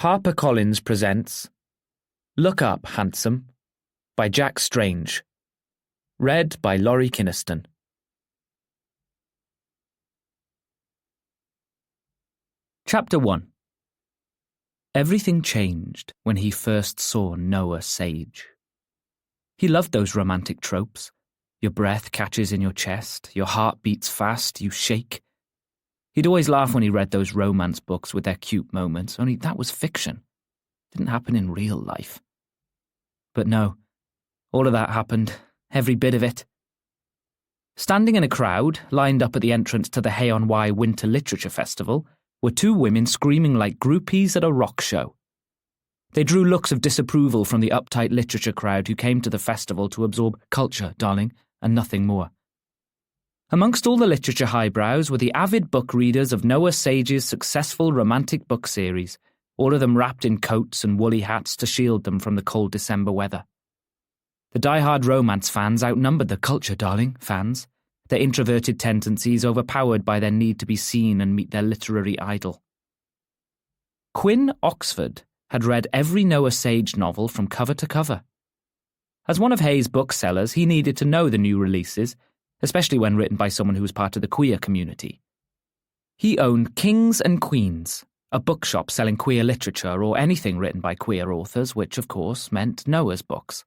HarperCollins presents Look Up, Handsome by Jack Strange. Read by Laurie Kinniston. Chapter 1. Everything changed when he first saw Noah Sage. He loved those romantic tropes. Your breath catches in your chest, your heart beats fast, you shake. He'd always laugh when he read those romance books with their cute moments, only that was fiction. It didn't happen in real life. But no, all of that happened, every bit of it. Standing in a crowd, lined up at the entrance to the Hay-on-Wye Winter Literature Festival, were two women screaming like groupies at a rock show. They drew looks of disapproval from the uptight literature crowd who came to the festival to absorb culture, darling, and nothing more. Amongst all the literature highbrows were the avid book readers of Noah Sage's successful romantic book series, all of them wrapped in coats and woolly hats to shield them from the cold December weather. The die-hard romance fans outnumbered the culture, darling, fans, their introverted tendencies overpowered by their need to be seen and meet their literary idol. Quinn Oxford had read every Noah Sage novel from cover to cover. As one of Hay's booksellers, he needed to know the new releases, especially when written by someone who was part of the queer community. He owned Kings and Queens, a bookshop selling queer literature or anything written by queer authors, which, of course, meant Noah's books.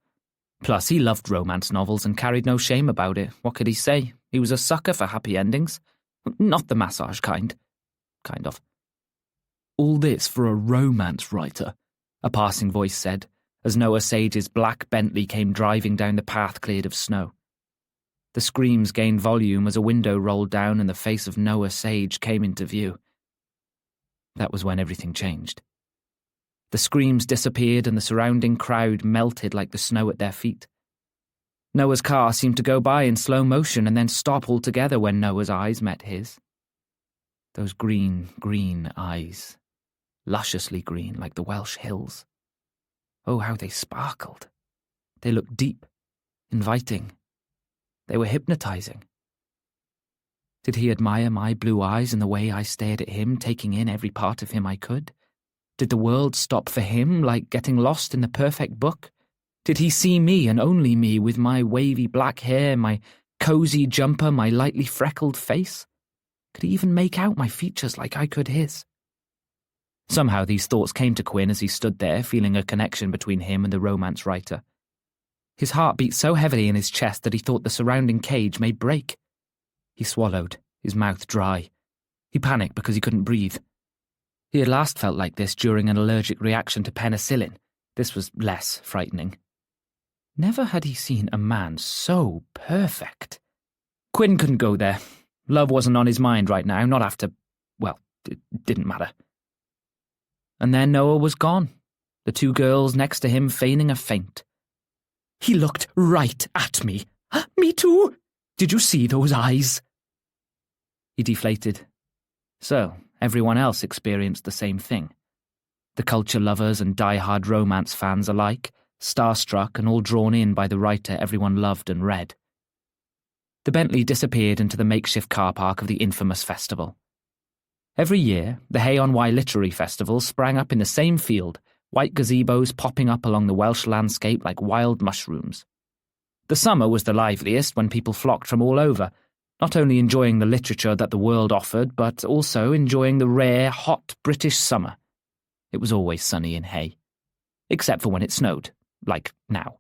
Plus, he loved romance novels and carried no shame about it. What could he say? He was a sucker for happy endings. Not the massage kind. Kind of. All this for a romance writer, a passing voice said, as Noah Sage's black Bentley came driving down the path cleared of snow. The screams gained volume as a window rolled down and the face of Noah Sage came into view. That was when everything changed. The screams disappeared and the surrounding crowd melted like the snow at their feet. Noah's car seemed to go by in slow motion and then stop altogether when Noah's eyes met his. Those green, green eyes. Lusciously green like the Welsh hills. Oh, how they sparkled. They looked deep, inviting. They were hypnotizing. Did he admire my blue eyes and the way I stared at him, taking in every part of him I could? Did the world stop for him, like getting lost in the perfect book? Did he see me and only me with my wavy black hair, my cozy jumper, my lightly freckled face? Could he even make out my features like I could his? Somehow these thoughts came to Quinn as he stood there, feeling a connection between him and the romance writer. His heart beat so heavily in his chest that he thought the surrounding cage may break. He swallowed, his mouth dry. He panicked because he couldn't breathe. He had last felt like this during an allergic reaction to penicillin. This was less frightening. Never had he seen a man so perfect. Quinn couldn't go there. Love wasn't on his mind right now, not after, well, it didn't matter. And then Noah was gone, the two girls next to him feigning a faint. He looked right at me. Me too! Did you see those eyes? He deflated. So, everyone else experienced the same thing. The culture lovers and die-hard romance fans alike, starstruck and all drawn in by the writer everyone loved and read. The Bentley disappeared into the makeshift car park of the infamous festival. Every year, the Hay-on-Wye Literary Festival sprang up in the same field, white gazebos popping up along the Welsh landscape like wild mushrooms. The summer was the liveliest when people flocked from all over, not only enjoying the literature that the world offered, but also enjoying the rare, hot British summer. It was always sunny in Hay, except for when it snowed, like now.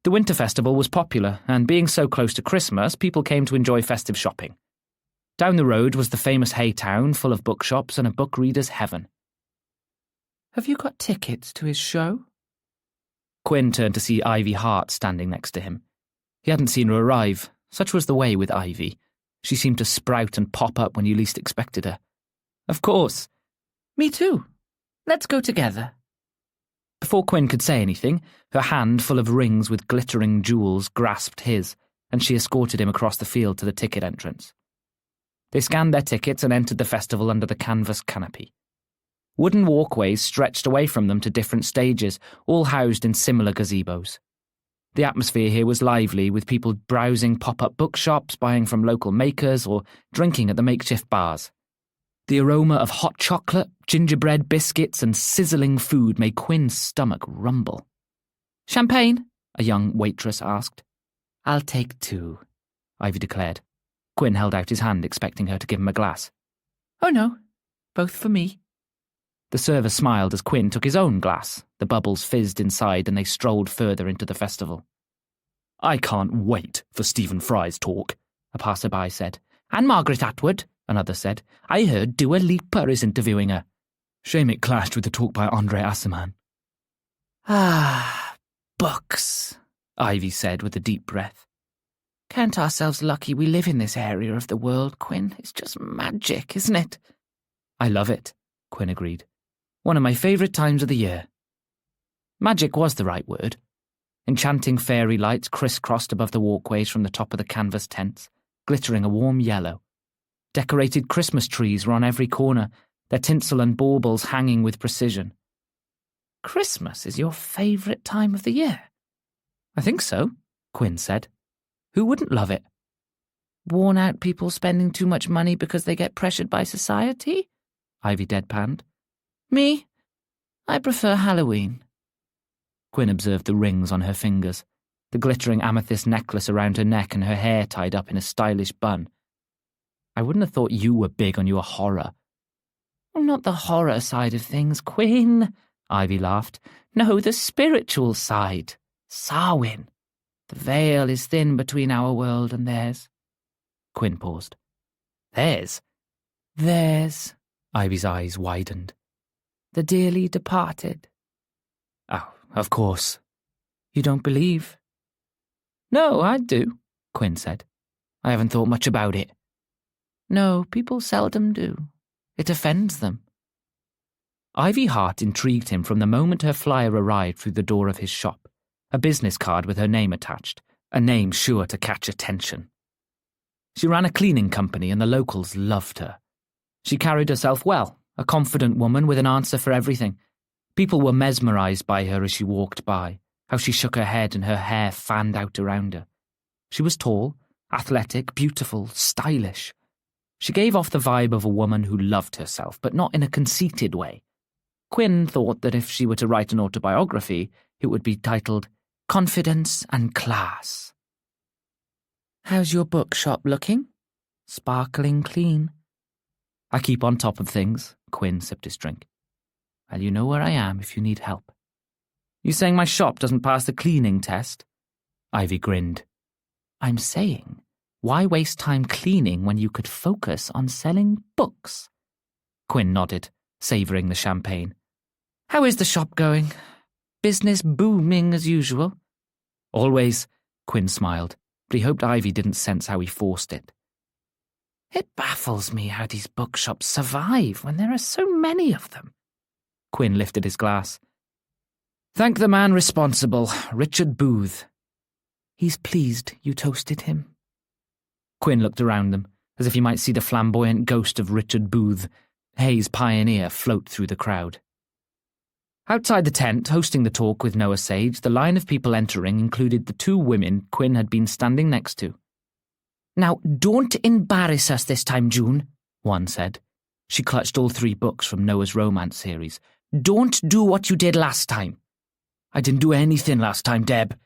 The winter festival was popular, and being so close to Christmas, people came to enjoy festive shopping. Down the road was the famous Hay town, full of bookshops and a book reader's heaven. Have you got tickets to his show? Quinn turned to see Ivy Hart standing next to him. He hadn't seen her arrive. Such was the way with Ivy. She seemed to sprout and pop up when you least expected her. Of course. Me too. Let's go together. Before Quinn could say anything, her hand full of rings with glittering jewels grasped his, and she escorted him across the field to the ticket entrance. They scanned their tickets and entered the festival under the canvas canopy. Wooden walkways stretched away from them to different stages, all housed in similar gazebos. The atmosphere here was lively, with people browsing pop-up bookshops, buying from local makers, or drinking at the makeshift bars. The aroma of hot chocolate, gingerbread biscuits, and sizzling food made Quinn's stomach rumble. "Champagne?" a young waitress asked. "I'll take 2, Ivy declared. Quinn held out his hand, expecting her to give him a glass. "Oh no, both for me." The server smiled as Quinn took his own glass. The bubbles fizzed inside and they strolled further into the festival. "I can't wait for Stephen Fry's talk," a passerby said. "And Margaret Atwood," another said. "I heard Dua Lipa is interviewing her." Shame it clashed with the talk by Andre Aciman. "Ah, books," Ivy said with a deep breath. "Count ourselves lucky we live in this area of the world, Quinn. It's just magic, isn't it?" "I love it," Quinn agreed. "One of my favourite times of the year." Magic was the right word. Enchanting fairy lights crisscrossed above the walkways from the top of the canvas tents, glittering a warm yellow. Decorated Christmas trees were on every corner, their tinsel and baubles hanging with precision. "Christmas is your favourite time of the year?" "I think so," Quinn said. "Who wouldn't love it?" "Worn-out people spending too much money because they get pressured by society?" Ivy deadpanned. "Me? I prefer Halloween." Quinn observed the rings on her fingers, the glittering amethyst necklace around her neck and her hair tied up in a stylish bun. "I wouldn't have thought you were big on your horror." "Well, not the horror side of things, Quinn," Ivy laughed. "No, the spiritual side. Samhain. The veil is thin between our world and theirs." Quinn paused. "Theirs?" "Theirs." Ivy's eyes widened. "The dearly departed." "Oh, of course." "You don't believe?" "No, I do," Quinn said. "I haven't thought much about it." "No, people seldom do. It offends them." Ivy Hart intrigued him from the moment her flyer arrived through the door of his shop, a business card with her name attached, a name sure to catch attention. She ran a cleaning company and the locals loved her. She carried herself well, a confident woman with an answer for everything. People were mesmerised by her as she walked by, how she shook her head and her hair fanned out around her. She was tall, athletic, beautiful, stylish. She gave off the vibe of a woman who loved herself, but not in a conceited way. Quinn thought that if she were to write an autobiography, it would be titled Confidence and Class. "How's your bookshop looking?" "Sparkling clean." "I keep on top of things," Quinn sipped his drink. "Well, you know where I am if you need help." "You saying my shop doesn't pass the cleaning test?" Ivy grinned. "I'm saying, why waste time cleaning when you could focus on selling books?" Quinn nodded, savouring the champagne. "How is the shop going? Business booming as usual?" "Always," Quinn smiled, but he hoped Ivy didn't sense how he forced it. "It baffles me how these bookshops survive when there are so many of them." Quinn lifted his glass. "Thank the man responsible, Richard Booth." "He's pleased you toasted him." Quinn looked around them, as if he might see the flamboyant ghost of Richard Booth, Hay's pioneer, float through the crowd. Outside the tent, hosting the talk with Noah Sage, the line of people entering included the 2 women Quinn had been standing next to. "Now, don't embarrass us this time, June," one said. She clutched all 3 books from Noah's romance series. "Don't do what you did last time." "I didn't do anything last time, Deb."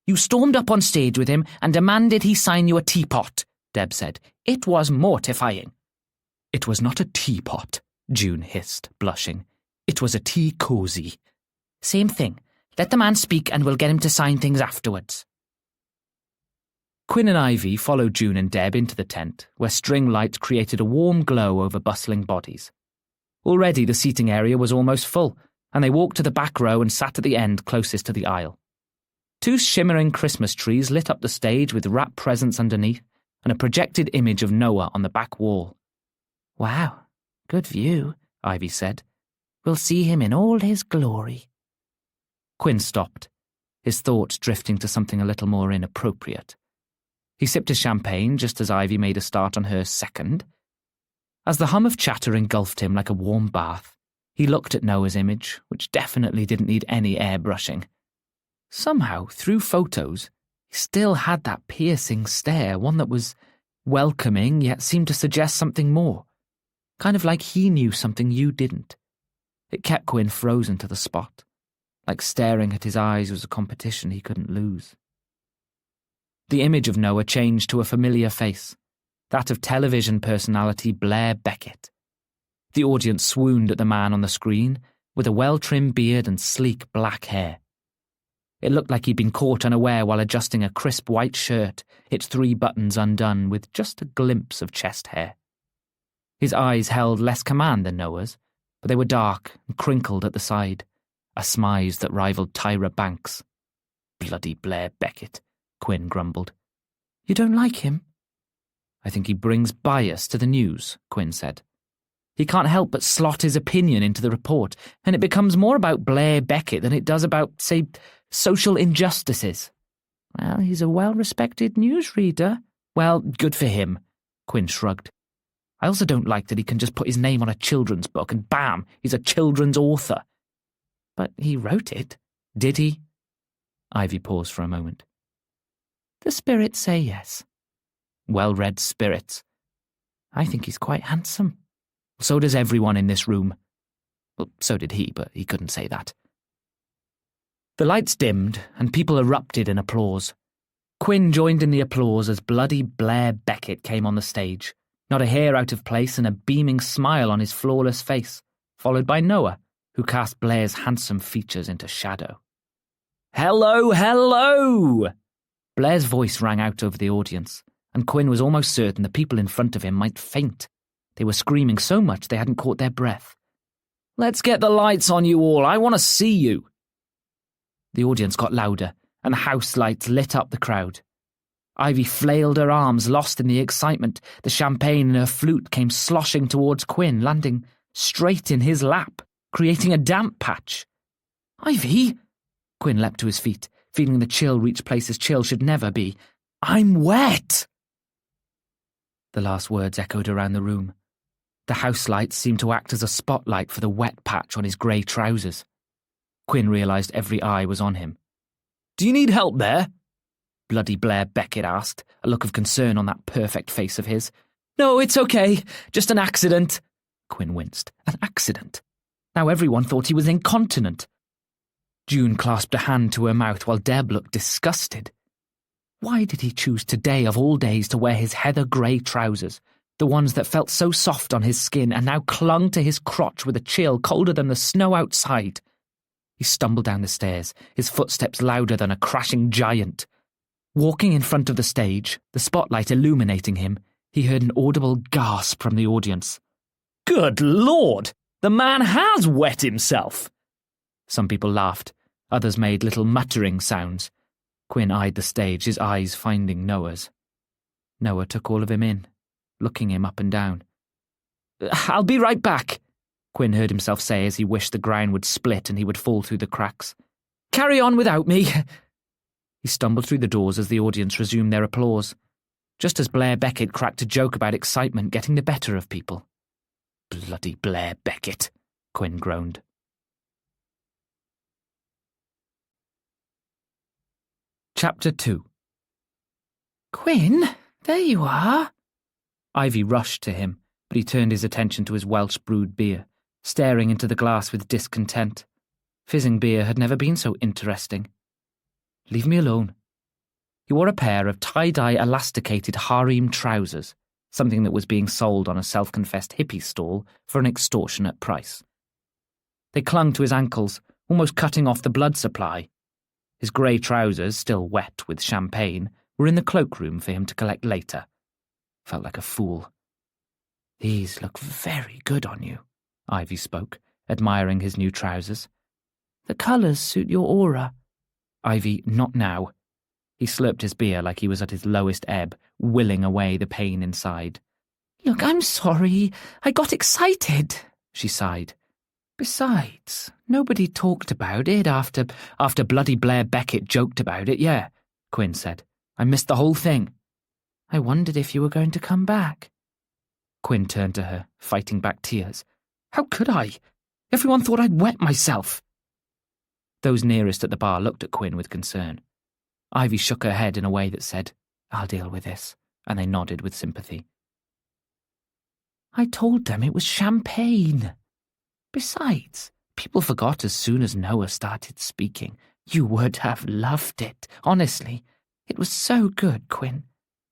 "You stormed up on stage with him and demanded he sign you a teapot," Deb said. "It was mortifying." "It was not a teapot," June hissed, blushing. "It was a tea cosy." "Same thing. Let the man speak and we'll get him to sign things afterwards." Quinn and Ivy followed June and Deb into the tent, where string lights created a warm glow over bustling bodies. Already the seating area was almost full, and they walked to the back row and sat at the end closest to the aisle. 2 shimmering Christmas trees lit up the stage with wrapped presents underneath, and a projected image of Noah on the back wall. "Wow, good view," Ivy said. "We'll see him in all his glory." Quinn stopped, his thoughts drifting to something a little more inappropriate. He sipped his champagne just as Ivy made a start on her second. As the hum of chatter engulfed him like a warm bath, he looked at Noah's image, which definitely didn't need any airbrushing. Somehow, through photos, he still had that piercing stare, one that was welcoming yet seemed to suggest something more. kind of like he knew something you didn't. It kept Quinn frozen to the spot, like staring at his eyes was a competition he couldn't lose. The image of Noah changed to a familiar face, that of television personality Blair Beckett. The audience swooned at the man on the screen, with a well-trimmed beard and sleek black hair. It looked like he'd been caught unaware while adjusting a crisp white shirt, its 3 buttons undone with just a glimpse of chest hair. His eyes held less command than Noah's, but they were dark and crinkled at the side, a smize that rivaled Tyra Banks. Bloody Blair Beckett, Quinn grumbled. You don't like him? I think he brings bias to the news, Quinn said. He can't help but slot his opinion into the report, and it becomes more about Blair Beckett than it does about, say, social injustices. Well, he's a well-respected newsreader. Well, good for him, Quinn shrugged. I also don't like that he can just put his name on a children's book and bam, he's a children's author. But he wrote it, did he? Ivy paused for a moment. The spirits say yes. Well-read spirits. I think he's quite handsome. So does everyone in this room. Well, so did he, but he couldn't say that. The lights dimmed, and people erupted in applause. Quinn joined in the applause as bloody Blair Beckett came on the stage, not a hair out of place and a beaming smile on his flawless face, followed by Noah, who cast Blair's handsome features into shadow. Hello, hello! Blair's voice rang out over the audience, and Quinn was almost certain the people in front of him might faint. They were screaming so much they hadn't caught their breath. Let's get the lights on you all, I want to see you! The audience got louder, and house lights lit up the crowd. Ivy flailed her arms, lost in the excitement. The champagne in her flute came sloshing towards Quinn, landing straight in his lap, creating a damp patch. Ivy! Quinn leapt to his feet, feeling the chill reach places chill should never be. I'm wet! The last words echoed around the room. The house lights seemed to act as a spotlight for the wet patch on his grey trousers. Quinn realised every eye was on him. Do you need help there? Bloody Blair Beckett asked, a look of concern on that perfect face of his. No, it's okay. Just an accident. Quinn winced. An accident? Now everyone thought he was incontinent. June clasped a hand to her mouth while Deb looked disgusted. Why did he choose today of all days to wear his heather grey trousers, the ones that felt so soft on his skin and now clung to his crotch with a chill colder than the snow outside? He stumbled down the stairs, his footsteps louder than a crashing giant. Walking in front of the stage, the spotlight illuminating him, he heard an audible gasp from the audience. Good Lord! The man has wet himself! Some people laughed, others made little muttering sounds. Quinn eyed the stage, his eyes finding Noah's. Noah took all of him in, looking him up and down. I'll be right back, Quinn heard himself say as he wished the ground would split and he would fall through the cracks. Carry on without me. He stumbled through the doors as the audience resumed their applause, just as Blair Beckett cracked a joke about excitement getting the better of people. Bloody Blair Beckett, Quinn groaned. Chapter 2. Quinn, there you are. Ivy rushed to him, but he turned his attention to his Welsh brewed beer, staring into the glass with discontent. Fizzing beer had never been so interesting. Leave me alone. He wore a pair of tie-dye elasticated harem trousers, something that was being sold on a self-confessed hippie stall for an extortionate price. They clung to his ankles, almost cutting off the blood supply. His grey trousers, still wet with champagne, were in the cloakroom for him to collect later. Felt like a fool. These look very good on you, Ivy spoke, admiring his new trousers. The colours suit your aura. Ivy, not now. He slurped his beer like he was at his lowest ebb, willing away the pain inside. Look, I'm sorry. I got excited, she sighed. Besides, nobody talked about it after bloody Blair Beckett joked about it, yeah, Quinn said. I missed the whole thing. I wondered if you were going to come back. Quinn turned to her, fighting back tears. How could I? Everyone thought I'd wet myself. Those nearest at the bar looked at Quinn with concern. Ivy shook her head in a way that said, I'll deal with this, and they nodded with sympathy. I told them it was champagne. Besides, people forgot as soon as Noah started speaking. You would have loved it, honestly. It was so good, Quinn.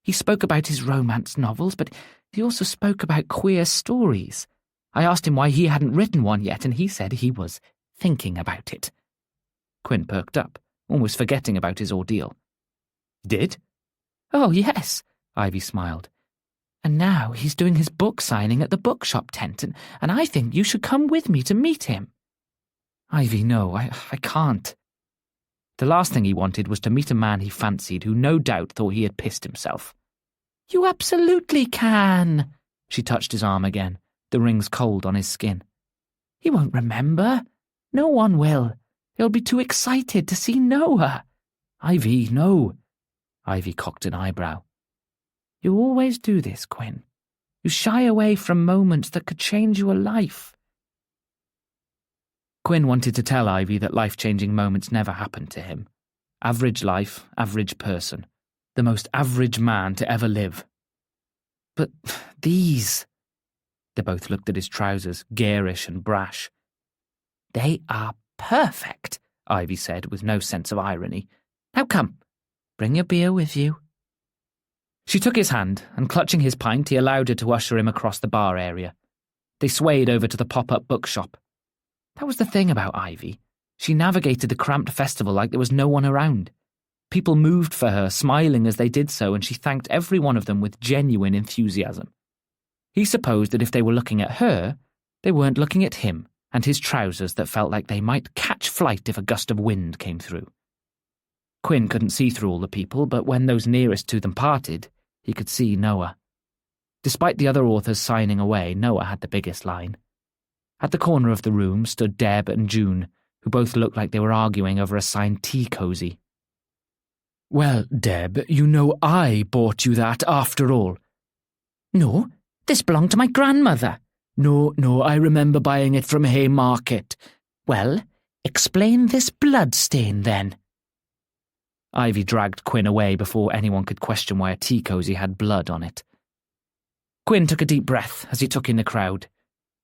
He spoke about his romance novels, but he also spoke about queer stories. I asked him why he hadn't written one yet, and he said he was thinking about it. Quinn perked up, almost forgetting about his ordeal. Did? Oh, yes, Ivy smiled. And now he's doing his book signing at the bookshop tent, and I think you should come with me to meet him. Ivy, no, I can't. The last thing he wanted was to meet a man he fancied who no doubt thought he had pissed himself. You absolutely can. She touched his arm again, the rings cold on his skin. He won't remember. No one will. They'll be too excited to see Noah. Ivy, no. Ivy cocked an eyebrow. You always do this, Quinn. You shy away from moments that could change your life. Quinn wanted to tell Ivy that life-changing moments never happened to him. Average life, average person. The most average man to ever live. But these... They both looked at his trousers, garish and brash. They are perfect, Ivy said, with no sense of irony. Now come, bring your beer with you. She took his hand, and clutching his pint, he allowed her to usher him across the bar area. They swayed over to the pop-up bookshop. That was the thing about Ivy. She navigated the cramped festival like there was no one around. People moved for her, smiling as they did so, and she thanked every one of them with genuine enthusiasm. He supposed that if they were looking at her, they weren't looking at him and his trousers that felt like they might catch flight if a gust of wind came through. Quinn couldn't see through all the people, but when those nearest to them parted, he could see Noah. Despite the other authors signing away, Noah had the biggest line. At the corner of the room stood Deb and June, who both looked like they were arguing over a signed tea cozy. Well, Deb, you know I bought you that after all. No, this belonged to my grandmother. No, I remember buying it from Haymarket. Well, explain this blood stain then. Ivy dragged Quinn away before anyone could question why a tea cozy had blood on it. Quinn took a deep breath as he took in the crowd.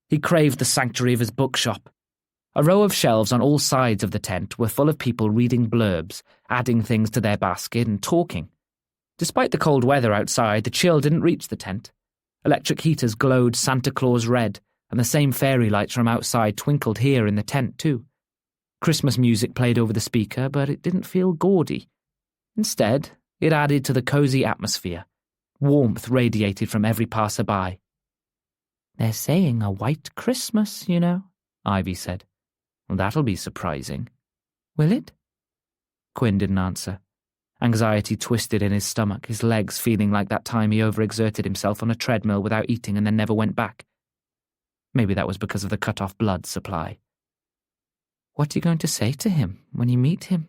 He craved the sanctuary of his bookshop. A row of shelves on all sides of the tent were full of people reading blurbs, adding things to their basket and talking. Despite the cold weather outside, the chill didn't reach the tent. Electric heaters glowed Santa Claus red, and the same fairy lights from outside twinkled here in the tent too. Christmas music played over the speaker, but it didn't feel gaudy. Instead, it added to the cozy atmosphere. Warmth radiated from every passerby. They're saying a white Christmas, you know, Ivy said. Well, that'll be surprising. Will it? Quinn didn't answer. Anxiety twisted in his stomach, his legs feeling like that time he overexerted himself on a treadmill without eating and then never went back. Maybe that was because of the cut-off blood supply. What are you going to say to him when you meet him?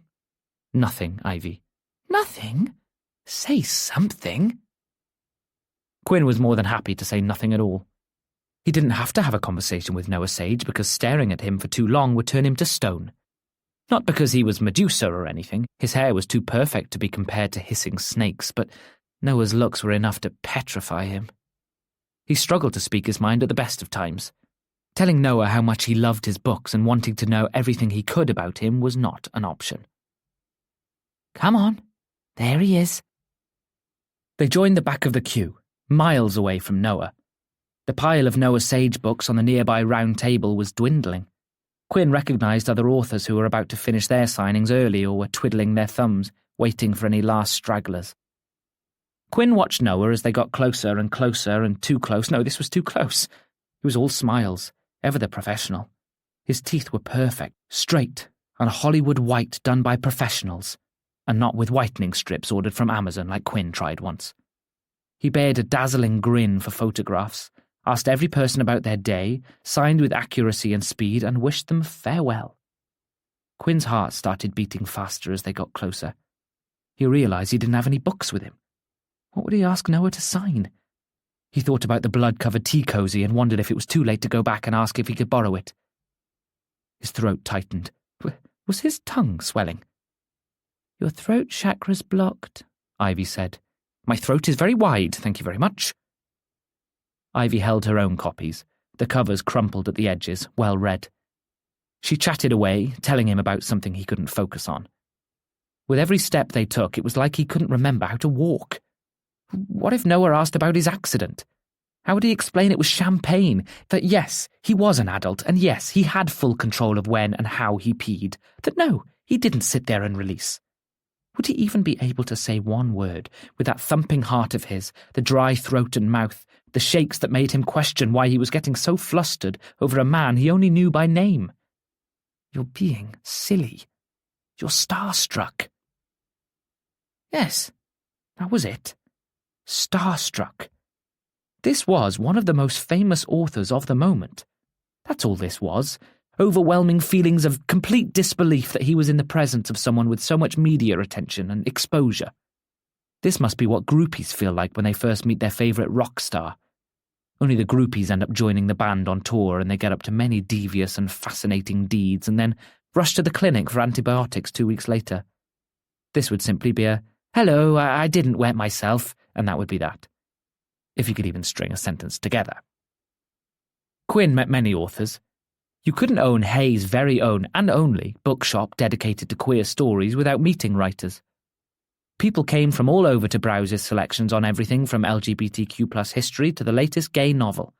Nothing, Ivy. Nothing? Say something. Quinn was more than happy to say nothing at all. He didn't have to have a conversation with Noah Sage because staring at him for too long would turn him to stone. Not because he was Medusa or anything. His hair was too perfect to be compared to hissing snakes, but Noah's looks were enough to petrify him. He struggled to speak his mind at the best of times. Telling Noah how much he loved his books and wanting to know everything he could about him was not an option. Come on, there he is. They joined the back of the queue, miles away from Noah. The pile of Noah Sage books on the nearby round table was dwindling. Quinn recognised other authors who were about to finish their signings early or were twiddling their thumbs, waiting for any last stragglers. Quinn watched Noah as they got closer and closer and too close. No, this was too close. He was all smiles, ever the professional. His teeth were perfect, straight, and Hollywood white done by professionals, and not with whitening strips ordered from Amazon like Quinn tried once. He bared a dazzling grin for photographs, asked every person about their day, signed with accuracy and speed, and wished them farewell. Quinn's heart started beating faster as they got closer. He realised he didn't have any books with him. What would he ask Noah to sign? He thought about the blood-covered tea cozy and wondered if it was too late to go back and ask if he could borrow it. His throat tightened. Was his tongue swelling? Your throat chakra's blocked, Ivy said. My throat is very wide, thank you very much. Ivy held her own copies, the covers crumpled at the edges, well read. She chatted away, telling him about something he couldn't focus on. With every step they took, it was like he couldn't remember how to walk. What if Noah asked about his accident? How would he explain it was champagne? That yes, he was an adult, and yes, he had full control of when and how he peed. That no, he didn't sit there and release. Would he even be able to say one word with that thumping heart of his, the dry throat and mouth, the shakes that made him question why he was getting so flustered over a man he only knew by name? You're being silly. You're starstruck. Yes, that was it. Starstruck. This was one of the most famous authors of the moment. That's all this was. Overwhelming feelings of complete disbelief that he was in the presence of someone with so much media attention and exposure. This must be what groupies feel like when they first meet their favourite rock star. Only the groupies end up joining the band on tour and they get up to many devious and fascinating deeds and then rush to the clinic for antibiotics 2 weeks later. This would simply be a, "Hello, I didn't wet myself," and that would be that. If you could even string a sentence together. Quinn met many authors. You couldn't own Hay's very own and only bookshop dedicated to queer stories without meeting writers. People came from all over to browse his selections on everything from LGBTQ+ history to the latest gay novel.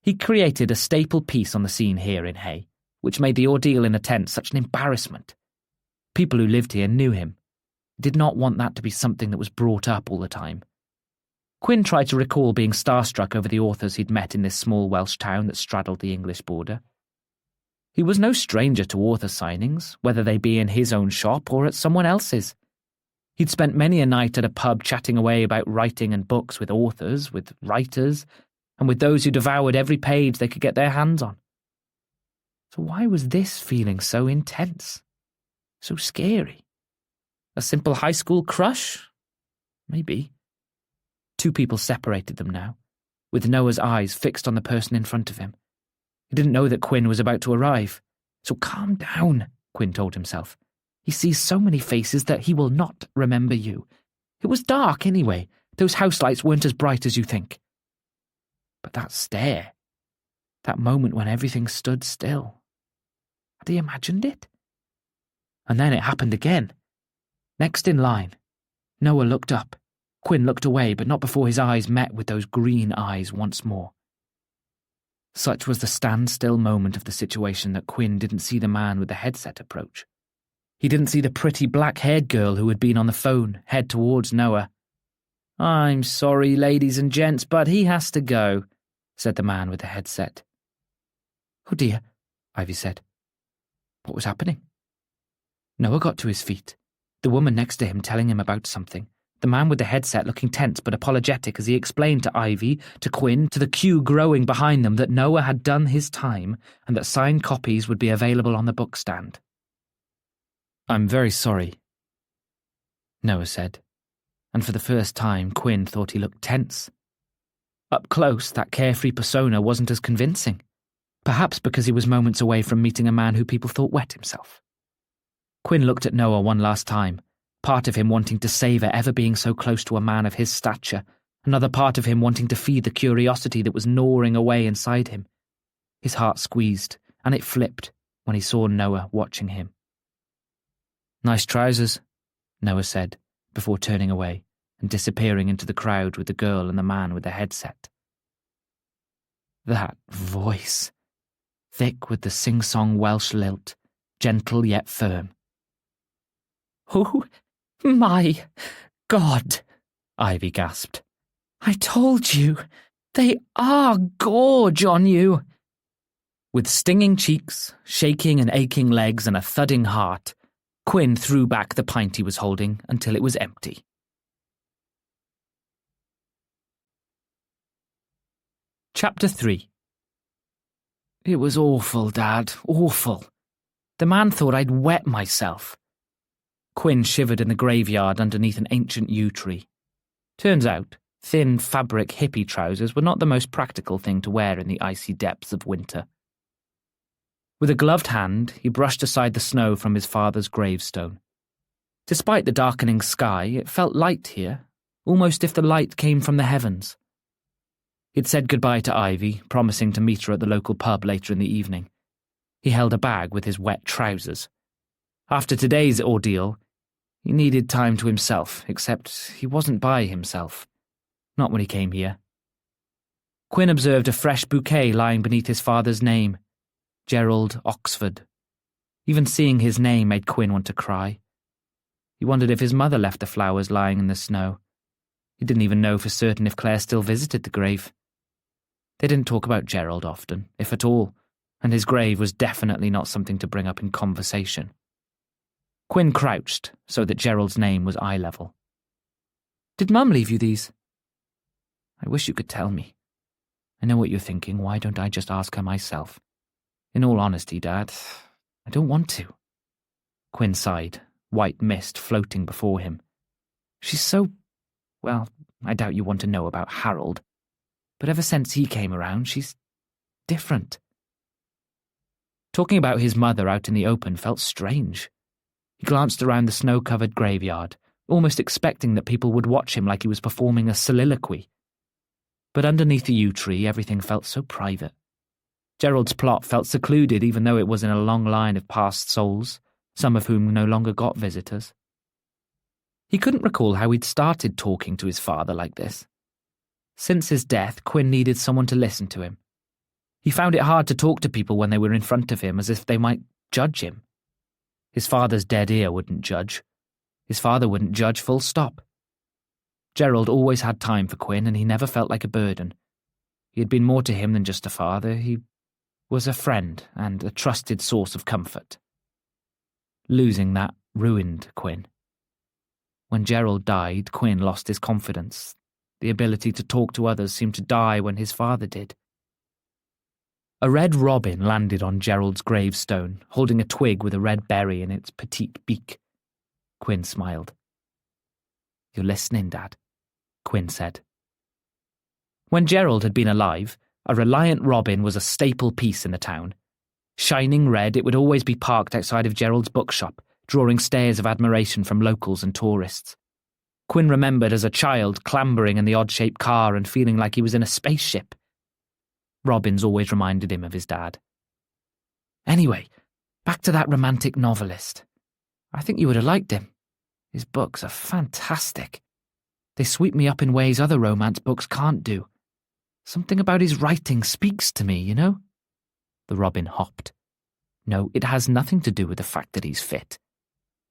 He created a staple piece on the scene here in Hay, which made the ordeal in a tent such an embarrassment. People who lived here knew him. He did not want that to be something that was brought up all the time. Quinn tried to recall being starstruck over the authors he'd met in this small Welsh town that straddled the English border. He was no stranger to author signings, whether they be in his own shop or at someone else's. He'd spent many a night at a pub chatting away about writing and books with authors, with writers, and with those who devoured every page they could get their hands on. So why was this feeling so intense? So scary? A simple high school crush? Maybe. Two people separated them now, with Noah's eyes fixed on the person in front of him. He didn't know that Quinn was about to arrive. So calm down, Quinn told himself. He sees so many faces that he will not remember you. It was dark anyway. Those house lights weren't as bright as you think. But that stare, that moment when everything stood still, had he imagined it? And then it happened again. Next in line, Noah looked up. Quinn looked away, but not before his eyes met with those green eyes once more. Such was the standstill moment of the situation that Quinn didn't see the man with the headset approach. He didn't see the pretty black-haired girl who had been on the phone head towards Noah. "I'm sorry, ladies and gents, but he has to go," said the man with the headset. "Oh dear," Ivy said. What was happening? Noah got to his feet, the woman next to him telling him about something, the man with the headset looking tense but apologetic as he explained to Ivy, to Quinn, to the queue growing behind them that Noah had done his time and that signed copies would be available on the bookstand. "I'm very sorry," Noah said, and for the first time Quinn thought he looked tense. Up close, that carefree persona wasn't as convincing, perhaps because he was moments away from meeting a man who people thought wet himself. Quinn looked at Noah one last time, part of him wanting to savour ever being so close to a man of his stature, another part of him wanting to feed the curiosity that was gnawing away inside him. His heart squeezed, and it flipped when he saw Noah watching him. "Nice trousers," Noah said, before turning away and disappearing into the crowd with the girl and the man with the headset. That voice, thick with the sing-song Welsh lilt, gentle yet firm. "Oh, my God," Ivy gasped. "I told you, they are gorge on you." With stinging cheeks, shaking and aching legs and a thudding heart, Quinn threw back the pint he was holding until it was empty. Chapter 3. It was awful, Dad, awful. The man thought I'd wet myself. Quinn shivered in the graveyard underneath an ancient yew tree. Turns out, thin fabric hippie trousers were not the most practical thing to wear in the icy depths of winter. With a gloved hand, he brushed aside the snow from his father's gravestone. Despite the darkening sky, it felt light here, almost if the light came from the heavens. He'd said goodbye to Ivy, promising to meet her at the local pub later in the evening. He held a bag with his wet trousers. After today's ordeal, he needed time to himself, except he wasn't by himself. Not when he came here. Quinn observed a fresh bouquet lying beneath his father's name, Gerald Oxford. Even seeing his name made Quinn want to cry. He wondered if his mother left the flowers lying in the snow. He didn't even know for certain if Claire still visited the grave. They didn't talk about Gerald often, if at all, and his grave was definitely not something to bring up in conversation. Quinn crouched so that Gerald's name was eye level. "Did Mum leave you these?" "I wish you could tell me. I know what you're thinking. Why don't I just ask her myself? In all honesty, Dad, I don't want to." Quinn sighed, white mist floating before him. "She's so... well, I doubt you want to know about Harold, but ever since he came around, she's different." Talking about his mother out in the open felt strange. He glanced around the snow-covered graveyard, almost expecting that people would watch him like he was performing a soliloquy. But underneath the yew tree, everything felt so private. Gerald's plot felt secluded, even though it was in a long line of past souls, some of whom no longer got visitors. He couldn't recall how he'd started talking to his father like this. Since his death, Quinn needed someone to listen to him. He found it hard to talk to people when they were in front of him, as if they might judge him. His father's dead ear wouldn't judge. His father wouldn't judge, full stop. Gerald always had time for Quinn, and he never felt like a burden. He had been more to him than just a father. He was a friend and a trusted source of comfort. Losing that ruined Quinn. When Gerald died, Quinn lost his confidence. The ability to talk to others seemed to die when his father did. A red robin landed on Gerald's gravestone, holding a twig with a red berry in its petite beak. Quinn smiled. "You're listening, Dad," Quinn said. When Gerald had been alive, a reliant robin was a staple piece in the town. Shining red, it would always be parked outside of Gerald's bookshop, drawing stares of admiration from locals and tourists. Quinn remembered as a child clambering in the odd-shaped car and feeling like he was in a spaceship. Robins always reminded him of his dad. Anyway, back to that romantic novelist. I think you would have liked him. His books are fantastic. They sweep me up in ways other romance books can't do. Something about his writing speaks to me, you know? The robin hopped. No, it has nothing to do with the fact that he's fit.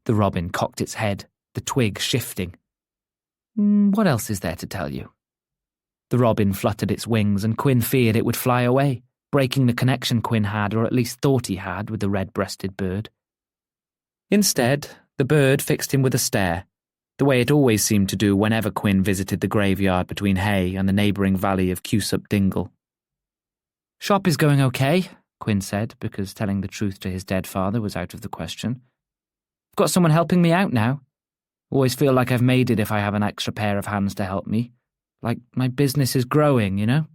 The robin cocked its head, the twig shifting. What else is there to tell you? The robin fluttered its wings, and Quinn feared it would fly away, breaking the connection Quinn had, or at least thought he had, with the red-breasted bird. Instead, the bird fixed him with a stare, the way it always seemed to do whenever Quinn visited the graveyard between Hay and the neighbouring valley of Cusup Dingle. "Shop is going okay," Quinn said, because telling the truth to his dead father was out of the question. "I've got someone helping me out now. Always feel like I've made it if I have an extra pair of hands to help me. Like my business is growing, you know?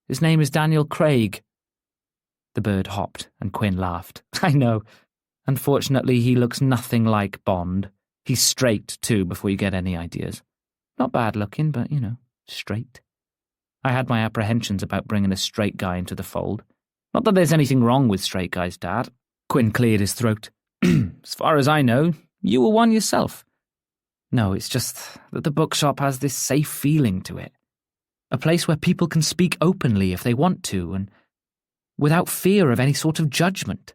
His name is Daniel Craig." The bird hopped, and Quinn laughed. "I know. Unfortunately, he looks nothing like Bond. He's straight, too, before you get any ideas. Not bad looking, but, you know, straight. I had my apprehensions about bringing a straight guy into the fold. Not that there's anything wrong with straight guys, Dad." Quinn cleared his throat. "As far as I know, you were one yourself. No, it's just that the bookshop has this safe feeling to it. A place where people can speak openly if they want to, and without fear of any sort of judgment.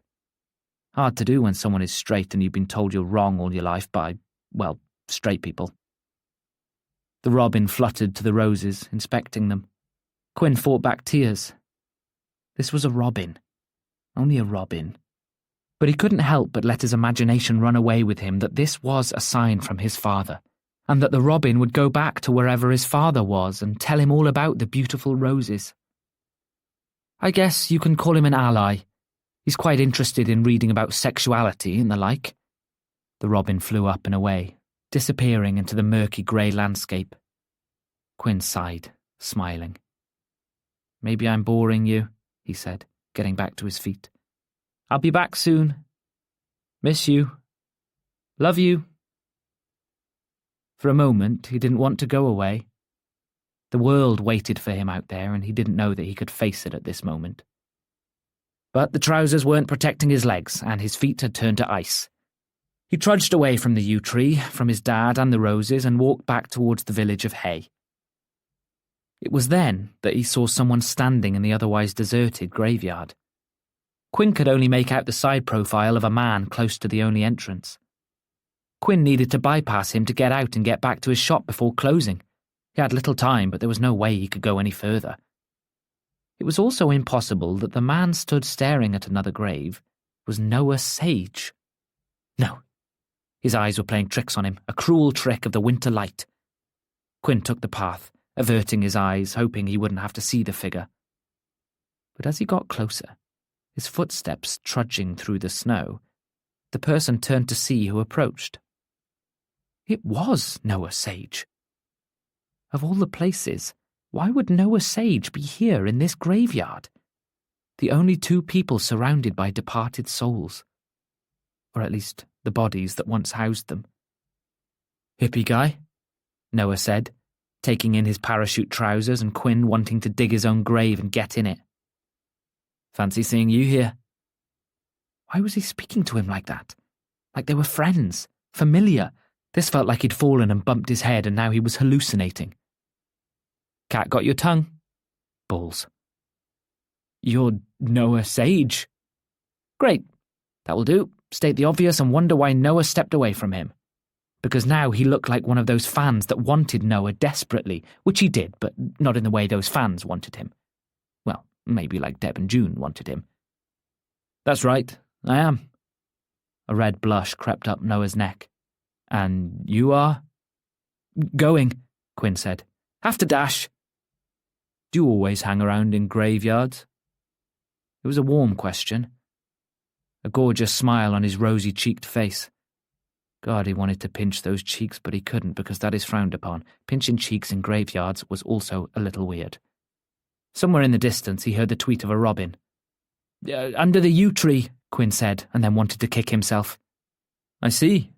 Hard to do when someone is straight and you've been told you're wrong all your life by, well, straight people." The robin fluttered to the roses, inspecting them. Quinn fought back tears. This was a robin. Only a robin. But he couldn't help but let his imagination run away with him that this was a sign from his father, and that the robin would go back to wherever his father was and tell him all about the beautiful roses. "I guess you can call him an ally. He's quite interested in reading about sexuality and the like." The robin flew up and away, disappearing into the murky grey landscape. Quinn sighed, smiling. "Maybe I'm boring you," he said, getting back to his feet. "I'll be back soon. Miss you. Love you." For a moment, he didn't want to go away. The world waited for him out there, and he didn't know that he could face it at this moment. But the trousers weren't protecting his legs, and his feet had turned to ice. He trudged away from the yew tree, from his dad and the roses, and walked back towards the village of Hay. It was then that he saw someone standing in the otherwise deserted graveyard. Quinn could only make out the side profile of a man close to the only entrance. Quinn needed to bypass him to get out and get back to his shop before closing. He had little time, but there was no way he could go any further. It was also impossible that the man stood staring at another grave was Noah Sage. No. His eyes were playing tricks on him, a cruel trick of the winter light. Quinn took the path, averting his eyes, hoping he wouldn't have to see the figure. But as he got closer, his footsteps trudging through the snow, the person turned to see who approached. It was Noah Sage. Of all the places, why would Noah Sage be here in this graveyard? The only two people surrounded by departed souls. Or at least the bodies that once housed them. Hippie guy, Noah said, taking in his parachute trousers and Quinn wanting to dig his own grave and get in it. Fancy seeing you here. Why was he speaking to him like that? Like they were friends, familiar. This felt like he'd fallen and bumped his head and now he was hallucinating. Cat got your tongue? Balls. You're Noah Sage. Great. That will do. State the obvious and wonder why Noah stepped away from him. Because now he looked like one of those fans that wanted Noah desperately, which he did, but not in the way those fans wanted him. Well, maybe like Deb and June wanted him. That's right, I am. A red blush crept up Noah's neck. And you are? Going, Quinn said. Have to dash. Do you always hang around in graveyards? It was a warm question. A gorgeous smile on his rosy-cheeked face. God, he wanted to pinch those cheeks, but he couldn't because that is frowned upon. Pinching cheeks in graveyards was also a little weird. Somewhere in the distance he heard the tweet of a robin. Under the yew tree, Quinn said, and then wanted to kick himself. I see.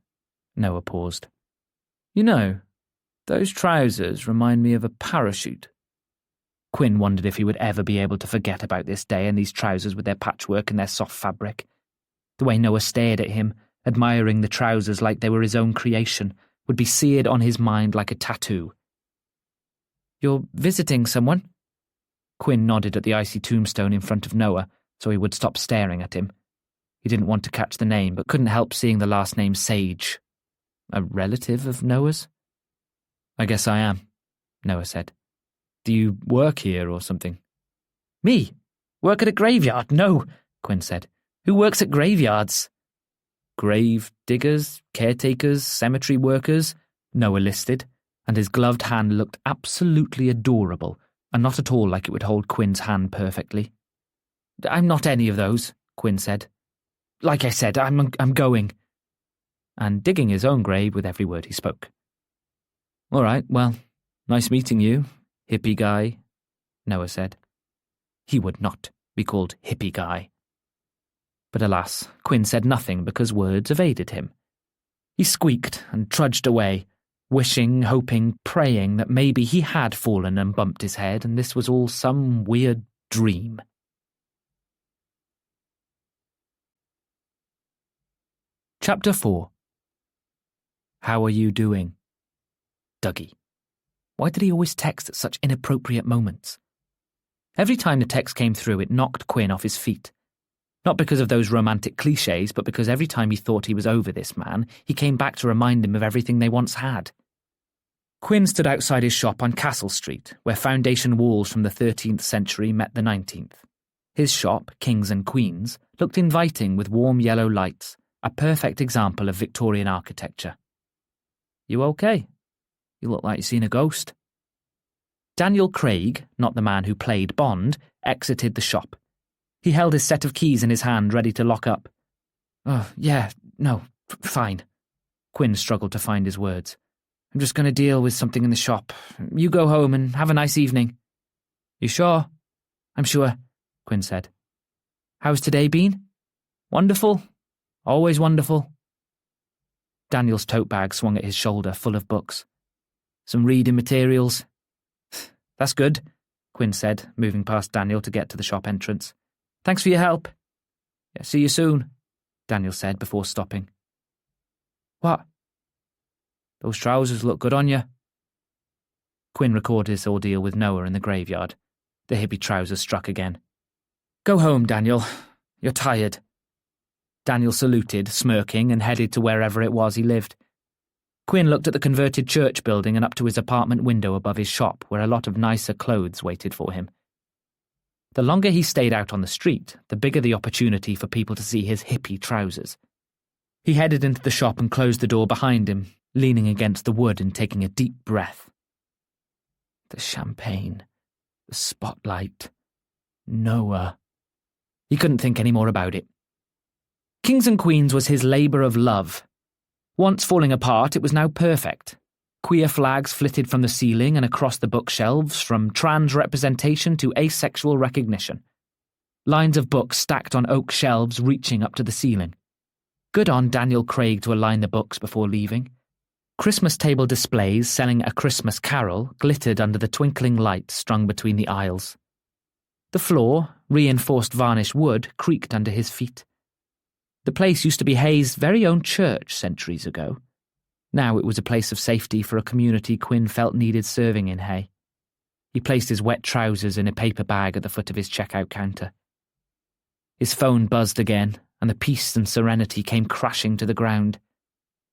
Noah paused. You know, those trousers remind me of a parachute. Quinn wondered if he would ever be able to forget about this day and these trousers with their patchwork and their soft fabric. The way Noah stared at him, admiring the trousers like they were his own creation, would be seared on his mind like a tattoo. You're visiting someone? Quinn nodded at the icy tombstone in front of Noah, so he would stop staring at him. He didn't want to catch the name, but couldn't help seeing the last name Sage. A relative of Noah's? I guess I am, Noah said. Do you work here or something? Me? Work at a graveyard? No, Quinn said. Who works at graveyards? Grave diggers, caretakers, cemetery workers, Noah listed, and his gloved hand looked absolutely adorable, and not at all like it would hold Quinn's hand perfectly. I'm not any of those, Quinn said. Like I said, I'm going. And digging his own grave with every word he spoke. All right, well, nice meeting you, hippie guy, Noah said. He would not be called hippie guy. But alas, Quinn said nothing because words evaded him. He squeaked and trudged away, wishing, hoping, praying that maybe he had fallen and bumped his head and this was all some weird dream. Chapter 4. How are you doing? Dougie. Why did he always text at such inappropriate moments? Every time the text came through, it knocked Quinn off his feet. Not because of those romantic cliches, but because every time he thought he was over this man, he came back to remind him of everything they once had. Quinn stood outside his shop on Castle Street, where foundation walls from the 13th century met the 19th. His shop, Kings and Queens, looked inviting with warm yellow lights, a perfect example of Victorian architecture. You okay? You look like you've seen a ghost. Daniel Craig, not the man who played Bond, exited the shop. He held his set of keys in his hand, ready to lock up. Oh, yeah, no, fine. Quinn struggled to find his words. I'm just going to deal with something in the shop. You go home and have a nice evening. You sure? I'm sure, Quinn said. How's today been? Wonderful. Always wonderful. Daniel's tote bag swung at his shoulder, full of books. Some reading materials. "That's good," Quinn said, moving past Daniel to get to the shop entrance. "Thanks for your help." "Yeah, see you soon," Daniel said before stopping. "What?" "Those trousers look good on you." Quinn recorded his ordeal with Noah in the graveyard. The hippie trousers struck again. "Go home, Daniel. You're tired." Daniel saluted, smirking, and headed to wherever it was he lived. Quinn looked at the converted church building and up to his apartment window above his shop, where a lot of nicer clothes waited for him. The longer he stayed out on the street, the bigger the opportunity for people to see his hippie trousers. He headed into the shop and closed the door behind him, leaning against the wood and taking a deep breath. The champagne, the spotlight, Noah. He couldn't think any more about it. Kings and Queens was his labour of love. Once falling apart, it was now perfect. Queer flags flitted from the ceiling and across the bookshelves, from trans representation to asexual recognition. Lines of books stacked on oak shelves reaching up to the ceiling. Good on Daniel Craig to align the books before leaving. Christmas table displays selling A Christmas Carol glittered under the twinkling light strung between the aisles. The floor, reinforced varnished wood, creaked under his feet. The place used to be Hay's very own church centuries ago. Now it was a place of safety for a community Quinn felt needed serving in Hay. He placed his wet trousers in a paper bag at the foot of his checkout counter. His phone buzzed again, and the peace and serenity came crashing to the ground.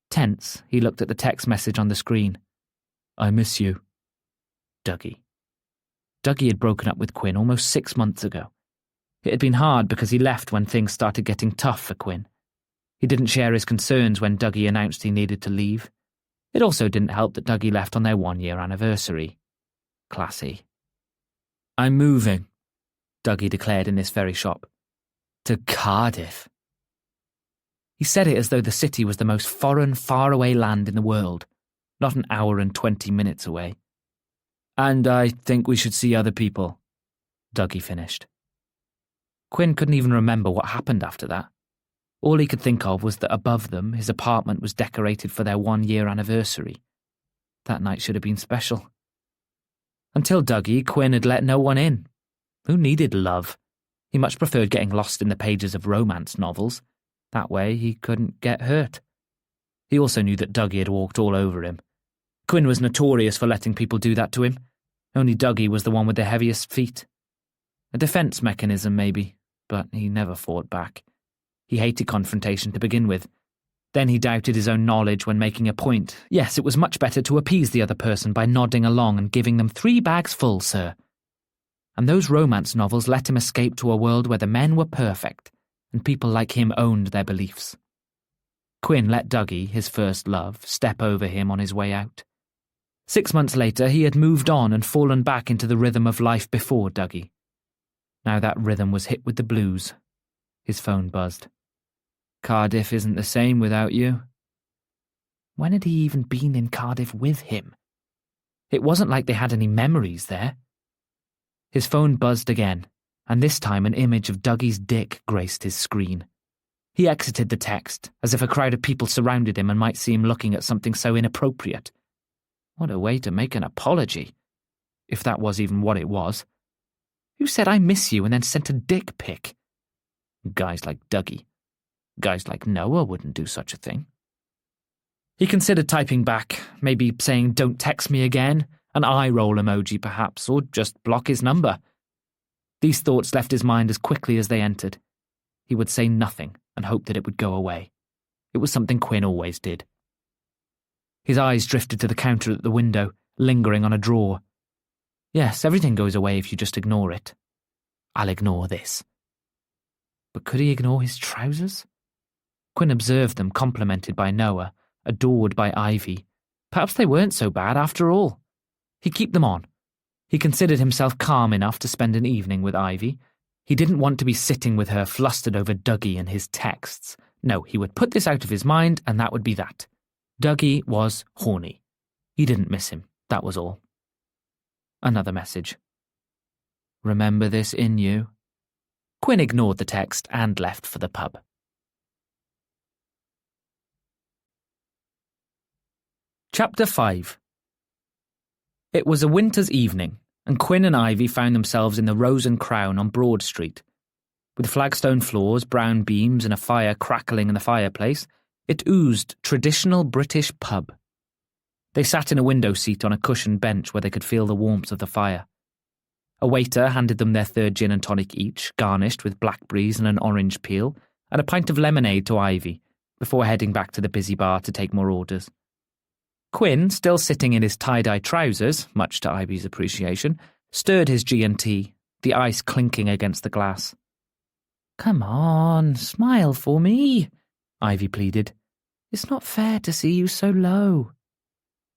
Tense, he looked at the text message on the screen. "I miss you. Dougie." Dougie had broken up with Quinn almost 6 months ago. It had been hard because he left when things started getting tough for Quinn. He didn't share his concerns when Dougie announced he needed to leave. It also didn't help that Dougie left on their 1-year anniversary. Classy. "I'm moving," Dougie declared in this very shop. "To Cardiff." He said it as though the city was the most foreign, faraway land in the world, not an hour and 20 minutes away. "And I think we should see other people," Dougie finished. Quinn couldn't even remember what happened after that. All he could think of was that above them, his apartment was decorated for their 1-year anniversary. That night should have been special. Until Dougie, Quinn had let no one in. Who needed love? He much preferred getting lost in the pages of romance novels. That way, he couldn't get hurt. He also knew that Dougie had walked all over him. Quinn was notorious for letting people do that to him. Only Dougie was the one with the heaviest feet. A defense mechanism, maybe, but he never fought back. He hated confrontation to begin with. Then he doubted his own knowledge when making a point. Yes, it was much better to appease the other person by nodding along and giving them 3 bags full, sir. And those romance novels let him escape to a world where the men were perfect, and people like him owned their beliefs. Quinn let Dougie, his first love, step over him on his way out. 6 months later, he had moved on and fallen back into the rhythm of life before Dougie. Now that rhythm was hit with the blues. His phone buzzed. "Cardiff isn't the same without you." When had he even been in Cardiff with him? It wasn't like they had any memories there. His phone buzzed again, and this time an image of Dougie's dick graced his screen. He exited the text, as if a crowd of people surrounded him and might see him looking at something so inappropriate. What a way to make an apology, if that was even what it was. Who said "I miss you" and then sent a dick pic? Guys like Dougie. Guys like Noah wouldn't do such a thing. He considered typing back, maybe saying "don't text me again," an eye roll emoji perhaps, or just block his number. These thoughts left his mind as quickly as they entered. He would say nothing and hope that it would go away. It was something Quinn always did. His eyes drifted to the counter at the window, lingering on a drawer. Yes, everything goes away if you just ignore it. I'll ignore this. But could he ignore his trousers? Quinn observed them complimented by Noah, adored by Ivy. Perhaps they weren't so bad after all. He'd keep them on. He considered himself calm enough to spend an evening with Ivy. He didn't want to be sitting with her flustered over Dougie and his texts. No, he would put this out of his mind, and that would be that. Dougie was horny. He didn't miss him, that was all. Another message. "Remember this in you." Quinn ignored the text and left for the pub. Chapter 5. It was a winter's evening, and Quinn and Ivy found themselves in the Rose and Crown on Broad Street. With flagstone floors, brown beams, and a fire crackling in the fireplace, it oozed traditional British pub. They sat in a window seat on a cushioned bench where they could feel the warmth of the fire. A waiter handed them their third gin and tonic each, garnished with blackberries and an orange peel, and a pint of lemonade to Ivy, before heading back to the busy bar to take more orders. Quinn, still sitting in his tie-dye trousers, much to Ivy's appreciation, stirred his G&T, the ice clinking against the glass. "Come on, smile for me," Ivy pleaded. "It's not fair to see you so low."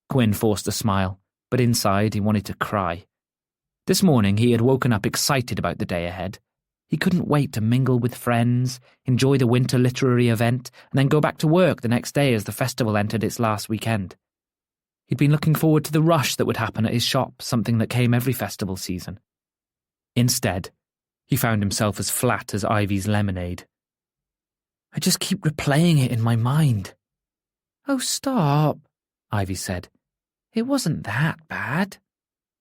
Quinn forced a smile, but inside he wanted to cry. This morning he had woken up excited about the day ahead. He couldn't wait to mingle with friends, enjoy the winter literary event, and then go back to work the next day as the festival entered its last weekend. He'd been looking forward to the rush that would happen at his shop, something that came every festival season. Instead, he found himself as flat as Ivy's lemonade. "I just keep replaying it in my mind." "Oh, stop," Ivy said. "It wasn't that bad."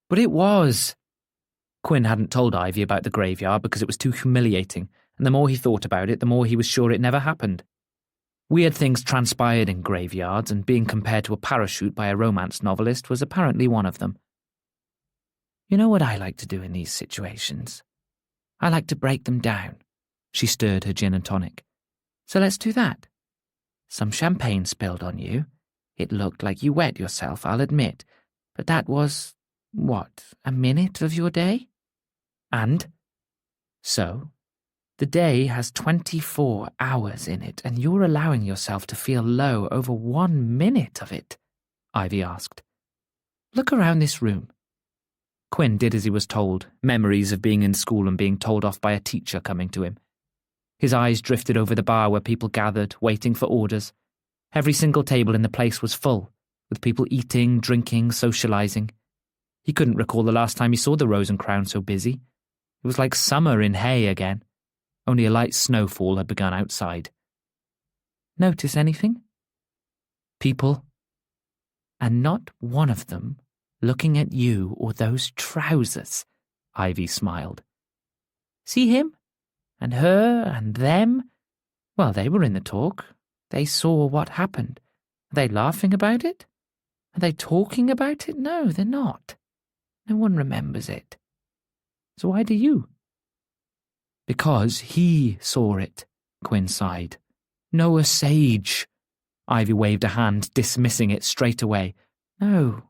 "But it was." Quinn hadn't told Ivy about the graveyard because it was too humiliating, and the more he thought about it, the more he was sure it never happened. Weird things transpired in graveyards, and being compared to a parachute by a romance novelist was apparently one of them. "You know what I like to do in these situations? I like to break them down." She stirred her gin and tonic. "So let's do that. Some champagne spilled on you. It looked like you wet yourself, I'll admit. But that was, a minute of your day? And? So, the day has 24 hours in it, and you're allowing yourself to feel low over 1 minute of it," Ivy asked. "Look around this room." Quinn did as he was told, memories of being in school and being told off by a teacher coming to him. His eyes drifted over the bar where people gathered, waiting for orders. Every single table in the place was full, with people eating, drinking, socialising. He couldn't recall the last time he saw the Rose and Crown so busy. It was like summer in Hay again. Only a light snowfall had begun outside. "Notice anything?" "People. And not one of them looking at you or those trousers," Ivy smiled. "See him? And her? And them? Well, they were in the talk. They saw what happened. Are they laughing about it? Are they talking about it? No, they're not. No one remembers it. So why do you?" "Because he saw it," Quinn sighed. "Noah Sage." Ivy waved a hand, dismissing it straight away. No.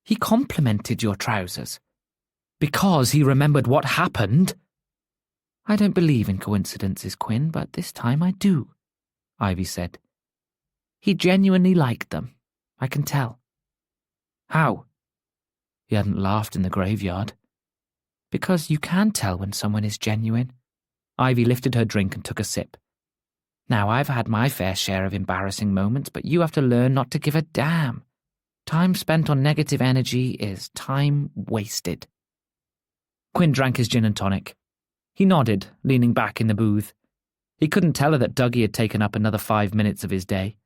He complimented your trousers." "Because he remembered what happened?" "I don't believe in coincidences, Quinn, but this time I do," Ivy said. "He genuinely liked them. I can tell." "How?" He hadn't laughed in the graveyard. "Because you can tell when someone is genuine." Ivy lifted her drink and took a sip. "Now, I've had my fair share of embarrassing moments, but you have to learn not to give a damn. Time spent on negative energy is time wasted." Quinn drank his gin and tonic. He nodded, leaning back in the booth. He couldn't tell her that Dougie had taken up another 5 minutes of his day.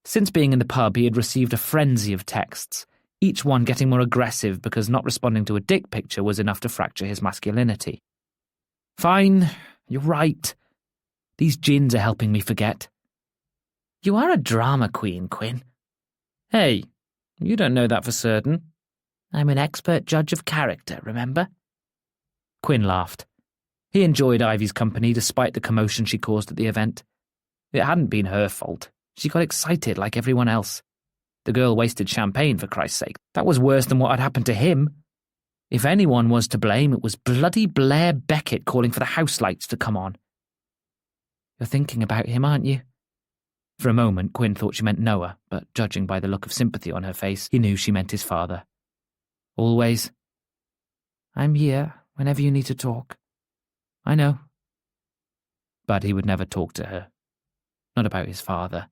Since being in the pub, he had received a frenzy of texts, each one getting more aggressive because not responding to a dick picture was enough to fracture his masculinity. "Fine, you're right. These gins are helping me forget." "You are a drama queen, Quinn." "Hey, you don't know that for certain." "I'm an expert judge of character, remember?" Quinn laughed. He enjoyed Ivy's company despite the commotion she caused at the event. It hadn't been her fault. She got excited like everyone else. The girl wasted champagne, for Christ's sake. That was worse than what had happened to him. If anyone was to blame, it was bloody Blair Beckett calling for the house lights to come on. "You're thinking about him, aren't you?" For a moment, Quinn thought she meant Noah, but judging by the look of sympathy on her face, he knew she meant his father. "Always." "I'm here whenever you need to talk." "I know." But he would never talk to her. Not about his father.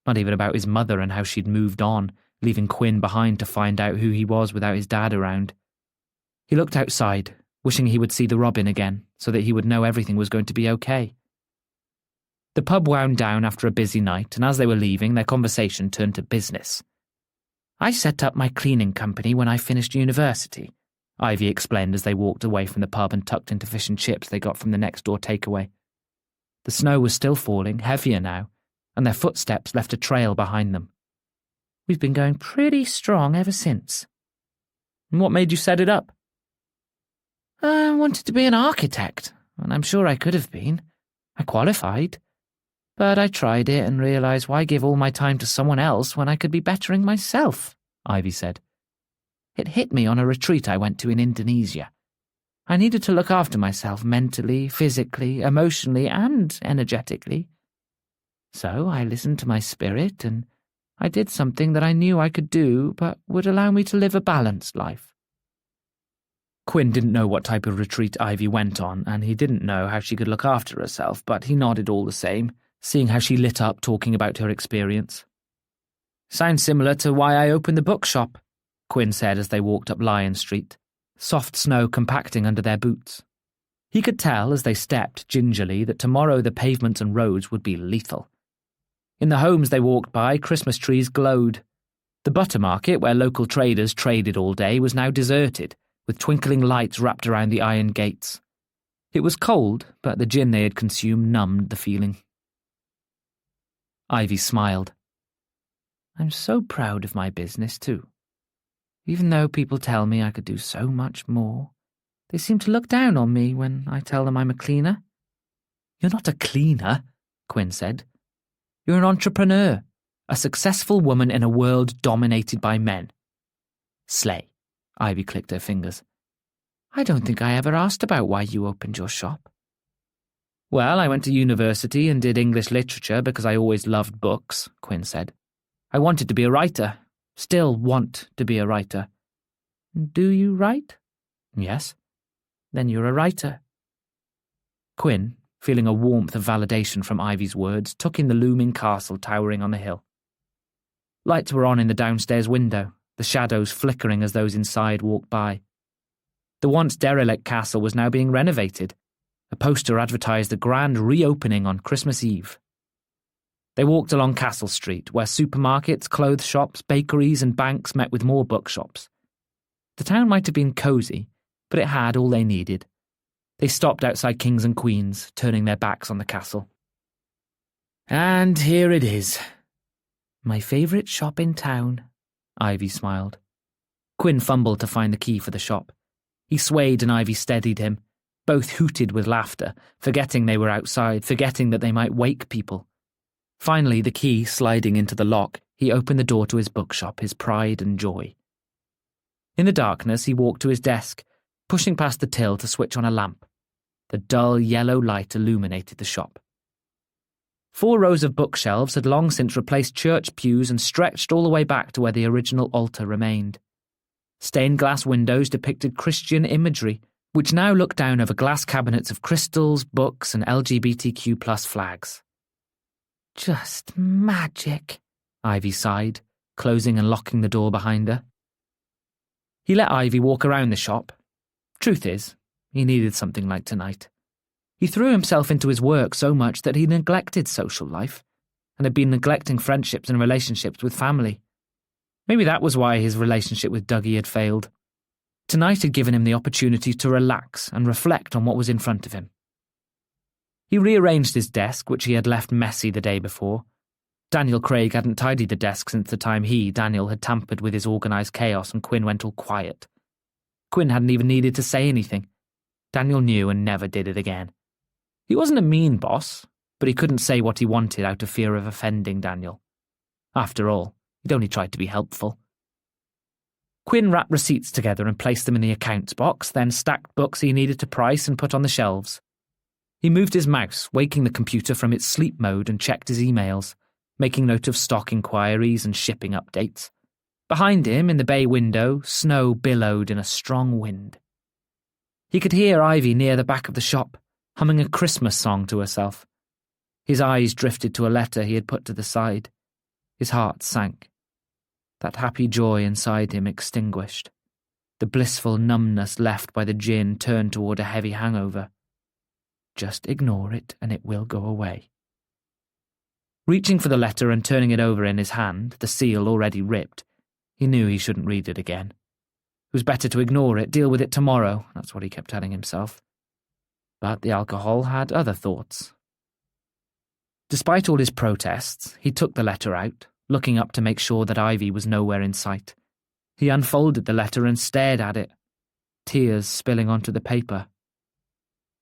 Not even about his mother and how she'd moved on, leaving Quinn behind to find out who he was without his dad around. He looked outside, wishing he would see the robin again, so that he would know everything was going to be okay. The pub wound down after a busy night, and as they were leaving, their conversation turned to business. "I set up my cleaning company when I finished university," Ivy explained as they walked away from the pub and tucked into fish and chips they got from the next-door takeaway. The snow was still falling, heavier now, and their footsteps left a trail behind them. "We've been going pretty strong ever since." "And what made you set it up?" "I wanted to be an architect, and I'm sure I could have been. I qualified. But I tried it and realised why give all my time to someone else when I could be bettering myself," Ivy said. "It hit me on a retreat I went to in Indonesia. I needed to look after myself mentally, physically, emotionally, and energetically. So I listened to my spirit and I did something that I knew I could do but would allow me to live a balanced life." Quinn didn't know what type of retreat Ivy went on, and he didn't know how she could look after herself, but he nodded all the same, seeing how she lit up talking about her experience. "Sounds similar to why I opened the bookshop," Quinn said as they walked up Lion Street, soft snow compacting under their boots. He could tell as they stepped gingerly that tomorrow the pavements and roads would be lethal. In the homes they walked by, Christmas trees glowed. The butter market, where local traders traded all day, was now deserted, with twinkling lights wrapped around the iron gates. It was cold, but the gin they had consumed numbed the feeling. Ivy smiled. "I'm so proud of my business, too. Even though people tell me I could do so much more, they seem to look down on me when I tell them I'm a cleaner." "You're not a cleaner," Quinn said. "You're an entrepreneur, a successful woman in a world dominated by men." "Slay," Ivy clicked her fingers. "I don't think I ever asked about why you opened your shop." "Well, I went to university and did English literature because I always loved books," Quinn said. "I wanted to be a writer. Still want to be a writer." "Do you write?" "Yes." "Then you're a writer." Quinn, feeling a warmth of validation from Ivy's words, took in the looming castle towering on the hill. Lights were on in the downstairs window, the shadows flickering as those inside walked by. The once derelict castle was now being renovated. A poster advertised a grand reopening on Christmas Eve. They walked along Castle Street, where supermarkets, clothes shops, bakeries and banks met with more bookshops. The town might have been cosy, but it had all they needed. They stopped outside Kings and Queens, turning their backs on the castle. "And here it is. My favourite shop in town," Ivy smiled. Quinn fumbled to find the key for the shop. He swayed and Ivy steadied him. Both hooted with laughter, forgetting they were outside, forgetting that they might wake people. Finally, the key sliding into the lock, he opened the door to his bookshop, his pride and joy. In the darkness, he walked to his desk, pushing past the till to switch on a lamp. The dull yellow light illuminated the shop. 4 rows of bookshelves had long since replaced church pews and stretched all the way back to where the original altar remained. Stained glass windows depicted Christian imagery, which now looked down over glass cabinets of crystals, books, and LGBTQ+ flags. "Just magic," Ivy sighed, closing and locking the door behind her. He let Ivy walk around the shop. Truth is, he needed something like tonight. He threw himself into his work so much that he neglected social life, and had been neglecting friendships and relationships with family. Maybe that was why his relationship with Dougie had failed. Tonight had given him the opportunity to relax and reflect on what was in front of him. He rearranged his desk, which he had left messy the day before. Daniel Craig hadn't tidied the desk since the time he, Daniel, had tampered with his organised chaos and Quinn went all quiet. Quinn hadn't even needed to say anything. Daniel knew and never did it again. He wasn't a mean boss, but he couldn't say what he wanted out of fear of offending Daniel. After all, he'd only tried to be helpful. Quinn wrapped receipts together and placed them in the accounts box, then stacked books he needed to price and put on the shelves. He moved his mouse, waking the computer from its sleep mode, and checked his emails, making note of stock inquiries and shipping updates. Behind him, in the bay window, snow billowed in a strong wind. He could hear Ivy near the back of the shop, humming a Christmas song to herself. His eyes drifted to a letter he had put to the side. His heart sank. That happy joy inside him extinguished. The blissful numbness left by the gin turned toward a heavy hangover. Just ignore it and it will go away. Reaching for the letter and turning it over in his hand, the seal already ripped, he knew he shouldn't read it again. It was better to ignore it, deal with it tomorrow, that's what he kept telling himself. But the alcohol had other thoughts. Despite all his protests, he took the letter out, looking up to make sure that Ivy was nowhere in sight. He unfolded the letter and stared at it, tears spilling onto the paper.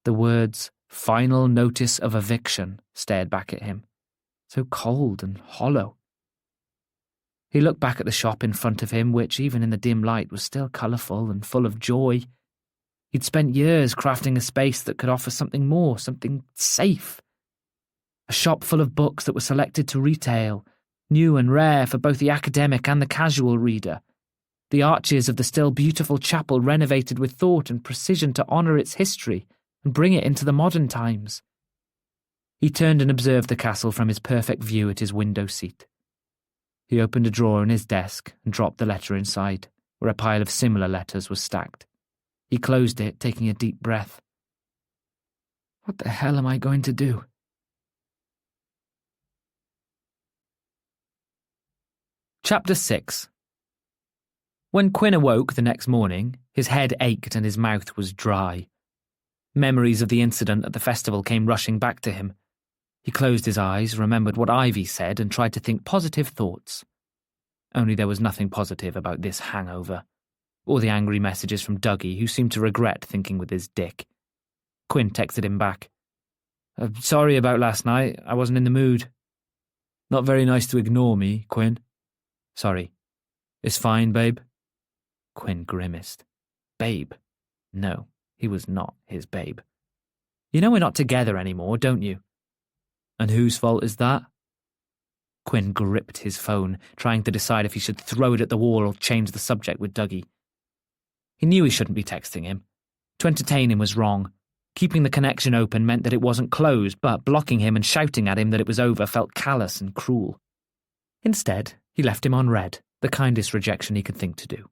The words, "Final notice of eviction," stared back at him, so cold and hollow. He looked back at the shop in front of him, which, even in the dim light, was still colourful and full of joy. He'd spent years crafting a space that could offer something more, something safe. A shop full of books that were selected to retail, new and rare for both the academic and the casual reader. The arches of the still beautiful chapel renovated with thought and precision to honour its history and bring it into the modern times. He turned and observed the castle from his perfect view at his window seat. He opened a drawer in his desk and dropped the letter inside, where a pile of similar letters was stacked. He closed it, taking a deep breath. What the hell am I going to do? Chapter 6. When Quinn awoke the next morning, his head ached and his mouth was dry. Memories of the incident at the festival came rushing back to him. He closed his eyes, remembered what Ivy said, and tried to think positive thoughts. Only there was nothing positive about this hangover, or the angry messages from Dougie, who seemed to regret thinking with his dick. Quinn texted him back. Sorry about last night, I wasn't in the mood. Not very nice to ignore me, Quinn. Sorry. It's fine, babe. Quinn grimaced. Babe? No, he was not his babe. You know we're not together anymore, don't you? And whose fault is that? Quinn gripped his phone, trying to decide if he should throw it at the wall or change the subject with Dougie. He knew he shouldn't be texting him. To entertain him was wrong. Keeping the connection open meant that it wasn't closed, but blocking him and shouting at him that it was over felt callous and cruel. Instead, he left him on read, the kindest rejection he could think to do.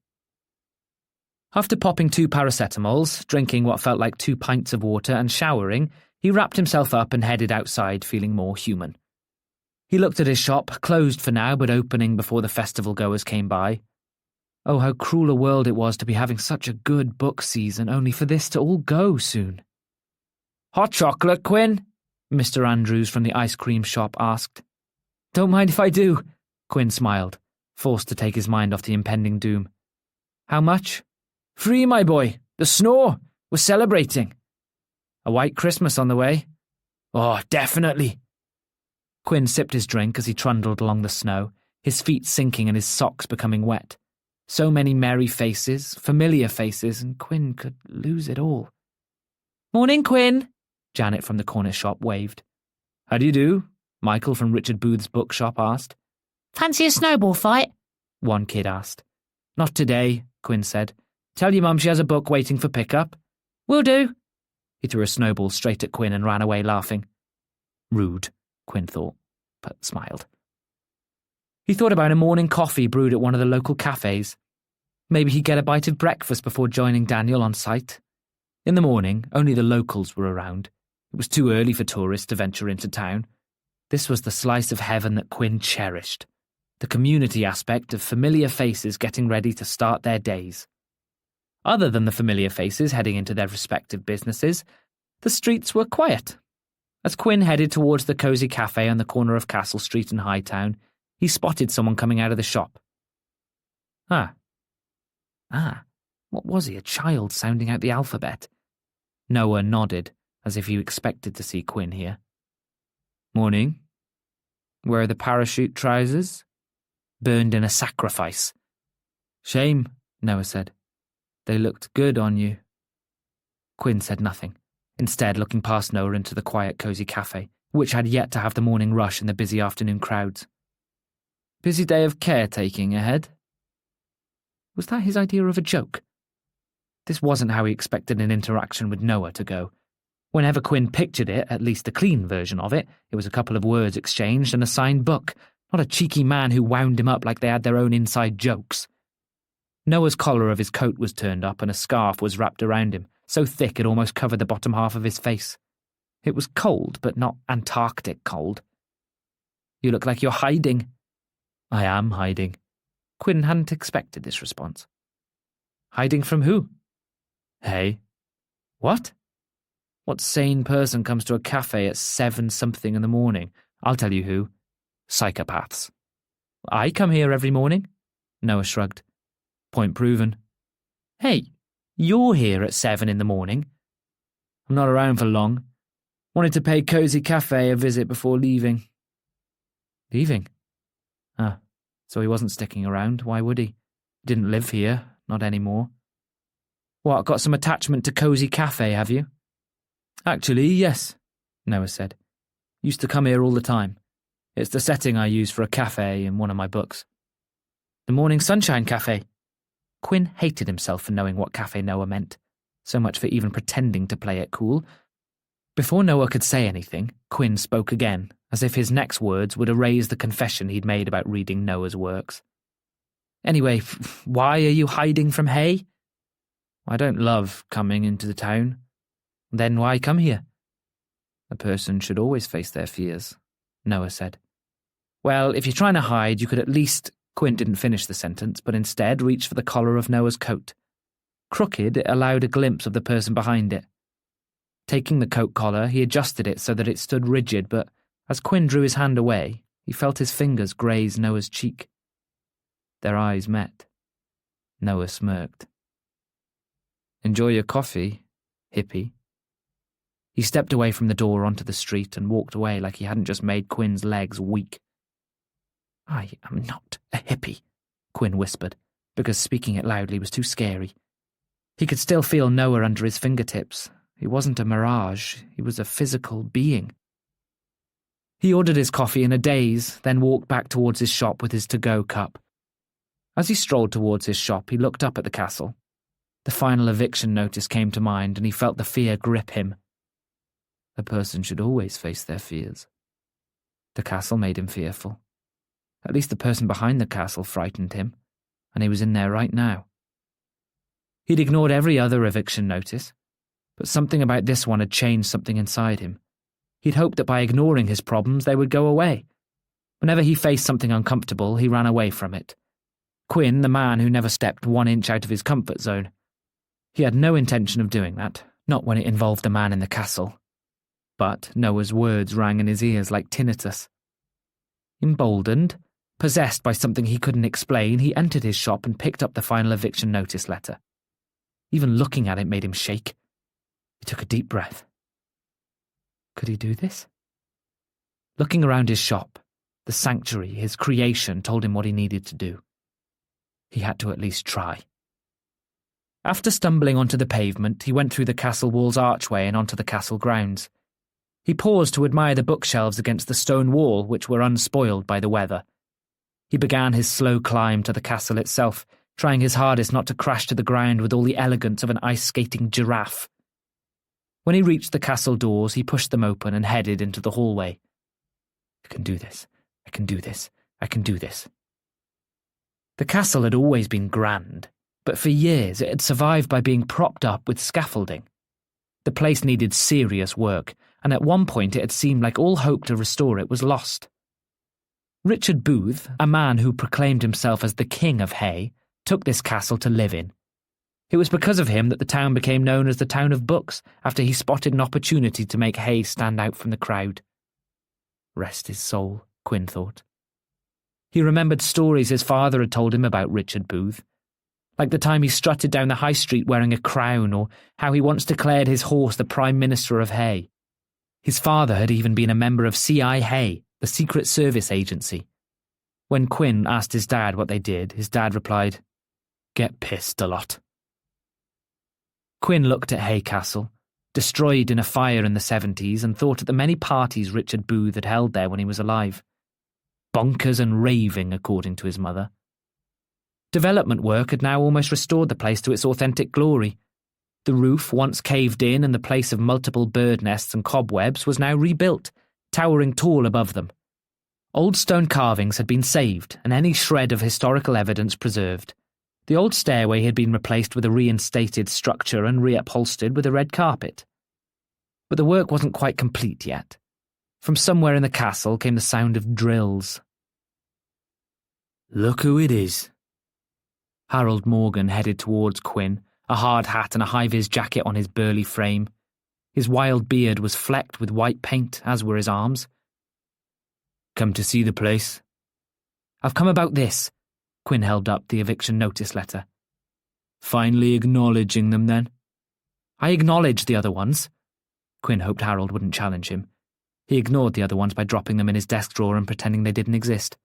After popping 2 paracetamols, drinking what felt like 2 pints of water and showering, he wrapped himself up and headed outside, feeling more human. He looked at his shop, closed for now but opening before the festival goers came by. Oh, how cruel a world it was to be having such a good book season, only for this to all go soon. Hot chocolate, Quinn? Mr. Andrews from the ice cream shop asked. Don't mind if I do, Quinn smiled, forced to take his mind off the impending doom. How much? Free, my boy. The snow. We're celebrating. A white Christmas on the way? Oh, definitely. Quinn sipped his drink as he trundled along the snow, his feet sinking and his socks becoming wet. So many merry faces, familiar faces, and Quinn could lose it all. Morning, Quinn, Janet from the corner shop waved. How do you do? Michael from Richard Booth's bookshop asked. Fancy a snowball fight? One kid asked. Not today, Quinn said. Tell your mum she has a book waiting for pickup. Will do. He threw a snowball straight at Quinn and ran away laughing. Rude, Quinn thought, but smiled. He thought about a morning coffee brewed at one of the local cafes. Maybe he'd get a bite of breakfast before joining Daniel on site. In the morning, only the locals were around. It was too early for tourists to venture into town. This was the slice of heaven that Quinn cherished. The community aspect of familiar faces getting ready to start their days. Other than the familiar faces heading into their respective businesses, the streets were quiet. As Quinn headed towards the cosy cafe on the corner of Castle Street and Hightown, he spotted someone coming out of the shop. What was he, a child sounding out the alphabet? Noah nodded, as if he expected to see Quinn here. Morning. Where are the parachute trousers? Burned in a sacrifice. Shame, Noah said. They looked good on you. Quinn said nothing, instead looking past Noah into the quiet, cosy cafe, which had yet to have the morning rush and the busy afternoon crowds. Busy day of caretaking ahead? Was that his idea of a joke? This wasn't how he expected an interaction with Noah to go. Whenever Quinn pictured it, at least a clean version of it was a couple of words exchanged and a signed book, not a cheeky man who wound him up like they had their own inside jokes. Noah's collar of his coat was turned up and a scarf was wrapped around him, so thick it almost covered the bottom half of his face. It was cold, but not Antarctic cold. You look like you're hiding. I am hiding. Quinn hadn't expected this response. Hiding from who? Hay. What? What sane person comes to a cafe at 7-something in the morning? I'll tell you who. Psychopaths. I come here every morning? Noah shrugged. Point proven. Hey, you're here at 7 in the morning. I'm not around for long. Wanted to pay Cozy Cafe a visit before leaving. Leaving? Ah, so he wasn't sticking around. Why would he? Didn't live here, not anymore. What, got some attachment to Cozy Cafe, have you? Actually, yes, Noah said. Used to come here all the time. It's the setting I use for a cafe in one of my books. The Morning Sunshine Cafe. Quinn hated himself for knowing what Cafe Noah meant. So much for even pretending to play it cool. Before Noah could say anything, Quinn spoke again, as if his next words would erase the confession he'd made about reading Noah's works. Anyway, why are you hiding from Hay? I don't love coming into the town. Then why come here? A person should always face their fears, Noah said. Well, if you're trying to hide, you could at least... Quinn didn't finish the sentence, but instead reached for the collar of Noah's coat. Crooked, it allowed a glimpse of the person behind it. Taking the coat collar, he adjusted it so that it stood rigid, but as Quinn drew his hand away, he felt his fingers graze Noah's cheek. Their eyes met. Noah smirked. Enjoy your coffee, hippie. He stepped away from the door onto the street and walked away like he hadn't just made Quinn's legs weak. I am not a hippie, Quinn whispered, because speaking it loudly was too scary. He could still feel Noah under his fingertips. He wasn't a mirage, he was a physical being. He ordered his coffee in a daze, then walked back towards his shop with his to-go cup. As he strolled towards his shop, he looked up at the castle. The final eviction notice came to mind, and he felt the fear grip him. A person should always face their fears. The castle made him fearful. At least the person behind the castle frightened him, and he was in there right now. He'd ignored every other eviction notice, but something about this one had changed something inside him. He'd hoped that by ignoring his problems they would go away. Whenever he faced something uncomfortable, he ran away from it. Quinn, the man who never stepped 1 inch out of his comfort zone. He had no intention of doing that, not when it involved the man in the castle. But Noah's words rang in his ears like tinnitus. Emboldened, possessed by something he couldn't explain, he entered his shop and picked up the final eviction notice letter. Even looking at it made him shake. He took a deep breath. Could he do this? Looking around his shop, the sanctuary, his creation, told him what he needed to do. He had to at least try. After stumbling onto the pavement, he went through the castle wall's archway and onto the castle grounds. He paused to admire the bookshelves against the stone wall, which were unspoiled by the weather. He began his slow climb to the castle itself, trying his hardest not to crash to the ground with all the elegance of an ice-skating giraffe. When he reached the castle doors, he pushed them open and headed into the hallway. I can do this. I can do this. I can do this. The castle had always been grand, but for years it had survived by being propped up with scaffolding. The place needed serious work, and at one point it had seemed like all hope to restore it was lost. Richard Booth, a man who proclaimed himself as the King of Hay, took this castle to live in. It was because of him that the town became known as the Town of Books, after he spotted an opportunity to make Hay stand out from the crowd. Rest his soul, Quinn thought. He remembered stories his father had told him about Richard Booth, like the time he strutted down the high street wearing a crown, or how he once declared his horse the Prime Minister of Hay. His father had even been a member of C.I. Hay, the Secret Service agency. When Quinn asked his dad what they did, his dad replied, "Get pissed a lot." Quinn looked at Hay Castle, destroyed in a fire in the 70s, and thought of the many parties Richard Booth had held there when he was alive. Bonkers and raving, according to his mother. Development work had now almost restored the place to its authentic glory. The roof, once caved in and the place of multiple bird nests and cobwebs, was now rebuilt, towering tall above them. Old stone carvings had been saved and any shred of historical evidence preserved. The old stairway had been replaced with a reinstated structure and reupholstered with a red carpet. But the work wasn't quite complete yet. From somewhere in the castle came the sound of drills. "Look who it is." Harold Morgan headed towards Quinn, a hard hat and a high-vis jacket on his burly frame. His wild beard was flecked with white paint, as were his arms. "Come to see the place?" "I've come about this." Quinn held up the eviction notice letter. "Finally acknowledging them, then?" "I acknowledge the other ones." Quinn hoped Harold wouldn't challenge him. He ignored the other ones by dropping them in his desk drawer and pretending they didn't exist.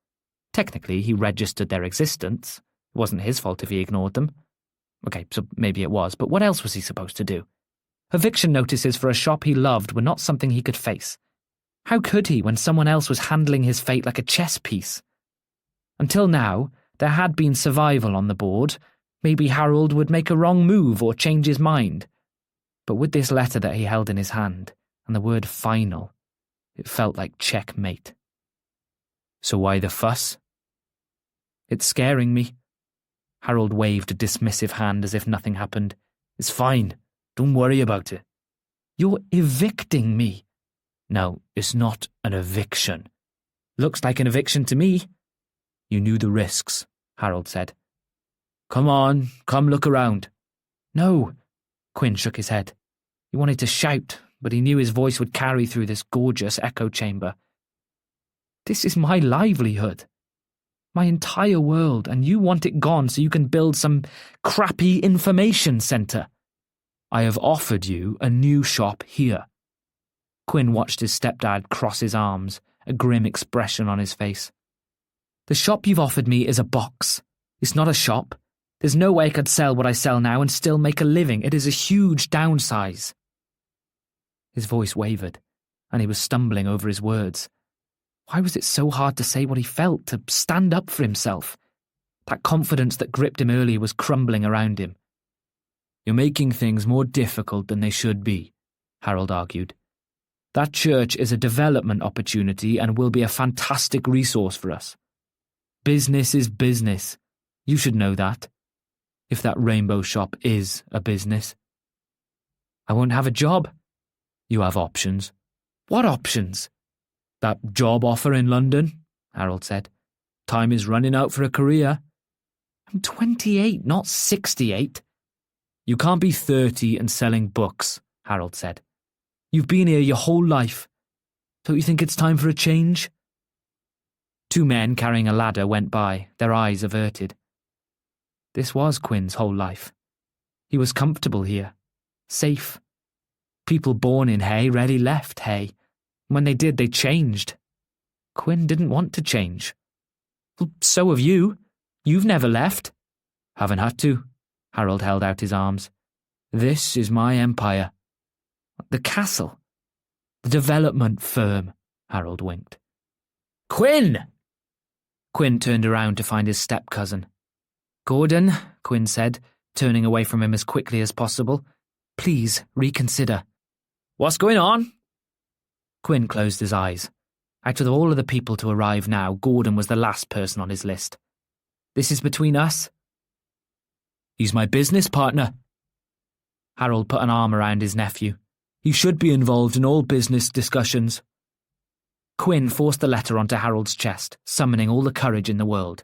Technically, he registered their existence. It wasn't his fault if he ignored them. Okay, so maybe it was, but what else was he supposed to do? Eviction notices for a shop he loved were not something he could face. How could he when someone else was handling his fate like a chess piece? Until now, there had been survival on the board. Maybe Harold would make a wrong move or change his mind. But with this letter that he held in his hand, and the word final, it felt like checkmate. "So why the fuss?" "It's scaring me." Harold waved a dismissive hand as if nothing happened. "It's fine. Don't worry about it." "You're evicting me." "No, it's not an eviction." "Looks like an eviction to me." "You knew the risks," Harold said. "Come on, come look around." "No." Quinn shook his head. He wanted to shout, but he knew his voice would carry through this gorgeous echo chamber. "This is my livelihood. My entire world, and you want it gone so you can build some crappy information centre." "I have offered you a new shop here." Quinn watched his stepdad cross his arms, a grim expression on his face. "The shop you've offered me is a box. It's not a shop. There's no way I could sell what I sell now and still make a living. It is a huge downsize." His voice wavered, and he was stumbling over his words. Why was it so hard to say what he felt, to stand up for himself? That confidence that gripped him earlier was crumbling around him. "You're making things more difficult than they should be," Harold argued. "That church is a development opportunity and will be a fantastic resource for us. Business is business. You should know that. If that rainbow shop is a business." "I won't have a job." "You have options." "What options?" "That job offer in London," Harold said. "Time is running out for a career." "I'm 28, not 68. "You can't be 30 and selling books," Harold said. "You've been here your whole life. Don't you think it's time for a change?" Two men carrying a ladder went by, their eyes averted. This was Quinn's whole life. He was comfortable here, safe. People born in Hay rarely left Hay. When they did, they changed. Quinn didn't want to change. "Well, so have you. You've never left." "Haven't had to." Harold held out his arms. "This is my empire." "The castle." "The development firm," Harold winked. "Quinn!" Quinn turned around to find his step-cousin. "Gordon," Quinn said, turning away from him as quickly as possible, "please reconsider." "What's going on?" Quinn closed his eyes. Out of all of the people to arrive now, Gordon was the last person on his list. "This is between us?" "He's my business partner." Harold put an arm around his nephew. "He should be involved in all business discussions." Quinn forced the letter onto Harold's chest, summoning all the courage in the world.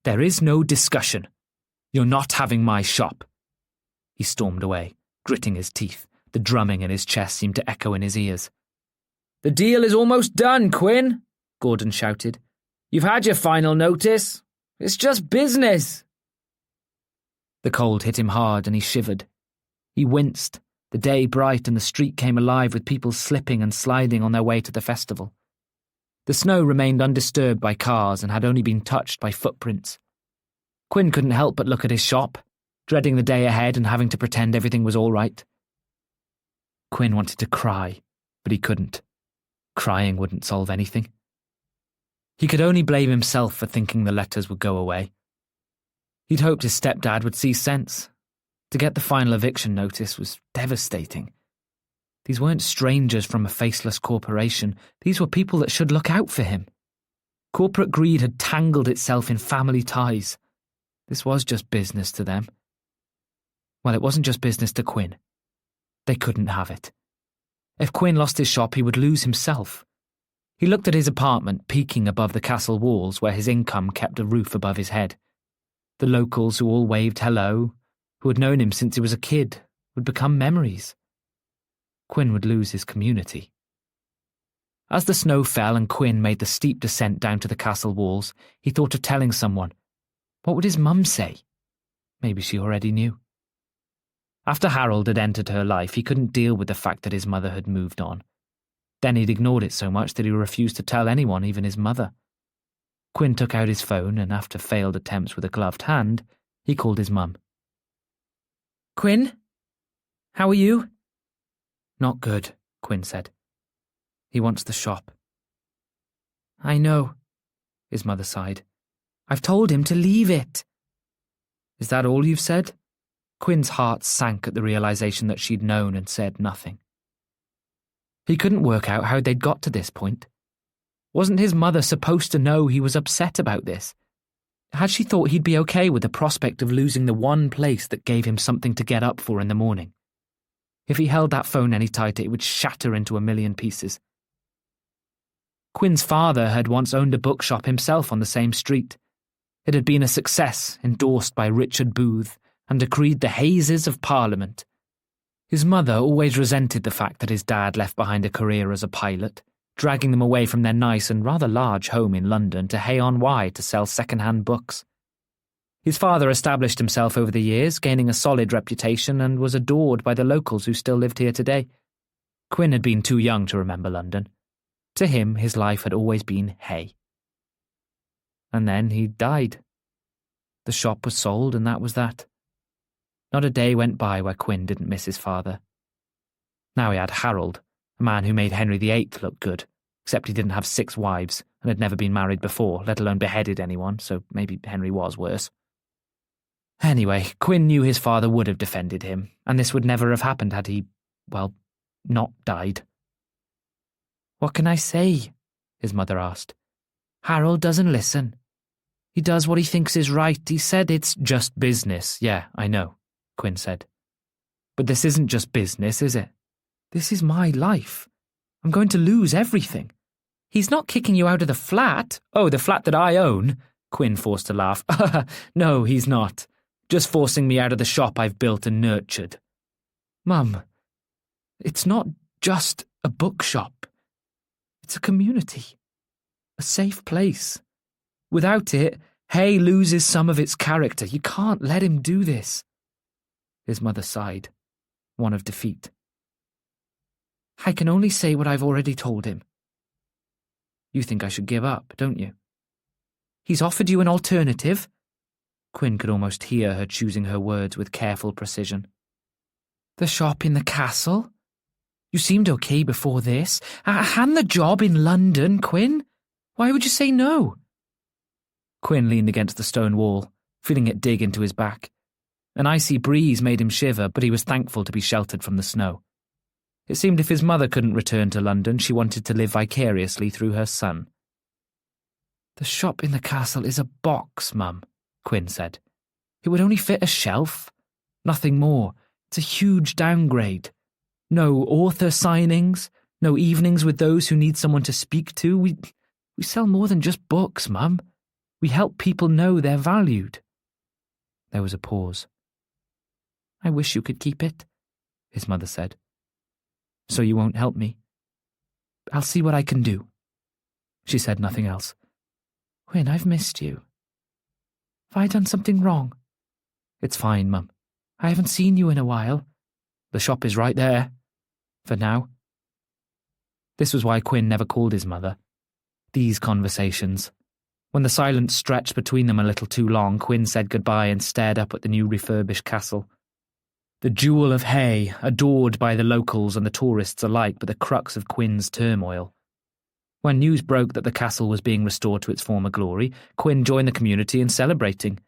"There is no discussion. You're not having my shop." He stormed away, gritting his teeth. The drumming in his chest seemed to echo in his ears. "The deal is almost done, Quinn," Gordon shouted. "You've had your final notice. It's just business." The cold hit him hard and he shivered. He winced. The day bright and the street came alive with people slipping and sliding on their way to the festival. The snow remained undisturbed by cars and had only been touched by footprints. Quinn couldn't help but look at his shop, dreading the day ahead and having to pretend everything was all right. Quinn wanted to cry, but he couldn't. Crying wouldn't solve anything. He could only blame himself for thinking the letters would go away. He'd hoped his stepdad would see sense. To get the final eviction notice was devastating. These weren't strangers from a faceless corporation. These were people that should look out for him. Corporate greed had tangled itself in family ties. This was just business to them. Well, it wasn't just business to Quinn. They couldn't have it. If Quinn lost his shop, he would lose himself. He looked at his apartment peeking above the castle walls where his income kept a roof above his head. The locals who all waved hello, who had known him since he was a kid, would become memories. Quinn would lose his community. As the snow fell and Quinn made the steep descent down to the castle walls, he thought of telling someone. What would his mum say? Maybe she already knew. After Harold had entered her life, he couldn't deal with the fact that his mother had moved on. Then he'd ignored it so much that he refused to tell anyone, even his mother. Quinn took out his phone and, after failed attempts with a gloved hand, he called his mum. "Quinn? How are you?" "Not good," Quinn said. "He wants the shop." "I know," his mother sighed. "I've told him to leave it." "Is that all you've said?" Quinn's heart sank at the realization that she'd known and said nothing. He couldn't work out how they'd got to this point. Wasn't his mother supposed to know he was upset about this? Had she thought he'd be okay with the prospect of losing the one place that gave him something to get up for in the morning? If he held that phone any tighter, it would shatter into a million pieces. Quinn's father had once owned a bookshop himself on the same street. It had been a success, endorsed by Richard Booth, and decreed the hazes of Parliament. His mother always resented the fact that his dad left behind a career as a pilot, dragging them away from their nice and rather large home in London to Hay-on-Wye to sell second-hand books. His father established himself over the years, gaining a solid reputation, and was adored by the locals who still lived here today. Quinn had been too young to remember London. To him, his life had always been Hay. And then he died. The shop was sold, and that was that. Not a day went by where Quinn didn't miss his father. Now he had Harold, a man who made Henry VIII look good, except he didn't have 6 wives and had never been married before, let alone beheaded anyone, so maybe Henry was worse. Anyway, Quinn knew his father would have defended him, and this would never have happened had he, well, not died. "What can I say?" his mother asked. "Harold doesn't listen. He does what he thinks is right. He said it's just business." "Yeah, I know," Quinn said. "But this isn't just business, is it? This is my life. I'm going to lose everything." "He's not kicking you out of the flat." "Oh, the flat that I own?" Quinn forced a laugh. "No, he's not. Just forcing me out of the shop I've built and nurtured." "Mum, it's not just a bookshop. It's a community. A safe place. Without it, Hay loses some of its character. You can't let him do this." His mother sighed, one of defeat. "I can only say what I've already told him." "You think I should give up, don't you?" "He's offered you an alternative." Quinn could almost hear her choosing her words with careful precision. "The shop in the castle? You seemed okay before this. And the job in London, Quinn. Why would you say no?" Quinn leaned against the stone wall, feeling it dig into his back. An icy breeze made him shiver, but he was thankful to be sheltered from the snow. It seemed if his mother couldn't return to London, she wanted to live vicariously through her son. "The shop in the castle is a box, Mum," Quinn said. "It would only fit a shelf. Nothing more. It's a huge downgrade. No author signings, no evenings with those who need someone to speak to. We sell more than just books, Mum. We help people know they're valued." There was a pause. "I wish you could keep it," his mother said. "So you won't help me?" "I'll see what I can do." She said nothing else. "Quinn, I've missed you. Have I done something wrong?" "It's fine, Mum. I haven't seen you in a while. The shop is right there. For now." This was why Quinn never called his mother. These conversations. When the silence stretched between them a little too long, Quinn said goodbye and stared up at the new refurbished castle. The jewel of Hay, adored by the locals and the tourists alike, but the crux of Quinn's turmoil. When news broke that the castle was being restored to its former glory, Quinn joined the community in celebrating.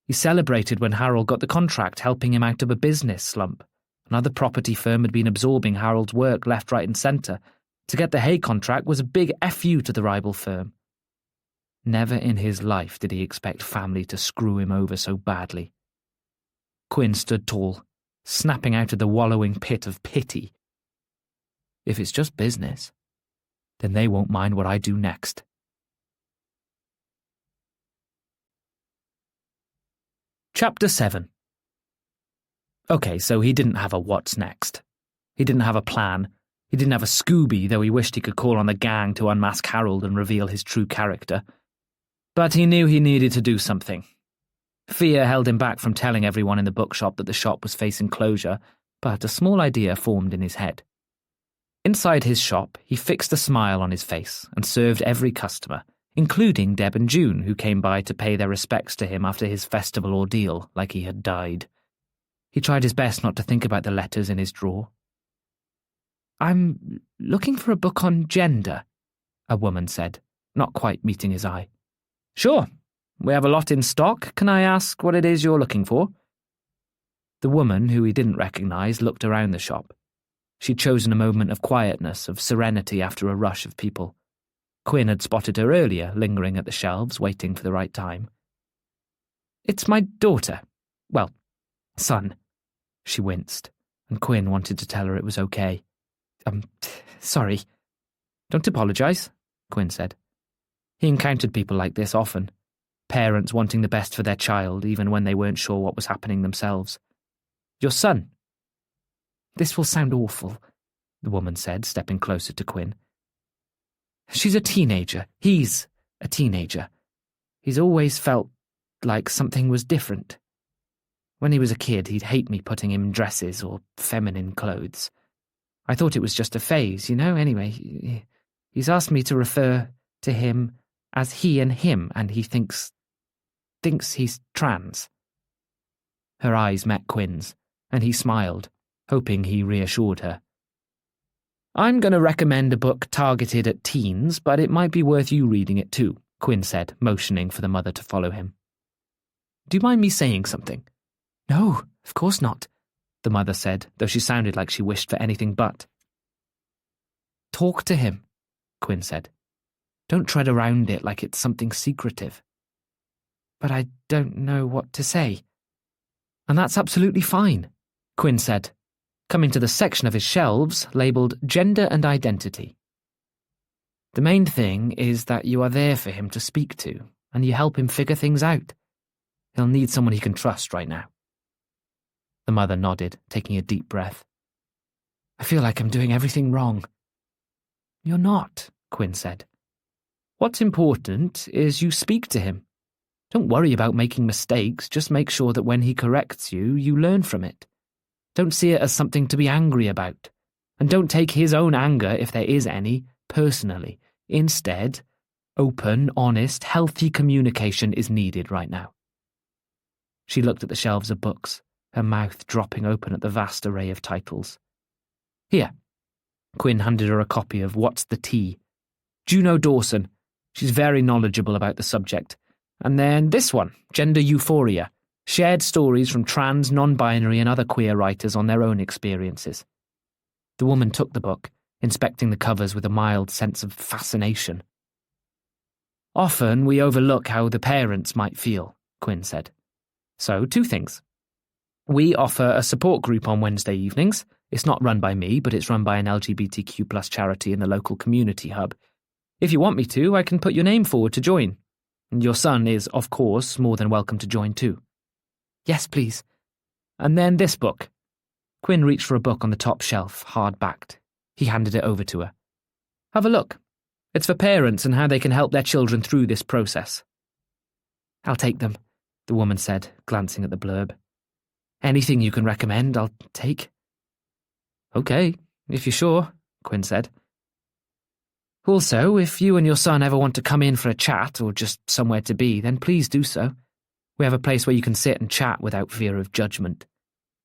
He celebrated when Harold got the contract, helping him out of a business slump. Another property firm had been absorbing Harold's work left, right and centre. To get the Hay contract was a big FU to the rival firm. Never in his life did he expect family to screw him over so badly. Quinn stood tall, snapping out of the wallowing pit of pity. If it's just business, then they won't mind what I do next. Chapter 7. Okay, so he didn't have a what's next. He didn't have a plan. He didn't have a Scooby, though he wished he could call on the gang to unmask Harold and reveal his true character. But he knew he needed to do something. Fear held him back from telling everyone in the bookshop that the shop was facing closure, but a small idea formed in his head. Inside his shop, he fixed a smile on his face and served every customer, including Deb and June, who came by to pay their respects to him after his festival ordeal, like he had died. He tried his best not to think about the letters in his drawer. "I'm looking for a book on gender," a woman said, not quite meeting his eye. "Sure. We have a lot in stock. Can I ask what it is you're looking for?" The woman, who he didn't recognize, looked around the shop. She'd chosen a moment of quietness, of serenity after a rush of people. Quinn had spotted her earlier, lingering at the shelves, waiting for the right time. "It's my daughter. Well, son." She winced, and Quinn wanted to tell her it was okay. Sorry." "Don't apologize," Quinn said. He encountered people like this often. Parents wanting the best for their child, even when they weren't sure what was happening themselves. "Your son." "This will sound awful," the woman said, stepping closer to Quinn. "She's a teenager. He's a teenager. He's always felt like something was different. When he was a kid, he'd hate me putting him in dresses or feminine clothes. I thought it was just a phase, Anyway, he's asked me to refer to him as he and him, and he thinks he's trans." Her eyes met Quinn's, and he smiled, hoping he reassured her. "I'm going to recommend a book targeted at teens, but it might be worth you reading it too," Quinn said, motioning for the mother to follow him. "Do you mind me saying something?" "No, of course not," the mother said, though she sounded like she wished for anything but. "Talk to him," Quinn said. "Don't tread around it like it's something secretive." "But I don't know what to say." "And that's absolutely fine," Quinn said, coming to the section of his shelves labelled Gender and Identity. "The main thing is that you are there for him to speak to, and you help him figure things out. He'll need someone he can trust right now." The mother nodded, taking a deep breath. "I feel like I'm doing everything wrong." "You're not," Quinn said. "What's important is you speak to him. Don't worry about making mistakes, just make sure that when he corrects you, you learn from it. Don't see it as something to be angry about. And don't take his own anger, if there is any, personally. Instead, open, honest, healthy communication is needed right now." She looked at the shelves of books, her mouth dropping open at the vast array of titles. "Here." Quinn handed her a copy of What's the Tea? Juno Dawson. She's very knowledgeable about the subject. And then this one, Gender Euphoria. Shared stories from trans, non-binary and other queer writers on their own experiences. The woman took the book, inspecting the covers with a mild sense of fascination. "Often we overlook how the parents might feel," Quinn said. "So, 2 things. We offer a support group on Wednesday evenings. It's not run by me, but it's run by an LGBTQ+ charity in the local community hub. If you want me to, I can put your name forward to join. And your son is, of course, more than welcome to join too." "Yes, please." "And then this book." Quinn reached for a book on the top shelf, hard-backed. He handed it over to her. "Have a look. It's for parents and how they can help their children through this process." "I'll take them," the woman said, glancing at the blurb. "Anything you can recommend, I'll take." "Okay, if you're sure," Quinn said. "Also, if you and your son ever want to come in for a chat or just somewhere to be, then please do so. We have a place where you can sit and chat without fear of judgment.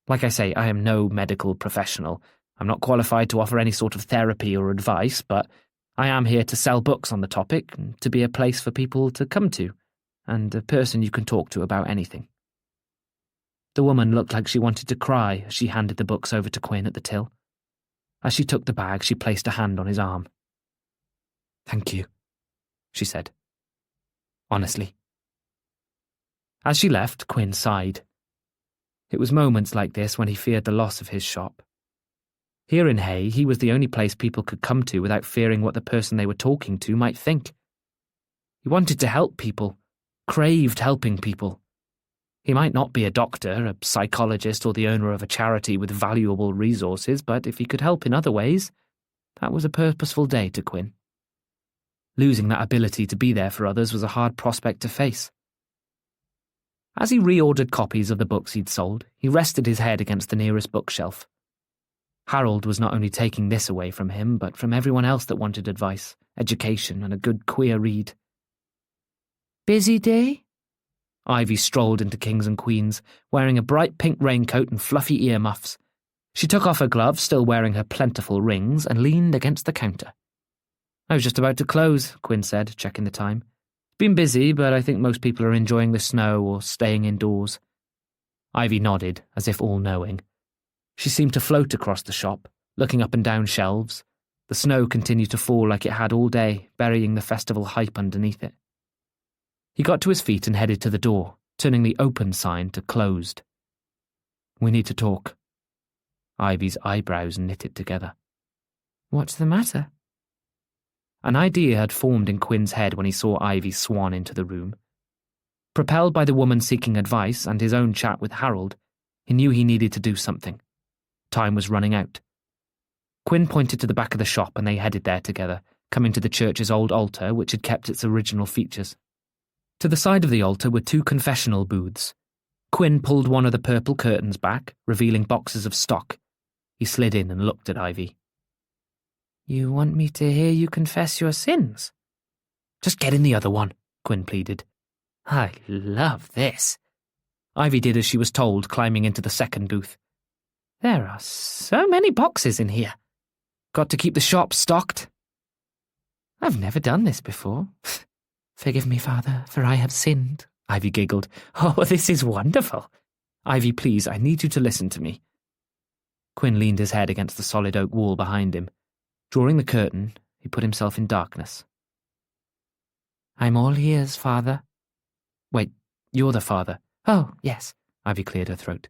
Like I say, I am no medical professional. I'm not qualified to offer any sort of therapy or advice, but I am here to sell books on the topic and to be a place for people to come to, and a person you can talk to about anything." The woman looked like she wanted to cry as she handed the books over to Quinn at the till. As she took the bag, she placed a hand on his arm. "Thank you," she said. "Honestly." As she left, Quinn sighed. It was moments like this when he feared the loss of his shop. Here in Hay, he was the only place people could come to without fearing what the person they were talking to might think. He wanted to help people, craved helping people. He might not be a doctor, a psychologist, or the owner of a charity with valuable resources, but if he could help in other ways, that was a purposeful day to Quinn. Losing that ability to be there for others was a hard prospect to face. As he reordered copies of the books he'd sold, he rested his head against the nearest bookshelf. Harold was not only taking this away from him, but from everyone else that wanted advice, education, and a good queer read. "Busy day?" Ivy strolled into Kings and Queens, wearing a bright pink raincoat and fluffy earmuffs. She took off her gloves, still wearing her plentiful rings, and leaned against the counter. "I was just about to close," Quinn said, checking the time. "Been busy, but I think most people are enjoying the snow or staying indoors." Ivy nodded, as if all-knowing. She seemed to float across the shop, looking up and down shelves. The snow continued to fall like it had all day, burying the festival hype underneath it. He got to his feet and headed to the door, turning the open sign to closed. "We need to talk." Ivy's eyebrows knitted together. "What's the matter?" An idea had formed in Quinn's head when he saw Ivy swan into the room. Propelled by the woman seeking advice and his own chat with Harold, he knew he needed to do something. Time was running out. Quinn pointed to the back of the shop and they headed there together, coming to the church's old altar, which had kept its original features. To the side of the altar were 2 confessional booths. Quinn pulled one of the purple curtains back, revealing boxes of stock. He slid in and looked at Ivy. "You want me to hear you confess your sins?" "Just get in the other one," Quinn pleaded. "I love this." Ivy did as she was told, climbing into the second booth. "There are so many boxes in here. Got to keep the shop stocked." "I've never done this before." "Forgive me, Father, for I have sinned," Ivy giggled. "Oh, this is wonderful." "Ivy, please, I need you to listen to me." Quinn leaned his head against the solid oak wall behind him. Drawing the curtain, he put himself in darkness. "I'm all ears, Father." "Wait, you're the father." "Oh, yes," Ivy cleared her throat.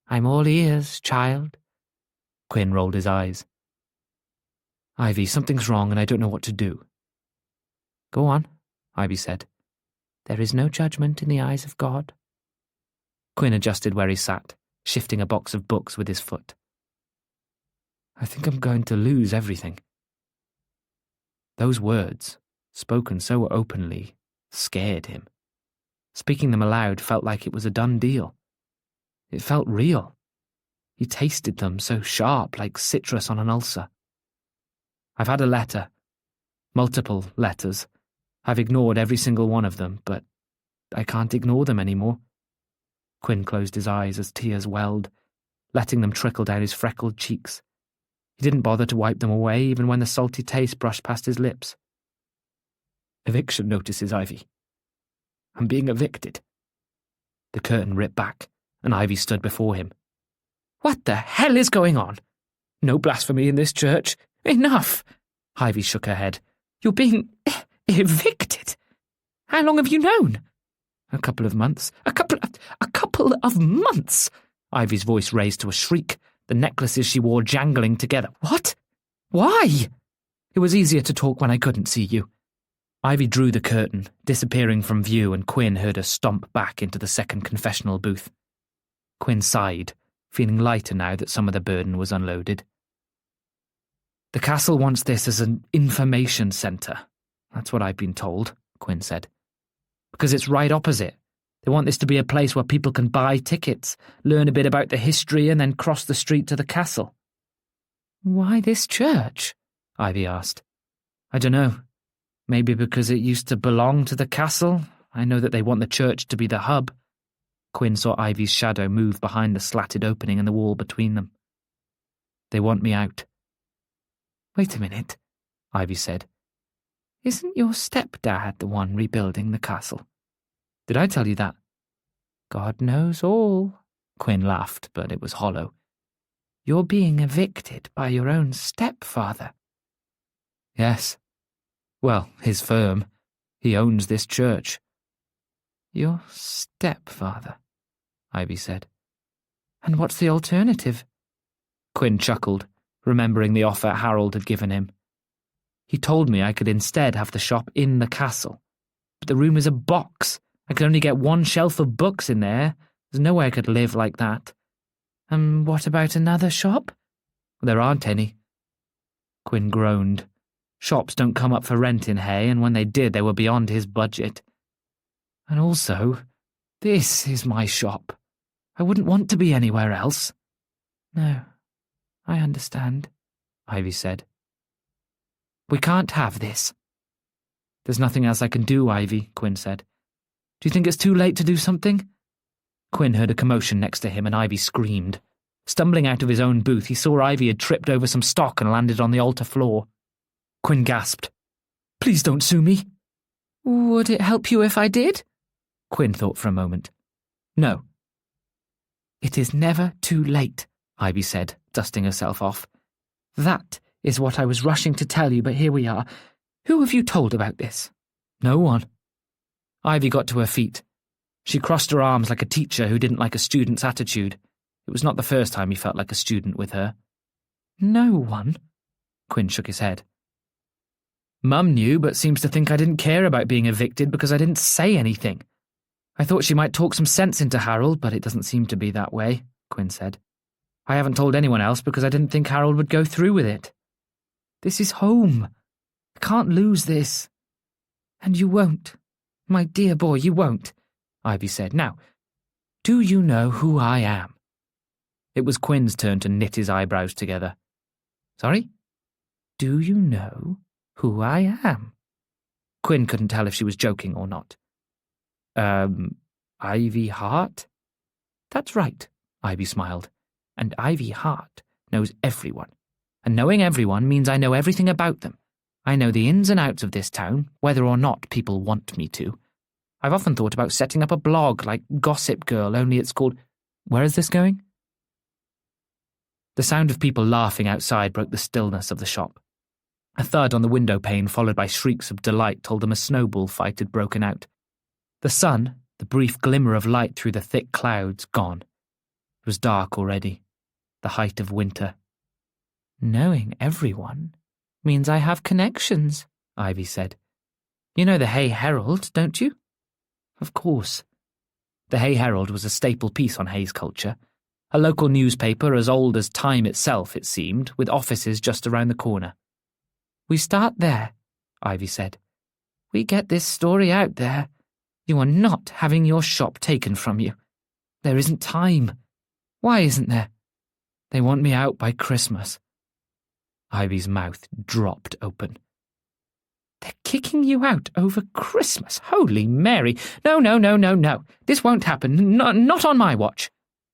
"I'm all ears, child." Quinn rolled his eyes. "Ivy, something's wrong and I don't know what to do." "Go on," Ivy said. "There is no judgment in the eyes of God." Quinn adjusted where he sat, shifting a box of books with his foot. "I think I'm going to lose everything." Those words, spoken so openly, scared him. Speaking them aloud felt like it was a done deal. It felt real. He tasted them so sharp, like citrus on an ulcer. "I've had a letter. Multiple letters. I've ignored every single one of them, but I can't ignore them anymore." Quinn closed his eyes as tears welled, letting them trickle down his freckled cheeks. He didn't bother to wipe them away, even when the salty taste brushed past his lips. "Eviction notices, Ivy. I'm being evicted." The curtain ripped back, and Ivy stood before him. "What the hell is going on?" "No blasphemy in this church. Enough!" Ivy shook her head. "You're being evicted? How long have you known?" "A couple of months." A couple of months?" Ivy's voice raised to a shriek, the necklaces she wore jangling together. "What? Why?" "It was easier to talk when I couldn't see you." Ivy drew the curtain, disappearing from view, and Quinn heard her stomp back into the second confessional booth. Quinn sighed, feeling lighter now that some of the burden was unloaded. "The castle wants this as an information centre. That's what I've been told," Quinn said. "Because it's right opposite. They want this to be a place where people can buy tickets, learn a bit about the history, and then cross the street to the castle." "Why this church?" Ivy asked. "I don't know. Maybe because it used to belong to the castle. I know that they want the church to be the hub." Quinn saw Ivy's shadow move behind the slatted opening in the wall between them. "They want me out." "Wait a minute," Ivy said. "Isn't your stepdad the one rebuilding the castle?" "Did I tell you that?" "God knows all." Quinn laughed, but it was hollow. "You're being evicted by your own stepfather." "Yes. Well, his firm. He owns this church." "Your stepfather," Ivy said. "And what's the alternative?" Quinn chuckled, remembering the offer Harold had given him. "He told me I could instead have the shop in the castle. But the room is a box. I could only get one shelf of books in there, There's no way I could live like that. And what about another shop? There aren't any. Quinn groaned. Shops don't come up for rent in Hay, and when they did, they were beyond his budget. And also, this is my shop. I wouldn't want to be anywhere else. No, I understand, Ivy said. We can't have this. There's nothing else I can do, Ivy, Quinn said. Do you think it's too late to do something? Quinn heard a commotion next to him and Ivy screamed. Stumbling out of his own booth, he saw Ivy had tripped over some stock and landed on the altar floor. Quinn gasped. Please don't sue me. Would it help you if I did? Quinn thought for a moment. No. It is never too late, Ivy said, dusting herself off. That is what I was rushing to tell you, but here we are. Who have you told about this? No one. Ivy got to her feet. She crossed her arms like a teacher who didn't like a student's attitude. It was not the first time he felt like a student with her. No one? Quinn shook his head. Mum knew, but seems to think I didn't care about being evicted because I didn't say anything. I thought she might talk some sense into Harold, but it doesn't seem to be that way, Quinn said. I haven't told anyone else because I didn't think Harold would go through with it. This is home. I can't lose this. And you won't. My dear boy, you won't, Ivy said. Now, do you know who I am? It was Quinn's turn to knit his eyebrows together. Sorry? Do you know who I am? Quinn couldn't tell if she was joking or not. Ivy Hart? That's right, Ivy smiled. And Ivy Hart knows everyone. And knowing everyone means I know everything about them. I know the ins and outs of this town, whether or not people want me to. I've often thought about setting up a blog like Gossip Girl, only it's called... Where is this going? The sound of people laughing outside broke the stillness of the shop. A thud on the window pane followed by shrieks of delight told them a snowball fight had broken out. The sun, the brief glimmer of light through the thick clouds, gone. It was dark already, the height of winter. Knowing everyone means I have connections, Ivy said. You know the Hay Herald, don't you? Of course. The Hay Herald was a staple piece on Hay's culture. A local newspaper as old as time itself, it seemed, with offices just around the corner. We start there, Ivy said. We get this story out there. You are not having your shop taken from you. There isn't time. Why isn't there? They want me out by Christmas. Ivy's mouth dropped open. They're kicking you out over Christmas. Holy Mary. No. This won't happen. Not on my watch.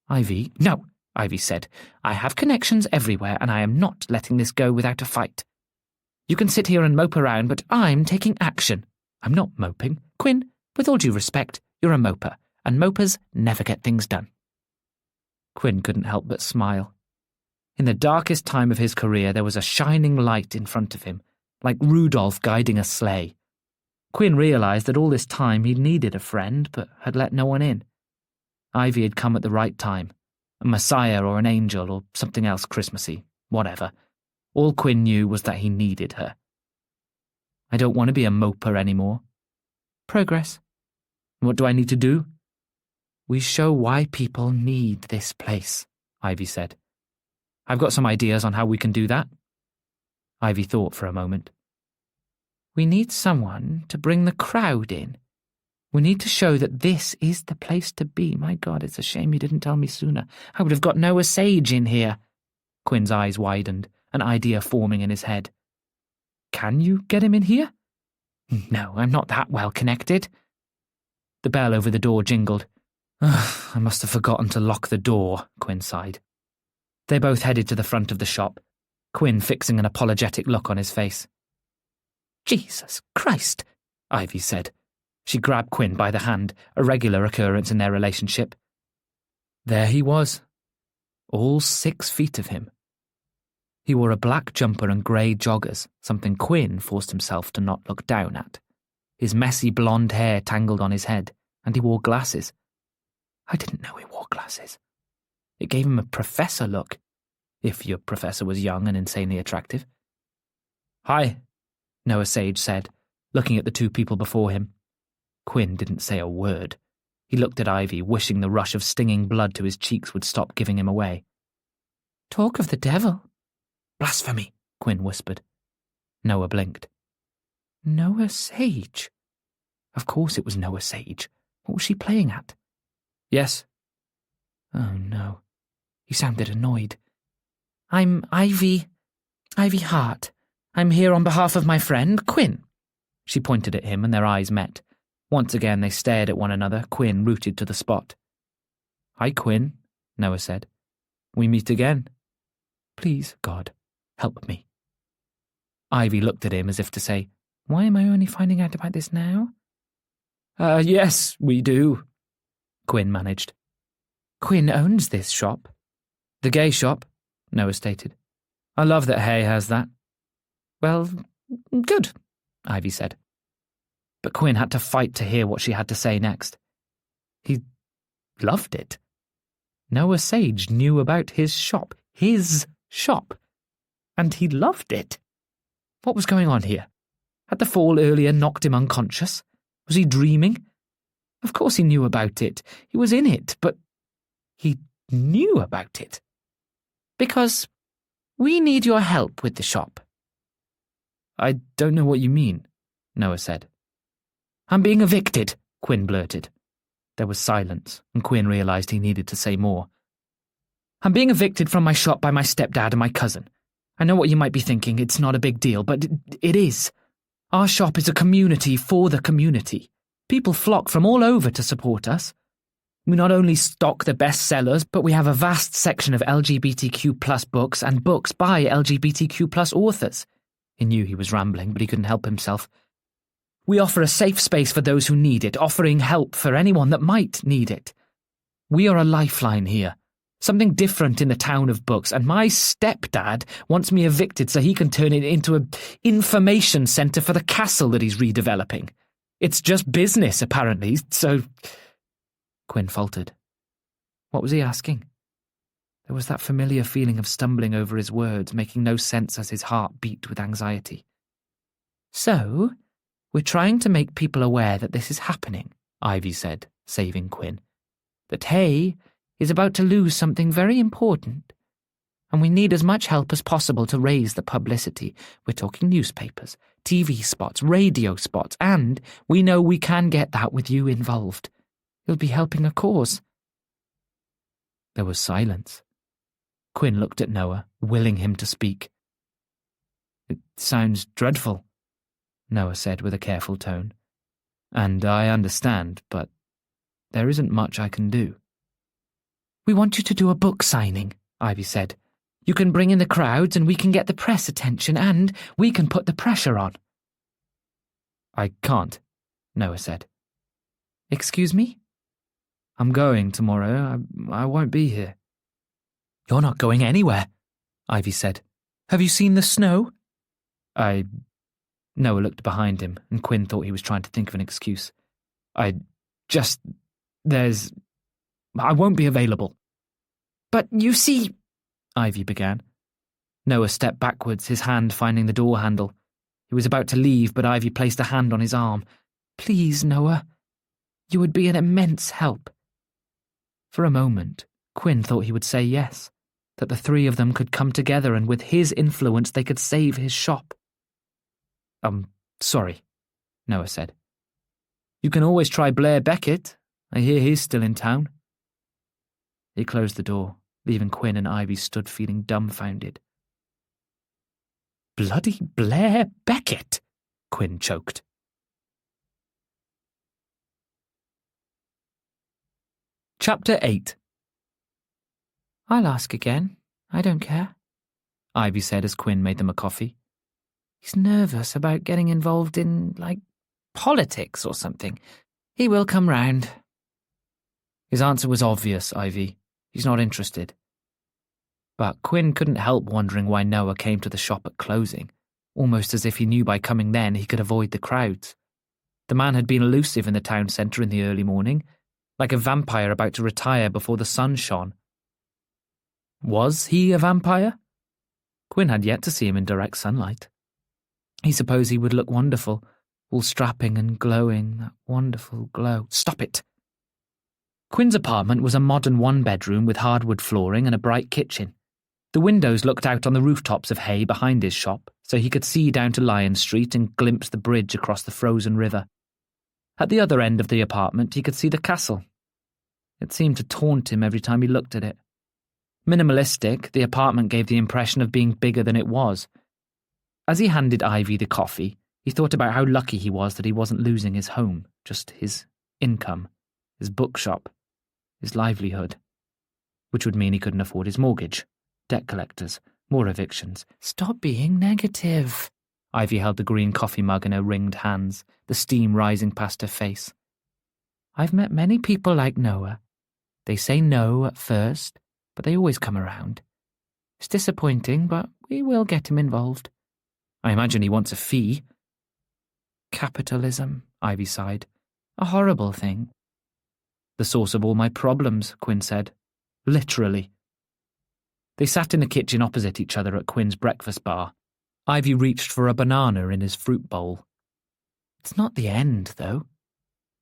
Ivy, no, Ivy said. I have connections everywhere, and I am not letting this go without a fight. You can sit here and mope around, but I'm taking action. I'm not moping. Quinn, with all due respect, you're a moper, and mopers never get things done. Quinn couldn't help but smile. In the darkest time of his career, there was a shining light in front of him, like Rudolph guiding a sleigh. Quinn realised that all this time he'd needed a friend, but had let no one in. Ivy had come at the right time, a messiah or an angel or something else Christmassy, whatever. All Quinn knew was that he needed her. I don't want to be a moper anymore. Progress. What do I need to do? We show why people need this place, Ivy said. I've got some ideas on how we can do that. Ivy thought for a moment. We need someone to bring the crowd in. We need to show that this is the place to be. My God, it's a shame you didn't tell me sooner. I would have got Noah Sage in here. Quinn's eyes widened, an idea forming in his head. Can you get him in here? No, I'm not that well connected. The bell over the door jingled. I must have forgotten to lock the door, Quinn sighed. They both headed to the front of the shop, Quinn fixing an apologetic look on his face. Jesus Christ, Ivy said. She grabbed Quinn by the hand, a regular occurrence in their relationship. There he was, all 6 feet of him. He wore a black jumper and grey joggers, something Quinn forced himself to not look down at. His messy blonde hair tangled on his head, and he wore glasses. I didn't know he wore glasses. It gave him a professor look, if your professor was young and insanely attractive. Hi, Noah Sage said, looking at the 2 people before him. Quinn didn't say a word. He looked at Ivy, wishing the rush of stinging blood to his cheeks would stop giving him away. "Talk of the devil." "Blasphemy," Quinn whispered. Noah blinked. Noah Sage? Of course it was Noah Sage. What was she playing at? "Yes." Oh no. He sounded annoyed. "I'm Ivy Hart. I'm here on behalf of my friend, Quinn." She pointed at him and their eyes met. Once again they stared at one another, Quinn rooted to the spot. "Hi, Quinn," Noah said. "We meet again. Please, God, help me." Ivy looked at him as if to say, "Why am I only finding out about this now?" Yes, we do," Quinn managed. "Quinn owns this shop." "The gay shop," Noah stated. "I love that Hay has that." "Well, good," Ivy said. But Quinn had to fight to hear what she had to say next. He loved it. Noah Sage knew about his shop. His shop. And he loved it. What was going on here? Had the fall earlier knocked him unconscious? Was he dreaming? Of course he knew about it. He was in it, but he knew about it. "Because we need your help with the shop." "I don't know what you mean," Noah said. "I'm being evicted," Quinn blurted. There was silence, and Quinn realized he needed to say more. "I'm being evicted from my shop by my stepdad and my cousin. I know what you might be thinking, it's not a big deal, but it is. Our shop is a community for the community. People flock from all over to support us. We not only stock the best sellers, but we have a vast section of LGBTQ+ books and books by LGBTQ+ authors." He knew he was rambling, but he couldn't help himself. "We offer a safe space for those who need it, offering help for anyone that might need it. We are a lifeline here, something different in the town of books, and my stepdad wants me evicted so he can turn it into an information centre for the castle that he's redeveloping. It's just business, apparently, so—" Quinn faltered. What was he asking? There was that familiar feeling of stumbling over his words, making no sense as his heart beat with anxiety. "So, we're trying to make people aware that this is happening," Ivy said, saving Quinn. "That Hay is about to lose something very important, and we need as much help as possible to raise the publicity. We're talking newspapers, TV spots, radio spots, and we know we can get that with you involved. You'll be helping a cause." There was silence. Quinn looked at Noah, willing him to speak. "It sounds dreadful," Noah said with a careful tone. "And I understand, but there isn't much I can do." "We want you to do a book signing," Ivy said. "You can bring in the crowds and we can get the press attention and we can put the pressure on." "I can't," Noah said. "Excuse me?" "I'm going tomorrow. I won't be here." "You're not going anywhere," Ivy said. "Have you seen the snow?" Noah looked behind him, and Quinn thought he was trying to think of an excuse. I won't be available." "But you see—" Ivy began. Noah stepped backwards, his hand finding the door handle. He was about to leave, but Ivy placed a hand on his arm. "Please, Noah. You would be an immense help." For a moment, Quinn thought he would say yes, that the three of them could come together and with his influence they could save his shop. Sorry," Noah said. "You can always try Blair Beckett. I hear he's still in town." He closed the door, leaving Quinn and Ivy stood feeling dumbfounded. "Bloody Blair Beckett!" Quinn choked. Chapter 8. "I'll ask again. I don't care," Ivy said as Quinn made them a coffee. "He's nervous about getting involved in, politics or something. He will come round." His answer was obvious, Ivy. He's not interested. But Quinn couldn't help wondering why Noah came to the shop at closing, almost as if he knew by coming then he could avoid the crowds. The man had been elusive in the town centre in the early morning, like a vampire about to retire before the sun shone. Was he a vampire? Quinn had yet to see him in direct sunlight. He supposed he would look wonderful, all strapping and glowing, that wonderful glow. "Stop it!" Quinn's apartment was a modern one-bedroom with hardwood flooring and a bright kitchen. The windows looked out on the rooftops of Hay behind his shop, so he could see down to Lion Street and glimpse the bridge across the frozen river. At the other end of the apartment, he could see the castle. It seemed to taunt him every time he looked at it. Minimalistic, the apartment gave the impression of being bigger than it was. As he handed Ivy the coffee, he thought about how lucky he was that he wasn't losing his home, just his income, his bookshop, his livelihood, which would mean he couldn't afford his mortgage, debt collectors, more evictions. Stop being negative. Ivy held the green coffee mug in her ringed hands, the steam rising past her face. I've met many people like Noah. They say no at first, but they always come around. It's disappointing, but we will get him involved. I imagine he wants a fee. Capitalism, Ivy sighed. A horrible thing. The source of all my problems, Quinn said. Literally. They sat in the kitchen opposite each other at Quinn's breakfast bar. Ivy reached for a banana in his fruit bowl. It's not the end, though.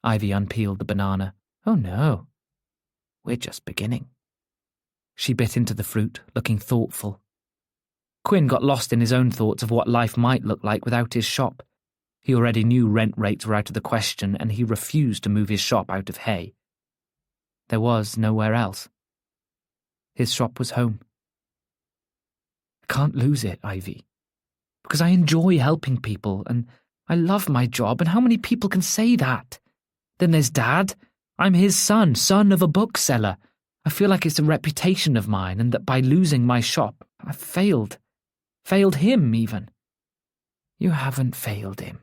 Ivy unpeeled the banana. Oh no. We're just beginning. She bit into the fruit, looking thoughtful. Quinn got lost in his own thoughts of what life might look like without his shop. He already knew rent rates were out of the question, and he refused to move his shop out of Hay. There was nowhere else. His shop was home. I can't lose it, Ivy. Because I enjoy helping people, and I love my job, and how many people can say that? Then there's Dad. I'm his son of a bookseller. I feel like it's a reputation of mine, and that by losing my shop, I've failed. Failed him, even. You haven't failed him.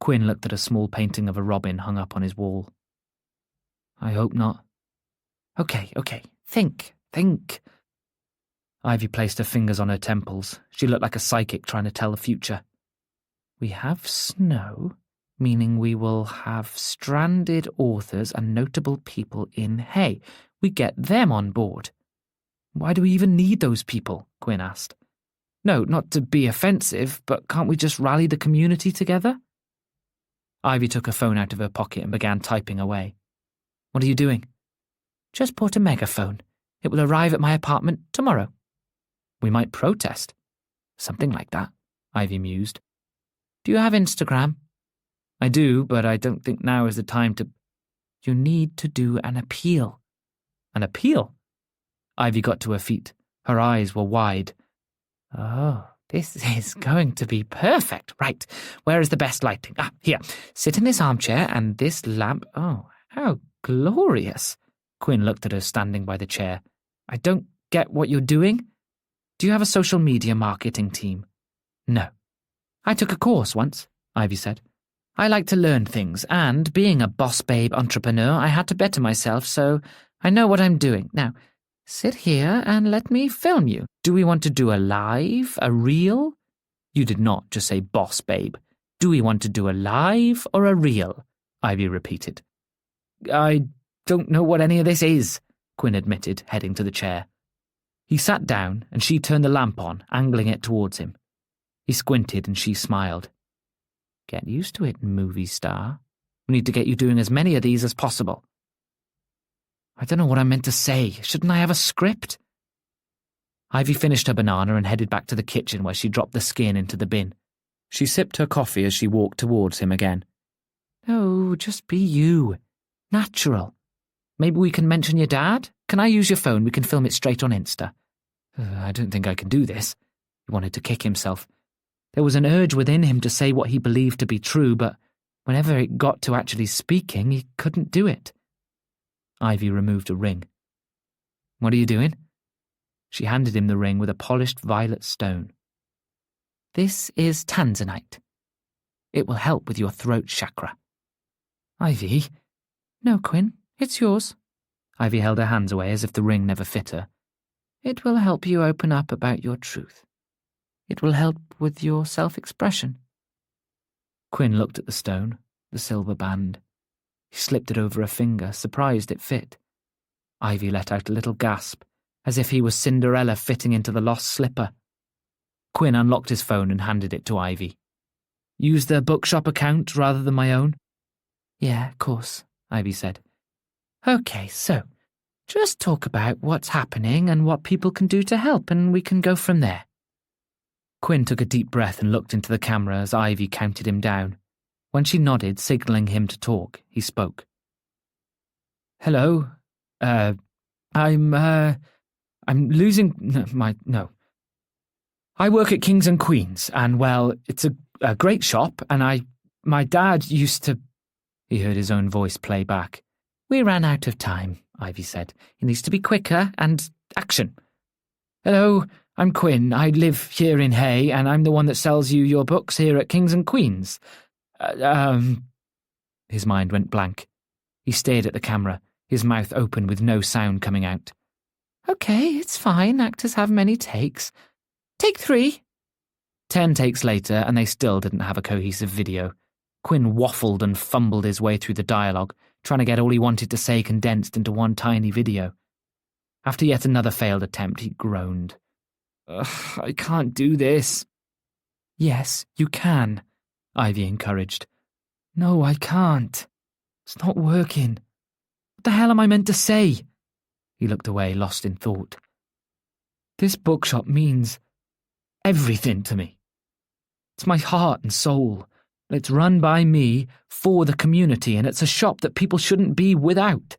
Quinn looked at a small painting of a robin hung up on his wall. I hope not. Okay, think. Ivy placed her fingers on her temples. She looked like a psychic trying to tell the future. We have snow, meaning we will have stranded authors and notable people in Hay. We get them on board. Why do we even need those people? Quinn asked. No, not to be offensive, but can't we just rally the community together? Ivy took her phone out of her pocket and began typing away. What are you doing? Just bought a megaphone. It will arrive at my apartment tomorrow. We might protest. Something like that, Ivy mused. Do you have Instagram? I do, but I don't think now is the time to... You need to do an appeal. An appeal? Ivy got to her feet. Her eyes were wide. Oh, this is going to be perfect. Right, where is the best lighting? Here. Sit in this armchair and this lamp... Oh, how glorious. Quinn looked at her standing by the chair. I don't get what you're doing. Do you have a social media marketing team? No. I took a course once, Ivy said. I like to learn things, and being a boss babe entrepreneur, I had to better myself, so I know what I'm doing. Now, sit here and let me film you. Do we want to do a live, a reel? You did not just say boss babe. Do we want to do a live or a reel? Ivy repeated. I don't know what any of this is, Quinn admitted, heading to the chair. He sat down and she turned the lamp on, angling it towards him. He squinted and she smiled. Get used to it, movie star. We need to get you doing as many of these as possible. I don't know what I meant to say. Shouldn't I have a script? Ivy finished her banana and headed back to the kitchen where she dropped the skin into the bin. She sipped her coffee as she walked towards him again. No, just be you. Natural. Maybe we can mention your dad? Can I use your phone? We can film it straight on Insta. I don't think I can do this. He wanted to kick himself. There was an urge within him to say what he believed to be true, but whenever it got to actually speaking, he couldn't do it. Ivy removed a ring. What are you doing? She handed him the ring with a polished violet stone. This is tanzanite. It will help with your throat chakra. Ivy? No, Quinn, it's yours. Ivy held her hands away as if the ring never fit her. It will help you open up about your truth. It will help with your self-expression. Quinn looked at the stone, the silver band. He slipped it over her finger, surprised it fit. Ivy let out a little gasp, as if he was Cinderella fitting into the lost slipper. Quinn unlocked his phone and handed it to Ivy. Use the bookshop account rather than my own? Yeah, of course, Ivy said. Okay, so just talk about what's happening and what people can do to help, and we can go from there. Quinn took a deep breath and looked into the camera as Ivy counted him down. When she nodded, signalling him to talk, he spoke. Hello. I'm losing no. I work at Kings and Queens, and well, it's a great shop, and my dad used to... He heard his own voice play back. We ran out of time, Ivy said. It needs to be quicker, and action. Hello, I'm Quinn. I live here in Hay, and I'm the one that sells you your books here at Kings and Queens. His mind went blank. He stared at the camera, his mouth open with no sound coming out. Okay, it's fine. Actors have many takes. Take 3. 10 takes later, and they still didn't have a cohesive video. Quinn waffled and fumbled his way through the dialogue, trying to get all he wanted to say condensed into one tiny video. After yet another failed attempt, he groaned. Ugh, I can't do this. Yes, you can, Ivy encouraged. No, I can't. It's not working. What the hell am I meant to say? He looked away, lost in thought. This bookshop means everything to me. It's my heart and soul. It's run by me, for the community, and it's a shop that people shouldn't be without.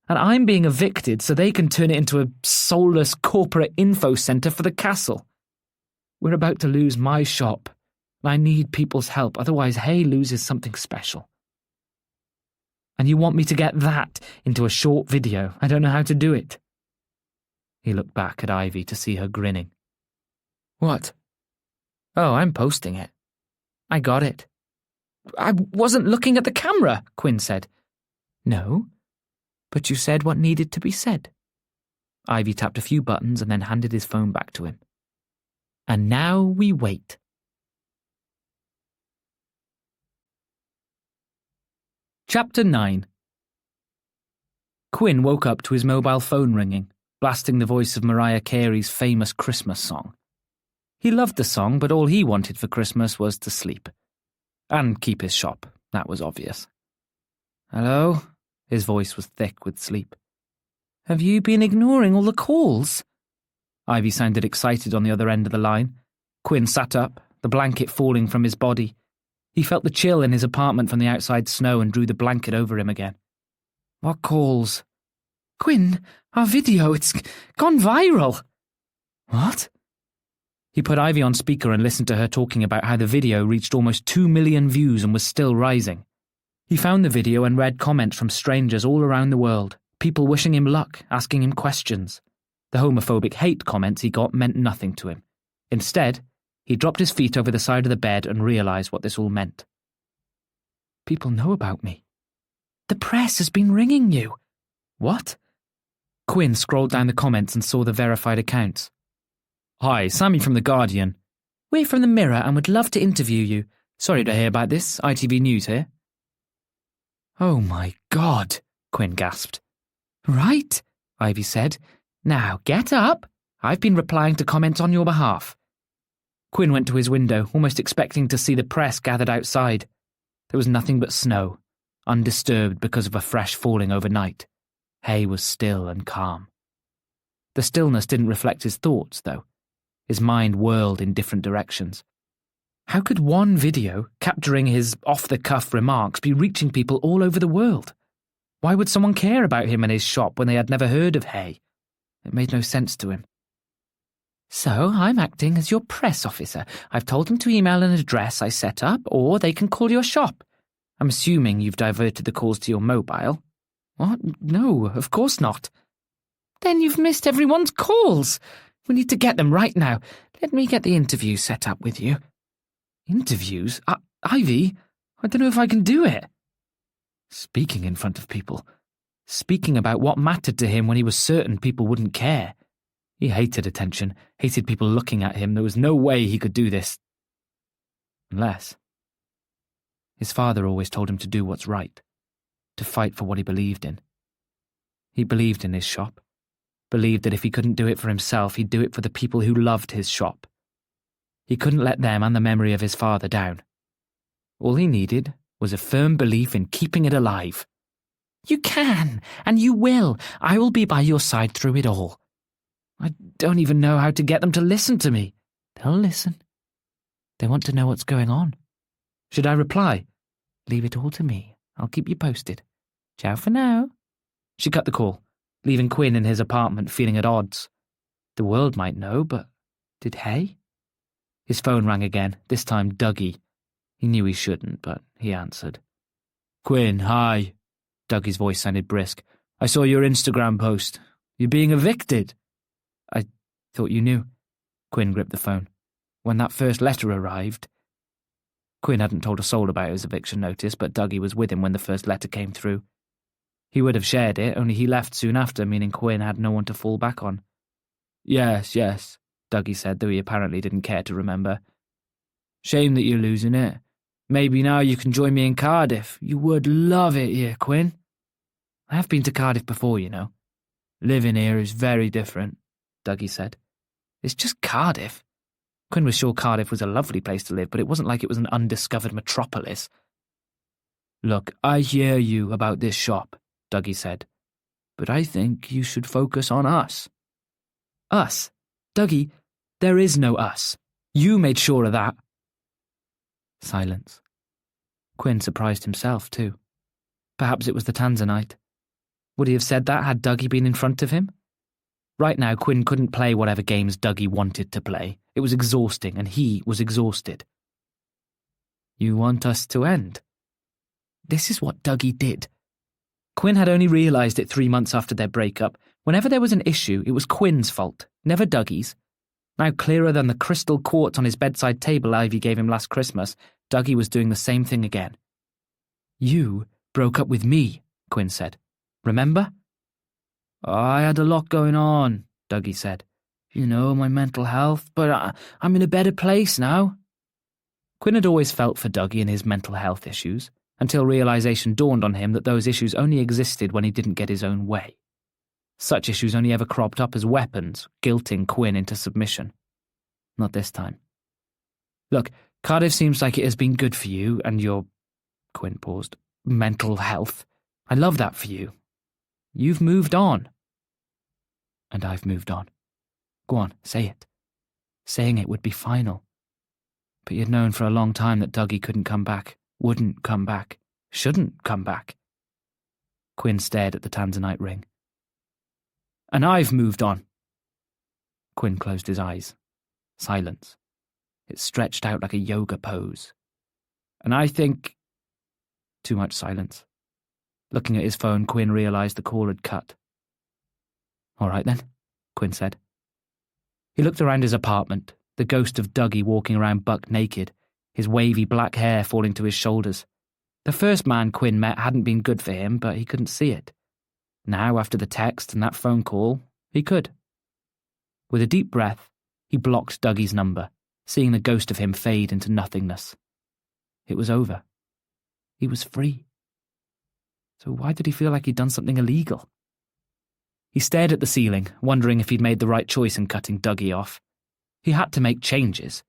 And I'm being evicted so they can turn it into a soulless corporate info centre for the castle. We're about to lose my shop, and I need people's help, otherwise Hay loses something special. And you want me to get that into a short video? I don't know how to do it. He looked back at Ivy to see her grinning. What? Oh, I'm posting it. I got it. I wasn't looking at the camera, Quinn said. No, but you said what needed to be said. Ivy tapped a few buttons and then handed his phone back to him. And now we wait. Chapter 9. Quinn woke up to his mobile phone ringing, blasting the voice of Mariah Carey's famous Christmas song. He loved the song, but all he wanted for Christmas was to sleep. And keep his shop, that was obvious. Hello? His voice was thick with sleep. Have you been ignoring all the calls? Ivy sounded excited on the other end of the line. Quinn sat up, the blanket falling from his body. He felt the chill in his apartment from the outside snow and drew the blanket over him again. What calls? Quinn, our video, it's gone viral. What? He put Ivy on speaker and listened to her talking about how the video reached almost 2 million views and was still rising. He found the video and read comments from strangers all around the world, people wishing him luck, asking him questions. The homophobic hate comments he got meant nothing to him. Instead, he dropped his feet over the side of the bed and realised what this all meant. People know about me. The press has been ringing you. What? Quinn scrolled down the comments and saw the verified accounts. Hi, Sammy from The Guardian. We're from The Mirror and would love to interview you. Sorry to hear about this. ITV News here. Oh my God, Quinn gasped. Right, Ivy said. Now get up. I've been replying to comments on your behalf. Quinn went to his window, almost expecting to see the press gathered outside. There was nothing but snow, undisturbed because of a fresh falling overnight. Hay was still and calm. The stillness didn't reflect his thoughts, though. His mind whirled in different directions. How could one video, capturing his off-the-cuff remarks, be reaching people all over the world? Why would someone care about him and his shop when they had never heard of Hay? It made no sense to him. So, I'm acting as your press officer. I've told them to email an address I set up, or they can call your shop. I'm assuming you've diverted the calls to your mobile. What? No, of course not. Then you've missed everyone's calls. We need to get them right now. Let me get the interview set up with you. Interviews? Ivy? I don't know if I can do it. Speaking in front of people. Speaking about what mattered to him when he was certain people wouldn't care. He hated attention, hated people looking at him. There was no way he could do this. Unless. His father always told him to do what's right, to fight for what he believed in. He believed in his shop, believed that if he couldn't do it for himself, he'd do it for the people who loved his shop. He couldn't let them and the memory of his father down. All he needed was a firm belief in keeping it alive. You can, and you will. I will be by your side through it all. I don't even know how to get them to listen to me. They'll listen. They want to know what's going on. Should I reply? Leave it all to me. I'll keep you posted. Ciao for now. She cut the call, leaving Quinn in his apartment feeling at odds. The world might know, but did Hay? His phone rang again, this time Dougie. He knew he shouldn't, but he answered. Quinn, hi. Dougie's voice sounded brisk. I saw your Instagram post. You're being evicted. I thought you knew. Quinn gripped the phone. When that first letter arrived... Quinn hadn't told a soul about his eviction notice, but Dougie was with him when the first letter came through. He would have shared it, only he left soon after, meaning Quinn had no one to fall back on. Yes, Dougie said, though he apparently didn't care to remember. Shame that you're losing it. Maybe now you can join me in Cardiff. You would love it here, Quinn. I have been to Cardiff before, you know. Living here is very different, Dougie said. It's just Cardiff. Quinn was sure Cardiff was a lovely place to live, but it wasn't like it was an undiscovered metropolis. Look, I hear you about this shop, Dougie said, but I think you should focus on us. Us? Dougie, there is no us. You made sure of that. Silence. Quinn surprised himself, too. Perhaps it was the Tanzanite. Would he have said that had Dougie been in front of him? Right now, Quinn couldn't play whatever games Dougie wanted to play. It was exhausting, and he was exhausted. You want us to end? This is what Dougie did. Quinn had only realised it 3 months after their breakup. Whenever there was an issue, it was Quinn's fault, never Dougie's. Now clearer than the crystal quartz on his bedside table Ivy gave him last Christmas, Dougie was doing the same thing again. You broke up with me, Quinn said. Remember? I had a lot going on, Dougie said. You know, my mental health, but I'm in a better place now. Quinn had always felt for Dougie and his mental health issues, until realisation dawned on him that those issues only existed when he didn't get his own way. Such issues only ever cropped up as weapons, guilting Quinn into submission. Not this time. Look, Cardiff seems like it has been good for you and your... Quinn paused. Mental health. I love that for you. You've moved on. And I've moved on. Go on, say it. Saying it would be final. But you'd known for a long time that Dougie couldn't come back, wouldn't come back, shouldn't come back. Quinn stared at the Tanzanite ring. And I've moved on. Quinn closed his eyes. Silence. It stretched out like a yoga pose. And I think... Too much silence. Looking at his phone, Quinn realised the call had cut. All right then, Quinn said. He looked around his apartment, the ghost of Dougie walking around buck naked, his wavy black hair falling to his shoulders. The first man Quinn met hadn't been good for him, but he couldn't see it. Now, after the text and that phone call, he could. With a deep breath, he blocked Dougie's number, seeing the ghost of him fade into nothingness. It was over. He was free. So why did he feel like he'd done something illegal? He stared at the ceiling, wondering if he'd made the right choice in cutting Dougie off. He had to make changes.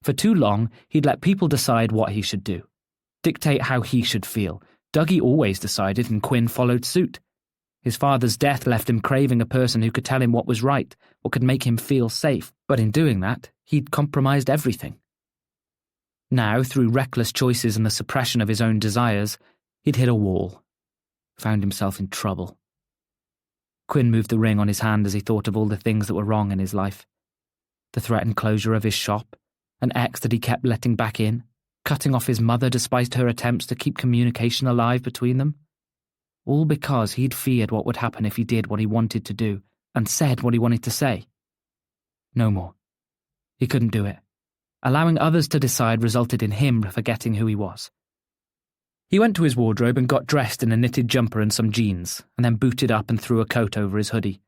For too long, he'd let people decide what he should do, dictate how he should feel. Dougie always decided, and Quinn followed suit. His father's death left him craving a person who could tell him what was right, what could make him feel safe, but in doing that, he'd compromised everything. Now, through reckless choices and the suppression of his own desires, he'd hit a wall, found himself in trouble. Quinn moved the ring on his hand as he thought of all the things that were wrong in his life. The threatened closure of his shop, an ex that he kept letting back in, cutting off his mother despite her attempts to keep communication alive between them. All because he'd feared what would happen if he did what he wanted to do and said what he wanted to say. No more. He couldn't do it. Allowing others to decide resulted in him forgetting who he was. He went to his wardrobe and got dressed in a knitted jumper and some jeans, and then booted up and threw a coat over his hoodie.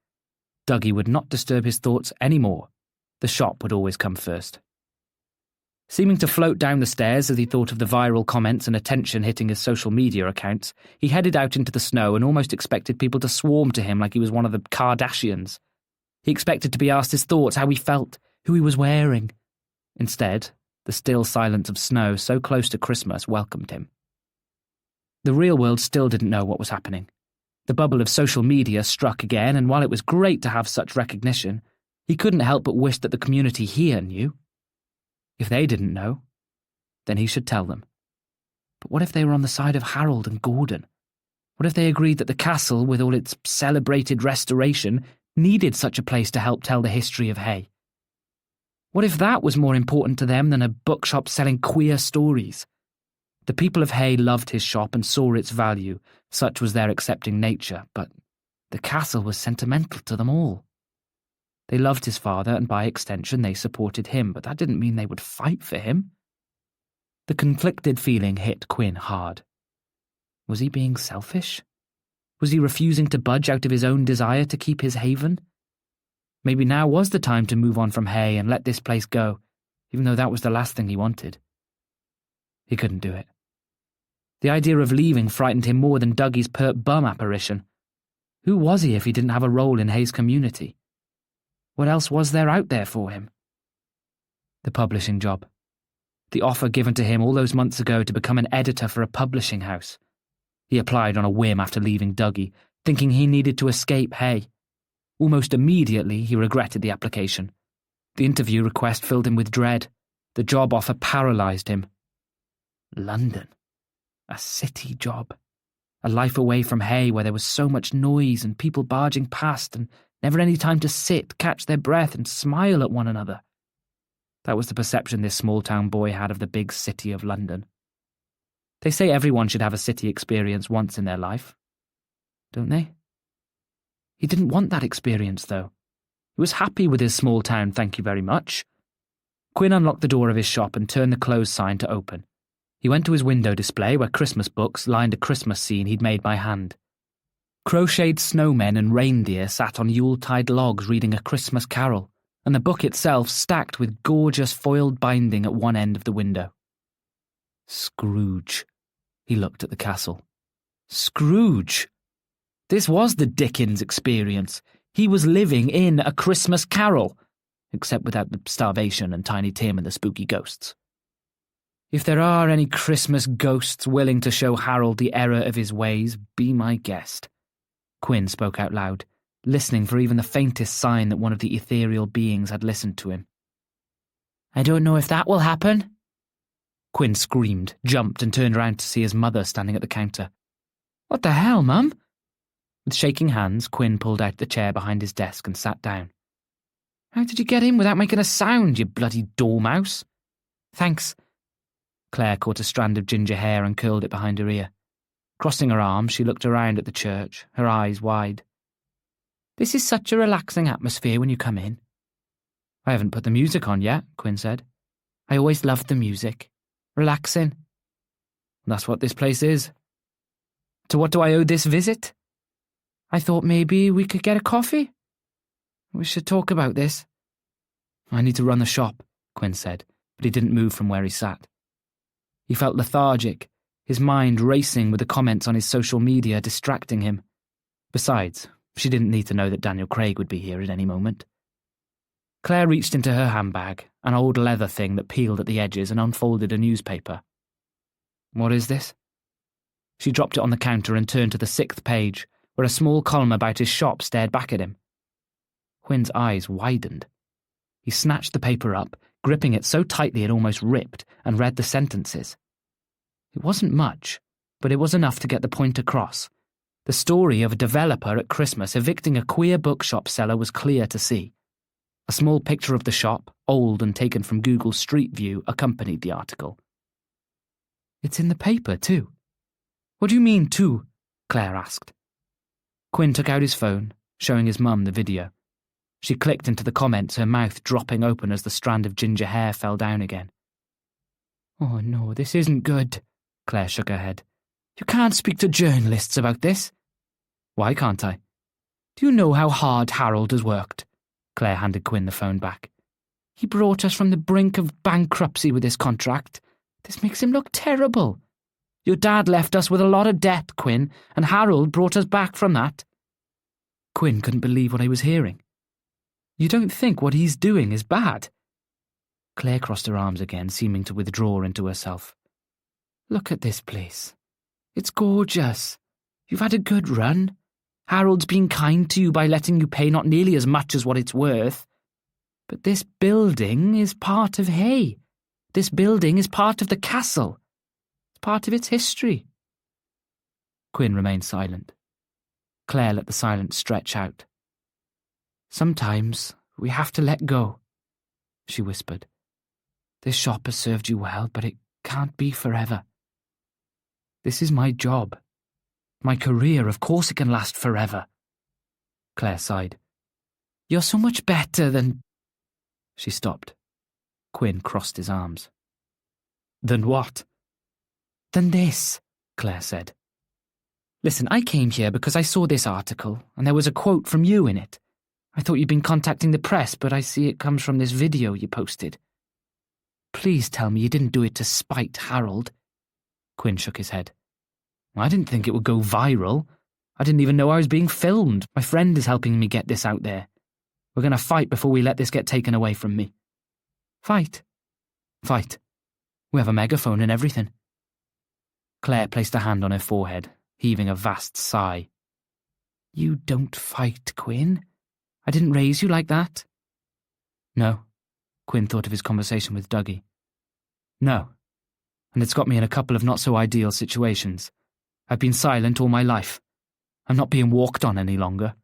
Dougie would not disturb his thoughts any more. The shop would always come first. Seeming to float down the stairs as he thought of the viral comments and attention hitting his social media accounts, he headed out into the snow and almost expected people to swarm to him like he was one of the Kardashians. He expected to be asked his thoughts, how he felt, who he was wearing. Instead, the still silence of snow so close to Christmas welcomed him. The real world still didn't know what was happening. The bubble of social media struck again, and while it was great to have such recognition, he couldn't help but wish that the community here knew. If they didn't know, then he should tell them. But what if they were on the side of Harold and Gordon? What if they agreed that the castle, with all its celebrated restoration, needed such a place to help tell the history of Hay? What if that was more important to them than a bookshop selling queer stories? The people of Hay loved his shop and saw its value, such was their accepting nature, but the castle was sentimental to them all. They loved his father, and by extension they supported him, but that didn't mean they would fight for him. The conflicted feeling hit Quinn hard. Was he being selfish? Was he refusing to budge out of his own desire to keep his haven? Maybe now was the time to move on from Hay and let this place go, even though that was the last thing he wanted. He couldn't do it. The idea of leaving frightened him more than Dougie's pert bum apparition. Who was he if he didn't have a role in Hay's community? What else was there out there for him? The publishing job. The offer given to him all those months ago to become an editor for a publishing house. He applied on a whim after leaving Dougie, thinking he needed to escape Hay. Almost immediately, he regretted the application. The interview request filled him with dread. The job offer paralysed him. London. A city job. A life away from Hay where there was so much noise and people barging past and never any time to sit, catch their breath and smile at one another. That was the perception this small-town boy had of the big city of London. They say everyone should have a city experience once in their life, don't they? He didn't want that experience, though. He was happy with his small town, thank you very much. Quinn unlocked the door of his shop and turned the close sign to open. He went to his window display where Christmas books lined a Christmas scene he'd made by hand. Crocheted snowmen and reindeer sat on Yuletide logs reading a Christmas carol, and the book itself stacked with gorgeous foiled binding at one end of the window. Scrooge. He looked at the castle. Scrooge! This was the Dickens experience. He was living in a Christmas carol, except without the starvation and Tiny Tim and the spooky ghosts. If there are any Christmas ghosts willing to show Harold the error of his ways, be my guest. Quinn spoke out loud, listening for even the faintest sign that one of the ethereal beings had listened to him. I don't know if that will happen. Quinn screamed, jumped and turned around to see his mother standing at the counter. What the hell, Mum? With shaking hands, Quinn pulled out the chair behind his desk and sat down. How did you get in without making a sound, you bloody dormouse? Thanks. Claire caught a strand of ginger hair and curled it behind her ear. Crossing her arms, she looked around at the church, her eyes wide. This is such a relaxing atmosphere when you come in. I haven't put the music on yet, Quinn said. I always loved the music. Relaxing. That's what this place is. To what do I owe this visit? I thought maybe we could get a coffee. We should talk about this. I need to run the shop, Quinn said, but he didn't move from where he sat. He felt lethargic, his mind racing with the comments on his social media distracting him. Besides, she didn't need to know that Daniel Craig would be here at any moment. Claire reached into her handbag, an old leather thing that peeled at the edges, and unfolded a newspaper. What is this? She dropped it on the counter and turned to the 6th page, where a small column about his shop stared back at him. Quinn's eyes widened. He snatched the paper up, gripping it so tightly it almost ripped, and read the sentences. It wasn't much, but it was enough to get the point across. The story of a developer at Christmas evicting a queer bookshop seller was clear to see. A small picture of the shop, old and taken from Google Street View, accompanied the article. It's in the paper, too. What do you mean, too? Claire asked. Quinn took out his phone, showing his mum the video. She clicked into the comments, her mouth dropping open as the strand of ginger hair fell down again. Oh no, this isn't good, Claire shook her head. You can't speak to journalists about this. Why can't I? Do you know how hard Harold has worked? Claire handed Quinn the phone back. He brought us from the brink of bankruptcy with this contract. This makes him look terrible. Your dad left us with a lot of debt, Quinn, and Harold brought us back from that. Quinn couldn't believe what he was hearing. You don't think what he's doing is bad? Claire crossed her arms again, seeming to withdraw into herself. Look at this place. It's gorgeous. You've had a good run. Harold's been kind to you by letting you pay not nearly as much as what it's worth. But this building is part of Hay. This building is part of the castle. It's part of its history." Quinn remained silent. Claire let the silence stretch out. "Sometimes we have to let go," she whispered. "This shop has served you well, but it can't be forever. This is my job. My career, of course it can last forever." Claire sighed. "You're so much better than—" She stopped. Quinn crossed his arms. "Than what?" "Than this," Claire said. "Listen, I came here because I saw this article, and there was a quote from you in it. I thought you'd been contacting the press, but I see it comes from this video you posted. Please tell me you didn't do it to spite Harold." Quinn shook his head. "I didn't think it would go viral. I didn't even know I was being filmed. My friend is helping me get this out there. We're going to fight before we let this get taken away from me." "Fight?" "Fight. We have a megaphone and everything." Claire placed a hand on her forehead, heaving a vast sigh. "You don't fight, Quinn. I didn't raise you like that." "No." Quinn thought of his conversation with Dougie. "No. And it's got me in a couple of not-so-ideal situations. I've been silent all my life. I'm not being walked on any longer."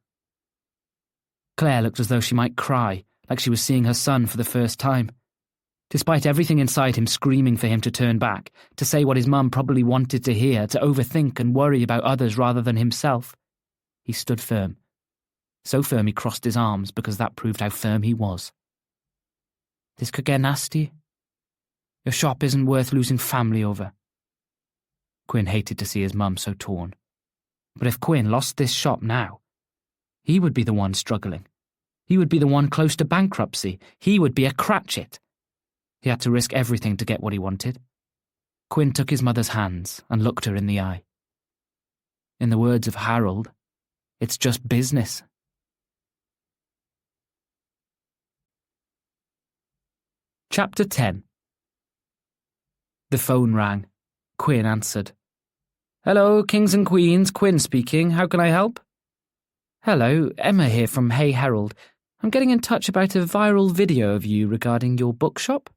Claire looked as though she might cry, like she was seeing her son for the first time. Despite everything inside him screaming for him to turn back, to say what his mum probably wanted to hear, to overthink and worry about others rather than himself, he stood firm. So firm he crossed his arms because that proved how firm he was. "This could get nasty. Your shop isn't worth losing family over." Quinn hated to see his mum so torn. But if Quinn lost this shop now, he would be the one struggling. He would be the one close to bankruptcy. He would be a Cratchit. He had to risk everything to get what he wanted. Quinn took his mother's hands and looked her in the eye. In the words of Harold, it's just business. Chapter 10. The phone rang. Quinn answered. "Hello, kings and queens, Quinn speaking. How can I help?" "Hello, Emma here from Hay Herald. I'm getting in touch about a viral video of you regarding your bookshop."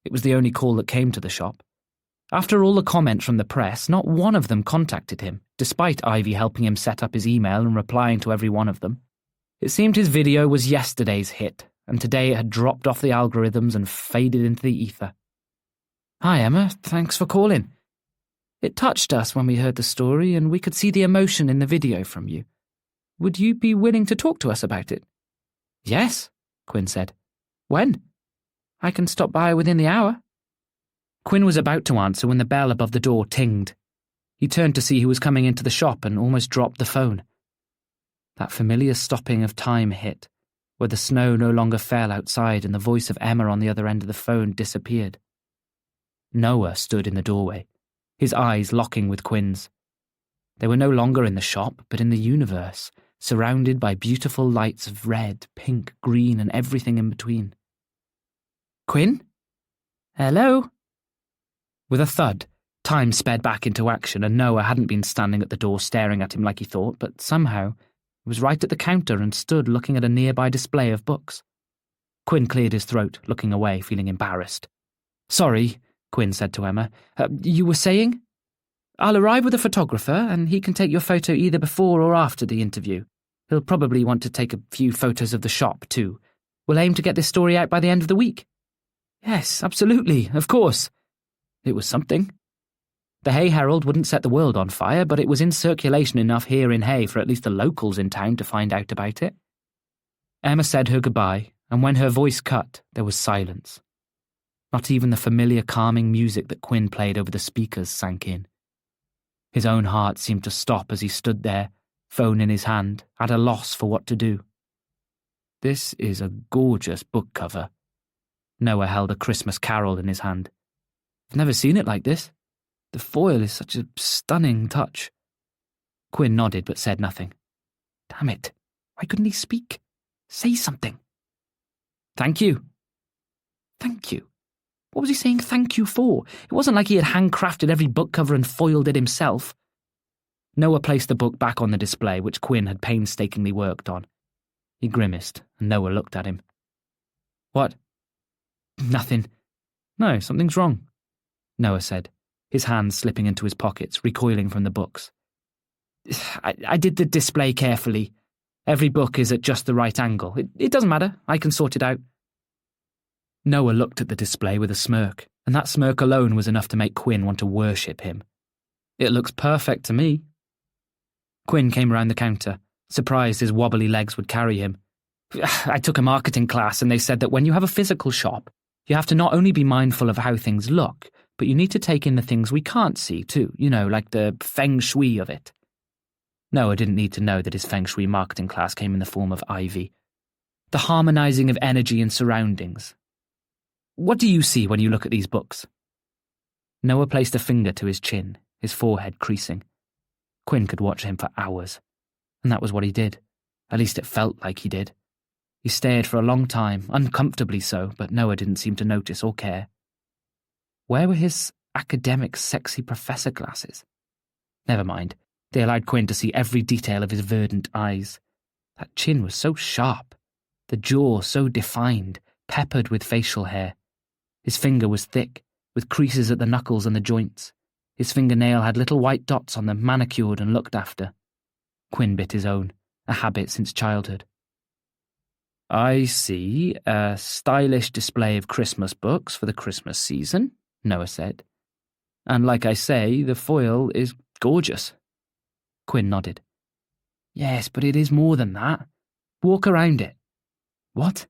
It was the only call that came to the shop. After all the comments from the press, not one of them contacted him, despite Ivy helping him set up his email and replying to every one of them. It seemed his video was yesterday's hit, and today it had dropped off the algorithms and faded into the ether. "Hi, Emma. Thanks for calling. It touched us when we heard the story, and we could see the emotion in the video from you. Would you be willing to talk to us about it?" "Yes," Quinn said. "When?" "I can stop by within the hour." Quinn was about to answer when the bell above the door tinged. He turned to see who was coming into the shop and almost dropped the phone. That familiar stopping of time hit, where the snow no longer fell outside and the voice of Emma on the other end of the phone disappeared. Noah stood in the doorway, his eyes locking with Quinn's. They were no longer in the shop, but in the universe, surrounded by beautiful lights of red, pink, green, and everything in between. "Quinn? Hello?" With a thud, time sped back into action, and Noah hadn't been standing at the door staring at him like he thought, but somehow he was right at the counter and stood looking at a nearby display of books. Quinn cleared his throat, looking away, feeling embarrassed. "Sorry," Quinn said to Emma. You were saying?" "I'll arrive with a photographer, and he can take your photo either before or after the interview. He'll probably want to take a few photos of the shop, too. We'll aim to get this story out by the end of the week." "Yes, absolutely, of course." It was something. The Hay Herald wouldn't set the world on fire, but it was in circulation enough here in Hay for at least the locals in town to find out about it. Emma said her goodbye, and when her voice cut, there was silence. Not even the familiar calming music that Quinn played over the speakers sank in. His own heart seemed to stop as he stood there, phone in his hand, at a loss for what to do. "This is a gorgeous book cover." Noah held a Christmas Carol in his hand. "I've never seen it like this. The foil is such a stunning touch." Quinn nodded but said nothing. Damn it, why couldn't he speak? Say something. "Thank you." Thank you? What was he saying thank you for? It wasn't like he had handcrafted every book cover and foiled it himself. Noah placed the book back on the display, which Quinn had painstakingly worked on. He grimaced, and Noah looked at him. "What?" "Nothing. No, something's wrong," Noah said, his hands slipping into his pockets, recoiling from the books. I did the display carefully. Every book is at just the right angle. It doesn't matter. I can sort it out." Noah looked at the display with a smirk, and that smirk alone was enough to make Quinn want to worship him. "It looks perfect to me." Quinn came around the counter, surprised his wobbly legs would carry him. "I took a marketing class and they said that when you have a physical shop, you have to not only be mindful of how things look, but you need to take in the things we can't see too, like the feng shui of it." Noah didn't need to know that his feng shui marketing class came in the form of ivy. The harmonizing of energy and surroundings. "What do you see when you look at these books?" Noah placed a finger to his chin, his forehead creasing. Quinn could watch him for hours, and that was what he did. At least it felt like he did. He stared for a long time, uncomfortably so, but Noah didn't seem to notice or care. Where were his academic sexy professor glasses? Never mind. They allowed Quinn to see every detail of his verdant eyes. That chin was so sharp, the jaw so defined, peppered with facial hair. His finger was thick, with creases at the knuckles and the joints. His fingernail had little white dots on them, manicured and looked after. Quinn bit his own, a habit since childhood. "I see a stylish display of Christmas books for the Christmas season," Noah said. "And like I say, the foil is gorgeous." Quinn nodded. "Yes, but it is more than that. Walk around it." "What?"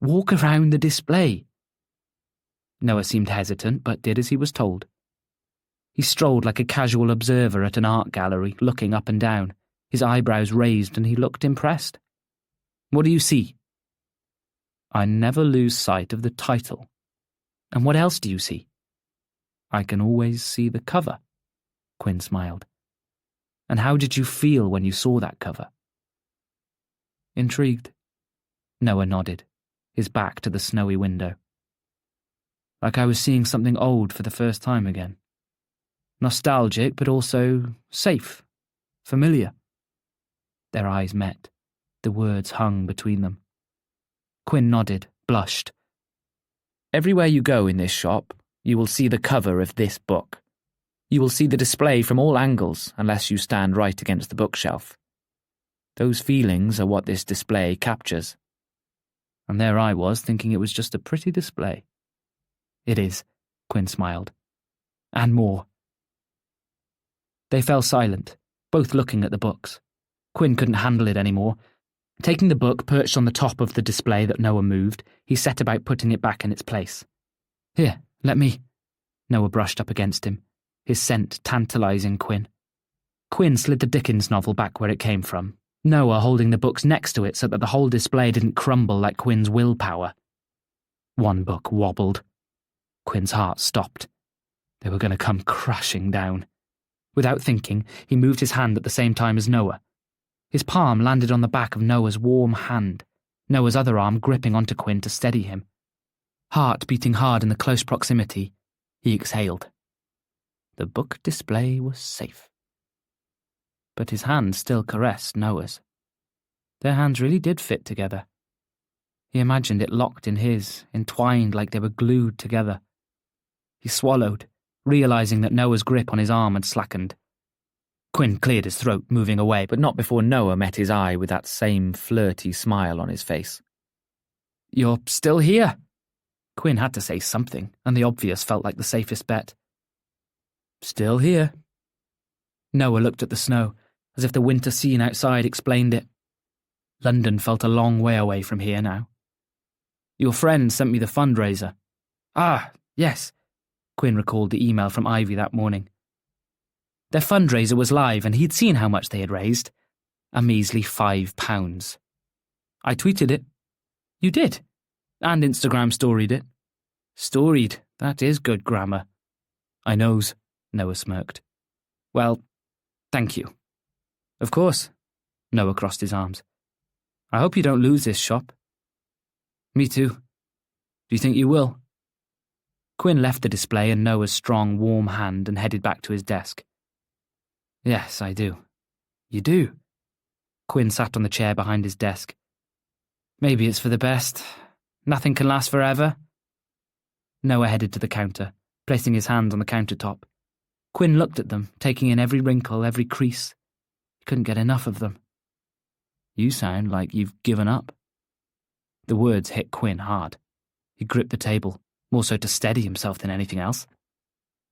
"Walk around the display." Noah seemed hesitant, but did as he was told. He strolled like a casual observer at an art gallery, looking up and down, his eyebrows raised, and he looked impressed. "What do you see?" "I never lose sight of the title." "And what else do you see?" "I can always see the cover," Quinn smiled. "And how did you feel when you saw that cover?" "Intrigued." Noah nodded, his back to the snowy window. "Like I was seeing something old for the first time again. Nostalgic, but also safe, familiar." Their eyes met. The words hung between them. Quinn nodded, blushed. "Everywhere you go in this shop, you will see the cover of this book. You will see the display from all angles, unless you stand right against the bookshelf. Those feelings are what this display captures." And there I was, thinking it was just a pretty display. "It is," Quinn smiled. "And more." They fell silent, both looking at the books. Quinn couldn't handle it anymore. Taking the book perched on the top of the display that Noah moved, he set about putting it back in its place. "Here, let me..." Noah brushed up against him, his scent tantalizing Quinn. Quinn slid the Dickens novel back where it came from, Noah holding the books next to it so that the whole display didn't crumble like Quinn's willpower. One book wobbled. Quinn's heart stopped. They were going to come crashing down. Without thinking, he moved his hand at the same time as Noah. His palm landed on the back of Noah's warm hand, Noah's other arm gripping onto Quinn to steady him. Heart beating hard in the close proximity, he exhaled. The book display was safe. But his hand still caressed Noah's. Their hands really did fit together. He imagined it locked in his, entwined like they were glued together. He swallowed, realizing that Noah's grip on his arm had slackened. Quinn cleared his throat, moving away, but not before Noah met his eye with that same flirty smile on his face. "You're still here?" Quinn had to say something, and the obvious felt like the safest bet. "Still here." Noah looked at the snow, as if the winter scene outside explained it. London felt a long way away from here now. "Your friend sent me the fundraiser." "Ah, yes." Quinn recalled the email from Ivy that morning. Their fundraiser was live and he'd seen how much they had raised. A measly £5. "I tweeted it." "You did? And Instagram storied it." "Storied, that is good grammar." "I knows," Noah smirked. "Well, thank you." "Of course." Noah crossed his arms. "I hope you don't lose this shop." "Me too. Do you think you will?" Quinn left the display in Noah's strong, warm hand and headed back to his desk. Yes, I do. You do? Quinn sat on the chair behind his desk. Maybe it's for the best. Nothing can last forever. Noah headed to the counter, placing his hands on the countertop. Quinn looked at them, taking in every wrinkle, every crease. He couldn't get enough of them. You sound like you've given up. The words hit Quinn hard. He gripped the table, more so to steady himself than anything else.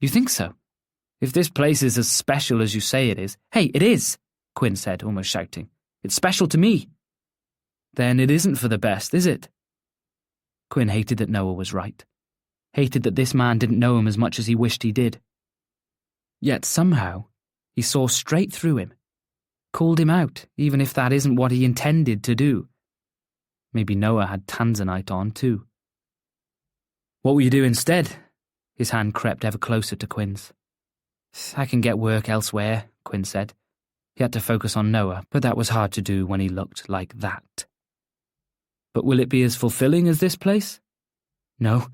You think so? If this place is as special as you say it is— Hey, it is, Quinn said, almost shouting. It's special to me. Then it isn't for the best, is it? Quinn hated that Noah was right. Hated that this man didn't know him as much as he wished he did. Yet somehow, he saw straight through him. Called him out, even if that isn't what he intended to do. Maybe Noah had tanzanite on, too. What will you do instead? His hand crept ever closer to Quinn's. I can get work elsewhere, Quinn said. He had to focus on Noah, but that was hard to do when he looked like that. But will it be as fulfilling as this place? No,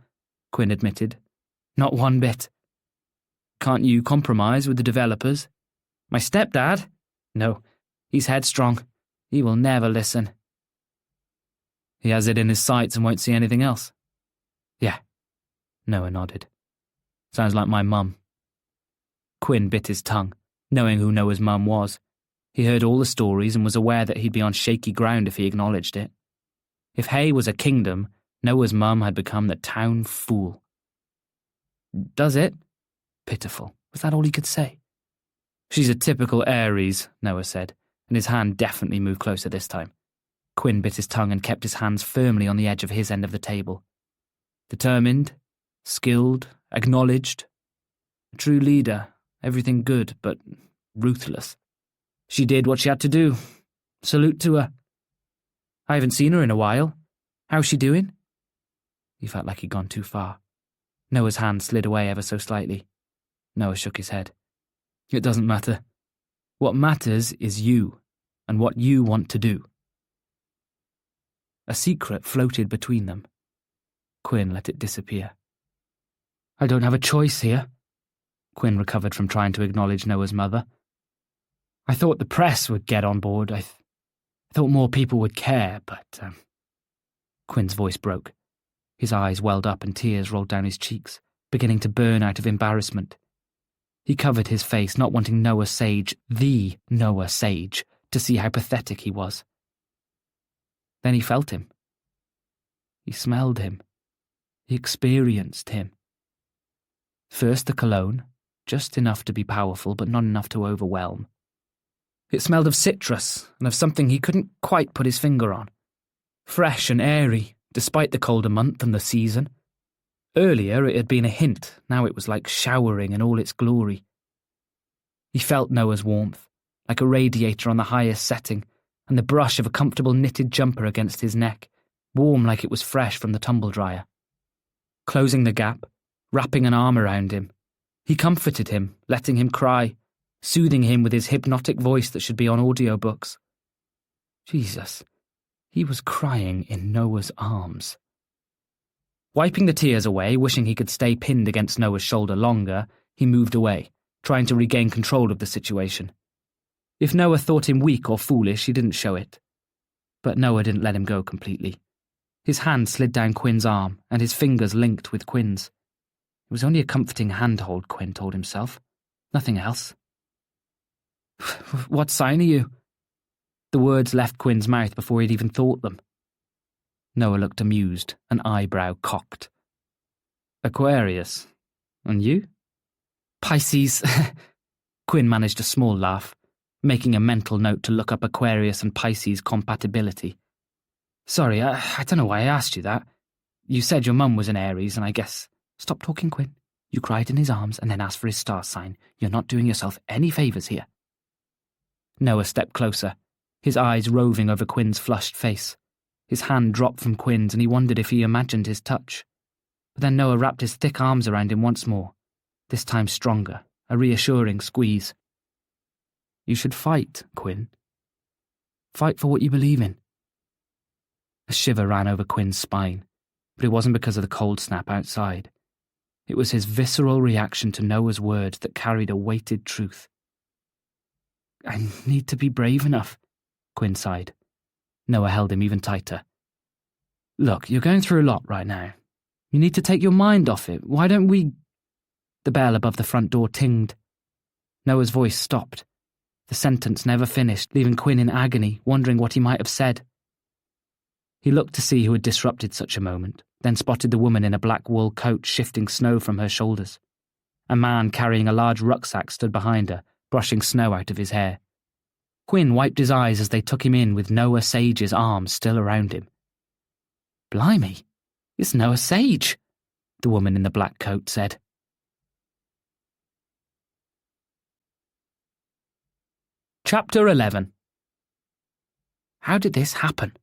Quinn admitted. Not one bit. Can't you compromise with the developers? My stepdad? No, he's headstrong. He will never listen. He has it in his sights and won't see anything else? Yeah, Noah nodded. Sounds like my mum. Quinn bit his tongue, knowing who Noah's mum was. He heard all the stories and was aware that he'd be on shaky ground if he acknowledged it. If Hay was a kingdom, Noah's mum had become the town fool. Does it? Pitiful. Was that all he could say? She's a typical Aries, Noah said, and his hand definitely moved closer this time. Quinn bit his tongue and kept his hands firmly on the edge of his end of the table. Determined, skilled, acknowledged. A true leader, everything good, but ruthless. She did what she had to do. Salute to her. I haven't seen her in a while. How's she doing? He felt like he'd gone too far. Noah's hand slid away ever so slightly. Noah shook his head. It doesn't matter. What matters is you, and what you want to do. A secret floated between them. Quinn let it disappear. I don't have a choice here. Quinn recovered from trying to acknowledge Noah's mother. I thought the press would get on board. I thought more people would care, but... Quinn's voice broke. His eyes welled up and tears rolled down his cheeks, beginning to burn out of embarrassment. He covered his face, not wanting Noah Sage, the Noah Sage, to see how pathetic he was. Then he felt him. He smelled him. He experienced him. First the cologne, just enough to be powerful but not enough to overwhelm. It smelled of citrus and of something he couldn't quite put his finger on. Fresh and airy, despite the colder month and the season. Earlier it had been a hint, now it was like showering in all its glory. He felt Noah's warmth, like a radiator on the highest setting, and the brush of a comfortable knitted jumper against his neck, warm like it was fresh from the tumble-dryer. Closing the gap, wrapping an arm around him, he comforted him, letting him cry, soothing him with his hypnotic voice that should be on audiobooks. Jesus, he was crying in Noah's arms. Wiping the tears away, wishing he could stay pinned against Noah's shoulder longer, he moved away, trying to regain control of the situation. If Noah thought him weak or foolish, he didn't show it. But Noah didn't let him go completely. His hand slid down Quinn's arm, and his fingers linked with Quinn's. It was only a comforting handhold, Quinn told himself. Nothing else. What sign are you? The words left Quinn's mouth before he'd even thought them. Noah looked amused, an eyebrow cocked. Aquarius. And you? Pisces. Quinn managed a small laugh, making a mental note to look up Aquarius and Pisces compatibility. Sorry, I don't know why I asked you that. You said your mum was an Aries, and I guess... Stop talking, Quinn. You cried in his arms and then asked for his star sign. You're not doing yourself any favours here. Noah stepped closer, his eyes roving over Quinn's flushed face. His hand dropped from Quinn's and he wondered if he imagined his touch. But then Noah wrapped his thick arms around him once more, this time stronger, a reassuring squeeze. You should fight, Quinn. Fight for what you believe in. A shiver ran over Quinn's spine, but it wasn't because of the cold snap outside. It was his visceral reaction to Noah's words that carried a weighted truth. I need to be brave enough, Quinn sighed. Noah held him even tighter. Look, you're going through a lot right now. You need to take your mind off it. Why don't we... The bell above the front door tinged. Noah's voice stopped. The sentence never finished, leaving Quinn in agony, wondering what he might have said. He looked to see who had disrupted such a moment, then spotted the woman in a black wool coat shifting snow from her shoulders. A man carrying a large rucksack stood behind her, brushing snow out of his hair. Quinn wiped his eyes as they took him in with Noah Sage's arms still around him. Blimey, it's Noah Sage, the woman in the black coat said. Chapter 11. How did this happen?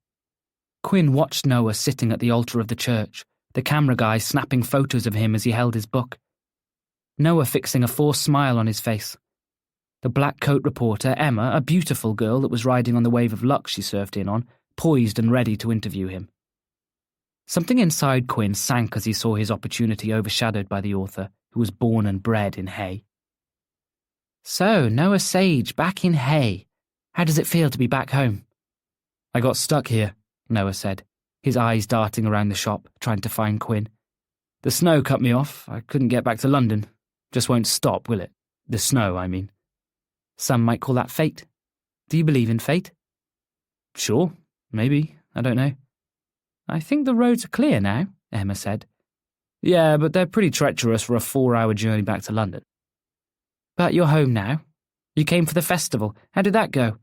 Quinn watched Noah sitting at the altar of the church, the camera guy snapping photos of him as he held his book. Noah fixing a forced smile on his face. The black coat reporter, Emma, a beautiful girl that was riding on the wave of luck she surfed in on, poised and ready to interview him. Something inside Quinn sank as he saw his opportunity overshadowed by the author, who was born and bred in Hay. So, Noah Sage, back in Hay. How does it feel to be back home? I got stuck here, Noah said, his eyes darting around the shop, trying to find Quinn. The snow cut me off. I couldn't get back to London. Just won't stop, will it? The snow, I mean. Some might call that fate. Do you believe in fate? Sure, maybe. I don't know. I think the roads are clear now, Emma said. Yeah, but they're pretty treacherous for a 4-hour journey back to London. But you're home now. You came for the festival. How did that go?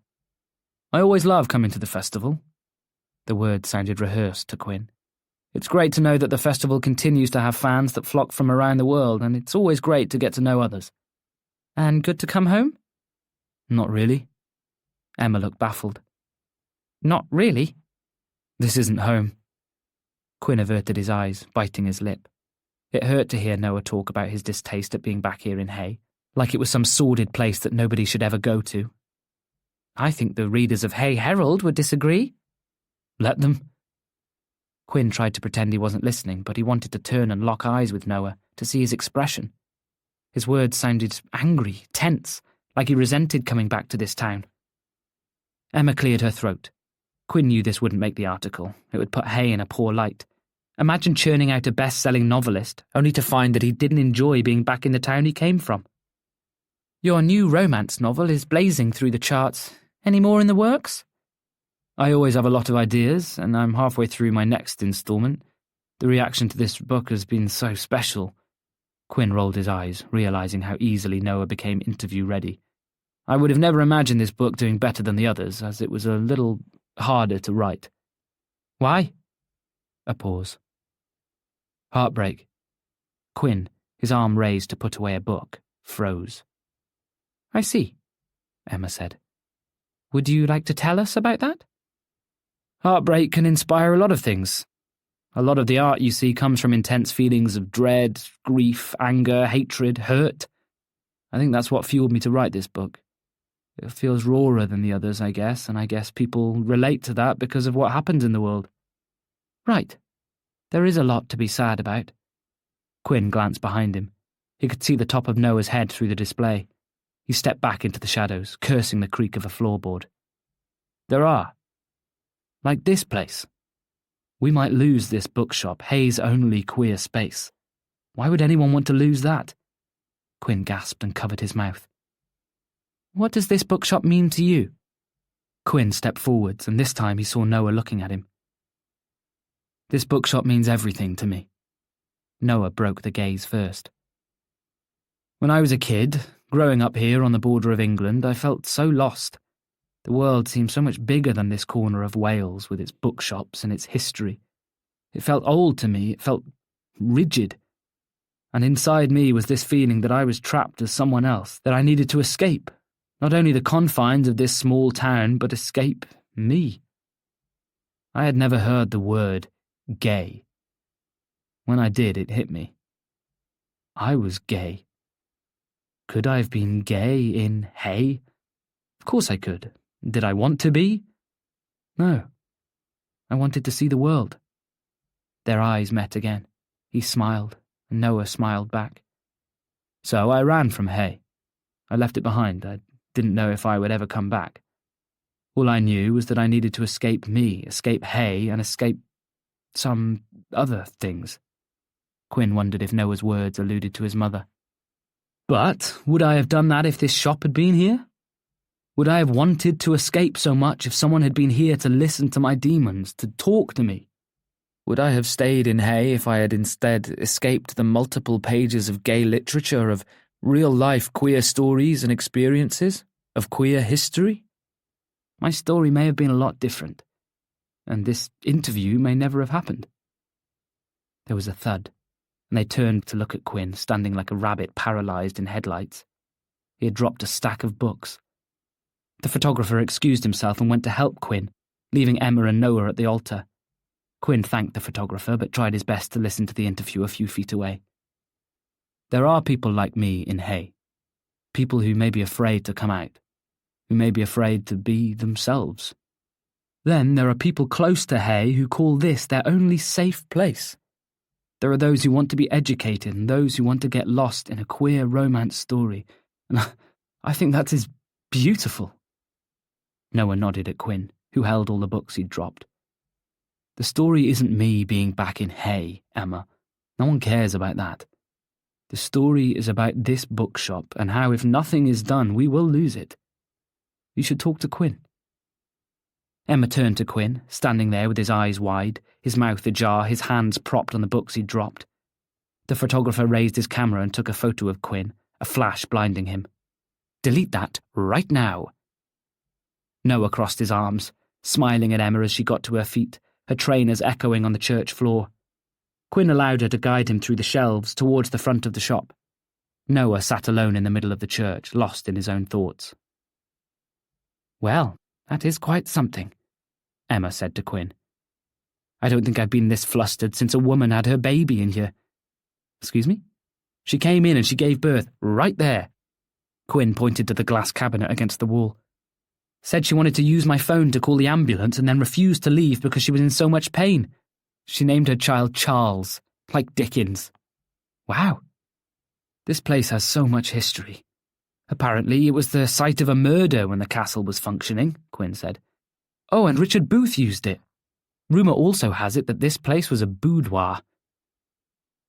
I always love coming to the festival. The words sounded rehearsed to Quinn. It's great to know that the festival continues to have fans that flock from around the world, and it's always great to get to know others. And good to come home? Not really. Emma looked baffled. Not really? This isn't home. Quinn averted his eyes, biting his lip. It hurt to hear Noah talk about his distaste at being back here in Hay, like it was some sordid place that nobody should ever go to. I think the readers of Hay Herald would disagree. Let them. Quinn tried to pretend he wasn't listening, but he wanted to turn and lock eyes with Noah to see his expression. His words sounded angry, tense, like he resented coming back to this town. Emma cleared her throat. Quinn knew this wouldn't make the article. It would put Hay in a poor light. Imagine churning out a best-selling novelist, only to find that he didn't enjoy being back in the town he came from. Your new romance novel is blazing through the charts. Any more in the works? I always have a lot of ideas, and I'm halfway through my next instalment. The reaction to this book has been so special. Quinn rolled his eyes, realizing how easily Noah became interview-ready. I would have never imagined this book doing better than the others, as it was a little harder to write. Why? A pause. Heartbreak. Quinn, his arm raised to put away a book, froze. I see, Emma said. Would you like to tell us about that? Heartbreak can inspire a lot of things. A lot of the art you see comes from intense feelings of dread, grief, anger, hatred, hurt. I think that's what fueled me to write this book. It feels rawer than the others, I guess, and I guess people relate to that because of what happens in the world. Right. There is a lot to be sad about. Quinn glanced behind him. He could see the top of Noah's head through the display. He stepped back into the shadows, cursing the creak of a floorboard. There are. Like this place. We might lose this bookshop, Hay's only queer space. Why would anyone want to lose that? Quinn gasped and covered his mouth. What does this bookshop mean to you? Quinn stepped forwards, and this time he saw Noah looking at him. This bookshop means everything to me. Noah broke the gaze first. When I was a kid, growing up here on the border of England, I felt so lost. The world seemed so much bigger than this corner of Wales with its bookshops and its history. It felt old to me, it felt rigid. And inside me was this feeling that I was trapped as someone else, that I needed to escape. Not only the confines of this small town, but escape me. I had never heard the word gay. When I did, it hit me. I was gay. Could I have been gay in Hay? Of course I could. Did I want to be? No. I wanted to see the world. Their eyes met again. He smiled, and Noah smiled back. So I ran from Hay. I left it behind. I'd didn't know if I would ever come back. All I knew was that I needed to escape me, escape Hay, and escape some other things. Quinn wondered if Noah's words alluded to his mother. But would I have done that if this shop had been here? Would I have wanted to escape so much if someone had been here to listen to my demons, to talk to me? Would I have stayed in Hay if I had instead escaped the multiple pages of gay literature, of real-life queer stories and experiences, of queer history? My story may have been a lot different, and this interview may never have happened. There was a thud, and they turned to look at Quinn, standing like a rabbit paralysed in headlights. He had dropped a stack of books. The photographer excused himself and went to help Quinn, leaving Emma and Noah at the altar. Quinn thanked the photographer but tried his best to listen to the interview a few feet away. There are people like me in Hay, people who may be afraid to come out, who may be afraid to be themselves. Then there are people close to Hay who call this their only safe place. There are those who want to be educated and those who want to get lost in a queer romance story, and I think that is beautiful. Noah nodded at Quinn, who held all the books he'd dropped. The story isn't me being back in Hay, Emma. No one cares about that. The story is about this bookshop and how if nothing is done, we will lose it. You should talk to Quinn. Emma turned to Quinn, standing there with his eyes wide, his mouth ajar, his hands propped on the books he'd dropped. The photographer raised his camera and took a photo of Quinn, a flash blinding him. Delete that right now. Noah crossed his arms, smiling at Emma as she got to her feet, her trainers echoing on the church floor. Quinn allowed her to guide him through the shelves towards the front of the shop. Noah sat alone in the middle of the church, lost in his own thoughts. Well, that is quite something, Emma said to Quinn. I don't think I've been this flustered since a woman had her baby in here. Excuse me? She came in and she gave birth right there. Quinn pointed to the glass cabinet against the wall. Said she wanted to use my phone to call the ambulance and then refused to leave because she was in so much pain. She named her child Charles, like Dickens. Wow. This place has so much history. Apparently it was the site of a murder when the castle was functioning, Quinn said. Oh, and Richard Booth used it. Rumour also has it that this place was a boudoir.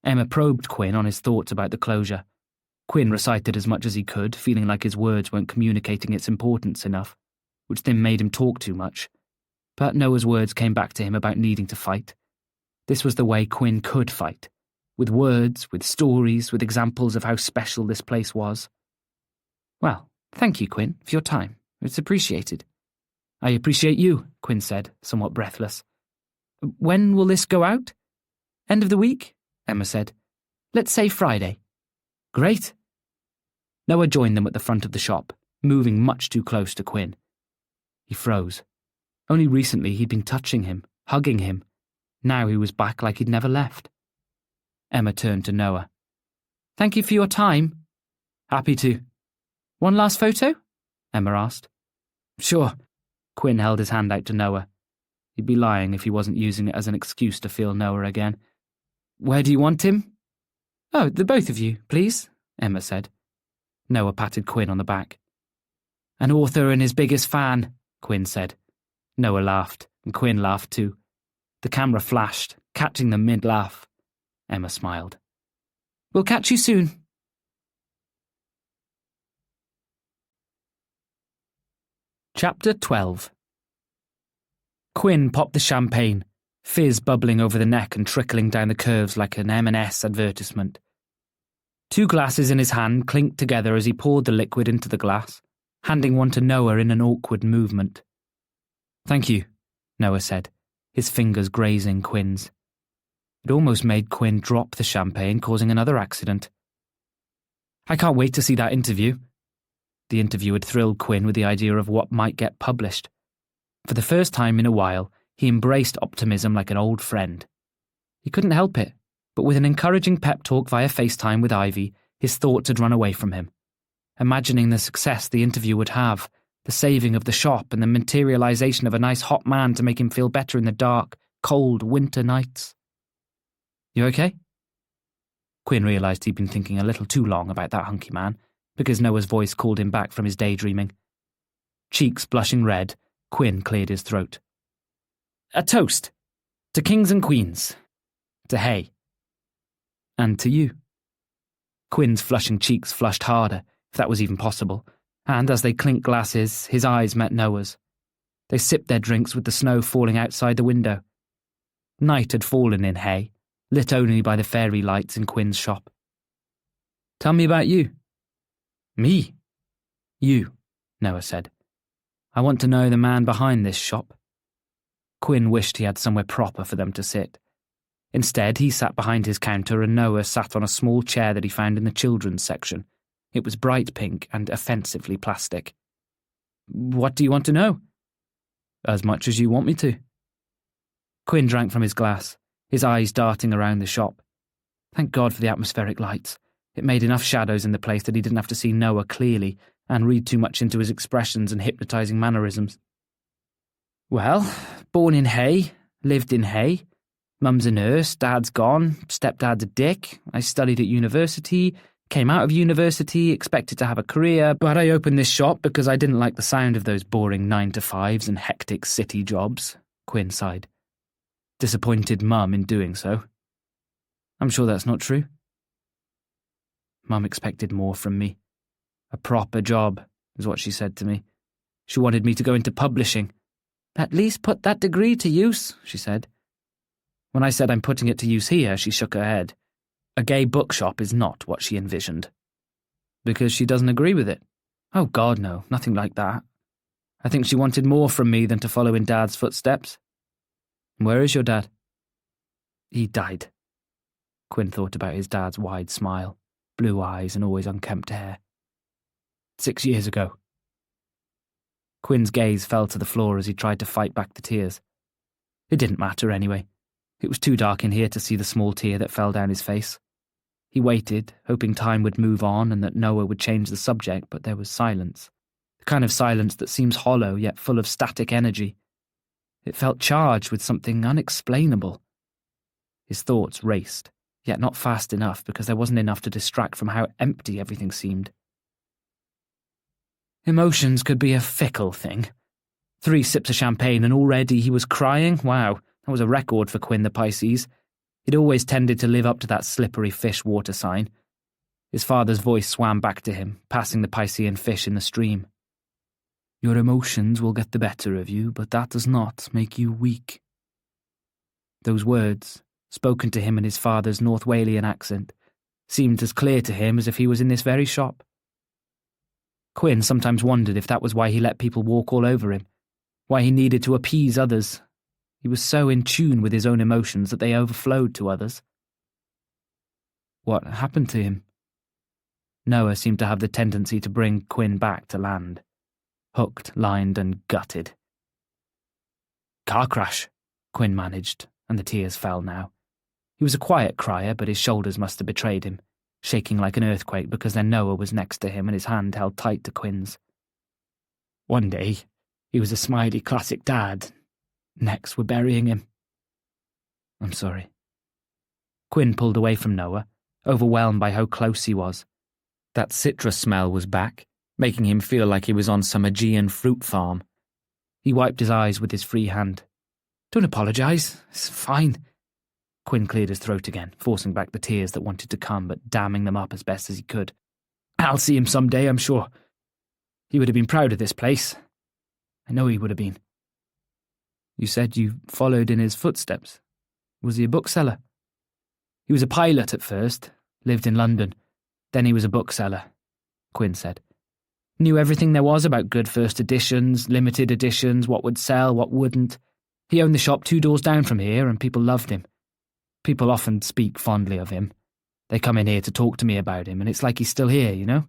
Emma probed Quinn on his thoughts about the closure. Quinn recited as much as he could, feeling like his words weren't communicating its importance enough, which then made him talk too much. But Noah's words came back to him about needing to fight. This was the way Quinn could fight, with words, with stories, with examples of how special this place was. Well, thank you, Quinn, for your time. It's appreciated. I appreciate you, Quinn said, somewhat breathless. When will this go out? End of the week? Emma said. Let's say Friday. Great. Noah joined them at the front of the shop, moving much too close to Quinn. He froze. Only recently he'd been touching him, hugging him. Now he was back like he'd never left. Emma turned to Noah. Thank you for your time. Happy to. One last photo? Emma asked. Sure. Quinn held his hand out to Noah. He'd be lying if he wasn't using it as an excuse to feel Noah again. Where do you want him? Oh, the both of you, please, Emma said. Noah patted Quinn on the back. An author and his biggest fan, Quinn said. Noah laughed, and Quinn laughed too. The camera flashed, catching them mid-laugh. Emma smiled. We'll catch you soon. Chapter 12. Quinn popped the champagne, fizz bubbling over the neck and trickling down the curves like an M&S advertisement. 2 glasses in his hand clinked together as he poured the liquid into the glass, handing one to Noah in an awkward movement. Thank you, Noah said, his fingers grazing Quinn's. It almost made Quinn drop the champagne, causing another accident. I can't wait to see that interview. The interview had thrilled Quinn with the idea of what might get published. For the first time in a while, he embraced optimism like an old friend. He couldn't help it, but with an encouraging pep talk via FaceTime with Ivy, his thoughts had run away from him. Imagining the success the interview would have, the saving of the shop and the materialisation of a nice hot man to make him feel better in the dark, cold winter nights. You okay? Quinn realised he'd been thinking a little too long about that hunky man, because Noah's voice called him back from his daydreaming. Cheeks blushing red, Quinn cleared his throat. A toast. To kings and queens. To Hay. And to you. Quinn's flushing cheeks flushed harder, if that was even possible, and as they clinked glasses, his eyes met Noah's. They sipped their drinks with the snow falling outside the window. Night had fallen in Hay, lit only by the fairy lights in Quinn's shop. Tell me about you. Me? You, Noah said. I want to know the man behind this shop. Quinn wished he had somewhere proper for them to sit. Instead, he sat behind his counter and Noah sat on a small chair that he found in the children's section. It was bright pink and offensively plastic. What do you want to know? As much as you want me to. Quinn drank from his glass, his eyes darting around the shop. Thank God for the atmospheric lights. It made enough shadows in the place that he didn't have to see Noah clearly and read too much into his expressions and hypnotising mannerisms. Well, born in Hay, lived in Hay. Mum's a nurse, Dad's gone, stepdad's a dick. I studied at university, came out of university, expected to have a career, but I opened this shop because I didn't like the sound of those boring 9-to-5s and hectic city jobs, Quinn sighed. Disappointed Mum in doing so. I'm sure that's not true. Mum expected more from me. A proper job, is what she said to me. She wanted me to go into publishing. At least put that degree to use, she said. When I said I'm putting it to use here, she shook her head. A gay bookshop is not what she envisioned. Because she doesn't agree with it. Oh God, no, nothing like that. I think she wanted more from me than to follow in Dad's footsteps. Where is your dad? He died. Quinn thought about his dad's wide smile, blue eyes and always unkempt hair. 6 years ago. Quinn's gaze fell to the floor as he tried to fight back the tears. It didn't matter anyway. It was too dark in here to see the small tear that fell down his face. He waited, hoping time would move on and that Noah would change the subject, but there was silence. The kind of silence that seems hollow yet full of static energy. It felt charged with something unexplainable. His thoughts raced, yet not fast enough because there wasn't enough to distract from how empty everything seemed. Emotions could be a fickle thing. 3 sips of champagne and already he was crying? Wow, that was a record for Quinn the Pisces. He'd always tended to live up to that slippery fish water sign. His father's voice swam back to him, passing the Piscean fish in the stream. Your emotions will get the better of you, but that does not make you weak. Those words, spoken to him in his father's North Walian accent, seemed as clear to him as if he was in this very shop. Quinn sometimes wondered if that was why he let people walk all over him, why he needed to appease others. He was so in tune with his own emotions that they overflowed to others. What happened to him? Noah seemed to have the tendency to bring Quinn back to land. Hooked, lined, and gutted. Car crash, Quinn managed, and the tears fell now. He was a quiet crier, but his shoulders must have betrayed him, shaking like an earthquake because then Noah was next to him and his hand held tight to Quinn's. One day, he was a smiley classic dad. Next, we're burying him. I'm sorry. Quinn pulled away from Noah, overwhelmed by how close he was. That citrus smell was back, making him feel like he was on some Aegean fruit farm. He wiped his eyes with his free hand. Don't apologise. It's fine. Quinn cleared his throat again, forcing back the tears that wanted to come, but damming them up as best as he could. I'll see him someday, I'm sure. He would have been proud of this place. I know he would have been. You said you followed in his footsteps. Was he a bookseller? He was a pilot at first, lived in London. Then he was a bookseller, Quinn said. Knew everything there was about good first editions, limited editions, what would sell, what wouldn't. He owned the shop 2 doors down from here and people loved him. People often speak fondly of him. They come in here to talk to me about him and it's like he's still here, you know?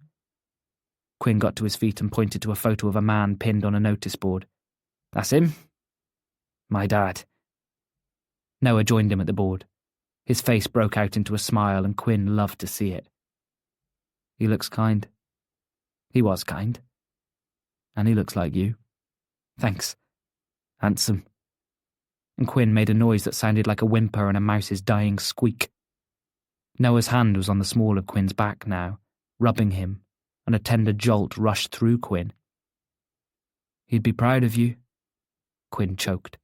Quinn got to his feet and pointed to a photo of a man pinned on a notice board. That's him. My dad. Noah joined him at the board. His face broke out into a smile and Quinn loved to see it. He looks kind. He was kind. And he looks like you. Thanks. Handsome. And Quinn made a noise that sounded like a whimper and a mouse's dying squeak. Noah's hand was on the small of Quinn's back now, rubbing him, and a tender jolt rushed through Quinn. "He'd be proud of you." Quinn choked,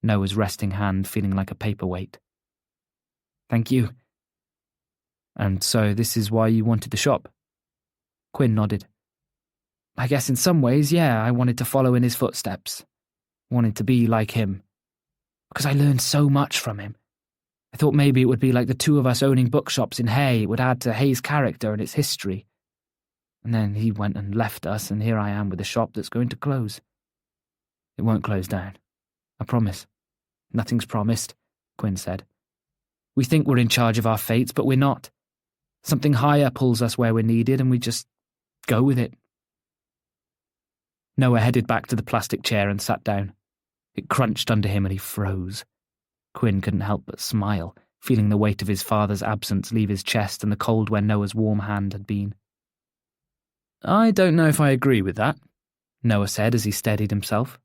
Noah's resting hand feeling like a paperweight. "Thank you." "And so this is why you wanted the shop?" Quinn nodded. "I guess in some ways, yeah, I wanted to follow in his footsteps. Wanted to be like him. Because I learned so much from him. I thought maybe it would be like the two of us owning bookshops in Hay. It would add to Hay's character and its history. And then he went and left us, and here I am with a shop that's going to close. It won't close down. I promise." "Nothing's promised," Quinn said. "We think we're in charge of our fates, but we're not. Something higher pulls us where we're needed, and we just go with it." Noah headed back to the plastic chair and sat down. It crunched under him and he froze. Quinn couldn't help but smile, feeling the weight of his father's absence leave his chest and the cold where Noah's warm hand had been. "I don't know if I agree with that," Noah said as he steadied himself.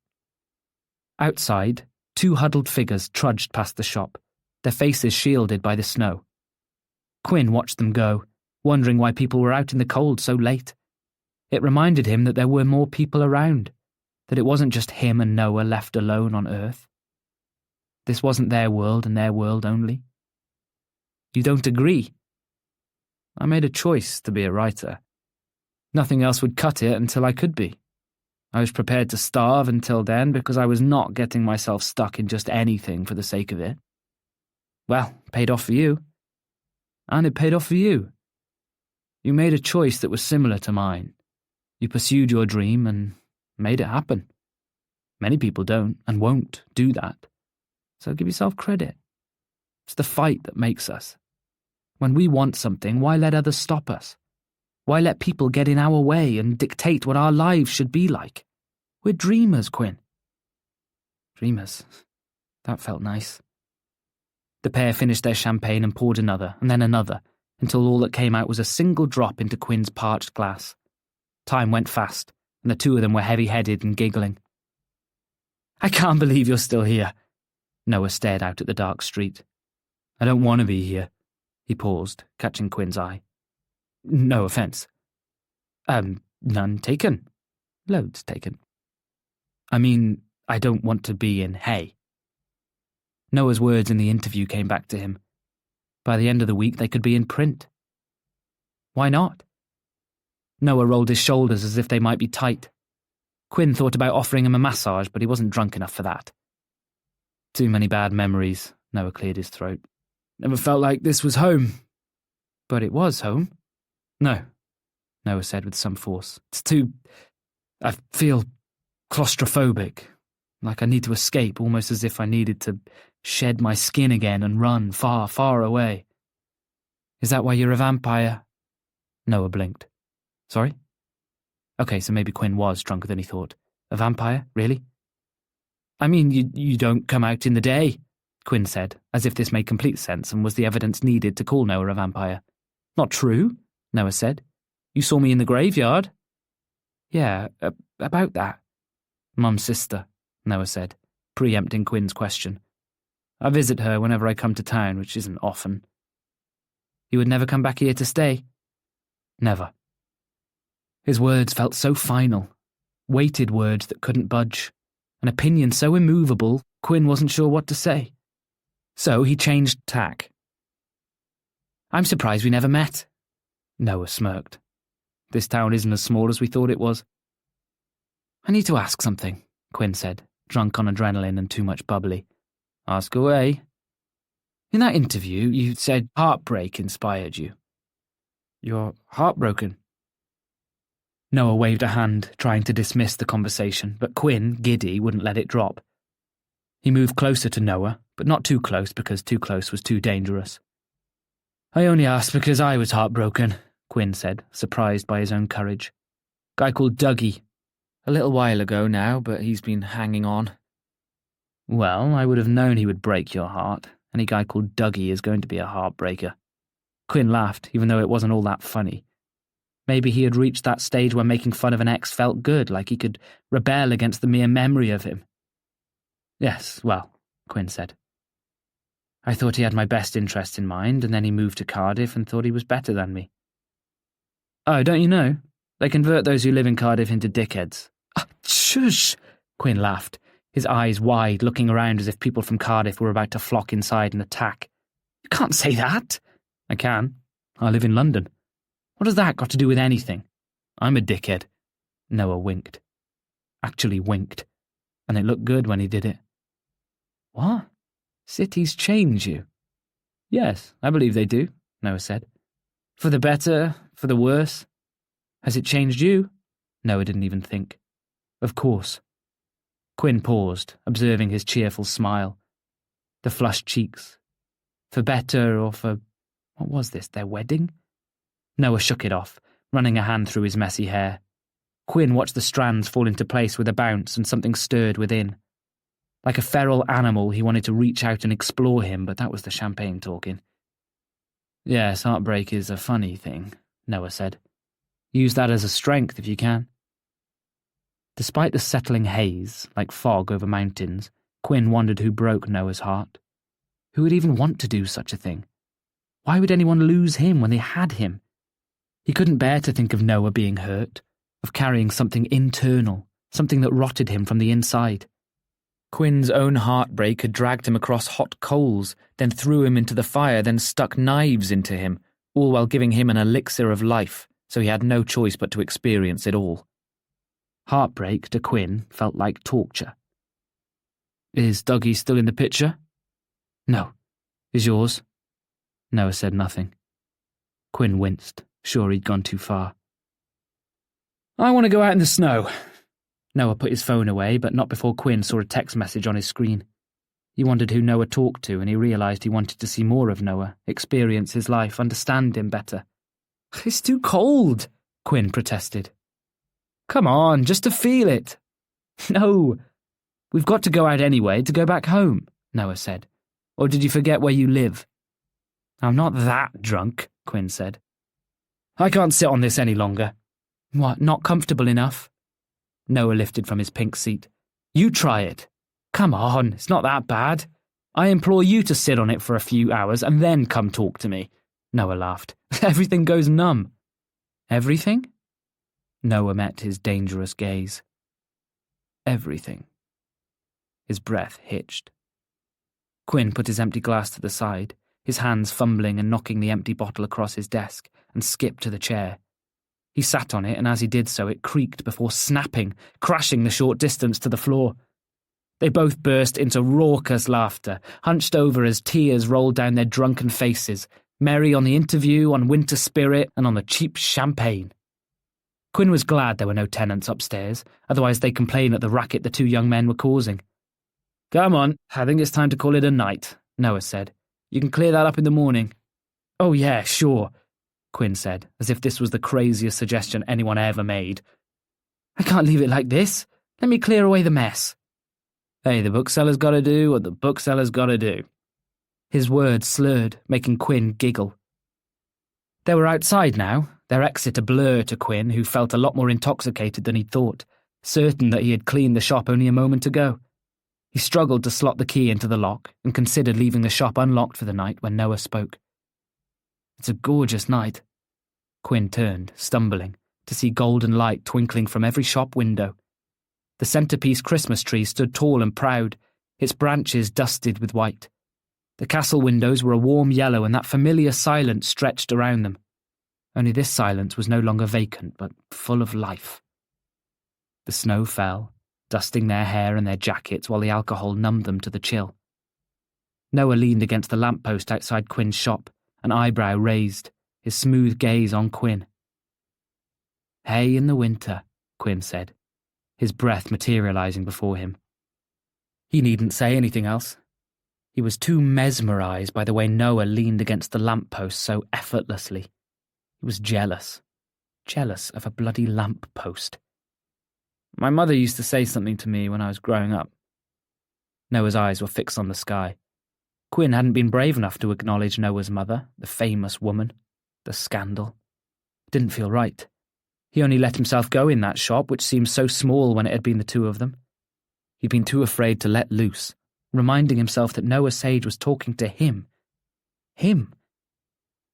Outside, two huddled figures trudged past the shop, their faces shielded by the snow. Quinn watched them go, wondering why people were out in the cold so late. It reminded him that there were more people around, that it wasn't just him and Noah left alone on Earth. This wasn't their world and their world only. "You don't agree?" "I made a choice to be a writer. Nothing else would cut it until I could be. I was prepared to starve until then because I was not getting myself stuck in just anything for the sake of it. Well, paid off for you. And it paid off for you. You made a choice that was similar to mine. You pursued your dream and made it happen. Many people don't and won't do that. So give yourself credit. It's the fight that makes us. When we want something, why let others stop us? Why let people get in our way and dictate what our lives should be like? We're dreamers, Quinn." Dreamers. That felt nice. The pair finished their champagne and poured another, and then another, until all that came out was a single drop into Quinn's parched glass. Time went fast, and the two of them were heavy-headed and giggling. "I can't believe you're still here." Noah stared out at the dark street. "I don't want to be here." He paused, catching Quinn's eye. "No offense." None taken. Loads taken. "I mean, I don't want to be in Hay." Noah's words in the interview came back to him. By the end of the week, they could be in print. Why not? Noah rolled his shoulders as if they might be tight. Quinn thought about offering him a massage, but he wasn't drunk enough for that. "Too many bad memories," Noah cleared his throat. "Never felt like this was home." "But it was home." "No," Noah said with some force. I feel claustrophobic, like I need to escape, almost as if I needed to shed my skin again and run far, far away." "Is that why you're a vampire?" Noah blinked. "Sorry?" Okay, so maybe Quinn was drunker than he thought. "A vampire? Really?" "I mean, you don't come out in the day," Quinn said, as if this made complete sense and was the evidence needed to call Noah a vampire. "Not true," Noah said. "You saw me in the graveyard." "Yeah, about that." "Mum's sister," Noah said, preempting Quinn's question. "I visit her whenever I come to town, which isn't often." "You would never come back here to stay?" "Never." His words felt so final, weighted words that couldn't budge, an opinion so immovable Quinn wasn't sure what to say. So he changed tack. "I'm surprised we never met." Noah smirked. "This town isn't as small as we thought it was." "I need to ask something," Quinn said, drunk on adrenaline and too much bubbly. "Ask away." "In that interview, you said heartbreak inspired you." "You're heartbroken." Noah waved a hand, trying to dismiss the conversation, but Quinn, giddy, wouldn't let it drop. He moved closer to Noah, but not too close because too close was too dangerous. "I only asked because I was heartbroken," Quinn said, surprised by his own courage. "Guy called Dougie. A little while ago now, but he's been hanging on." "Well, I would have known he would break your heart. Any guy called Dougie is going to be a heartbreaker." Quinn laughed, even though it wasn't all that funny. Maybe he had reached that stage where making fun of an ex felt good, like he could rebel against the mere memory of him. "Yes, well," Quinn said. "I thought he had my best interest in mind, and then he moved to Cardiff and thought he was better than me." "Oh, don't you know?" They convert those who live in Cardiff into dickheads. Shush! Quinn laughed, his eyes wide, looking around as if people from Cardiff were about to flock inside and attack. You can't say that. I can. I live in London. What has that got to do with anything? I'm a dickhead. Noah winked. Actually winked. And it looked good when he did it. What? Cities change you? Yes, I believe they do, Noah said. For the better, for the worse. Has it changed you? Noah didn't even think. Of course. Quinn paused, observing his cheerful smile. The flushed cheeks. For better or for... What was this, their wedding? Noah shook it off, running a hand through his messy hair. Quinn watched the strands fall into place with a bounce, and something stirred within. Like a feral animal, he wanted to reach out and explore him, but that was the champagne talking. Yes, heartbreak is a funny thing, Noah said. Use that as a strength if you can. Despite the settling haze, like fog over mountains, Quinn wondered who broke Noah's heart. Who would even want to do such a thing? Why would anyone lose him when they had him? He couldn't bear to think of Noah being hurt, of carrying something internal, something that rotted him from the inside. Quinn's own heartbreak had dragged him across hot coals, then threw him into the fire, then stuck knives into him, all while giving him an elixir of life, so he had no choice but to experience it all. Heartbreak, to Quinn, felt like torture. Is Dougie still in the picture? No. Is yours? Noah said nothing. Quinn winced, sure he'd gone too far. I want to go out in the snow. Noah put his phone away, but not before Quinn saw a text message on his screen. He wondered who Noah talked to, and he realised he wanted to see more of Noah, experience his life, understand him better. It's too cold, Quinn protested. Come on, just to feel it. No, we've got to go out anyway to go back home, Noah said. Or did you forget where you live? I'm not that drunk, Quinn said. I can't sit on this any longer. What, not comfortable enough? Noah lifted from his pink seat. You try it. Come on, it's not that bad. I implore you to sit on it for a few hours and then come talk to me. Noah laughed. Everything goes numb. Everything? Noah met his dangerous gaze. Everything. His breath hitched. Quinn put his empty glass to the side, his hands fumbling and knocking the empty bottle across his desk, and skipped to the chair. He sat on it, and as he did so, it creaked before snapping, crashing the short distance to the floor. They both burst into raucous laughter, hunched over as tears rolled down their drunken faces, merry on the interview, on winter spirit, and on the cheap champagne. Quinn was glad there were no tenants upstairs, otherwise they'd complain at the racket the two young men were causing. Come on, I think it's time to call it a night, Noah said. You can clear that up in the morning. Oh yeah, sure, Quinn said, as if this was the craziest suggestion anyone ever made. I can't leave it like this. Let me clear away the mess. Hey, the bookseller's got to do what the bookseller's got to do. His words slurred, making Quinn giggle. They were outside now, their exit a blur to Quinn, who felt a lot more intoxicated than he'd thought, certain that he had cleaned the shop only a moment ago. He struggled to slot the key into the lock and considered leaving the shop unlocked for the night when Noah spoke. It's a gorgeous night. Quinn turned, stumbling, to see golden light twinkling from every shop window. The centrepiece Christmas tree stood tall and proud, its branches dusted with white. The castle windows were a warm yellow, and that familiar silence stretched around them. Only this silence was no longer vacant, but full of life. The snow fell, dusting their hair and their jackets while the alcohol numbed them to the chill. Noah leaned against the lamppost outside Quinn's shop, an eyebrow raised, his smooth gaze on Quinn. Hay in the winter, Quinn said, his breath materialising before him. He needn't say anything else. He was too mesmerised by the way Noah leaned against the lamppost so effortlessly. He was jealous of a bloody lamppost. My mother used to say something to me when I was growing up. Noah's eyes were fixed on the sky. Quinn hadn't been brave enough to acknowledge Noah's mother, the famous woman, the scandal. It didn't feel right. He only let himself go in that shop, which seemed so small when it had been the two of them. He'd been too afraid to let loose, reminding himself that Noah Sage was talking to him. Him.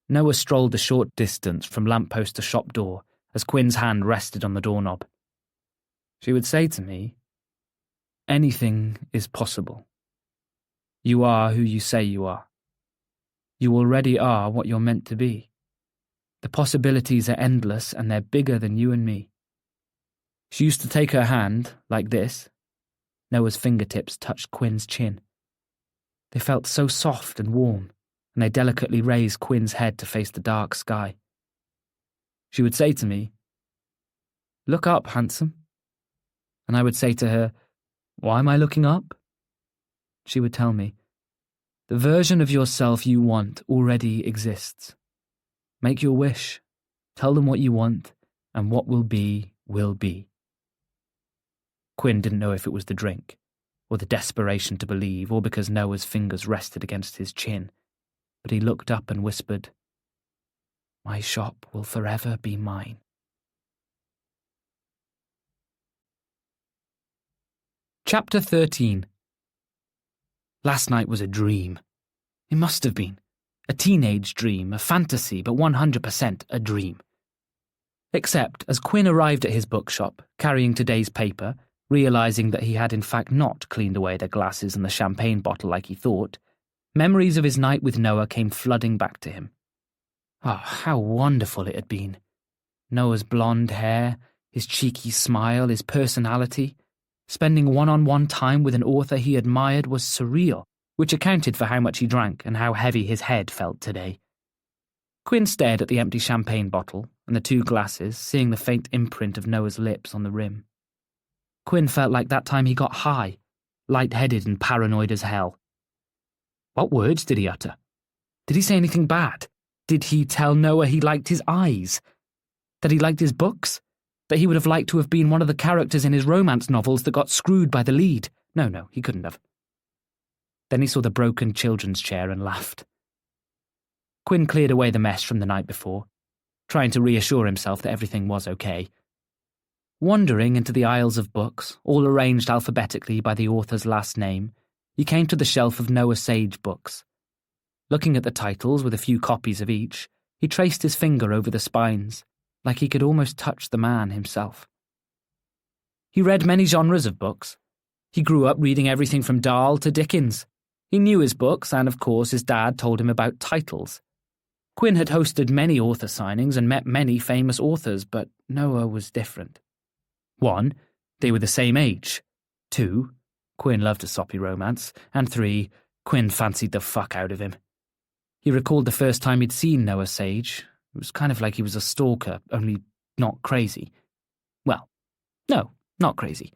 Noah strolled the short distance from lamppost to shop door as Quinn's hand rested on the doorknob. She would say to me, "Anything is possible. You are who you say you are. You already are what you're meant to be. The possibilities are endless and they're bigger than you and me." She used to take her hand, like this. Noah's fingertips touched Quinn's chin. They felt so soft and warm, and they delicately raised Quinn's head to face the dark sky. She would say to me, "Look up, handsome." And I would say to her, "Why am I looking up?" She would tell me, "The version of yourself you want already exists. Make your wish. Tell them what you want, and what will be, will be." Quinn didn't know if it was the drink, or the desperation to believe, or because Noah's fingers rested against his chin, but he looked up and whispered, "My shop will forever be mine." Chapter 13. Last night was a dream. It must have been. A teenage dream, a fantasy, but 100% a dream. Except, as Quinn arrived at his bookshop, carrying today's paper, realising that he had in fact not cleaned away the glasses and the champagne bottle like he thought, memories of his night with Noah came flooding back to him. Oh, how wonderful it had been. Noah's blonde hair, his cheeky smile, his personality. Spending one-on-one time with an author he admired was surreal, which accounted for how much he drank and how heavy his head felt today. Quinn stared at the empty champagne bottle and the two glasses, seeing the faint imprint of Noah's lips on the rim. Quinn felt like that time he got high, light-headed and paranoid as hell. What words did he utter? Did he say anything bad? Did he tell Noah he liked his eyes? That he liked his books? That he would have liked to have been one of the characters in his romance novels that got screwed by the lead? No, he couldn't have. Then he saw the broken children's chair and laughed. Quinn cleared away the mess from the night before, trying to reassure himself that everything was okay. Wandering into the aisles of books, all arranged alphabetically by the author's last name, he came to the shelf of Noah Sage books. Looking at the titles with a few copies of each, he traced his finger over the spines, like he could almost touch the man himself. He read many genres of books. He grew up reading everything from Dahl to Dickens. He knew his books, and of course his dad told him about titles. Quinn had hosted many author signings and met many famous authors, but Noah was different. 1, they were the same age. 2, Quinn loved a soppy romance. And 3, Quinn fancied the fuck out of him. He recalled the first time he'd seen Noah Sage. It was kind of like he was a stalker, only not crazy. Well, no, not crazy.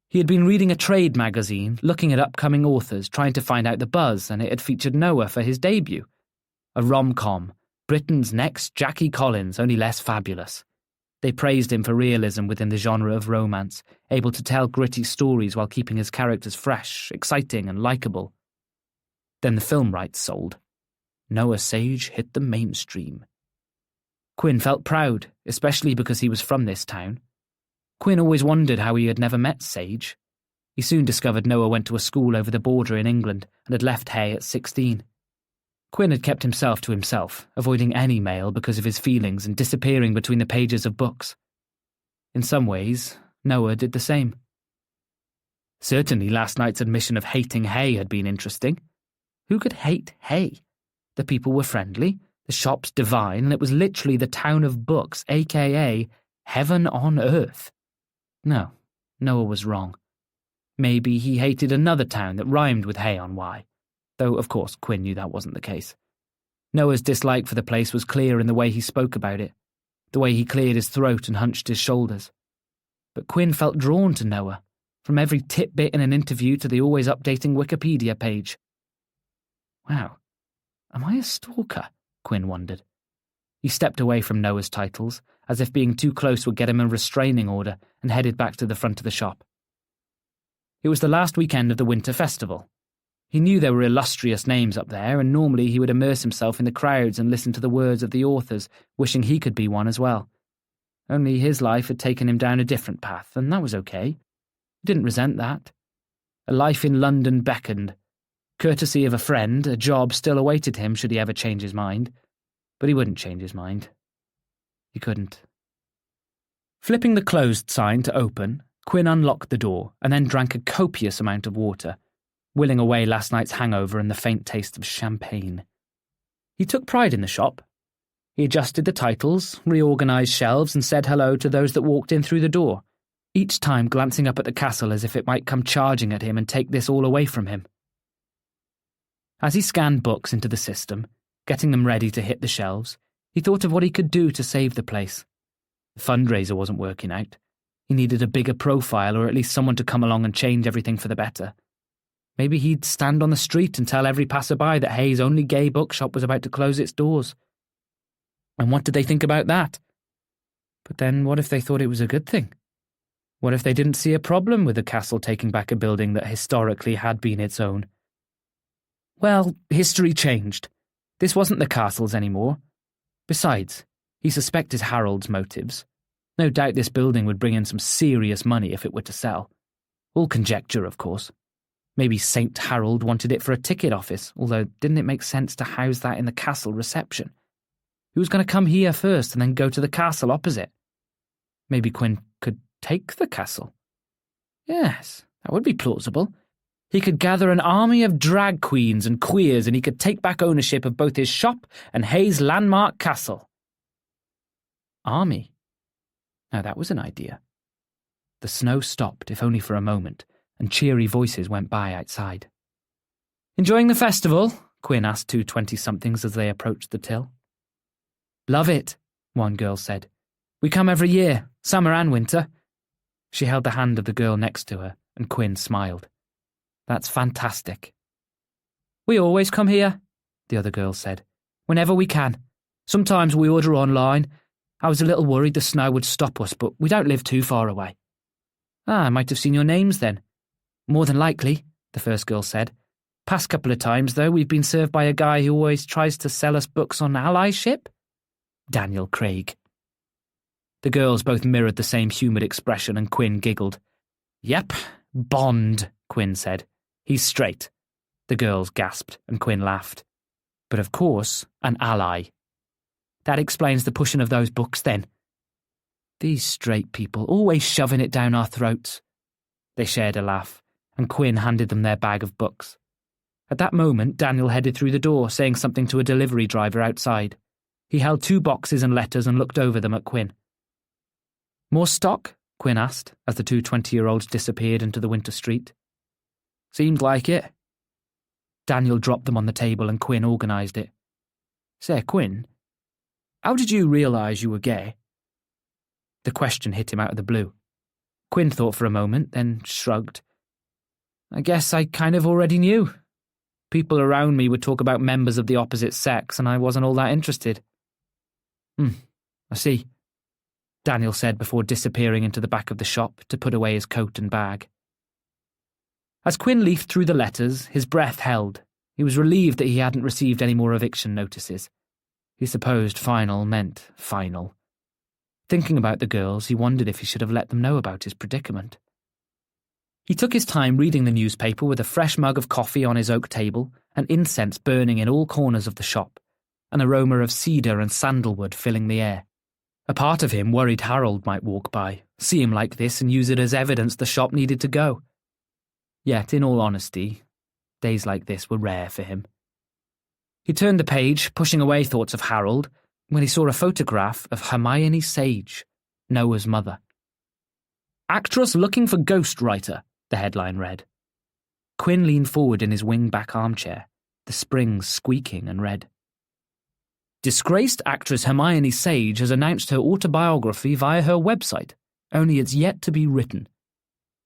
He had been reading a trade magazine, looking at upcoming authors, trying to find out the buzz, and it had featured Noah for his debut. A rom-com, Britain's next Jackie Collins, only less fabulous. They praised him for realism within the genre of romance, able to tell gritty stories while keeping his characters fresh, exciting and likeable. Then the film rights sold. Noah Sage hit the mainstream. Quinn felt proud, especially because he was from this town. Quinn always wondered how he had never met Sage. He soon discovered Noah went to a school over the border in England and had left Hay at 16. Quinn had kept himself to himself, avoiding any mail because of his feelings and disappearing between the pages of books. In some ways, Noah did the same. Certainly last night's admission of hating Hay had been interesting. Who could hate Hay? The people were friendly, the shops divine, and it was literally the town of books, aka heaven on earth. No, Noah was wrong. Maybe he hated another town that rhymed with Hay-on-Wye, though of course Quinn knew that wasn't the case. Noah's dislike for the place was clear in the way he spoke about it, the way he cleared his throat and hunched his shoulders. But Quinn felt drawn to Noah, from every tidbit in an interview to the always updating Wikipedia page. Wow, am I a stalker? Quinn wondered. He stepped away from Noah's titles, as if being too close would get him a restraining order, and headed back to the front of the shop. It was the last weekend of the winter festival. He knew there were illustrious names up there, and normally he would immerse himself in the crowds and listen to the words of the authors, wishing he could be one as well. Only his life had taken him down a different path, and that was okay. He didn't resent that. A life in London beckoned. Courtesy of a friend, a job still awaited him should he ever change his mind. But he wouldn't change his mind. He couldn't. Flipping the closed sign to open, Quinn unlocked the door and then drank a copious amount of water, willing away last night's hangover and the faint taste of champagne. He took pride in the shop. He adjusted the titles, reorganised shelves and said hello to those that walked in through the door, each time glancing up at the castle as if it might come charging at him and take this all away from him. As he scanned books into the system, getting them ready to hit the shelves, he thought of what he could do to save the place. The fundraiser wasn't working out. He needed a bigger profile, or at least someone to come along and change everything for the better. Maybe he'd stand on the street and tell every passerby that Hay's only gay bookshop was about to close its doors. And what did they think about that? But then what if they thought it was a good thing? What if they didn't see a problem with the castle taking back a building that historically had been its own? Well, history changed. This wasn't the castle's anymore. Besides, he suspected Harold's motives. No doubt this building would bring in some serious money if it were to sell. All conjecture, of course. Maybe St. Harold wanted it for a ticket office, although didn't it make sense to house that in the castle reception? Who was going to come here first and then go to the castle opposite? Maybe Quinn could take the castle. Yes, that would be plausible. He could gather an army of drag queens and queers, and he could take back ownership of both his shop and Hay's landmark castle. Army? Now that was an idea. The snow stopped, if only for a moment, and cheery voices went by outside. "Enjoying the festival?" Quinn asked two 20-somethings as they approached the till. "Love it," one girl said. "We come every year, summer and winter." She held the hand of the girl next to her, and Quinn smiled. "That's fantastic." "We always come here," the other girl said. "Whenever we can. Sometimes we order online. I was a little worried the snow would stop us, but we don't live too far away." "Ah, I might have seen your names then." "More than likely," the first girl said. "Past couple of times, though, we've been served by a guy who always tries to sell us books on allyship. Daniel Craig." The girls both mirrored the same humoured expression, and Quinn giggled. "Yep, Bond," Quinn said. "He's straight." The girls gasped, and Quinn laughed. "But of course, an ally." "That explains the pushing of those books, then." "These straight people, always shoving it down our throats." They shared a laugh, and Quinn handed them their bag of books. At that moment, Daniel headed through the door, saying something to a delivery driver outside. He held 2 boxes and letters and looked over them at Quinn. "More stock?" Quinn asked, as the 2 20-year-olds disappeared into the winter street. "Seemed like it." Daniel dropped them on the table and Quinn organised it. "Say, Quinn, how did you realise you were gay?" The question hit him out of the blue. Quinn thought for a moment, then shrugged. "I guess I kind of already knew. People around me would talk about members of the opposite sex, and I wasn't all that interested." I see," Daniel said before disappearing into the back of the shop to put away his coat and bag. As Quinn leafed through the letters, his breath held. He was relieved that he hadn't received any more eviction notices. He supposed final meant final. Thinking about the girls, he wondered if he should have let them know about his predicament. He took his time reading the newspaper with a fresh mug of coffee on his oak table and incense burning in all corners of the shop, an aroma of cedar and sandalwood filling the air. A part of him worried Harold might walk by, see him like this and use it as evidence the shop needed to go. Yet, in all honesty, days like this were rare for him. He turned the page, pushing away thoughts of Harold, when he saw a photograph of Hermione Sage, Noah's mother. "Actress looking for ghostwriter," the headline read. Quinn leaned forward in his wing-back armchair, the springs squeaking, and read, "Disgraced actress Hermione Sage has announced her autobiography via her website, only it's yet to be written.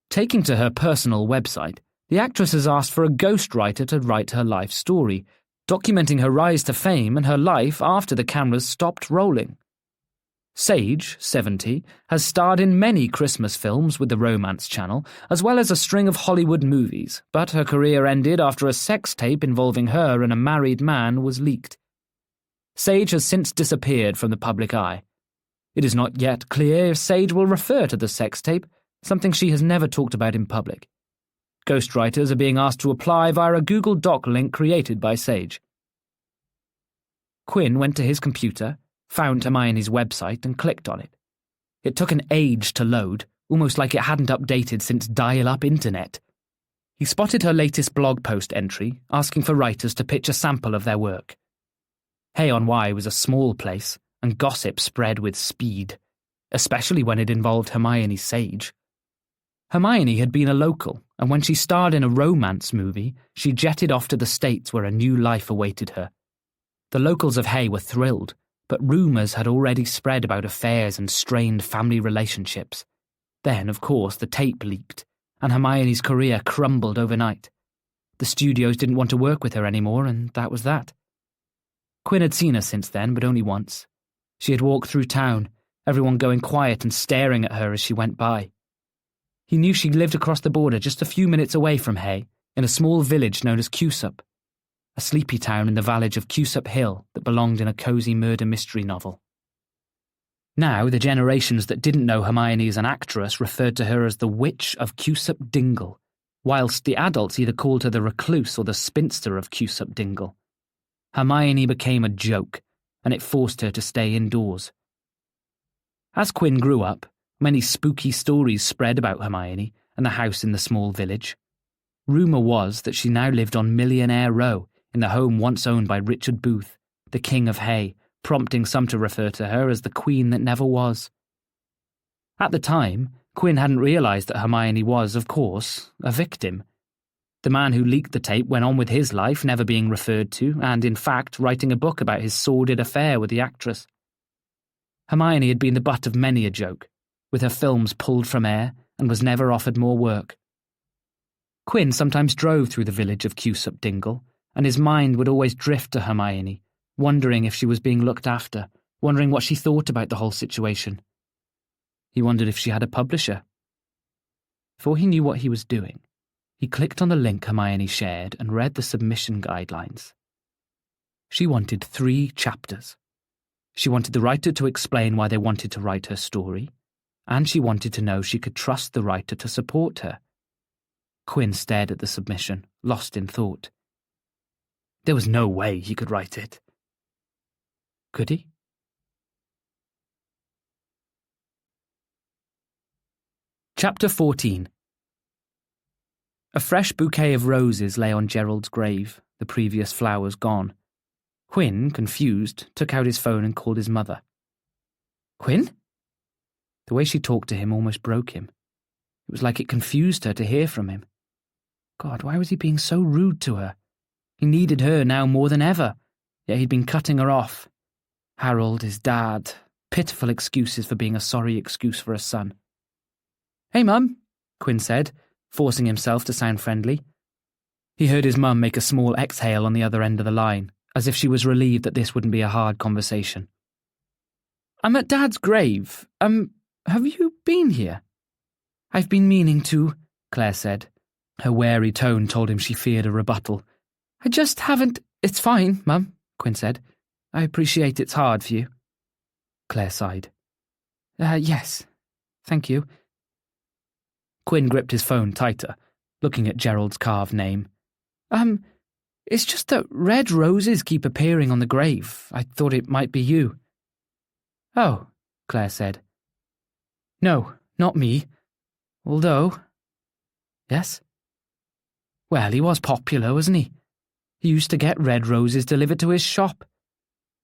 Taking to her personal website, the actress has asked for a ghostwriter to write her life story, documenting her rise to fame and her life after the cameras stopped rolling. Sage, 70, has starred in many Christmas films with the Romance Channel, as well as a string of Hollywood movies, but her career ended after a sex tape involving her and a married man was leaked. Sage has since disappeared from the public eye. It is not yet clear if Sage will refer to the sex tape, something she has never talked about in public. Ghostwriters are being asked to apply via a Google Doc link created by Sage." Quinn went to his computer, found Hermione's website and clicked on it. It took an age to load, almost like it hadn't updated since dial-up internet. He spotted her latest blog post entry, asking for writers to pitch a sample of their work. Hay-on-Wye was a small place, and gossip spread with speed, especially when it involved Hermione Sage. Hermione had been a local, and when she starred in a romance movie, she jetted off to the States where a new life awaited her. The locals of Hay were thrilled, but rumours had already spread about affairs and strained family relationships. Then, of course, the tape leaked, and Hermione's career crumbled overnight. The studios didn't want to work with her anymore, and that was that. Quinn had seen her since then, but only once. She had walked through town, everyone going quiet and staring at her as she went by. He knew she lived across the border just a few minutes away from Hay, in a small village known as Cusup, a sleepy town in the valley of Cusup Hill that belonged in a cosy murder mystery novel. Now, the generations that didn't know Hermione as an actress referred to her as the Witch of Cusup Dingle, whilst the adults either called her the Recluse or the Spinster of Cusup Dingle. Hermione became a joke, and it forced her to stay indoors. As Quinn grew up, many spooky stories spread about Hermione and the house in the small village. Rumour was that she now lived on Millionaire Row, in the home once owned by Richard Booth, the King of Hay, prompting some to refer to her as the Queen that never was. At the time, Quinn hadn't realised that Hermione was, of course, a victim. The man who leaked the tape went on with his life, never being referred to, and, in fact, writing a book about his sordid affair with the actress. Hermione had been the butt of many a joke, with her films pulled from air, and was never offered more work. Quinn sometimes drove through the village of Cusup Dingle, and his mind would always drift to Hermione, wondering if she was being looked after, wondering what she thought about the whole situation. He wondered if she had a publisher. Before he knew what he was doing, he clicked on the link Hermione shared and read the submission guidelines. She wanted 3 chapters. She wanted the writer to explain why they wanted to write her story, and she wanted to know she could trust the writer to support her. Quinn stared at the submission, lost in thought. There was no way he could write it. Could he? Chapter 14. A fresh bouquet of roses lay on Gerald's grave, the previous flowers gone. Quinn, confused, took out his phone and called his mother. Quinn? The way she talked to him almost broke him. It was like it confused her to hear from him. God, why was he being so rude to her? He needed her now more than ever, yet he'd been cutting her off. Harold, his dad, pitiful excuses for being a sorry excuse for a son. Hey, Mum, Quinn said, forcing himself to sound friendly. He heard his mum make a small exhale on the other end of the line, as if she was relieved that this wouldn't be a hard conversation. I'm at Dad's grave. Have you been here? I've been meaning to, Claire said. Her wary tone told him she feared a rebuttal. I just haven't. It's fine, Mum, Quinn said. I appreciate it's hard for you. Claire sighed. Yes, thank you. Quinn gripped his phone tighter, looking at Gerald's carved name. It's just that red roses keep appearing on the grave. I thought it might be you. Oh, Claire said. No, not me. Although... Yes? Well, he was popular, wasn't he? He used to get red roses delivered to his shop.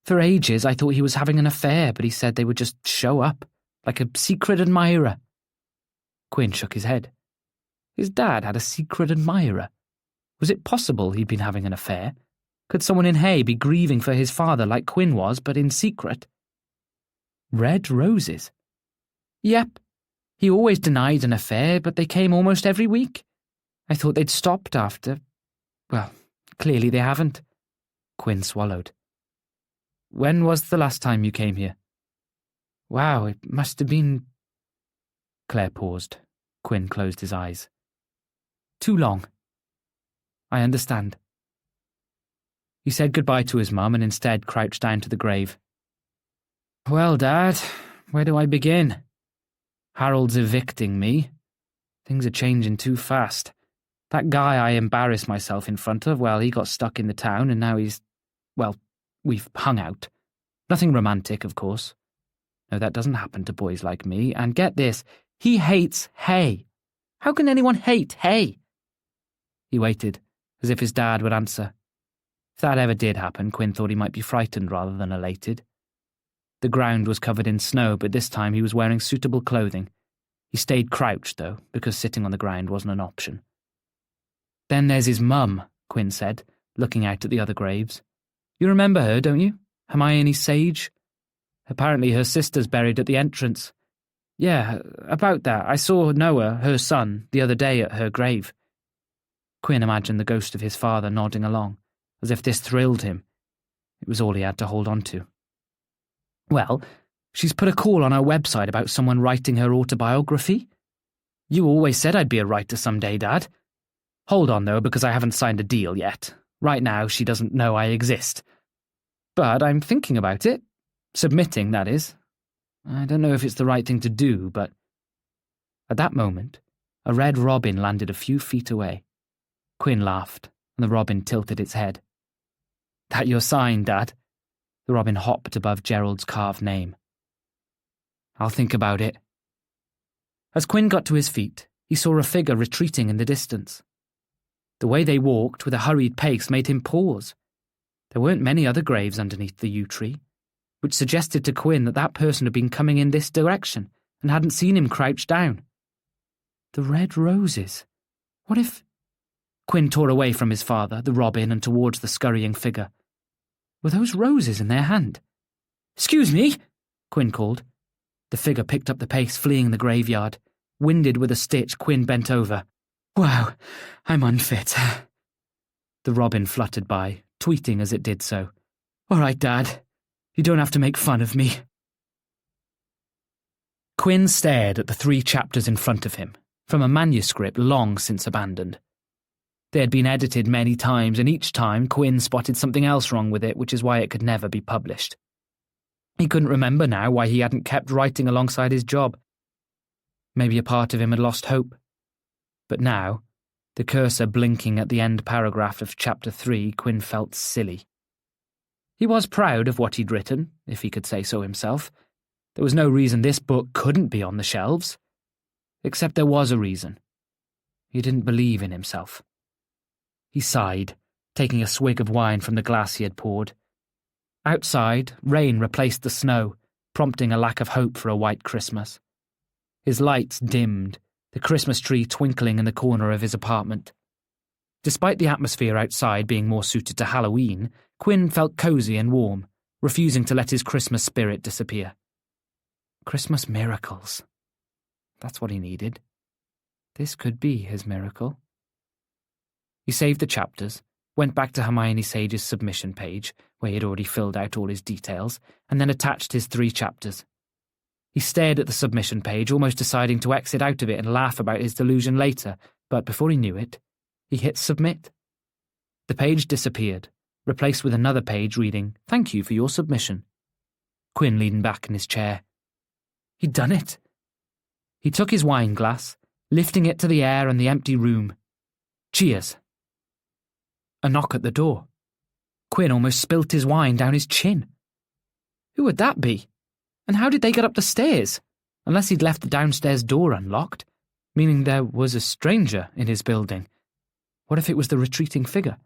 For ages, I thought he was having an affair, but he said they would just show up, like a secret admirer. Quinn shook his head. His dad had a secret admirer. Was it possible he'd been having an affair? Could someone in Hay be grieving for his father like Quinn was, but in secret? Red roses? Yep. He always denied an affair, but they came almost every week. I thought they'd stopped after... Well, clearly they haven't. Quinn swallowed. When was the last time you came here? Wow, it must have been... Claire paused. Quinn closed his eyes. Too long. I understand. He said goodbye to his mum and instead crouched down to the grave. Well, Dad, where do I begin? Harold's evicting me. Things are changing too fast. That guy I embarrassed myself in front of, well, he got stuck in the town and now he's... Well, we've hung out. Nothing romantic, of course. No, that doesn't happen to boys like me. And get this, he hates hay. How can anyone hate hay? He waited, as if his dad would answer. If that ever did happen, Quinn thought he might be frightened rather than elated. The ground was covered in snow, but this time he was wearing suitable clothing. He stayed crouched, though, because sitting on the ground wasn't an option. Then there's his mum, Quinn said, looking out at the other graves. You remember her, don't you? Hermione Sage? Apparently her sister's buried at the entrance. Yeah, about that. I saw Noah, her son, the other day at her grave. Quinn imagined the ghost of his father nodding along, as if this thrilled him. It was all he had to hold on to. Well, she's put a call on her website about someone writing her autobiography. You always said I'd be a writer someday, Dad. Hold on, though, because I haven't signed a deal yet. Right now, she doesn't know I exist. But I'm thinking about it. Submitting, that is. I don't know if it's the right thing to do, but... At that moment, a red robin landed a few feet away. Quinn laughed, and the robin tilted its head. That your sign, Dad? The robin hopped above Gerald's carved name. I'll think about it. As Quinn got to his feet, he saw a figure retreating in the distance. The way they walked with a hurried pace made him pause. There weren't many other graves underneath the yew tree, which suggested to Quinn that that person had been coming in this direction and hadn't seen him crouch down. The red roses. What if... Quinn tore away from his father, the robin, and towards the scurrying figure. Were those roses in their hand? Excuse me, Quinn called. The figure picked up the pace, fleeing the graveyard. Winded with a stitch, Quinn bent over. Wow, I'm unfit. The robin fluttered by, tweeting as it did so. All right, Dad. You don't have to make fun of me. Quinn stared at the 3 chapters in front of him, from a manuscript long since abandoned. They had been edited many times, and each time Quinn spotted something else wrong with it, which is why it could never be published. He couldn't remember now why he hadn't kept writing alongside his job. Maybe a part of him had lost hope. But now, the cursor blinking at the end paragraph of chapter 3, Quinn felt silly. He was proud of what he'd written, if he could say so himself. There was no reason this book couldn't be on the shelves. Except there was a reason. He didn't believe in himself. He sighed, taking a swig of wine from the glass he had poured. Outside, rain replaced the snow, prompting a lack of hope for a white Christmas. His lights dimmed, the Christmas tree twinkling in the corner of his apartment. Despite the atmosphere outside being more suited to Halloween, Quinn felt cosy and warm, refusing to let his Christmas spirit disappear. Christmas miracles. That's what he needed. This could be his miracle. He saved the chapters, went back to Hermione Sage's submission page, where he had already filled out all his details, and then attached his 3 chapters. He stared at the submission page, almost deciding to exit out of it and laugh about his delusion later, but before he knew it, he hit submit. The page disappeared, replaced with another page reading, "Thank you for your submission." Quinn leaned back in his chair. He'd done it. He took his wine glass, lifting it to the air and the empty room. Cheers. A knock at the door. Quinn almost spilt his wine down his chin. Who would that be? And how did they get up the stairs? Unless he'd left the downstairs door unlocked, meaning there was a stranger in his building. What if it was the retreating figure?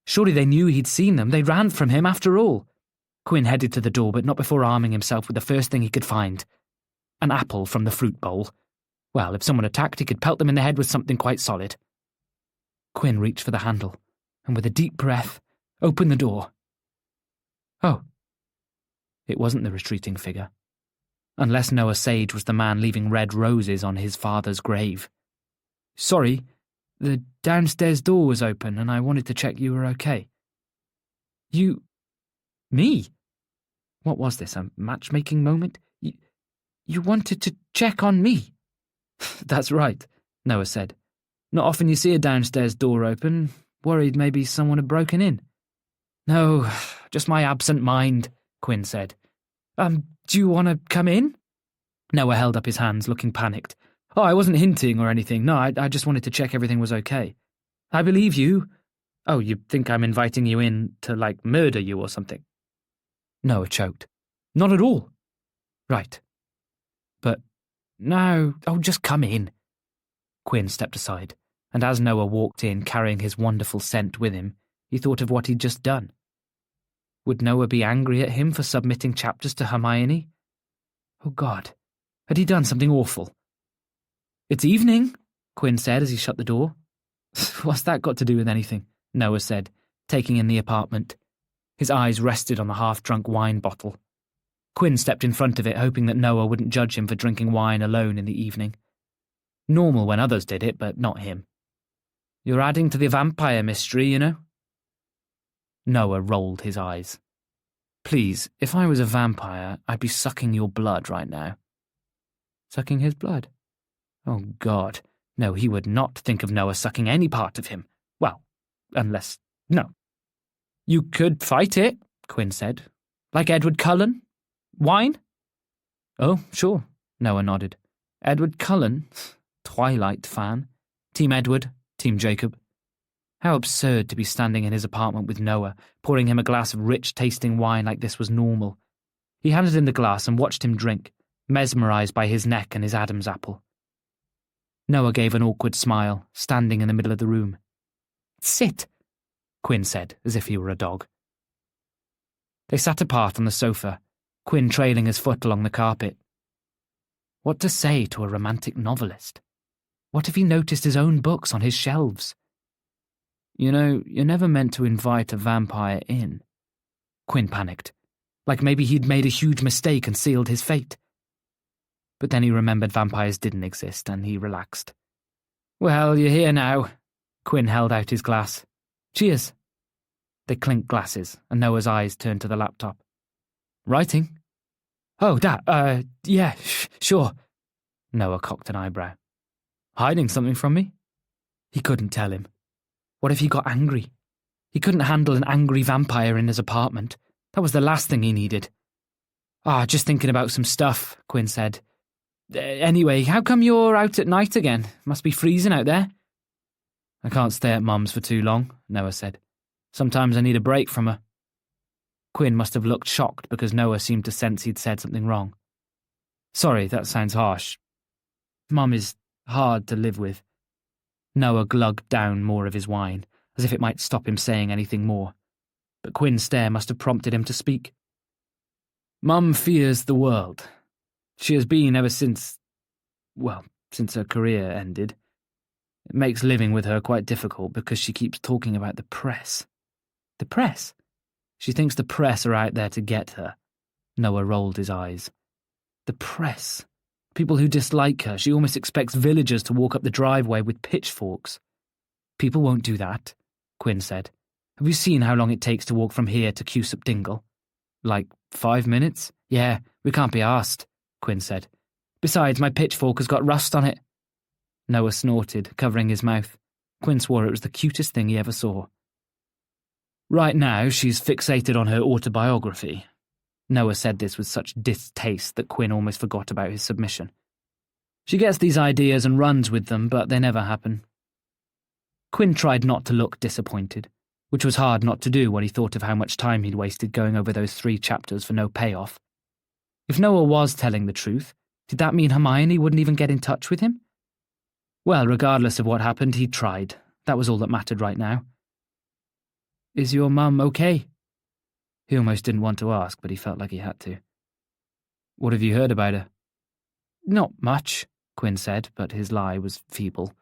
Surely they knew he'd seen them. They ran from him after all. Quinn headed to the door, but not before arming himself with the first thing he could find. An apple from the fruit bowl. Well, if someone attacked, he could pelt them in the head with something quite solid. Quinn reached for the handle, and with a deep breath, opened the door. Oh. It wasn't the retreating figure. Unless Noah Sage was the man leaving red roses on his father's grave. Sorry, the downstairs door was open and I wanted to check you were okay. You... Me? What was this, a matchmaking moment? You wanted to check on me? That's right, Noah said. Not often you see a downstairs door open. Worried maybe someone had broken in. No, just my absent mind, Quinn said. Do you want to come in? Noah held up his hands, looking panicked. Oh, I wasn't hinting or anything. No, I just wanted to check everything was okay. I believe you. Oh, you think I'm inviting you in to, murder you or something? Noah choked. Not at all. Right. But no, just come in. Quinn stepped aside, and as Noah walked in carrying his wonderful scent with him, he thought of what he'd just done. Would Noah be angry at him for submitting chapters to Hermione? Oh God, had he done something awful? It's evening, Quinn said as he shut the door. What's that got to do with anything? Noah said, taking in the apartment. His eyes rested on the half-drunk wine bottle. Quinn stepped in front of it, hoping that Noah wouldn't judge him for drinking wine alone in the evening. Normal when others did it, but not him. You're adding to the vampire mystery, you know? Noah rolled his eyes. Please, if I was a vampire, I'd be sucking your blood right now. Sucking his blood? Oh, God. No, he would not think of Noah sucking any part of him. Well, unless... No. You could fight it, Quinn said. Like Edward Cullen? Wine? Oh, sure, Noah nodded. Edward Cullen? Twilight fan. Team Edward, Team Jacob. How absurd to be standing in his apartment with Noah, pouring him a glass of rich-tasting wine like this was normal. He handed him the glass and watched him drink, mesmerised by his neck and his Adam's apple. Noah gave an awkward smile, standing in the middle of the room. Sit, Quinn said, as if he were a dog. They sat apart on the sofa, Quinn trailing his foot along the carpet. What to say to a romantic novelist? What if he noticed his own books on his shelves? You know, you're never meant to invite a vampire in. Quinn panicked, like maybe he'd made a huge mistake and sealed his fate. But then he remembered vampires didn't exist, and he relaxed. Well, you're here now. Quinn held out his glass. Cheers. They clinked glasses, and Noah's eyes turned to the laptop. Writing? Oh, yeah, sure. Noah cocked an eyebrow. Hiding something from me? He couldn't tell him. What if he got angry? He couldn't handle an angry vampire in his apartment. That was the last thing he needed. Just thinking about some stuff, Quinn said. Anyway, how come you're out at night again? Must be freezing out there. I can't stay at Mum's for too long, Noah said. Sometimes I need a break from her. Quinn must have looked shocked because Noah seemed to sense he'd said something wrong. Sorry, that sounds harsh. Mum is hard to live with. Noah glugged down more of his wine, as if it might stop him saying anything more. But Quinn's stare must have prompted him to speak. Mum fears the world. She has been ever since her career ended. It makes living with her quite difficult because she keeps talking about the press. The press? She thinks the press are out there to get her. Noah rolled his eyes. The press. People who dislike her. She almost expects villagers to walk up the driveway with pitchforks. People won't do that, Quinn said. Have you seen how long it takes to walk from here to Cusup Dingle? Like 5 minutes? Yeah, we can't be arsed, Quinn said. Besides, my pitchfork has got rust on it. Noah snorted, covering his mouth. Quinn swore it was the cutest thing he ever saw. Right now, she's fixated on her autobiography. Noah said this with such distaste that Quinn almost forgot about his submission. She gets these ideas and runs with them, but they never happen. Quinn tried not to look disappointed, which was hard not to do when he thought of how much time he'd wasted going over those 3 chapters for no payoff. If Noah was telling the truth, did that mean Hermione wouldn't even get in touch with him? Well, regardless of what happened, he'd tried. That was all that mattered right now. Is your mum okay? He almost didn't want to ask, but he felt like he had to. What have you heard about her? Not much, Quinn said, but his lie was feeble.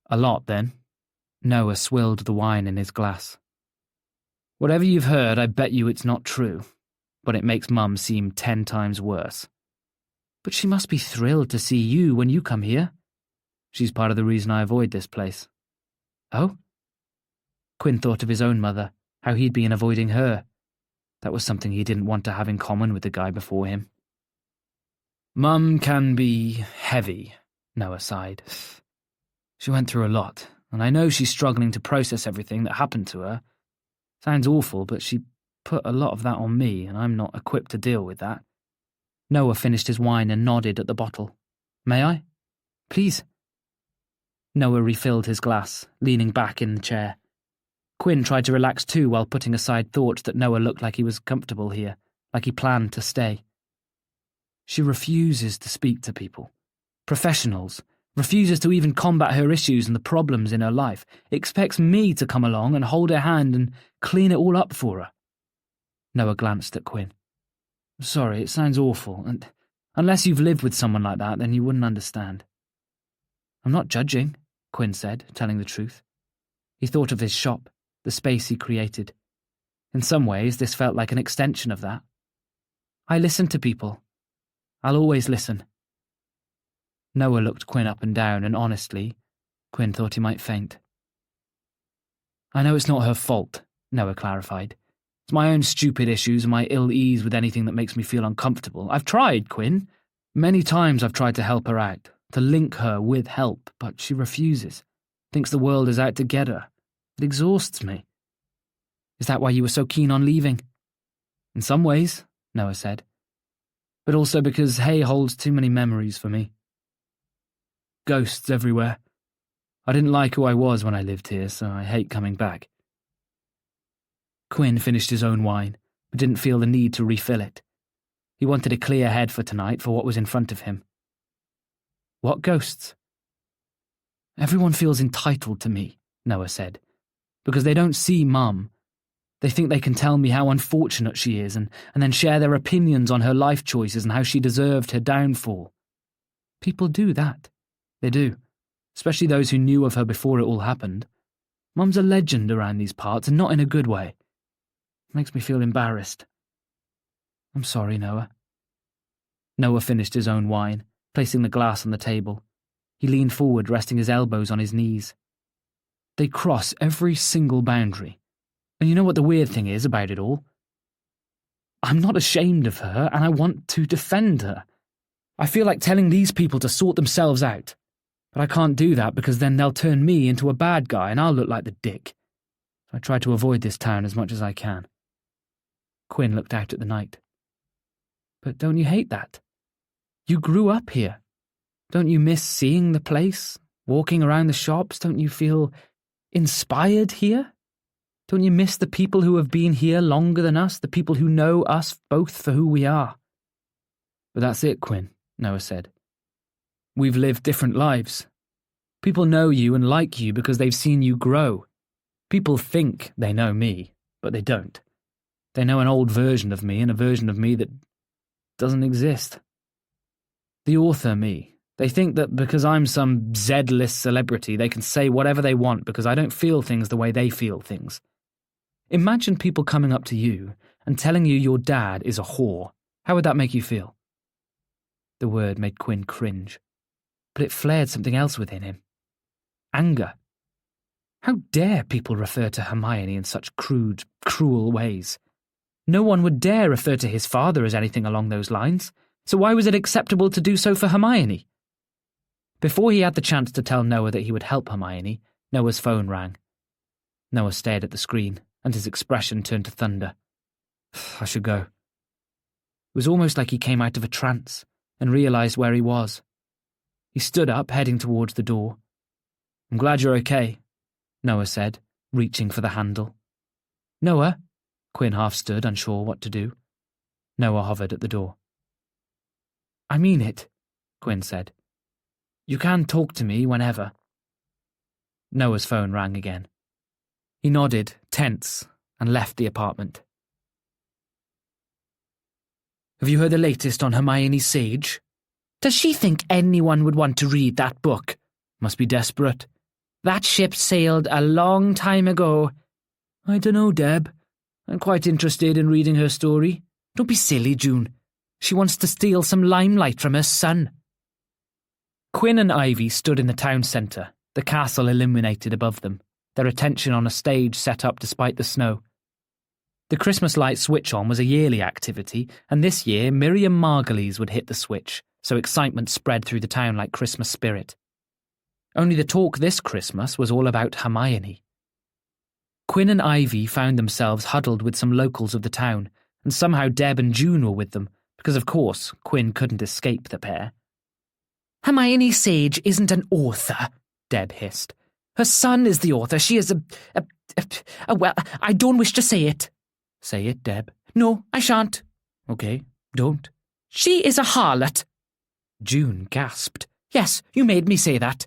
A lot, then. Noah swilled the wine in his glass. Whatever you've heard, I bet you it's not true, but it makes Mum seem 10 times worse. But she must be thrilled to see you when you come here. She's part of the reason I avoid this place. Oh? Quinn thought of his own mother, how he'd been avoiding her. That was something he didn't want to have in common with the guy before him. Mum can be heavy, Noah sighed. She went through a lot, and I know she's struggling to process everything that happened to her. Sounds awful, but she put a lot of that on me, and I'm not equipped to deal with that. Noah finished his wine and nodded at the bottle. May I? Please. Noah refilled his glass, leaning back in the chair. Quinn tried to relax too while putting aside thoughts that Noah looked like he was comfortable here, like he planned to stay. She refuses to speak to people. Professionals. Refuses to even combat her issues and the problems in her life. Expects me to come along and hold her hand and clean it all up for her. Noah glanced at Quinn. Sorry, it sounds awful, and unless you've lived with someone like that, then you wouldn't understand. I'm not judging, Quinn said, telling the truth. He thought of his shop, the space he created. In some ways, this felt like an extension of that. I listen to people. I'll always listen. Noah looked Quinn up and down, and honestly, Quinn thought he might faint. I know it's not her fault, Noah clarified. It's my own stupid issues and my ill-ease with anything that makes me feel uncomfortable. I've tried, Quinn. Many times I've tried to help her out, to link her with help, but she refuses. Thinks the world is out to get her. It exhausts me. Is that why you were so keen on leaving? In some ways, Noah said. But also because Hay holds too many memories for me. Ghosts everywhere. I didn't like who I was when I lived here, so I hate coming back. Quinn finished his own wine, but didn't feel the need to refill it. He wanted a clear head for tonight for what was in front of him. What ghosts? Everyone feels entitled to me, Noah said, because they don't see Mum. They think they can tell me how unfortunate she is and then share their opinions on her life choices and how she deserved her downfall. People do that. They do, especially those who knew of her before it all happened. Mum's a legend around these parts, and not in a good way. It makes me feel embarrassed. I'm sorry, Noah. Noah finished his own wine, placing the glass on the table. He leaned forward, resting his elbows on his knees. They cross every single boundary. And you know what the weird thing is about it all? I'm not ashamed of her, and I want to defend her. I feel like telling these people to sort themselves out. But I can't do that because then they'll turn me into a bad guy and I'll look like the dick. So I try to avoid this town as much as I can. Quinn looked out at the night. But don't you hate that? You grew up here. Don't you miss seeing the place, walking around the shops? Don't you feel inspired here? Don't you miss the people who have been here longer than us, the people who know us both for who we are? But that's it, Quinn, Noah said. We've lived different lives. People know you and like you because they've seen you grow. People think they know me, but they don't. They know an old version of me and a version of me that doesn't exist. The author me. They think that because I'm some Z-list celebrity, they can say whatever they want because I don't feel things the way they feel things. Imagine people coming up to you and telling you your dad is a whore. How would that make you feel? The word made Quinn cringe. But it flared something else within him. Anger. How dare people refer to Hermione in such crude, cruel ways? No one would dare refer to his father as anything along those lines, so why was it acceptable to do so for Hermione? Before he had the chance to tell Noah that he would help Hermione, Noah's phone rang. Noah stared at the screen, and his expression turned to thunder. I should go. It was almost like he came out of a trance and realised where he was. He stood up, heading towards the door. I'm glad you're okay, Noah said, reaching for the handle. Noah? Quinn half stood, unsure what to do. Noah hovered at the door. I mean it, Quinn said. You can talk to me whenever. Noah's phone rang again. He nodded, tense, and left the apartment. Have you heard the latest on Hermione Sage? Does she think anyone would want to read that book? Must be desperate. That ship sailed a long time ago. I dunno, Deb. I'm quite interested in reading her story. Don't be silly, June. She wants to steal some limelight from her son. Quinn and Ivy stood in the town centre, the castle illuminated above them, their attention on a stage set up despite the snow. The Christmas light switch-on was a yearly activity, and this year Miriam Margulies would hit the switch, so excitement spread through the town like Christmas spirit. Only the talk this Christmas was all about Hermione. Quinn and Ivy found themselves huddled with some locals of the town, and somehow Deb and June were with them, because of course Quinn couldn't escape the pair. Hermione Sage isn't an author, Deb hissed. Her son is the author. She is well, I don't wish to say it. Say it, Deb. No, I shan't. Okay, don't. She is a harlot. June gasped. Yes, you made me say that.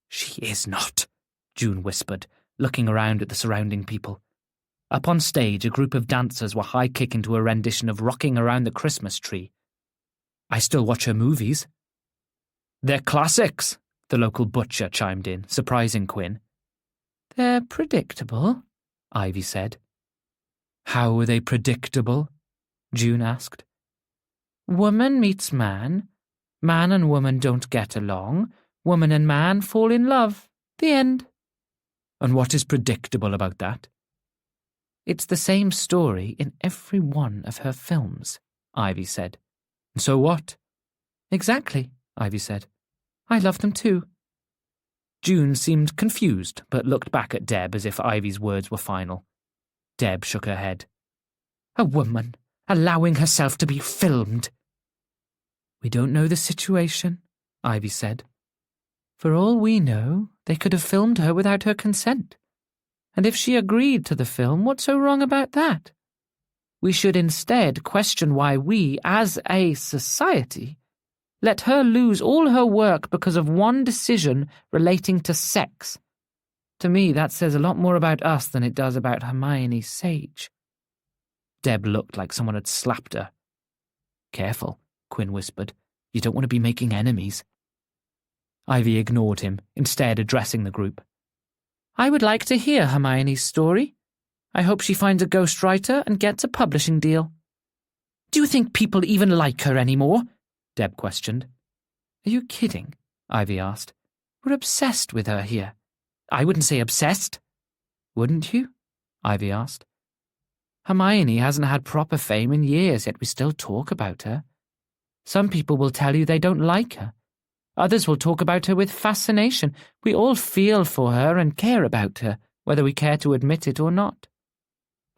She is not, June whispered, looking around at the surrounding people. Up on stage, a group of dancers were high-kicking to a rendition of Rocking Around the Christmas Tree. I still watch her movies. They're classics, the local butcher chimed in, surprising Quinn. They're predictable, Ivy said. How are they predictable? June asked. Woman meets man. Man and woman don't get along. Woman and man fall in love. The end. And what is predictable about that? It's the same story in every one of her films, Ivy said. So what? Exactly, Ivy said. I love them too. June seemed confused, but looked back at Deb as if Ivy's words were final. Deb shook her head. A woman allowing herself to be filmed. We don't know the situation, Ivy said. For all we know, they could have filmed her without her consent. And if she agreed to the film, what's so wrong about that? We should instead question why we, as a society, let her lose all her work because of one decision relating to sex. To me, that says a lot more about us than it does about Hermione Sage. Deb looked like someone had slapped her. Careful, Quinn whispered. You don't want to be making enemies. Ivy ignored him, instead addressing the group. I would like to hear Hermione's story. I hope she finds a ghostwriter and gets a publishing deal. Do you think people even like her anymore? Deb questioned. Are you kidding? Ivy asked. We're obsessed with her here. I wouldn't say obsessed. Wouldn't you? Ivy asked. Hermione hasn't had proper fame in years, yet we still talk about her. Some people will tell you they don't like her. Others will talk about her with fascination. We all feel for her and care about her, whether we care to admit it or not.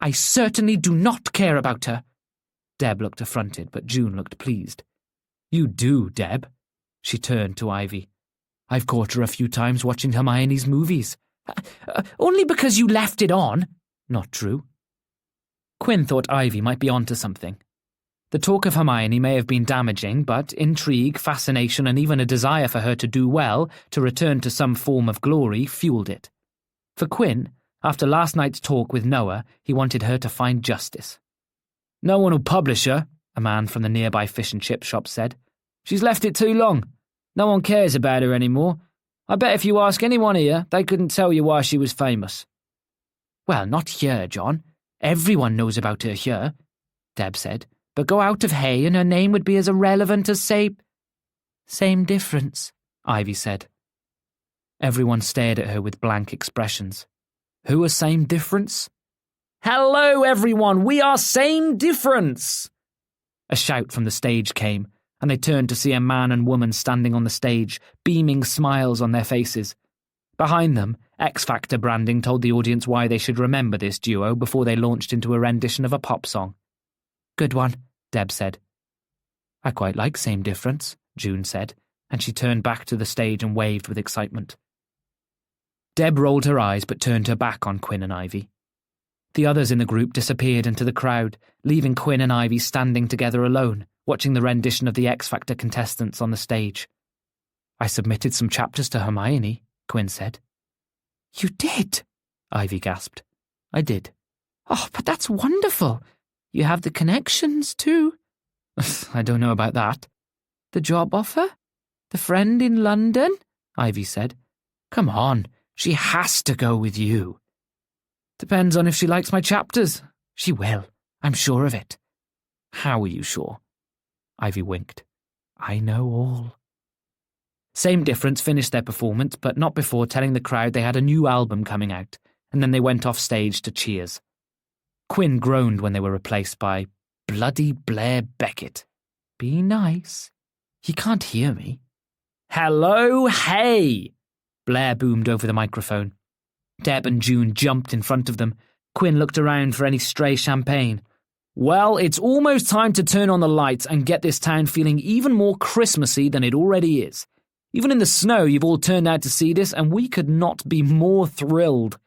I certainly do not care about her. Deb looked affronted, but June looked pleased. You do, Deb. She turned to Ivy. I've caught her a few times watching Hermione's movies. Only because you left it on. Not true. Quinn thought Ivy might be onto something. The talk of Hermione may have been damaging, but intrigue, fascination, and even a desire for her to do well, to return to some form of glory, fueled it. For Quinn, after last night's talk with Noah, he wanted her to find justice. No one will publish her, a man from the nearby fish and chip shop said. She's left it too long. No one cares about her anymore. I bet if you ask anyone here, they couldn't tell you why she was famous. Well, not here, John. Everyone knows about her here, Deb said. But go out of Hay and her name would be as irrelevant as, say... Same difference, Ivy said. Everyone stared at her with blank expressions. Who are same difference? Hello, everyone! We are same difference! A shout from the stage came, and they turned to see a man and woman standing on the stage, beaming smiles on their faces. Behind them, X Factor branding told the audience why they should remember this duo before they launched into a rendition of a pop song. Good one, Deb said. I quite like Same Difference, June said, and she turned back to the stage and waved with excitement. Deb rolled her eyes but turned her back on Quinn and Ivy. The others in the group disappeared into the crowd, leaving Quinn and Ivy standing together alone, watching the rendition of the X Factor contestants on the stage. I submitted some chapters to Hermione, Quinn said. You did? Ivy gasped. I did. Oh, but that's wonderful. You have the connections, too. I don't know about that. The job offer? The friend in London? Ivy said. Come on, she has to go with you. Depends on if she likes my chapters. She will, I'm sure of it. How are you sure? Ivy winked. I know all. Same Difference finished their performance, but not before telling the crowd they had a new album coming out, and then they went off stage to cheers. Quinn groaned when they were replaced by bloody Blair Beckett. Be nice. He can't hear me. Hello, Hay! Blair boomed over the microphone. Deb and June jumped in front of them. Quinn looked around for any stray champagne. Well, it's almost time to turn on the lights and get this town feeling even more Christmassy than it already is. Even in the snow, you've all turned out to see this, and we could not be more thrilled.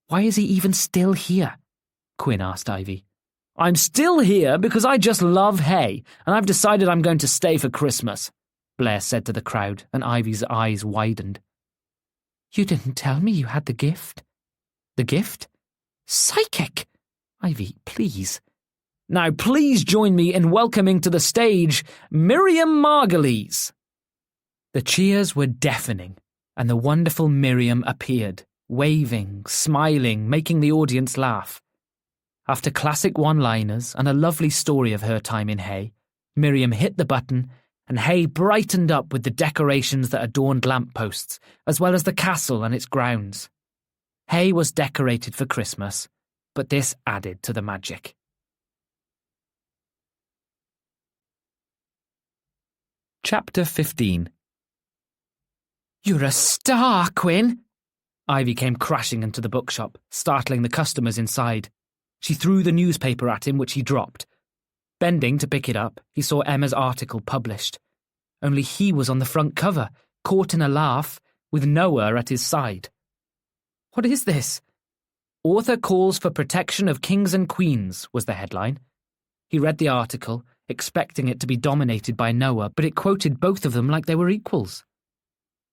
Why is he even still here? Quinn asked Ivy. I'm still here because I just love hay, and I've decided I'm going to stay for Christmas, Blair said to the crowd, and Ivy's eyes widened. You didn't tell me you had the gift. The gift? Psychic! Ivy, please. Now please join me in welcoming to the stage Miriam Margulies. The cheers were deafening, and the wonderful Miriam appeared, waving, smiling, making the audience laugh. After classic one-liners and a lovely story of her time in Hay, Miriam hit the button and Hay brightened up with the decorations that adorned lampposts, as well as the castle and its grounds. Hay was decorated for Christmas, but this added to the magic. Chapter 15. You're a star, Quinn! Ivy came crashing into the bookshop, startling the customers inside. She threw the newspaper at him, which he dropped. Bending to pick it up, he saw Emma's article published. Only he was on the front cover, caught in a laugh, with Noah at his side. What is this? Author calls for protection of kings and queens, was the headline. He read the article, expecting it to be dominated by Noah, but it quoted both of them like they were equals.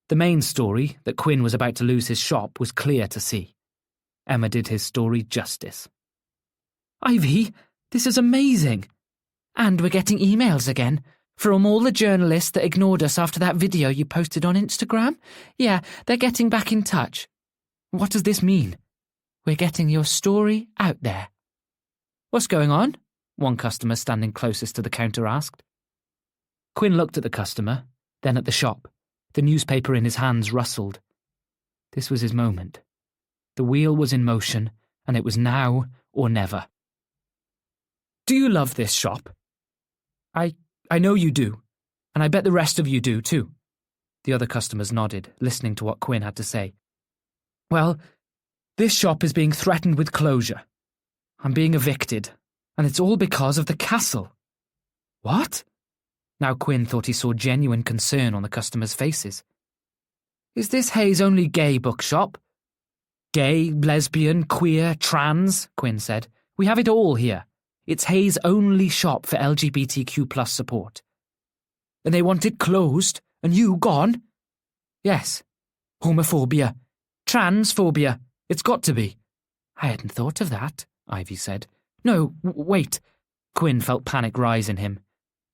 The main story, that Quinn was about to lose his shop, was clear to see. Emma did his story justice. Ivy, this is amazing. And we're getting emails again, from all the journalists that ignored us after that video you posted on Instagram. Yeah, they're getting back in touch. What does this mean? We're getting your story out there. What's going on? One customer standing closest to the counter asked. Quinn looked at the customer, then at the shop. The newspaper in his hands rustled. This was his moment. The wheel was in motion, and it was now or never. Do you love this shop? I know you do, and I bet the rest of you do too. The other customers nodded, listening to what Quinn had to say. Well, this shop is being threatened with closure. I'm being evicted, and it's all because of the castle. What? Now Quinn thought he saw genuine concern on the customers' faces. Is this Hay's only gay bookshop? Gay, lesbian, queer, trans, Quinn said. We have it all here. It's Hay's only shop for LGBTQ+ support. And they want it closed, and you gone? Yes. Homophobia. Transphobia. It's got to be. I hadn't thought of that, Ivy said. No, wait. Quinn felt panic rise in him.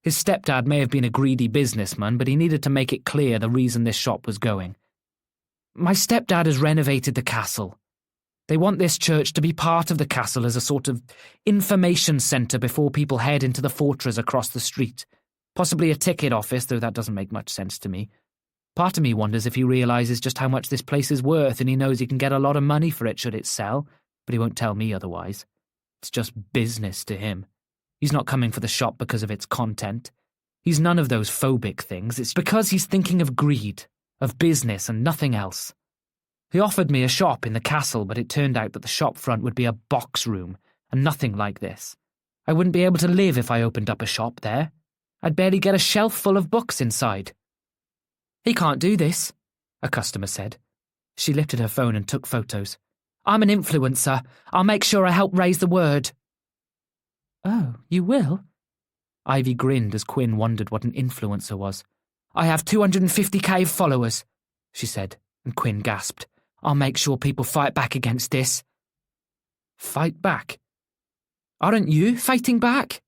His stepdad may have been a greedy businessman, but he needed to make it clear the reason this shop was going. My stepdad has renovated the castle. They want this church to be part of the castle as a sort of information centre before people head into the fortress across the street. Possibly a ticket office, though that doesn't make much sense to me. Part of me wonders if he realises just how much this place is worth and he knows he can get a lot of money for it should it sell, but he won't tell me otherwise. It's just business to him. He's not coming for the shop because of its content. He's none of those phobic things. It's because he's thinking of greed, of business and nothing else. He offered me a shop in the castle, but it turned out that the shop front would be a box room and nothing like this. I wouldn't be able to live if I opened up a shop there. I'd barely get a shelf full of books inside. He can't do this, a customer said. She lifted her phone and took photos. I'm an influencer. I'll make sure I help raise the word. Oh, you will? Ivy grinned as Quinn wondered what an influencer was. I have 250k followers, she said, and Quinn gasped. I'll make sure people fight back against this. Fight back? Aren't you fighting back?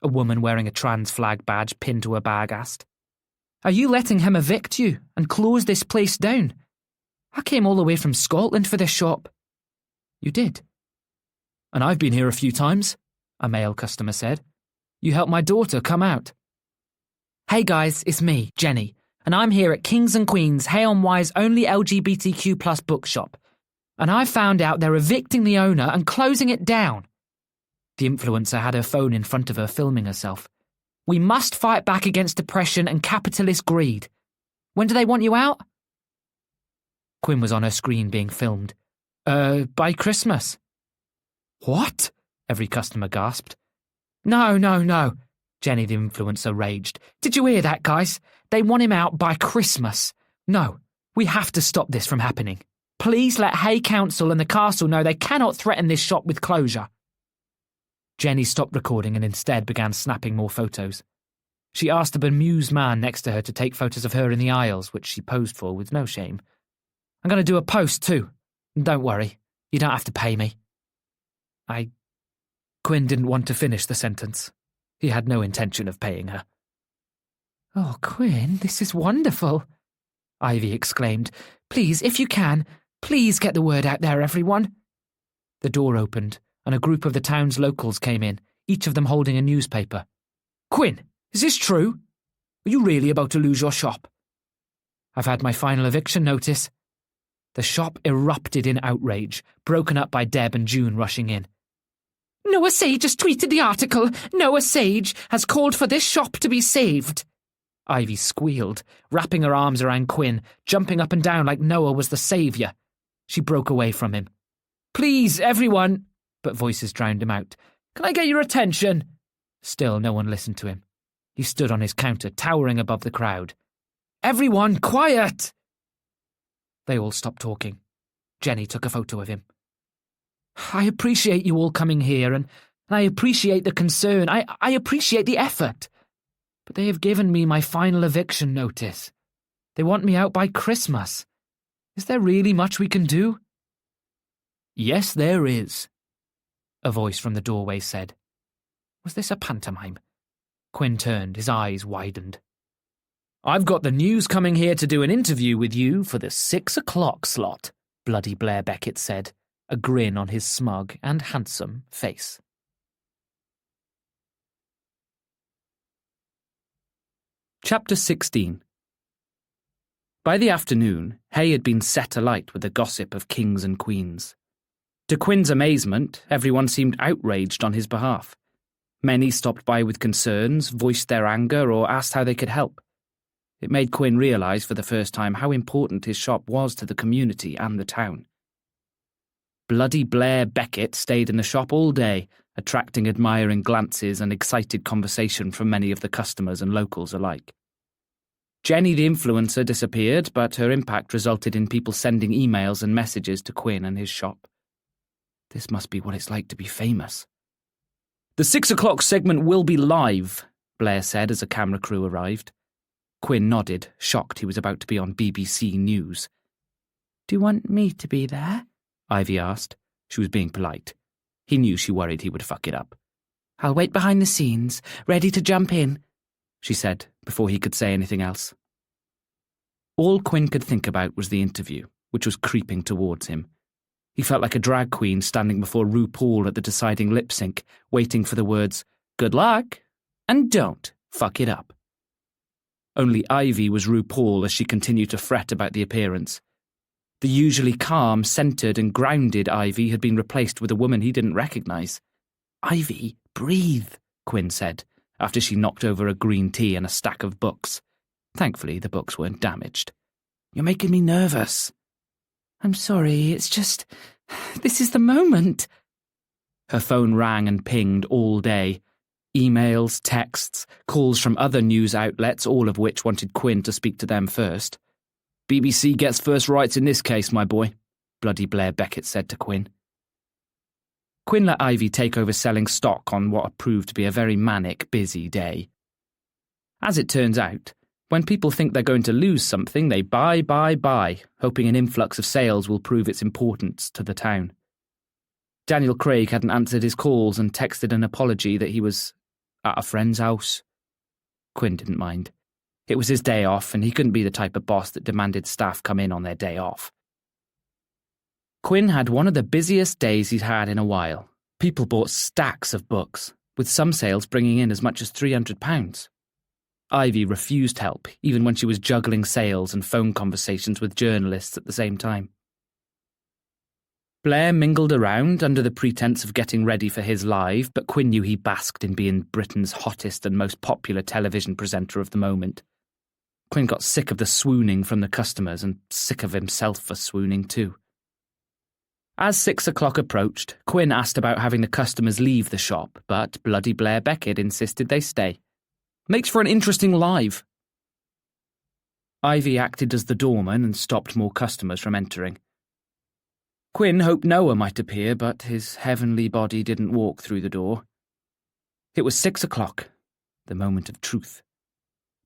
A woman wearing a trans flag badge pinned to her bag asked. Are you letting him evict you and close this place down? I came all the way from Scotland for this shop. You did? And I've been here a few times, a male customer said. You helped my daughter come out. Hey guys, it's me, Jenny, and I'm here at Kings and Queens, Hay-on-Wye's only LGBTQ+ bookshop. And I found out they're evicting the owner and closing it down. The influencer had her phone in front of her, filming herself. We must fight back against depression and capitalist greed. When do they want you out? Quinn was on her screen being filmed. By Christmas. What? Every customer gasped. No, Jenny the influencer raged. Did you hear that, guys? They want him out by Christmas. No, we have to stop this from happening. Please let Hay Council and the castle know they cannot threaten this shop with closure. Jenny stopped recording and instead began snapping more photos. She asked a bemused man next to her to take photos of her in the aisles, which she posed for with no shame. "I'm going to do a post too. Don't worry, you don't have to pay me." Quinn didn't want to finish the sentence. He had no intention of paying her. "Oh, Quinn, this is wonderful," Ivy exclaimed. "Please, if you can, please get the word out there, everyone." The door opened, and a group of the town's locals came in, each of them holding a newspaper. "Quinn, is this true? Are you really about to lose your shop?" "I've had my final eviction notice." The shop erupted in outrage, broken up by Deb and June rushing in. "Noah Sage has tweeted the article. Noah Sage has called for this shop to be saved." Ivy squealed, wrapping her arms around Quinn, jumping up and down like Noah was the saviour. She broke away from him. "Please, everyone," but voices drowned him out. "Can I get your attention?" Still, no one listened to him. He stood on his counter, towering above the crowd. "Everyone, quiet!" They all stopped talking. Jenny took a photo of him. "I appreciate you all coming here, and I appreciate the concern. I appreciate the effort. But they have given me my final eviction notice. They want me out by Christmas. Is there really much we can do?" "Yes, there is," a voice from the doorway said. Was this a pantomime? Quinn turned, his eyes widened. "I've got the news coming here to do an interview with you for the 6 o'clock slot," Bloody Blair Beckett said, a grin on his smug and handsome face. Chapter 16. By the afternoon, Hay had been set alight with the gossip of kings and queens. To Quinn's amazement, everyone seemed outraged on his behalf. Many stopped by with concerns, voiced their anger, or asked how they could help. It made Quinn realise for the first time how important his shop was to the community and the town. Bloody Blair Beckett stayed in the shop all day, attracting admiring glances and excited conversation from many of the customers and locals alike. Jenny the influencer disappeared, but her impact resulted in people sending emails and messages to Quinn and his shop. This must be what it's like to be famous. "The 6 o'clock segment will be live," Blair said as a camera crew arrived. Quinn nodded, shocked he was about to be on BBC News. "Do you want me to be there?" Ivy asked. She was being polite. He knew she worried he would fuck it up. "I'll wait behind the scenes, ready to jump in," she said, before he could say anything else. All Quinn could think about was the interview, which was creeping towards him. He felt like a drag queen standing before RuPaul at the deciding lip sync, waiting for the words, "Good luck," and "Don't fuck it up." Only Ivy was RuPaul as she continued to fret about the appearance. The usually calm, centred and grounded Ivy had been replaced with a woman he didn't recognise. "Ivy, breathe," Quinn said, after she knocked over a green tea and a stack of books. Thankfully, the books weren't damaged. "You're making me nervous." "I'm sorry, it's just... this is the moment." Her phone rang and pinged all day. Emails, texts, calls from other news outlets, all of which wanted Quinn to speak to them first. "BBC gets first rights in this case, my boy," Bloody Blair Beckett said to Quinn. Quinn let Ivy take over selling stock on what proved to be a very manic, busy day. As it turns out, when people think they're going to lose something, they buy, hoping an influx of sales will prove its importance to the town. Daniel Craig hadn't answered his calls and texted an apology that he was at a friend's house. Quinn didn't mind. It was his day off, and he couldn't be the type of boss that demanded staff come in on their day off. Quinn had one of the busiest days he'd had in a while. People bought stacks of books, with some sales bringing in as much as £300. Ivy refused help, even when she was juggling sales and phone conversations with journalists at the same time. Blair mingled around under the pretense of getting ready for his live, but Quinn knew he basked in being Britain's hottest and most popular television presenter of the moment. Quinn got sick of the swooning from the customers and sick of himself for swooning too. As 6 o'clock approached, Quinn asked about having the customers leave the shop, but Bloody Blair Beckett insisted they stay. "Makes for an interesting live." Ivy acted as the doorman and stopped more customers from entering. Quinn hoped Noah might appear, but his heavenly body didn't walk through the door. It was 6 o'clock, the moment of truth.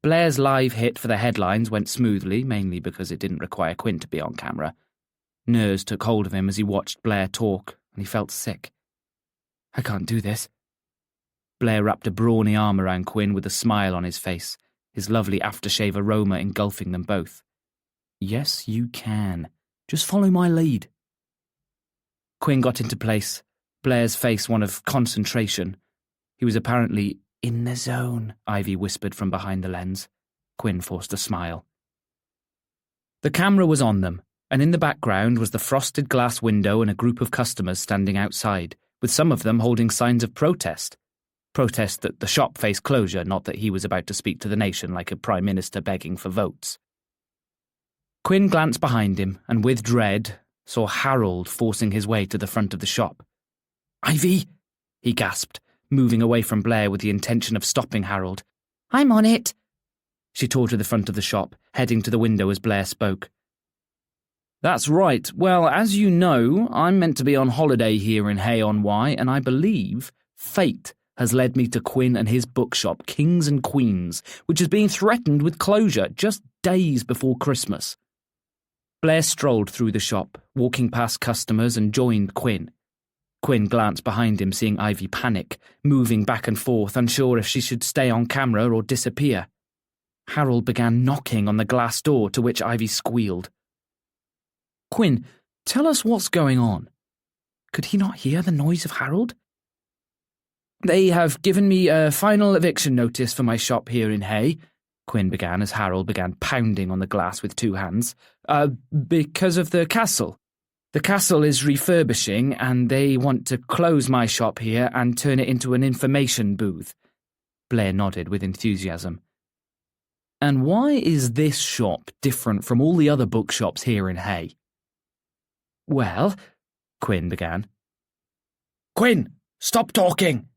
Blair's live hit for the headlines went smoothly, mainly because it didn't require Quinn to be on camera. Nerves took hold of him as he watched Blair talk, and he felt sick. I can't do this. Blair wrapped a brawny arm around Quinn with a smile on his face, his lovely aftershave aroma engulfing them both. Yes, you can. Just follow my lead. Quinn got into place, Blair's face one of concentration. He was apparently in the zone, Ivy whispered from behind the lens. Quinn forced a smile. The camera was on them, and in the background was the frosted glass window and a group of customers standing outside, with some of them holding signs of protest. Protest that the shop faced closure, not that he was about to speak to the nation like a prime minister begging for votes. Quinn glanced behind him, and with dread, saw Harold forcing his way to the front of the shop. Ivy, he gasped, moving away from Blair with the intention of stopping Harold. I'm on it. She tore to the front of the shop, heading to the window as Blair spoke. That's right. Well, as you know, I'm meant to be on holiday here in Hay-on-Wye, and I believe fate has led me to Quinn and his bookshop, Kings and Queens, which is being threatened with closure just days before Christmas. Blair strolled through the shop, walking past customers, and joined Quinn. Quinn glanced behind him, seeing Ivy panic, moving back and forth, unsure if she should stay on camera or disappear. Harold began knocking on the glass door, to which Ivy squealed. Quinn, tell us what's going on. Could he not hear the noise of Harold? They have given me a final eviction notice for my shop here in Hay, Quinn began as Harold began pounding on the glass with two hands. Because of the castle. The castle is refurbishing and they want to close my shop here and turn it into an information booth. Blair nodded with enthusiasm. And why is this shop different from all the other bookshops here in Hay? Well, Quinn began. Quinn, stop talking!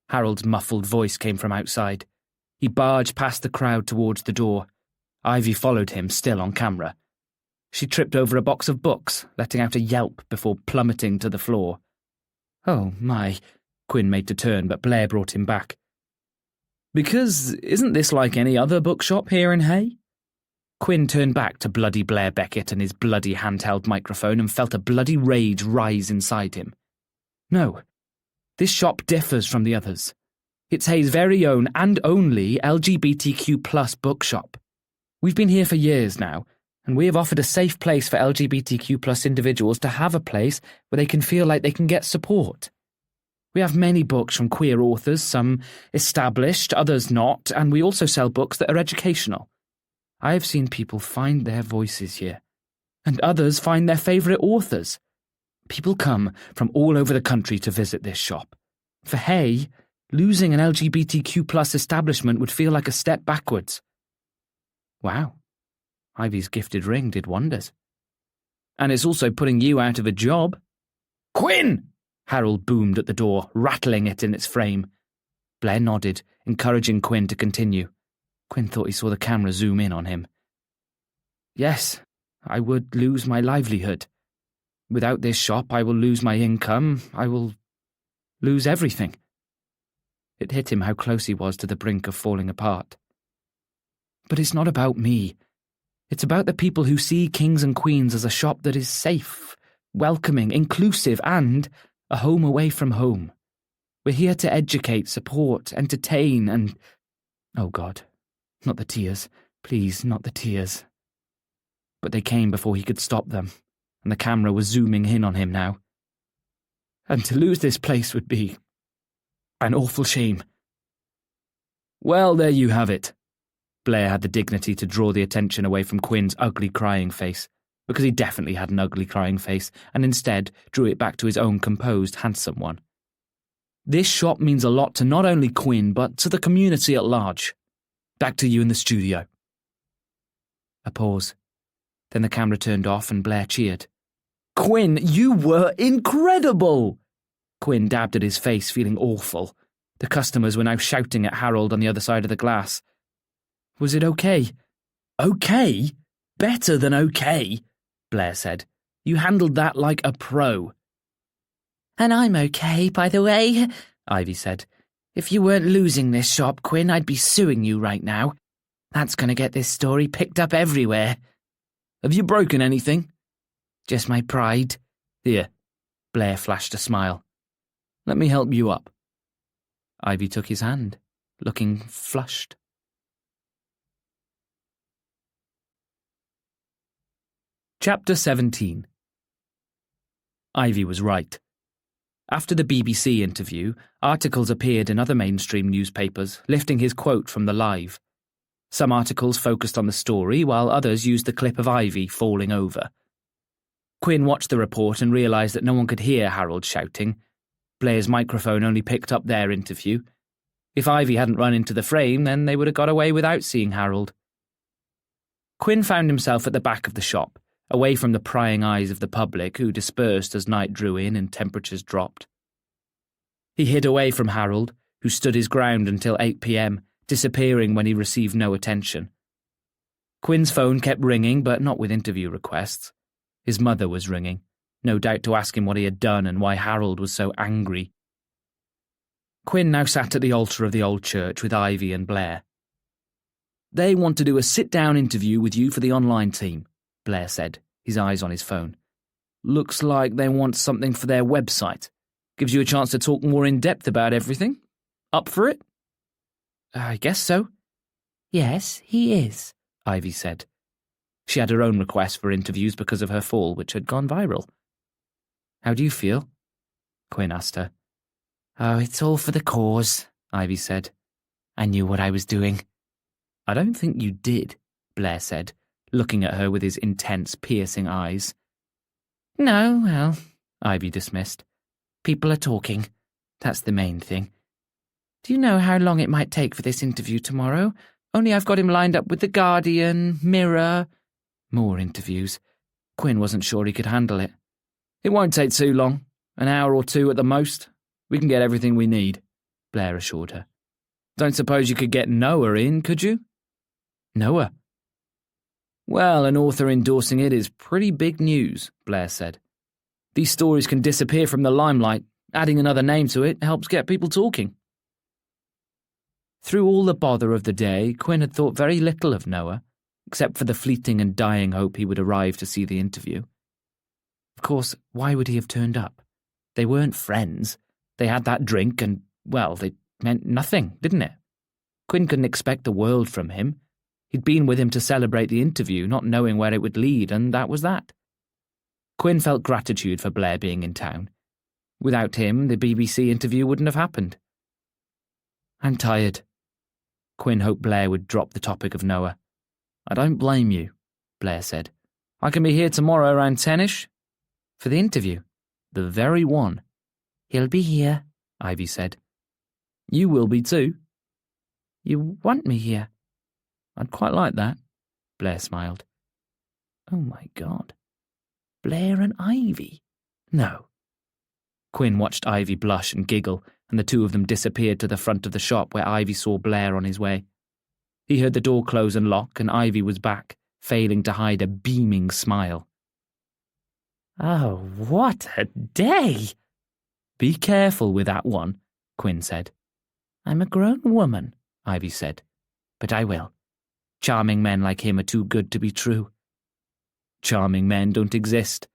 Harold's muffled voice came from outside. He barged past the crowd towards the door. Ivy followed him, still on camera. She tripped over a box of books, letting out a yelp before plummeting to the floor. Oh, my, Quinn made to turn, but Blair brought him back. Because isn't this like any other bookshop here in Hay? Quinn turned back to bloody Blair Beckett and his bloody handheld microphone and felt a bloody rage rise inside him. No, this shop differs from the others. It's Hay's very own and only LGBTQ+ bookshop. We've been here for years now, and we have offered a safe place for LGBTQ+ individuals to have a place where they can feel like they can get support. We have many books from queer authors, some established, others not, and we also sell books that are educational. I have seen people find their voices here, and others find their favourite authors. People come from all over the country to visit this shop. For Hay, losing an LGBTQ+ establishment would feel like a step backwards. Wow, Ivy's gifted ring did wonders. And it's also putting you out of a job. Quinn! Harold boomed at the door, rattling it in its frame. Blair nodded, encouraging Quinn to continue. Quinn thought he saw the camera zoom in on him. Yes, I would lose my livelihood. Without this shop, I will lose my income. I will lose everything. It hit him how close he was to the brink of falling apart. But it's not about me. It's about the people who see Kings and Queens as a shop that is safe, welcoming, inclusive, and a home away from home. We're here to educate, support, entertain, and... Oh, God. Not the tears. Please, not the tears. But they came before he could stop them, and the camera was zooming in on him now. And to lose this place would be an awful shame. Well, there you have it. Blair had the dignity to draw the attention away from Quinn's ugly crying face, because he definitely had an ugly crying face, and instead drew it back to his own composed, handsome one. This shop means a lot to not only Quinn, but to the community at large. Back to you in the studio. A pause. Then the camera turned off and Blair cheered. Quinn, you were incredible! Quinn dabbed at his face, feeling awful. The customers were now shouting at Harold on the other side of the glass. Was it okay? Okay? Better than okay, Blair said. You handled that like a pro. And I'm okay, by the way, Ivy said. If you weren't losing this shop, Quinn, I'd be suing you right now. That's going to get this story picked up everywhere. Have you broken anything? Just my pride. Here. Blair flashed a smile. Let me help you up. Ivy took his hand, looking flushed. Chapter 17. Ivy was right. After the BBC interview, articles appeared in other mainstream newspapers lifting his quote from the Live. Some articles focused on the story, while others used the clip of Ivy falling over. Quinn watched the report and realised that no one could hear Harold shouting. Blair's microphone only picked up their interview. If Ivy hadn't run into the frame, then they would have got away without seeing Harold. Quinn found himself at the back of the shop, away from the prying eyes of the public who dispersed as night drew in and temperatures dropped. He hid away from Harold, who stood his ground until 8 p.m, disappearing when he received no attention. Quinn's phone kept ringing, but not with interview requests. His mother was ringing, no doubt to ask him what he had done and why Harold was so angry. Quinn now sat at the altar of the old church with Ivy and Blair. They want to do a sit-down interview with you for the online team, Blair said, his eyes on his phone. Looks like they want something for their website. Gives you a chance to talk more in depth about everything. Up for it? I guess so. Yes, he is, Ivy said. She had her own request for interviews because of her fall, which had gone viral. How do you feel? Quinn asked her. Oh, it's all for the cause, Ivy said. I knew what I was doing. I don't think you did, Blair said, looking at her with his intense, piercing eyes. No, well, Ivy dismissed. People are talking. That's the main thing. Do you know how long it might take for this interview tomorrow? Only I've got him lined up with The Guardian, Mirror. More interviews. Quinn wasn't sure he could handle it. It won't take too long. An hour or two at the most. We can get everything we need, Blair assured her. Don't suppose you could get Noah in, could you? Noah? Well, an author endorsing it is pretty big news, Blair said. These stories can disappear from the limelight. Adding another name to it helps get people talking. Through all the bother of the day, Quinn had thought very little of Noah, except for the fleeting and dying hope he would arrive to see the interview. Of course, why would he have turned up? They weren't friends. They had that drink and, well, they meant nothing, didn't it? Quinn couldn't expect the world from him. He'd been with him to celebrate the interview, not knowing where it would lead, and that was that. Quinn felt gratitude for Blair being in town. Without him, the BBC interview wouldn't have happened. I'm tired. Quinn hoped Blair would drop the topic of Noah. I don't blame you, Blair said. I can be here tomorrow around 10ish. For the interview? The very one. He'll be here, Ivy said. You will be too. You want me here? I'd quite like that, Blair smiled. Oh my God. Blair and Ivy? No. Quinn watched Ivy blush and giggle, and the two of them disappeared to the front of the shop where Ivy saw Blair on his way. He heard the door close and lock, and Ivy was back, failing to hide a beaming smile. Oh, what a day! Be careful with that one, Quinn said. I'm a grown woman, Ivy said, but I will. Charming men like him are too good to be true. Charming men don't exist.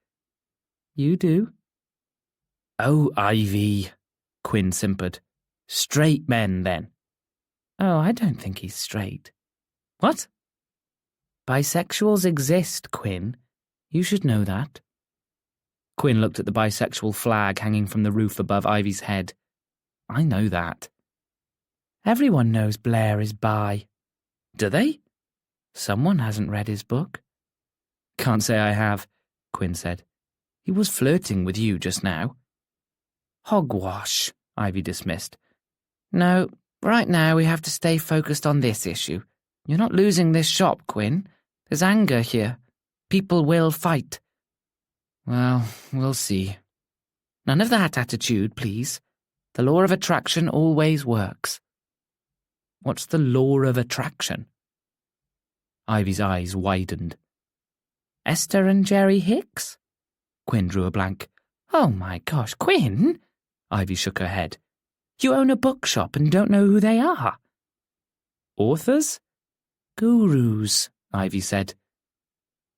You do? Oh, Ivy, Quinn simpered. Straight men, then. Oh, I don't think he's straight. What? Bisexuals exist, Quinn. You should know that. Quinn looked at the bisexual flag hanging from the roof above Ivy's head. I know that. Everyone knows Blair is bi. Do they? Someone hasn't read his book. Can't say I have, Quinn said. He was flirting with you just now. Hogwash, Ivy dismissed. No, right now we have to stay focused on this issue. You're not losing this shop, Quinn. There's anger here. People will fight. Well, we'll see. None of that attitude, please. The law of attraction always works. What's the law of attraction? Ivy's eyes widened. Esther and Jerry Hicks? Quinn drew a blank. Oh my gosh, Quinn! Ivy shook her head. You own a bookshop and don't know who they are. Authors? Gurus, Ivy said.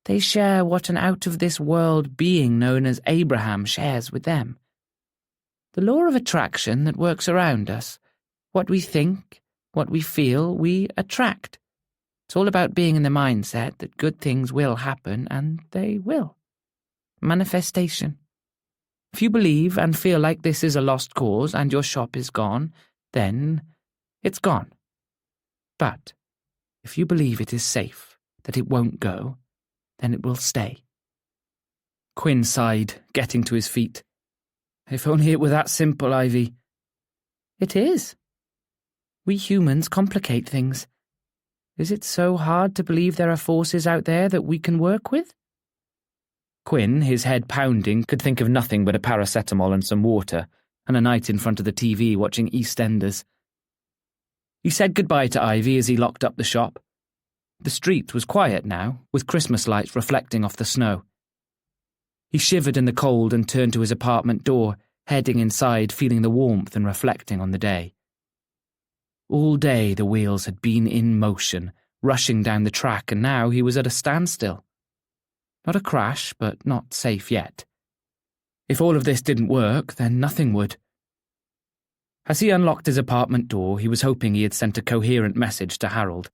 They share what an out-of-this-world being known as Abraham shares with them. The law of attraction that works around us. What we think, what we feel, we attract. It's all about being in the mindset that good things will happen, and they will. Manifestation. If you believe and feel like this is a lost cause and your shop is gone, then it's gone. But if you believe it is safe, that it won't go, then it will stay. Quinn sighed, getting to his feet. If only it were that simple, Ivy. It is. We humans complicate things. Is it so hard to believe there are forces out there that we can work with? Quinn, his head pounding, could think of nothing but a paracetamol and some water, and a night in front of the TV watching EastEnders. He said goodbye to Ivy as he locked up the shop. The street was quiet now, with Christmas lights reflecting off the snow. He shivered in the cold and turned to his apartment door, heading inside, feeling the warmth and reflecting on the day. All day the wheels had been in motion, rushing down the track, and now he was at a standstill. Not a crash, but not safe yet. If all of this didn't work, then nothing would. As he unlocked his apartment door, he was hoping he had sent a coherent message to Harold.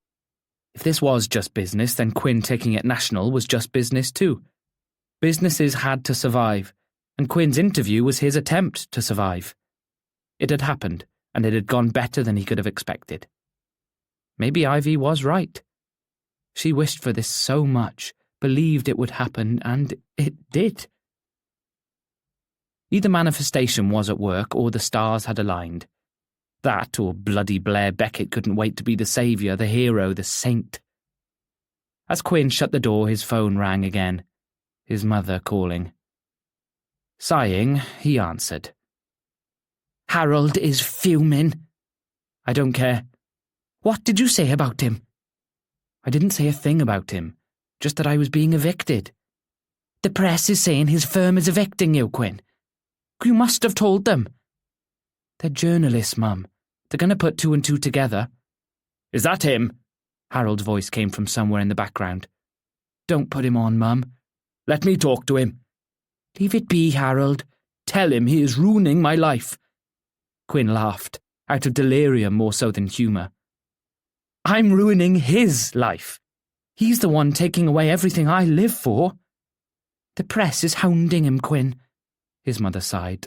If this was just business, then Quinn taking it national was just business too. Businesses had to survive, and Quinn's interview was his attempt to survive. It had happened, and it had gone better than he could have expected. Maybe Ivy was right. She wished for this so much, believed it would happen, and it did. Either manifestation was at work or the stars had aligned. That or bloody Blair Beckett couldn't wait to be the saviour, the hero, the saint. As Quinn shut the door, his phone rang again. His mother calling. Sighing, he answered. Harold is fuming. I don't care. What did you say about him? I didn't say a thing about him, just that I was being evicted. The press is saying his firm is evicting you, Quinn. You must have told them. They're journalists, Mum. They're going to put two and two together. Is that him? Harold's voice came from somewhere in the background. Don't put him on, Mum. Let me talk to him. Leave it be, Harold. Tell him he is ruining my life. Quinn laughed, out of delirium more so than humour. I'm ruining his life. He's the one taking away everything I live for. The press is hounding him, Quinn. His mother sighed.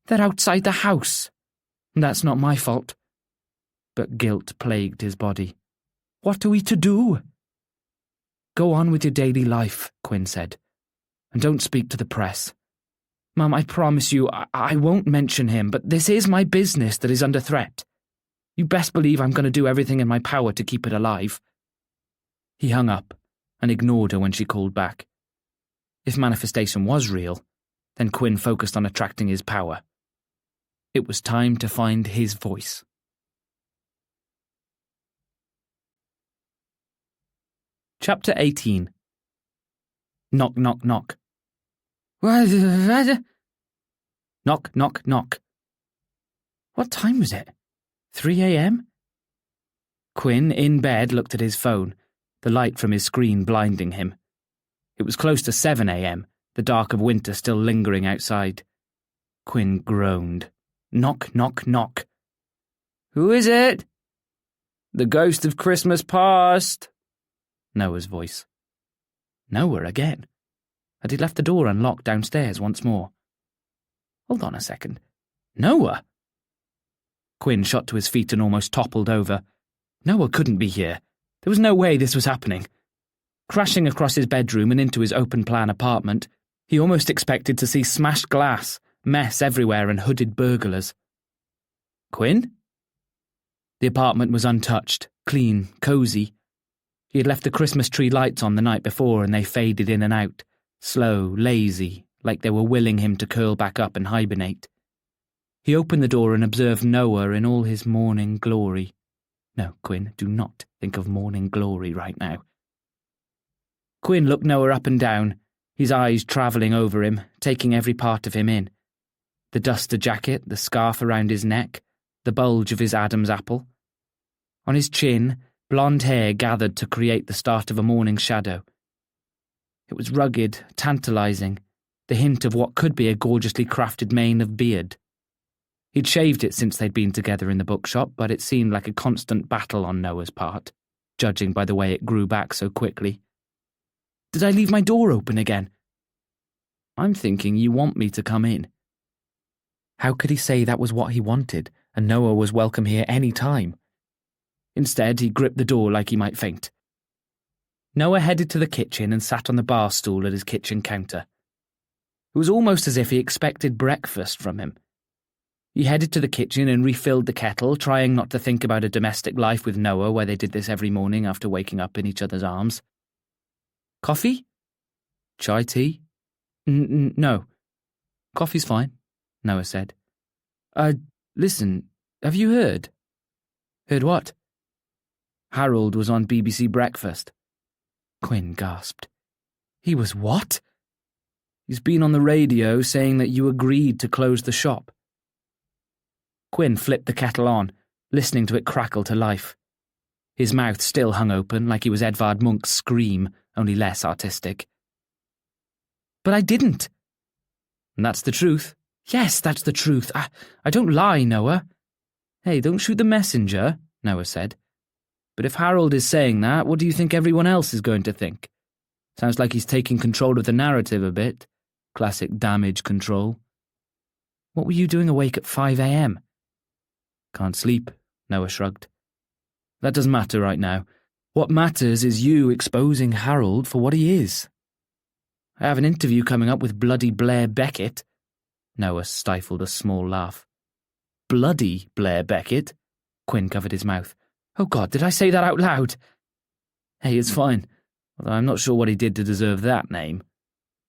They're outside the house. That's not my fault. But guilt plagued his body. What are we to do? Go on with your daily life, Quinn said. And don't speak to the press. Mum, I promise you, I won't mention him, but this is my business that is under threat. You best believe I'm going to do everything in my power to keep it alive. He hung up and ignored her when she called back. If manifestation was real, then Quinn focused on attracting his power. It was time to find his voice. Chapter 18. Knock, knock, knock. What? Knock, knock, knock. What time was it? 3 a.m.? Quinn, in bed, looked at his phone, the light from his screen blinding him. It was close to 7 a.m., the dark of winter still lingering outside. Quinn groaned. Knock, knock, knock. Who is it? The ghost of Christmas past. Noah's voice. Noah again. Had he left the door unlocked downstairs once more? Hold on a second. Noah? Quinn shot to his feet and almost toppled over. Noah couldn't be here. There was no way this was happening. Crashing across his bedroom and into his open-plan apartment, he almost expected to see smashed glass, mess everywhere and hooded burglars. Quinn? The apartment was untouched, clean, cosy. He had left the Christmas tree lights on the night before and they faded in and out, slow, lazy, like they were willing him to curl back up and hibernate. He opened the door and observed Noah in all his morning glory. No, Quinn, do not think of morning glory right now. Quinn looked Noah up and down, his eyes travelling over him, taking every part of him in. The duster jacket, the scarf around his neck, the bulge of his Adam's apple. On his chin, blonde hair gathered to create the start of a morning shadow. It was rugged, tantalizing, the hint of what could be a gorgeously crafted mane of beard. He'd shaved it since they'd been together in the bookshop, but it seemed like a constant battle on Noah's part, judging by the way it grew back so quickly. "Did I leave my door open again?" "I'm thinking you want me to come in." How could he say that was what he wanted, and Noah was welcome here any time? Instead, he gripped the door like he might faint. Noah headed to the kitchen and sat on the bar stool at his kitchen counter. It was almost as if he expected breakfast from him. He headed to the kitchen and refilled the kettle, trying not to think about a domestic life with Noah where they did this every morning after waking up in each other's arms. "Coffee? Chai tea?" No. "Coffee's fine," Noah said. Listen, have you heard?" "Heard what?" "Harold was on BBC Breakfast." Quinn gasped. "He was what?" "He's been on the radio saying that you agreed to close the shop." Quinn flipped the kettle on, listening to it crackle to life. His mouth still hung open like he was Edvard Munch's Scream, only less artistic. "But I didn't." "And that's the truth?" "Yes, that's the truth. I don't lie, Noah." "Hey, don't shoot the messenger," Noah said. "But if Harold is saying that, what do you think everyone else is going to think? Sounds like he's taking control of the narrative a bit. Classic damage control." "What were you doing awake at 5 a.m? "Can't sleep," Noah shrugged. "That doesn't matter right now. What matters is you exposing Harold for what he is." "I have an interview coming up with bloody Blair Beckett." Noah stifled a small laugh. "Bloody Blair Beckett?" Quinn covered his mouth. "Oh God, did I say that out loud?" "Hey, it's fine, although I'm not sure what he did to deserve that name."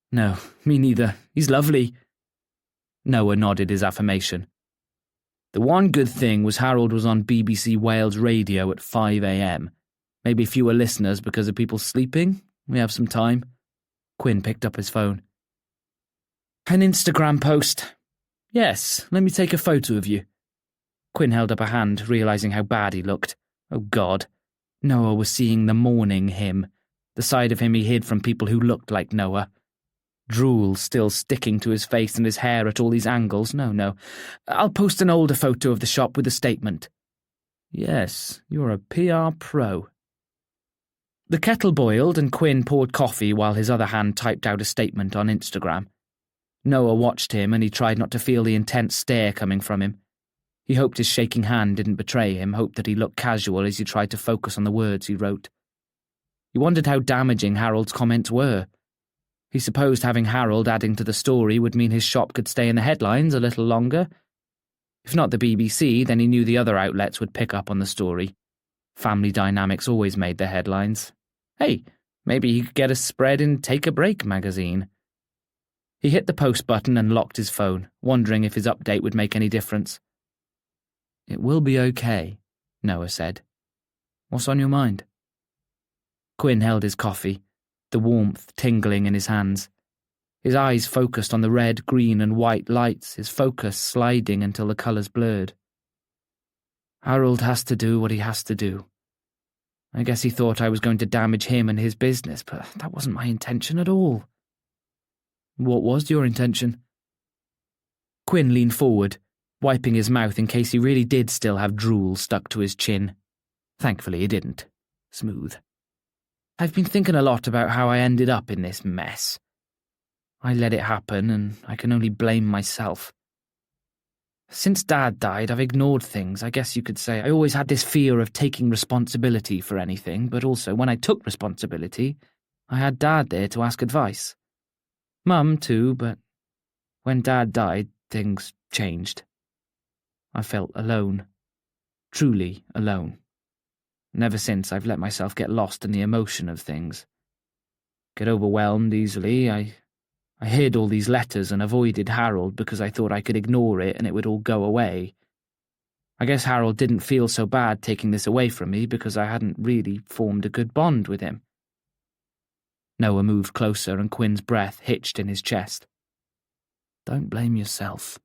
"No, me neither. He's lovely." Noah nodded his affirmation. The one good thing was Harold was on BBC Wales radio at 5 a.m. Maybe fewer listeners because of people sleeping. We have some time. Quinn picked up his phone. "An Instagram post." "Yes, let me take a photo of you." Quinn held up a hand, realizing how bad he looked. Oh God. Noah was seeing the morning him, the side of him he hid from people who looked like Noah. Drool still sticking to his face and his hair at all these angles. No. I'll post an older photo of the shop with a statement. Yes, you're a PR pro. The kettle boiled and Quinn poured coffee while his other hand typed out a statement on Instagram. Noah watched him and he tried not to feel the intense stare coming from him. He hoped his shaking hand didn't betray him, hoped that he looked casual as he tried to focus on the words he wrote. He wondered how damaging Harold's comments were. He supposed having Harold adding to the story would mean his shop could stay in the headlines a little longer. If not the BBC, then he knew the other outlets would pick up on the story. Family dynamics always made the headlines. Hey, maybe he could get a spread in Take a Break magazine. He hit the post button and locked his phone, wondering if his update would make any difference. "It will be okay," Noah said. "What's on your mind?" Quinn held his coffee, the warmth tingling in his hands. His eyes focused on the red, green and white lights, his focus sliding until the colours blurred. Harold has to do what he has to do. I guess he thought I was going to damage him and his business, but that wasn't my intention at all. What was your intention? Quinn leaned forward, wiping his mouth in case he really did still have drool stuck to his chin. Thankfully he didn't. Smooth. I've been thinking a lot about how I ended up in this mess. I let it happen, and I can only blame myself. Since Dad died, I've ignored things, I guess you could say. I always had this fear of taking responsibility for anything, but also when I took responsibility, I had Dad there to ask advice. Mum, too, but when Dad died, things changed. I felt alone. Truly alone. And ever since, I've let myself get lost in the emotion of things. Get overwhelmed easily. I hid all these letters and avoided Harold because I thought I could ignore it and it would all go away. I guess Harold didn't feel so bad taking this away from me because I hadn't really formed a good bond with him. Noah moved closer and Quinn's breath hitched in his chest. Don't blame yourself.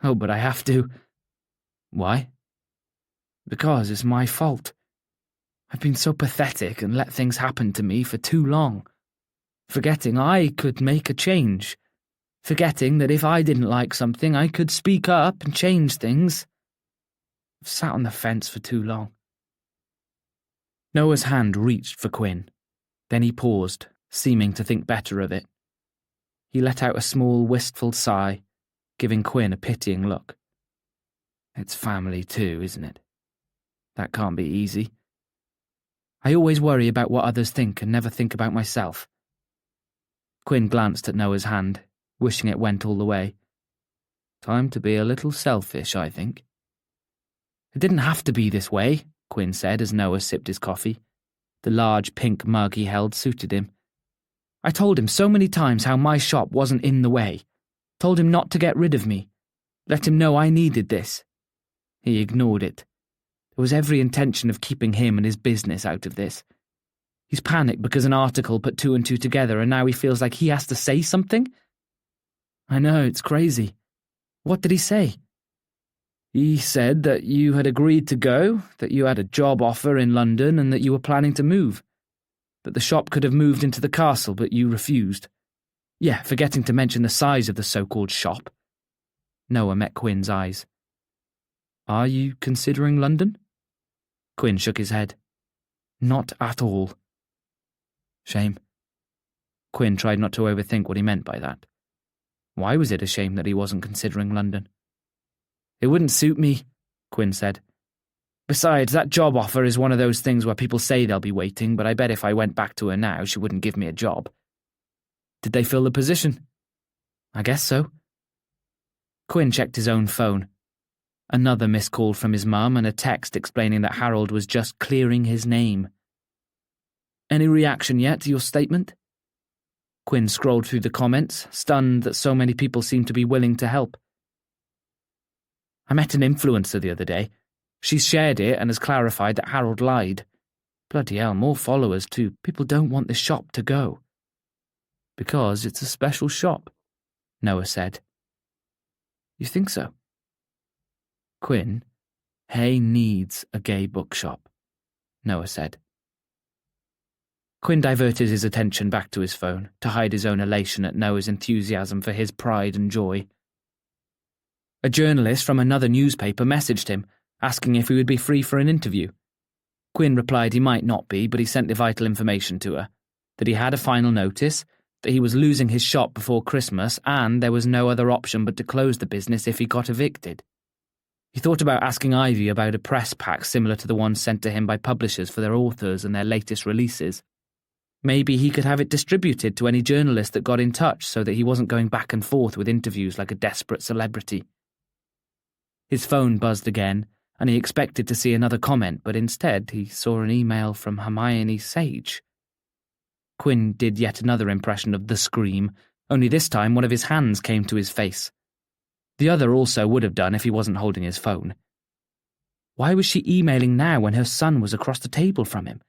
Oh, but I have to. Why? Because it's my fault. I've been so pathetic and let things happen to me for too long. Forgetting I could make a change. Forgetting that if I didn't like something, I could speak up and change things. I've sat on the fence for too long. Noah's hand reached for Quinn. Then he paused, seeming to think better of it. He let out a small, wistful sigh, giving Quinn a pitying look. It's family too, isn't it? That can't be easy. I always worry about what others think and never think about myself. Quinn glanced at Noah's hand, wishing it went all the way. Time to be a little selfish, I think. It didn't have to be this way, Quinn said as Noah sipped his coffee. The large pink mug he held suited him. I told him so many times how my shop wasn't in the way. Told him not to get rid of me. Let him know I needed this. He ignored it. There was every intention of keeping him and his business out of this. He's panicked because an article put two and two together and now he feels like he has to say something? I know, it's crazy. What did he say? He said that you had agreed to go, that you had a job offer in London and that you were planning to move. That the shop could have moved into the castle, but you refused. Yeah, forgetting to mention the size of the so-called shop. Noah met Quinn's eyes. Are you considering London? Quinn shook his head. Not at all. Shame. Quinn tried not to overthink what he meant by that. Why was it a shame that he wasn't considering London? It wouldn't suit me, Quinn said. Besides, that job offer is one of those things where people say they'll be waiting, but I bet if I went back to her now, she wouldn't give me a job. Did they fill the position? I guess so. Quinn checked his own phone. Another missed call from his mum and a text explaining that Harold was just clearing his name. Any reaction yet to your statement? Quinn scrolled through the comments, stunned that so many people seemed to be willing to help. I met an influencer the other day. She's shared it and has clarified that Harold lied. Bloody hell, more followers too. People don't want this shop to go. Because it's a special shop, Noah said. You think so? Quinn, Hay needs a gay bookshop, Noah said. Quinn diverted his attention back to his phone to hide his own elation at Noah's enthusiasm for his pride and joy. A journalist from another newspaper messaged him, asking if he would be free for an interview. Quinn replied he might not be, but he sent the vital information to her, that he had a final notice, that he was losing his shop before Christmas, and there was no other option but to close the business if he got evicted. He thought about asking Ivy about a press pack similar to the one sent to him by publishers for their authors and their latest releases. Maybe he could have it distributed to any journalist that got in touch so that he wasn't going back and forth with interviews like a desperate celebrity. His phone buzzed again, and he expected to see another comment, but instead he saw an email from Hermione Sage. Quinn did yet another impression of the scream, only this time one of his hands came to his face. The other also would have done if he wasn't holding his phone. Why was she emailing now when her son was across the table from him?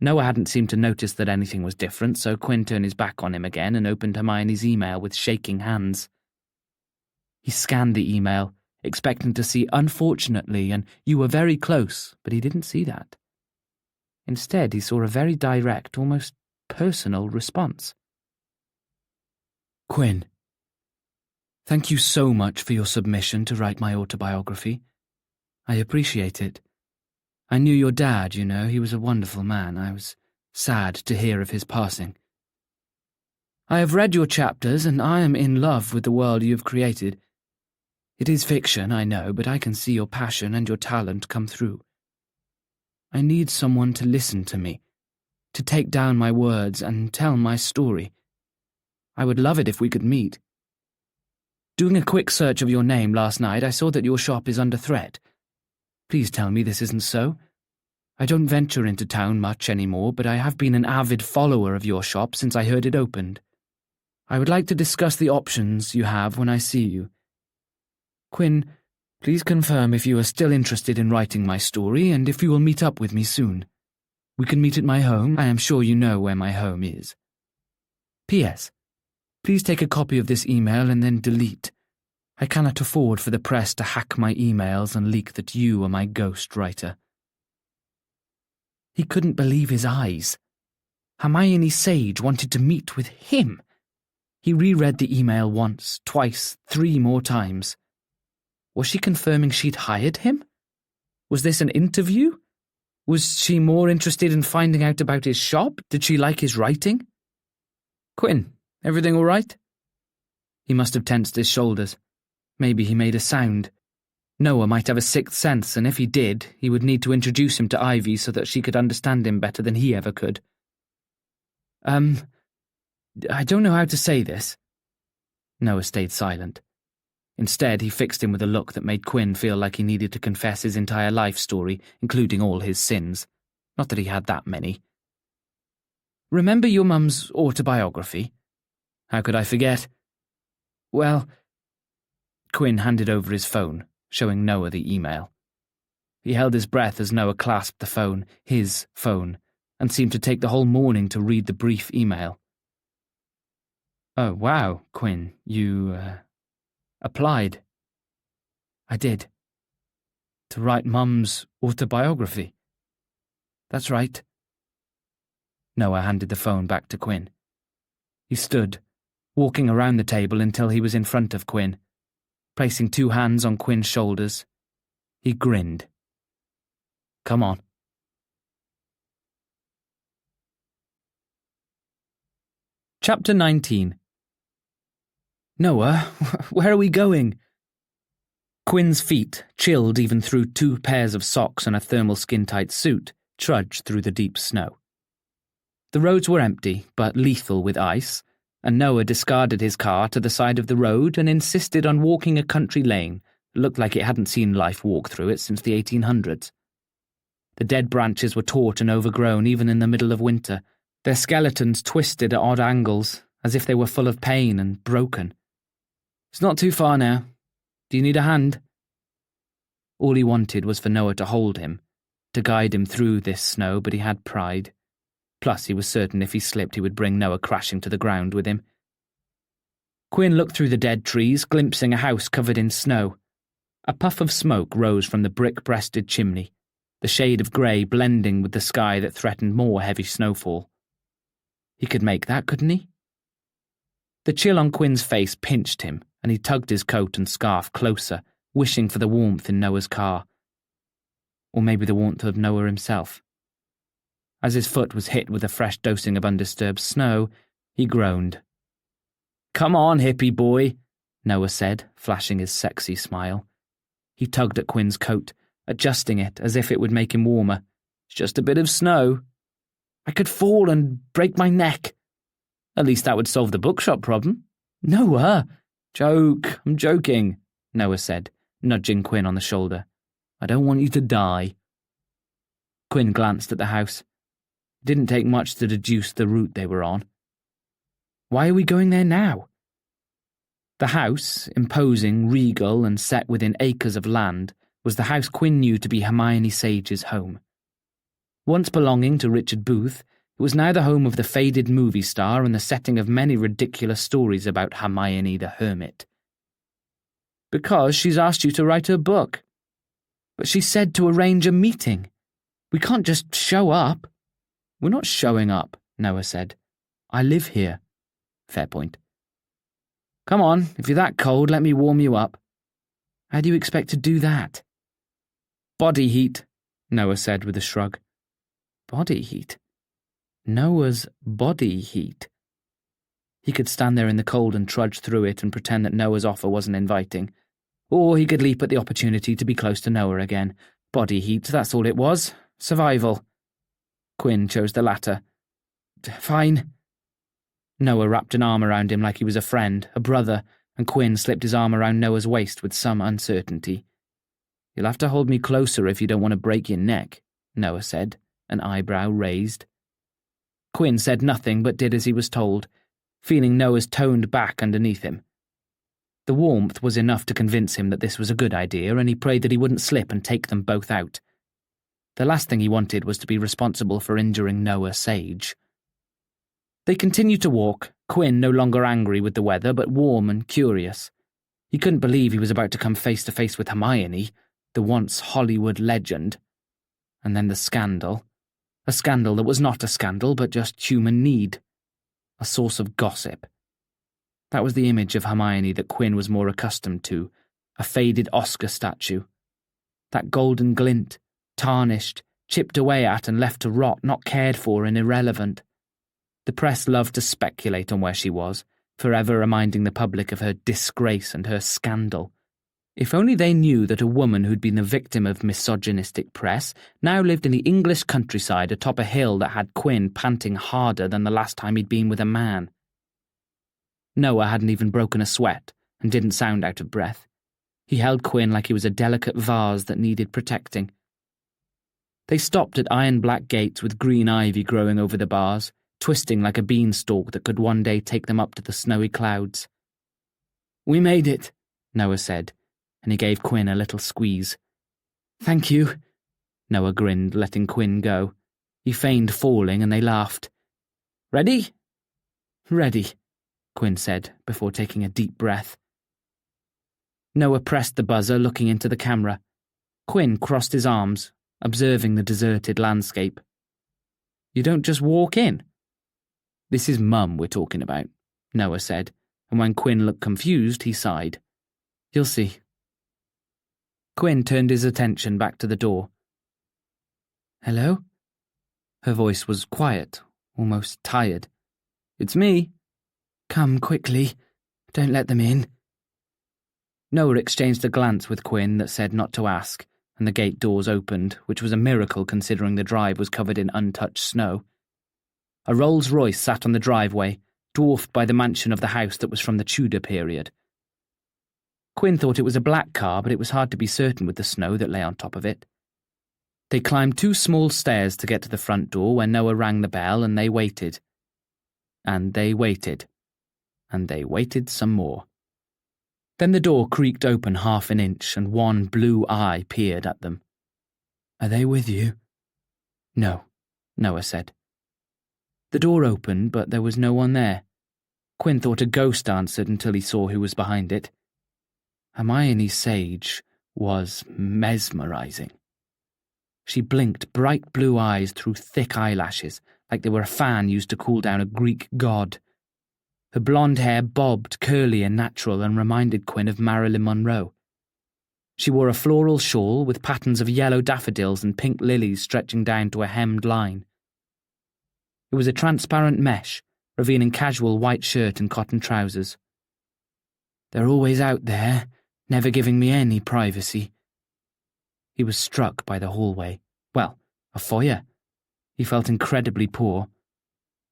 Noah hadn't seemed to notice that anything was different, so Quinn turned his back on him again and opened Hermione's email with shaking hands. He scanned the email, expecting to see "unfortunately" and "you were very close," but he didn't see that. Instead, he saw a very direct, almost personal response. Quinn, thank you so much for your submission to write my autobiography. I appreciate it. I knew your dad, you know, he was a wonderful man. I was sad to hear of his passing. I have read your chapters, and I am in love with the world you have created. It is fiction, I know, but I can see your passion and your talent come through. I need someone to listen to me, to take down my words and tell my story. I would love it if we could meet. Doing a quick search of your name last night, I saw that your shop is under threat. Please tell me this isn't so. I don't venture into town much anymore, but I have been an avid follower of your shop since I heard it opened. I would like to discuss the options you have when I see you. Quinn, please confirm if you are still interested in writing my story and if you will meet up with me soon. We can meet at my home. I am sure you know where my home is. P.S. Please take a copy of this email and then delete. I cannot afford for the press to hack my emails and leak that you are my ghostwriter. He couldn't believe his eyes. Hermione Sage wanted to meet with him. He reread the email once, twice, 3 more times. Was she confirming she'd hired him? Was this an interview? Was she more interested in finding out about his shop? Did she like his writing? Quinn, everything all right? He must have tensed his shoulders. Maybe he made a sound. Noah might have a sixth sense, and if he did, he would need to introduce him to Ivy so that she could understand him better than he ever could. I don't know how to say this. Noah stayed silent. Instead, he fixed him with a look that made Quinn feel like he needed to confess his entire life story, including all his sins. Not that he had that many. Remember your mum's autobiography? How could I forget? Well, Quinn handed over his phone, showing Noah the email. He held his breath as Noah clasped the phone, his phone, and seemed to take the whole morning to read the brief email. Oh, wow, Quinn, you, applied. I did. To write Mum's autobiography. That's right. Noah handed the phone back to Quinn. He stood, walking around the table until he was in front of Quinn. Placing 2 hands on Quinn's shoulders, he grinned. Come on. Chapter 19. Noah, where are we going? Quinn's feet, chilled even through 2 pairs of socks and a thermal skin-tight suit, trudged through the deep snow. The roads were empty, but lethal with ice, and Noah discarded his car to the side of the road and insisted on walking a country lane that looked like it hadn't seen life walk through it since the 1800s. The dead branches were taut and overgrown even in the middle of winter, their skeletons twisted at odd angles, as if they were full of pain and broken. It's not too far now. Do you need a hand? All he wanted was for Noah to hold him, to guide him through this snow, but he had pride. Plus, he was certain if he slipped he would bring Noah crashing to the ground with him. Quinn looked through the dead trees, glimpsing a house covered in snow. A puff of smoke rose from the brick-breasted chimney, the shade of grey blending with the sky that threatened more heavy snowfall. He could make that, couldn't he? The chill on Quinn's face pinched him, and he tugged his coat and scarf closer, wishing for the warmth in Noah's car. Or maybe the warmth of Noah himself. As his foot was hit with a fresh dosing of undisturbed snow, he groaned. Come on, hippie boy, Noah said, flashing his sexy smile. He tugged at Quinn's coat, adjusting it as if it would make him warmer. It's just a bit of snow. I could fall and break my neck. At least that would solve the bookshop problem. Noah! Joke, I'm joking, Noah said, nudging Quinn on the shoulder. I don't want you to die. Quinn glanced at the house. It didn't take much to deduce the route they were on. Why are we going there now? The house, imposing, regal, and set within acres of land, was the house Quinn knew to be Hermione Sage's home. Once belonging to Richard Booth, it was now the home of the faded movie star and the setting of many ridiculous stories about Hermione the Hermit. Because she's asked you to write her book. But she said to arrange a meeting. We can't just show up. We're not showing up, Noah said. I live here. Fair point. Come on, if you're that cold, let me warm you up. How do you expect to do that? Body heat, Noah said with a shrug. Body heat? Noah's body heat. He could stand there in the cold and trudge through it and pretend that Noah's offer wasn't inviting. Or he could leap at the opportunity to be close to Noah again. Body heat, that's all it was. Survival. Quinn chose the latter. Fine. Noah wrapped an arm around him like he was a friend, a brother, and Quinn slipped his arm around Noah's waist with some uncertainty. You'll have to hold me closer if you don't want to break your neck, Noah said, an eyebrow raised. Quinn said nothing but did as he was told, feeling Noah's toned back underneath him. The warmth was enough to convince him that this was a good idea, and he prayed that he wouldn't slip and take them both out. The last thing he wanted was to be responsible for injuring Noah Sage. They continued to walk, Quinn no longer angry with the weather, but warm and curious. He couldn't believe he was about to come face to face with Hermione, the once Hollywood legend. And then the scandal. A scandal that was not a scandal, but just human need. A source of gossip. That was the image of Hermione that Quinn was more accustomed to, a faded Oscar statue. That golden glint, tarnished, chipped away at and left to rot, not cared for and irrelevant. The press loved to speculate on where she was, forever reminding the public of her disgrace and her scandal. If only they knew that a woman who'd been the victim of misogynistic press now lived in the English countryside atop a hill that had Quinn panting harder than the last time he'd been with a man. Noah hadn't even broken a sweat and didn't sound out of breath. He held Quinn like he was a delicate vase that needed protecting. They stopped at iron-black gates with green ivy growing over the bars, twisting like a beanstalk that could one day take them up to the snowy clouds. "We made it," Noah said, and he gave Quinn a little squeeze. "Thank you." Noah grinned, letting Quinn go. He feigned falling, and they laughed. "Ready?" "Ready," Quinn said, before taking a deep breath. Noah pressed the buzzer, looking into the camera. Quinn crossed his arms, observing the deserted landscape. "You don't just walk in." "This is Mum we're talking about," Noah said, and when Quinn looked confused, he sighed. "You'll see." Quinn turned his attention back to the door. "Hello?" Her voice was quiet, almost tired. "It's me." "Come quickly. Don't let them in." Noah exchanged a glance with Quinn that said not to ask, and the gate doors opened, which was a miracle considering the drive was covered in untouched snow. A Rolls-Royce sat on the driveway, dwarfed by the mansion of the house that was from the Tudor period. Quinn thought it was a black car, but it was hard to be certain with the snow that lay on top of it. They climbed 2 small stairs to get to the front door when Noah rang the bell, and they waited. And they waited. And they waited some more. Then the door creaked open half an inch, and one blue eye peered at them. "Are they with you?" "No," Noah said. The door opened, but there was no one there. Quinn thought a ghost answered until he saw who was behind it. Hermione Sage was mesmerizing. She blinked bright blue eyes through thick eyelashes, like they were a fan used to cool down a Greek god. Her blonde hair bobbed, curly and natural, and reminded Quinn of Marilyn Monroe. She wore a floral shawl with patterns of yellow daffodils and pink lilies stretching down to a hemmed line. It was a transparent mesh, revealing casual white shirt and cotton trousers. "They're always out there, never giving me any privacy." He was struck by the hallway. Well, a foyer. He felt incredibly poor.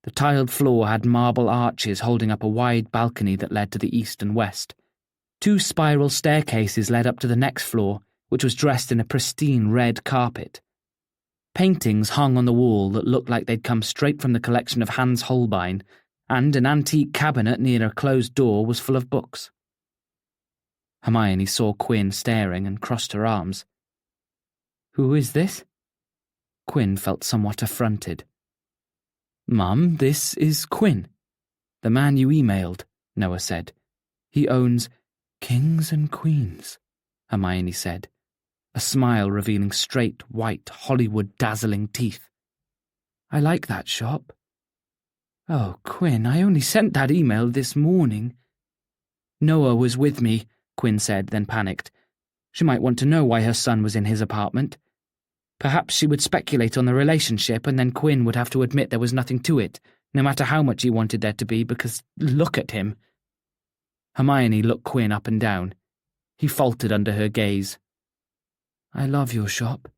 The tiled floor had marble arches holding up a wide balcony that led to the east and west. 2 spiral staircases led up to the next floor, which was dressed in a pristine red carpet. Paintings hung on the wall that looked like they'd come straight from the collection of Hans Holbein, and an antique cabinet near a closed door was full of books. Hermione saw Quinn staring and crossed her arms. "Who is this?" Quinn felt somewhat affronted. "Mum, this is Quinn, the man you emailed," Noah said. "He owns—" "Kings and Queens," Hermione said, a smile revealing straight, white, Hollywood dazzling teeth. "I like that shop." "Oh, Quinn, I only sent that email this morning." "Noah was with me," Quinn said, then panicked. She might want to know why her son was in his apartment. Perhaps she would speculate on the relationship, and then Quinn would have to admit there was nothing to it, no matter how much he wanted there to be, because look at him. Hermione looked Quinn up and down. He faltered under her gaze. "I love your shop."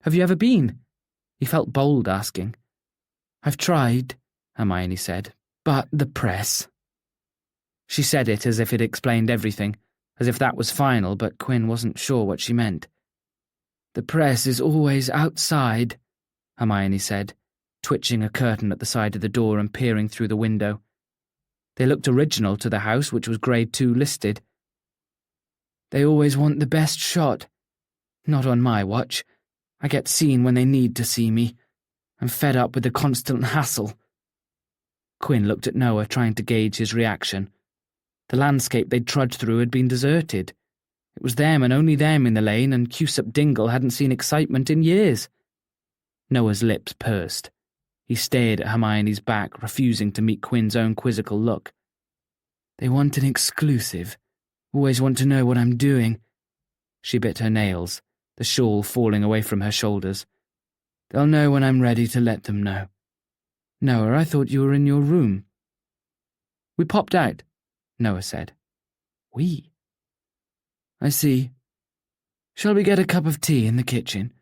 "Have you ever been?" He felt bold asking. "I've tried," Hermione said, "but the press." She said it as if it explained everything, as if that was final, but Quinn wasn't sure what she meant. "The press is always outside," Hermione said, twitching a curtain at the side of the door and peering through the window. They looked original to the house, which was Grade 2 listed. "They always want the best shot. Not on my watch. I get seen when they need to see me. I'm fed up with the constant hassle." Quinn looked at Noah, trying to gauge his reaction. The landscape they'd trudged through had been deserted. It was them and only them in the lane, and Cusack Dingle hadn't seen excitement in years. Noah's lips pursed. He stared at Hermione's back, refusing to meet Quinn's own quizzical look. They want an exclusive. Always want to know what I'm doing. She bit her nails, the shawl falling away from her shoulders. They'll know when I'm ready to let them know. Noah, I thought you were in your room. We popped out, Noah said. We? I see. Shall we get a cup of tea in the kitchen?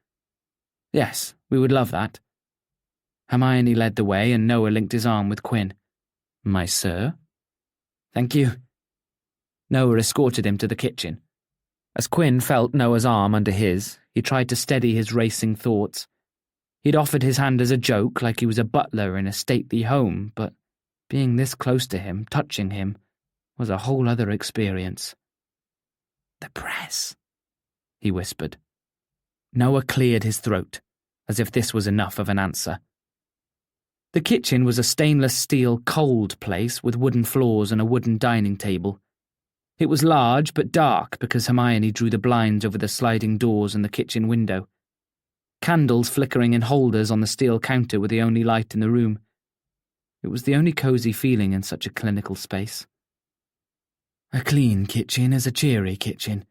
Yes, we would love that. Hermione led the way and Noah linked his arm with Quinn. My sir? Thank you. Noah escorted him to the kitchen. As Quinn felt Noah's arm under his, he tried to steady his racing thoughts. He'd offered his hand as a joke, like he was a butler in a stately home, but being this close to him, touching him, was a whole other experience. The press, he whispered. Noah cleared his throat, as if this was enough of an answer. The kitchen was a stainless steel cold place with wooden floors and a wooden dining table. It was large but dark because Hermione drew the blinds over the sliding doors and the kitchen window. Candles flickering in holders on the steel counter were the only light in the room. It was the only cosy feeling in such a clinical space. A clean kitchen is a cheery kitchen,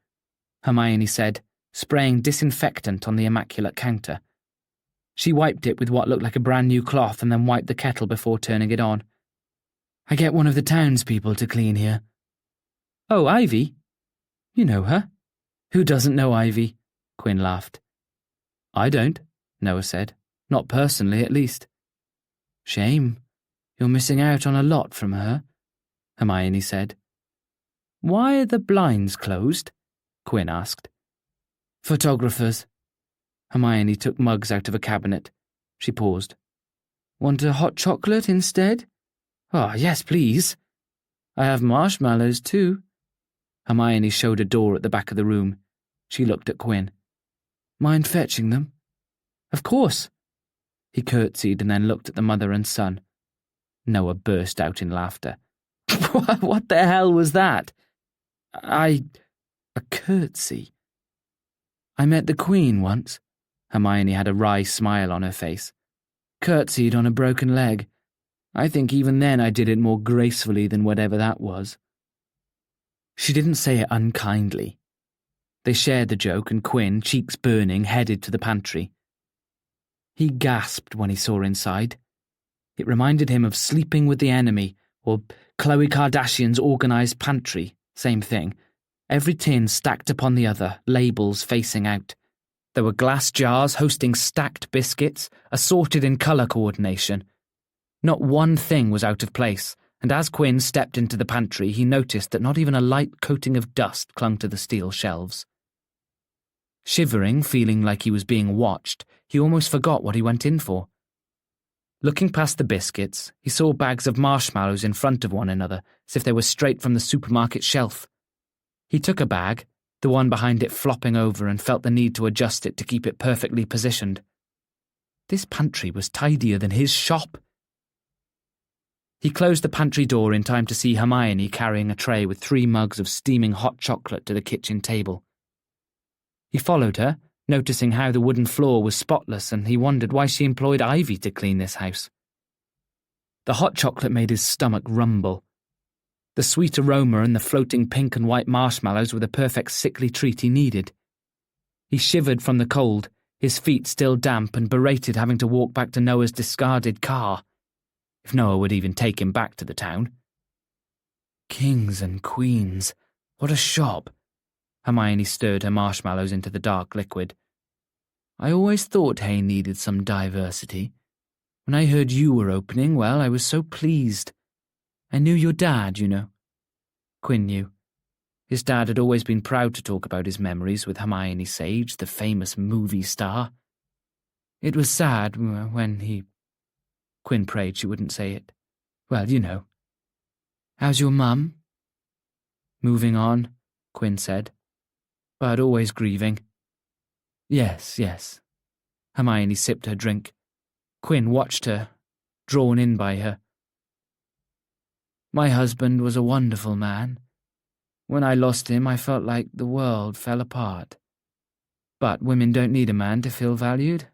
Hermione said, spraying disinfectant on the immaculate counter. She wiped it with what looked like a brand new cloth and then wiped the kettle before turning it on. I get one of the townspeople to clean here. Oh, Ivy? You know her. Who doesn't know Ivy? Quinn laughed. I don't, Noah said. Not personally, at least. Shame. You're missing out on a lot from her, Hermione said. Why are the blinds closed? Quinn asked. Photographers. Hermione took mugs out of a cabinet. She paused. Want a hot chocolate instead? Oh, yes, please. I have marshmallows, too. Hermione showed a door at the back of the room. She looked at Quinn. Mind fetching them? Of course. He curtsied and then looked at the mother and son. Noah burst out in laughter. What the hell was that? A curtsy. I met the Queen once. Hermione had a wry smile on her face. Curtsied on a broken leg. I think even then I did it more gracefully than whatever that was. She didn't say it unkindly. They shared the joke and Quinn, cheeks burning, headed to the pantry. He gasped when he saw inside. It reminded him of Sleeping with the Enemy or Khloe Kardashian's organised pantry, same thing. Every tin stacked upon the other, labels facing out. There were glass jars hosting stacked biscuits, assorted in colour coordination. Not one thing was out of place, and as Quinn stepped into the pantry, he noticed that not even a light coating of dust clung to the steel shelves. Shivering, feeling like he was being watched, he almost forgot what he went in for. Looking past the biscuits, he saw bags of marshmallows in front of one another, as if they were straight from the supermarket shelf. He took a bag, the one behind it flopping over, and felt the need to adjust it to keep it perfectly positioned. This pantry was tidier than his shop. He closed the pantry door in time to see Hermione carrying a tray with 3 mugs of steaming hot chocolate to the kitchen table. He followed her, noticing how the wooden floor was spotless, and he wondered why she employed Ivy to clean this house. The hot chocolate made his stomach rumble. The sweet aroma and the floating pink and white marshmallows were the perfect sickly treat he needed. He shivered from the cold, his feet still damp, and berated having to walk back to Noah's discarded car. If Noah would even take him back to the town. Kings and queens, what a shop. Hermione stirred her marshmallows into the dark liquid. I always thought Hay needed some diversity. When I heard you were opening, well, I was so pleased. I knew your dad, you know. Quinn knew. His dad had always been proud to talk about his memories with Hermione Sage, the famous movie star. It was sad when he... Quinn prayed she wouldn't say it. Well, you know. How's your mum? Moving on, Quinn said. But always grieving. Yes. Hermione sipped her drink. Quinn watched her, drawn in by her. My husband was a wonderful man. When I lost him, I felt like the world fell apart. But women don't need a man to feel valued.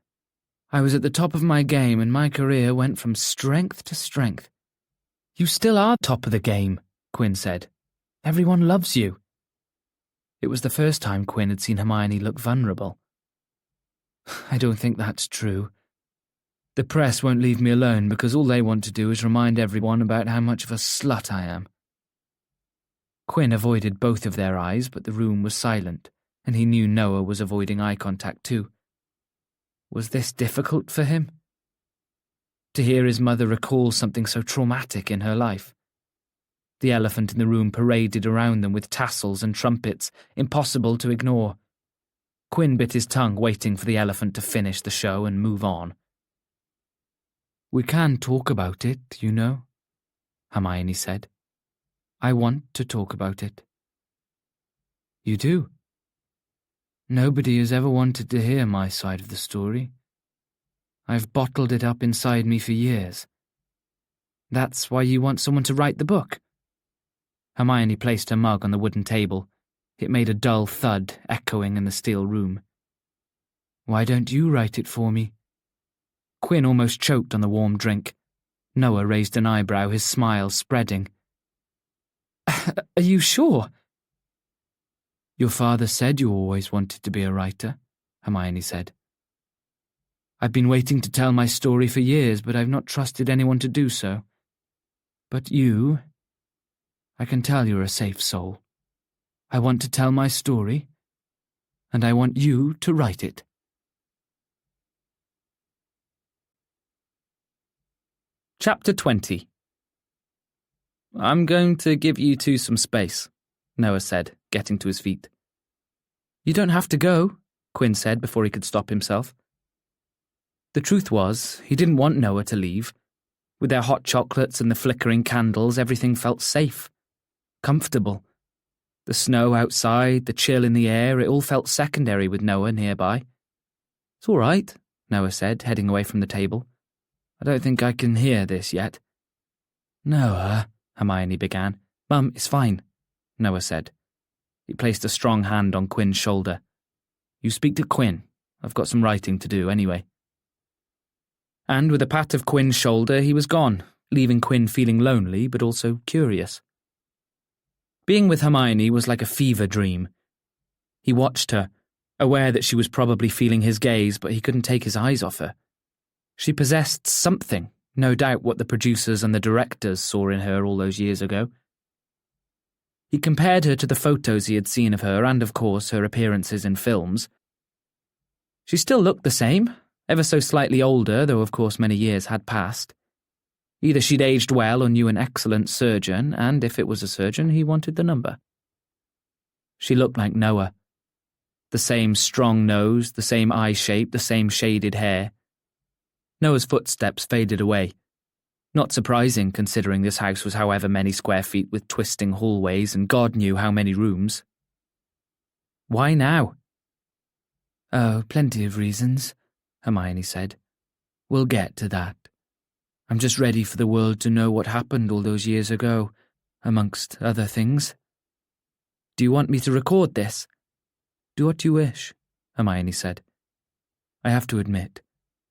I was at the top of my game and my career went from strength to strength. You still are top of the game, Quinn said. Everyone loves you. It was the first time Quinn had seen Hermione look vulnerable. I don't think that's true. The press won't leave me alone because all they want to do is remind everyone about how much of a slut I am. Quinn avoided both of their eyes, but the room was silent, and he knew Noah was avoiding eye contact too. Was this difficult for him? To hear his mother recall something so traumatic in her life. The elephant in the room paraded around them with tassels and trumpets, impossible to ignore. Quinn bit his tongue, waiting for the elephant to finish the show and move on. We can talk about it, you know, Hermione said. I want to talk about it. You do? Nobody has ever wanted to hear my side of the story. I've bottled it up inside me for years. That's why you want someone to write the book. Hermione placed her mug on the wooden table. It made a dull thud echoing in the steel room. Why don't you write it for me? Quinn almost choked on the warm drink. Noah raised an eyebrow, his smile spreading. Are you sure? Your father said you always wanted to be a writer, Hermione said. I've been waiting to tell my story for years, but I've not trusted anyone to do so. But you, I can tell you're a safe soul. I want to tell my story, and I want you to write it. Chapter 20. I'm going to give you two some space, Noah said, getting to his feet. You don't have to go, Quinn said before he could stop himself. The truth was, he didn't want Noah to leave. With their hot chocolates and the flickering candles, everything felt safe, comfortable. The snow outside, the chill in the air, it all felt secondary with Noah nearby. It's all right, Noah said, heading away from the table. I don't think I can hear this yet. Noah, Hermione began. Mum, it's fine, Noah said. He placed a strong hand on Quinn's shoulder. You speak to Quinn. I've got some writing to do anyway. And with a pat of Quinn's shoulder, he was gone, leaving Quinn feeling lonely but also curious. Being with Hermione was like a fever dream. He watched her, aware that she was probably feeling his gaze, but he couldn't take his eyes off her. She possessed something, no doubt what the producers and the directors saw in her all those years ago. He compared her to the photos he had seen of her and, of course, her appearances in films. She still looked the same, ever so slightly older, though of course many years had passed. Either she'd aged well or knew an excellent surgeon, and if it was a surgeon, he wanted the number. She looked like Noah. The same strong nose, the same eye shape, the same shaded hair. Noah's footsteps faded away. Not surprising, considering this house was however many square feet with twisting hallways and God knew how many rooms. Why now? Oh, plenty of reasons, Hermione said. We'll get to that. I'm just ready for the world to know what happened all those years ago, amongst other things. Do you want me to record this? Do what you wish, Hermione said. I have to admit,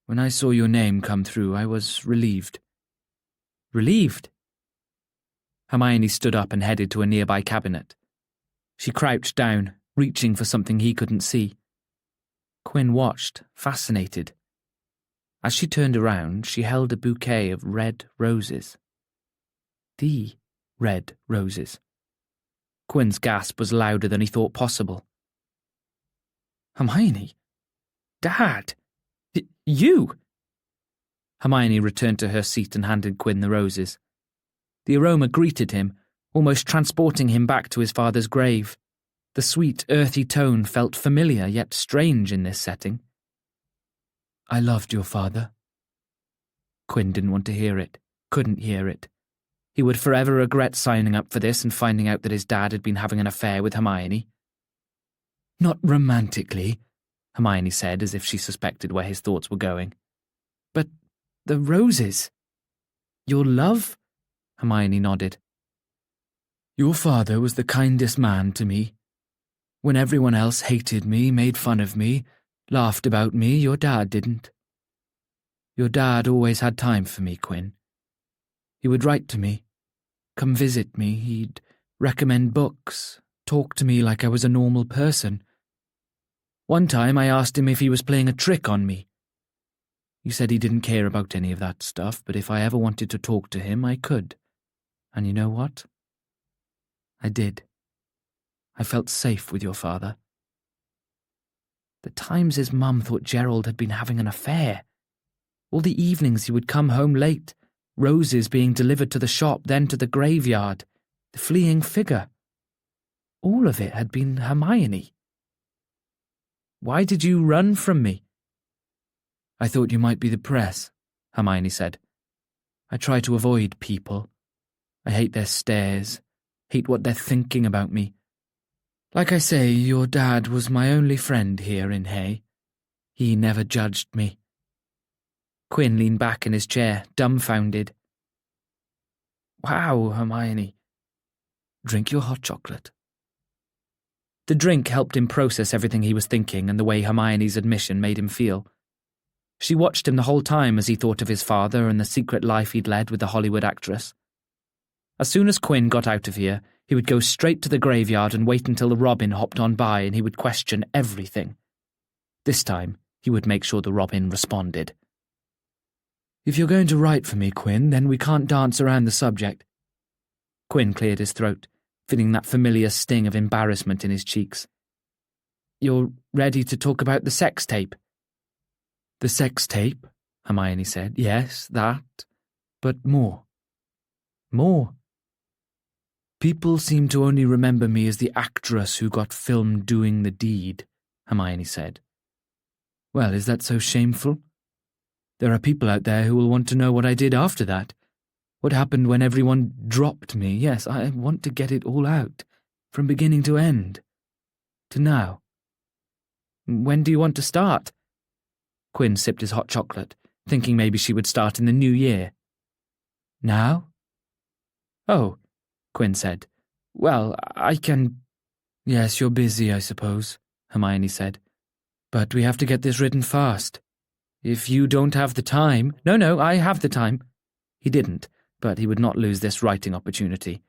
when I saw your name come through, I was relieved. Relieved? Hermione stood up and headed to a nearby cabinet. She crouched down, reaching for something he couldn't see. Quinn watched, fascinated. As she turned around, she held a bouquet of red roses. The red roses. Quinn's gasp was louder than he thought possible. Hermione? Dad? You? Hermione returned to her seat and handed Quinn the roses. The aroma greeted him, almost transporting him back to his father's grave. The sweet, earthy tone felt familiar yet strange in this setting. I loved your father. Quinn didn't want to hear it, couldn't hear it. He would forever regret signing up for this and finding out that his dad had been having an affair with Hermione. Not romantically, Hermione said as if she suspected where his thoughts were going. But the roses. Your love? Hermione nodded. Your father was the kindest man to me. When everyone else hated me, made fun of me, laughed about me, your dad didn't. Your dad always had time for me, Quinn. He would write to me, come visit me, he'd recommend books, talk to me like I was a normal person. One time I asked him if he was playing a trick on me. He said he didn't care about any of that stuff, but if I ever wanted to talk to him, I could. And you know what? I did. I felt safe with your father. The times his mum thought Gerald had been having an affair. All the evenings he would come home late, roses being delivered to the shop, then to the graveyard, the fleeing figure. All of it had been Hermione. Why did you run from me? I thought you might be the press, Hermione said. I try to avoid people. I hate their stares, hate what they're thinking about me. Like I say, your dad was my only friend here in Hay. He never judged me. Quinn leaned back in his chair, dumbfounded. Wow, Hermione. Drink your hot chocolate. The drink helped him process everything he was thinking and the way Hermione's admission made him feel. She watched him the whole time as he thought of his father and the secret life he'd led with the Hollywood actress. As soon as Quinn got out of here, he would go straight to the graveyard and wait until the robin hopped on by and he would question everything. This time, he would make sure the robin responded. If you're going to write for me, Quinn, then we can't dance around the subject. Quinn cleared his throat, feeling that familiar sting of embarrassment in his cheeks. You're ready to talk about the sex tape? The sex tape, Hermione said. Yes, that, but more. More. People seem to only remember me as the actress who got filmed doing the deed, Hermione said. Well, is that so shameful? There are people out there who will want to know what I did after that. What happened when everyone dropped me? Yes, I want to get it all out, from beginning to end. To now. When do you want to start? Quinn sipped his hot chocolate, thinking maybe she would start in the new year. Now? Oh, Quinn said. Well, I can... Yes, you're busy, I suppose, Hermione said. But we have to get this written fast. If you don't have the time... No, I have the time. He didn't, but he would not lose this writing opportunity.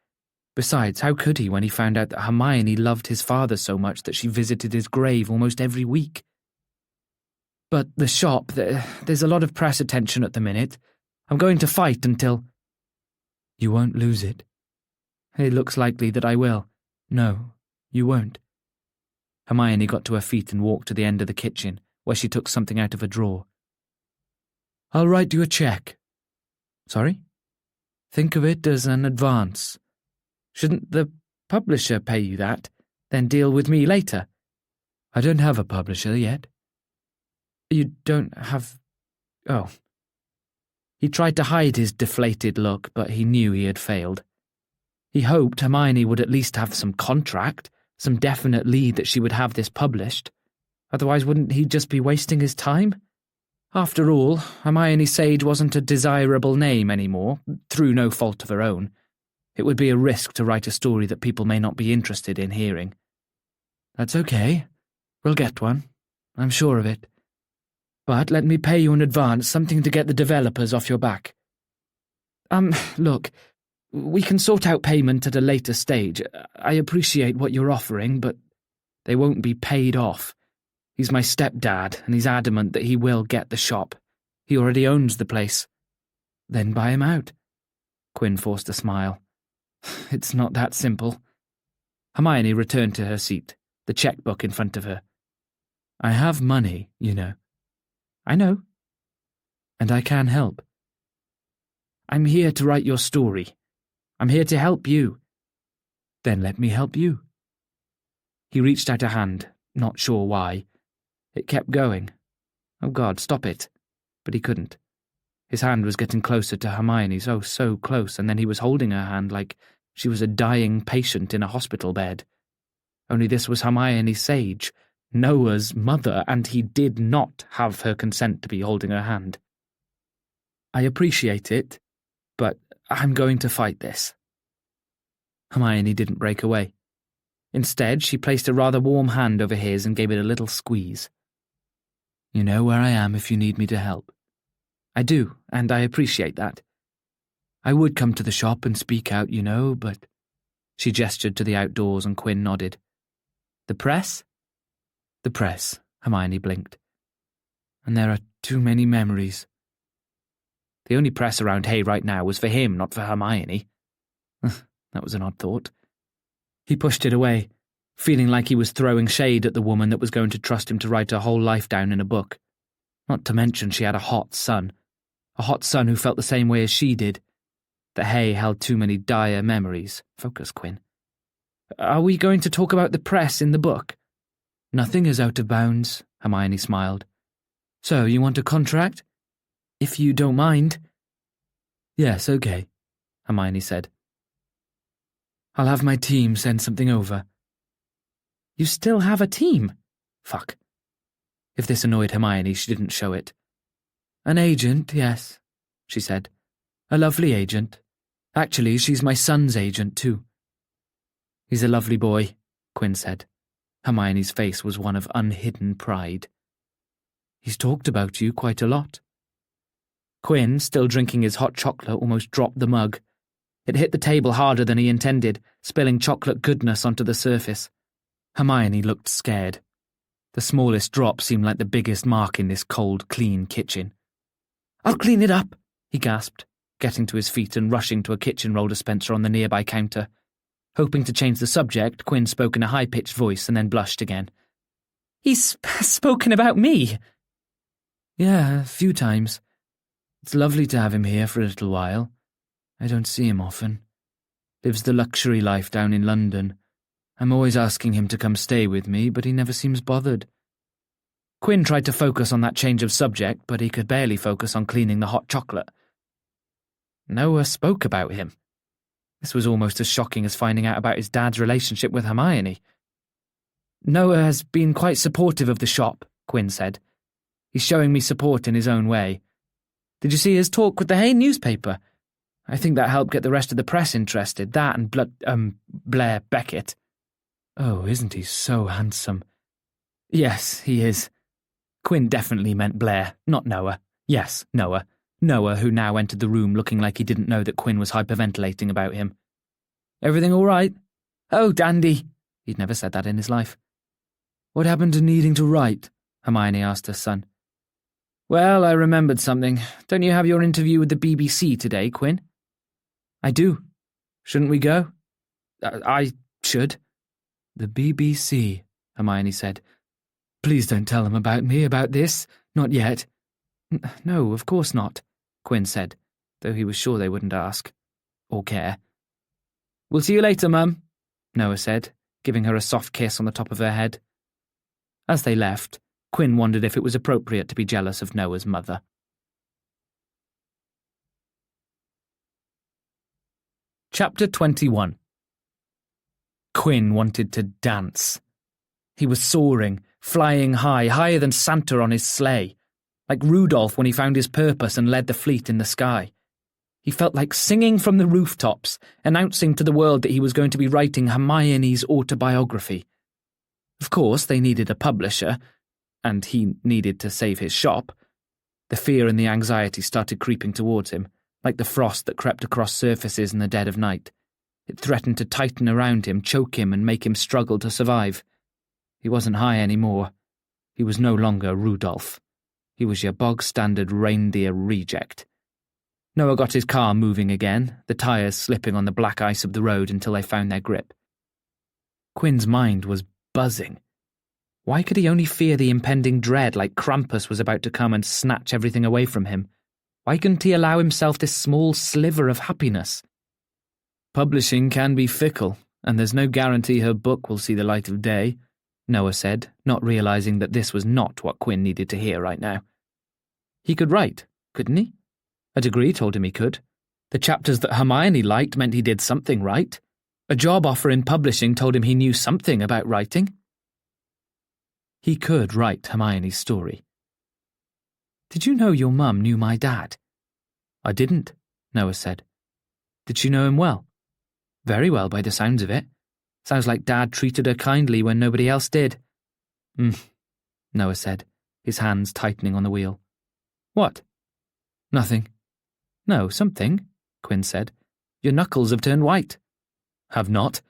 Besides, how could he when he found out that Hermione loved his father so much that she visited his grave almost every week? But the shop, there's a lot of press attention at the minute. I'm going to fight until... You won't lose it. It looks likely that I will. No, you won't. Hermione got to her feet and walked to the end of the kitchen, where she took something out of a drawer. I'll write you a check. Sorry? Think of it as an advance. Shouldn't the publisher pay you that, then deal with me later? I don't have a publisher yet. You don't have... Oh. He tried to hide his deflated look, but he knew he had failed. He hoped Hermione would at least have some contract, some definite lead that she would have this published. Otherwise, wouldn't he just be wasting his time? After all, Hermione Sage wasn't a desirable name anymore, through no fault of her own. It would be a risk to write a story that people may not be interested in hearing. That's okay. We'll get one. I'm sure of it. But let me pay you in advance, something to get the developers off your back. Look, we can sort out payment at a later stage. I appreciate what you're offering, but they won't be paid off. He's my stepdad, and he's adamant that he will get the shop. He already owns the place. Then buy him out. Quinn forced a smile. It's not that simple. Hermione returned to her seat, the checkbook in front of her. I have money, you know. I know. And I can help. I'm here to write your story. I'm here to help you. Then let me help you. He reached out a hand, not sure why. It kept going. Oh God, stop it. But he couldn't. His hand was getting closer to Hermione's, oh so close, and then he was holding her hand like she was a dying patient in a hospital bed. Only this was Hermione Sage, Noah's mother, and he did not have her consent to be holding her hand. I appreciate it, but I'm going to fight this. Hermione didn't break away. Instead, she placed a rather warm hand over his and gave it a little squeeze. You know where I am if you need me to help. I do, and I appreciate that. I would come to the shop and speak out, you know, but... She gestured to the outdoors and Quinn nodded. The press? The press, Hermione blinked. And there are too many memories. The only press around Hay right now was for him, not for Hermione. That was an odd thought. He pushed it away, feeling like he was throwing shade at the woman that was going to trust him to write her whole life down in a book. Not to mention she had a hot son who felt the same way as she did. That Hay held too many dire memories. Focus, Quinn. Are we going to talk about the press in the book? Nothing is out of bounds, Hermione smiled. So, you want a contract? If you don't mind. Yes, okay, Hermione said. I'll have my team send something over. You still have a team? Fuck. If this annoyed Hermione, she didn't show it. An agent, yes, she said. A lovely agent. Actually, she's my son's agent, too. He's a lovely boy, Quinn said. Hermione's face was one of unhidden pride. He's talked about you quite a lot. Quinn, still drinking his hot chocolate, almost dropped the mug. It hit the table harder than he intended, spilling chocolate goodness onto the surface. Hermione looked scared. The smallest drop seemed like the biggest mark in this cold, clean kitchen. I'll clean it up, he gasped, getting to his feet and rushing to a kitchen roll dispenser on the nearby counter. Hoping to change the subject, Quinn spoke in a high-pitched voice and then blushed again. He's spoken about me. Yeah, a few times. It's lovely to have him here for a little while. I don't see him often. Lives the luxury life down in London. I'm always asking him to come stay with me, but he never seems bothered. Quinn tried to focus on that change of subject, but he could barely focus on cleaning the hot chocolate. Noah spoke about him. This was almost as shocking as finding out about his dad's relationship with Hermione. Noah has been quite supportive of the shop, Quinn said. He's showing me support in his own way. Did you see his talk with the Hay newspaper? I think that helped get the rest of the press interested, that and Blair Beckett. Oh, isn't he so handsome? Yes, he is. Quinn definitely meant Blair, not Noah. Yes, Noah. Noah, who now entered the room looking like he didn't know that Quinn was hyperventilating about him. Everything all right? Oh, dandy. He'd never said that in his life. What happened to needing to write? Hermione asked her son. Well, I remembered something. Don't you have your interview with the BBC today, Quinn? I do. Shouldn't we go? I should. The BBC, Hermione said. Please don't tell them about me, about this. Not yet. No, of course not, Quinn said, though he was sure they wouldn't ask. Or care. We'll see you later, Mum, Noah said, giving her a soft kiss on the top of her head. As they left, Quinn wondered if it was appropriate to be jealous of Noah's mother. Chapter 21. Quinn wanted to dance. He was soaring, flying high, higher than Santa on his sleigh, like Rudolph when he found his purpose and led the fleet in the sky. He felt like singing from the rooftops, announcing to the world that he was going to be writing Hermione's autobiography. Of course, they needed a publisher, and he needed to save his shop. The fear and the anxiety started creeping towards him, like the frost that crept across surfaces in the dead of night. It threatened to tighten around him, choke him, and make him struggle to survive. He wasn't high anymore. He was no longer Rudolph. He was your bog-standard reindeer reject. Noah got his car moving again, the tyres slipping on the black ice of the road until they found their grip. Quinn's mind was buzzing. Why could he only fear the impending dread like Krampus was about to come and snatch everything away from him? Why couldn't he allow himself this small sliver of happiness? Publishing can be fickle, and there's no guarantee her book will see the light of day, Noah said, not realizing that this was not what Quinn needed to hear right now. He could write, couldn't he? A degree told him he could. The chapters that Hermione liked meant he did something right. A job offer in publishing told him he knew something about writing. He could write Hermione's story. Did you know your mum knew my dad? I didn't, Noah said. Did she know him well? Very well by the sounds of it. Sounds like Dad treated her kindly when nobody else did. Noah said, his hands tightening on the wheel. What? Nothing. No, something, Quinn said. Your knuckles have turned white. Have not,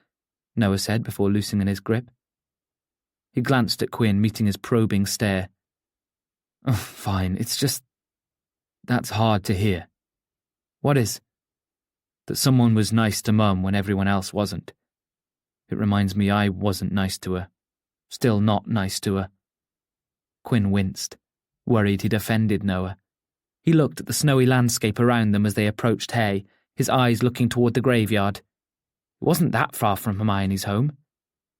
Noah said before loosening his grip. He glanced at Quinn, meeting his probing stare. Oh, fine, it's just... That's hard to hear. What is? That someone was nice to Mum when everyone else wasn't. It reminds me I wasn't nice to her. Still not nice to her. Quinn winced, worried he'd offended Noah. He looked at the snowy landscape around them as they approached Hay, his eyes looking toward the graveyard. It wasn't that far from Hermione's home.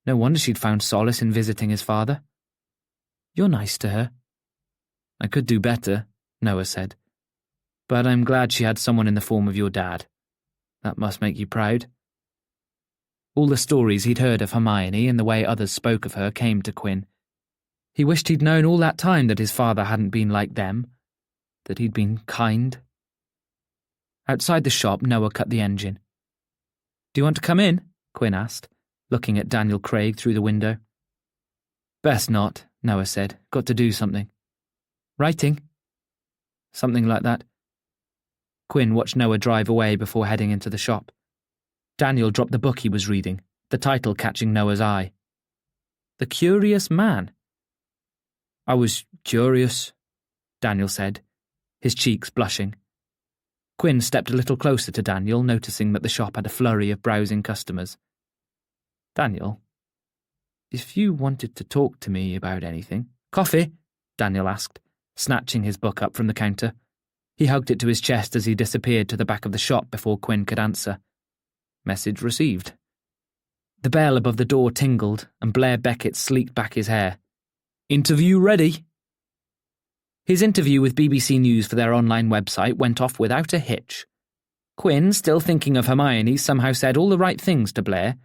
No wonder she'd found solace in visiting his father. You're nice to her. I could do better, Noah said. But I'm glad she had someone in the form of your dad. That must make you proud. All the stories he'd heard of Hermione and the way others spoke of her came to Quinn. He wished he'd known all that time that his father hadn't been like them, that he'd been kind. Outside the shop, Noah cut the engine. Do you want to come in? Quinn asked, looking at Daniel Craig through the window. Best not, Noah said. Got to do something. Writing? Something like that. Quinn watched Noah drive away before heading into the shop. Daniel dropped the book he was reading, the title catching Noah's eye. The Curious Man. I was curious, Daniel said, his cheeks blushing. Quinn stepped a little closer to Daniel, noticing that the shop had a flurry of browsing customers. Daniel, if you wanted to talk to me about anything... Coffee? Daniel asked, snatching his book up from the counter. He hugged it to his chest as he disappeared to the back of the shop before Quinn could answer. Message received. The bell above the door tingled, and Blair Beckett sleeked back his hair. Interview ready. His interview with BBC News for their online website went off without a hitch. Quinn, still thinking of Hermione, somehow said all the right things to Blair.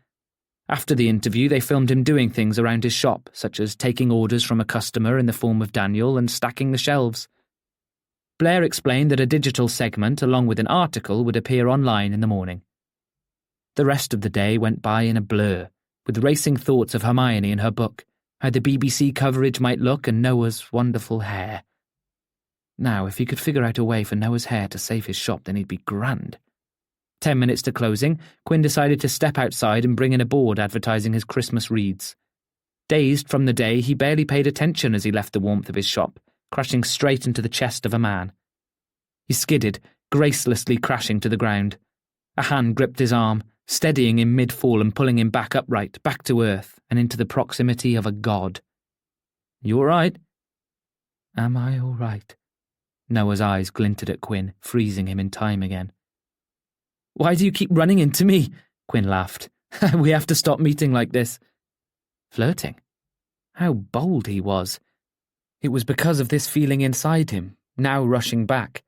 After the interview, they filmed him doing things around his shop, such as taking orders from a customer in the form of Daniel and stacking the shelves. Blair explained that a digital segment, along with an article, would appear online in the morning. The rest of the day went by in a blur, with racing thoughts of Hermione and her book, how the BBC coverage might look, and Noah's wonderful hair. Now, if he could figure out a way for Noah's hair to save his shop, then he'd be grand. 10 minutes to closing, Quinn decided to step outside and bring in a board advertising his Christmas reads. Dazed from the day, he barely paid attention as he left the warmth of his shop, crashing straight into the chest of a man. He skidded, gracelessly crashing to the ground. A hand gripped his arm, steadying him mid-fall and pulling him back upright, back to earth, and into the proximity of a god. You all right? Am I all right? Noah's eyes glinted at Quinn, freezing him in time again. Why do you keep running into me? Quinn laughed. We have to stop meeting like this. Flirting? How bold he was. It was because of this feeling inside him, now rushing back.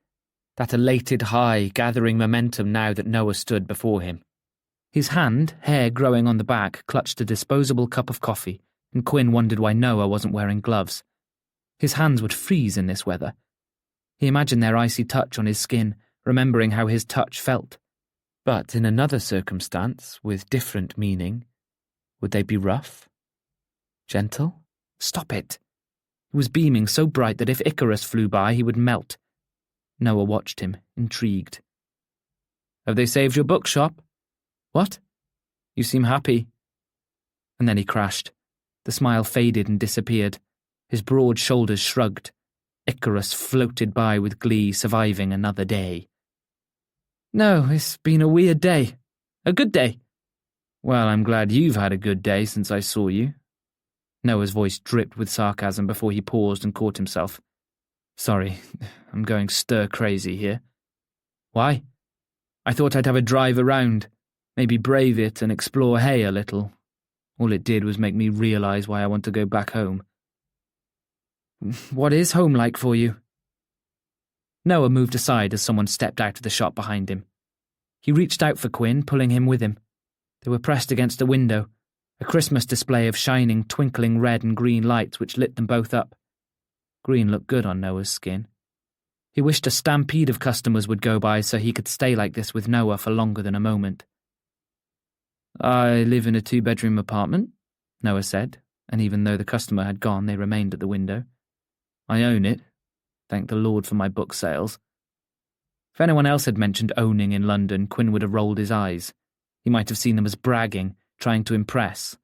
That elated high, gathering momentum now that Noah stood before him. His hand, hair growing on the back, clutched a disposable cup of coffee, and Quinn wondered why Noah wasn't wearing gloves. His hands would freeze in this weather. He imagined their icy touch on his skin, remembering how his touch felt. But in another circumstance, with different meaning, would they be rough? Gentle? Stop it. He was beaming so bright that if Icarus flew by, he would melt. Noah watched him, intrigued. Have they saved your bookshop? What? You seem happy. And then he crashed. The smile faded and disappeared. His broad shoulders shrugged. Icarus floated by with glee, surviving another day. No, it's been a weird day. A good day. Well, I'm glad you've had a good day since I saw you. Noah's voice dripped with sarcasm before he paused and caught himself. Sorry, I'm going stir-crazy here. Why? I thought I'd have a drive around, maybe brave it and explore Hay a little. All it did was make me realise why I want to go back home. What is home like for you? Noah moved aside as someone stepped out of the shop behind him. He reached out for Quinn, pulling him with him. They were pressed against a window, a Christmas display of shining, twinkling red and green lights which lit them both up. Green looked good on Noah's skin. He wished a stampede of customers would go by so he could stay like this with Noah for longer than a moment. I live in a 2-bedroom apartment, Noah said, and even though the customer had gone, they remained at the window. I own it. Thank the Lord for my book sales. If anyone else had mentioned owning in London, Quinn would have rolled his eyes. He might have seen them as bragging, trying to impress.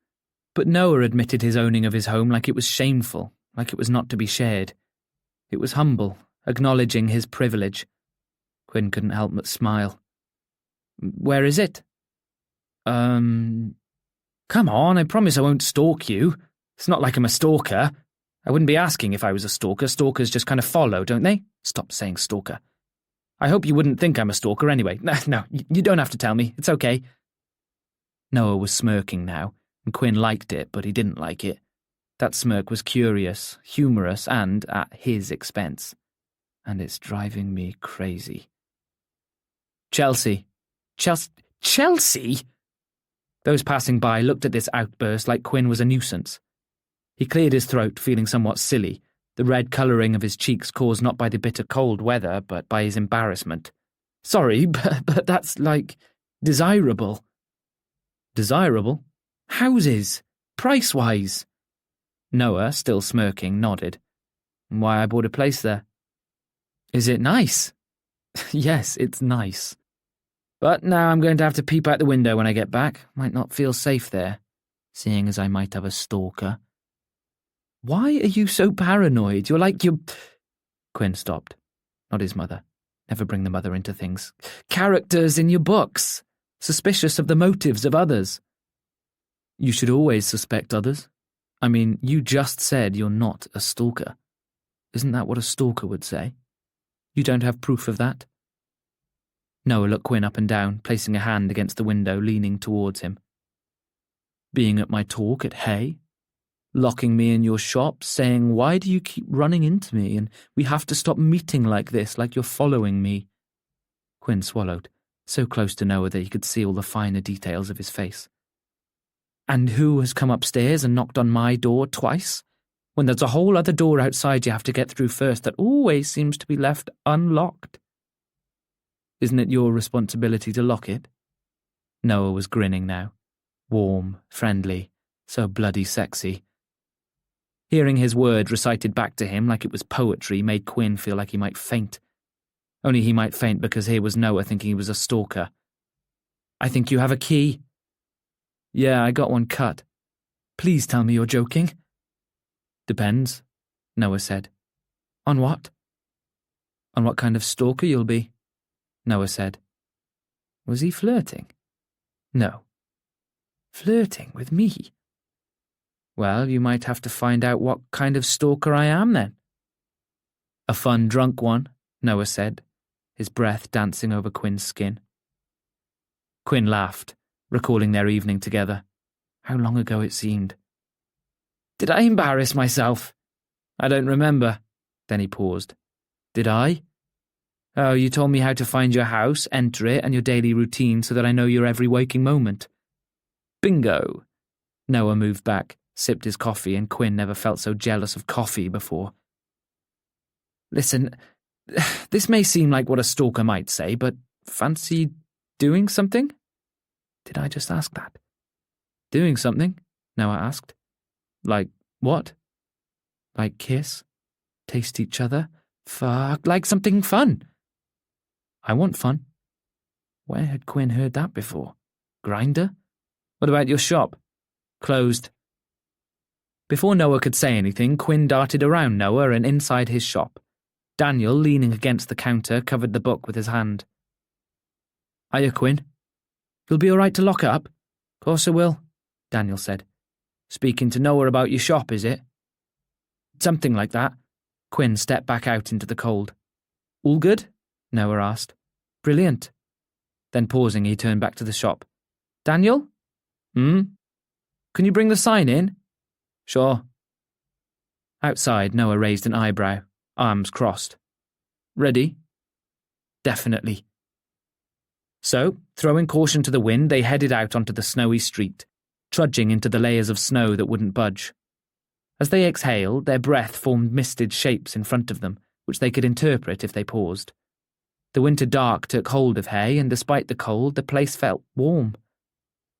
But Noah admitted his owning of his home like it was shameful, like it was not to be shared. It was humble, acknowledging his privilege. Quinn couldn't help but smile. Where is it? Come on, I promise I won't stalk you. It's not like I'm a stalker. I wouldn't be asking if I was a stalker. Stalkers just kind of follow, don't they? Stop saying stalker. I hope you wouldn't think I'm a stalker anyway. No, you don't have to tell me. It's okay. Noah was smirking now, and Quinn liked it, but he didn't like it. That smirk was curious, humorous, and at his expense. And it's driving me crazy. Chelsea? Those passing by looked at this outburst like Quinn was a nuisance. He cleared his throat, feeling somewhat silly, the red colouring of his cheeks caused not by the bitter cold weather, but by his embarrassment. Sorry, but that's, desirable. Desirable? Houses. Price-wise. Noah, still smirking, nodded. Why, I bought a place there. Is it nice? Yes, it's nice. But now I'm going to have to peep out the window when I get back. Might not feel safe there, seeing as I might have a stalker. Why are you so paranoid? You're like you... Quinn stopped. Not his mother. Never bring the mother into things. Characters in your books. Suspicious of the motives of others. You should always suspect others. I mean, you just said you're not a stalker. Isn't that what a stalker would say? You don't have proof of that? Noah looked Quinn up and down, placing a hand against the window, leaning towards him. Being at my talk at Hay? Locking me in your shop, saying, why do you keep running into me, and we have to stop meeting like this, like you're following me? Quinn swallowed, so close to Noah that he could see all the finer details of his face. And who has come upstairs and knocked on my door twice? When there's a whole other door outside you have to get through first that always seems to be left unlocked. Isn't it your responsibility to lock it? Noah was grinning now. Warm, friendly, so bloody sexy. Hearing his word recited back to him like it was poetry made Quinn feel like he might faint. Only he might faint because here was Noah thinking he was a stalker. I think you have a key. Yeah, I got one cut. Please tell me you're joking. Depends, Noah said. On what? On what kind of stalker you'll be, Noah said. Was he flirting? No. Flirting with me? Well, you might have to find out what kind of stalker I am then. A fun drunk one, Noah said, his breath dancing over Quinn's skin. Quinn laughed, recalling their evening together. How long ago it seemed. Did I embarrass myself? I don't remember. Then he paused. Did I? Oh, you told me how to find your house, enter it, and your daily routine so that I know your every waking moment. Bingo. Noah moved back, sipped his coffee, and Quinn never felt so jealous of coffee before. Listen, this may seem like what a stalker might say, but fancy doing something? Did I just ask that? Doing something? Noah asked. Like what? Like kiss? Taste each other? Fuck, like something fun. I want fun. Where had Quinn heard that before? Grinder? What about your shop? Closed. Before Noah could say anything, Quinn darted around Noah and inside his shop. Daniel, leaning against the counter, covered the book with his hand. Hiya, Quinn. You'll be all right to lock up? Course I will, Daniel said. Speaking to Noah about your shop, is it? Something like that. Quinn stepped back out into the cold. All good? Noah asked. Brilliant. Then pausing, he turned back to the shop. Daniel? Can you bring the sign in? Sure. Outside, Noah raised an eyebrow, arms crossed. Ready? Definitely. So, throwing caution to the wind, they headed out onto the snowy street, trudging into the layers of snow that wouldn't budge. As they exhaled, their breath formed misted shapes in front of them, which they could interpret if they paused. The winter dark took hold of Hay, and despite the cold, the place felt warm.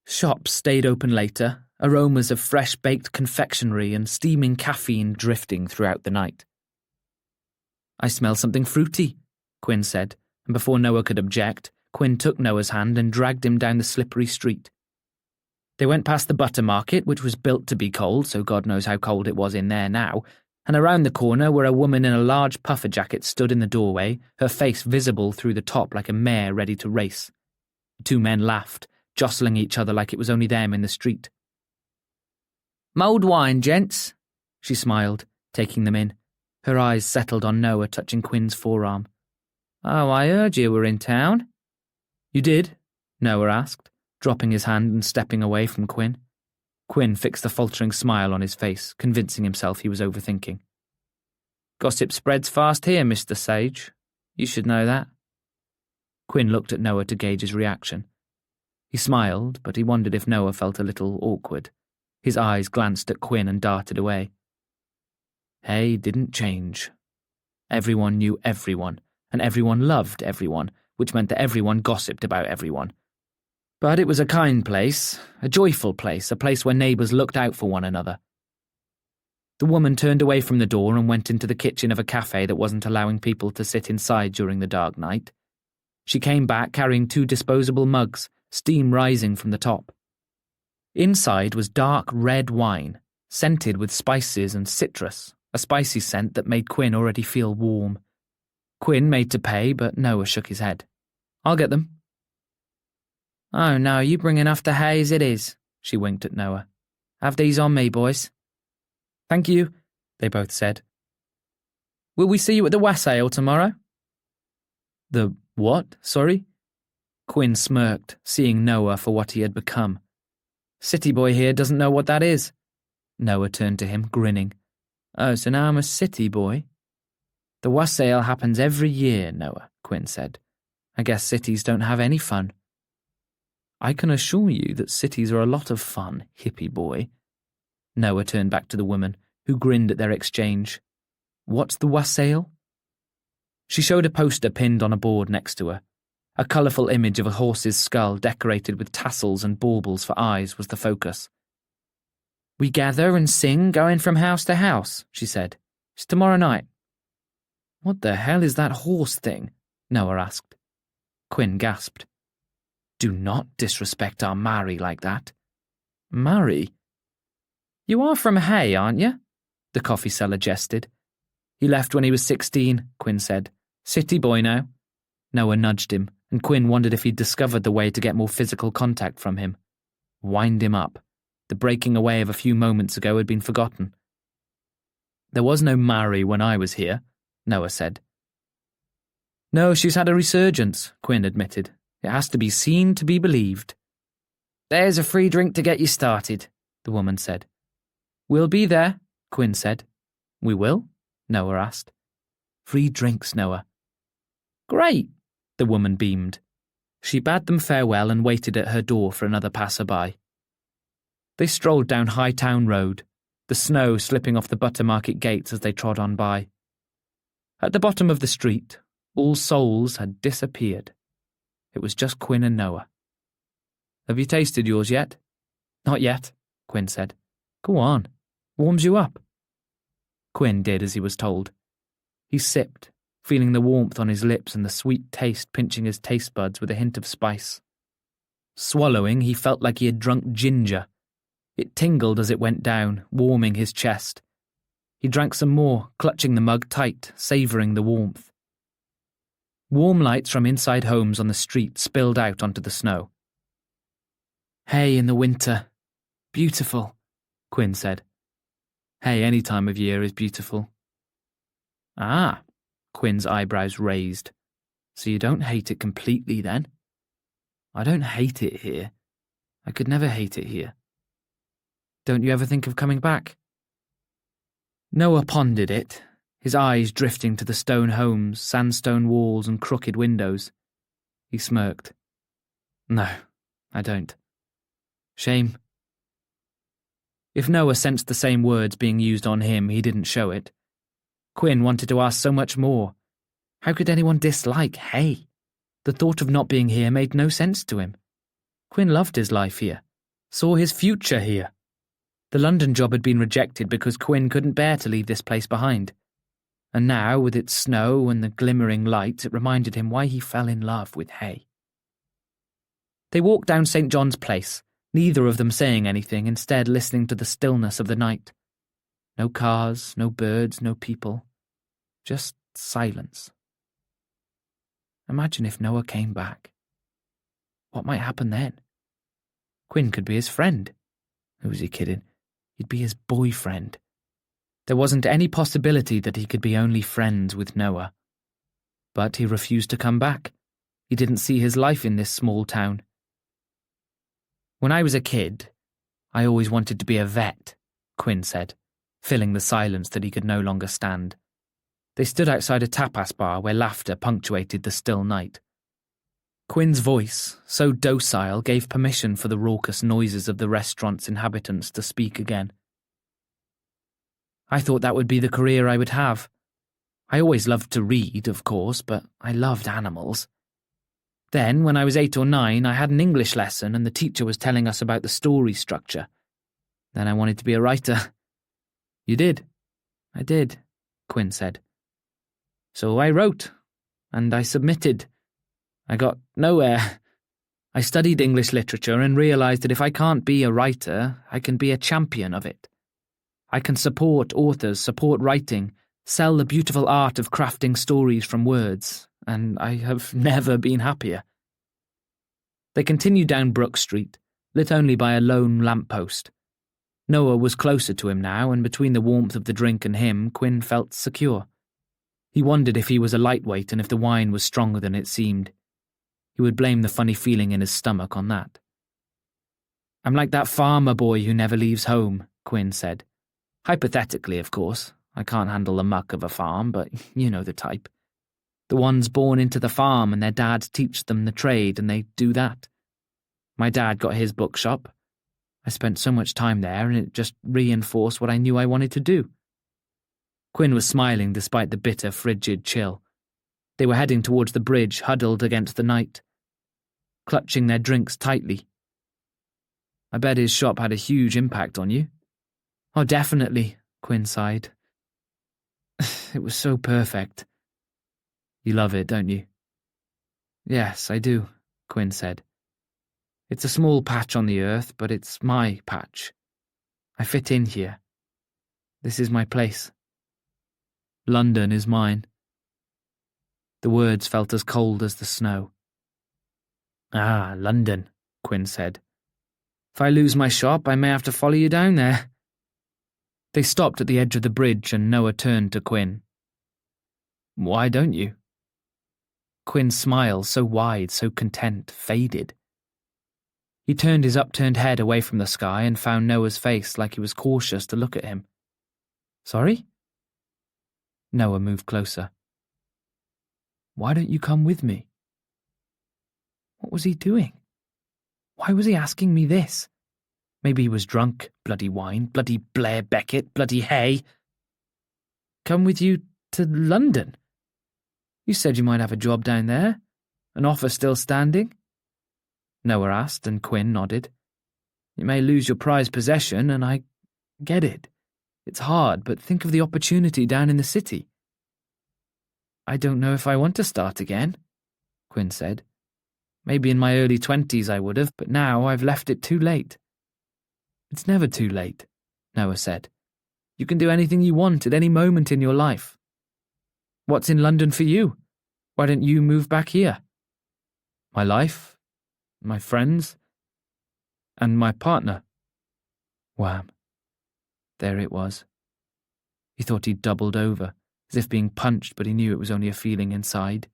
Shops stayed open later, aromas of fresh-baked confectionery and steaming caffeine drifting throughout the night. "I smell something fruity," Quinn said, and before Noah could object, Quinn took Noah's hand and dragged him down the slippery street. They went past the butter market, which was built to be cold, so God knows how cold it was in there now, and around the corner where a woman in a large puffer jacket stood in the doorway, her face visible through the top like a mare ready to race. The two men laughed, jostling each other like it was only them in the street. "Mulled wine, gents," she smiled, taking them in. Her eyes settled on Noah, touching Quinn's forearm. "Oh, I heard you were in town." "You did?" Noah asked, dropping his hand and stepping away from Quinn. Quinn fixed a faltering smile on his face, convincing himself he was overthinking. "Gossip spreads fast here, Mr. Sage. You should know that." Quinn looked at Noah to gauge his reaction. He smiled, but he wondered if Noah felt a little awkward. His eyes glanced at Quinn and darted away. Hay didn't change. Everyone knew everyone, and everyone loved everyone, which meant that everyone gossiped about everyone. But it was a kind place, a joyful place, a place where neighbours looked out for one another. The woman turned away from the door and went into the kitchen of a cafe that wasn't allowing people to sit inside during the dark night. She came back carrying 2 disposable mugs, steam rising from the top. Inside was dark red wine, scented with spices and citrus, a spicy scent that made Quinn already feel warm. Quinn made to pay, but Noah shook his head. "I'll get them." "Oh no, you bring enough to Hay as it is," she winked at Noah. "Have these on me, boys." "Thank you," they both said. "Will we see you at the wassail tomorrow?" "The what, sorry?" Quinn smirked, seeing Noah for what he had become. "City boy here doesn't know what that is." Noah turned to him, grinning. "Oh, so now I'm a city boy?" "The wassail happens every year, Noah," Quinn said. "I guess cities don't have any fun." "I can assure you that cities are a lot of fun, hippie boy." Noah turned back to the woman, who grinned at their exchange. "What's the wassail?" She showed a poster pinned on a board next to her. A colourful image of a horse's skull decorated with tassels and baubles for eyes was the focus. "We gather and sing, going from house to house," she said. "It's tomorrow night." "What the hell is that horse thing?" Noah asked. Quinn gasped. "Do not disrespect our Mary like that." "Mary?" "You are from Hay, aren't you?" the coffee seller jested. "He left when he was 16, Quinn said. "City boy now." Noah nudged him, and Quinn wondered if he'd discovered the way to get more physical contact from him. Wind him up. The breaking away of a few moments ago had been forgotten. "There was no Mary when I was here," Noah said. "No, she's had a resurgence," Quinn admitted. "It has to be seen to be believed." "There's a free drink to get you started," the woman said. "We'll be there," Quinn said. "We will?" Noah asked. "Free drinks, Noah." "Great," the woman beamed. She bade them farewell and waited at her door for another passer-by. They strolled down Hightown Road, the snow slipping off the Buttermarket gates as they trod on by. At the bottom of the street, All Souls had disappeared. It was just Quinn and Noah. "Have you tasted yours yet?" "Not yet," Quinn said. "Go on. Warms you up." Quinn did as he was told. He sipped, feeling the warmth on his lips and the sweet taste pinching his taste buds with a hint of spice. Swallowing, he felt like he had drunk ginger. It tingled as it went down, warming his chest. He drank some more, clutching the mug tight, savouring the warmth. Warm lights from inside homes on the street spilled out onto the snow. "Hay in the winter. Beautiful," Quinn said. "Hay any time of year is beautiful." "Ah," Quinn's eyebrows raised. "So you don't hate it completely, then?" "I don't hate it here. I could never hate it here." "Don't you ever think of coming back?" Noah pondered it, his eyes drifting to the stone homes, sandstone walls and crooked windows. He smirked. "No, I don't. Shame." If Noah sensed the same words being used on him, he didn't show it. Quinn wanted to ask so much more. How could anyone dislike Hay? The thought of not being here made no sense to him. Quinn loved his life here, saw his future here. The London job had been rejected because Quinn couldn't bear to leave this place behind. And now, with its snow and the glimmering lights, it reminded him why he fell in love with Hay. They walked down St. John's Place, neither of them saying anything, instead listening to the stillness of the night. No cars, no birds, no people. Just silence. Imagine if Noah came back. What might happen then? Quinn could be his friend. Who was he kidding? He'd be his boyfriend. There wasn't any possibility that he could be only friends with Noah. But he refused to come back. He didn't see his life in this small town. When I was a kid, I always wanted to be a vet, Quinn said, filling the silence that he could no longer stand. They stood outside a tapas bar where laughter punctuated the still night. Quinn's voice, so docile, gave permission for the raucous noises of the restaurant's inhabitants to speak again. I thought that would be the career I would have. I always loved to read, of course, but I loved animals. Then, when I was 8 or 9, I had an English lesson and the teacher was telling us about the story structure. Then I wanted to be a writer. You did? I did, Quinn said. So I wrote, and I submitted. I got nowhere. I studied English literature and realised that if I can't be a writer, I can be a champion of it. I can support authors, support writing, sell the beautiful art of crafting stories from words, and I have never been happier. They continued down Brook Street, lit only by a lone lamppost. Noah was closer to him now, and between the warmth of the drink and him, Quinn felt secure. He wondered if he was a lightweight and if the wine was stronger than it seemed. He would blame the funny feeling in his stomach on that. I'm like that farmer boy who never leaves home, Quinn said. Hypothetically, of course. I can't handle the muck of a farm, but you know the type. The ones born into the farm and their dads teach them the trade and they do that. My dad got his bookshop. I spent so much time there and it just reinforced what I knew I wanted to do. Quinn was smiling despite the bitter, frigid chill. They were heading towards the bridge, huddled against the night, clutching their drinks tightly. I bet his shop had a huge impact on you. Oh, definitely, Quinn sighed. It was so perfect. You love it, don't you? Yes, I do, Quinn said. It's a small patch on the earth, but it's my patch. I fit in here. This is my place. London is mine. The words felt as cold as the snow. Ah, London, Quinn said. If I lose my shop, I may have to follow you down there. They stopped at the edge of the bridge and Noah turned to Quinn. Why don't you? Quinn's smile, so wide, so content, faded. He turned his upturned head away from the sky and found Noah's face like he was cautious to look at him. Sorry? Noah moved closer. Why don't you come with me? What was he doing? Why was he asking me this? Maybe he was drunk, bloody wine, bloody Blair Beckett, bloody Hay. Come with you to London? You said you might have a job down there. An offer still standing? Noah asked, and Quinn nodded. You may lose your prized possession, and I get it. It's hard, but think of the opportunity down in the city. I don't know if I want to start again, Quinn said. Maybe in my early 20s I would have, but now I've left it too late. It's never too late, Noah said. You can do anything you want at any moment in your life. What's in London for you? Why don't you move back here? My life, my friends, and my partner. Wham. There it was. He thought he'd doubled over, as if being punched, but he knew it was only a feeling inside.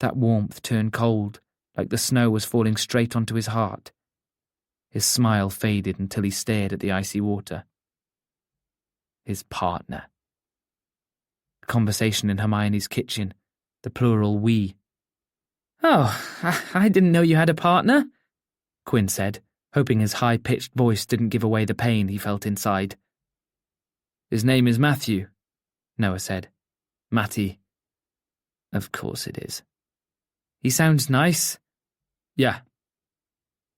That warmth turned cold, like the snow was falling straight onto his heart. His smile faded until he stared at the icy water. His partner. The conversation in Hermione's kitchen, the plural we. Oh, I didn't know you had a partner, Quinn said, hoping his high-pitched voice didn't give away the pain he felt inside. His name is Matthew, Noah said. Matty. Of course it is. He sounds nice. Yeah.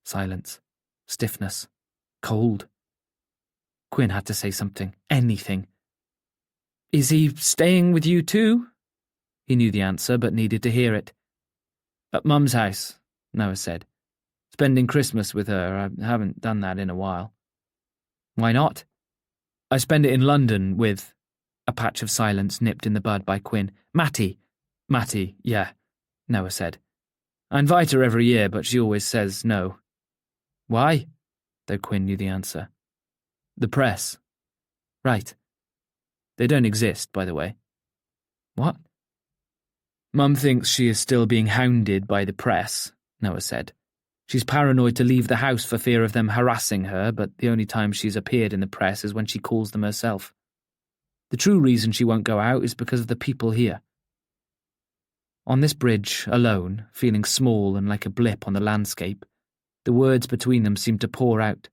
Silence. Stiffness. cold. Quinn had to say something, anything. Is he staying with you too? He knew the answer, but needed to hear it. At Mum's house, Noah said. Spending Christmas with her. I haven't done that in a while. Why not? I spend it in London with... A patch of silence nipped in the bud by Quinn. Matty, yeah, Noah said. I invite her every year, but she always says no. Why? Though Quinn knew the answer. The press. Right. They don't exist, by the way. What? Mum thinks she is still being hounded by the press, Noah said. She's paranoid to leave the house for fear of them harassing her, but the only time she's appeared in the press is when she calls them herself. The true reason she won't go out is because of the people here. On this bridge, alone, feeling small and like a blip on the landscape, the words between them seemed to pour out.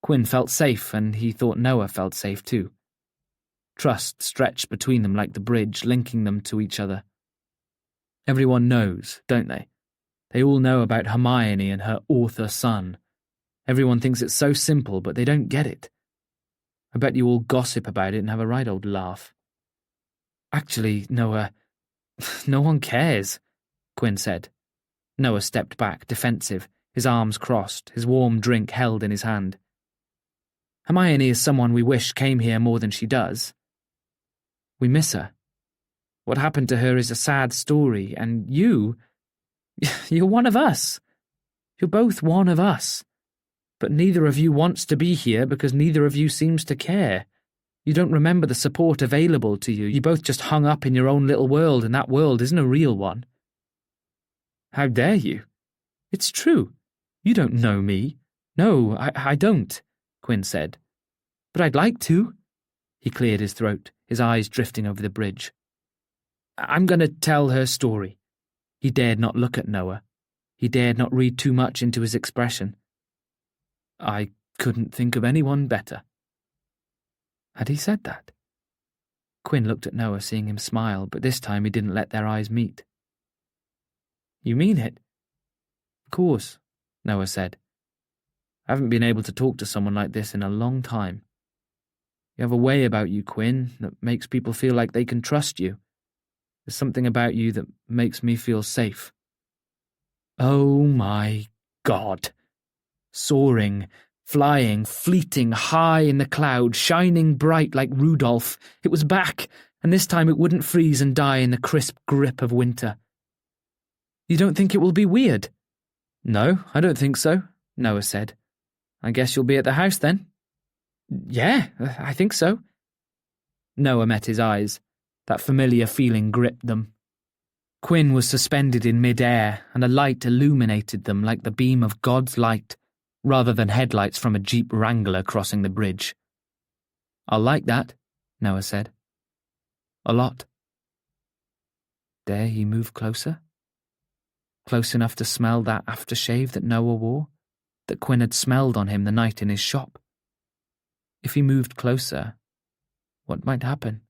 Quinn felt safe, and he thought Noah felt safe too. Trust stretched between them like the bridge, linking them to each other. Everyone knows, don't they? They all know about Hermione and her author son. Everyone thinks it's so simple, but they don't get it. I bet you all gossip about it and have a right old laugh. Actually, Noah, no one cares, Quinn said. Noah stepped back, defensive, his arms crossed, his warm drink held in his hand. Hermione is someone we wish came here more than she does. We miss her. What happened to her is a sad story, and you're one of us. You're both one of us. But neither of you wants to be here because neither of you seems to care. You don't remember the support available to you. You both just hung up in your own little world, and that world isn't a real one. How dare you? It's true. You don't know me. No, I don't, Quinn said. But I'd like to. He cleared his throat, his eyes drifting over the bridge. I'm going to tell her story. He dared not look at Noah. He dared not read too much into his expression. I couldn't think of anyone better. Had he said that? Quinn looked at Noah, seeing him smile, but this time he didn't let their eyes meet. You mean it? Of course, Noah said. I haven't been able to talk to someone like this in a long time. You have a way about you, Quinn, that makes people feel like they can trust you. There's something about you that makes me feel safe. Oh my God. Soaring, flying, fleeting high in the clouds, shining bright like Rudolph. It was back, and this time it wouldn't freeze and die in the crisp grip of winter. You don't think it will be weird? No, I don't think so, Noah said. I guess you'll be at the house then? Yeah, I think so. Noah met his eyes. That familiar feeling gripped them. Quinn was suspended in mid-air, and a light illuminated them like the beam of God's light, rather than headlights from a Jeep Wrangler crossing the bridge. I'll like that, Noah said. A lot. Dare he move closer? Close enough to smell that aftershave that Noah wore, that Quinn had smelled on him the night in his shop. If he moved closer, what might happen?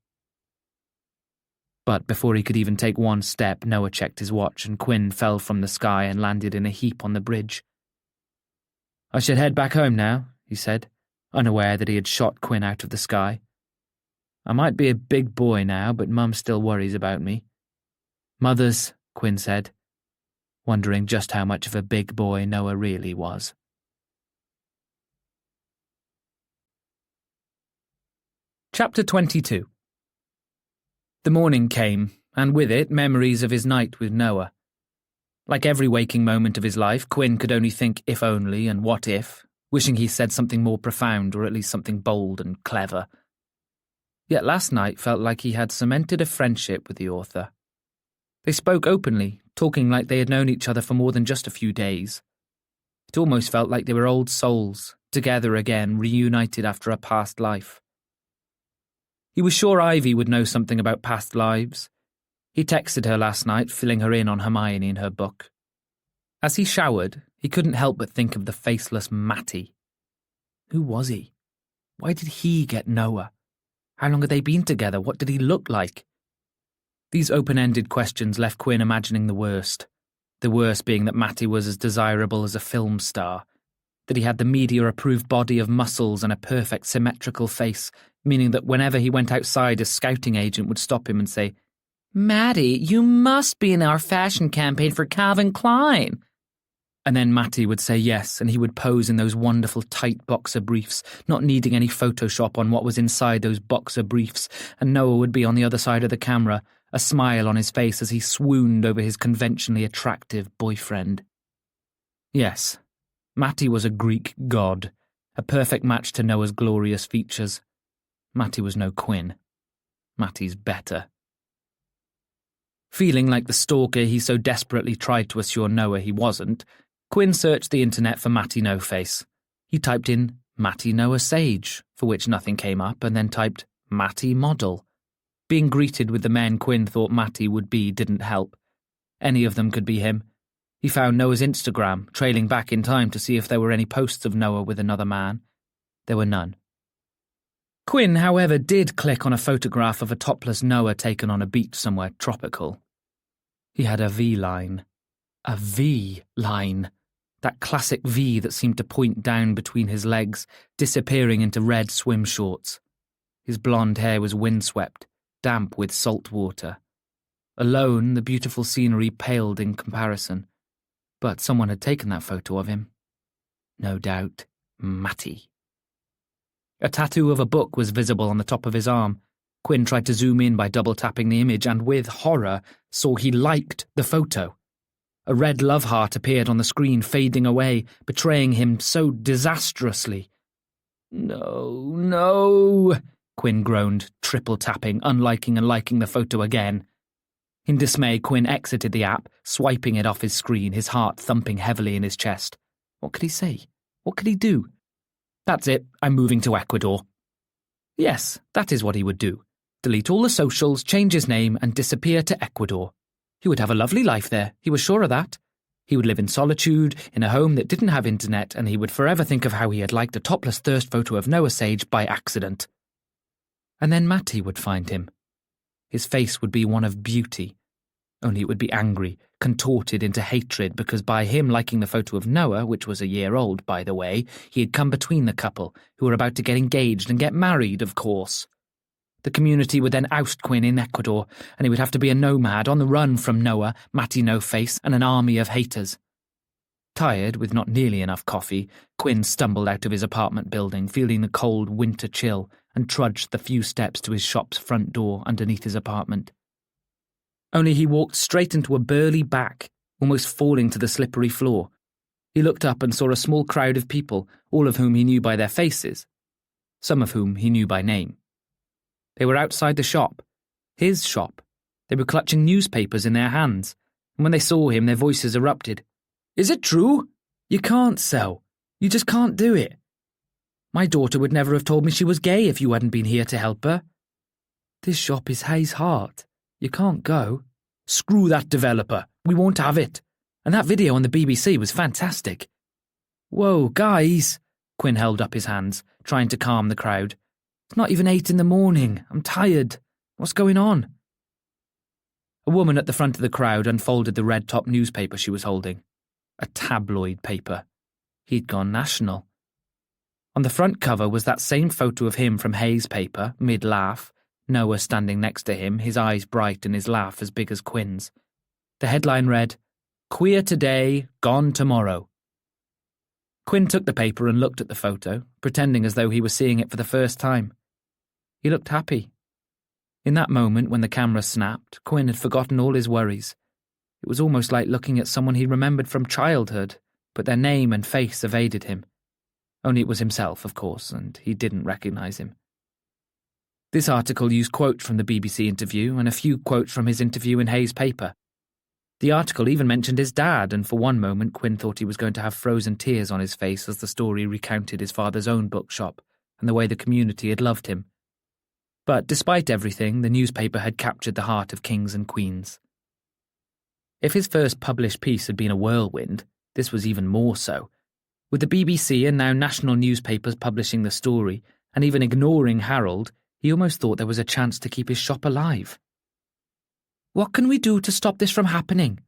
But before he could even take one step, Noah checked his watch and Quinn fell from the sky and landed in a heap on the bridge. I should head back home now, he said, unaware that he had shot Quinn out of the sky. I might be a big boy now, but Mum still worries about me. Mothers, Quinn said, wondering just how much of a big boy Noah really was. Chapter 22. The morning came, and with it memories of his night with Noah. Like every waking moment of his life, Quinn could only think if only and what if, wishing he said something more profound or at least something bold and clever. Yet last night felt like he had cemented a friendship with the author. They spoke openly, talking like they had known each other for more than just a few days. It almost felt like they were old souls, together again, reunited after a past life. He was sure Ivy would know something about past lives. He texted her last night, filling her in on Hermione and her book. As he showered, he couldn't help but think of the faceless Matty. Who was he? Why did he get Noah? How long had they been together? What did he look like? These open-ended questions left Quinn imagining the worst. The worst being that Matty was as desirable as a film star. that he had the media-approved body of muscles and a perfect symmetrical face, meaning that whenever he went outside, a scouting agent would stop him and say, "Matty, you must be in our fashion campaign for Calvin Klein." And then Matty would say yes, and he would pose in those wonderful tight boxer briefs, not needing any Photoshop on what was inside those boxer briefs, and Noah would be on the other side of the camera, a smile on his face as he swooned over his conventionally attractive boyfriend. Yes, Matty was a Greek god, a perfect match to Noah's glorious features. Matty was no Quinn. Matty's better. Feeling like the stalker he so desperately tried to assure Noah he wasn't, Quinn searched the internet for Matty No-Face. He typed in Matty Noah Sage, for which nothing came up, and then typed Matty Model. Being greeted with the men Quinn thought Matty would be didn't help. Any of them could be him. He found Noah's Instagram, trailing back in time to see if there were any posts of Noah with another man. There were none. Quinn, however, did click on a photograph of a topless Noah taken on a beach somewhere tropical. He had a V-line. A V-line. That classic V that seemed to point down between his legs, disappearing into red swim shorts. His blonde hair was windswept, damp with salt water. Alone, the beautiful scenery paled in comparison. But someone had taken that photo of him. No doubt, Matty. A tattoo of a book was visible on the top of his arm. Quinn tried to zoom in by double-tapping the image and, with horror, saw he liked the photo. A red love heart appeared on the screen, fading away, betraying him so disastrously. "No, no," Quinn groaned, triple-tapping, unliking and liking the photo again. In dismay, Quinn exited the app, swiping it off his screen, his heart thumping heavily in his chest. What could he say? What could he do? "That's it, I'm moving to Ecuador." Yes, that is what he would do. Delete all the socials, change his name, and disappear to Ecuador. He would have a lovely life there, he was sure of that. He would live in solitude, in a home that didn't have internet, and he would forever think of how he had liked a topless thirst photo of Noah Sage by accident. And then Matty would find him. His face would be one of beauty, only it would be angry, contorted into hatred because by him liking the photo of Noah, which was a year old, by the way, he had come between the couple, who were about to get engaged and get married, of course. The community would then oust Quinn in Ecuador, and he would have to be a nomad on the run from Noah, Matty No-Face, and an army of haters. Tired, with not nearly enough coffee, Quinn stumbled out of his apartment building, feeling the cold winter chill, and trudged the few steps to his shop's front door underneath his apartment. Only he walked straight into a burly back, almost falling to the slippery floor. He looked up and saw a small crowd of people, all of whom he knew by their faces, some of whom he knew by name. They were outside the shop, his shop. They were clutching newspapers in their hands, and when they saw him, their voices erupted. "Is it true? You can't sell. You just can't do it. My daughter would never have told me she was gay if you hadn't been here to help her. This shop is Hay's heart. You can't go. Screw that developer. We won't have it. And that video on the BBC was fantastic." "Whoa, guys," Quinn held up his hands, trying to calm the crowd. "It's not even 8 a.m. I'm tired. What's going on?" A woman at the front of the crowd unfolded the red-top newspaper she was holding. A tabloid paper. He'd gone national. On the front cover was that same photo of him from Hay's paper, mid-laugh, Noah standing next to him, his eyes bright and his laugh as big as Quinn's. The headline read, "Queer today, gone tomorrow." Quinn took the paper and looked at the photo, pretending as though he was seeing it for the first time. He looked happy. In that moment, when the camera snapped, Quinn had forgotten all his worries. It was almost like looking at someone he remembered from childhood, but their name and face evaded him. Only it was himself, of course, and he didn't recognise him. This article used quotes from the BBC interview and a few quotes from his interview in Hay's paper. The article even mentioned his dad, and for one moment Quinn thought he was going to have frozen tears on his face as the story recounted his father's own bookshop and the way the community had loved him. But despite everything, the newspaper had captured the heart of kings and queens. If his first published piece had been a whirlwind, this was even more so. With the BBC and now national newspapers publishing the story, and even ignoring Harold, he almost thought there was a chance to keep his shop alive. "What can we do to stop this from happening?"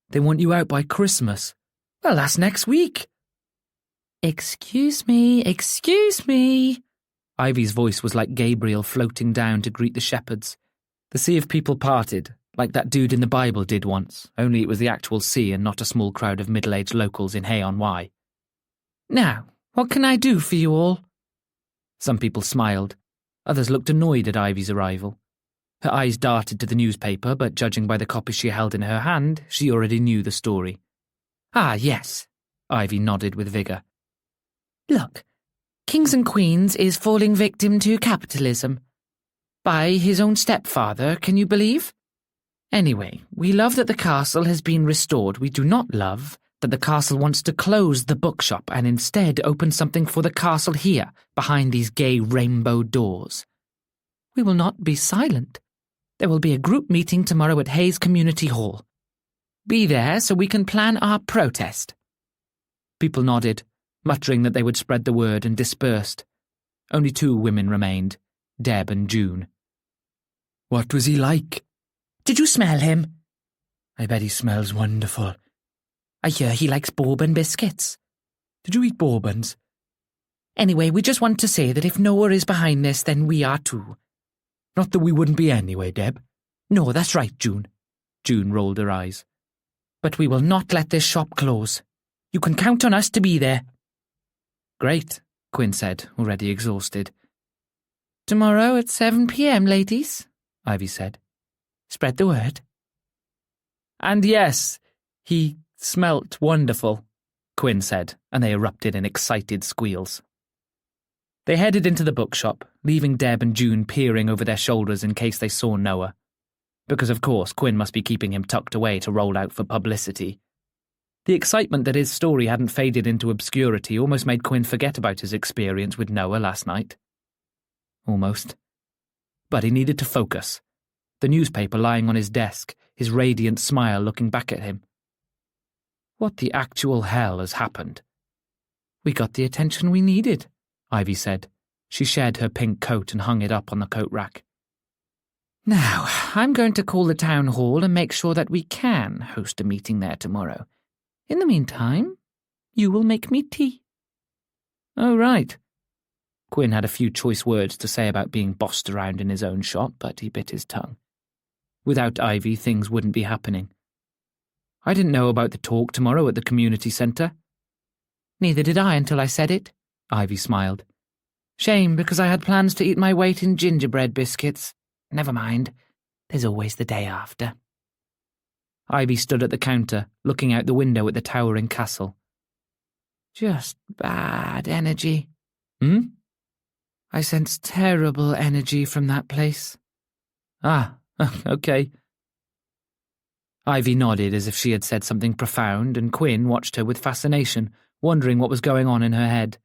"They want you out by Christmas." "Well, that's next week." Excuse me. Ivy's voice was like Gabriel floating down to greet the shepherds. The sea of people parted, like that dude in the Bible did once, only it was the actual sea and not a small crowd of middle-aged locals in Hay-on-Wye. Now, what can I do for you all? Some people smiled. Others looked annoyed at Ivy's arrival. Her eyes darted to the newspaper, but judging by the copy she held in her hand, she already knew the story. Ah, yes, Ivy nodded with vigour. Look, Kings and Queens is falling victim to capitalism. By his own stepfather, can you believe? Anyway, we love that the castle has been restored. We do not love that the castle wants to close the bookshop and instead open something for the castle here, behind these gay rainbow doors. We will not be silent. There will be a group meeting tomorrow at Hayes Community Hall. Be there so we can plan our protest. People nodded, muttering that they would spread the word, and dispersed. Only 2 women remained, Deb and June. What was he like? Did you smell him? I bet he smells wonderful. I hear he likes bourbon biscuits. Did you eat bourbons? Anyway, we just want to say that if Noah is behind this, then we are too. Not that we wouldn't be anyway, Deb. No, that's right, June. June rolled her eyes. But we will not let this shop close. You can count on us to be there. Great, Quinn said, already exhausted. Tomorrow at 7 p.m, ladies, Ivy said. Spread the word. And yes, he smelt wonderful, Quinn said, and they erupted in excited squeals. They headed into the bookshop, leaving Deb and June peering over their shoulders in case they saw Noah. Because of course Quinn must be keeping him tucked away to roll out for publicity. The excitement that his story hadn't faded into obscurity almost made Quinn forget about his experience with Noah last night. Almost. But he needed to focus. The newspaper lying on his desk, his radiant smile looking back at him. What the actual hell has happened? We got the attention we needed, Ivy said. She shed her pink coat and hung it up on the coat rack. Now, I'm going to call the town hall and make sure that we can host a meeting there tomorrow. In the meantime, you will make me tea. Oh, right. Quinn had a few choice words to say about being bossed around in his own shop, but he bit his tongue. Without Ivy, things wouldn't be happening. I didn't know about the talk tomorrow at the community centre. Neither did I until I said it, Ivy smiled. Shame, because I had plans to eat my weight in gingerbread biscuits. Never mind. There's always the day after. Ivy stood at the counter, looking out the window at the towering castle. Just bad energy. Hmm? I sense terrible energy from that place. Ah, okay. Ivy nodded as if she had said something profound, and Quinn watched her with fascination, wondering what was going on in her head.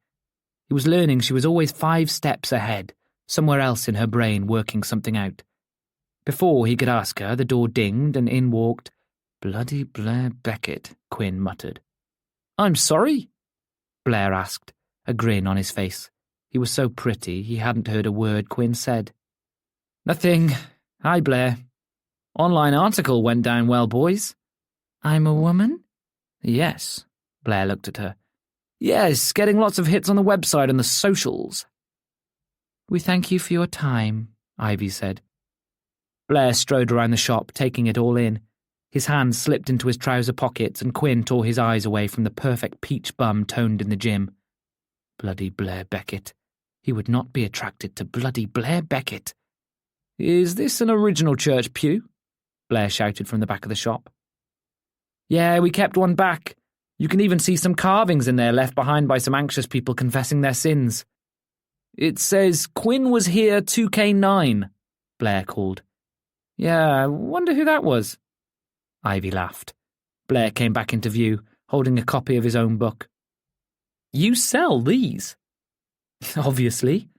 He was learning she was always 5 steps ahead, somewhere else in her brain working something out. Before he could ask her, the door dinged and in walked Bloody Blair Beckett, Quinn muttered. I'm sorry? Blair asked, a grin on his face. He was so pretty he hadn't heard a word Quinn said. Nothing. Hi, Blair. Online article went down well, boys. I'm a woman? Yes. Blair looked at her. Yes, getting lots of hits on the website and the socials. We thank you for your time, Ivy said. Blair strode around the shop, taking it all in. His hands slipped into his trouser pockets and Quinn tore his eyes away from the perfect peach bum toned in the gym. Bloody Blair Beckett. He would not be attracted to bloody Blair Beckett. Is this an original church pew? Blair shouted from the back of the shop. Yeah, we kept one back. You can even see some carvings in there left behind by some anxious people confessing their sins. It says Quinn was here 2K9, Blair called. Yeah, I wonder who that was. Ivy laughed. Blair came back into view, holding a copy of his own book. You sell these? Obviously.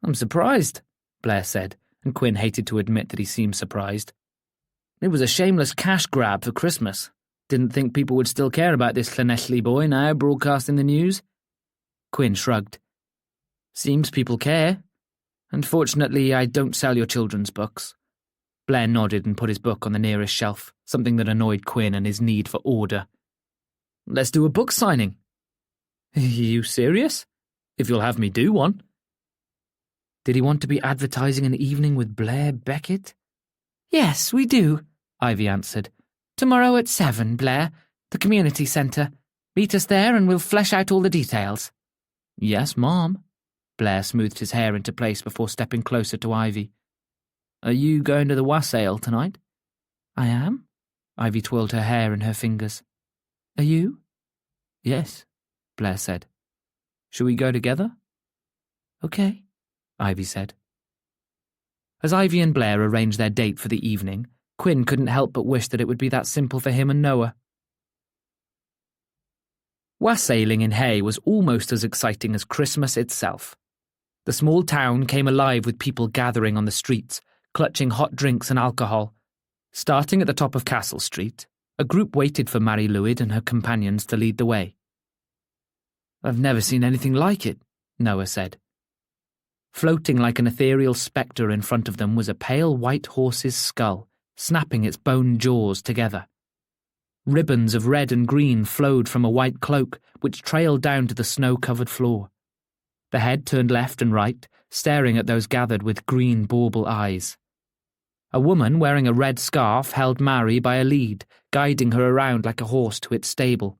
I'm surprised, Blair said, and Quinn hated to admit that he seemed surprised. It was a shameless cash grab for Christmas. Didn't think people would still care about this Llanelli boy now broadcasting the news. Quinn shrugged. Seems people care. Unfortunately, I don't sell your children's books. Blair nodded and put his book on the nearest shelf, something that annoyed Quinn and his need for order. Let's do a book signing. Are you serious? If you'll have me do one. Did he want to be advertising an evening with Blair Beckett? Yes, we do, Ivy answered. Tomorrow at 7, Blair, the community centre. Meet us there and we'll flesh out all the details. Yes, Mom. Blair smoothed his hair into place before stepping closer to Ivy. Are you going to the wassail tonight? I am. Ivy twirled her hair in her fingers. Are you? Yes, Blair said. Shall we go together? Okay, Ivy said. As Ivy and Blair arranged their date for the evening, Quinn couldn't help but wish that it would be that simple for him and Noah. Wassailing in Hay was almost as exciting as Christmas itself. The small town came alive with people gathering on the streets, clutching hot drinks and alcohol. Starting at the top of Castle Street, a group waited for Mary Lwyd and her companions to lead the way. I've never seen anything like it, Noah said. Floating like an ethereal spectre in front of them was a pale white horse's skull, snapping its bone jaws together. Ribbons of red and green flowed from a white cloak, which trailed down to the snow-covered floor. The head turned left and right, staring at those gathered with green bauble eyes. A woman wearing a red scarf held Mary by a lead, guiding her around like a horse to its stable.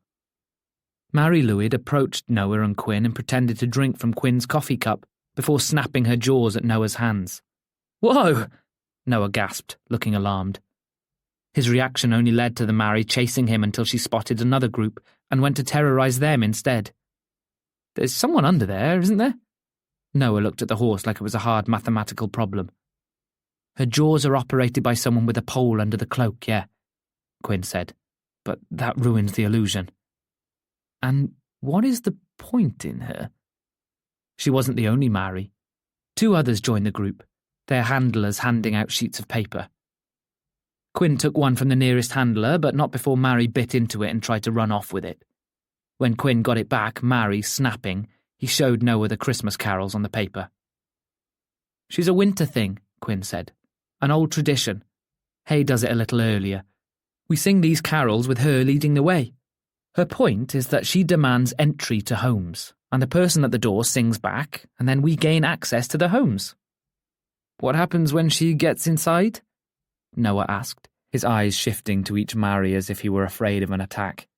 Mary Lwyd approached Noah and Quinn and pretended to drink from Quinn's coffee cup before snapping her jaws at Noah's hands. Whoa! Noah gasped, looking alarmed. His reaction only led to the Mary chasing him until she spotted another group and went to terrorize them instead. There's someone under there, isn't there? Noah looked at the horse like it was a hard mathematical problem. Her jaws are operated by someone with a pole under the cloak, yeah, Quinn said, but that ruins the illusion. And what is the point in her? She wasn't the only Mary. 2 others joined the group, their handlers handing out sheets of paper. Quinn took one from the nearest handler, but not before Mary bit into it and tried to run off with it. When Quinn got it back, Mary, snapping, he showed Noah the Christmas carols on the paper. She's a winter thing, Quinn said. An old tradition. Hay does it a little earlier. We sing these carols with her leading the way. Her point is that she demands entry to homes, and the person at the door sings back, and then we gain access to the homes. What happens when she gets inside? Noah asked, his eyes shifting to each Mary as if he were afraid of an attack.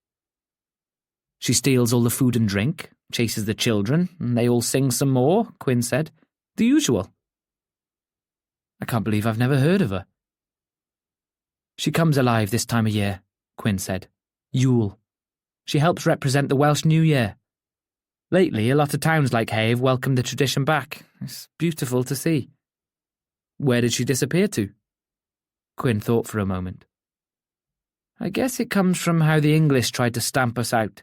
She steals all the food and drink, chases the children, and they all sing some more, Quinn said. The usual. I can't believe I've never heard of her. She comes alive this time of year, Quinn said. Yule. She helps represent the Welsh New Year. Lately, a lot of towns like Hay have welcomed the tradition back. It's beautiful to see. Where did she disappear to? Quinn thought for a moment. I guess it comes from how the English tried to stamp us out.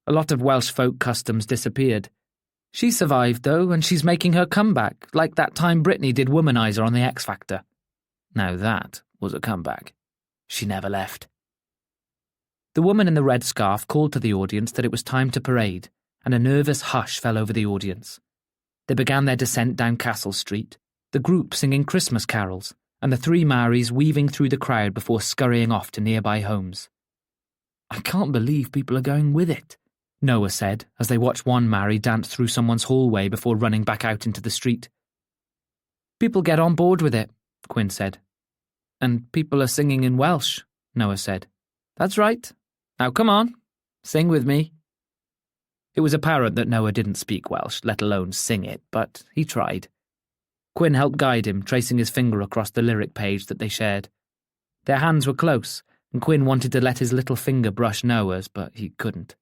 A lot of Welsh folk customs disappeared. She survived, though, and she's making her comeback, like that time Britney did Womanizer on the X Factor. Now that was a comeback. She never left. The woman in the red scarf called to the audience that it was time to parade, and a nervous hush fell over the audience. They began their descent down Castle Street, the group singing Christmas carols, and the 3 Marys weaving through the crowd before scurrying off to nearby homes. I can't believe people are going with it, Noah said, as they watched one Mary dance through someone's hallway before running back out into the street. People get on board with it, Quinn said. And people are singing in Welsh, Noah said. That's right. Now come on, sing with me. It was apparent that Noah didn't speak Welsh, let alone sing it, but he tried. Quinn helped guide him, tracing his finger across the lyric page that they shared. Their hands were close, and Quinn wanted to let his little finger brush Noah's, but he couldn't.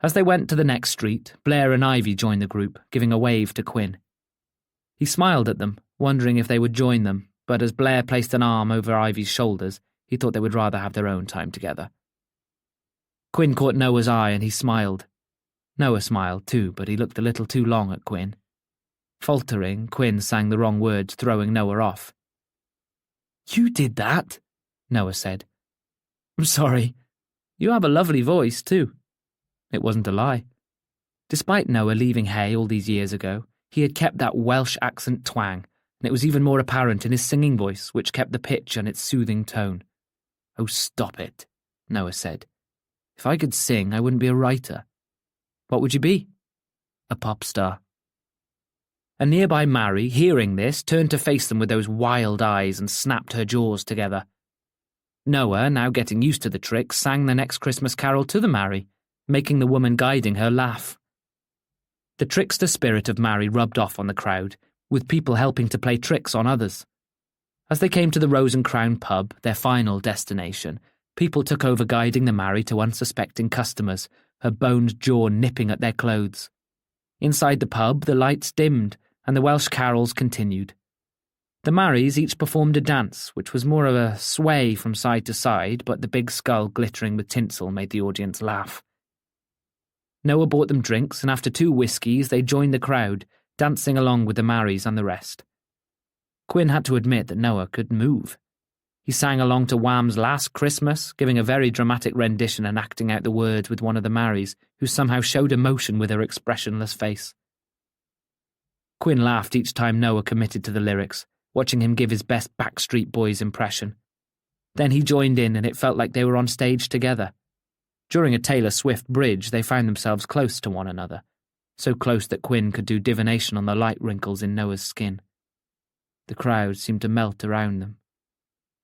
As they went to the next street, Blair and Ivy joined the group, giving a wave to Quinn. He smiled at them, wondering if they would join them, but as Blair placed an arm over Ivy's shoulders, he thought they would rather have their own time together. Quinn caught Noah's eye and he smiled. Noah smiled too, but he looked a little too long at Quinn. Faltering, Quinn sang the wrong words, throwing Noah off. You did that, Noah said. I'm sorry. You have a lovely voice too. It wasn't a lie. Despite Noah leaving Hay all these years ago, he had kept that Welsh accent twang, and it was even more apparent in his singing voice, which kept the pitch and its soothing tone. Oh, stop it, Noah said. If I could sing, I wouldn't be a writer. What would you be? A pop star. A nearby Mary, hearing this, turned to face them with those wild eyes and snapped her jaws together. Noah, now getting used to the trick, sang the next Christmas carol to the Mary, making the woman guiding her laugh. The trickster spirit of Mary rubbed off on the crowd, with people helping to play tricks on others. As they came to the Rose and Crown pub, their final destination, people took over guiding the Mary to unsuspecting customers, her boned jaw nipping at their clothes. Inside the pub, the lights dimmed, and the Welsh carols continued. The Marys each performed a dance, which was more of a sway from side to side, but the big skull glittering with tinsel made the audience laugh. Noah bought them drinks, and after 2 whiskies, they joined the crowd, dancing along with the Marys and the rest. Quinn had to admit that Noah could move. He sang along to Wham's Last Christmas, giving a very dramatic rendition and acting out the words with one of the Marys, who somehow showed emotion with her expressionless face. Quinn laughed each time Noah committed to the lyrics, watching him give his best Backstreet Boys impression. Then he joined in, and it felt like they were on stage together. During a Taylor Swift bridge, they found themselves close to one another, so close that Quinn could do divination on the light wrinkles in Noah's skin. The crowd seemed to melt around them.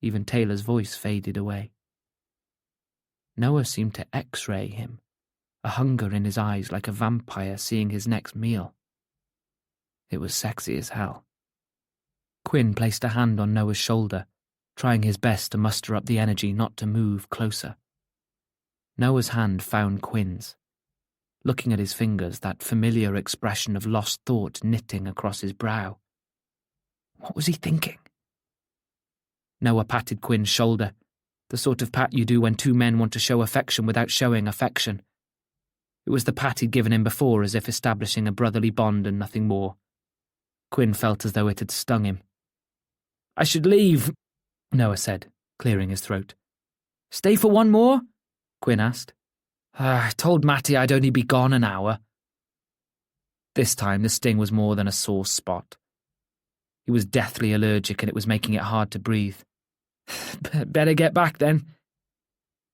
Even Taylor's voice faded away. Noah seemed to X-ray him, a hunger in his eyes like a vampire seeing his next meal. It was sexy as hell. Quinn placed a hand on Noah's shoulder, trying his best to muster up the energy not to move closer. Noah's hand found Quinn's. Looking at his fingers, that familiar expression of lost thought knitting across his brow. What was he thinking? Noah patted Quinn's shoulder, the sort of pat you do when 2 men want to show affection without showing affection. It was the pat he'd given him before, as if establishing a brotherly bond and nothing more. Quinn felt as though it had stung him. "I should leave," Noah said, clearing his throat. "Stay for one more?" Quinn asked. "I told Matty I'd only be gone an hour." This time the sting was more than a sore spot. He was deathly allergic, and it was making it hard to breathe. "Better get back then."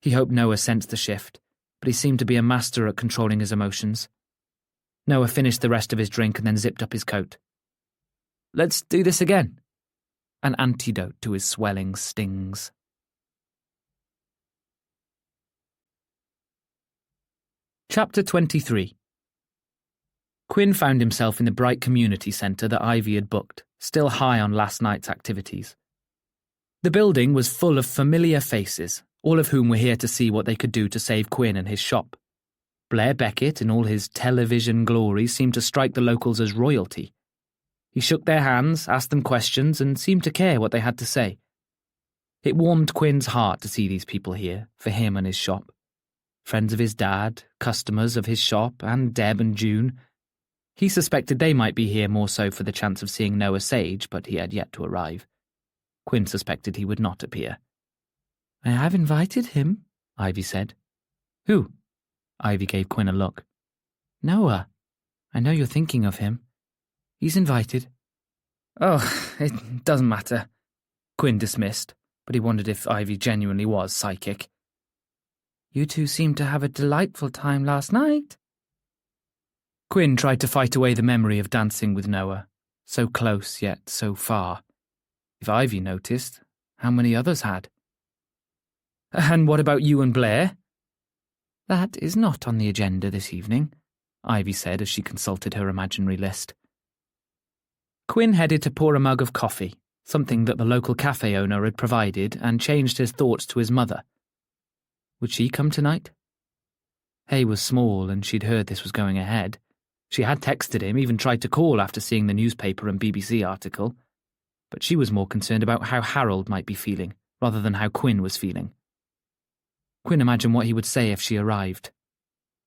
He hoped Noah sensed the shift, but he seemed to be a master at controlling his emotions. Noah finished the rest of his drink and then zipped up his coat. "Let's do this again." An antidote to his swelling stings. Chapter 23. Quinn found himself in the bright community centre that Ivy had booked, still high on last night's activities. The building was full of familiar faces, all of whom were here to see what they could do to save Quinn and his shop. Blair Beckett, in all his television glory, seemed to strike the locals as royalty. He shook their hands, asked them questions, and seemed to care what they had to say. It warmed Quinn's heart to see these people here, for him and his shop. Friends of his dad, customers of his shop, and Deb and June. He suspected they might be here more so for the chance of seeing Noah Sage, but he had yet to arrive. Quinn suspected he would not appear. "I have invited him," Ivy said. "Who?" Ivy gave Quinn a look. "Noah. I know you're thinking of him. He's invited." "Oh, it doesn't matter," Quinn dismissed, but he wondered if Ivy genuinely was psychic. "You two seemed to have a delightful time last night." Quinn tried to fight away the memory of dancing with Noah, so close yet so far. If Ivy noticed, how many others had? "And what about you and Blair?" "That is not on the agenda this evening," Ivy said as she consulted her imaginary list. Quinn headed to pour a mug of coffee, something that the local cafe owner had provided, and changed his thoughts to his mother. Would she come tonight? Hay was small, and she'd heard this was going ahead. She had texted him, even tried to call after seeing the newspaper and BBC article. But she was more concerned about how Harold might be feeling, rather than how Quinn was feeling. Quinn imagined what he would say if she arrived.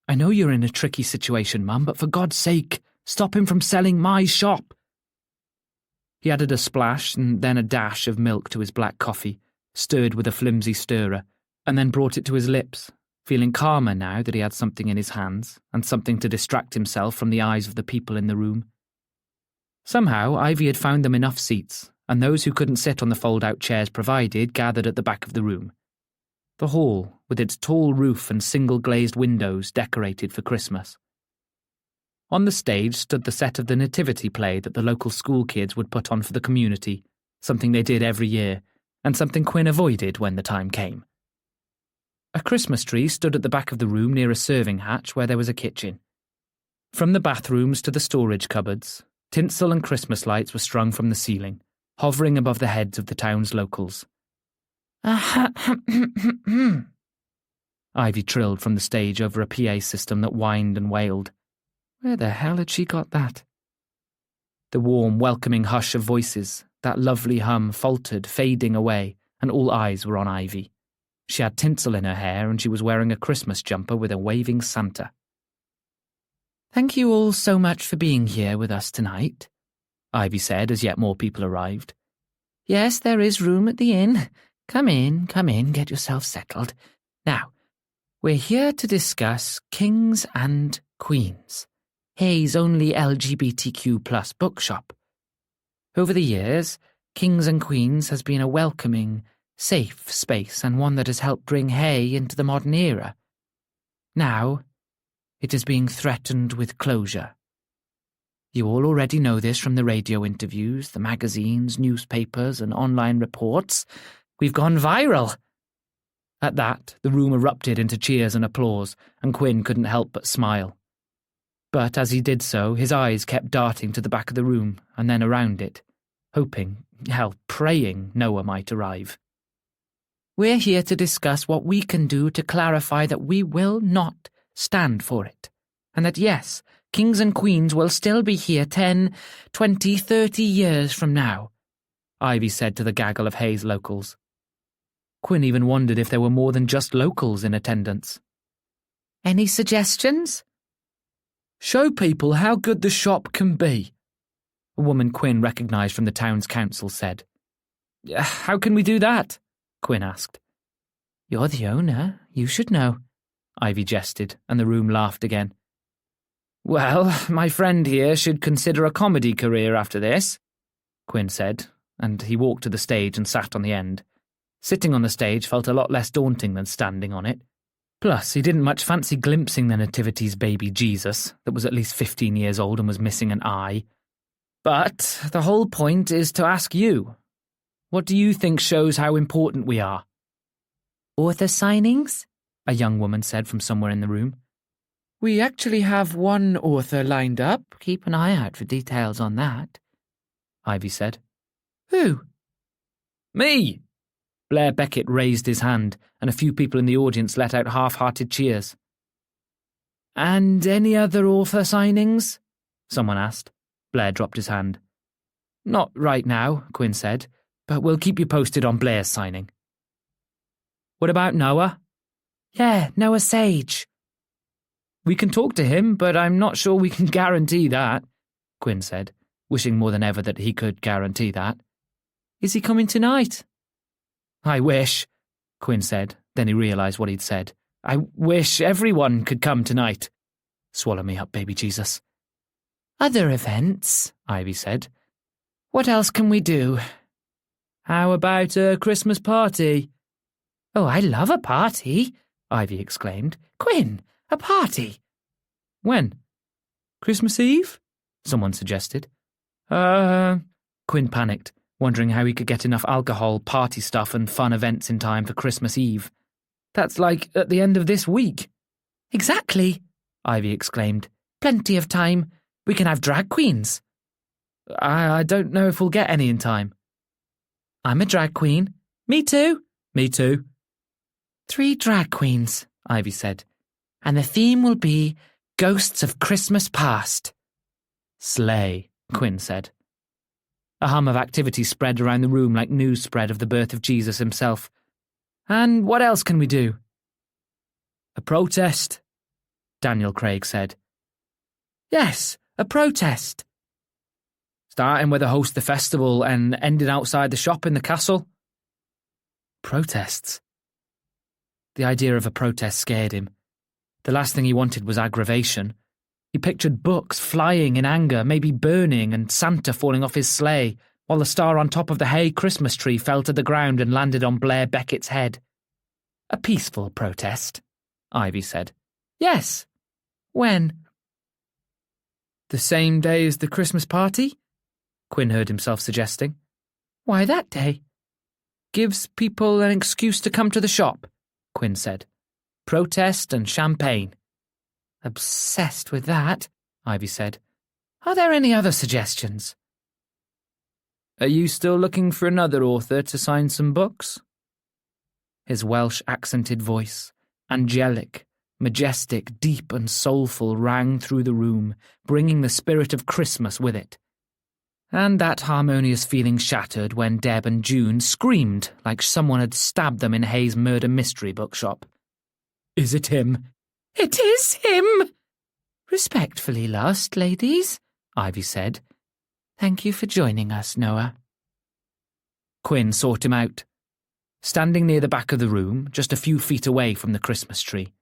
"I know you're in a tricky situation, Mum, but for God's sake, stop him from selling my shop." He added a splash and then a dash of milk to his black coffee, stirred with a flimsy stirrer, and then brought it to his lips, feeling calmer now that he had something in his hands, and something to distract himself from the eyes of the people in the room. Somehow, Ivy had found them enough seats, and those who couldn't sit on the fold-out chairs provided gathered at the back of the room. The hall, with its tall roof and single glazed windows decorated for Christmas, On the stage stood the set of the nativity play that the local school kids would put on for the community, something they did every year, and something Quinn avoided when the time came. A Christmas tree stood at the back of the room near a serving hatch where there was a kitchen. From the bathrooms to the storage cupboards, tinsel and Christmas lights were strung from the ceiling, hovering above the heads of the town's locals. Ivy trilled from the stage over a PA system that whined and wailed. Where the hell had she got that? The warm, welcoming hush of voices, that lovely hum, faltered, fading away, and all eyes were on Ivy. She had tinsel in her hair and she was wearing a Christmas jumper with a waving Santa. Thank you all so much for being here with us tonight, Ivy said as yet more people arrived. Yes, there is room at the inn. Come in, get yourself settled. Now, we're here to discuss Kings and Queens, Hay's only LGBTQ+ bookshop. Over the years, Kings and Queens has been a welcoming, safe space and one that has helped bring Hay into the modern era. Now, it is being threatened with closure. You all already know this from the radio interviews, the magazines, newspapers, and online reports. We've gone viral. At that, the room erupted into cheers and applause, and Quinn couldn't help but smile. But as he did so, his eyes kept darting to the back of the room and then around it, hoping, hell, praying Noah might arrive. We're here to discuss what we can do to clarify that we will not stand for it, and that yes, Kings and Queens will still be here 10, 20, 30 years from now, Ivy said to the gaggle of Hay's locals. Quinn even wondered if there were more than just locals in attendance. Any suggestions? Show people how good the shop can be, a woman Quinn recognised from the town's council said. How can we do that? Quinn asked. You're the owner, you should know, Ivy jested, and the room laughed again. Well, my friend here should consider a comedy career after this, Quinn said, and he walked to the stage and sat on the end. Sitting on the stage felt a lot less daunting than standing on it. Plus, he didn't much fancy glimpsing the Nativity's baby Jesus, that was at least 15 years old and was missing an eye. But the whole point is to ask you, what do you think shows how important we are? Author signings? A young woman said from somewhere in the room. We actually have one author lined up. Keep an eye out for details on that, Ivy said. Who? Me! Blair Beckett raised his hand, and a few people in the audience let out half-hearted cheers. And any other author signings? Someone asked. Blair dropped his hand. Not right now, Quinn said, but we'll keep you posted on Blair's signing. What about Noah? Yeah, Noah Sage. We can talk to him, but I'm not sure we can guarantee that, Quinn said, wishing more than ever that he could guarantee that. Is he coming tonight? I wish, Quinn said, then he realised what he'd said. I wish everyone could come tonight. Swallow me up, baby Jesus. Other events, Ivy said. What else can we do? How about a Christmas party? Oh, I love a party, Ivy exclaimed. Quinn, a party. When? Christmas Eve? Someone suggested. Quinn panicked, wondering how he could get enough alcohol, party stuff and fun events in time for Christmas Eve. That's like at the end of this week. Exactly, Ivy exclaimed. Plenty of time. We can have drag queens. I don't know if we'll get any in time. I'm a drag queen. Me too. Me too. 3 drag queens, Ivy said. And the theme will be Ghosts of Christmas Past. Slay, Quinn said. A hum of activity spread around the room like news spread of the birth of Jesus himself. And what else can we do? A protest, Daniel Craig said. Yes, a protest. Starting with a host the festival and ending outside the shop in the castle. Protests. The idea of a protest scared him. The last thing he wanted was aggravation. He pictured books flying in anger, maybe burning, and Santa falling off his sleigh, while the star on top of the Hay Christmas tree fell to the ground and landed on Blair Beckett's head. A peaceful protest, Ivy said. Yes. When? The same day as the Christmas party? Quinn heard himself suggesting. Why that day? Gives people an excuse to come to the shop, Quinn said. Protest and champagne. Obsessed with that, Ivy said. Are there any other suggestions? Are you still looking for another author to sign some books? His Welsh-accented voice, angelic, majestic, deep and soulful, rang through the room, bringing the spirit of Christmas with it. And that harmonious feeling shattered when Deb and June screamed like someone had stabbed them in Hay's murder mystery bookshop. Is it him? It is him! Respectfully lost, ladies, Ivy said. Thank you for joining us, Noah. Quinn sought him out, standing near the back of the room, just a few feet away from the Christmas tree.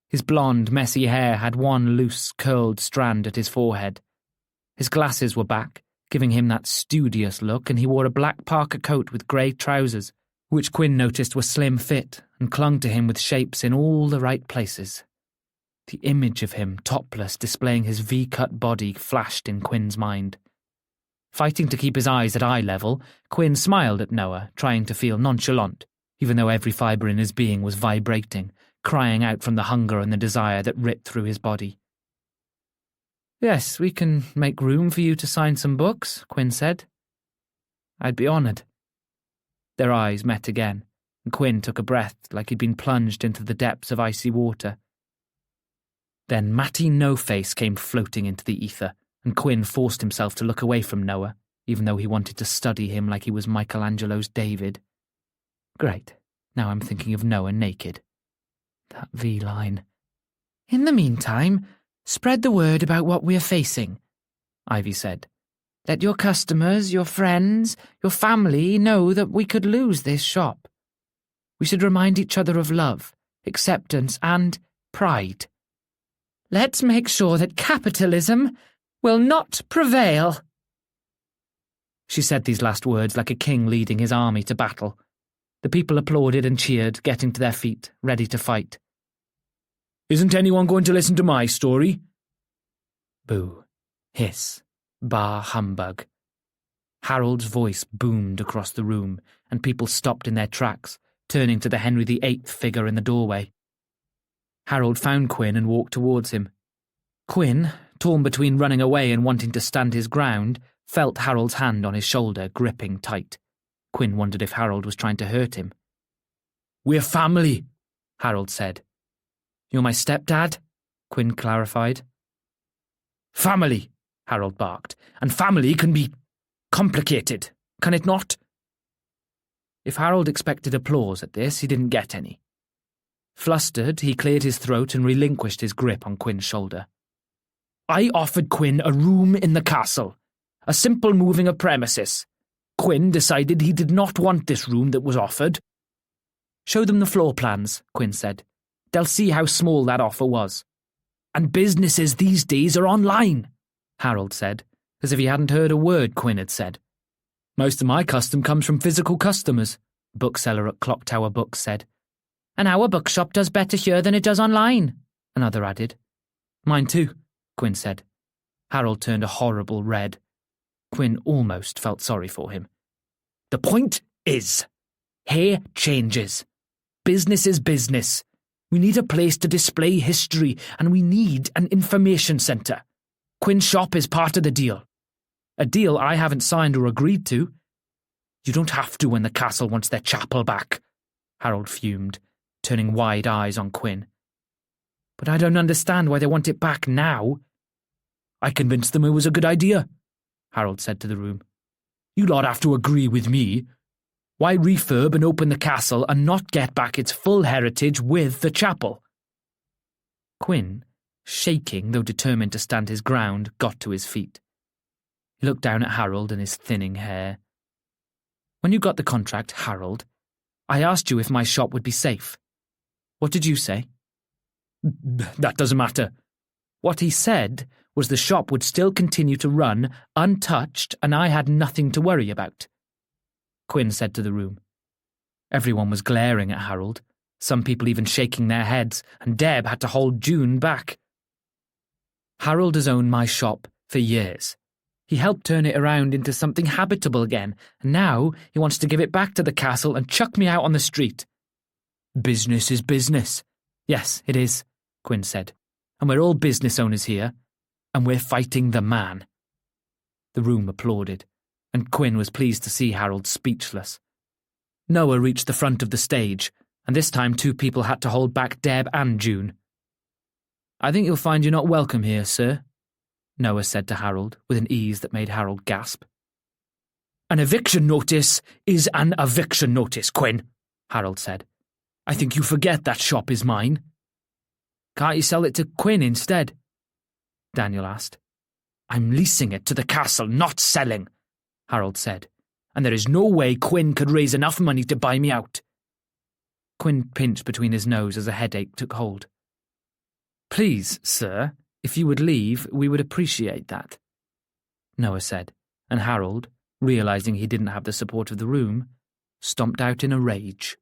His blonde, messy hair had one loose, curled strand at his forehead. His glasses were back, giving him that studious look, and he wore a black parka coat with grey trousers, which Quinn noticed were slim fit and clung to him with shapes in all the right places. The image of him, topless, displaying his V-cut body flashed in Quinn's mind. Fighting to keep his eyes at eye level, Quinn smiled at Noah, trying to feel nonchalant, even though every fibre in his being was vibrating, crying out from the hunger and the desire that ripped through his body. Yes, we can make room for you to sign some books, Quinn said. I'd be honoured. Their eyes met again, and Quinn took a breath like he'd been plunged into the depths of icy water. Then Matty No-Face came floating into the ether, and Quinn forced himself to look away from Noah, even though he wanted to study him like he was Michelangelo's David. Great, now I'm thinking of Noah naked. That V-line. In the meantime, spread the word about what we're facing, Ivy said. Let your customers, your friends, your family know that we could lose this shop. We should remind each other of love, acceptance, and pride. Let's make sure that capitalism will not prevail. She said these last words like a king leading his army to battle. The people applauded and cheered, getting to their feet, ready to fight. Isn't anyone going to listen to my story? Boo. Hiss. Bah humbug. Harold's voice boomed across the room, and people stopped in their tracks, turning to the Henry VIII figure in the doorway. Harold found Quinn and walked towards him. Quinn, torn between running away and wanting to stand his ground, felt Harold's hand on his shoulder, gripping tight. Quinn wondered if Harold was trying to hurt him. We're family, Harold said. You're my stepdad? Quinn clarified. Family, Harold barked, and family can be complicated, can it not? If Harold expected applause at this, he didn't get any. Flustered, he cleared his throat and relinquished his grip on Quinn's shoulder. I offered Quinn a room in the castle, a simple moving of premises. Quinn decided he did not want this room that was offered. Show them the floor plans, Quinn said. They'll see how small that offer was. And businesses these days are online, Harold said, as if he hadn't heard a word Quinn had said. Most of my custom comes from physical customers, a bookseller at Clock Tower Books said. And our bookshop does better here than it does online, another added. Mine too, Quinn said. Harold turned a horrible red. Quinn almost felt sorry for him. The point is, Hay changes. Business is business. We need a place to display history, and we need an information centre. Quinn's shop is part of the deal. A deal I haven't signed or agreed to. You don't have to when the castle wants their chapel back, Harold fumed, turning wide eyes on Quinn. But I don't understand why they want it back now. I convinced them it was a good idea, Harold said to the room. You lot have to agree with me. Why refurb and open the castle and not get back its full heritage with the chapel? Quinn, shaking though determined to stand his ground, got to his feet. He looked down at Harold and his thinning hair. When you got the contract, Harold, I asked you if my shop would be safe. What did you say? That doesn't matter. What he said was the shop would still continue to run, untouched, and I had nothing to worry about, Quinn said to the room. Everyone was glaring at Harold, some people even shaking their heads, and Deb had to hold June back. Harold has owned my shop for years. He helped turn it around into something habitable again, and now he wants to give it back to the castle and chuck me out on the street. Business is business. Yes, it is, Quinn said. And we're all business owners here, and we're fighting the man. The room applauded, and Quinn was pleased to see Harold speechless. Noah reached the front of the stage, and this time 2 people had to hold back Deb and June. I think you'll find you're not welcome here, sir, Noah said to Harold, with an ease that made Harold gasp. An eviction notice is an eviction notice, Quinn, Harold said. I think you forget that shop is mine. Can't you sell it to Quinn instead? Daniel asked. I'm leasing it to the castle, not selling, Harold said, and there is no way Quinn could raise enough money to buy me out. Quinn pinched between his nose as a headache took hold. Please, sir, if you would leave, we would appreciate that, Noah said, and Harold, realising he didn't have the support of the room, stomped out in a rage.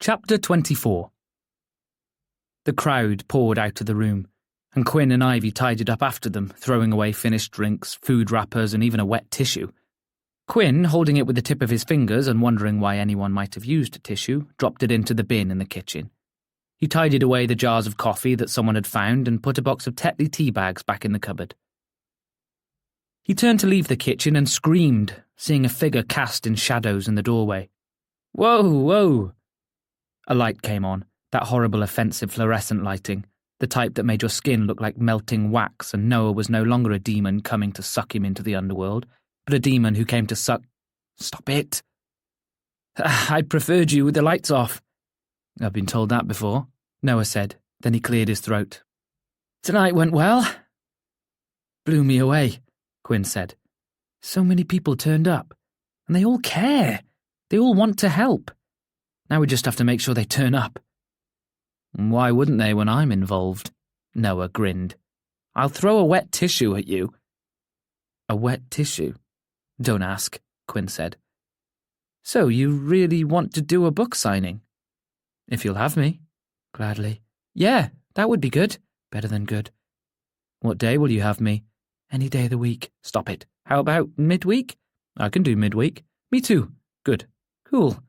Chapter 24. The crowd poured out of the room, and Quinn and Ivy tidied up after them, throwing away finished drinks, food wrappers, and even a wet tissue. Quinn, holding it with the tip of his fingers and wondering why anyone might have used a tissue, dropped it into the bin in the kitchen. He tidied away the jars of coffee that someone had found and put a box of Tetley tea bags back in the cupboard. He turned to leave the kitchen and screamed, seeing a figure cast in shadows in the doorway. Whoa, whoa! A light came on, that horrible offensive fluorescent lighting, the type that made your skin look like melting wax, and Noah was no longer a demon coming to suck him into the underworld, but a demon who came to suck... Stop it! I preferred you with the lights off. I've been told that before, Noah said. Then he cleared his throat. Tonight went well. Blew me away, Quinn said. So many people turned up, and they all care. They all want to help. Now we just have to make sure they turn up. Why wouldn't they when I'm involved? Noah grinned. I'll throw a wet tissue at you. A wet tissue? Don't ask, Quinn said. So you really want to do a book signing? If you'll have me. Gladly. Yeah, that would be good. Better than good. What day will you have me? Any day of the week. Stop it. How about midweek? I can do midweek. Me too. Good. Cool.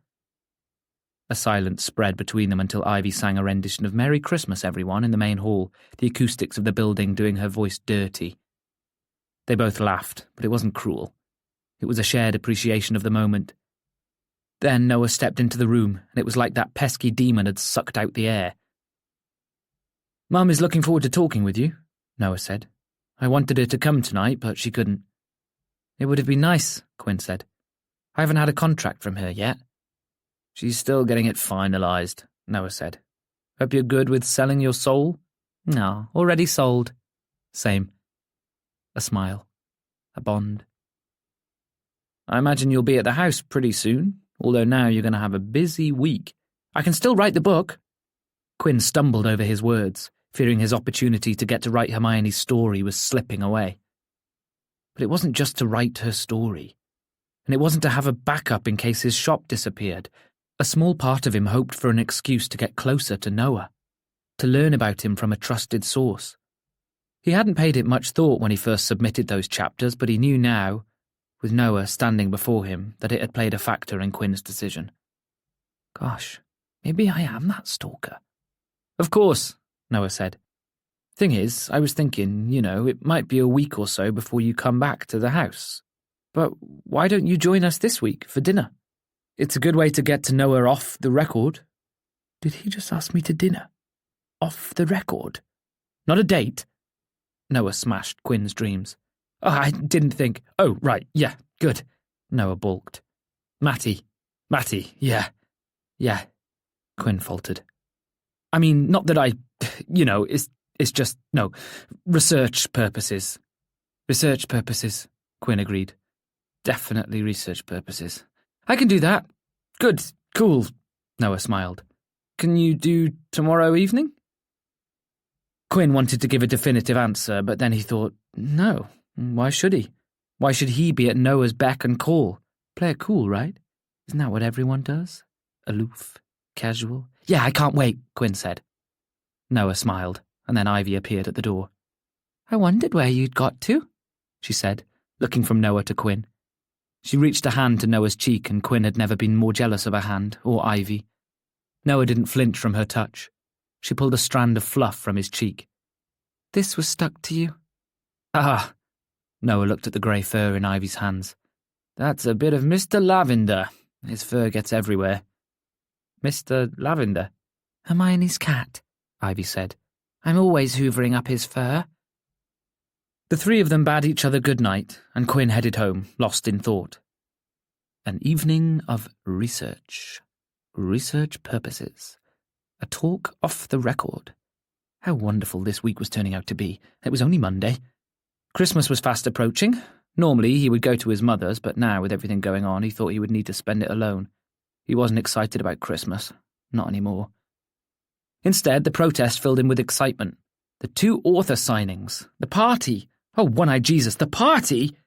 A silence spread between them until Ivy sang a rendition of Merry Christmas, everyone, in the main hall, the acoustics of the building doing her voice dirty. They both laughed, but it wasn't cruel. It was a shared appreciation of the moment. Then Noah stepped into the room, and it was like that pesky demon had sucked out the air. Mum is looking forward to talking with you, Noah said. I wanted her to come tonight, but she couldn't. It would have been nice, Quinn said. I haven't had a contract from her yet. She's still getting it finalised, Noah said. Hope you're good with selling your soul? No, already sold. Same. A smile. A bond. I imagine you'll be at the house pretty soon, although now you're going to have a busy week. I can still write the book. Quinn stumbled over his words, fearing his opportunity to get to write Hermione's story was slipping away. But it wasn't just to write her story. And it wasn't to have a backup in case his shop disappeared. A small part of him hoped for an excuse to get closer to Noah, to learn about him from a trusted source. He hadn't paid it much thought when he first submitted those chapters, but he knew now, with Noah standing before him, that it had played a factor in Quinn's decision. Gosh, maybe I am that stalker. Of course, Noah said. Thing is, I was thinking, it might be a week or so before you come back to the house. But why don't you join us this week for dinner? It's a good way to get to Noah off the record. Did he just ask me to dinner? Off the record? Not a date? Noah smashed Quinn's dreams. Oh, I didn't think. Oh, right, yeah, good. Noah balked. Matty, yeah. Quinn faltered. I mean, not that I, it's just, no, research purposes. Research purposes, Quinn agreed. Definitely research purposes. I can do that. Good, cool, Noah smiled. Can you do tomorrow evening? Quinn wanted to give a definitive answer, but then he thought, no, why should he? Why should he be at Noah's beck and call? Play it cool, right? Isn't that what everyone does? Aloof, casual. Yeah, I can't wait, Quinn said. Noah smiled, and then Ivy appeared at the door. I wondered where you'd got to, she said, looking from Noah to Quinn. She reached a hand to Noah's cheek, and Quinn had never been more jealous of a hand, or Ivy. Noah didn't flinch from her touch. She pulled a strand of fluff from his cheek. This was stuck to you. Ah! Noah looked at the grey fur in Ivy's hands. That's a bit of Mr. Lavender. His fur gets everywhere. Mr. Lavender? Hermione's cat, Ivy said. I'm always hoovering up his fur. The three of them bade each other good night, and Quinn headed home, lost in thought. An evening of research. Research purposes. A talk off the record. How wonderful this week was turning out to be. It was only Monday. Christmas was fast approaching. Normally he would go to his mother's, but now, with everything going on, he thought he would need to spend it alone. He wasn't excited about Christmas. Not anymore. Instead, the protest filled him with excitement. The 2 author signings. The party. Oh, one-eyed Jesus, the party!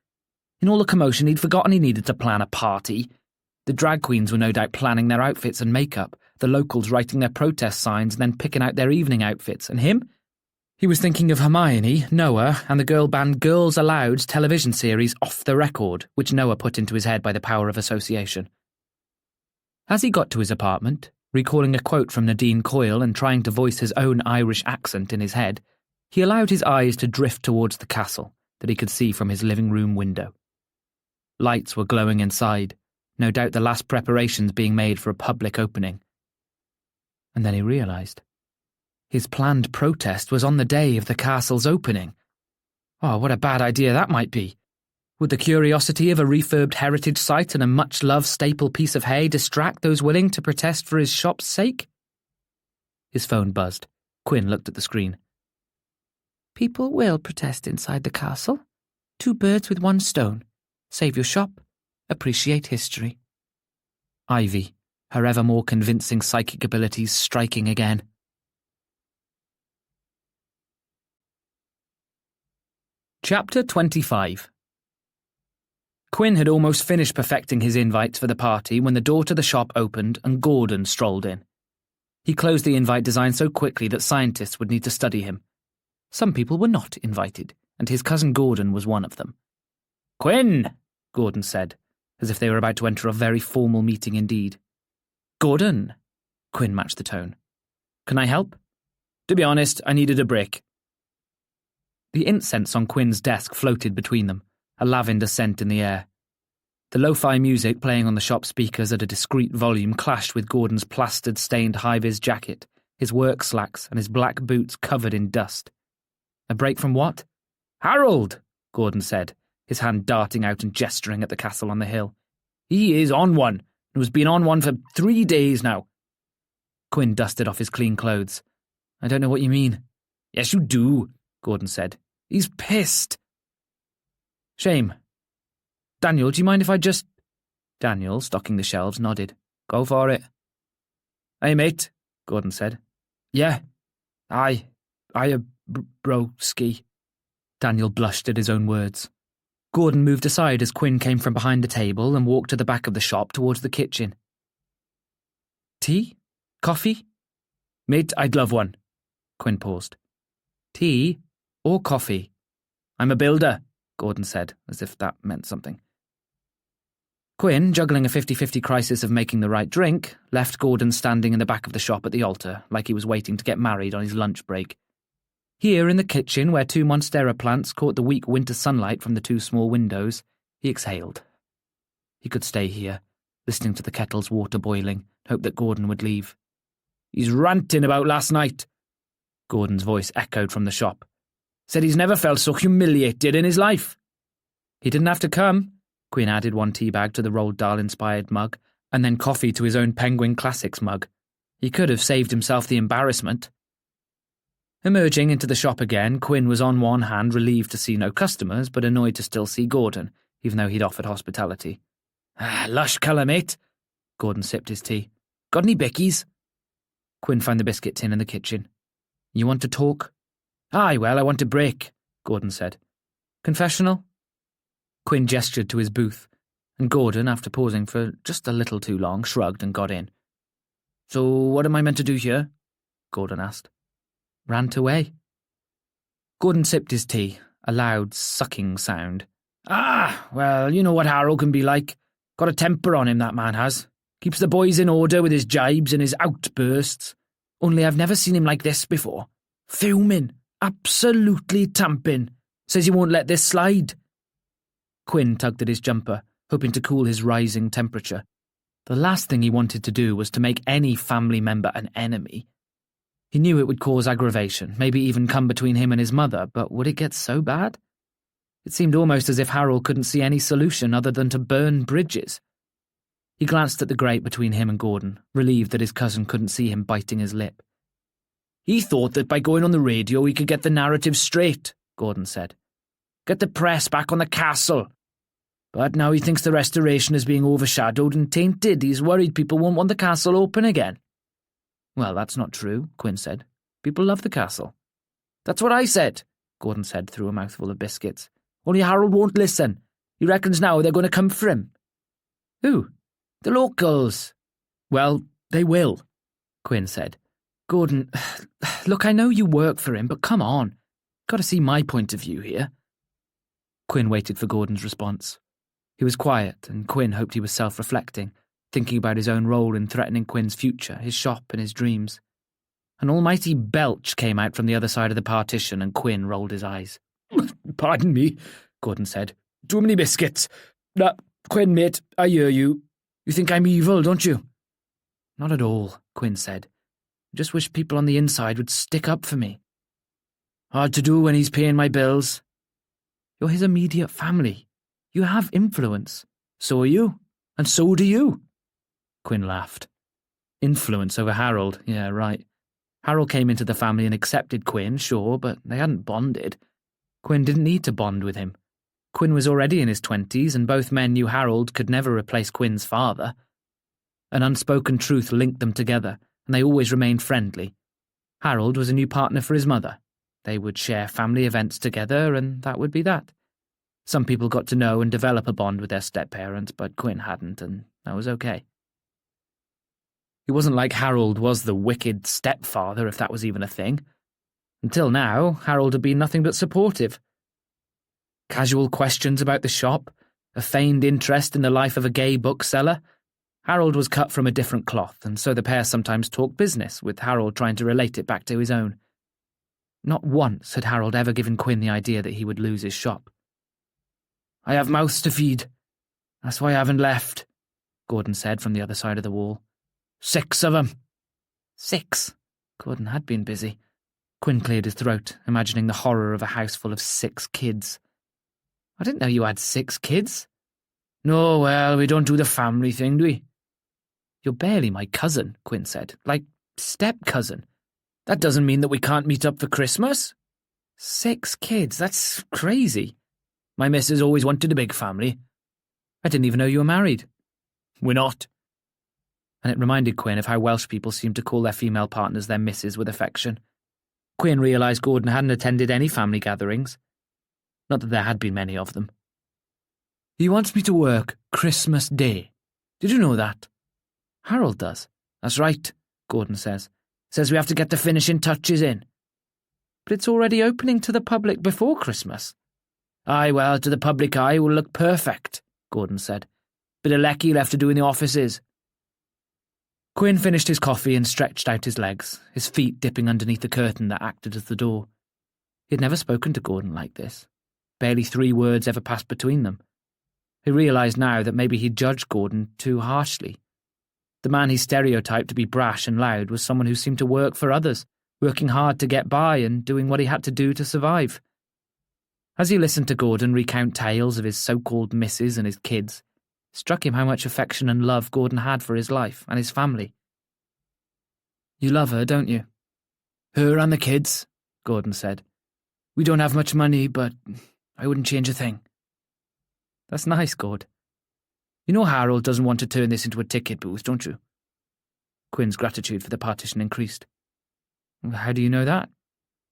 In all the commotion, he'd forgotten he needed to plan a party. The drag queens were no doubt planning their outfits and makeup, the locals writing their protest signs and then picking out their evening outfits, and him? He was thinking of Hermione, Noah, and the girl band Girls Aloud's television series Off the Record, which Noah put into his head by the power of association. As he got to his apartment, recalling a quote from Nadine Coyle and trying to voice his own Irish accent in his head, he allowed his eyes to drift towards the castle that he could see from his living room window. Lights were glowing inside, no doubt the last preparations being made for a public opening. And then he realised. His planned protest was on the day of the castle's opening. Oh, what a bad idea that might be. Would the curiosity of a refurbed heritage site and a much-loved staple piece of hay distract those willing to protest for his shop's sake? His phone buzzed. Quinn looked at the screen. People will protest inside the castle. 2 birds with 1 stone. Save your shop. Appreciate history. Ivy, her ever more convincing psychic abilities striking again. Chapter 25. Quinn had almost finished perfecting his invites for the party when the door to the shop opened and Gordon strolled in. He closed the invite design so quickly that scientists would need to study him. Some people were not invited, and his cousin Gordon was one of them. "Quinn," Gordon said, as if they were about to enter a very formal meeting indeed. "Gordon," Quinn matched the tone. "Can I help? To be honest, I needed a break." The incense on Quinn's desk floated between them, a lavender scent in the air. The lo-fi music playing on the shop speakers at a discreet volume clashed with Gordon's plastered-stained high-vis jacket, his work slacks, and his black boots covered in dust. A break from what? "Harold," Gordon said, his hand darting out and gesturing at the castle on the hill. "He is on one, and has been on one for 3 days now." Quinn dusted off his clean clothes. "I don't know what you mean." "Yes, you do," Gordon said. "He's pissed." "Shame. Daniel, do you mind if I just—" Daniel, stocking the shelves, nodded. "Go for it." "Hey, mate," Gordon said. "Yeah. Broski." Daniel blushed at his own words. Gordon moved aside as Quinn came from behind the table and walked to the back of the shop towards the kitchen. "Tea? Coffee?" "Mate, I'd love one." Quinn paused. "Tea or coffee?" "I'm a builder," Gordon said, as if that meant something. Quinn, juggling a 50-50 crisis of making the right drink, left Gordon standing in the back of the shop at the altar, like he was waiting to get married on his lunch break. Here in the kitchen, where 2 monstera plants caught the weak winter sunlight from the 2 small windows, he exhaled. He could stay here, listening to the kettle's water boiling, hope that Gordon would leave. "He's ranting about last night," Gordon's voice echoed from the shop. "Said he's never felt so humiliated in his life." "He didn't have to come." Quinn added 1 tea bag to the Roald Dahl-inspired mug, and then coffee to his own Penguin Classics mug. He could have saved himself the embarrassment. Emerging into the shop again, Quinn was on one hand relieved to see no customers, but annoyed to still see Gordon, even though he'd offered hospitality. "Lush colour, mate." Gordon sipped his tea. "Got any bickies?" Quinn found the biscuit tin in the kitchen. "You want to talk?" "Aye, well, I want a break," Gordon said. "Confessional?" Quinn gestured to his booth, and Gordon, after pausing for just a little too long, shrugged and got in. So what am I meant to do here? Gordon asked. Rant away. Gordon sipped his tea, a loud, sucking sound. Well, you know what Harold can be like. Got a temper on him, that man has. Keeps the boys in order with his jibes and his outbursts. Only I've never seen him like this before. Fuming. Absolutely tamping. Says he won't let this slide. Quinn tugged at his jumper, hoping to cool his rising temperature. The last thing he wanted to do was to make any family member an enemy. He knew it would cause aggravation, maybe even come between him and his mother, but would it get so bad? It seemed almost as if Harold couldn't see any solution other than to burn bridges. He glanced at the grate between him and Gordon, relieved that his cousin couldn't see him biting his lip. He thought that by going on the radio he could get the narrative straight, Gordon said. Get the press back on the castle. But now he thinks the restoration is being overshadowed and tainted. He's worried people won't want the castle open again. Well, that's not true, Quinn said. People love the castle. That's what I said, Gordon said through a mouthful of biscuits. Only Harold won't listen. He reckons now they're going to come for him. Who? The locals. Well, they will, Quinn said. Gordon, look, I know you work for him, but come on. Got to see my point of view here. Quinn waited for Gordon's response. He was quiet, and Quinn hoped he was self-reflecting, thinking about his own role in threatening Quinn's future, his shop and his dreams. An almighty belch came out from the other side of the partition, and Quinn rolled his eyes. Pardon me, Gordon said. Too many biscuits. Quinn, mate, I hear you. You think I'm evil, don't you? Not at all, Quinn said. I just wish people on the inside would stick up for me. Hard to do when he's paying my bills. You're his immediate family. You have influence. So are you. And so do you. Quinn laughed. Influence over Harold, yeah, right. Harold came into the family and accepted Quinn, sure, but they hadn't bonded. Quinn didn't need to bond with him. Quinn was already in his 20s, and both men knew Harold could never replace Quinn's father. An unspoken truth linked them together, and they always remained friendly. Harold was a new partner for his mother. They would share family events together, and that would be that. Some people got to know and develop a bond with their step-parents, but Quinn hadn't, and that was okay. It wasn't like Harold was the wicked stepfather, if that was even a thing. Until now, Harold had been nothing but supportive. Casual questions about the shop, a feigned interest in the life of a gay bookseller. Harold was cut from a different cloth, and so the pair sometimes talked business, with Harold trying to relate it back to his own. Not once had Harold ever given Quinn the idea that he would lose his shop. I have mouths to feed. That's why I haven't left, Gordon said from the other side of the wall. 6 of them. 6? Gordon had been busy. Quinn cleared his throat, imagining the horror of a house full of 6 kids. I didn't know you had 6 kids. No, well, we don't do the family thing, do we? You're barely my cousin, Quinn said. Like, step-cousin. That doesn't mean that we can't meet up for Christmas. 6 kids, that's crazy. My missus always wanted a big family. I didn't even know you were married. We're not. And it reminded Quinn of how Welsh people seemed to call their female partners their misses with affection. Quinn realised Gordon hadn't attended any family gatherings. Not that there had been many of them. He wants me to work Christmas Day. Did you know that? Harold does. That's right, Gordon says. Says we have to get the finishing touches in. But it's already opening to the public before Christmas. Aye, well, to the public eye it will look perfect, Gordon said. Bit of lecky left to do in the offices. Quinn finished his coffee and stretched out his legs, his feet dipping underneath the curtain that acted as the door. He had never spoken to Gordon like this. Barely 3 words ever passed between them. He realised now that maybe he'd judged Gordon too harshly. The man he stereotyped to be brash and loud was someone who seemed to work for others, working hard to get by and doing what he had to do to survive. As he listened to Gordon recount tales of his so-called misses and his kids, it struck him how much affection and love Gordon had for his life and his family. You love her, don't you? Her and the kids, Gordon said. We don't have much money, but I wouldn't change a thing. That's nice, Gord. You know Harold doesn't want to turn this into a ticket booth, don't you? Quinn's gratitude for the partition increased. How do you know that?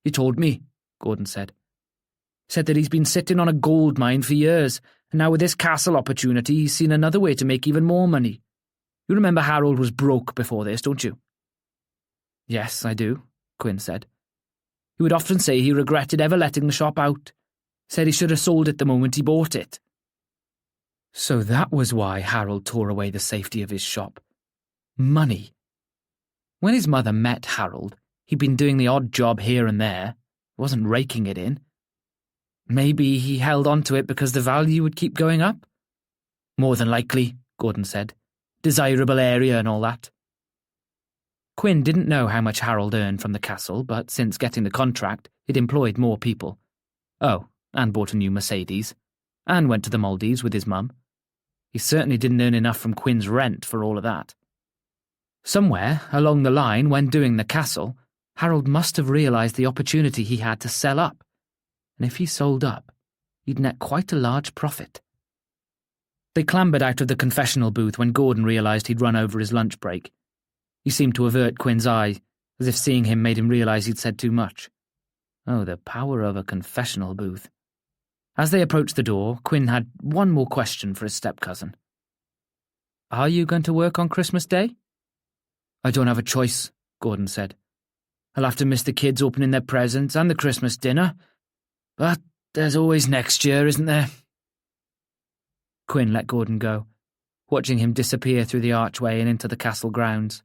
He told me, Gordon said. Said that he's been sitting on a gold mine for years, and now with this castle opportunity he's seen another way to make even more money. You remember Harold was broke before this, don't you? Yes, I do, Quinn said. He would often say he regretted ever letting the shop out. Said he should have sold it the moment he bought it. So that was why Harold tore away the safety of his shop. Money. When his mother met Harold, he'd been doing the odd job here and there, wasn't raking it in. Maybe he held on to it because the value would keep going up? More than likely, Gordon said. Desirable area and all that. Quinn didn't know how much Harold earned from the castle, but since getting the contract, he'd employed more people. Oh, and bought a new Mercedes. And went to the Maldives with his mum. He certainly didn't earn enough from Quinn's rent for all of that. Somewhere along the line, when doing the castle, Harold must have realised the opportunity he had to sell up. And if he sold up, he'd net quite a large profit. They clambered out of the confessional booth when Gordon realised he'd run over his lunch break. He seemed to avert Quinn's eye, as if seeing him made him realise he'd said too much. Oh, the power of a confessional booth. As they approached the door, Quinn had one more question for his step-cousin. Are you going to work on Christmas Day? I don't have a choice, Gordon said. I'll have to miss the kids opening their presents and the Christmas dinner. But there's always next year, isn't there? Quinn let Gordon go, watching him disappear through the archway and into the castle grounds.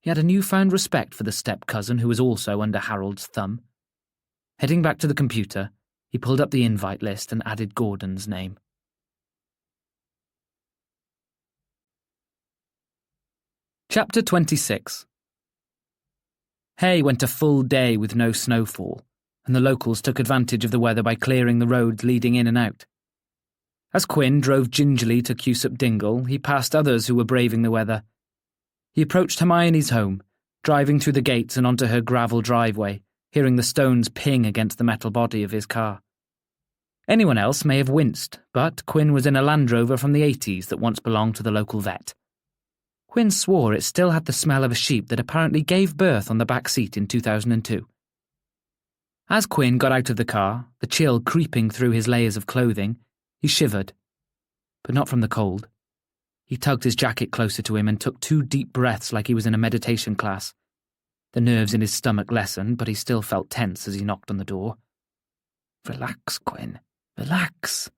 He had a newfound respect for the step-cousin who was also under Harold's thumb. Heading back to the computer, he pulled up the invite list and added Gordon's name. Chapter 26. Hay went a full day with no snowfall, and the locals took advantage of the weather by clearing the roads leading in and out. As Quinn drove gingerly to Cusup Dingle, he passed others who were braving the weather. He approached Hermione's home, driving through the gates and onto her gravel driveway, hearing the stones ping against the metal body of his car. Anyone else may have winced, but Quinn was in a Land Rover from the 80s that once belonged to the local vet. Quinn swore it still had the smell of a sheep that apparently gave birth on the back seat in 2002. As Quinn got out of the car, the chill creeping through his layers of clothing, he shivered, but not from the cold. He tugged his jacket closer to him and took 2 deep breaths like he was in a meditation class. The nerves in his stomach lessened, but he still felt tense as he knocked on the door. Relax, Quinn. Relax.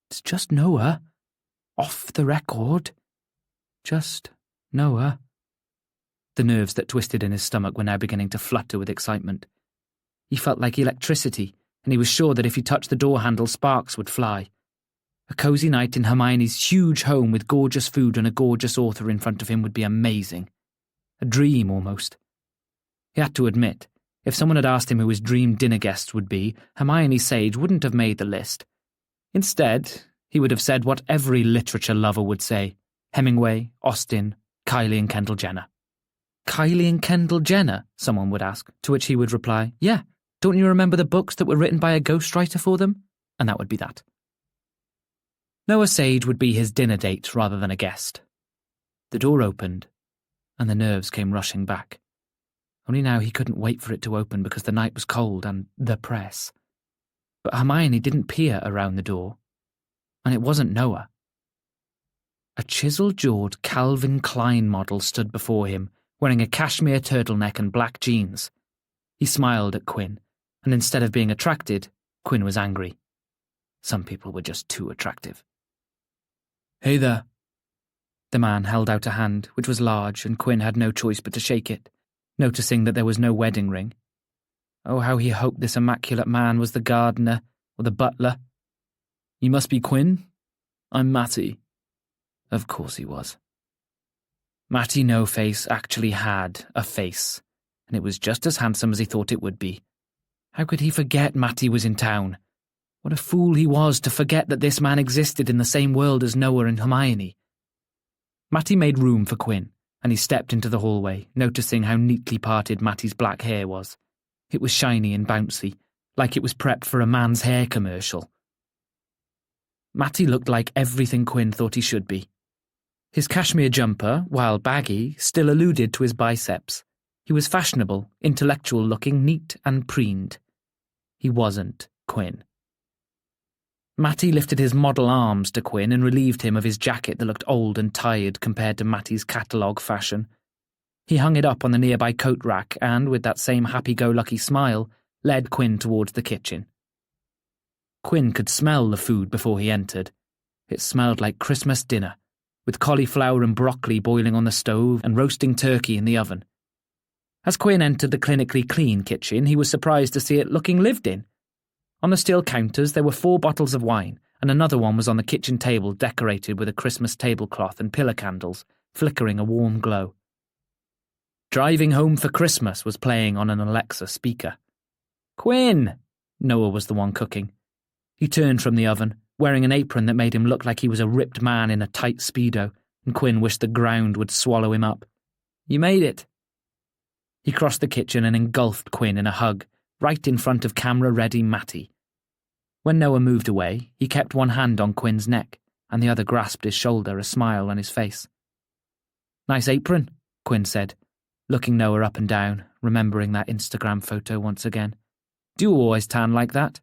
It's just Noah. Off the record. Just Noah. The nerves that twisted in his stomach were now beginning to flutter with excitement. He felt like electricity, and he was sure that if he touched the door handle, sparks would fly. A cosy night in Hermione's huge home with gorgeous food and a gorgeous author in front of him would be amazing. A dream, almost. He had to admit, if someone had asked him who his dream dinner guests would be, Hermione Sage wouldn't have made the list. Instead, he would have said what every literature lover would say: Hemingway, Austen, Kylie and Kendall Jenner. Kylie and Kendall Jenner, someone would ask, to which he would reply, yeah, don't you remember the books that were written by a ghostwriter for them? And that would be that. Noah Sage would be his dinner date rather than a guest. The door opened, and the nerves came rushing back. Only now he couldn't wait for it to open because the night was cold and the press. But Hermione didn't peer around the door, and it wasn't Noah. A chisel-jawed Calvin Klein model stood before him, wearing a cashmere turtleneck and black jeans. He smiled at Quinn, and instead of being attracted, Quinn was angry. Some people were just too attractive. Hey there. The man held out a hand, which was large, and Quinn had no choice but to shake it, noticing that there was no wedding ring. Oh, how he hoped this immaculate man was the gardener or the butler. You must be Quinn? I'm Matty. Of course he was. Matty No-Face actually had a face, and it was just as handsome as he thought it would be. How could he forget Matty was in town? What a fool he was to forget that this man existed in the same world as Noah and Hermione. Matty made room for Quinn, and he stepped into the hallway, noticing how neatly parted Matty's black hair was. It was shiny and bouncy, like it was prepped for a man's hair commercial. Matty looked like everything Quinn thought he should be. His cashmere jumper, while baggy, still alluded to his biceps. He was fashionable, intellectual-looking, neat and preened. He wasn't Quinn. Matty lifted his model arms to Quinn and relieved him of his jacket that looked old and tired compared to Matty's catalogue fashion. He hung it up on the nearby coat rack and, with that same happy-go-lucky smile, led Quinn towards the kitchen. Quinn could smell the food before he entered. It smelled like Christmas dinner, with cauliflower and broccoli boiling on the stove and roasting turkey in the oven. As Quinn entered the clinically clean kitchen, he was surprised to see it looking lived in. On the steel counters there were 4 bottles of wine, and another one was on the kitchen table decorated with a Christmas tablecloth and pillar candles, flickering a warm glow. Driving Home for Christmas was playing on an Alexa speaker. "Quinn!" Noah was the one cooking. He turned from the oven, wearing an apron that made him look like he was a ripped man in a tight Speedo, and Quinn wished the ground would swallow him up. "You made it." He crossed the kitchen and engulfed Quinn in a hug, right in front of camera-ready Matty. When Noah moved away, he kept one hand on Quinn's neck, and the other grasped his shoulder, a smile on his face. "Nice apron," Quinn said, looking Noah up and down, remembering that Instagram photo once again. "Do you always tan like that?"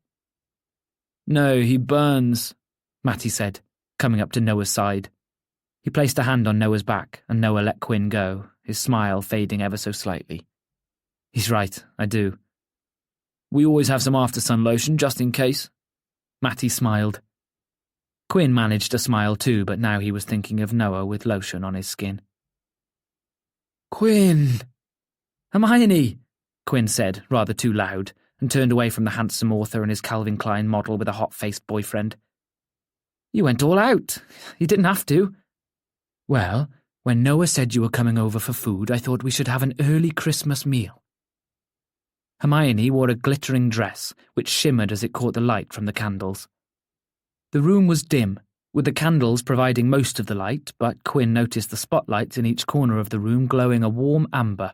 "No, he burns," Matty said, coming up to Noah's side. He placed a hand on Noah's back, and Noah let Quinn go, his smile fading ever so slightly. "He's right, I do. We always have some after-sun lotion, just in case." Matty smiled. Quinn managed to smile too, but now he was thinking of Noah with lotion on his skin. "Quinn!" "Hermione!" Quinn said, rather too loud, and turned away from the handsome author and his Calvin Klein model with a hot-faced boyfriend. "You went all out. You didn't have to." "Well, when Noah said you were coming over for food, I thought we should have an early Christmas meal." Hermione wore a glittering dress, which shimmered as it caught the light from the candles. The room was dim, with the candles providing most of the light, but Quinn noticed the spotlights in each corner of the room glowing a warm amber.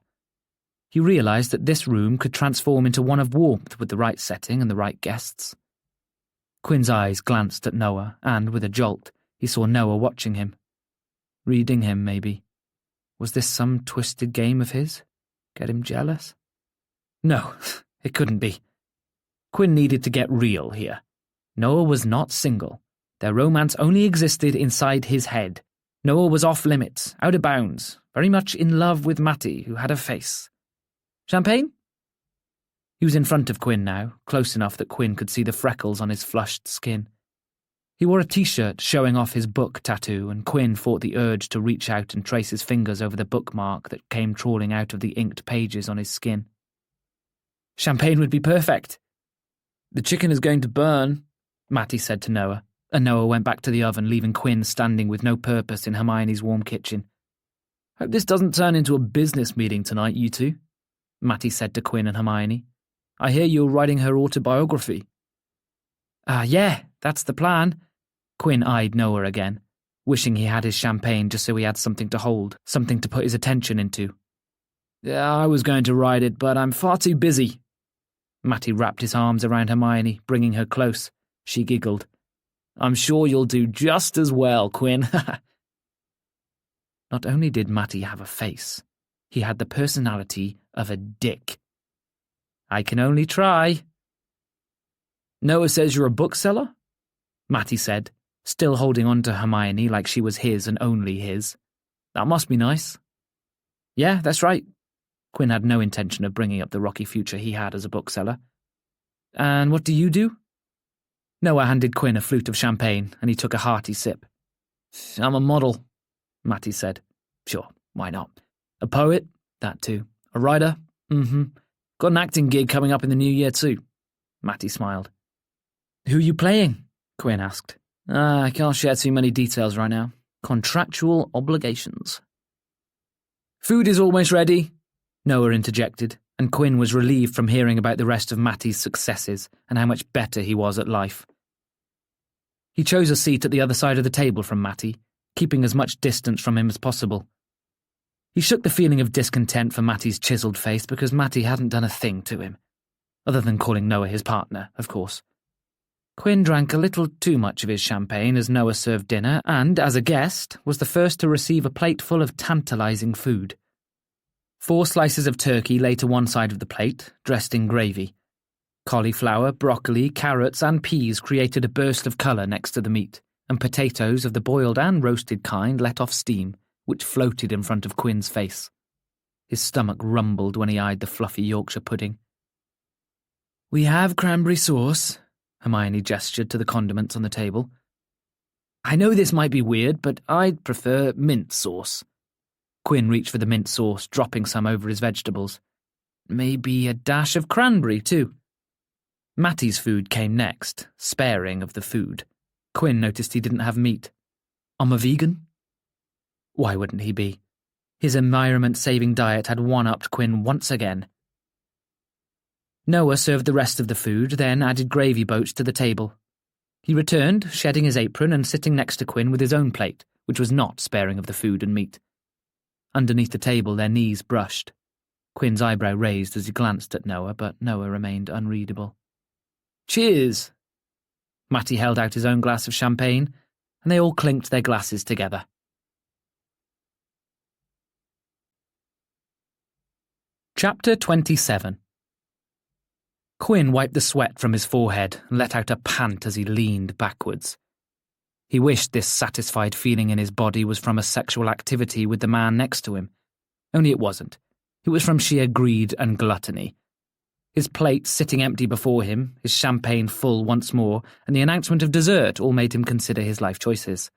He realised that this room could transform into one of warmth with the right setting and the right guests. Quinn's eyes glanced at Noah, and, with a jolt, he saw Noah watching him. Reading him, maybe. Was this some twisted game of his? Get him jealous? No, it couldn't be. Quinn needed to get real here. Noah was not single. Their romance only existed inside his head. Noah was off limits, out of bounds, very much in love with Matty, who had a face. "Champagne?" He was in front of Quinn now, close enough that Quinn could see the freckles on his flushed skin. He wore a t-shirt showing off his book tattoo, and Quinn fought the urge to reach out and trace his fingers over the bookmark that came trawling out of the inked pages on his skin. "Champagne would be perfect." "The chicken is going to burn," Matty said to Noah, and Noah went back to the oven, leaving Quinn standing with no purpose in Hermione's warm kitchen. "Hope this doesn't turn into a business meeting tonight, you two," Matty said to Quinn and Hermione. "I hear you're writing her autobiography." Yeah, that's the plan." Quinn eyed Noah again, wishing he had his champagne just so he had something to hold, something to put his attention into. "Yeah, I was going to write it, but I'm far too busy." Matty wrapped his arms around Hermione, bringing her close. She giggled. "I'm sure you'll do just as well, Quinn." Not only did Matty have a face, he had the personality of a dick. "I can only try." "Noah says you're a bookseller?" Matty said, still holding on to Hermione like she was his and only his. "That must be nice." "Yeah, that's right." Quinn had no intention of bringing up the rocky future he had as a bookseller. "And what do you do?" Noah handed Quinn a flute of champagne, and he took a hearty sip. "I'm a model," Matty said. "Sure, why not? A poet? That too. A writer? Got an acting gig coming up in the new year too." Matty smiled. "Who are you playing?" Quinn asked. "I can't share too many details right now. Contractual obligations." "Food is almost ready," Noah interjected, and Quinn was relieved from hearing about the rest of Matty's successes and how much better he was at life. He chose a seat at the other side of the table from Matty, keeping as much distance from him as possible. He shook the feeling of discontent for Matty's chiselled face because Matty hadn't done a thing to him, other than calling Noah his partner, of course. Quinn drank a little too much of his champagne as Noah served dinner and, as a guest, was the first to receive a plate full of tantalising food. 4 slices of turkey lay to one side of the plate, dressed in gravy. Cauliflower, broccoli, carrots and peas created a burst of colour next to the meat, and potatoes of the boiled and roasted kind let off steam, which floated in front of Quinn's face. His stomach rumbled when he eyed the fluffy Yorkshire pudding. "We have cranberry sauce," Hermione gestured to the condiments on the table. "I know this might be weird, but I'd prefer mint sauce." Quinn reached for the mint sauce, dropping some over his vegetables. "Maybe a dash of cranberry, too." Matty's food came next, sparing of the food. Quinn noticed he didn't have meat. "I'm a vegan?" Why wouldn't he be? His environment-saving diet had one-upped Quinn once again. Noah served the rest of the food, then added gravy boats to the table. He returned, shedding his apron and sitting next to Quinn with his own plate, which was not sparing of the food and meat. Underneath the table, their knees brushed. Quinn's eyebrow raised as he glanced at Noah, but Noah remained unreadable. "Cheers!" Matty held out his own glass of champagne, and they all clinked their glasses together. Chapter 27. Quinn wiped the sweat from his forehead and let out a pant as he leaned backwards. He wished this satisfied feeling in his body was from a sexual activity with the man next to him. Only it wasn't. It was from sheer greed and gluttony. His plate sitting empty before him, his champagne full once more, and the announcement of dessert all made him consider his life choices.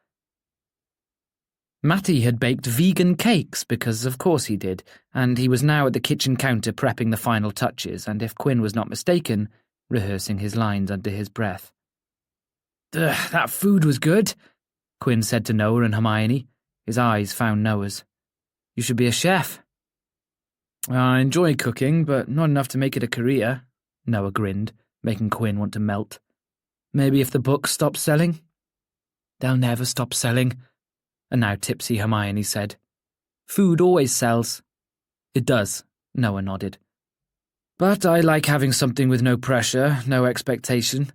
Matty had baked vegan cakes because of course he did, and he was now at the kitchen counter prepping the final touches and, if Quinn was not mistaken, rehearsing his lines under his breath. "That food was good," Quinn said to Noah and Hermione. His eyes found Noah's. "You should be a chef." "I enjoy cooking, but not enough to make it a career," Noah grinned, making Quinn want to melt. "Maybe if the book stops selling?" "They'll never stop selling," a now tipsy Hermione said. "Food always sells." "It does," Noah nodded. "But I like having something with no pressure, no expectation.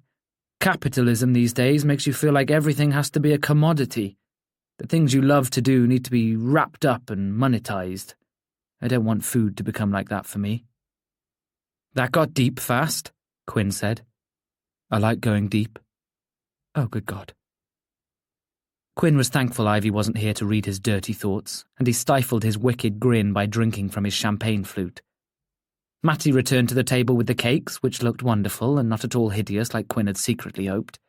Capitalism these days makes you feel like everything has to be a commodity. The things you love to do need to be wrapped up and monetized. I don't want food to become like that for me." "That got deep fast," Quinn said. "I like going deep." "Oh, good God." Quinn was thankful Ivy wasn't here to read his dirty thoughts, and he stifled his wicked grin by drinking from his champagne flute. Matty returned to the table with the cakes, which looked wonderful and not at all hideous like Quinn had secretly hoped.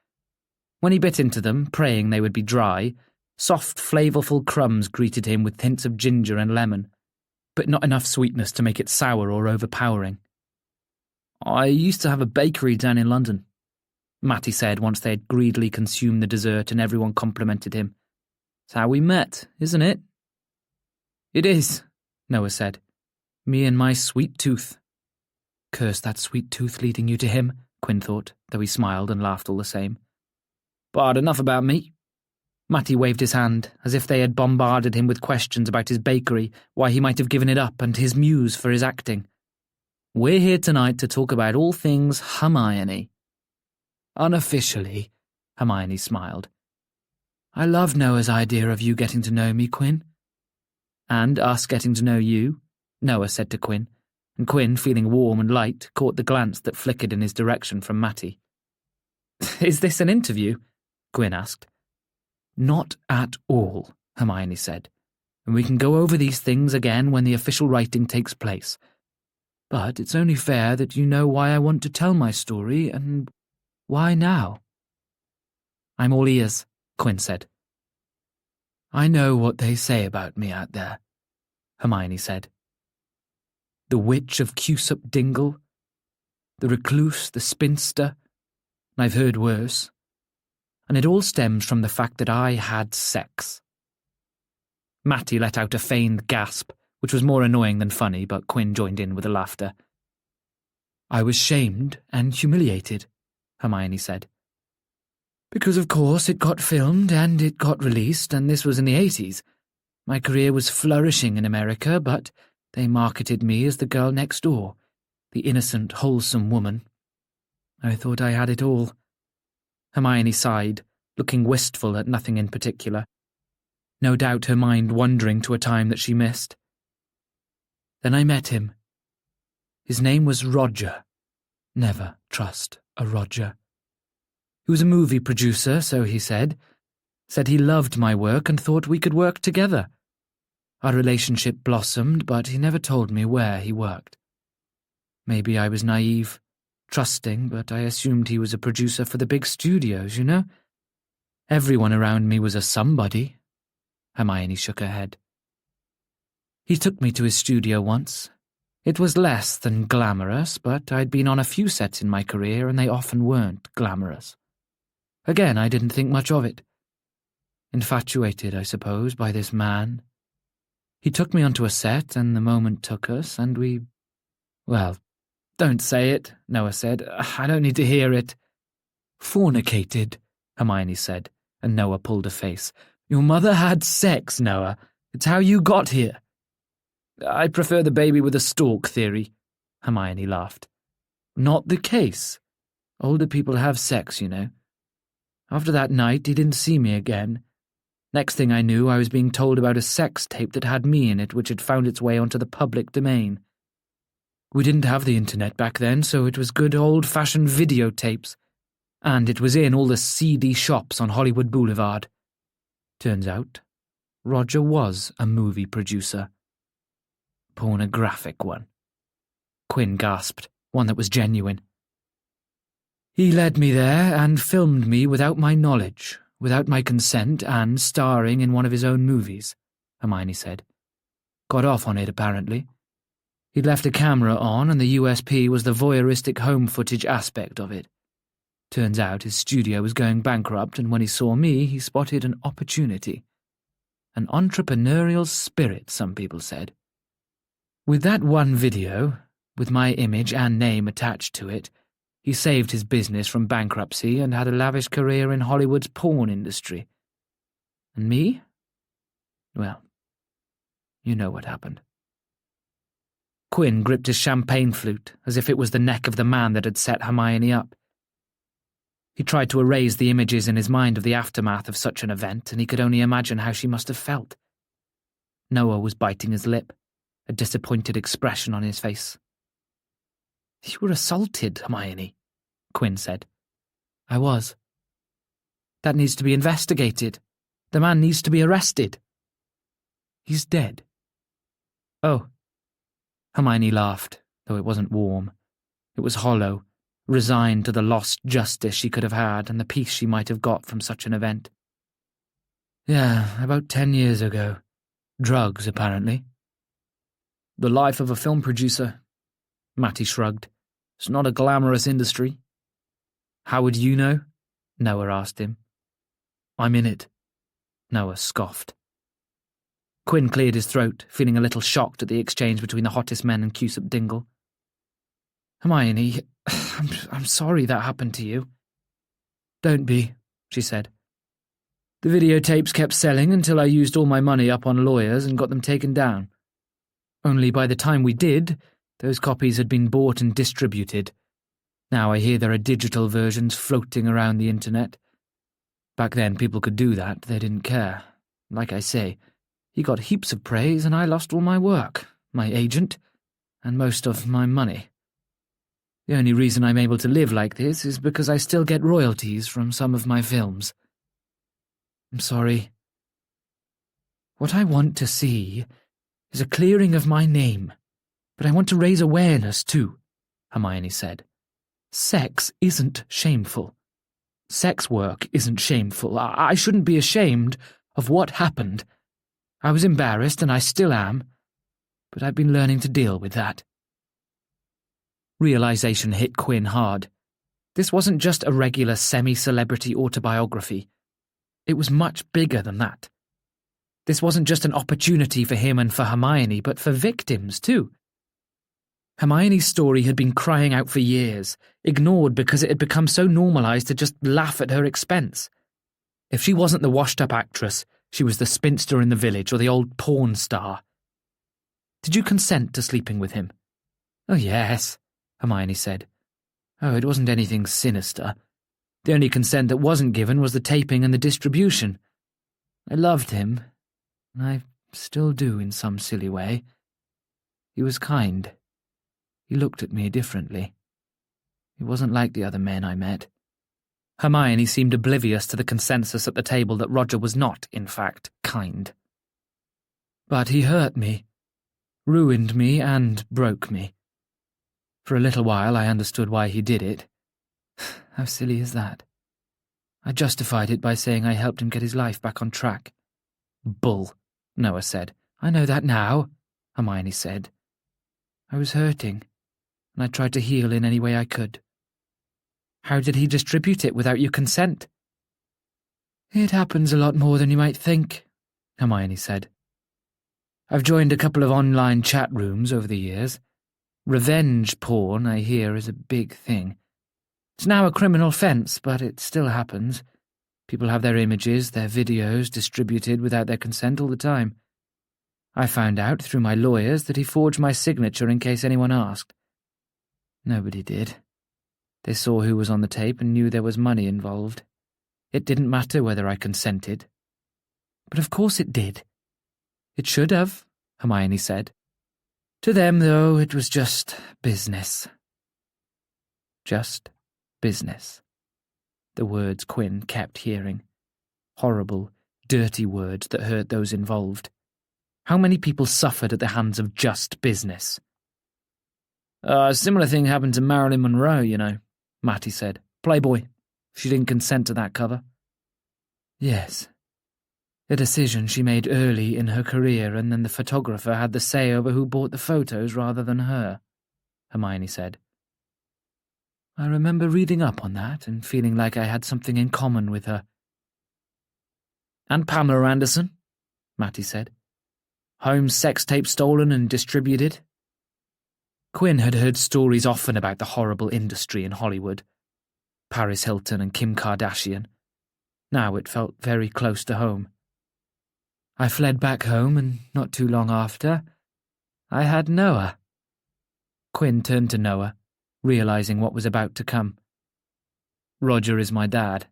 When he bit into them, praying they would be dry, soft, flavourful crumbs greeted him with hints of ginger and lemon, but not enough sweetness to make it sour or overpowering. "I used to have a bakery down in London," Matty said once they had greedily consumed the dessert and everyone complimented him. "It's how we met, isn't it?" "It is," Noah said. "Me and my sweet tooth." Curse that sweet tooth leading you to him, Quinn thought, though he smiled and laughed all the same. "But enough about me." Matty waved his hand, as if they had bombarded him with questions about his bakery, why he might have given it up, and his muse for his acting. "We're here tonight to talk about all things Hermione." "Unofficially," Hermione smiled. "I love Noah's idea of you getting to know me, Quinn." "And us getting to know you," Noah said to Quinn, and Quinn, feeling warm and light, caught the glance that flickered in his direction from Matty. "Is this an interview?" Quinn asked. "Not at all," Hermione said, "and we can go over these things again when the official writing takes place. But it's only fair that you know why I want to tell my story, and why now?" "I'm all ears," Quinn said. "I know what they say about me out there," Hermione said. "The witch of Cusup Dingle, the recluse, the spinster, and I've heard worse. And it all stems from the fact that I had sex." Matty let out a feigned gasp, which was more annoying than funny, but Quinn joined in with the laughter. "I was shamed and humiliated," Hermione said. "Because of course it got filmed and it got released, and this was in the 80s. My career was flourishing in America, but they marketed me as the girl next door, the innocent, wholesome woman. I thought I had it all." Hermione sighed, looking wistful at nothing in particular. No doubt her mind wandering to a time that she missed. "Then I met him. His name was Roger. Never trust a Roger. He was a movie producer, so he said. Said he loved my work and thought we could work together. Our relationship blossomed, but he never told me where he worked. Maybe I was naive, trusting, but I assumed he was a producer for the big studios, you know? Everyone around me was a somebody. Hermione shook her head. He took me to his studio once. It was less than glamorous, but I'd been on a few sets in my career and they often weren't glamorous. Again, I didn't think much of it. Infatuated, I suppose, by this man. He took me onto a set and the moment took us and we... Well, don't say it, Noah said. I don't need to hear it. Fornicated, Hermione said, and Noah pulled a face. Your mother had sex, Noah. It's how you got here. I prefer the baby with a stalk theory, Hermione laughed. Not the case. Older people have sex, you know. After that night, he didn't see me again. Next thing I knew, I was being told about a sex tape that had me in it, which had found its way onto the public domain. We didn't have the internet back then, so it was good old-fashioned videotapes. And it was in all the seedy shops on Hollywood Boulevard. Turns out, Roger was a movie producer. Pornographic one. Quinn gasped, one that was genuine. He led me there and filmed me without my knowledge, without my consent, and starring in one of his own movies, Hermione said. Got off on it, apparently. He'd left a camera on, and the USP was the voyeuristic home footage aspect of it. Turns out his studio was going bankrupt, and when he saw me, he spotted an opportunity. An entrepreneurial spirit, some people said. With that one video, with my image and name attached to it, he saved his business from bankruptcy and had a lavish career in Hollywood's porn industry. And me? Well, you know what happened. Quinn gripped his champagne flute as if it was the neck of the man that had set Hermione up. He tried to erase the images in his mind of the aftermath of such an event, and he could only imagine how she must have felt. Noah was biting his lip, a disappointed expression on his face. You were assaulted, Hermione, Quinn said. I was. That needs to be investigated. The man needs to be arrested. He's dead. Oh. Hermione laughed, though it wasn't warm. It was hollow, resigned to the lost justice she could have had and the peace she might have got from such an event. Yeah, about 10 years ago. Drugs, apparently. The life of a film producer, Matty shrugged. It's not a glamorous industry. How would you know? Noah asked him. I'm in it. Noah scoffed. Quinn cleared his throat, feeling a little shocked at the exchange between the hottest men and Cusack Dingle. Hermione, I'm sorry that happened to you. Don't be, she said. The videotapes kept selling until I used all my money up on lawyers and got them taken down. Only by the time we did, those copies had been bought and distributed. Now I hear there are digital versions floating around the internet. Back then people could do that, they didn't care. Like I say, he got heaps of praise and I lost all my work, my agent, and most of my money. The only reason I'm able to live like this is because I still get royalties from some of my films. I'm sorry. What I want to see is a clearing of my name, but I want to raise awareness too, Hermione said. Sex isn't shameful. Sex work isn't shameful. I shouldn't be ashamed of what happened. I was embarrassed, and I still am, but I've been learning to deal with that. Realization hit Quinn hard. This wasn't just a regular semi-celebrity autobiography. It was much bigger than that. This wasn't just an opportunity for him and for Hermione, but for victims too. Hermione's story had been crying out for years, ignored because it had become so normalized to just laugh at her expense. If she wasn't the washed-up actress, she was the spinster in the village or the old porn star. Did you consent to sleeping with him? Oh, yes, Hermione said. Oh, it wasn't anything sinister. The only consent that wasn't given was the taping and the distribution. I loved him. I still do in some silly way. He was kind. He looked at me differently. He wasn't like the other men I met. Hermione seemed oblivious to the consensus at the table that Roger was not, in fact, kind. But he hurt me, ruined me and broke me. For a little while I understood why he did it. How silly is that? I justified it by saying I helped him get his life back on track. Bull, Noah said. I know that now, Hermione said. I was hurting, and I tried to heal in any way I could. How did he distribute it without your consent? It happens a lot more than you might think, Hermione said. I've joined a couple of online chat rooms over the years. Revenge porn, I hear, is a big thing. It's now a criminal offence, but it still happens. People have their images, their videos distributed without their consent all the time. I found out through my lawyers that he forged my signature in case anyone asked. Nobody did. They saw who was on the tape and knew there was money involved. It didn't matter whether I consented. But of course it did. It should have, Hermione said. To them, though, it was just business. Just business. The words Quinn kept hearing. Horrible, dirty words that hurt those involved. How many people suffered at the hands of just business? A similar thing happened to Marilyn Monroe, you know, Matty said. Playboy. She didn't consent to that cover. Yes. A decision she made early in her career, and then the photographer had the say over who bought the photos rather than her, Hermione said. I remember reading up on that and feeling like I had something in common with her. And Pamela Anderson, Matty said. Holmes' sex tape stolen and distributed. Quinn had heard stories often about the horrible industry in Hollywood. Paris Hilton and Kim Kardashian. Now it felt very close to home. I fled back home, and not too long after, I had Noah. Quinn turned to Noah, realizing what was about to come. Roger is my dad,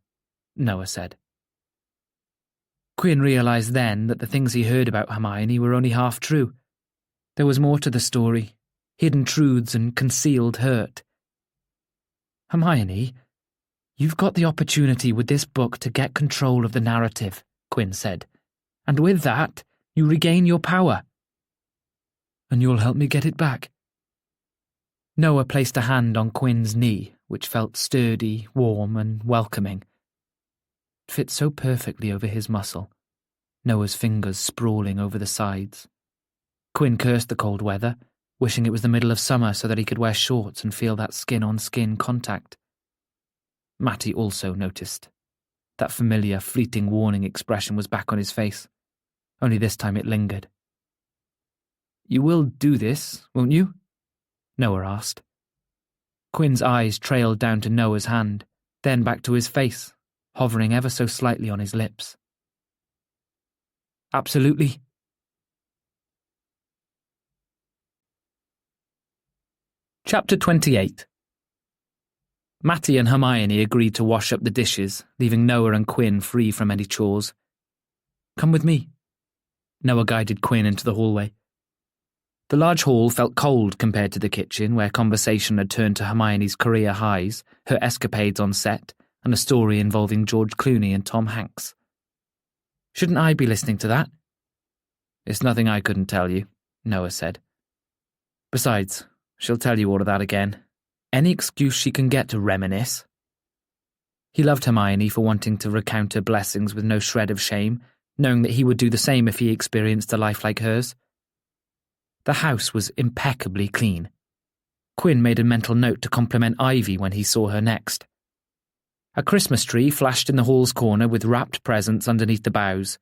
Noah said. Quinn realized then that the things he heard about Hermione were only half true. There was more to the story, hidden truths and concealed hurt. Hermione, you've got the opportunity with this book to get control of the narrative, Quinn said. And with that, you regain your power. And you'll help me get it back. Noah placed a hand on Quinn's knee, which felt sturdy, warm, and welcoming. It fit so perfectly over his muscle, Noah's fingers sprawling over the sides. Quinn cursed the cold weather, wishing it was the middle of summer so that he could wear shorts and feel that skin-on-skin contact. Matty also noticed. That familiar, fleeting warning expression was back on his face. Only this time it lingered. You will do this, won't you? Noah asked. Quinn's eyes trailed down to Noah's hand, then back to his face, hovering ever so slightly on his lips. Absolutely. Chapter 28. Matty and Hermione agreed to wash up the dishes, leaving Noah and Quinn free from any chores. Come with me. Noah guided Quinn into the hallway. The large hall felt cold compared to the kitchen, where conversation had turned to Hermione's career highs, her escapades on set, and a story involving George Clooney and Tom Hanks. Shouldn't I be listening to that? It's nothing I couldn't tell you, Noah said. Besides, she'll tell you all of that again. Any excuse she can get to reminisce. He loved Hermione for wanting to recount her blessings with no shred of shame, knowing that he would do the same if he experienced a life like hers. The house was impeccably clean. Quinn made a mental note to compliment Ivy when he saw her next. A Christmas tree flashed in the hall's corner with wrapped presents underneath the boughs.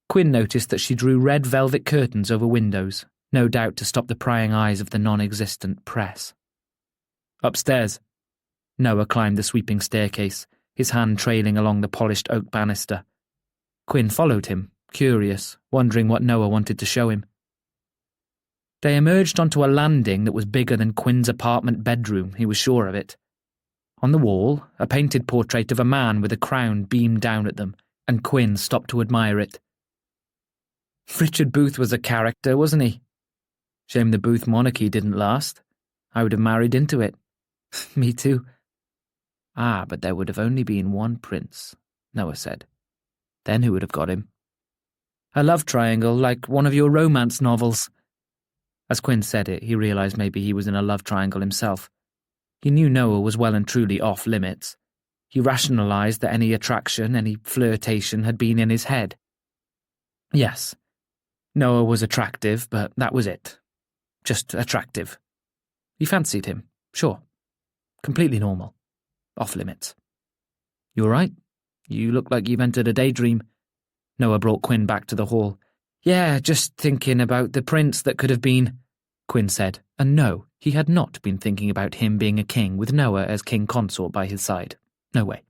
Quinn noticed that she drew red velvet curtains over windows, no doubt to stop the prying eyes of the non-existent press. Upstairs. Noah climbed the sweeping staircase, his hand trailing along the polished oak banister. Quinn followed him, curious, wondering what Noah wanted to show him. They emerged onto a landing that was bigger than Quinn's apartment bedroom, he was sure of it. On the wall, a painted portrait of a man with a crown beamed down at them, and Quinn stopped to admire it. Richard Booth was a character, wasn't he? Shame the Booth monarchy didn't last. I would have married into it. Me too. Ah, but there would have only been one prince, Noah said. Then who would have got him? A love triangle like one of your romance novels. As Quinn said it, he realised maybe he was in a love triangle himself. He knew Noah was well and truly off limits. He rationalised that any attraction, any flirtation had been in his head. Yes, Noah was attractive, but that was it. Just attractive. He fancied him, sure. Completely normal. Off limits. You all right? You look like you've entered a daydream. Noah brought Quinn back to the hall. Yeah, just thinking about the prince that could have been, Quinn said, and no, he had not been thinking about him being a king with Noah as king consort by his side. No way.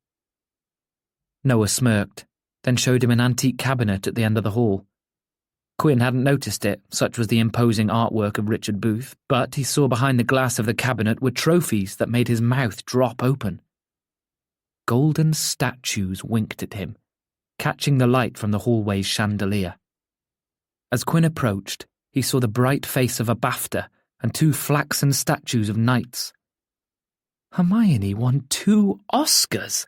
Noah smirked, then showed him an antique cabinet at the end of the hall. Quinn hadn't noticed it, such was the imposing artwork of Richard Booth, but he saw behind the glass of the cabinet were trophies that made his mouth drop open. Golden statues winked at him, catching the light from the hallway's chandelier. As Quinn approached, he saw the bright face of a BAFTA and 2 flaxen statues of knights. Hermione won 2 Oscars!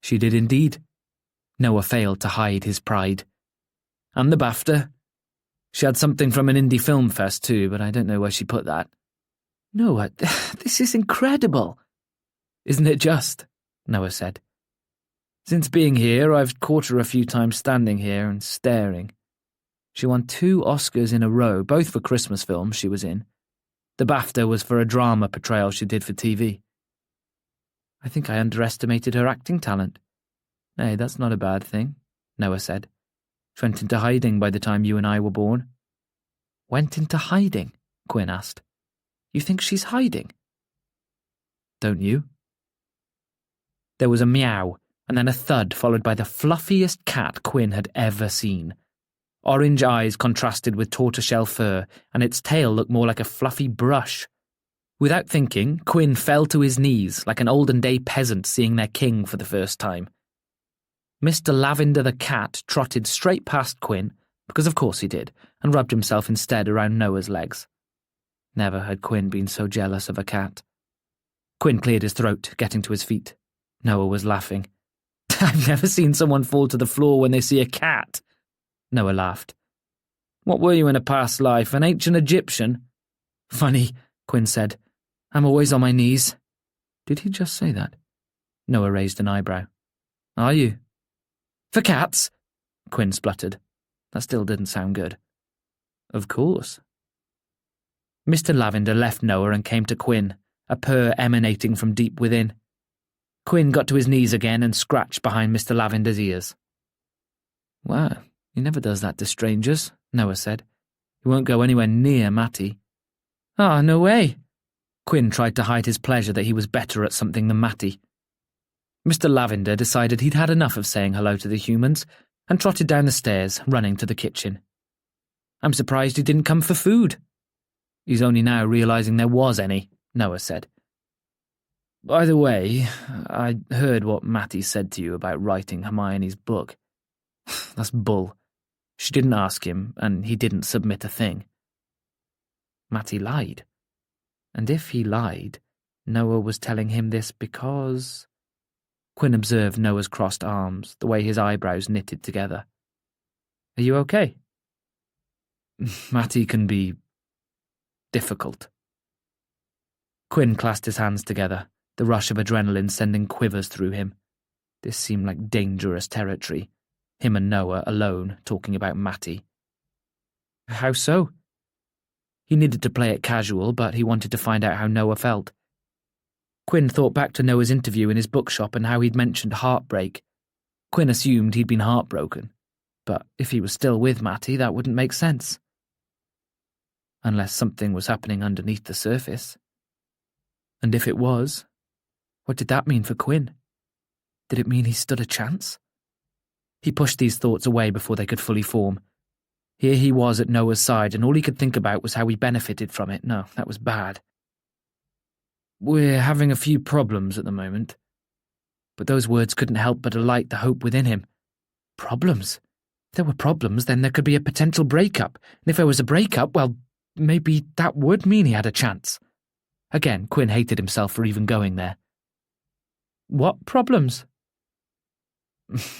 She did indeed. Noah failed to hide his pride. And the BAFTA. She had something from an indie film fest too, but I don't know where she put that. Noah, this is incredible. Isn't it just? Noah said. Since being here, I've caught her a few times standing here and staring. She won 2 Oscars in a row, both for Christmas films she was in. The BAFTA was for a drama portrayal she did for TV. I think I underestimated her acting talent. Hey, that's not a bad thing, Noah said. She went into hiding by the time you and I were born. Went into hiding? Quinn asked. You think she's hiding? Don't you? There was a meow, and then a thud followed by the fluffiest cat Quinn had ever seen. Orange eyes contrasted with tortoiseshell fur, and its tail looked more like a fluffy brush. Without thinking, Quinn fell to his knees like an olden-day peasant seeing their king for the first time. Mr. Lavender the cat trotted straight past Quinn, because of course he did, and rubbed himself instead around Noah's legs. Never had Quinn been so jealous of a cat. Quinn cleared his throat, getting to his feet. Noah was laughing. I've never seen someone fall to the floor when they see a cat. Noah laughed. What were you in a past life, an ancient Egyptian? Funny, Quinn said. I'm always on my knees. Did he just say that? Noah raised an eyebrow. Are you? For cats? Quinn spluttered. That still didn't sound good. Of course. Mr. Lavender left Noah and came to Quinn, a purr emanating from deep within. Quinn got to his knees again and scratched behind Mr. Lavender's ears. Wow, he never does that to strangers, Noah said. He won't go anywhere near Matty. Ah, no way. Quinn tried to hide his pleasure that he was better at something than Matty. Mr. Lavender decided he'd had enough of saying hello to the humans and trotted down the stairs, running to the kitchen. I'm surprised he didn't come for food. He's only now realising there was any, Noah said. By the way, I heard what Matty said to you about writing Hermione's book. That's bull. She didn't ask him, and he didn't submit a thing. Matty lied. And if he lied, Noah was telling him this because... Quinn observed Noah's crossed arms, the way his eyebrows knitted together. Are you okay? Matty can be... difficult. Quinn clasped his hands together, the rush of adrenaline sending quivers through him. This seemed like dangerous territory. Him and Noah alone, talking about Matty. How so? He needed to play it casual, but he wanted to find out how Noah felt. Quinn thought back to Noah's interview in his bookshop and how he'd mentioned heartbreak. Quinn assumed he'd been heartbroken, but if he was still with Matty, that wouldn't make sense. Unless something was happening underneath the surface. And if it was, what did that mean for Quinn? Did it mean he stood a chance? He pushed these thoughts away before they could fully form. Here he was at Noah's side, and all he could think about was how he benefited from it. No, that was bad. We're having a few problems at the moment. But those words couldn't help but alight the hope within him. Problems? If there were problems, then there could be a potential breakup. And if there was a breakup, well, maybe that would mean he had a chance. Again, Quinn hated himself for even going there. What problems?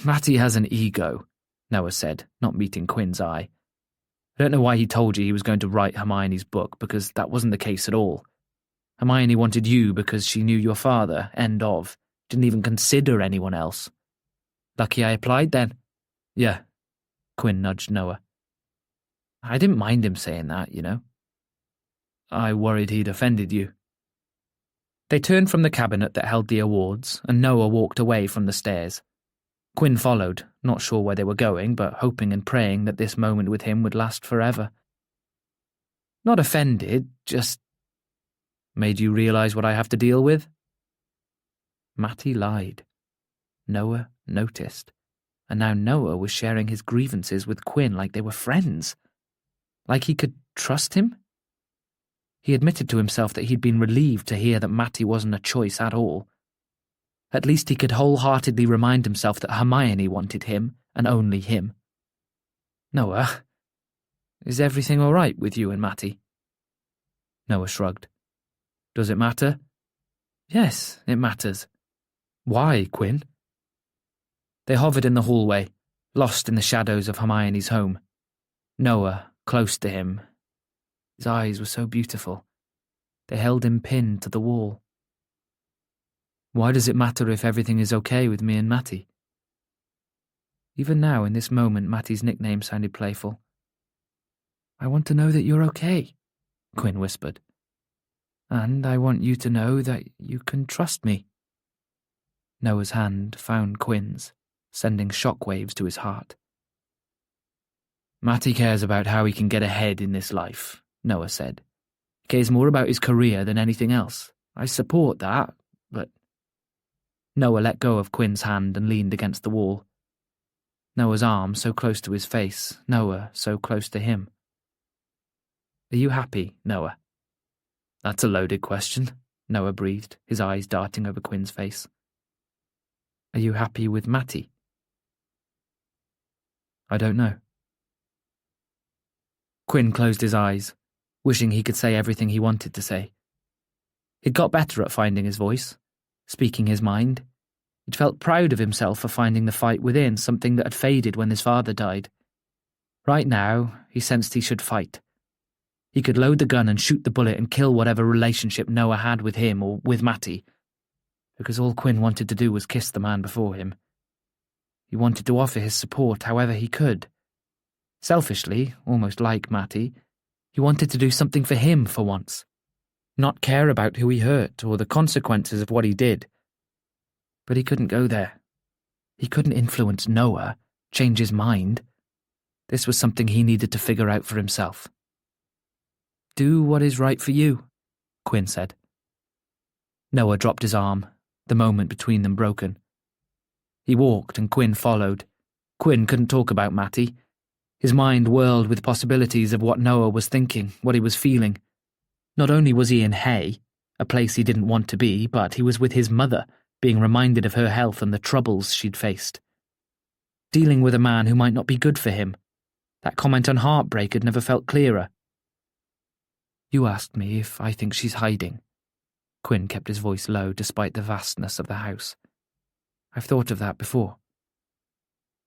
Matty has an ego, Noah said, not meeting Quinn's eye. I don't know why he told you he was going to write Hermione's book, because that wasn't the case at all. Hermione wanted you because she knew your father, end of. Didn't even consider anyone else. Lucky I applied then. Yeah, Quinn nudged Noah. I didn't mind him saying that, you know. I worried he'd offended you. They turned from the cabinet that held the awards, and Noah walked away from the stairs. Quinn followed, not sure where they were going, but hoping and praying that this moment with him would last forever. Not offended, just... Made you realise what I have to deal with? Matty lied. Noah noticed. And now Noah was sharing his grievances with Quinn like they were friends. Like he could trust him? He admitted to himself that he'd been relieved to hear that Matty wasn't a choice at all. At least he could wholeheartedly remind himself that Hermione wanted him, and only him. Noah, is everything all right with you and Matty? Noah shrugged. Does it matter? Yes, it matters. Why, Quinn? They hovered in the hallway, lost in the shadows of Hermione's home. Noah, close to him. His eyes were so beautiful. They held him pinned to the wall. Why does it matter if everything is okay with me and Matty? Even now, in this moment, Matty's nickname sounded playful. I want to know that you're okay, Quinn whispered. And I want you to know that you can trust me. Noah's hand found Quinn's, sending shockwaves to his heart. Matty cares about how he can get ahead in this life, Noah said. He cares more about his career than anything else. I support that, but... Noah let go of Quinn's hand and leaned against the wall. Noah's arm so close to his face, Noah so close to him. Are you happy, Noah? That's a loaded question, Noah breathed, his eyes darting over Quinn's face. Are you happy with Matty? I don't know. Quinn closed his eyes, wishing he could say everything he wanted to say. He'd got better at finding his voice, speaking his mind. He'd felt proud of himself for finding the fight within, something that had faded when his father died. Right now, he sensed he should fight. He could load the gun and shoot the bullet and kill whatever relationship Noah had with him or with Matty, because all Quinn wanted to do was kiss the man before him. He wanted to offer his support however he could. Selfishly, almost like Matty, he wanted to do something for him for once. Not care about who he hurt or the consequences of what he did. But he couldn't go there. He couldn't influence Noah, change his mind. This was something he needed to figure out for himself. Do what is right for you, Quinn said. Noah dropped his arm, the moment between them broken. He walked and Quinn followed. Quinn couldn't talk about Matty. His mind whirled with possibilities of what Noah was thinking, what he was feeling. Not only was he in Hay, a place he didn't want to be, but he was with his mother, being reminded of her health and the troubles she'd faced. Dealing with a man who might not be good for him. That comment on heartbreak had never felt clearer. You asked me if I think she's hiding. Quinn kept his voice low despite the vastness of the house. I've thought of that before.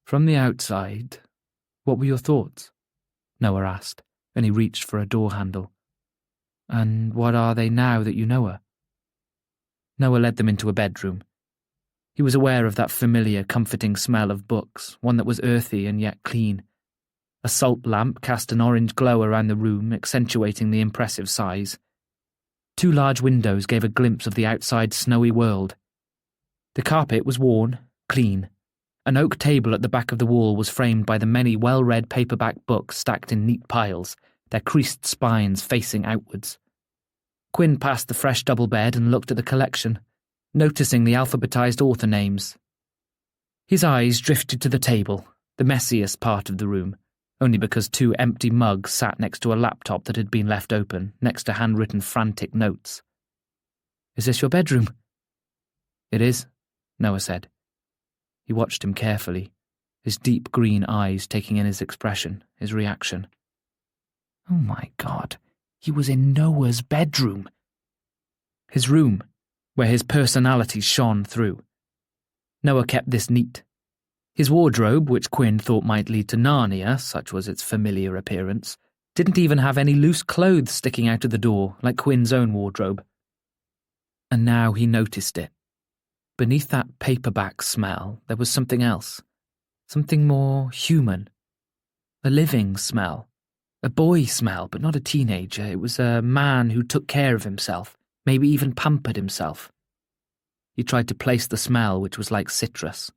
From the outside, what were your thoughts? Noah asked, and he reached for a door handle. And what are they now that you know her? Noah led them into a bedroom. He was aware of that familiar, comforting smell of books, one that was earthy and yet clean. A salt lamp cast an orange glow around the room, accentuating the impressive size. 2 large windows gave a glimpse of the outside snowy world. The carpet was worn, clean. An oak table at the back of the wall was framed by the many well-read paperback books stacked in neat piles, their creased spines facing outwards. Quinn passed the fresh double bed and looked at the collection, noticing the alphabetized author names. His eyes drifted to the table, the messiest part of the room, only because 2 empty mugs sat next to a laptop that had been left open, next to handwritten frantic notes. Is this your bedroom? It is, Noah said. He watched him carefully, his deep green eyes taking in his expression, his reaction. Oh my God, he was in Noah's bedroom. His room, where his personality shone through. Noah kept this neat. His wardrobe, which Quinn thought might lead to Narnia, such was its familiar appearance, didn't even have any loose clothes sticking out of the door, like Quinn's own wardrobe. And now he noticed it. Beneath that paperback smell, there was something else. Something more human. A living smell. A boy smell, but not a teenager. It was a man who took care of himself, maybe even pampered himself. He tried to place the smell, which was like citrus.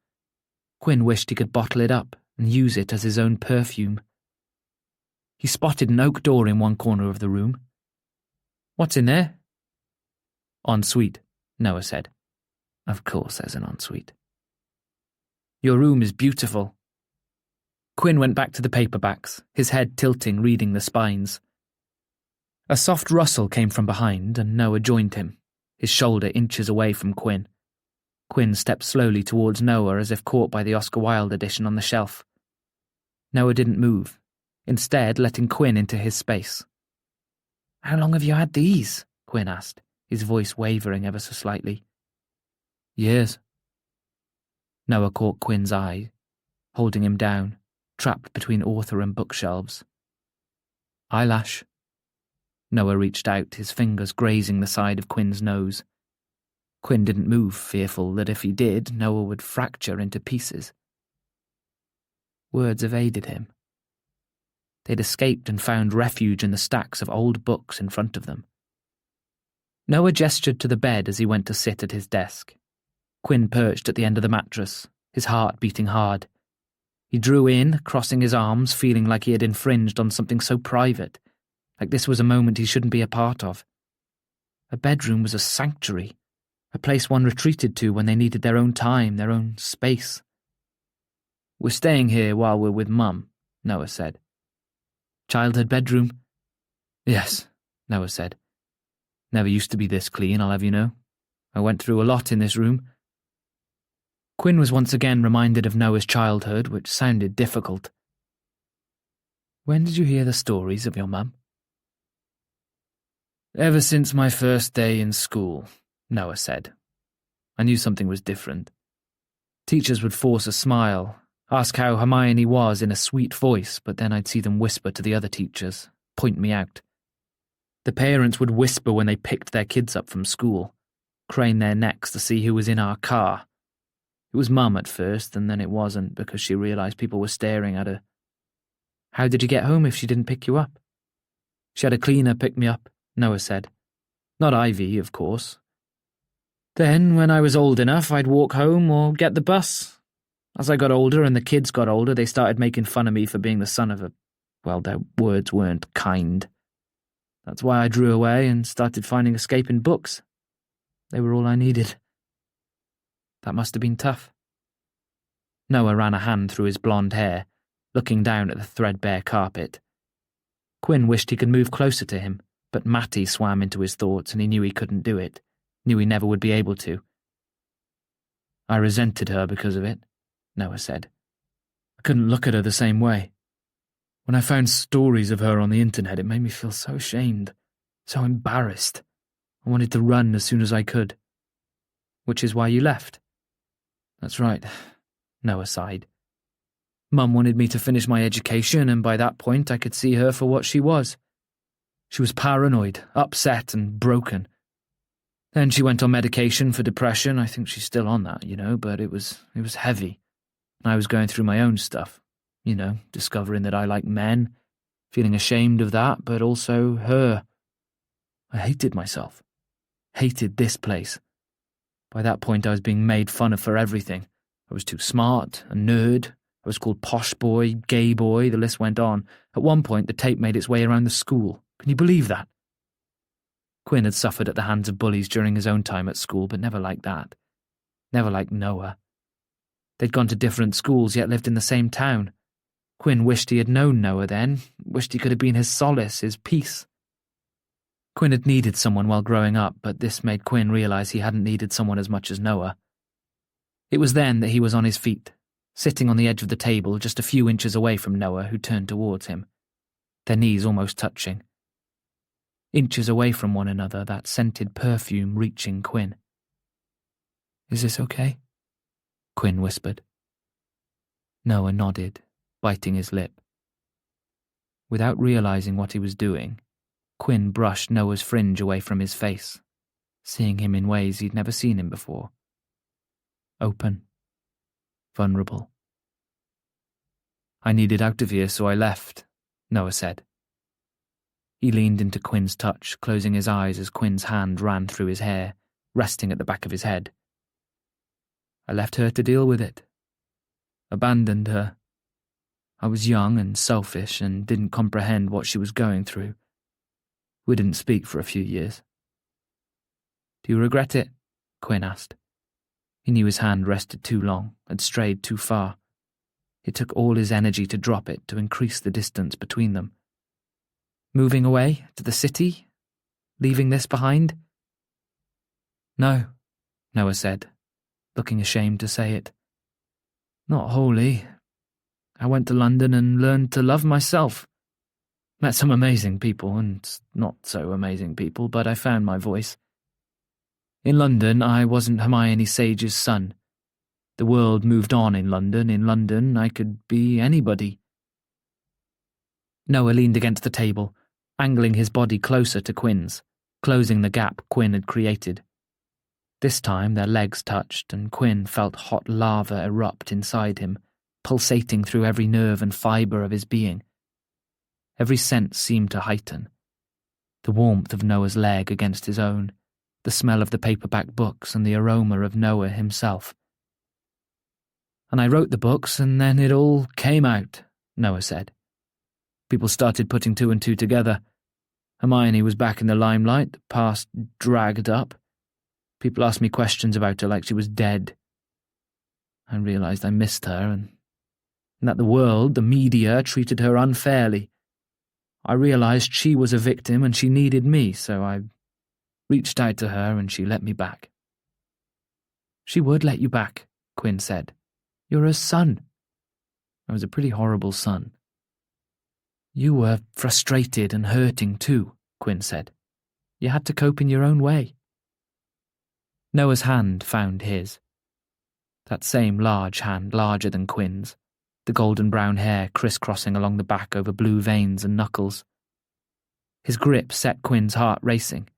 Quinn wished he could bottle it up and use it as his own perfume. He spotted an oak door in one corner of the room. "What's in there?" "Ensuite," Noah said. "Of course there's an ensuite." "Your room is beautiful." Quinn went back to the paperbacks, his head tilting, reading the spines. A soft rustle came from behind, and Noah joined him, his shoulder inches away from Quinn. Quinn stepped slowly towards Noah as if caught by the Oscar Wilde edition on the shelf. Noah didn't move, instead letting Quinn into his space. "How long have you had these?" Quinn asked, his voice wavering ever so slightly. "Years." Noah caught Quinn's eye, holding him down, trapped between author and bookshelves. "Eyelash." Noah reached out, his fingers grazing the side of Quinn's nose. Quinn didn't move, fearful that if he did, Noah would fracture into pieces. Words evaded him. They'd escaped and found refuge in the stacks of old books in front of them. Noah gestured to the bed as he went to sit at his desk. Quinn perched at the end of the mattress, his heart beating hard. He drew in, crossing his arms, feeling like he had infringed on something so private, like this was a moment he shouldn't be a part of. A bedroom was a sanctuary, a place one retreated to when they needed their own time, their own space. "We're staying here while we're with Mum," Noah said. "Childhood bedroom?" "Yes," Noah said. "Never used to be this clean, I'll have you know. I went through a lot in this room." Quinn was once again reminded of Noah's childhood, which sounded difficult. "When did you hear the stories of your mum?" "Ever since my first day in school," Noah said. "I knew something was different. Teachers would force a smile, ask how Hermione was in a sweet voice, but then I'd see them whisper to the other teachers, point me out. The parents would whisper when they picked their kids up from school, crane their necks to see who was in our car. It was Mum at first, and then it wasn't because she realised people were staring at her. How did you get home if she didn't pick you up?" "She had a cleaner pick me up," Noah said. "Not Ivy, of course. Then, when I was old enough, I'd walk home or get the bus. As I got older and the kids got older, they started making fun of me for being the son of a... well, their words weren't kind. That's why I drew away and started finding escape in books. They were all I needed." "That must have been tough." Noah ran a hand through his blonde hair, looking down at the threadbare carpet. Quinn wished he could move closer to him, but Mattie swam into his thoughts and he knew he couldn't do it, knew he never would be able to. "I resented her because of it," Noah said. "I couldn't look at her the same way. When I found stories of her on the internet, it made me feel so ashamed, so embarrassed. I wanted to run as soon as I could." "Which is why you left?" "That's right," Noah sighed. "Mum wanted me to finish my education, and by that point I could see her for what she was. She was paranoid, upset, and broken. Then she went on medication for depression. I think she's still on that, but it was heavy. And I was going through my own stuff, discovering that I like men, feeling ashamed of that, but also her. I hated myself. Hated this place. By that point I was being made fun of for everything. I was too smart, a nerd. I was called posh boy, gay boy, the list went on. At one point the tape made its way around the school. Can you believe that?" Quinn had suffered at the hands of bullies during his own time at school, but never like that. Never like Noah. They'd gone to different schools, yet lived in the same town. Quinn wished he had known Noah then, wished he could have been his solace, his peace. Quinn had needed someone while growing up, but this made Quinn realise he hadn't needed someone as much as Noah. It was then that he was on his feet, sitting on the edge of the table just a few inches away from Noah, who turned towards him, their knees almost touching. Inches away from one another, that scented perfume reaching Quinn. "Is this okay?" Quinn whispered. Noah nodded, biting his lip. Without realizing what he was doing, Quinn brushed Noah's fringe away from his face, seeing him in ways he'd never seen him before. Open. Vulnerable. I needed out of here, so I left, Noah said. He leaned into Quinn's touch, closing his eyes as Quinn's hand ran through his hair, resting at the back of his head. I left her to deal with it. Abandoned her. I was young and selfish and didn't comprehend what she was going through. We didn't speak for a few years. Do you regret it? Quinn asked. He knew his hand rested too long, had strayed too far. It took all his energy to drop it, to increase the distance between them. Moving away to the city? Leaving this behind? No, Noah said, looking ashamed to say it. Not wholly. I went to London and learned to love myself. Met some amazing people and not so amazing people, but I found my voice. In London, I wasn't Hermione Sage's son. The world moved on in London. In London, I could be anybody. Noah leaned against the table, angling his body closer to Quinn's, closing the gap Quinn had created. This time their legs touched, and Quinn felt hot lava erupt inside him, pulsating through every nerve and fibre of his being. Every sense seemed to heighten. The warmth of Noah's leg against his own, the smell of the paperback books and the aroma of Noah himself. And I wrote the books, and then it all came out, Noah said. People started putting two and two together. Hermione was back in the limelight, the past dragged up. People asked me questions about her like she was dead. I realised I missed her, and that the world, the media, treated her unfairly. I realised she was a victim and she needed me, so I reached out to her and she let me back. She would let you back, Quinn said. You're her son. I was a pretty horrible son. You were frustrated and hurting too, Quinn said. You had to cope in your own way. Noah's hand found his. That same large hand, larger than Quinn's, the golden brown hair crisscrossing along the back over blue veins and knuckles. His grip set Quinn's heart racing,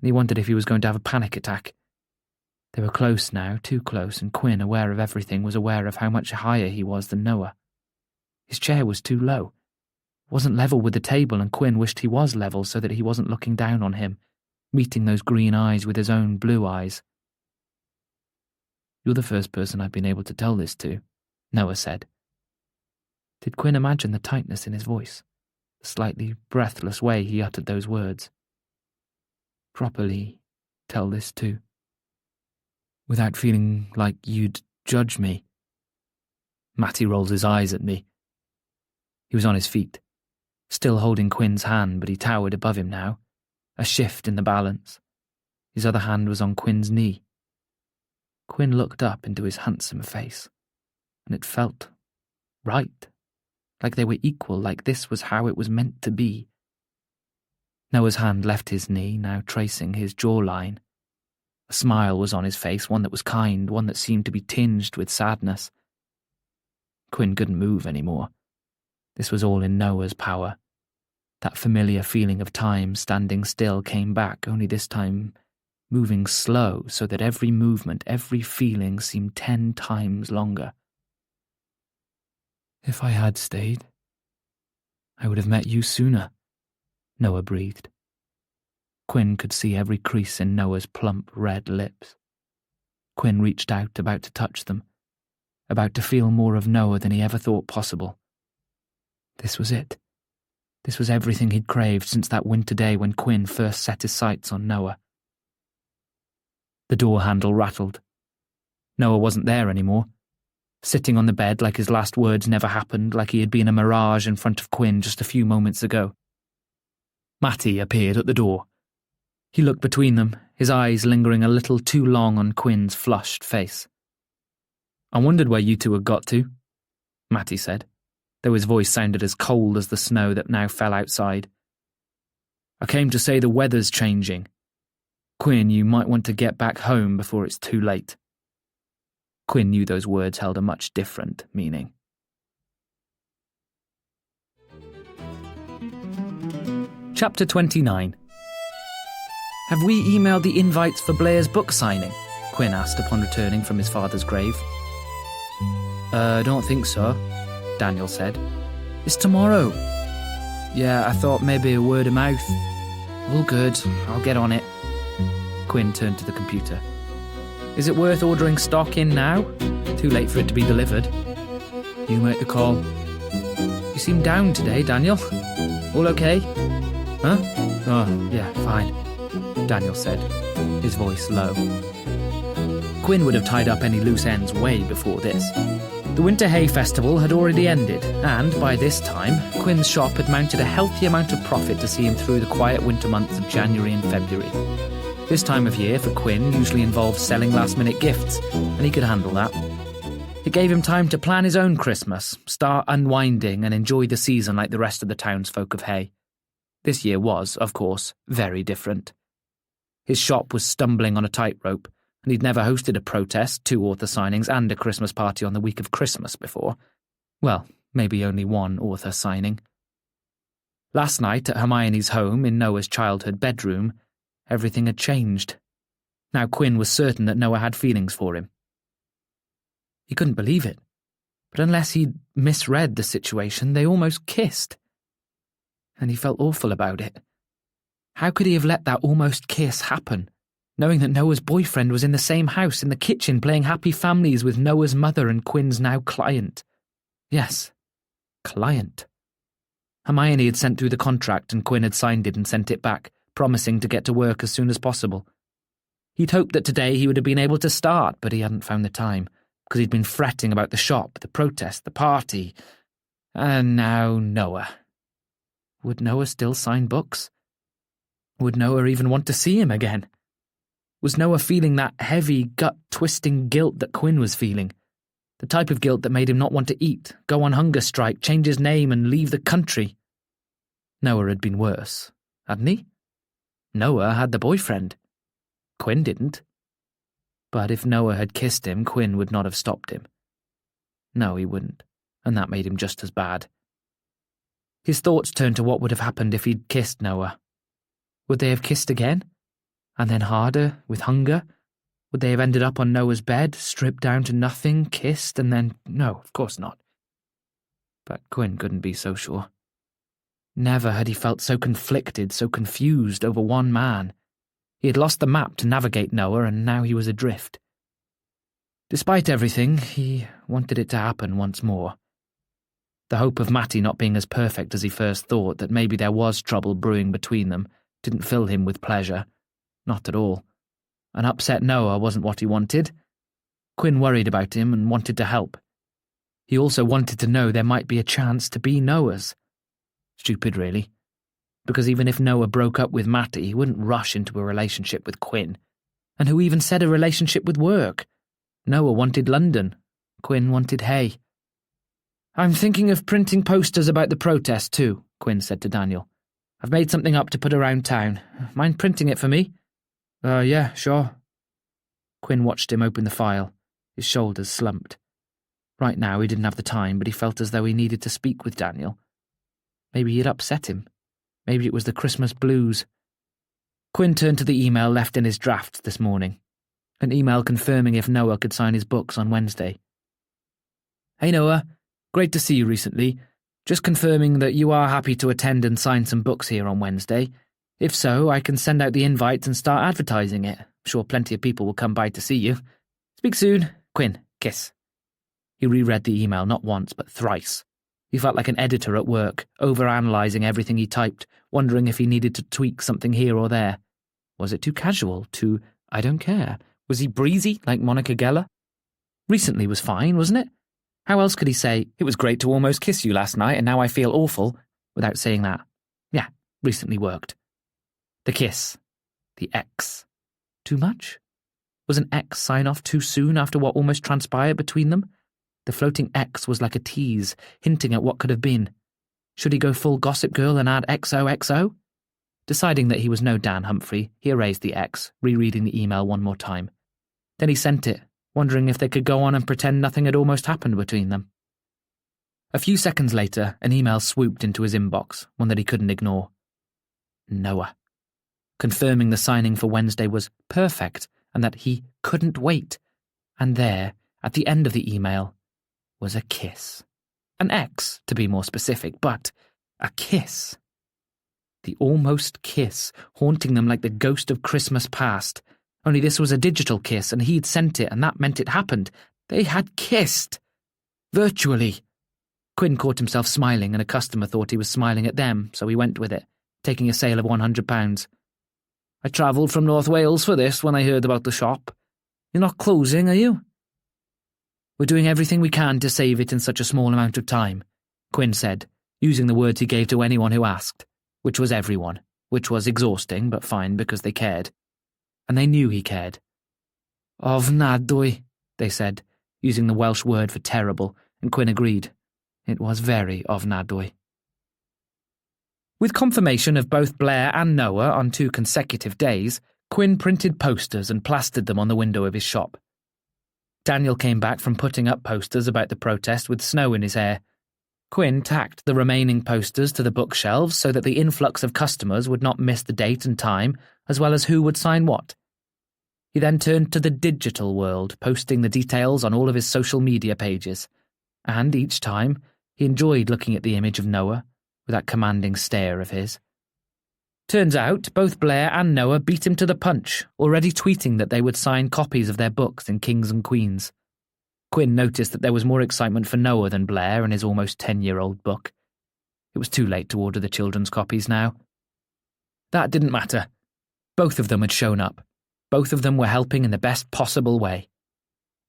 and he wondered if he was going to have a panic attack. They were close now, too close, and Quinn, aware of everything, was aware of how much higher he was than Noah. His chair was too low. It wasn't level with the table, and Quinn wished he was level so that he wasn't looking down on him, meeting those green eyes with his own blue eyes. You're the first person I've been able to tell this to, Noah said. Did Quinn imagine the tightness in his voice, the slightly breathless way he uttered those words? Properly tell this to. Without feeling like you'd judge me. Matty rolls his eyes at me. He was on his feet, still holding Quinn's hand, but he towered above him now, a shift in the balance. His other hand was on Quinn's knee. Quinn looked up into his handsome face, and it felt right, like they were equal, like this was how it was meant to be. Noah's hand left his knee, now tracing his jawline. A smile was on his face, one that was kind, one that seemed to be tinged with sadness. Quinn couldn't move anymore. This was all in Noah's power. That familiar feeling of time standing still came back, only this time moving slow so that every movement, every feeling seemed 10 times longer. If I had stayed, I would have met you sooner, Noah breathed. Quinn could see every crease in Noah's plump red lips. Quinn reached out, about to touch them, about to feel more of Noah than he ever thought possible. This was it. This was everything he'd craved since that winter day when Quinn first set his sights on Noah. The door handle rattled. Noah wasn't there anymore. Sitting on the bed like his last words never happened, like he had been a mirage in front of Quinn just a few moments ago. Matty appeared at the door. He looked between them, his eyes lingering a little too long on Quinn's flushed face. I wondered where you two had got to, Matty said, though his voice sounded as cold as the snow that now fell outside. I came to say the weather's changing. Quinn, you might want to get back home before it's too late. Quinn knew those words held a much different meaning. Chapter 29. Have we emailed the invites for Blair's book signing? Quinn asked upon returning from his father's grave. I don't think so, Daniel said. It's tomorrow. Yeah, I thought maybe a word of mouth. All good, I'll get on it. Quinn turned to the computer. Is it worth ordering stock in now? Too late for it to be delivered. You make the call. You seem down today, Daniel. All okay? Huh? Oh, yeah, fine, Daniel said, his voice low. Quinn would have tied up any loose ends way before this. The Winter Hay Festival had already ended, and by this time, Quinn's shop had mounted a healthy amount of profit to see him through the quiet winter months of January and February. This time of year for Quinn usually involved selling last-minute gifts, and he could handle that. It gave him time to plan his own Christmas, start unwinding and enjoy the season like the rest of the townsfolk of Hay. This year was, of course, very different. His shop was stumbling on a tightrope, and he'd never hosted a protest, 2 author signings and a Christmas party on the week of Christmas before. Well, maybe only 1 author signing. Last night at Hermione's home in Noah's childhood bedroom, everything had changed. Now Quinn was certain that Noah had feelings for him. He couldn't believe it, but unless he'd misread the situation, they almost kissed. And he felt awful about it. How could he have let that almost kiss happen, knowing that Noah's boyfriend was in the same house in the kitchen playing happy families with Noah's mother and Quinn's now client? Yes, client. Hermione had sent through the contract and Quinn had signed it and sent it back, promising to get to work as soon as possible. He'd hoped that today he would have been able to start, but he hadn't found the time, because he'd been fretting about the shop, the protest, the party, and now Noah. Would Noah still sign books? Would Noah even want to see him again? Was Noah feeling that heavy, gut-twisting guilt that Quinn was feeling? The type of guilt that made him not want to eat, go on hunger strike, change his name and leave the country. Noah had been worse, hadn't he? Noah had the boyfriend. Quinn didn't. But if Noah had kissed him, Quinn would not have stopped him. No, he wouldn't, and that made him just as bad. His thoughts turned to what would have happened if he'd kissed Noah. Would they have kissed again? And then harder, with hunger? Would they have ended up on Noah's bed, stripped down to nothing, kissed, and then... No, of course not. But Quinn couldn't be so sure. Never had he felt so conflicted, so confused over one man. He had lost the map to navigate Noah, and now he was adrift. Despite everything, he wanted it to happen once more. The hope of Matty not being as perfect as he first thought, that maybe there was trouble brewing between them, didn't fill him with pleasure. Not at all. An upset Noah wasn't what he wanted. Quinn worried about him and wanted to help. He also wanted to know there might be a chance to be Noah's. Stupid, really. Because even if Noah broke up with Matty, he wouldn't rush into a relationship with Quinn. And who even said a relationship with work? Noah wanted London. Quinn wanted Hay. I'm thinking of printing posters about the protest too, Quinn said to Daniel. I've made something up to put around town. Mind printing it for me? Yeah, sure. Quinn watched him open the file. His shoulders slumped. Right now he didn't have the time, but he felt as though he needed to speak with Daniel. Maybe he'd upset him. Maybe it was the Christmas blues. Quinn turned to the email left in his drafts this morning. An email confirming if Noah could sign his books on Wednesday. Hey Noah, great to see you recently. Just confirming that you are happy to attend and sign some books here on Wednesday. If so, I can send out the invites and start advertising it. I'm sure plenty of people will come by to see you. Speak soon. Quinn, kiss. He reread the email not once but thrice. He felt like an editor at work, overanalyzing everything he typed, wondering if he needed to tweak something here or there. Was it too casual? Too, I don't care? Was he breezy like Monica Geller? Recently was fine, wasn't it? How else could he say, it was great to almost kiss you last night and now I feel awful, without saying that? Yeah, recently worked. The kiss. The X. Too much? Was an X sign-off too soon after what almost transpired between them? The floating X was like a tease, hinting at what could have been. Should he go full Gossip Girl and add XOXO? Deciding that he was no Dan Humphrey, he erased the X, rereading the email one more time. Then he sent it, wondering if they could go on and pretend nothing had almost happened between them. A few seconds later, an email swooped into his inbox, one that he couldn't ignore. Noah, confirming the signing for Wednesday was perfect and that he couldn't wait. And there, at the end of the email, was a kiss. An X, to be more specific, but a kiss. The almost kiss, haunting them like the ghost of Christmas past. Only this was a digital kiss, and he'd sent it, and that meant it happened. They had kissed. Virtually. Quinn caught himself smiling, and a customer thought he was smiling at them, so he went with it, taking a sale of £100. I travelled from North Wales for this when I heard about the shop. You're not closing, are you? We're doing everything we can to save it in such a small amount of time, Quinn said, using the words he gave to anyone who asked, which was everyone, which was exhausting but fine because they cared. And they knew he cared. Ofnadwy, they said, using the Welsh word for terrible, and Quinn agreed. It was very ofnadwy. With confirmation of both Blair and Noah on 2 consecutive days, Quinn printed posters and plastered them on the window of his shop. Daniel came back from putting up posters about the protest with snow in his hair. Quinn tacked the remaining posters to the bookshelves so that the influx of customers would not miss the date and time, as well as who would sign what. He then turned to the digital world, posting the details on all of his social media pages. And each time, he enjoyed looking at the image of Noah, with that commanding stare of his. Turns out, both Blair and Noah beat him to the punch, already tweeting that they would sign copies of their books in Kings and Queens. Quinn noticed that there was more excitement for Noah than Blair in his almost 10-year-old book. It was too late to order the children's copies now. That didn't matter. Both of them had shown up. Both of them were helping in the best possible way.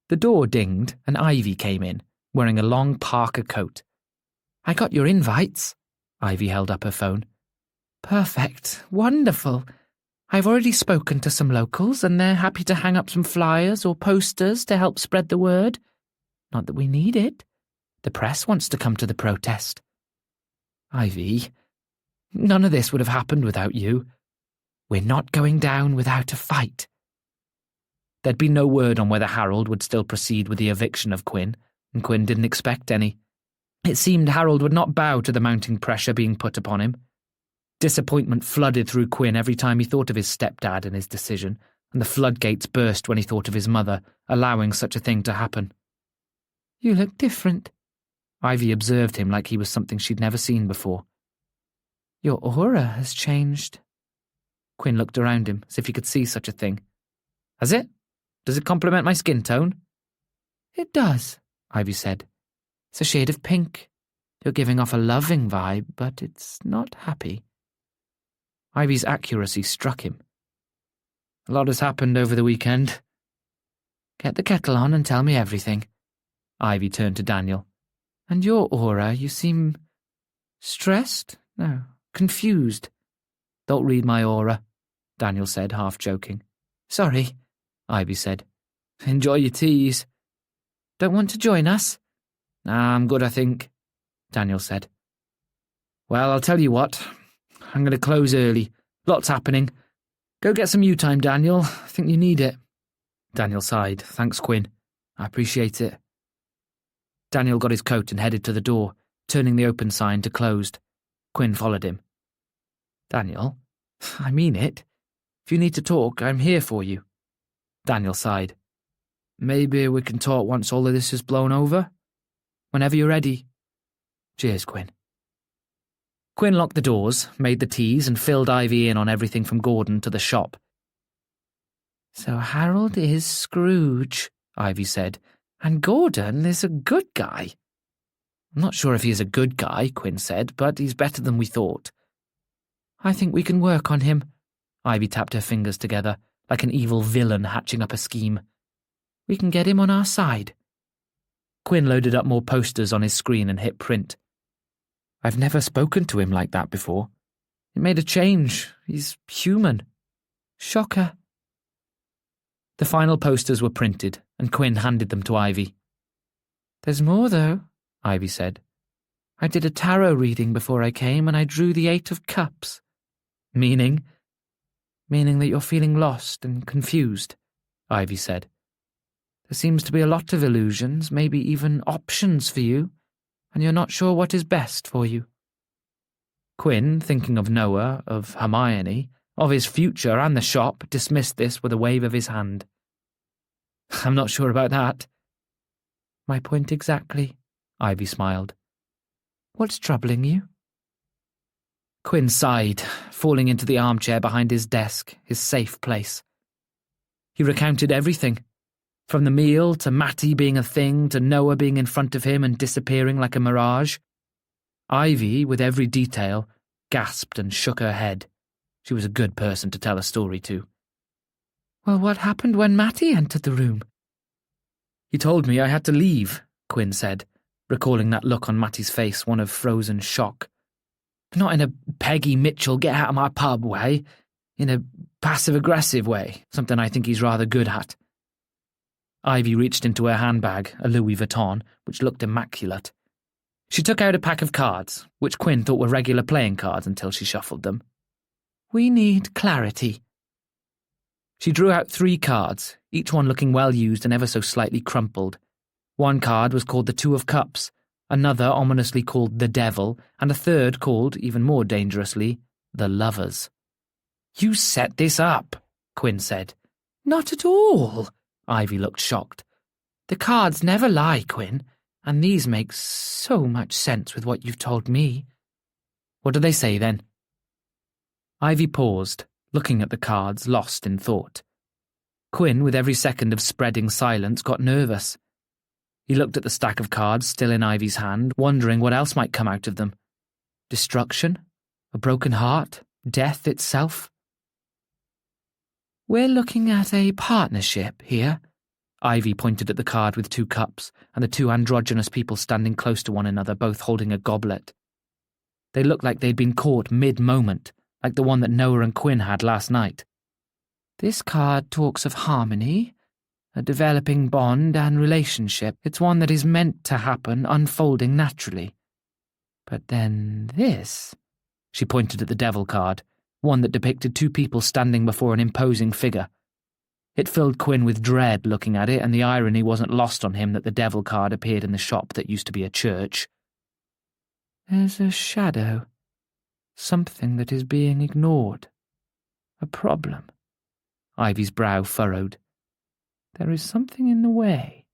The door dinged and Ivy came in, wearing a long parka coat. I got your invites. Ivy held up her phone. Perfect. Wonderful. I've already spoken to some locals and they're happy to hang up some flyers or posters to help spread the word. Not that we need it. The press wants to come to the protest. Ivy, none of this would have happened without you. We're not going down without a fight. There'd been no word on whether Harold would still proceed with the eviction of Quinn, and Quinn didn't expect any. It seemed Harold would not bow to the mounting pressure being put upon him. Disappointment flooded through Quinn every time he thought of his stepdad and his decision, and the floodgates burst when he thought of his mother, allowing such a thing to happen. You look different. Ivy observed him like he was something she'd never seen before. Your aura has changed. Quinn looked around him, as if he could see such a thing. Has it? Does it complement my skin tone? It does, Ivy said. It's a shade of pink. You're giving off a loving vibe, but it's not happy. Ivy's accuracy struck him. A lot has happened over the weekend. Get the kettle on and tell me everything. Ivy turned to Daniel. And your aura, you seem stressed? No, confused. Don't read my aura, Daniel said, half joking. Sorry, Ivy said. Enjoy your teas. Don't want to join us? Nah, I'm good, I think, Daniel said. Well, I'll tell you what. I'm going to close early. Lots happening. Go get some you-time, Daniel. I think you need it. Daniel sighed. Thanks, Quinn. I appreciate it. Daniel got his coat and headed to the door, turning the open sign to closed. Quinn followed him. Daniel, I mean it. If you need to talk, I'm here for you. Daniel sighed. Maybe we can talk once all of this is blown over? Whenever you're ready. Cheers, Quinn. Quinn locked the doors, made the teas, and filled Ivy in on everything from Gordon to the shop. So Harold is Scrooge, Ivy said, and Gordon is a good guy. I'm not sure if he is a good guy, Quinn said, but he's better than we thought. I think we can work on him. Ivy tapped her fingers together, like an evil villain hatching up a scheme. We can get him on our side. Quinn loaded up more posters on his screen and hit print. I've never spoken to him like that before. It made a change. He's human. Shocker. The final posters were printed, and Quinn handed them to Ivy. There's more, though, Ivy said. I did a tarot reading before I came, and I drew the 8 of Cups. Meaning? Meaning that you're feeling lost and confused, Ivy said. There seems to be a lot of illusions, maybe even options for you, and you're not sure what is best for you. Quinn, thinking of Noah, of Hermione, of his future and the shop, dismissed this with a wave of his hand. I'm not sure about that. My point exactly, Ivy smiled. What's troubling you? Quinn sighed, falling into the armchair behind his desk, his safe place. He recounted everything, from the meal to Matty being a thing to Noah being in front of him and disappearing like a mirage. Ivy, with every detail, gasped and shook her head. She was a good person to tell a story to. Well, what happened when Matty entered the room? He told me I had to leave, Quinn said, recalling that look on Matty's face, one of frozen shock. Not in a Peggy Mitchell get out of my pub way, in a passive-aggressive way, something I think he's rather good at. Ivy reached into her handbag, a Louis Vuitton, which looked immaculate. She took out a pack of cards, which Quinn thought were regular playing cards until she shuffled them. We need clarity. She drew out 3 cards, each one looking well used and ever so slightly crumpled. One card was called the Two of Cups, another ominously called the Devil, and a third called, even more dangerously, the Lovers. You set this up, Quinn said. Not at all. Ivy looked shocked. The cards never lie, Quinn, and these make so much sense with what you've told me. What do they say, then? Ivy paused, looking at the cards, lost in thought. Quinn, with every second of spreading silence, got nervous. He looked at the stack of cards still in Ivy's hand, wondering what else might come out of them. Destruction? A broken heart? Death itself? We're looking at a partnership here. Ivy pointed at the card with 2 cups, and the 2 androgynous people standing close to one another, both holding a goblet. They looked like they'd been caught mid-moment, like the one that Noah and Quinn had last night. This card talks of harmony, a developing bond and relationship. It's one that is meant to happen, unfolding naturally. But then this... She pointed at the Devil card, one that depicted 2 people standing before an imposing figure. It filled Quinn with dread looking at it, and the irony wasn't lost on him that the Devil card appeared in the shop that used to be a church. There's a shadow. Something that is being ignored. A problem. Ivy's brow furrowed. There is something in the way.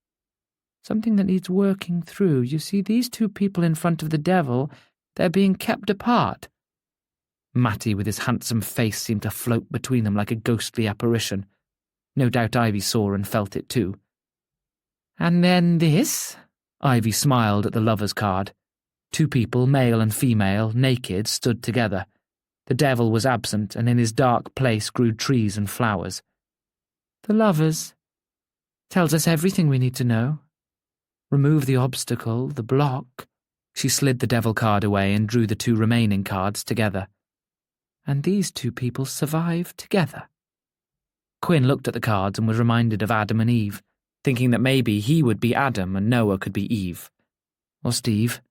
Something that needs working through. You see, these 2 people in front of the Devil, they're being kept apart. Matty, with his handsome face, seemed to float between them like a ghostly apparition. No doubt Ivy saw and felt it too. And then this? Ivy smiled at the Lover's card. 2 people, male and female, naked, stood together. The Devil was absent, and in his dark place grew trees and flowers. The Lovers. Tells us everything we need to know. Remove the obstacle, the block. She slid the Devil card away and drew the 2 remaining cards together. And these 2 people survive together. Quinn looked at the cards and was reminded of Adam and Eve, thinking that maybe he would be Adam and Noah could be Eve. Or Steve.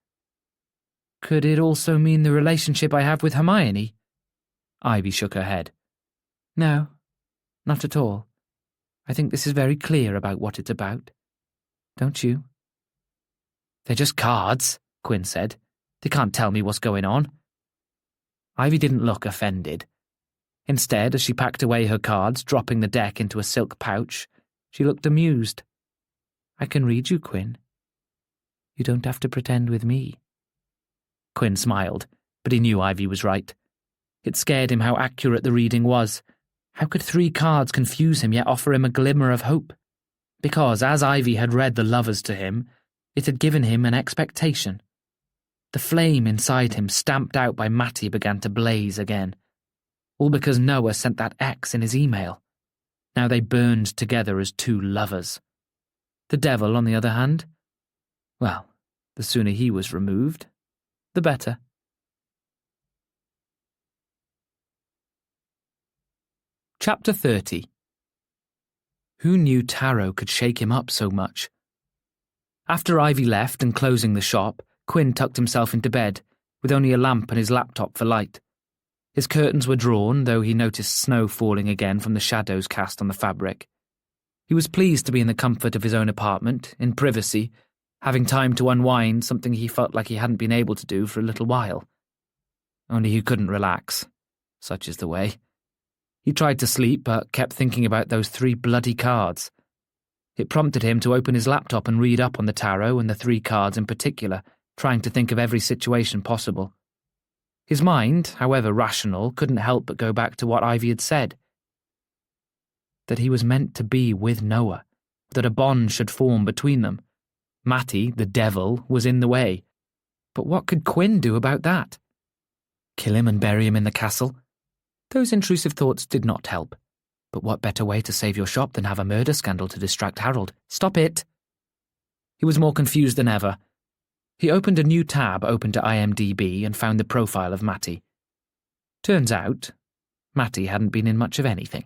Could it also mean the relationship I have with Hermione? Ivy shook her head. No, not at all. I think this is very clear about what it's about. Don't you? They're just cards, Quinn said. They can't tell me what's going on. Ivy didn't look offended. Instead, as she packed away her cards, dropping the deck into a silk pouch, she looked amused. I can read you, Quinn. You don't have to pretend with me. Quinn smiled, but he knew Ivy was right. It scared him how accurate the reading was. How could 3 cards confuse him yet offer him a glimmer of hope? Because, as Ivy had read the Lovers to him, it had given him an expectation. The flame inside him, stamped out by Matty, began to blaze again. All because Noah sent that X in his email. Now they burned together as 2 lovers. The Devil, on the other hand, well, the sooner he was removed, the better. Chapter 30. Who knew tarot could shake him up so much? After Ivy left and closing the shop, Quinn tucked himself into bed, with only a lamp and his laptop for light. His curtains were drawn, though he noticed snow falling again from the shadows cast on the fabric. He was pleased to be in the comfort of his own apartment, in privacy, having time to unwind, something he felt like he hadn't been able to do for a little while. only he couldn't relax. Such is the way. He tried to sleep, but kept thinking about those 3 bloody cards. It prompted him to open his laptop and read up on the tarot and the 3 cards in particular, trying to think of every situation possible. His mind, however rational, couldn't help but go back to what Ivy had said. That he was meant to be with Noah, that a bond should form between them. Matty, the devil, was in the way. But what could Quinn do about that? Kill him and bury him in the castle? Those intrusive thoughts did not help. But what better way to save your shop than have a murder scandal to distract Harold? Stop it! He was more confused than ever. He opened a new tab open to IMDb and found the profile of Matty. Turns out, Matty hadn't been in much of anything.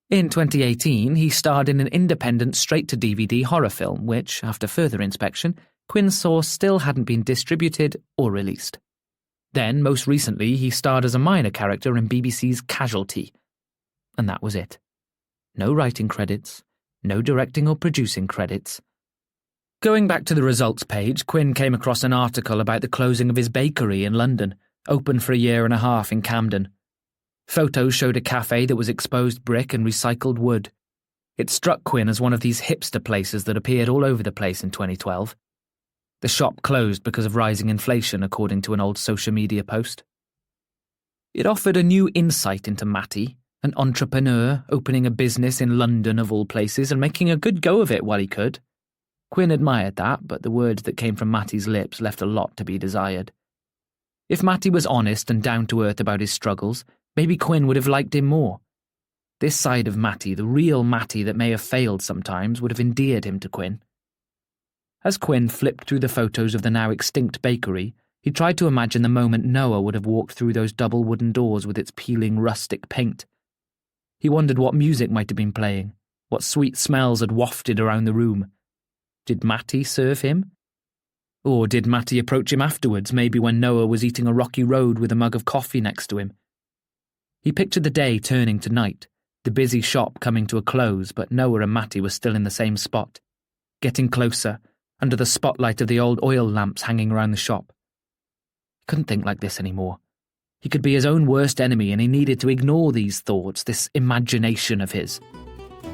In 2018, he starred in an independent straight-to-DVD horror film which, after further inspection, Quinn saw still hadn't been distributed or released. Then, most recently, he starred as a minor character in BBC's Casualty. And that was it. No writing credits, no directing or producing credits. Going back to the results page, Quinn came across an article about the closing of his bakery in London, open for a year and a half in Camden. Photos showed a cafe that was exposed brick and recycled wood. It struck Quinn as one of these hipster places that appeared all over the place in 2012. The shop closed because of rising inflation, according to an old social media post. It offered a new insight into Matty, an entrepreneur opening a business in London of all places and making a good go of it while he could. Quinn admired that, but the words that came from Matty's lips left a lot to be desired. If Matty was honest and down-to-earth about his struggles, maybe Quinn would have liked him more. This side of Matty, the real Matty that may have failed sometimes, would have endeared him to Quinn. As Quinn flipped through the photos of the now extinct bakery, he tried to imagine the moment Noah would have walked through those double wooden doors with its peeling rustic paint. He wondered what music might have been playing, what sweet smells had wafted around the room. Did Matty serve him? Or did Matty approach him afterwards, maybe when Noah was eating a rocky road with a mug of coffee next to him? He pictured the day turning to night, the busy shop coming to a close, but Noah and Matty were still in the same spot, getting closer, under the spotlight of the old oil lamps hanging around the shop. He couldn't think like this anymore. He could be his own worst enemy, and he needed to ignore these thoughts, this imagination of his.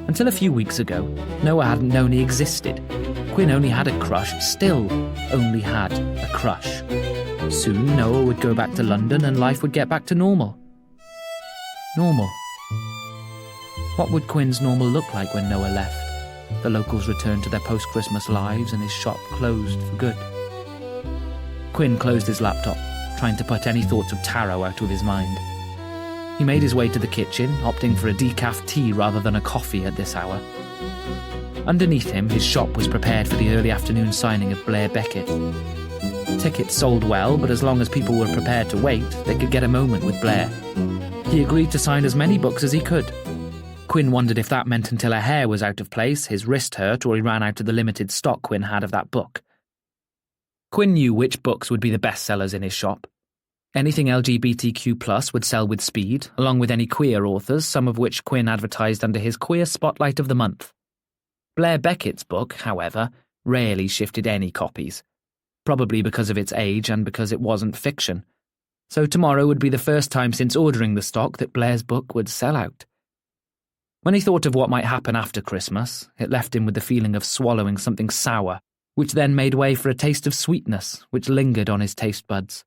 Until a few weeks ago, Noah hadn't known he existed. Quinn only had a crush, still only had a crush. Soon Noah would go back to London and life would get back to normal. Normal. What would Quinn's normal look like when Noah left? The locals returned to their post-Christmas lives and his shop closed for good. Quinn closed his laptop, trying to put any thoughts of tarot out of his mind. He made his way to the kitchen, opting for a decaf tea rather than a coffee at this hour. Underneath him, his shop was prepared for the early afternoon signing of Blair Beckett. Tickets sold well, but as long as people were prepared to wait, they could get a moment with Blair. He agreed to sign as many books as he could. Quinn wondered if that meant until her hair was out of place, his wrist hurt, or he ran out of the limited stock Quinn had of that book. Quinn knew which books would be the best sellers in his shop. Anything LGBTQ+ would sell with speed, along with any queer authors, some of which Quinn advertised under his Queer Spotlight of the Month. Blair Beckett's book, however, rarely shifted any copies, probably because of its age and because it wasn't fiction. So tomorrow would be the first time since ordering the stock that Blair's book would sell out. When he thought of what might happen after Christmas, it left him with the feeling of swallowing something sour, which then made way for a taste of sweetness, which lingered on his taste buds.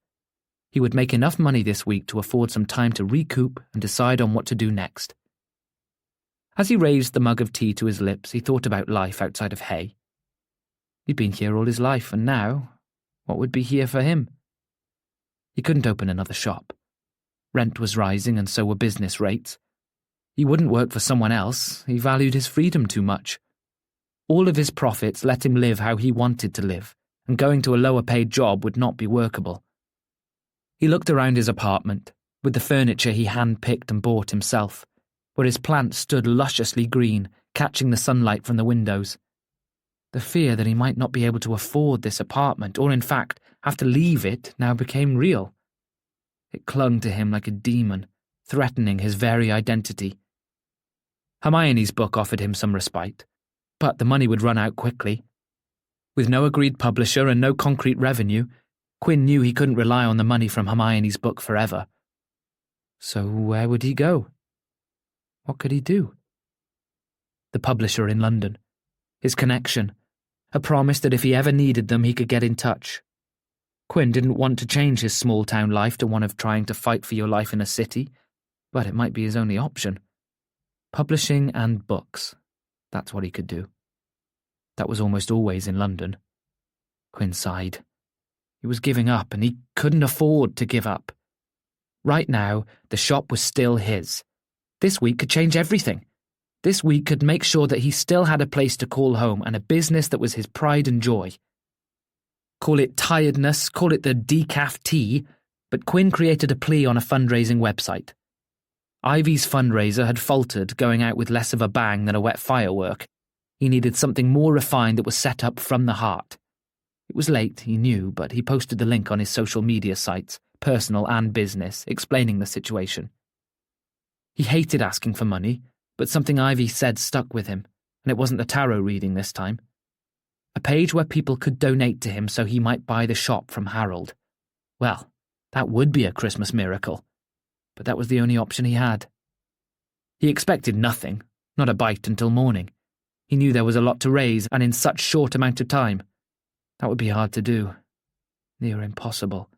He would make enough money this week to afford some time to recoup and decide on what to do next. As he raised the mug of tea to his lips, he thought about life outside of Hay. He'd been here all his life, and now, what would be here for him? He couldn't open another shop. Rent was rising, and so were business rates. He wouldn't work for someone else. He valued his freedom too much. All of his profits let him live how he wanted to live, and going to a lower-paid job would not be workable. He looked around his apartment, with the furniture he hand-picked and bought himself, where his plants stood lusciously green, catching the sunlight from the windows. The fear that he might not be able to afford this apartment, or in fact, have to leave it, now became real. It clung to him like a demon, threatening his very identity. Hermione's book offered him some respite, but the money would run out quickly. With no agreed publisher and no concrete revenue, Quinn knew he couldn't rely on the money from Hermione's book forever. So where would he go? What could he do? The publisher in London. His connection. A promise that if he ever needed them, he could get in touch. Quinn didn't want to change his small-town life to one of trying to fight for your life in a city, but it might be his only option. Publishing and books. That's what he could do. That was almost always in London. Quinn sighed. He was giving up, and he couldn't afford to give up. Right now, the shop was still his. This week could change everything. This week could make sure that he still had a place to call home and a business that was his pride and joy. Call it tiredness, call it the decaf tea, but Quinn created a plea on a fundraising website. Ivy's fundraiser had faltered, going out with less of a bang than a wet firework. He needed something more refined that was set up from the heart. It was late, he knew, but he posted the link on his social media sites, personal and business, explaining the situation. He hated asking for money, but something Ivy said stuck with him, and it wasn't the tarot reading this time. A page where people could donate to him so he might buy the shop from Harold. Well, that would be a Christmas miracle. But that was the only option he had. He expected nothing, not a bite until morning. He knew there was a lot to raise, and in such short amount of time. That would be hard to do. Near impossible.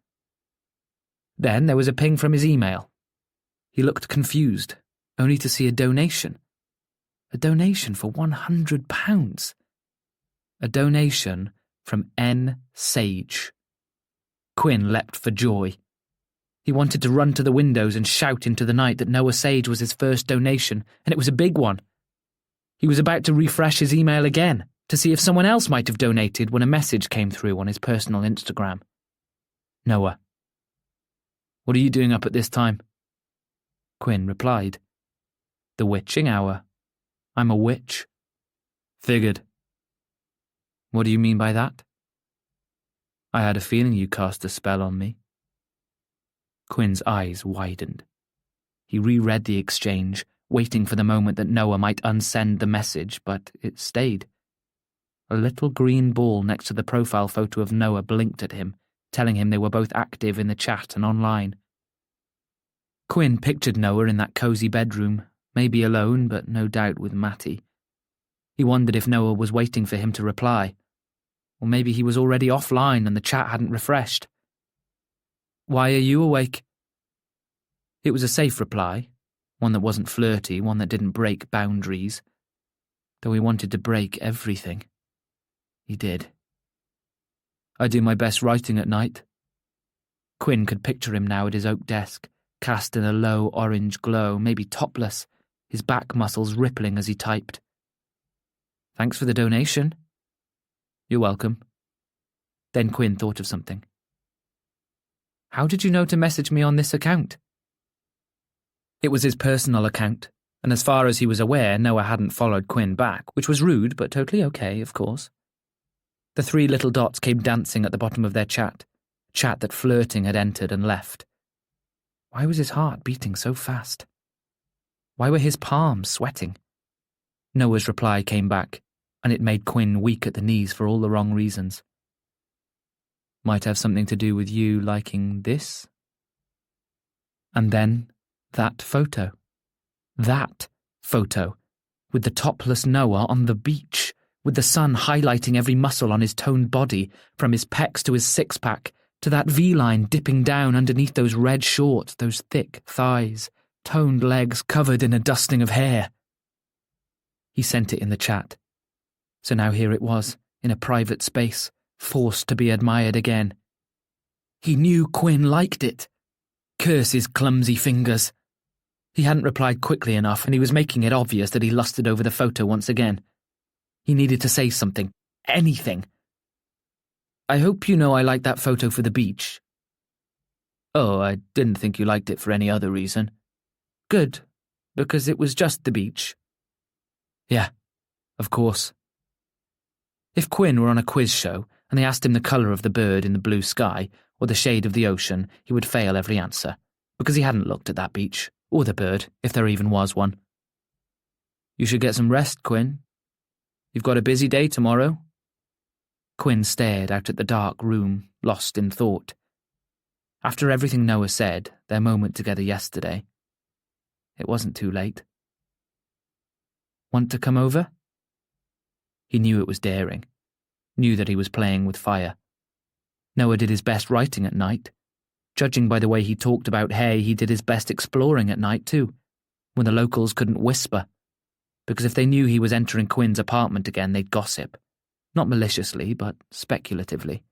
Then there was a ping from his email. He looked confused, only to see a donation. A donation for £100. A donation from N. Sage. Quinn leapt for joy. He wanted to run to the windows and shout into the night that Noah Sage was his first donation, and it was a big one. He was about to refresh his email again, to see if someone else might have donated when a message came through on his personal Instagram. Noah. What are you doing up at this time? Quinn replied. The witching hour. I'm a witch. Figured. What do you mean by that? I had a feeling you cast a spell on me. Quinn's eyes widened. He reread the exchange, waiting for the moment that Noah might unsend the message, but it stayed. A little green ball next to the profile photo of Noah blinked at him, telling him they were both active in the chat and online. Quinn pictured Noah in that cosy bedroom, maybe alone, but no doubt with Matty. He wondered if Noah was waiting for him to reply. Or maybe he was already offline and the chat hadn't refreshed. Why are you awake? It was a safe reply, one that wasn't flirty, one that didn't break boundaries. Though he wanted to break everything. He did. I do my best writing at night. Quinn could picture him now at his oak desk, cast in a low orange glow, maybe topless, his back muscles rippling as he typed. Thanks for the donation. You're welcome. Then Quinn thought of something. How did you know to message me on this account? It was his personal account, and as far as he was aware, Noah hadn't followed Quinn back, which was rude, but totally okay, of course. The 3 little dots came dancing at the bottom of their chat that flirting had entered and left. Why was his heart beating so fast? Why were his palms sweating? Noah's reply came back, and it made Quinn weak at the knees for all the wrong reasons. Might have something to do with you liking this? And then, that photo. That photo. With the topless Noah on the beach, with the sun highlighting every muscle on his toned body, from his pecs to his six-pack, to that V-line dipping down underneath those red shorts, those thick thighs, toned legs covered in a dusting of hair. He sent it in the chat. So now here it was, in a private space, forced to be admired again. He knew Quinn liked it. Curse his clumsy fingers. He hadn't replied quickly enough, and he was making it obvious that he lusted over the photo once again. He needed to say something. Anything. I hope you know I like that photo for the beach. Oh, I didn't think you liked it for any other reason. Good, because it was just the beach. Yeah, of course. If Quinn were on a quiz show, and they asked him the colour of the bird in the blue sky, or the shade of the ocean, he would fail every answer, because he hadn't looked at that beach, or the bird, if there even was one. You should get some rest, Quinn. You've got a busy day tomorrow. Quinn stared out at the dark room, lost in thought. After everything Noah said, their moment together yesterday, it wasn't too late. Want to come over? He knew it was daring, knew that he was playing with fire. Noah did his best writing at night. Judging by the way he talked about Hay, he did his best exploring at night too, when the locals couldn't whisper, because if they knew he was entering Quinn's apartment again, they'd gossip, not maliciously, but speculatively.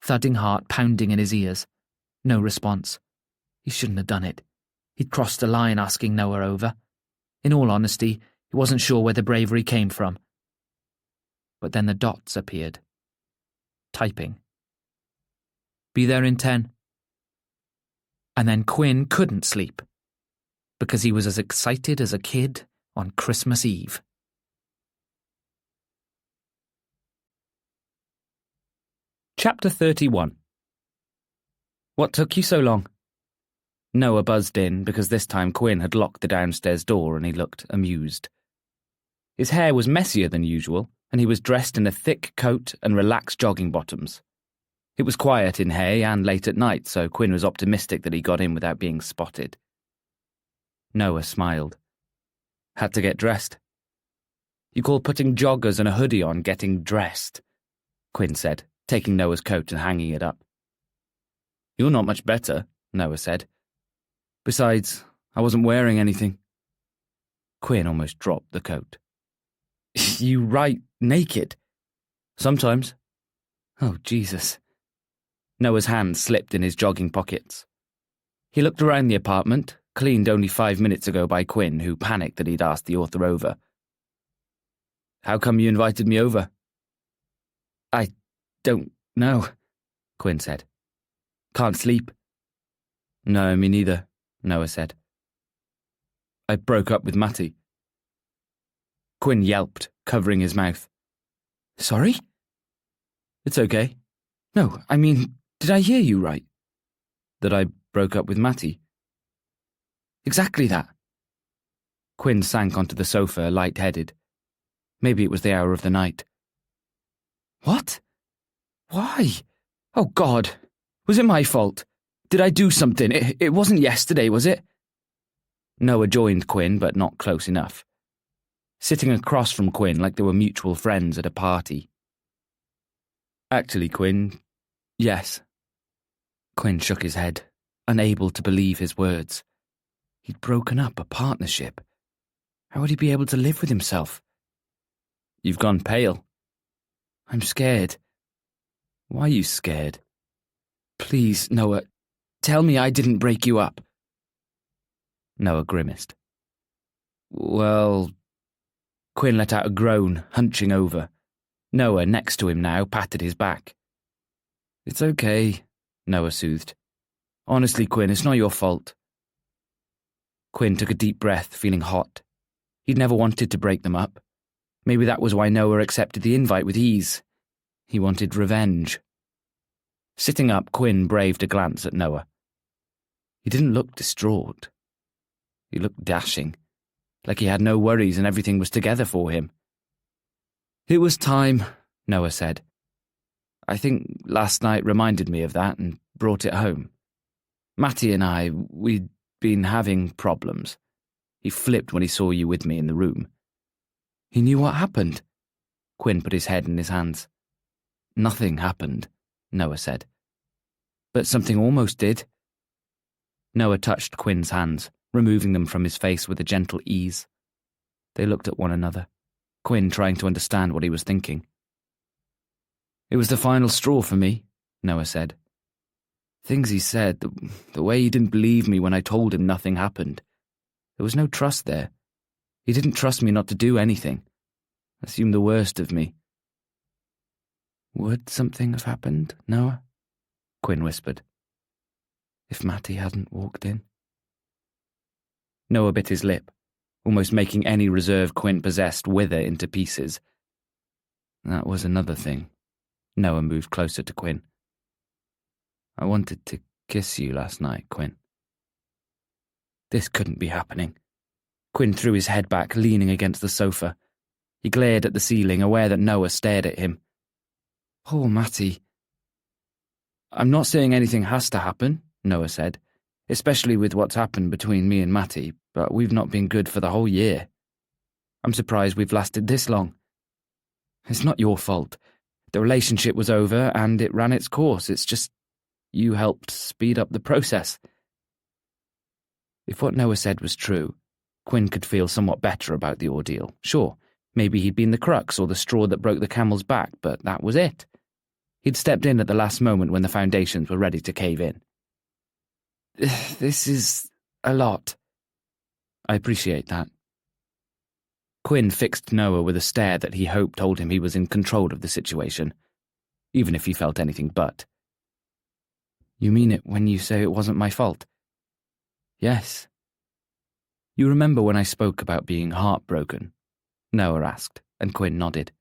Thudding heart pounding in his ears. No response. He shouldn't have done it. He'd crossed a line asking Noah over. In all honesty, he wasn't sure where the bravery came from. But then the dots appeared. Typing. Be there in 10. And then Quinn couldn't sleep, because he was as excited as a kid on Christmas Eve. Chapter 31. What took you so long? Noah buzzed in because this time Quinn had locked the downstairs door and he looked amused. His hair was messier than usual and he was dressed in a thick coat and relaxed jogging bottoms. It was quiet in Hay and late at night, so Quinn was optimistic that he got in without being spotted. Noah smiled. Had to get dressed. You call putting joggers and a hoodie on getting dressed, Quinn said, taking Noah's coat and hanging it up. You're not much better, Noah said. Besides, I wasn't wearing anything. Quinn almost dropped the coat. You write naked? Sometimes. Oh, Jesus. Noah's hands slipped in his jogging pockets. He looked around the apartment, cleaned only 5 minutes ago by Quinn, who panicked that he'd asked the author over. How come you invited me over? I don't know, Quinn said. Can't sleep. No, me neither, Noah said. I broke up with Matty. Quinn yelped, covering his mouth. Sorry? It's okay. No, I mean, did I hear you right? That I broke up with Matty? Exactly that. Quinn sank onto the sofa, light-headed. Maybe it was the hour of the night. What? Why? Oh, God. Was it my fault? Did I do something? It wasn't yesterday, was it? Noah joined Quinn, but not close enough. Sitting across from Quinn like they were mutual friends at a party. Actually, Quinn, yes. Quinn shook his head, unable to believe his words. He'd broken up a partnership. How would he be able to live with himself? You've gone pale. I'm scared. Why are you scared? Please, Noah, tell me I didn't break you up. Noah grimaced. Well... Quinn let out a groan, hunching over. Noah, next to him now, patted his back. It's okay, Noah soothed. Honestly, Quinn, it's not your fault. Quinn took a deep breath, feeling hot. He'd never wanted to break them up. Maybe that was why Noah accepted the invite with ease. He wanted revenge. Sitting up, Quinn braved a glance at Noah. He didn't look distraught. He looked dashing, like he had no worries and everything was together for him. It was time, Noah said. I think last night reminded me of that and brought it home. Matty and I, we'd been having problems. He flipped when he saw you with me in the room. He knew what happened. Quinn put his head in his hands. Nothing happened, Noah said. But something almost did. Noah touched Quinn's hands, removing them from his face with a gentle ease. They looked at one another, Quinn trying to understand what he was thinking. It was the final straw for me, Noah said. Things he said, the way he didn't believe me when I told him nothing happened. There was no trust there. He didn't trust me not to do anything. Assumed the worst of me. Would something have happened, Noah? Quinn whispered. If Matty hadn't walked in? Noah bit his lip, almost making any reserve Quinn possessed wither into pieces. That was another thing. Noah moved closer to Quinn. I wanted to kiss you last night, Quinn. This couldn't be happening. Quinn threw his head back, leaning against the sofa. He glared at the ceiling, aware that Noah stared at him. Poor Matty. I'm not saying anything has to happen, Noah said, especially with what's happened between me and Matty, but we've not been good for the whole year. I'm surprised we've lasted this long. It's not your fault. The relationship was over and it ran its course. It's just you helped speed up the process. If what Noah said was true, Quinn could feel somewhat better about the ordeal. Sure, maybe he'd been the crux or the straw that broke the camel's back, but that was it. He'd stepped in at the last moment when the foundations were ready to cave in. This is a lot. I appreciate that. Quinn fixed Noah with a stare that he hoped told him he was in control of the situation, even if he felt anything but. You mean it when you say it wasn't my fault? Yes. You remember when I spoke about being heartbroken? Noah asked, and Quinn nodded.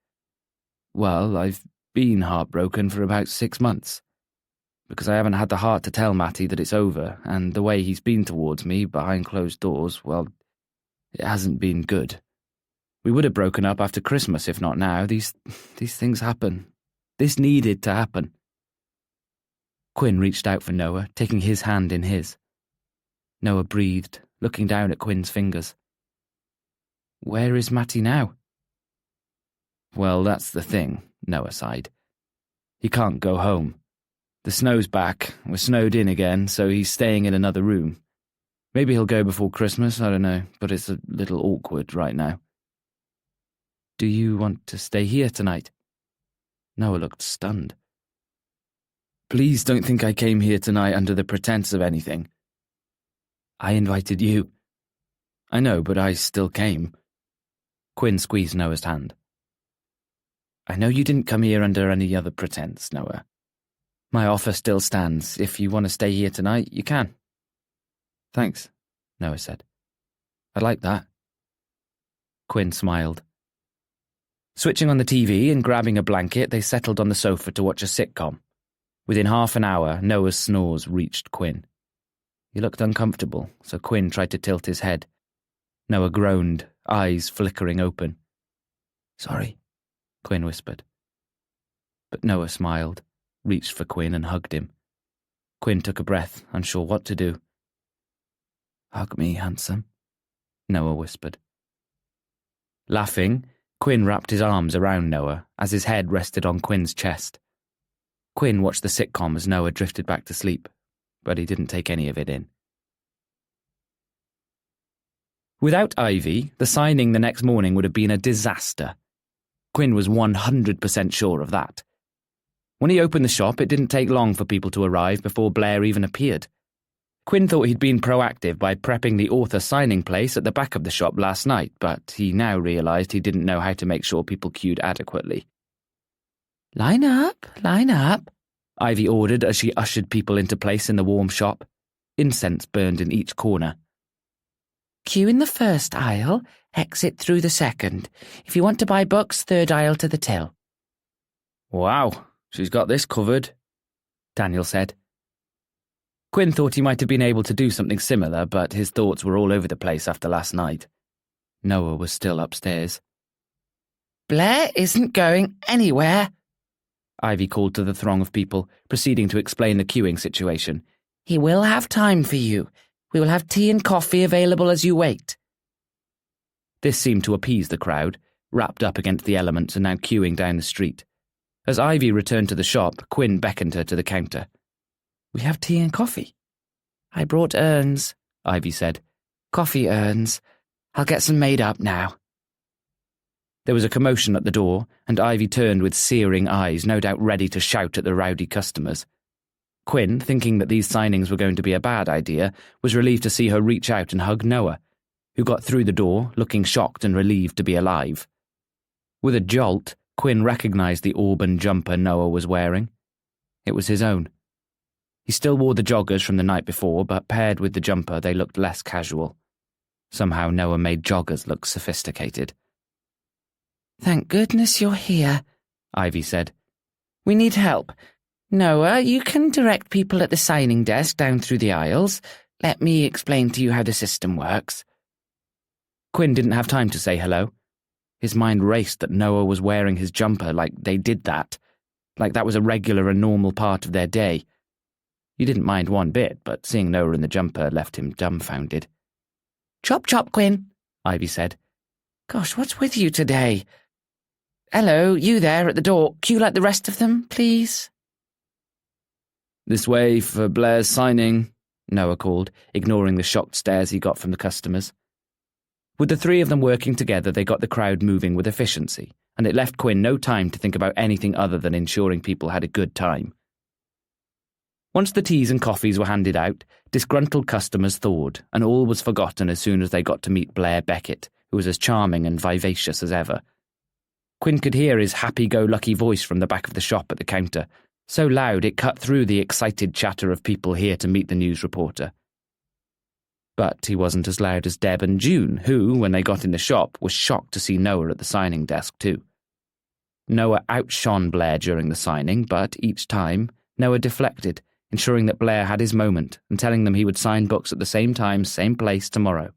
Well, I've been heartbroken for about 6 months, because I haven't had the heart to tell Matty that it's over, and the way he's been towards me behind closed doors, well, it hasn't been good. We would have broken up after Christmas, if not now. These things happen. This needed to happen. Quinn reached out for Noah, taking his hand in his. Noah breathed, looking down at Quinn's fingers. Where is Matty now? Well, that's the thing, Noah sighed. He can't go home. The snow's back. We're snowed in again, so he's staying in another room. Maybe he'll go before Christmas, I don't know, but it's a little awkward right now. Do you want to stay here tonight? Noah looked stunned. Please don't think I came here tonight under the pretense of anything. I invited you. I know, but I still came. Quinn squeezed Noah's hand. I know you didn't come here under any other pretense, Noah. My offer still stands. If you want to stay here tonight, you can. Thanks, Noah said. I'd like that. Quinn smiled. Switching on the TV and grabbing a blanket, they settled on the sofa to watch a sitcom. Within half an hour, Noah's snores reached Quinn. He looked uncomfortable, so Quinn tried to tilt his head. Noah groaned, eyes flickering open. Sorry, Quinn whispered. But Noah smiled, reached for Quinn and hugged him. Quinn took a breath, unsure what to do. Hug me, handsome, Noah whispered. Laughing, Quinn wrapped his arms around Noah as his head rested on Quinn's chest. Quinn watched the sitcom as Noah drifted back to sleep, but he didn't take any of it in. Without Ivy, the signing the next morning would have been a disaster. Quinn was 100% sure of that. When he opened the shop, it didn't take long for people to arrive before Blair even appeared. Quinn thought he'd been proactive by prepping the author signing place at the back of the shop last night, but he now realised he didn't know how to make sure people queued adequately. Line up, Ivy ordered as she ushered people into place in the warm shop. Incense burned in each corner. Queue in the first aisle, exit through the second. If you want to buy books, third aisle to the till. Wow, she's got this covered, Daniel said. Quinn thought he might have been able to do something similar, but his thoughts were all over the place after last night. Noah was still upstairs. Blair isn't going anywhere, Ivy called to the throng of people, proceeding to explain the queuing situation. He will have time for you. We will have tea and coffee available as you wait. This seemed to appease the crowd, wrapped up against the elements and now queuing down the street. As Ivy returned to the shop, Quinn beckoned her to the counter. We have tea and coffee. I brought urns, Ivy said. Coffee urns. I'll get some made up now. There was a commotion at the door, and Ivy turned with searing eyes, no doubt ready to shout at the rowdy customers. Quinn, thinking that these signings were going to be a bad idea, was relieved to see her reach out and hug Noah, who got through the door, looking shocked and relieved to be alive. With a jolt, Quinn recognised the auburn jumper Noah was wearing. It was his own. He still wore the joggers from the night before, but paired with the jumper they looked less casual. Somehow Noah made joggers look sophisticated. Thank goodness you're here, Ivy said. We need help. Noah, you can direct people at the signing desk down through the aisles. Let me explain to you how the system works. Quinn didn't have time to say hello. His mind raced that Noah was wearing his jumper like they did that. like that was a regular and normal part of their day. He didn't mind one bit, but seeing Noah in the jumper left him dumbfounded. "Chop chop, Quinn," Ivy said. "Gosh, what's with you today? Hello, you there at the door. Queue like the rest of them, please." "This way for Blair's signing," Noah called, ignoring the shocked stares he got from the customers. With the three of them working together, they got the crowd moving with efficiency, and it left Quinn no time to think about anything other than ensuring people had a good time. Once the teas and coffees were handed out, disgruntled customers thawed, and all was forgotten as soon as they got to meet Blair Beckett, who was as charming and vivacious as ever. Quinn could hear his happy-go-lucky voice from the back of the shop at the counter, so loud it cut through the excited chatter of people here to meet the news reporter. But he wasn't as loud as Deb and June, who, when they got in the shop, were shocked to see Noah at the signing desk too. Noah outshone Blair during the signing, but each time, Noah deflected, ensuring that Blair had his moment and telling them he would sign books at the same time, same place tomorrow.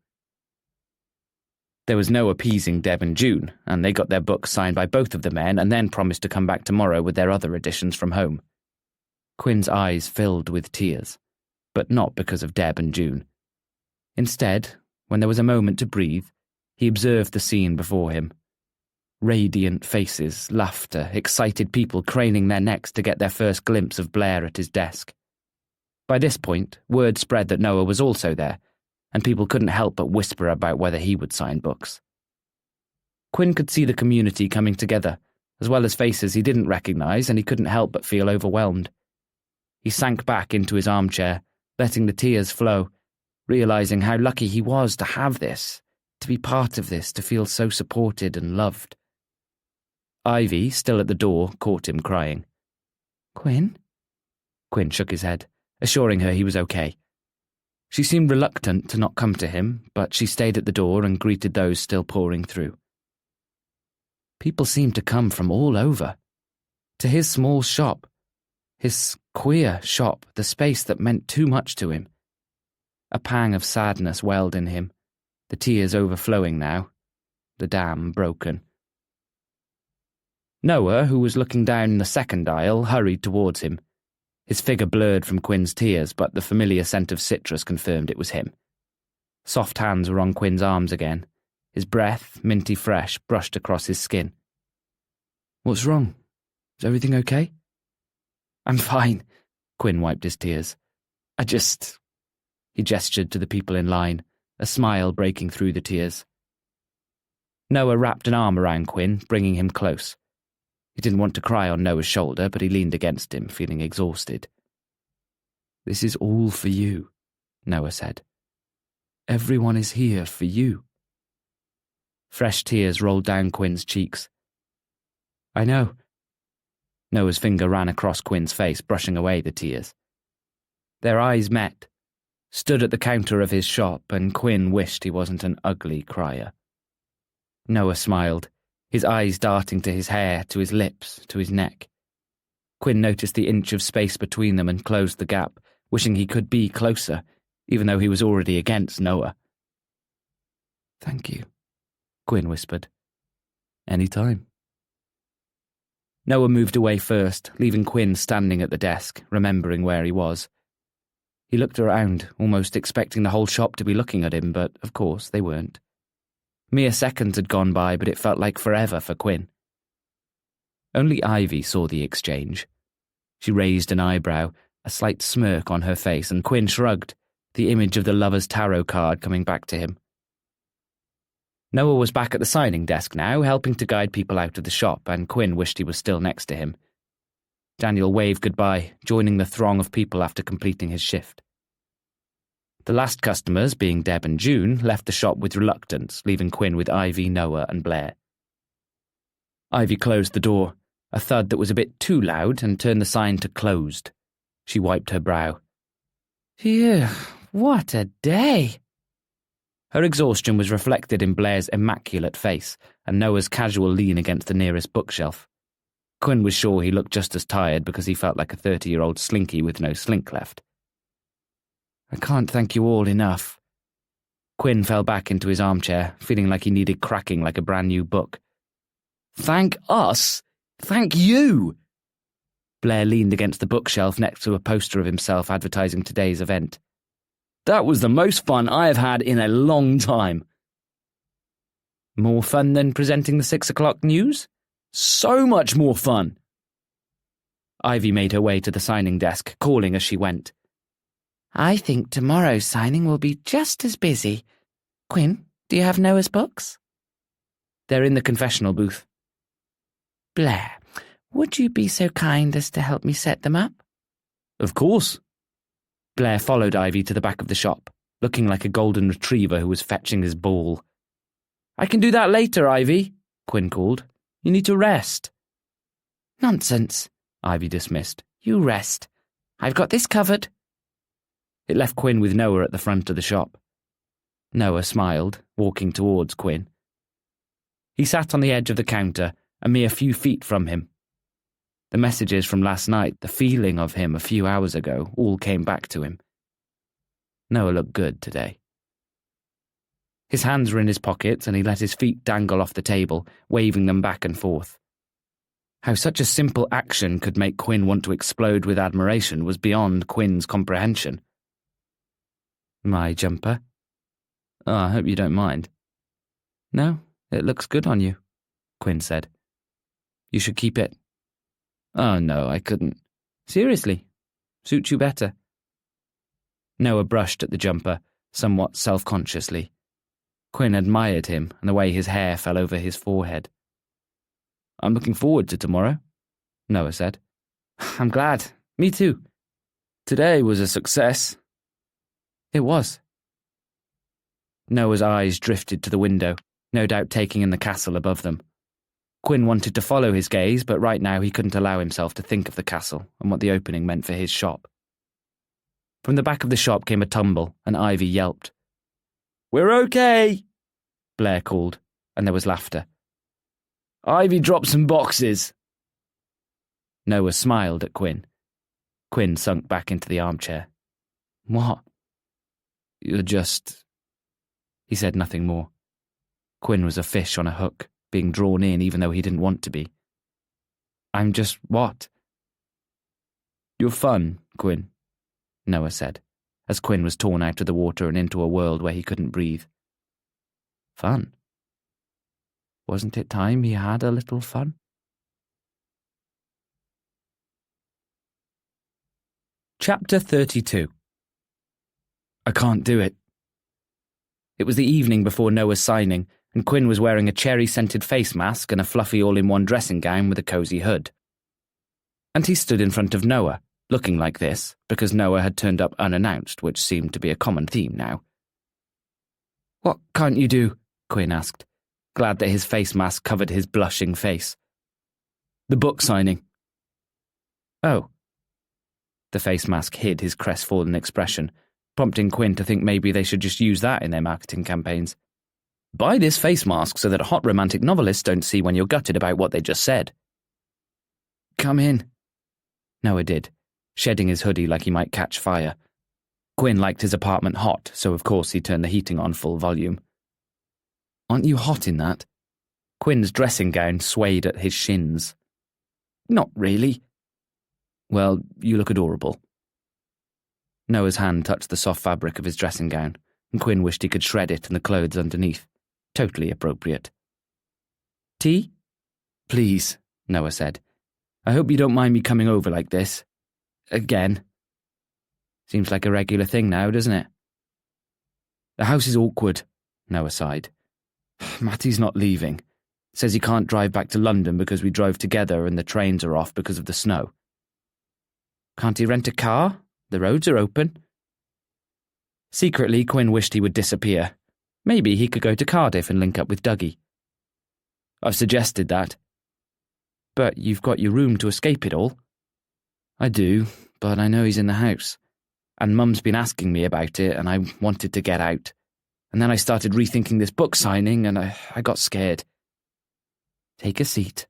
There was no appeasing Deb and June, and they got their books signed by both of the men and then promised to come back tomorrow with their other editions from home. Quinn's eyes filled with tears, but not because of Deb and June. Instead, when there was a moment to breathe, he observed the scene before him. Radiant faces, laughter, excited people craning their necks to get their first glimpse of Blair at his desk. By this point, word spread that Noah was also there, and people couldn't help but whisper about whether he would sign books. Quinn could see the community coming together, as well as faces he didn't recognise, and he couldn't help but feel overwhelmed. He sank back into his armchair, letting the tears flow, realising how lucky he was to have this, to be part of this, to feel so supported and loved. Ivy, still at the door, caught him crying. "Quinn?" Quinn shook his head, assuring her he was okay. She seemed reluctant to not come to him, but she stayed at the door and greeted those still pouring through. People seemed to come from all over. To his small shop, his queer shop, the space that meant too much to him. A pang of sadness welled in him, the tears overflowing now, the dam broken. Noah, who was looking down the second aisle, hurried towards him. His figure blurred from Quinn's tears, but the familiar scent of citrus confirmed it was him. Soft hands were on Quinn's arms again. His breath, minty fresh, brushed across his skin. "What's wrong? Is everything okay?" "I'm fine," Quinn wiped his tears. He gestured to the people in line, a smile breaking through the tears. Noah wrapped an arm around Quinn, bringing him close. He didn't want to cry on Noah's shoulder, but he leaned against him, feeling exhausted. "This is all for you," Noah said. "Everyone is here for you." Fresh tears rolled down Quinn's cheeks. "I know." Noah's finger ran across Quinn's face, brushing away the tears. Their eyes met, stood at the counter of his shop, and Quinn wished he wasn't an ugly crier. Noah smiled, his eyes darting to his hair, to his lips, to his neck. Quinn noticed the inch of space between them and closed the gap, wishing he could be closer, even though he was already against Noah. "Thank you," Quinn whispered. "Any time." Noah moved away first, leaving Quinn standing at the desk, remembering where he was. He looked around, almost expecting the whole shop to be looking at him, but of course they weren't. Mere seconds had gone by, but it felt like forever for Quinn. Only Ivy saw the exchange. She raised an eyebrow, a slight smirk on her face, and Quinn shrugged, the image of the lover's tarot card coming back to him. Noah was back at the signing desk now, helping to guide people out of the shop, and Quinn wished he was still next to him. Daniel waved goodbye, joining the throng of people after completing his shift. The last customers, being Deb and June, left the shop with reluctance, leaving Quinn with Ivy, Noah, and Blair. Ivy closed the door, a thud that was a bit too loud, and turned the sign to closed. She wiped her brow. "Phew, what a day!" Her exhaustion was reflected in Blair's immaculate face and Noah's casual lean against the nearest bookshelf. Quinn was sure he looked just as tired because he felt like a 30-year-old slinky with no slink left. "I can't thank you all enough." Quinn fell back into his armchair, feeling like he needed cracking like a brand new book. "Thank us? Thank you!" Blair leaned against the bookshelf next to a poster of himself advertising today's event. "That was the most fun I have had in a long time." "More fun than presenting the 6 o'clock news?" "So much more fun." Ivy made her way to the signing desk, calling as she went. "I think tomorrow's signing will be just as busy. Quinn, do you have Noah's books?" "They're in the confessional booth." "Blair, would you be so kind as to help me set them up?" "Of course." Blair followed Ivy to the back of the shop, looking like a golden retriever who was fetching his ball. "I can do that later, Ivy," Quinn called. "You need to rest." "Nonsense," Ivy dismissed. "You rest. I've got this covered." It left Quinn with Noah at the front of the shop. Noah smiled, walking towards Quinn. He sat on the edge of the counter, a mere few feet from him. The messages from last night, the feeling of him a few hours ago, all came back to him. Noah looked good today. His hands were in his pockets and he let his feet dangle off the table, waving them back and forth. How such a simple action could make Quinn want to explode with admiration was beyond Quinn's comprehension. "My jumper? Oh, I hope you don't mind." "No, it looks good on you," Quinn said. "You should keep it." "Oh, no, I couldn't. Seriously, suits you better." Noah brushed at the jumper, somewhat self-consciously. Quinn admired him and the way his hair fell over his forehead. "I'm looking forward to tomorrow," Noah said. "I'm glad. Me too. Today was a success." "It was." Noah's eyes drifted to the window, no doubt taking in the castle above them. Quinn wanted to follow his gaze, but right now he couldn't allow himself to think of the castle and what the opening meant for his shop. From the back of the shop came a tumble, and Ivy yelped. "We're okay," Blair called, and there was laughter. "Ivy dropped some boxes." Noah smiled at Quinn. Quinn sunk back into the armchair. "What?" "You're just—" He said nothing more. Quinn was a fish on a hook, being drawn in even though he didn't want to be. "I'm just what?" "You're fun, Quinn," Noah said, as Quinn was torn out of the water and into a world where he couldn't breathe. Fun? Wasn't it time he had a little fun? Chapter 32. I can't do it. It was the evening before Noah's signing, and Quinn was wearing a cherry-scented face mask and a fluffy all-in-one dressing gown with a cosy hood. And he stood in front of Noah, looking like this, because Noah had turned up unannounced, which seemed to be a common theme now. "What can't you do?" Quinn asked, glad that his face mask covered his blushing face. "The book signing." "Oh." The face mask hid his crestfallen expression, prompting Quinn to think maybe they should just use that in their marketing campaigns. Buy this face mask so that hot romantic novelists don't see when you're gutted about what they just said. "Come in." Noah did, shedding his hoodie like he might catch fire. Quinn liked his apartment hot, so of course he turned the heating on full volume. "Aren't you hot in that?" Quinn's dressing gown swayed at his shins. "Not really." "Well, you look adorable." Noah's hand touched the soft fabric of his dressing gown, and Quinn wished he could shred it and the clothes underneath. Totally appropriate. "Tea?" "Please," Noah said. "I hope you don't mind me coming over like this. Again." "Seems like a regular thing now, doesn't it?" "The house is awkward," Noah sighed. "Matty's not leaving. Says he can't drive back to London because we drove together and the trains are off because of the snow." "Can't he rent a car? The roads are open." Secretly, Quinn wished he would disappear. Maybe he could go to Cardiff and link up with Dougie. "I've suggested that." "But you've got your room to escape it all." "I do, but I know he's in the house. And Mum's been asking me about it and I wanted to get out. And then I started rethinking this book signing and I got scared." "Take a seat."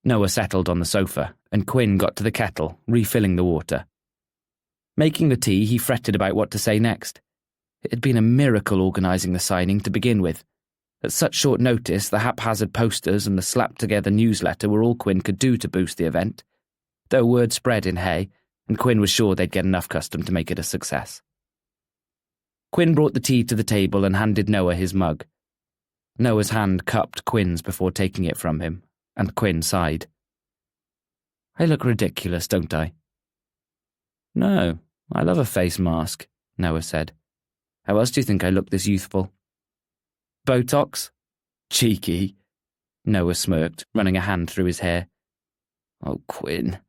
Noah settled on the sofa, and Quinn got to the kettle, refilling the water. Making the tea, he fretted about what to say next. It had been a miracle organising the signing to begin with. At such short notice, the haphazard posters and the slapped-together newsletter were all Quinn could do to boost the event. though word spread in Hay, and Quinn was sure they'd get enough custom to make it a success. Quinn brought the tea to the table and handed Noah his mug. Noah's hand cupped Quinn's before taking it from him, and Quinn sighed. "I look ridiculous, don't I?" "No, I love a face mask," Noah said. "How else do you think I look this youthful?" "Botox?" "Cheeky," Noah smirked, running a hand through his hair. "Oh, Quinn,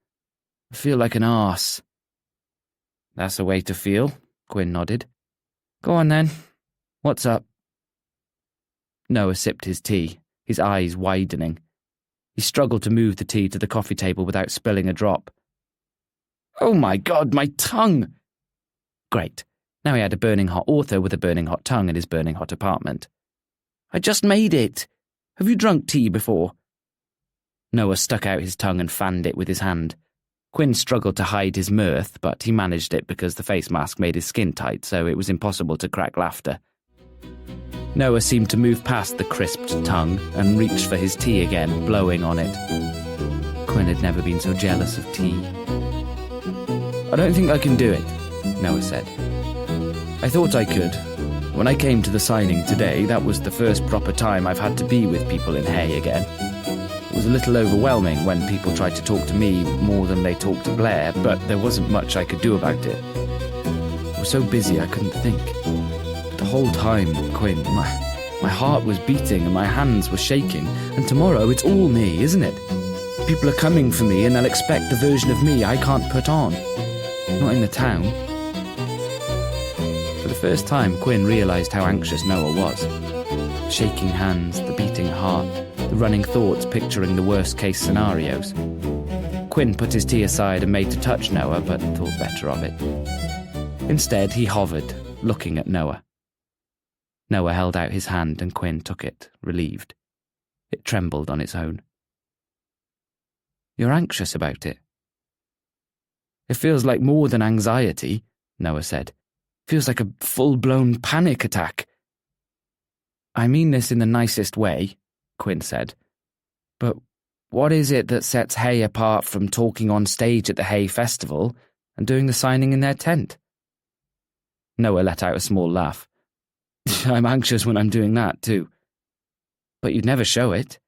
I feel like an arse." "That's a way to feel," Quinn nodded. "Go on then. What's up?" Noah sipped his tea, his eyes widening. He struggled to move the tea to the coffee table without spilling a drop. "Oh my God, my tongue!" Great. Now he had a burning hot author with a burning hot tongue in his burning hot apartment. "I just made it. Have you drunk tea before?" Noah stuck out his tongue and fanned it with his hand. Quinn struggled to hide his mirth, but he managed it because the face mask made his skin tight, so it was impossible to crack laughter. Noah seemed to move past the crisped tongue and reached for his tea again, blowing on it. Quinn had never been so jealous of tea. "I don't think I can do it," Noah said. "I thought I could. When I came to the signing today, that was the first proper time I've had to be with people in Hay again. It was a little overwhelming when people tried to talk to me more than they talked to Blair, but there wasn't much I could do about it. I was so busy I couldn't think. But the whole time, Quinn, my heart was beating and my hands were shaking, and tomorrow it's all me, isn't it? People are coming for me and they'll expect the version of me I can't put on. Not in the town." For the first time, Quinn realised how anxious Noah was. Shaking hands, the beating heart, the running thoughts picturing the worst-case scenarios. Quinn put his tea aside and made to touch Noah, but thought better of it. Instead, he hovered, looking at Noah. Noah held out his hand and Quinn took it, relieved. It trembled on its own. "You're anxious about it?" "It feels like more than anxiety," Noah said. "Feels like a full-blown panic attack." "I mean this in the nicest way," Quinn said. "But what is it that sets Hay apart from talking on stage at the Hay Festival and doing the signing in their tent?" Noah let out a small laugh. "I'm anxious when I'm doing that, too." "But you'd never show it."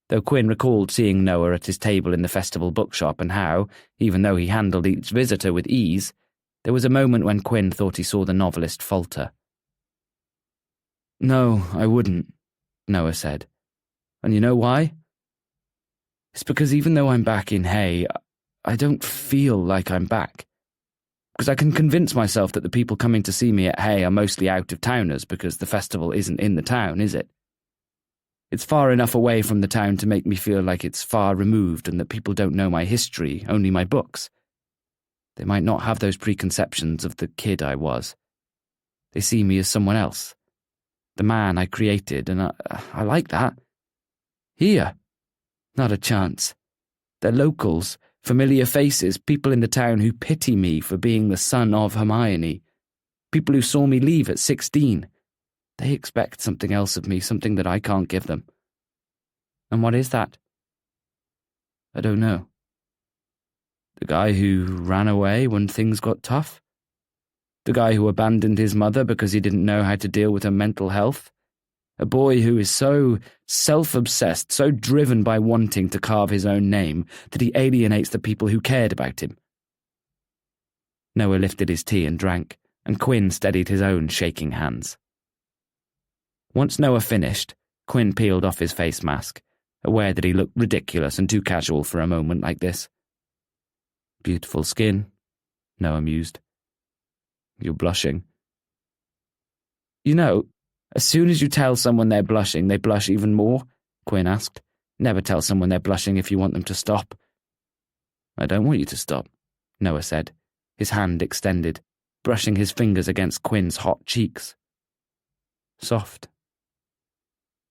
Though Quinn recalled seeing Noah at his table in the festival bookshop and how, even though he handled each visitor with ease, there was a moment when Quinn thought he saw the novelist falter. "No, I wouldn't," Noah said. "And you know why? It's because even though I'm back in Hay, I don't feel like I'm back. Because I can convince myself that the people coming to see me at Hay are mostly out-of-towners because the festival isn't in the town, is it? It's far enough away from the town to make me feel like it's far removed and that people don't know my history, only my books. They might not have those preconceptions of the kid I was. They see me as someone else, the man I created, and I like that. Here, not a chance. They're locals, familiar faces, people in the town who pity me for being the son of Hermione, people who saw me leave at 16. They expect something else of me, something that I can't give them. And what is that? I don't know. The guy who ran away when things got tough? The guy who abandoned his mother because he didn't know how to deal with her mental health? A boy who is so self-obsessed, so driven by wanting to carve his own name, that he alienates the people who cared about him. Noah lifted his tea and drank, and Quinn steadied his own shaking hands. Once Noah finished, Quinn peeled off his face mask, aware that he looked ridiculous and too casual for a moment like this. "Beautiful skin," Noah mused. "You're blushing." "You know, as soon as you tell someone they're blushing, they blush even more," Quinn asked. "Never tell someone they're blushing if you want them to stop." "I don't want you to stop," Noah said, his hand extended, brushing his fingers against Quinn's hot cheeks. Soft.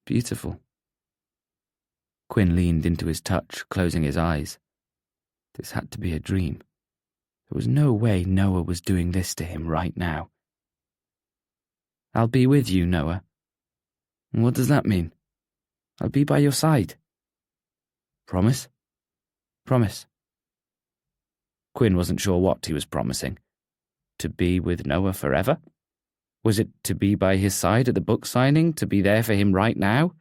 Beautiful. Quinn leaned into his touch, closing his eyes. This had to be a dream. There was no way Noah was doing this to him right now. "I'll be with you, Noah." "What does that mean?" "I'll be by your side." "Promise?" "Promise." Quinn wasn't sure what he was promising. To be with Noah forever? Was it to be by his side at the book signing, to be there for him right now?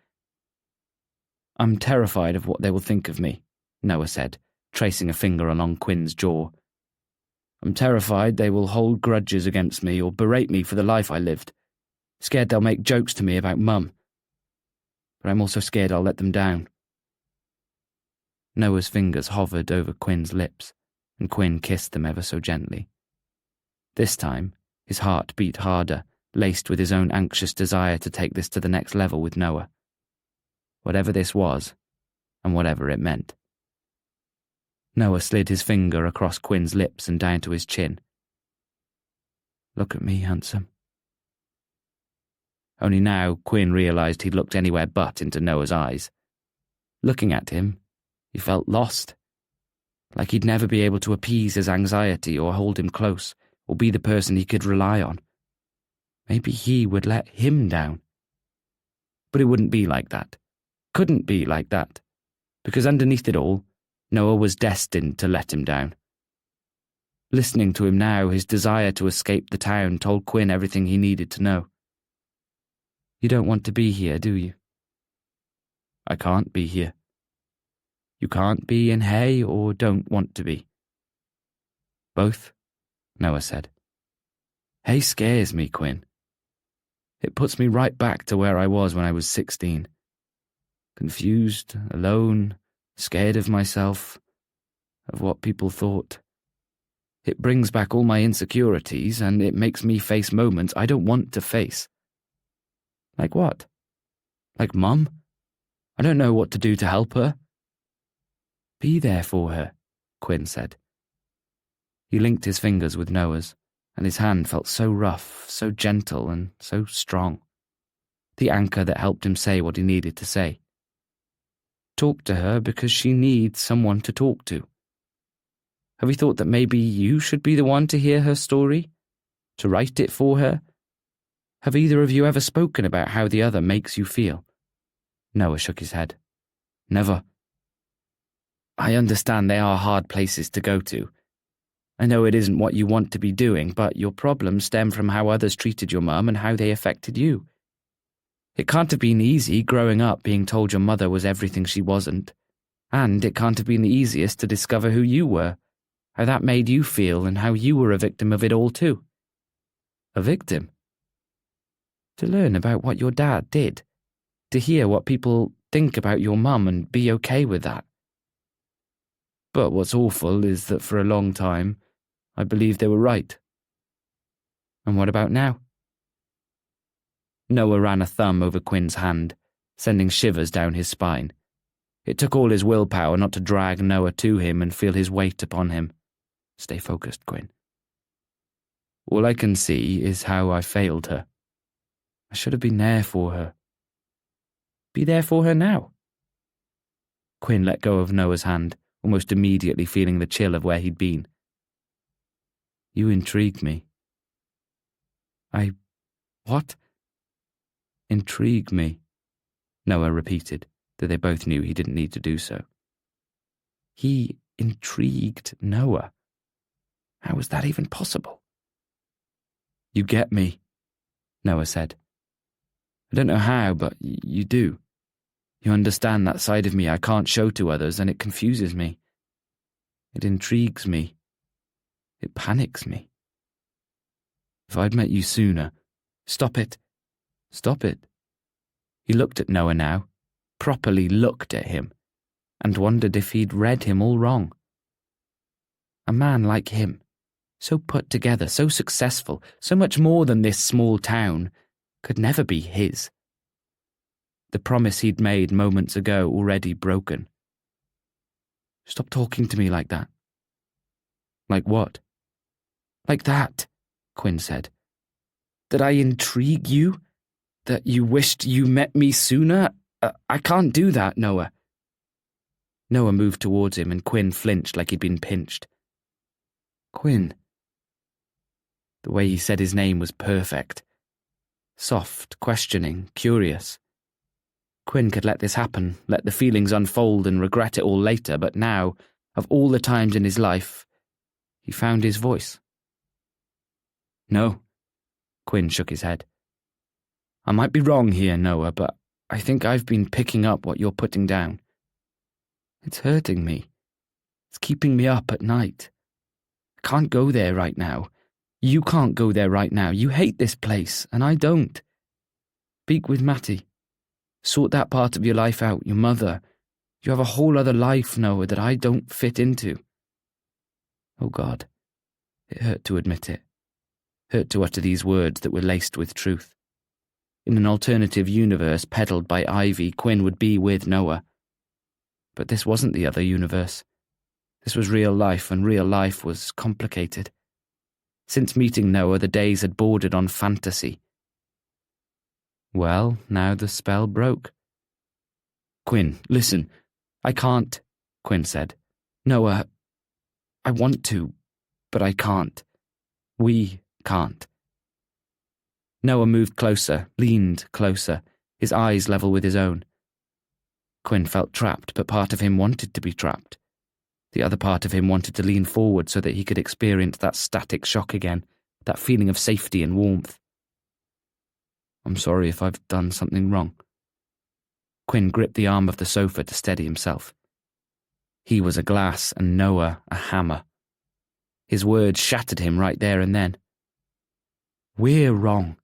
I'm terrified of what they will think of me, Noah said, tracing a finger along Quinn's jaw. I'm terrified they will hold grudges against me or berate me for the life I lived. Scared they'll make jokes to me about Mum. But I'm also scared I'll let them down. Noah's fingers hovered over Quinn's lips, and Quinn kissed them ever so gently. This time, his heart beat harder, laced with his own anxious desire to take this to the next level with Noah. Whatever this was, and whatever it meant. Noah slid his finger across Quinn's lips and down to his chin. Look at me, handsome. Only now Quinn realised he'd looked anywhere but into Noah's eyes. Looking at him, he felt lost. Like he'd never be able to appease his anxiety or hold him close, or be the person he could rely on. Maybe he would let him down. But it wouldn't be like that. Couldn't be like that. Because underneath it all, Noah was destined to let him down. Listening to him now, his desire to escape the town told Quinn everything he needed to know. You don't want to be here, do you? I can't be here. You can't be in Hay or don't want to be? Both, Noah said. Hay scares me, Quinn. It puts me right back to where I was when I was 16. Confused, alone, scared of myself, of what people thought. It brings back all my insecurities, and it makes me face moments I don't want to face. Like what? Like Mum? I don't know what to do to help her. Be there for her, Quinn said. He linked his fingers with Noah's, and his hand felt so rough, so gentle, and so strong. The anchor that helped him say what he needed to say. Talk to her because she needs someone to talk to. Have you thought that maybe you should be the one to hear her story? To write it for her? Have either of you ever spoken about how the other makes you feel? Noah shook his head. Never. I understand they are hard places to go to. I know it isn't what you want to be doing, but your problems stem from how others treated your mum and how they affected you. It can't have been easy growing up being told your mother was everything she wasn't, and it can't have been the easiest to discover who you were, how that made you feel and how you were a victim of it all too. A victim? To learn about what your dad did, to hear what people think about your mum and be okay with that. But what's awful is that for a long time, I believed they were right. And what about now? Noah ran a thumb over Quinn's hand, sending shivers down his spine. It took all his willpower not to drag Noah to him and feel his weight upon him. Stay focused, Quinn. All I can see is how I failed her. I should have been there for her. Be there for her now. Quinn let go of Noah's hand, almost immediately feeling the chill of where he'd been. You intrigue me. What? Intrigue me, Noah repeated, though they both knew he didn't need to do so. He intrigued Noah. How was that even possible? You get me, Noah said. I don't know how, but you do. You understand that side of me I can't show to others, and it confuses me. It intrigues me. It panics me. If I'd met you sooner... Stop it. Stop it. He looked at Noah now, properly looked at him, and wondered if he'd read him all wrong. A man like him, so put together, so successful, so much more than this small town, could never be his. The promise he'd made moments ago already broken. Stop talking to me like that. Like what? Like that, Quinn said. That I intrigue you? That you wished you met me sooner? I can't do that, Noah. Noah moved towards him and Quinn flinched like he'd been pinched. Quinn. The way he said his name was perfect. Soft, questioning, curious. Quinn could let this happen, let the feelings unfold and regret it all later, but now, of all the times in his life, He found his voice. No. Quinn shook his head. I might be wrong here, Noah, but I think I've been picking up what you're putting down. It's hurting me. It's keeping me up at night. I can't go there right now. You can't go there right now. You hate this place, and I don't. Speak with Matty. Sort that part of your life out, your mother. You have a whole other life, Noah, that I don't fit into. Oh, God. It hurt to admit it. Hurt to utter these words that were laced with truth. In an alternative universe peddled by Ivy, Quinn would be with Noah. But this wasn't the other universe. This was real life, and real life was complicated. Since meeting Noah, the days had bordered on fantasy. Well, now the spell broke. Quinn, listen. I can't, Quinn said. Noah, I want to, but I can't. We can't. Noah moved closer, leaned closer, his eyes level with his own. Quinn felt trapped, but part of him wanted to be trapped. The other part of him wanted to lean forward so that he could experience that static shock again, that feeling of safety and warmth. I'm sorry if I've done something wrong. Quinn gripped the arm of the sofa to steady himself. He was a glass and Noah a hammer. His words shattered him right there and then. We're wrong,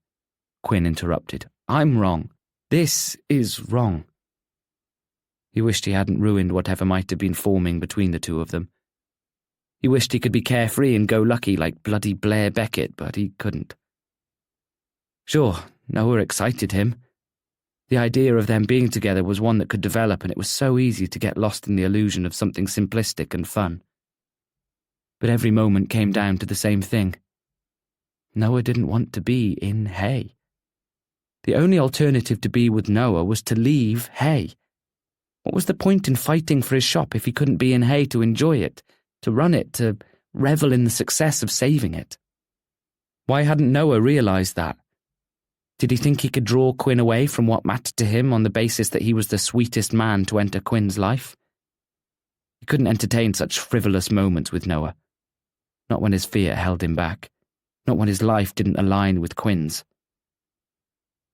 Quinn interrupted. I'm wrong. This is wrong. He wished he hadn't ruined whatever might have been forming between the two of them. He wished he could be carefree and go-lucky like bloody Blair Beckett, but he couldn't. Sure, Noah excited him. The idea of them being together was one that could develop, and it was so easy to get lost in the illusion of something simplistic and fun. But every moment came down to the same thing. Noah didn't want to be in Hay. The only alternative to be with Noah was to leave Hay. What was the point in fighting for his shop if he couldn't be in Hay to enjoy it, to run it, to revel in the success of saving it? Why hadn't Noah realised that? Did he think he could draw Quinn away from what mattered to him on the basis that he was the sweetest man to enter Quinn's life? He couldn't entertain such frivolous moments with Noah. Not when his fear held him back. Not when his life didn't align with Quinn's.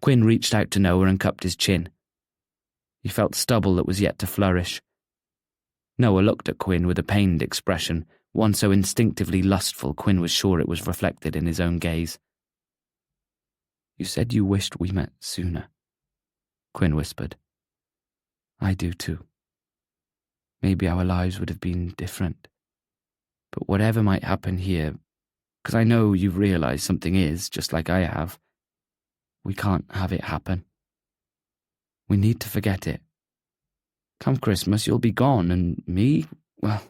Quinn reached out to Noah and cupped his chin. He felt stubble that was yet to flourish. Noah looked at Quinn with a pained expression, one so instinctively lustful Quinn was sure it was reflected in his own gaze. You said you wished we met sooner, Quinn whispered. I do too. Maybe our lives would have been different. But whatever might happen here, because I know you've realised something is, just like I have, we can't have it happen. We need to forget it. Come Christmas, you'll be gone, and me, well,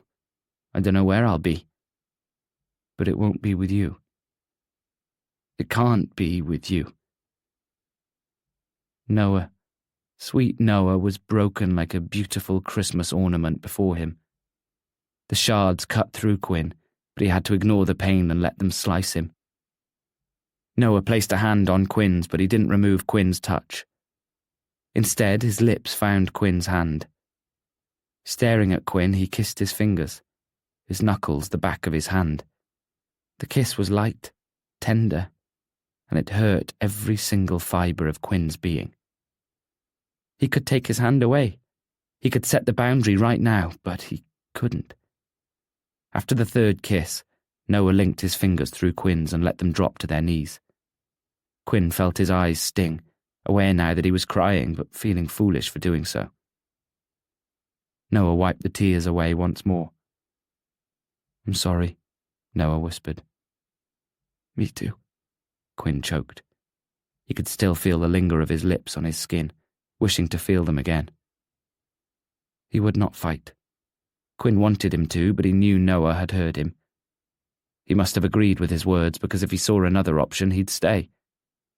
I don't know where I'll be. But it won't be with you. It can't be with you. Noah, sweet Noah, was broken like a beautiful Christmas ornament before him. The shards cut through Quinn, but he had to ignore the pain and let them slice him. Noah placed a hand on Quinn's, but he didn't remove Quinn's touch. Instead, his lips found Quinn's hand. Staring at Quinn, he kissed his fingers, his knuckles the back of his hand. The kiss was light, tender, and it hurt every single fibre of Quinn's being. He could take his hand away. He could set the boundary right now, but he couldn't. After the third kiss, Noah linked his fingers through Quinn's and let them drop to their knees. Quinn felt his eyes sting, aware now that he was crying, but feeling foolish for doing so. Noah wiped the tears away once more. I'm sorry, Noah whispered. Me too, Quinn choked. He could still feel the linger of his lips on his skin, wishing to feel them again. He would not fight. Quinn wanted him to, but he knew Noah had heard him. He must have agreed with his words, because if he saw another option, he'd stay.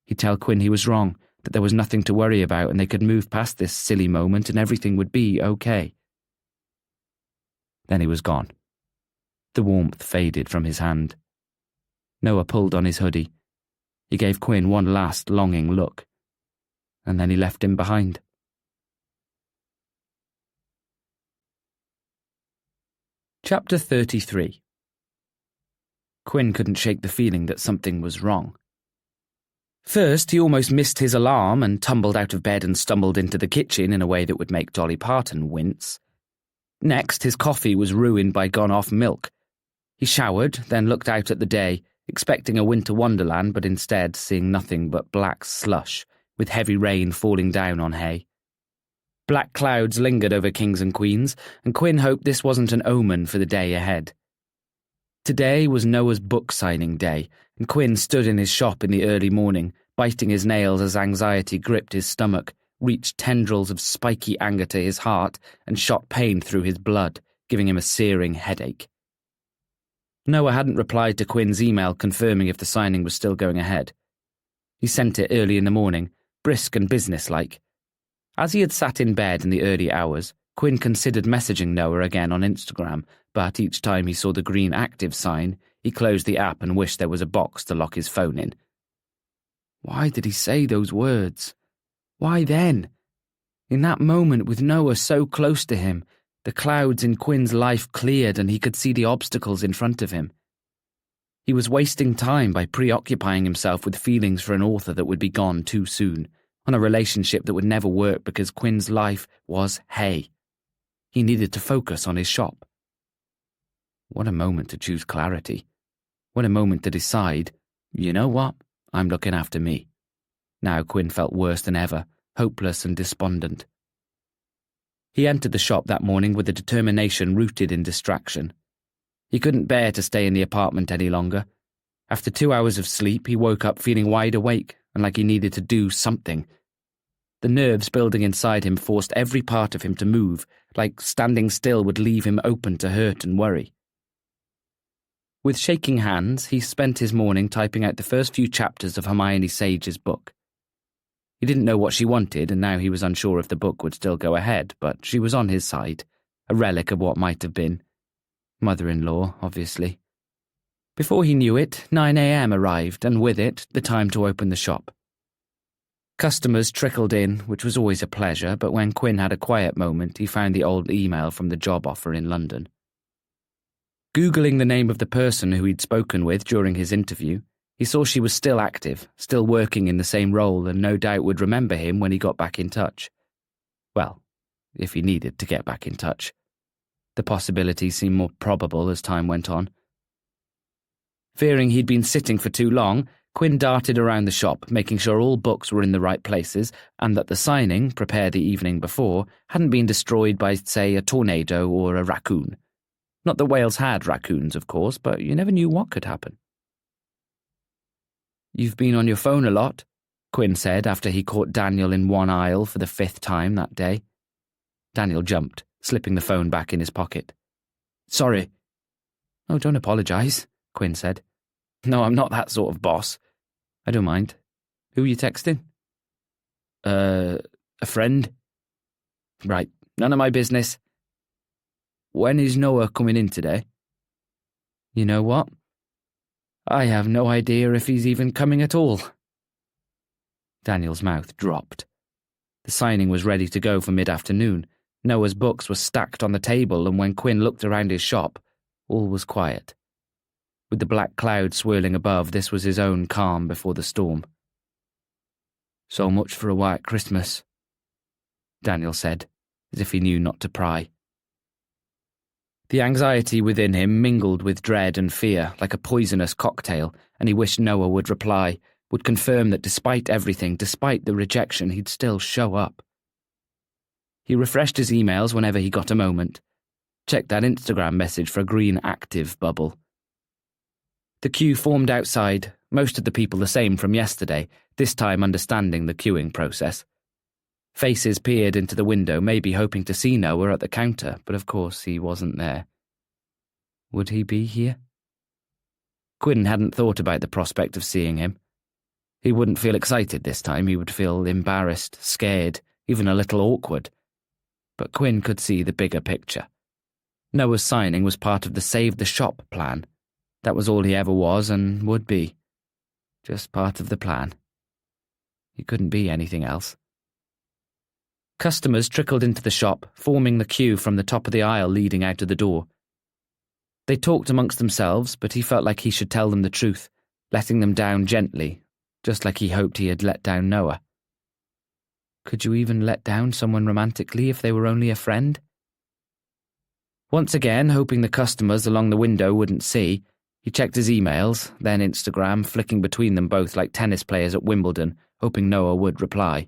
He'd tell Quinn he was wrong, that there was nothing to worry about and they could move past this silly moment and everything would be okay. Then he was gone. The warmth faded from his hand. Noah pulled on his hoodie. He gave Quinn one last longing look, and then he left him behind. Chapter 33. Quinn couldn't shake the feeling that something was wrong. First, he almost missed his alarm and tumbled out of bed and stumbled into the kitchen in a way that would make Dolly Parton wince. Next, his coffee was ruined by gone-off milk. He showered, then looked out at the day, expecting a winter wonderland, but instead seeing nothing but black slush, with heavy rain falling down on Hay. Black clouds lingered over kings and queens, and Quinn hoped this wasn't an omen for the day ahead. Today was Noah's book signing day, and Quinn stood in his shop in the early morning, biting his nails as anxiety gripped his stomach, reached tendrils of spiky anger to his heart, and shot pain through his blood, giving him a searing headache. Noah hadn't replied to Quinn's email confirming if the signing was still going ahead. He sent it early in the morning, brisk and businesslike. As he had sat in bed in the early hours, Quinn considered messaging Noah again on Instagram, but each time he saw the green active sign, he closed the app and wished there was a box to lock his phone in. Why did he say those words? Why then? In that moment with Noah so close to him, the clouds in Quinn's life cleared and he could see the obstacles in front of him. He was wasting time by preoccupying himself with feelings for an author that would be gone too soon, on a relationship that would never work because Quinn's life was Hay. He needed to focus on his shop. What a moment to choose clarity. What a moment to decide, you know what, I'm looking after me. Now Quinn felt worse than ever, hopeless and despondent. He entered the shop that morning with a determination rooted in distraction. He couldn't bear to stay in the apartment any longer. After 2 hours of sleep, he woke up feeling wide awake and like he needed to do something. The nerves building inside him forced every part of him to move, like standing still would leave him open to hurt and worry. With shaking hands, he spent his morning typing out the first few chapters of Hermione Sage's book. He didn't know what she wanted, and now he was unsure if the book would still go ahead, but she was on his side, a relic of what might have been. Mother-in-law, obviously. Before he knew it, 9 a.m. arrived, and with it, the time to open the shop. Customers trickled in, which was always a pleasure, but when Quinn had a quiet moment, he found the old email from the job offer in London. Googling the name of the person who he'd spoken with during his interview, he saw she was still active, still working in the same role, and no doubt would remember him when he got back in touch. Well, if he needed to get back in touch. The possibility seemed more probable as time went on. Fearing he'd been sitting for too long, Quinn darted around the shop, making sure all books were in the right places and that the signing, prepared the evening before, hadn't been destroyed by, say, a tornado or a raccoon. Not that Wales had raccoons, of course, but you never knew what could happen. "You've been on your phone a lot," Quinn said after he caught Daniel in one aisle for the 5th time that day. Daniel jumped, slipping the phone back in his pocket. "Sorry." "Oh, don't apologise," Quinn said. "No, I'm not that sort of boss. I don't mind. Who are you texting?" A friend." "Right, none of my business. When is Noah coming in today?" "You know what? I have no idea if he's even coming at all." Daniel's mouth dropped. The signing was ready to go for mid-afternoon. Noah's books were stacked on the table, and when Quinn looked around his shop, all was quiet. With the black cloud swirling above, this was his own calm before the storm. "So much for a white Christmas," Daniel said, as if he knew not to pry. The anxiety within him mingled with dread and fear like a poisonous cocktail, and he wished Noah would reply, would confirm that despite everything, despite the rejection, he'd still show up. He refreshed his emails whenever he got a moment, checked that Instagram message for a green active bubble. The queue formed outside, most of the people the same from yesterday, this time understanding the queuing process. Faces peered into the window, maybe hoping to see Noah at the counter, but of course he wasn't there. Would he be here? Quinn hadn't thought about the prospect of seeing him. He wouldn't feel excited this time, he would feel embarrassed, scared, even a little awkward. But Quinn could see the bigger picture. Noah's signing was part of the Save the Shop plan. That was all he ever was and would be. Just part of the plan. He couldn't be anything else. Customers trickled into the shop, forming the queue from the top of the aisle leading out of the door. They talked amongst themselves, but he felt like he should tell them the truth, letting them down gently, just like he hoped he had let down Noah. Could you even let down someone romantically if they were only a friend? Once again, hoping the customers along the window wouldn't see, he checked his emails, then Instagram, flicking between them both like tennis players at Wimbledon, hoping Noah would reply.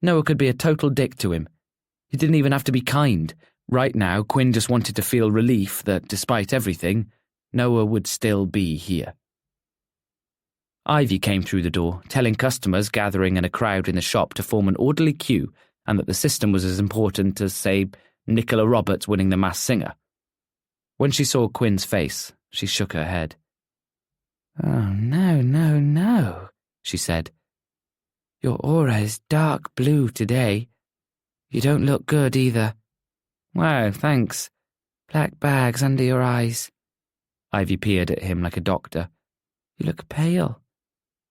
Noah could be a total dick to him. He didn't even have to be kind. Right now, Quinn just wanted to feel relief that, despite everything, Noah would still be here. Ivy came through the door, telling customers gathering in a crowd in the shop to form an orderly queue and that the system was as important as, say, Nicola Roberts winning The Masked Singer. When she saw Quinn's face, she shook her head. "Oh, no, she said. "Your aura is dark blue today. You don't look good either." "Wow, thanks. Black bags under your eyes." Ivy peered at him like a doctor. "You look pale.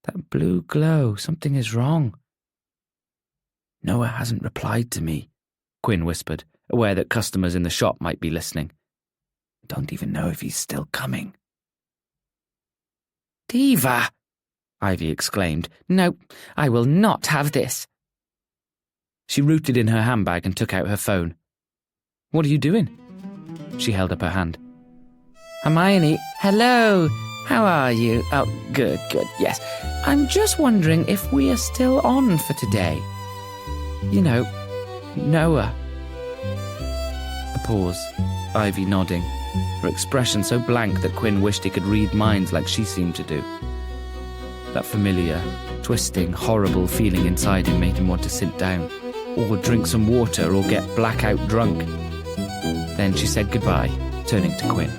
That blue glow, something is wrong." "Noah hasn't replied to me," Quinn whispered, aware that customers in the shop might be listening. "I don't even know if he's still coming." "Diva!" Ivy exclaimed. "No, I will not have this." She rooted in her handbag and took out her phone. "What are you doing?" She held up her hand. "Hermione, hello. How are you? Oh, good, yes. I'm just wondering if we are still on for today. You know, Noah." A pause, Ivy nodding, her expression so blank that Quinn wished he could read minds like she seemed to do. That familiar, twisting, horrible feeling inside him made him want to sit down, or drink some water, or get blackout drunk. Then she said goodbye, turning to Quinn.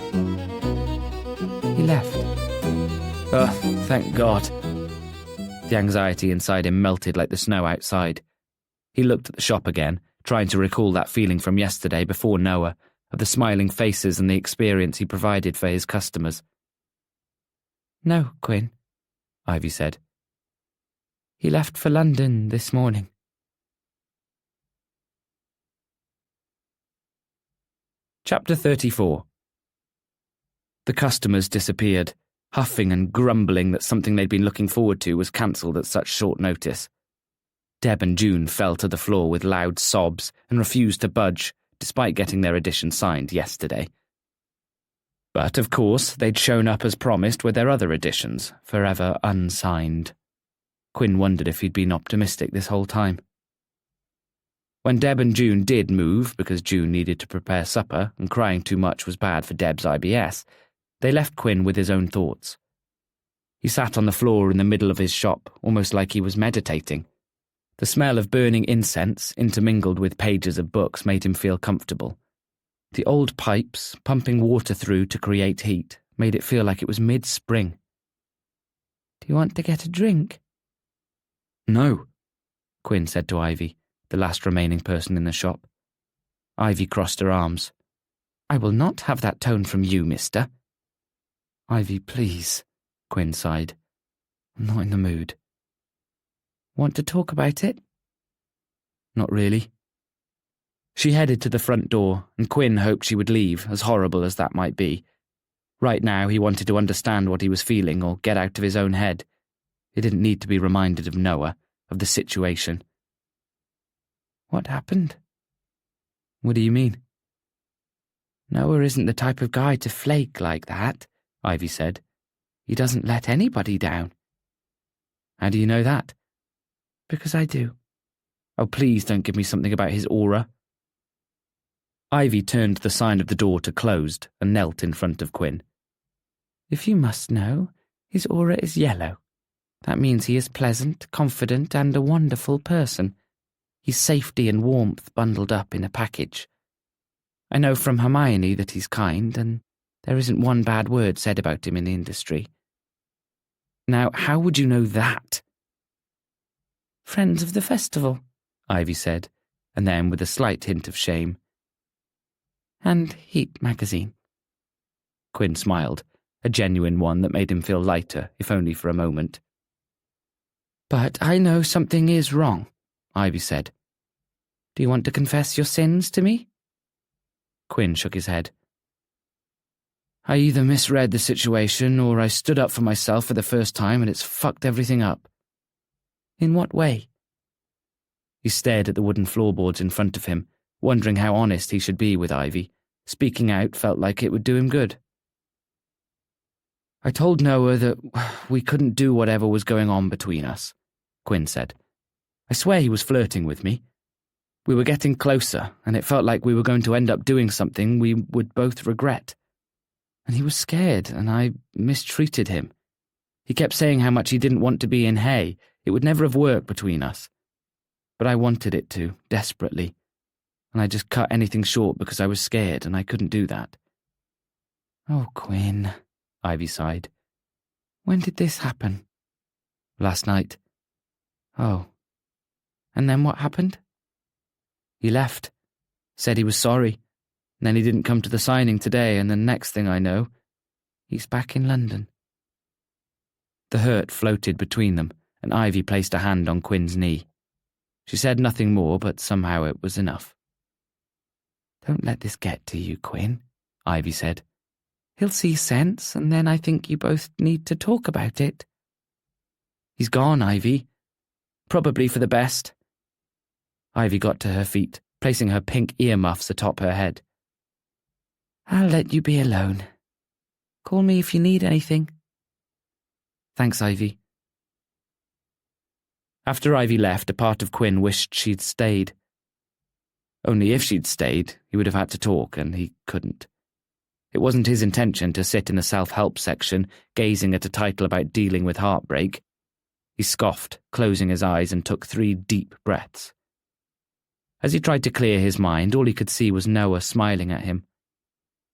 "He left." "Oh, thank God." The anxiety inside him melted like the snow outside. He looked at the shop again, trying to recall that feeling from yesterday before Noah, of the smiling faces and the experience he provided for his customers. "No, Quinn," Ivy said. "He left for London this morning." Chapter 34. The customers disappeared, huffing and grumbling that something they'd been looking forward to was cancelled at such short notice. Deb and June fell to the floor with loud sobs and refused to budge, despite getting their edition signed yesterday. But, of course, they'd shown up as promised with their other editions, forever unsigned. Quinn wondered if he'd been optimistic this whole time. When Deb and June did move, because June needed to prepare supper and crying too much was bad for Deb's IBS, they left Quinn with his own thoughts. He sat on the floor in the middle of his shop, almost like he was meditating. The smell of burning incense, intermingled with pages of books, made him feel comfortable. The old pipes, pumping water through to create heat, made it feel like it was mid-spring. "Do you want to get a drink?" "No," Quinn said to Ivy, the last remaining person in the shop. Ivy crossed her arms. "I will not have that tone from you, mister." "Ivy, please," Quinn sighed. "I'm not in the mood." "Want to talk about it?" "Not really." She headed to the front door, and Quinn hoped she would leave, as horrible as that might be. Right now, he wanted to understand what he was feeling or get out of his own head. He didn't need to be reminded of Noah, of the situation. "What happened?" "What do you mean?" "Noah isn't the type of guy to flake like that," Ivy said. "He doesn't let anybody down." "How do you know that?" "Because I do." "Oh, please don't give me something about his aura." Ivy turned the sign of the door to closed and knelt in front of Quinn. "If you must know, his aura is yellow. That means he is pleasant, confident, and a wonderful person. He's safety and warmth bundled up in a package. I know from Hermione that he's kind, and there isn't one bad word said about him in the industry." "Now, how would you know that?" "Friends of the festival," Ivy said, and then, with a slight hint of shame, "and Heat magazine." Quinn smiled, a genuine one that made him feel lighter, if only for a moment. "But I know something is wrong," Ivy said. "Do you want to confess your sins to me?" Quinn shook his head. I either misread the situation or I stood up for myself for the first time and it's fucked everything up. In what way? He stared at the wooden floorboards in front of him, wondering how honest he should be with Ivy. Speaking out felt like it would do him good. I told Noah that we couldn't do whatever was going on between us, Quinn said. I swear he was flirting with me. We were getting closer, and it felt like we were going to end up doing something we would both regret. And he was scared, and I mistreated him. He kept saying how much he didn't want to be in Hay. It would never have worked between us. But I wanted it to, desperately. And I just cut anything short because I was scared, and I couldn't do that. Oh, Quinn, Ivy sighed. When did this happen? Last night. Oh. And then what happened? He left. Said he was sorry. And then he didn't come to the signing today, and the next thing I know, he's back in London. The hurt floated between them, and Ivy placed a hand on Quinn's knee. She said nothing more, but somehow it was enough. Don't let this get to you, Quinn, Ivy said. He'll see sense, and then I think you both need to talk about it. He's gone, Ivy. Probably for the best. Ivy got to her feet, placing her pink earmuffs atop her head. I'll let you be alone. Call me if you need anything. Thanks, Ivy. After Ivy left, a part of Quinn wished she'd stayed. Only if she'd stayed, he would have had to talk, and he couldn't. It wasn't his intention to sit in the self-help section, gazing at a title about dealing with heartbreak. He scoffed, closing his eyes, and took 3 deep breaths. As he tried to clear his mind, all he could see was Noah smiling at him,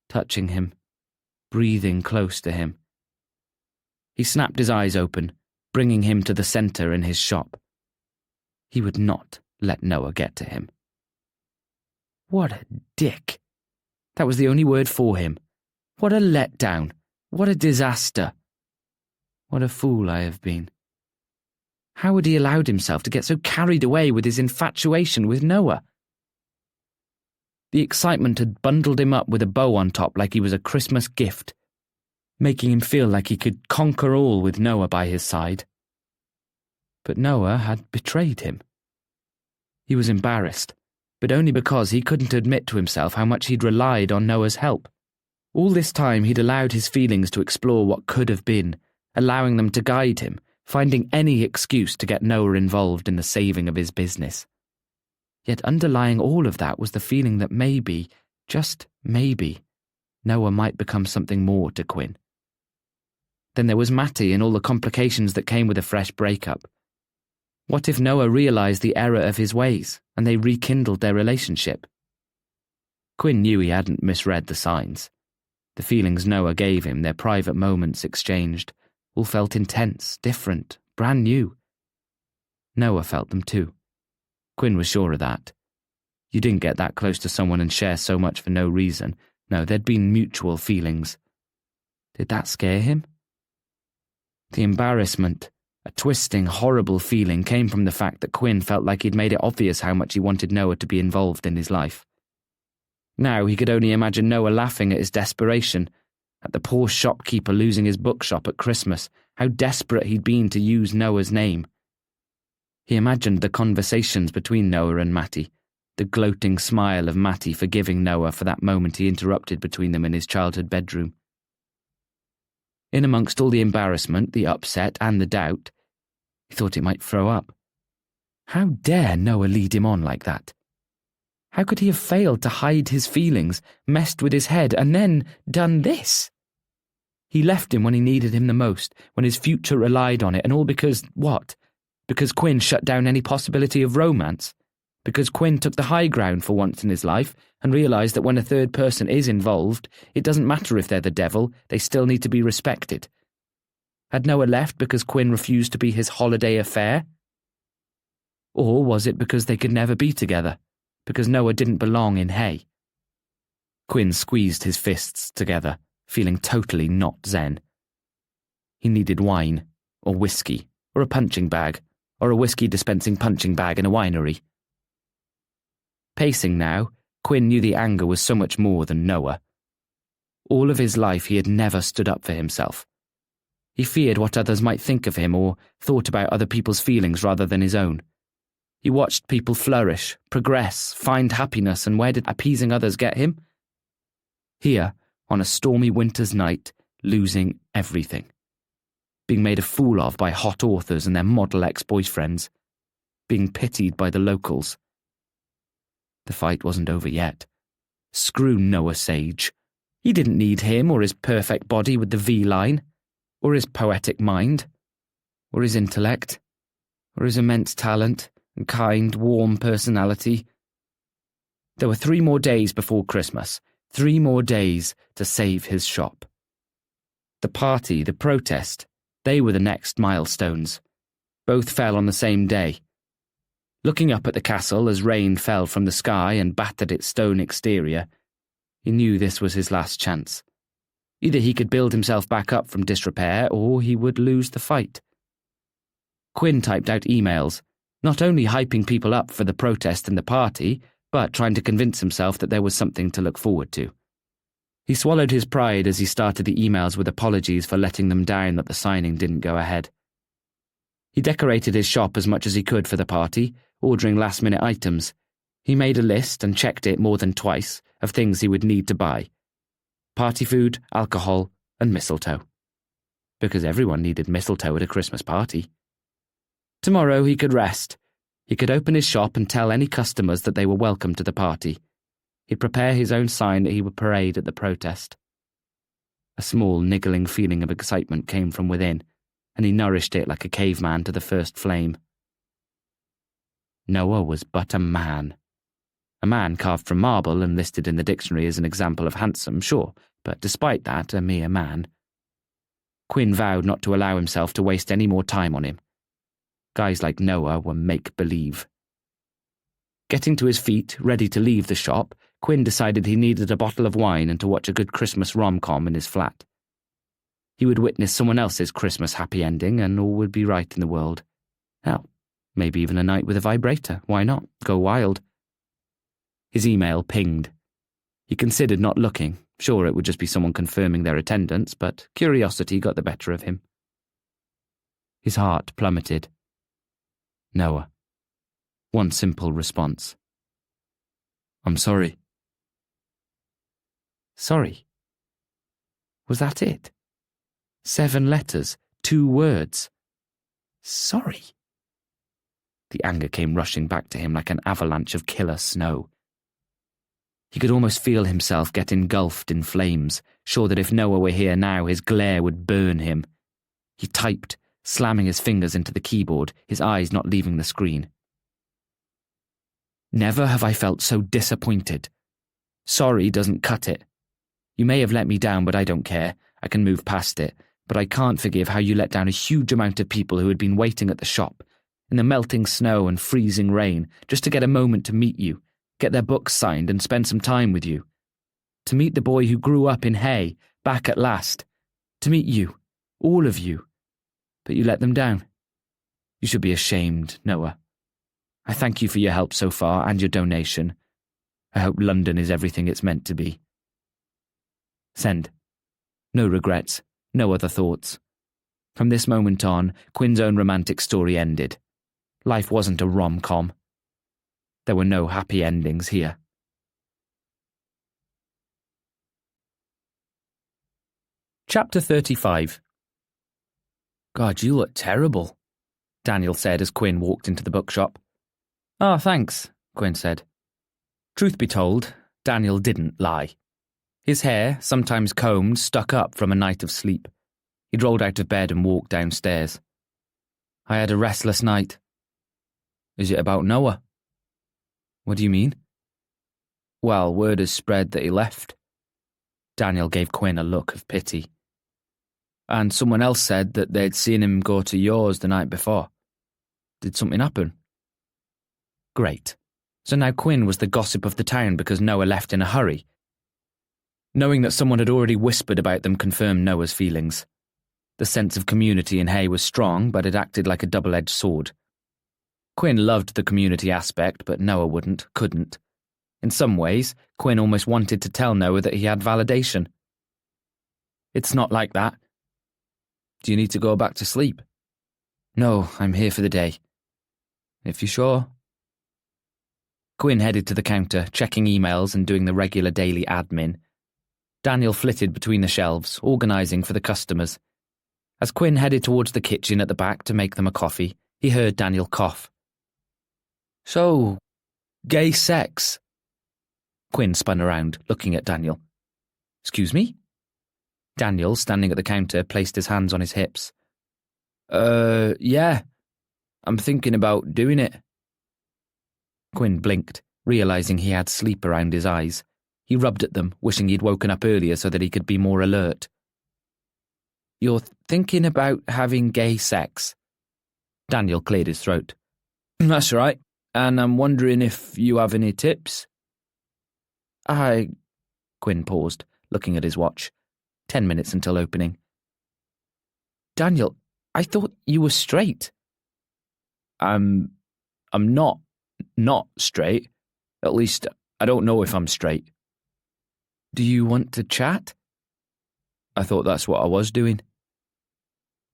touching him, breathing close to him. He snapped his eyes open, bringing him to the centre in his shop. He would not let Noah get to him. What a dick. That was the only word for him. What a letdown. What a disaster. What a fool I have been. How had he allowed himself to get so carried away with his infatuation with Noah? The excitement had bundled him up with a bow on top like he was a Christmas gift, making him feel like he could conquer all with Noah by his side. But Noah had betrayed him. He was embarrassed, but only because he couldn't admit to himself how much he'd relied on Noah's help. All this time he'd allowed his feelings to explore what could have been, allowing them to guide him, finding any excuse to get Noah involved in the saving of his business. Yet underlying all of that was the feeling that maybe, just maybe, Noah might become something more to Quinn. Then there was Matty and all the complications that came with a fresh breakup. What if Noah realised the error of his ways, and they rekindled their relationship? Quinn knew he hadn't misread the signs. The feelings Noah gave him, their private moments exchanged, all felt intense, different, brand new. Noah felt them too. Quinn was sure of that. You didn't get that close to someone and share so much for no reason. No, there'd been mutual feelings. Did that scare him? The embarrassment, a twisting, horrible feeling, came from the fact that Quinn felt like he'd made it obvious how much he wanted Noah to be involved in his life. Now he could only imagine Noah laughing at his desperation, at the poor shopkeeper losing his bookshop at Christmas, how desperate he'd been to use Noah's name. He imagined the conversations between Noah and Matty, the gloating smile of Matty forgiving Noah for that moment he interrupted between them in his childhood bedroom. In amongst all the embarrassment, the upset, and the doubt, he thought he might throw up. How dare Noah lead him on like that? How could he have failed to hide his feelings, messed with his head, and then done this? He left him when he needed him the most, when his future relied on it, and all because, what? Because Quinn shut down any possibility of romance? Because Quinn took the high ground for once in his life and realised that when a third person is involved, it doesn't matter if they're the devil, they still need to be respected? Had Noah left because Quinn refused to be his holiday affair? Or was it because they could never be together? Because Noah didn't belong in Hay? Quinn squeezed his fists together, feeling totally not zen. He needed wine, or whiskey, or a punching bag, or a whiskey-dispensing punching bag in a winery. Pacing now, Quinn knew the anger was so much more than Noah. All of his life he had never stood up for himself. He feared what others might think of him or thought about other people's feelings rather than his own. He watched people flourish, progress, find happiness, and where did appeasing others get him? Here, on a stormy winter's night, losing everything. Being made a fool of by hot authors and their model ex-boyfriends. Being pitied by the locals. The fight wasn't over yet. Screw Noah Sage. He didn't need him or his perfect body with the V-line, or his poetic mind, or his intellect, or his immense talent and kind, warm personality. There were 3 more days before Christmas, 3 more days to save his shop. The party, the protest, they were the next milestones. Both fell on the same day. Looking up at the castle as rain fell from the sky and battered its stone exterior, he knew this was his last chance. Either he could build himself back up from disrepair, or he would lose the fight. Quinn typed out emails, not only hyping people up for the protest and the party, but trying to convince himself that there was something to look forward to. He swallowed his pride as he started the emails with apologies for letting them down that the signing didn't go ahead. He decorated his shop as much as he could for the party, ordering last-minute items. He made a list and checked it more than twice of things he would need to buy. Party food, alcohol, and mistletoe. Because everyone needed mistletoe at a Christmas party. Tomorrow he could rest. He could open his shop and tell any customers that they were welcome to the party. He'd prepare his own sign that he would parade at the protest. A small, niggling feeling of excitement came from within, and he nourished it like a caveman to the first flame. Noah was but a man. A man carved from marble and listed in the dictionary as an example of handsome, sure, but despite that, a mere man. Quinn vowed not to allow himself to waste any more time on him. Guys like Noah were make-believe. Getting to his feet, ready to leave the shop, Quinn decided he needed a bottle of wine and to watch a good Christmas rom-com in his flat. He would witness someone else's Christmas happy ending and all would be right in the world. Hell, maybe even a night with a vibrator. Why not? Go wild. His email pinged. He considered not looking. Sure, it would just be someone confirming their attendance, but curiosity got the better of him. His heart plummeted. Noah. One simple response. I'm sorry. Sorry? Was that it? 7 letters, 2 words. Sorry. The anger came rushing back to him like an avalanche of killer snow. He could almost feel himself get engulfed in flames, sure that if Noah were here now, his glare would burn him. He typed, slamming his fingers into the keyboard, his eyes not leaving the screen. Never have I felt so disappointed. Sorry doesn't cut it. You may have let me down, but I don't care. I can move past it. But I can't forgive how you let down a huge amount of people who had been waiting at the shop, in the melting snow and freezing rain, just to get a moment to meet you, get their books signed and spend some time with you. To meet the boy who grew up in Hay, back at last. To meet you, all of you. But you let them down. You should be ashamed, Noah. I thank you for your help so far and your donation. I hope London is everything it's meant to be. Send. No regrets, no other thoughts. From this moment on, Quinn's own romantic story ended. Life wasn't a rom-com. There were no happy endings here. Chapter 35. God, you look terrible, Daniel said as Quinn walked into the bookshop. Oh, thanks, Quinn said. Truth be told, Daniel didn't lie. His hair, sometimes combed, stuck up from a night of sleep. He'd rolled out of bed and walked downstairs. I had a restless night. Is it about Noah? What do you mean? Well, word has spread that he left. Daniel gave Quinn a look of pity. And someone else said that they'd seen him go to yours the night before. Did something happen? Great. So now Quinn was the gossip of the town because Noah left in a hurry. Knowing that someone had already whispered about them confirmed Noah's feelings. The sense of community in Hay was strong, but it acted like a double-edged sword. Quinn loved the community aspect, but Noah couldn't. In some ways, Quinn almost wanted to tell Noah that he had validation. It's not like that. Do you need to go back to sleep? No, I'm here for the day. If you're sure. Quinn headed to the counter, checking emails and doing the regular daily admin. Daniel flitted between the shelves, organising for the customers. As Quinn headed towards the kitchen at the back to make them a coffee, he heard Daniel cough. So, gay sex? Quinn spun around, looking at Daniel. Excuse me? Daniel, standing at the counter, placed his hands on his hips. Yeah. I'm thinking about doing it. Quinn blinked, realising he had sleep around his eyes. He rubbed at them, wishing he'd woken up earlier so that he could be more alert. You're thinking about having gay sex? Daniel cleared his throat. That's right, and I'm wondering if you have any tips? Quinn paused, looking at his watch. 10 minutes until opening. Daniel, I thought you were straight. I'm not straight. At least, I don't know if I'm straight. Do you want to chat? I thought that's what I was doing.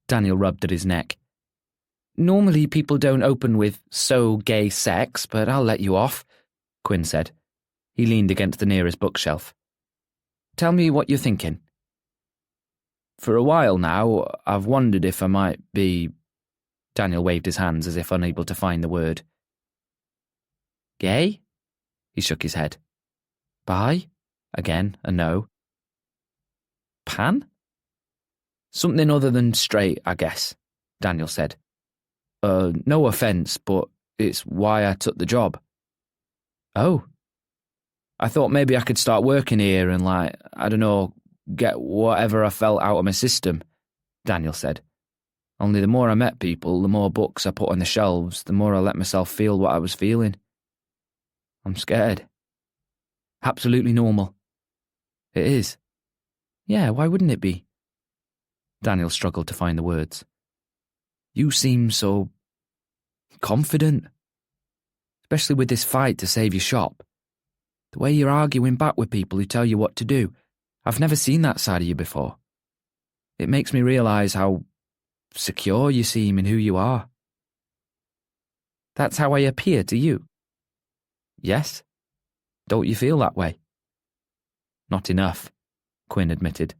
Daniel rubbed at his neck. Normally people don't open with so gay sex, but I'll let you off, Quinn said. He leaned against the nearest bookshelf. Tell me what you're thinking. For a while now, I've wondered if I might be... Daniel waved his hands as if unable to find the word. Gay? He shook his head. Bi? Again, a no. Pan? Something other than straight, I guess, Daniel said. No offence, but it's why I took the job. Oh. I thought maybe I could start working here and, I don't know, get whatever I felt out of my system, Daniel said. Only the more I met people, the more books I put on the shelves, the more I let myself feel what I was feeling. I'm scared. Absolutely normal. It is. Yeah, why wouldn't it be? Daniel struggled to find the words. You seem so... confident. Especially with this fight to save your shop. The way you're arguing back with people who tell you what to do. I've never seen that side of you before. It makes me realise how secure you seem in who you are. That's how I appear to you. Yes? Don't you feel that way? Not enough, Quinn admitted.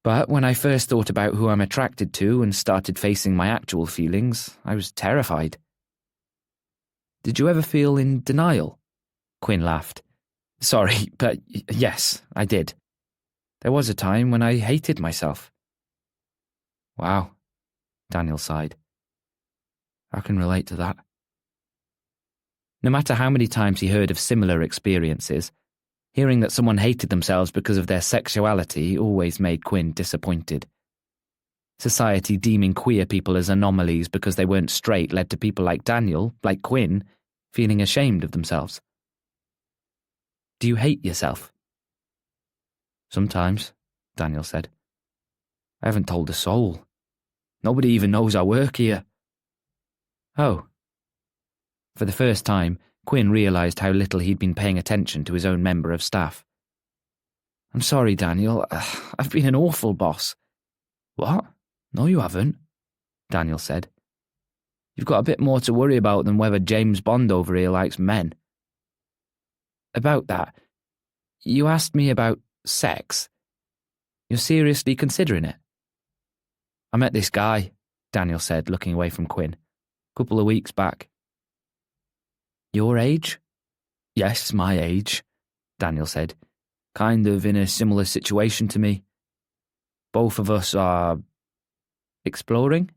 But when I first thought about who I'm attracted to and started facing my actual feelings, I was terrified. Did you ever feel in denial? Quinn laughed. Sorry, but yes, I did. There was a time when I hated myself. Wow, Daniel sighed. I can relate to that. No matter how many times he heard of similar experiences, hearing that someone hated themselves because of their sexuality always made Quinn disappointed. Society deeming queer people as anomalies because they weren't straight led to people like Daniel, like Quinn, feeling ashamed of themselves. Do you hate yourself? Sometimes, Daniel said. I haven't told a soul. Nobody even knows I work here. Oh. For the first time, Quinn realised how little he'd been paying attention to his own member of staff. I'm sorry, Daniel. I've been an awful boss. What? No, you haven't, Daniel said. You've got a bit more to worry about than whether James Bond over here likes men. About that, you asked me about sex. You're seriously considering it? I met this guy, Daniel said, looking away from Quinn, a couple of weeks back. Your age? Yes, my age, Daniel said, kind of in a similar situation to me. Both of us are... exploring?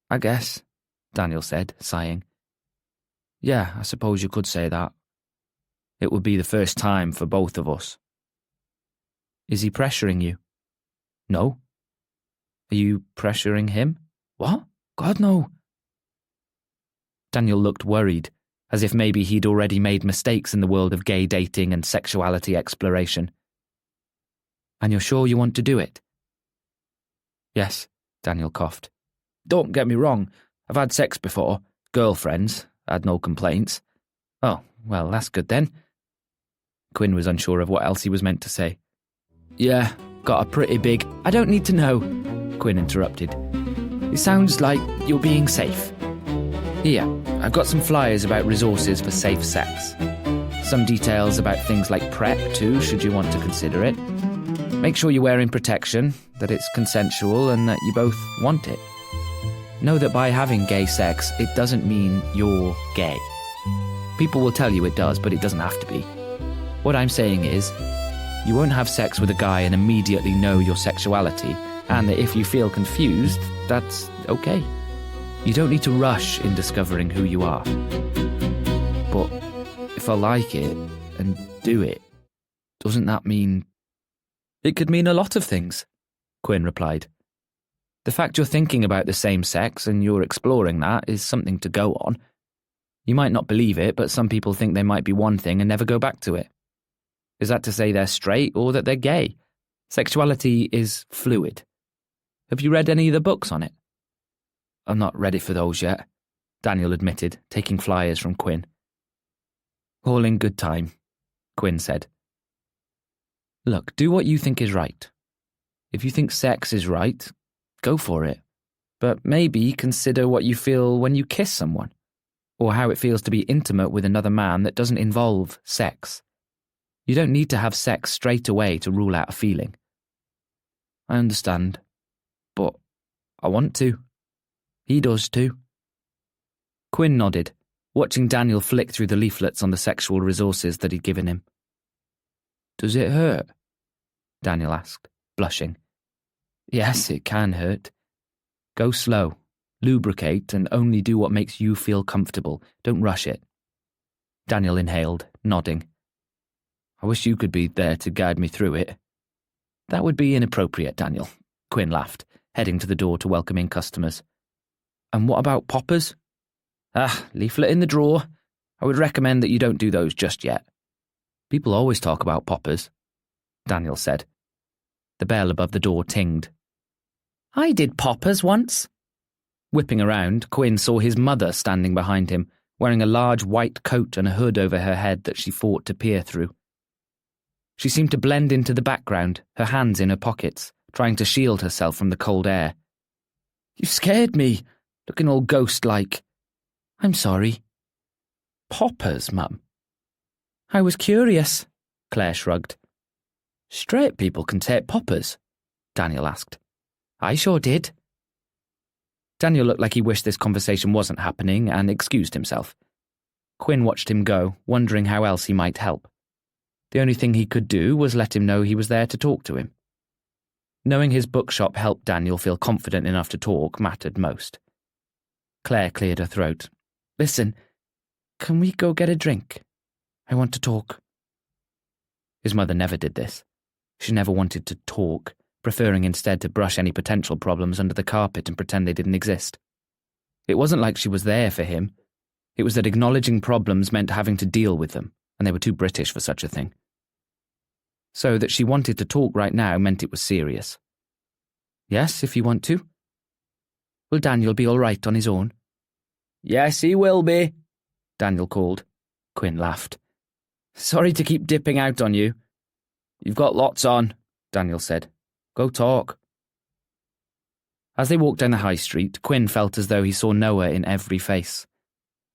I guess, Daniel said, sighing. Yeah, I suppose you could say that. It would be the first time for both of us. Is he pressuring you? No. Are you pressuring him? What? God, no. Daniel looked worried, as if maybe he'd already made mistakes in the world of gay dating and sexuality exploration. And you're sure you want to do it? Yes, Daniel coughed. Don't get me wrong, I've had sex before, girlfriends, had no complaints. Oh, well, that's good then. Quinn was unsure of what else he was meant to say. Yeah, got a pretty big... I don't need to know, Quinn interrupted. It sounds like you're being safe. Here, I've got some flyers about resources for safe sex. Some details about things like PrEP too, should you want to consider it. Make sure you're wearing protection, that it's consensual and that you both want it. Know that by having gay sex, it doesn't mean you're gay. People will tell you it does, but it doesn't have to be. What I'm saying is, you won't have sex with a guy and immediately know your sexuality, and that if you feel confused, that's okay. You don't need to rush in discovering who you are. But if I like it and do it, doesn't that mean... It could mean a lot of things, Quinn replied. The fact you're thinking about the same sex and you're exploring that is something to go on. You might not believe it, but some people think they might be one thing and never go back to it. Is that to say they're straight or that they're gay? Sexuality is fluid. Have you read any of the books on it? I'm not ready for those yet, Daniel admitted, taking flyers from Quinn. All in good time, Quinn said. Look, do what you think is right. If you think sex is right, go for it. But maybe consider what you feel when you kiss someone, or how it feels to be intimate with another man that doesn't involve sex. You don't need to have sex straight away to rule out a feeling. I understand, but I want to. He does too. Quinn nodded, watching Daniel flick through the leaflets on the sexual resources that he'd given him. Does it hurt? Daniel asked, blushing. Yes, it can hurt. Go slow, lubricate, and only do what makes you feel comfortable. Don't rush it. Daniel inhaled, nodding. I wish you could be there to guide me through it. That would be inappropriate, Daniel, Quinn laughed, heading to the door to welcome in customers. And what about poppers? Leaflet in the drawer. I would recommend that you don't do those just yet. People always talk about poppers, Daniel said. The bell above the door tinged. I did poppers once. Whipping around, Quinn saw his mother standing behind him, wearing a large white coat and a hood over her head that she fought to peer through. She seemed to blend into the background, her hands in her pockets, trying to shield herself from the cold air. You scared me, looking all ghost-like. I'm sorry. Poppers, Mum. I was curious, Claire shrugged. Straight people can take poppers? Daniel asked. I sure did. Daniel looked like he wished this conversation wasn't happening and excused himself. Quinn watched him go, wondering how else he might help. The only thing he could do was let him know he was there to talk to him. Knowing his bookshop helped Daniel feel confident enough to talk mattered most. Claire cleared her throat. Listen, can we go get a drink? I want to talk. His mother never did this. She never wanted to talk, preferring instead to brush any potential problems under the carpet and pretend they didn't exist. It wasn't like she was there for him. It was that acknowledging problems meant having to deal with them, and they were too British for such a thing. So that she wanted to talk right now meant it was serious. Yes, if you want to. Will Daniel be all right on his own? Yes, he will be, Daniel called. Quinn laughed. Sorry to keep dipping out on you. You've got lots on, Daniel said. Go talk. As they walked down the high street, Quinn felt as though he saw Noah in every face.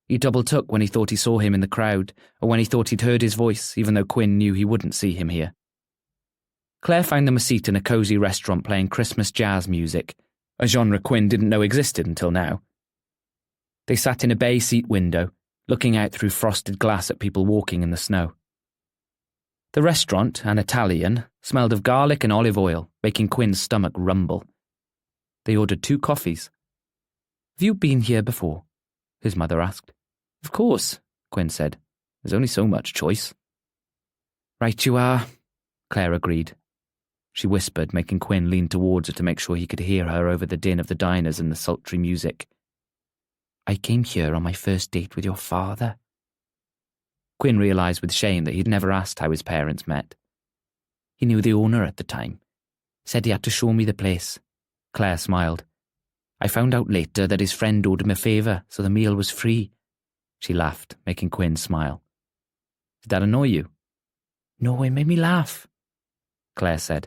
He double-took when he thought he saw him in the crowd, or when he thought he'd heard his voice, even though Quinn knew he wouldn't see him here. Claire found them a seat in a cosy restaurant playing Christmas jazz music, a genre Quinn didn't know existed until now. They sat in a bay seat window, looking out through frosted glass at people walking in the snow. The restaurant, an Italian, smelled of garlic and olive oil, making Quinn's stomach rumble. They ordered 2 coffees. Have you been here before? His mother asked. Of course, Quinn said. There's only so much choice. Right you are, Claire agreed. She whispered, making Quinn lean towards her to make sure he could hear her over the din of the diners and the sultry music. I came here on my first date with your father. Quinn realised with shame that he'd never asked how his parents met. He knew the owner at the time. Said he had to show me the place. Claire smiled. I found out later that his friend owed him a favour, so the meal was free. She laughed, making Quinn smile. Did that annoy you? No, it made me laugh, Claire said.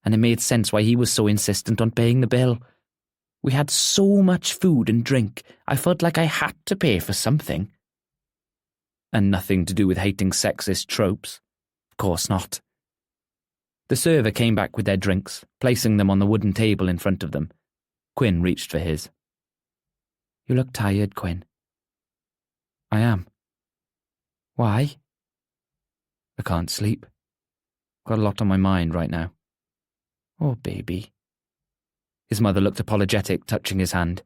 and it made sense why he was so insistent on paying the bill. We had so much food and drink, I felt like I had to pay for something. And nothing to do with hating sexist tropes? Of course not. The server came back with their drinks, placing them on the wooden table in front of them. Quinn reached for his. You look tired, Quinn. I am. Why? I can't sleep. Got a lot on my mind right now. Oh, baby. His mother looked apologetic, touching his hand.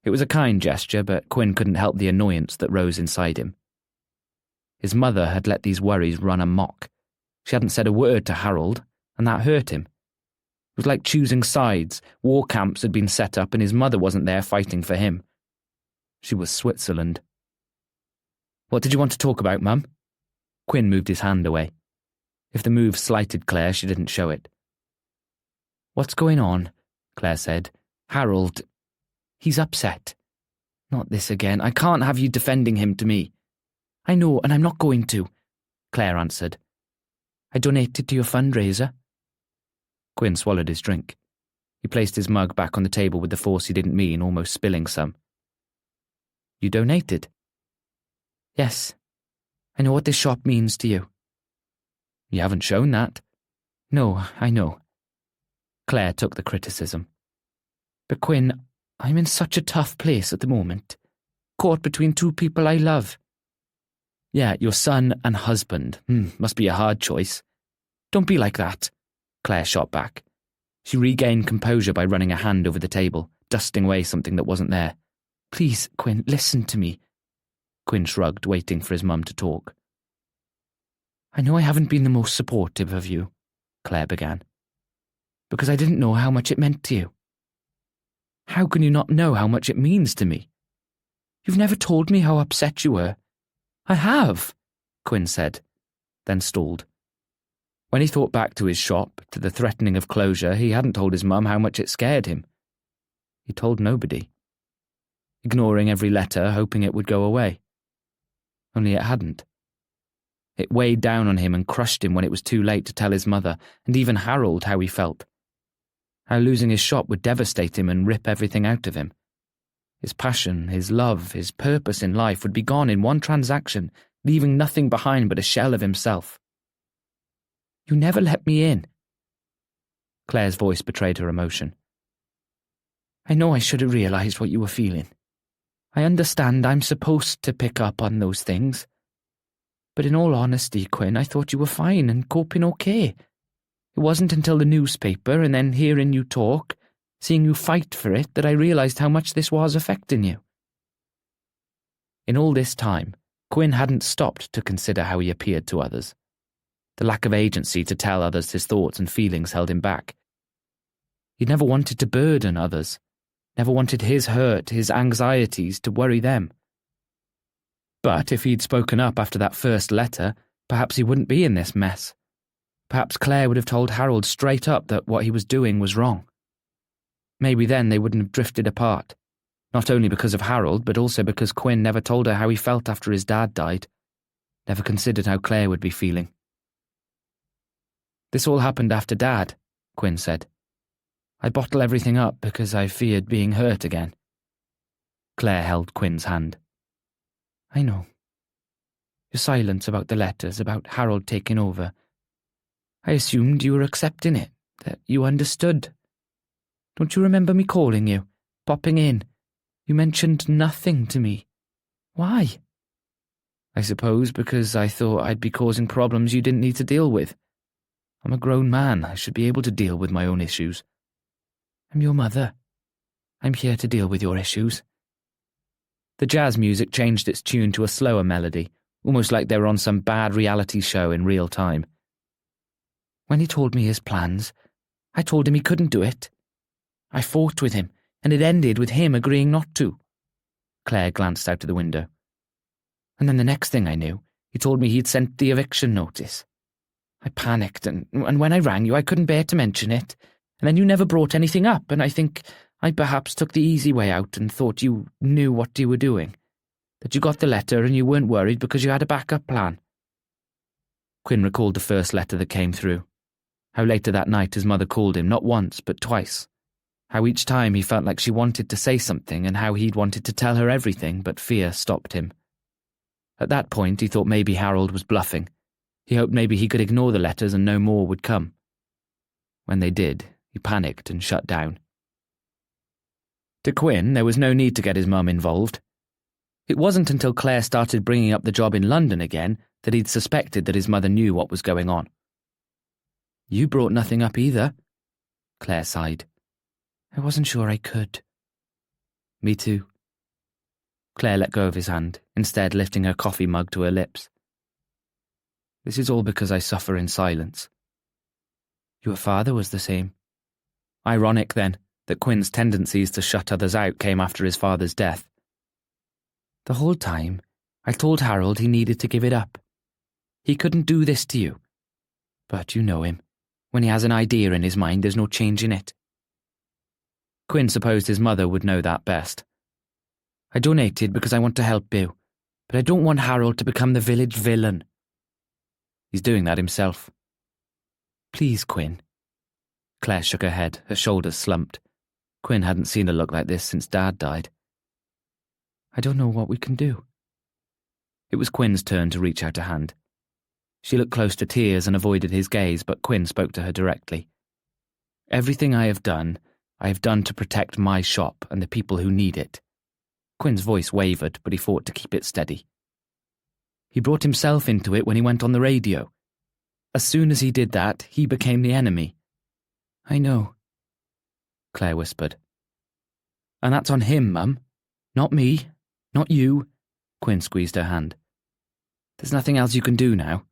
It was a kind gesture, but Quinn couldn't help the annoyance that rose inside him. His mother had let these worries run amok. She hadn't said a word to Harold, and that hurt him. It was like choosing sides. War camps had been set up, and his mother wasn't there fighting for him. She was Switzerland. What did you want to talk about, Mum? Quinn moved his hand away. If the move slighted Claire, she didn't show it. What's going on? Claire said. Harold, he's upset. Not this again. I can't have you defending him to me. I know, and I'm not going to, Claire answered. I donated to your fundraiser. Quinn swallowed his drink. He placed his mug back on the table with the force he didn't mean, almost spilling some. You donated? Yes. I know what this shop means to you. You haven't shown that. No, I know. Claire took the criticism. But Quinn, I'm in such a tough place at the moment. Caught between two people I love. Yeah, your son and husband. Must be a hard choice. Don't be like that, Claire shot back. She regained composure by running a hand over the table, dusting away something that wasn't there. Please, Quinn, listen to me. Quinn shrugged, waiting for his mum to talk. I know I haven't been the most supportive of you, Claire began, because I didn't know how much it meant to you. How can you not know how much it means to me? You've never told me how upset you were. I have, Quinn said, then stalled. When he thought back to his shop, to the threatening of closure, he hadn't told his mum how much it scared him. He told nobody. Ignoring every letter, hoping it would go away. Only it hadn't. It weighed down on him and crushed him when it was too late to tell his mother, and even Harold, how he felt. How losing his shop would devastate him and rip everything out of him. His passion, his love, his purpose in life would be gone in one transaction, leaving nothing behind but a shell of himself. You never let me in. Claire's voice betrayed her emotion. I know I should have realised what you were feeling. I understand I'm supposed to pick up on those things. But in all honesty, Quinn, I thought you were fine and coping okay. It wasn't until the newspaper and then hearing you talk, seeing you fight for it, that I realised how much this was affecting you. In all this time, Quinn hadn't stopped to consider how he appeared to others. The lack of agency to tell others his thoughts and feelings held him back. He'd never wanted to burden others, never wanted his hurt, his anxieties to worry them. But if he'd spoken up after that first letter, perhaps he wouldn't be in this mess. Perhaps Claire would have told Harold straight up that what he was doing was wrong. Maybe then they wouldn't have drifted apart, not only because of Harold, but also because Quinn never told her how he felt after his dad died, never considered how Claire would be feeling. This all happened after Dad, Quinn said. I bottle everything up because I feared being hurt again. Claire held Quinn's hand. I know. Your silence about the letters, about Harold taking over. I assumed you were accepting it, that you understood. Don't you remember me calling you, popping in? You mentioned nothing to me. Why? I suppose because I thought I'd be causing problems you didn't need to deal with. I'm a grown man. I should be able to deal with my own issues. I'm your mother. I'm here to deal with your issues. The jazz music changed its tune to a slower melody, almost like they were on some bad reality show in real time. When he told me his plans, I told him he couldn't do it. I fought with him, and it ended with him agreeing not to. Claire glanced out of the window. And then the next thing I knew, he told me he'd sent the eviction notice. I panicked, and when I rang you, I couldn't bear to mention it. And then you never brought anything up, and I think I perhaps took the easy way out and thought you knew what you were doing. That you got the letter and you weren't worried because you had a backup plan. Quinn recalled the first letter that came through. How later that night his mother called him not once but twice. How each time he felt like she wanted to say something and how he'd wanted to tell her everything but fear stopped him. At that point he thought maybe Harold was bluffing. He hoped maybe he could ignore the letters and no more would come. When they did, he panicked and shut down. To Quinn, there was no need to get his mum involved. It wasn't until Claire started bringing up the job in London again that he'd suspected that his mother knew what was going on. "You brought nothing up either," Claire sighed. "I wasn't sure I could." "Me too." Claire let go of his hand, instead lifting her coffee mug to her lips. "This is all because I suffer in silence." Your father was the same. Ironic, then, that Quinn's tendencies to shut others out came after his father's death. "The whole time, I told Harold he needed to give it up. He couldn't do this to you. But you know him. When he has an idea in his mind, there's no changing it." Quinn supposed his mother would know that best. "I donated because I want to help you, but I don't want Harold to become the village villain." "He's doing that himself." "Please, Quinn." Claire shook her head, her shoulders slumped. Quinn hadn't seen her look like this since Dad died. "I don't know what we can do." It was Quinn's turn to reach out a hand. She looked close to tears and avoided his gaze, but Quinn spoke to her directly. "Everything I have done to protect my shop and the people who need it." Quinn's voice wavered, but he fought to keep it steady. "He brought himself into it when he went on the radio. As soon as he did that, he became the enemy." "I know," Claire whispered. "And that's on him, Mum. Not me. Not you." Quinn squeezed her hand. "There's nothing else you can do now."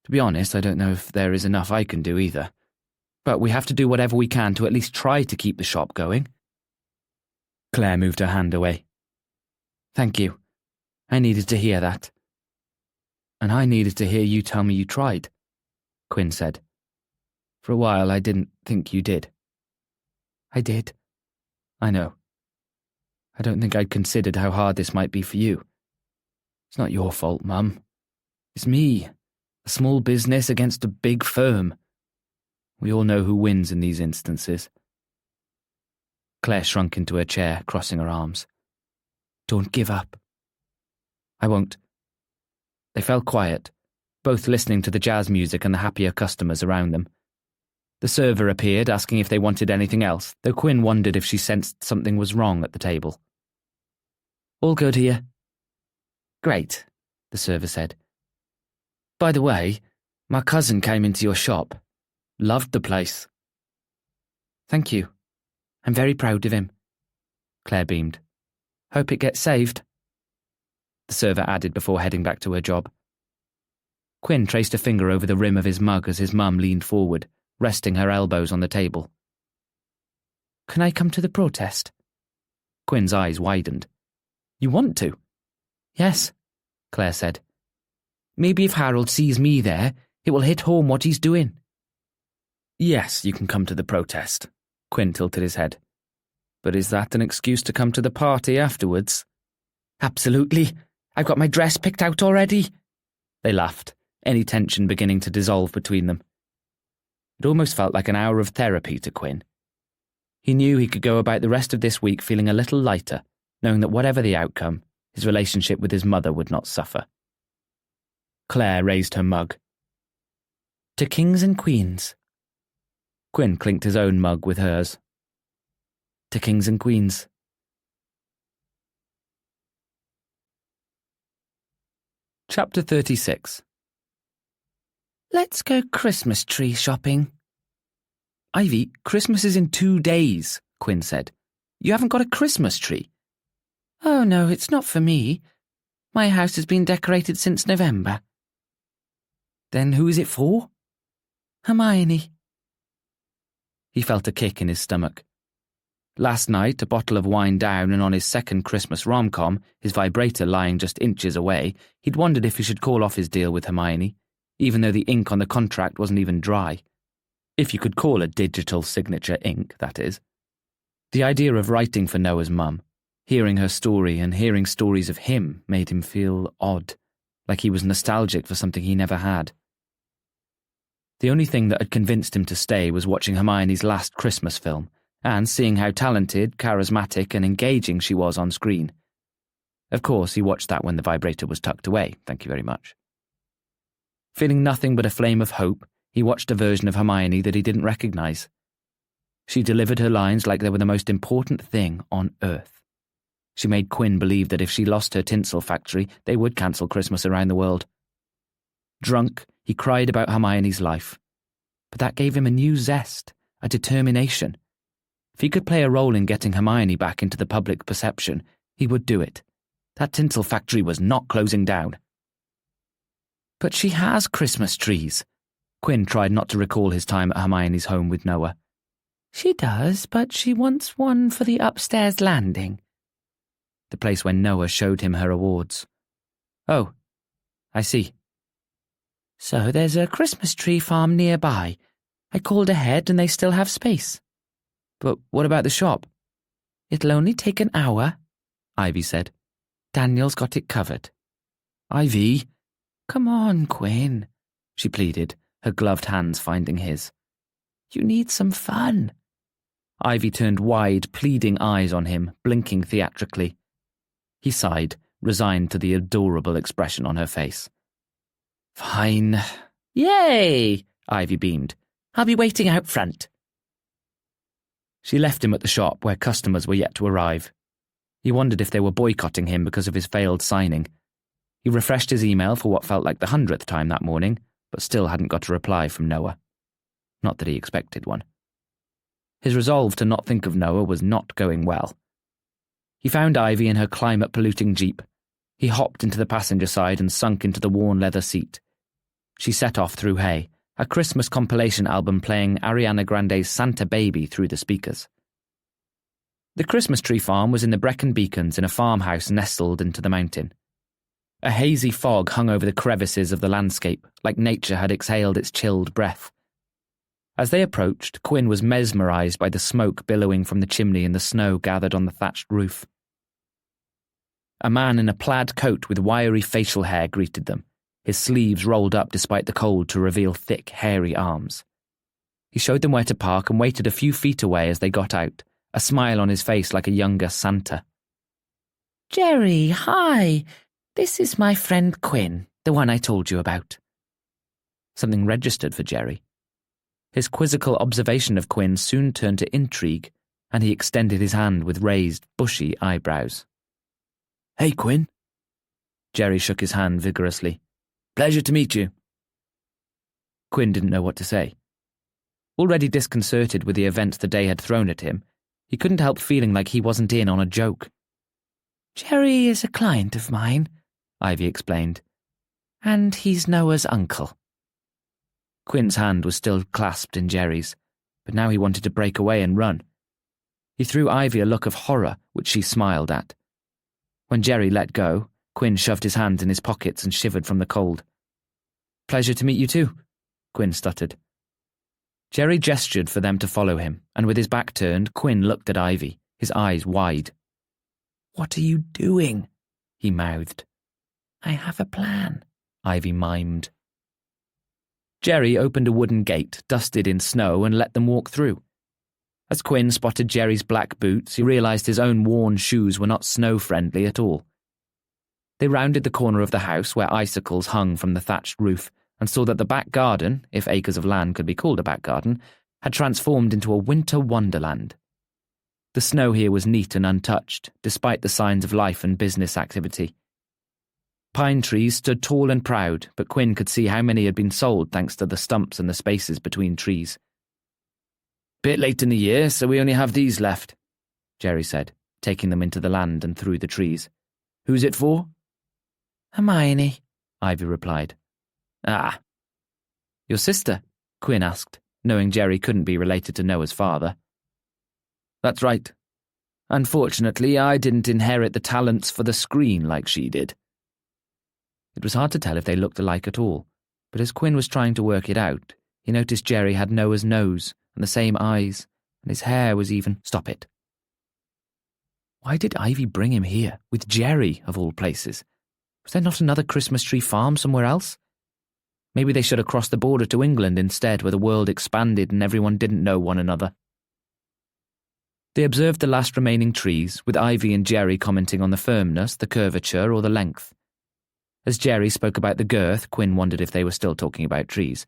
"To be honest, I don't know if there is enough I can do either. But we have to do whatever we can to at least try to keep the shop going." Claire moved her hand away. "Thank you. I needed to hear that." "And I needed to hear you tell me you tried," Quinn said. "For a while I didn't think you did." "I did." "I know. I don't think I'd considered how hard this might be for you. It's not your fault, Mum. It's me. A small business against a big firm. We all know who wins in these instances." Claire shrunk into her chair, crossing her arms. "Don't give up." "I won't." They fell quiet, both listening to the jazz music and the happier customers around them. The server appeared, asking if they wanted anything else, though Quinn wondered if she sensed something was wrong at the table. "All good here." "Great," the server said. "By the way, my cousin came into your shop. Loved the place." "Thank you. I'm very proud of him." Claire beamed. "Hope it gets saved," the server added before heading back to her job. Quinn traced a finger over the rim of his mug as his mum leaned forward, resting her elbows on the table. "Can I come to the protest?" Quinn's eyes widened. "You want to?" "Yes," Claire said. "Maybe if Harold sees me there, it will hit home what he's doing." "Yes, you can come to the protest," Quinn tilted his head. "But is that an excuse to come to the party afterwards?" "Absolutely. I've got my dress picked out already." They laughed, any tension beginning to dissolve between them. It almost felt like an hour of therapy to Quinn. He knew he could go about the rest of this week feeling a little lighter, knowing that whatever the outcome, his relationship with his mother would not suffer. Claire raised her mug. "To kings and queens." Quinn clinked his own mug with hers. "To kings and queens." Chapter 36. "Let's go Christmas tree shopping." "Ivy, Christmas is in 2 days, Quinn said. You haven't got a Christmas tree." "Oh no, it's not for me. My house has been decorated since November." "Then who is it for?" "Hermione." He felt a kick in his stomach. Last night, a bottle of wine down and on his second Christmas rom-com, his vibrator lying just inches away, he'd wondered if he should call off his deal with Hermione, even though the ink on the contract wasn't even dry. If you could call a digital signature ink, that is. The idea of writing for Noah's mum, hearing her story and hearing stories of him made him feel odd, like he was nostalgic for something he never had. The only thing that had convinced him to stay was watching Hermione's last Christmas film and seeing how talented, charismatic and engaging she was on screen. Of course, he watched that when the vibrator was tucked away, thank you very much. Feeling nothing but a flame of hope, he watched a version of Hermione that he didn't recognise. She delivered her lines like they were the most important thing on earth. She made Quinn believe that if she lost her tinsel factory, they would cancel Christmas around the world. Drunk, he cried about Hermione's life. But that gave him a new zest, a determination. If he could play a role in getting Hermione back into the public perception, he would do it. That tinsel factory was not closing down. But she has Christmas trees. Quinn tried not to recall his time at Hermione's home with Noah. She does, but she wants one for the upstairs landing. The place where Noah showed him her awards. Oh, I see. So there's a Christmas tree farm nearby. I called ahead and they still have space. But what about the shop? It'll only take an hour, Ivy said. Daniel's got it covered. Ivy? Come on, Quinn, she pleaded, her gloved hands finding his. You need some fun. Ivy turned wide, pleading eyes on him, blinking theatrically. He sighed, resigned to the adorable expression on her face. Fine. Yay! Ivy beamed. I'll be waiting out front. She left him at the shop where customers were yet to arrive. He wondered if they were boycotting him because of his failed signing. He refreshed his email for what felt like the 100th time that morning, but still hadn't got a reply from Noah. Not that he expected one. His resolve to not think of Noah was not going well. He found Ivy in her climate-polluting jeep. He hopped into the passenger side and sunk into the worn leather seat. She set off through Hay, a Christmas compilation album playing Ariana Grande's Santa Baby through the speakers. The Christmas tree farm was in the Brecon Beacons in a farmhouse nestled into the mountain. A hazy fog hung over the crevices of the landscape, like nature had exhaled its chilled breath. As they approached, Quinn was mesmerised by the smoke billowing from the chimney and the snow gathered on the thatched roof. A man in a plaid coat with wiry facial hair greeted them, his sleeves rolled up despite the cold to reveal thick, hairy arms. He showed them where to park and waited a few feet away as they got out, a smile on his face like a younger Santa. Jerry, hi. This is my friend Quinn, the one I told you about. Something registered for Jerry. His quizzical observation of Quinn soon turned to intrigue, and he extended his hand with raised, bushy eyebrows. Hey, Quinn. Jerry shook his hand vigorously. Pleasure to meet you. Quinn didn't know what to say. Already disconcerted with the events the day had thrown at him, he couldn't help feeling like he wasn't in on a joke. Jerry is a client of mine, Ivy explained. And he's Noah's uncle. Quinn's hand was still clasped in Jerry's, but now he wanted to break away and run. He threw Ivy a look of horror, which she smiled at. When Jerry let go, Quinn shoved his hands in his pockets and shivered from the cold. Pleasure to meet you too, Quinn stuttered. Jerry gestured for them to follow him, and with his back turned, Quinn looked at Ivy, his eyes wide. What are you doing? He mouthed. I have a plan, Ivy mimed. Jerry opened a wooden gate, dusted in snow, and let them walk through. As Quinn spotted Jerry's black boots, he realised his own worn shoes were not snow-friendly at all. They rounded the corner of the house where icicles hung from the thatched roof and saw that the back garden, if acres of land could be called a back garden, had transformed into a winter wonderland. The snow here was neat and untouched, despite the signs of life and business activity. Pine trees stood tall and proud, but Quinn could see how many had been sold thanks to the stumps and the spaces between trees. Bit late in the year, so we only have these left, Jerry said, taking them into the land and through the trees. Who's it for? Hermione, Ivy replied. Ah. Your sister? Quinn asked, knowing Jerry couldn't be related to Noah's father. That's right. Unfortunately, I didn't inherit the talents for the screen like she did. It was hard to tell if they looked alike at all, but as Quinn was trying to work it out, he noticed Jerry had Noah's nose and the same eyes, and his hair was even... Stop it. Why did Ivy bring him here, with Jerry, of all places? Was there not another Christmas tree farm somewhere else? Maybe they should have crossed the border to England instead, where the world expanded and everyone didn't know one another. They observed the last remaining trees, with Ivy and Jerry commenting on the firmness, the curvature, or the length. As Jerry spoke about the girth, Quinn wondered if they were still talking about trees.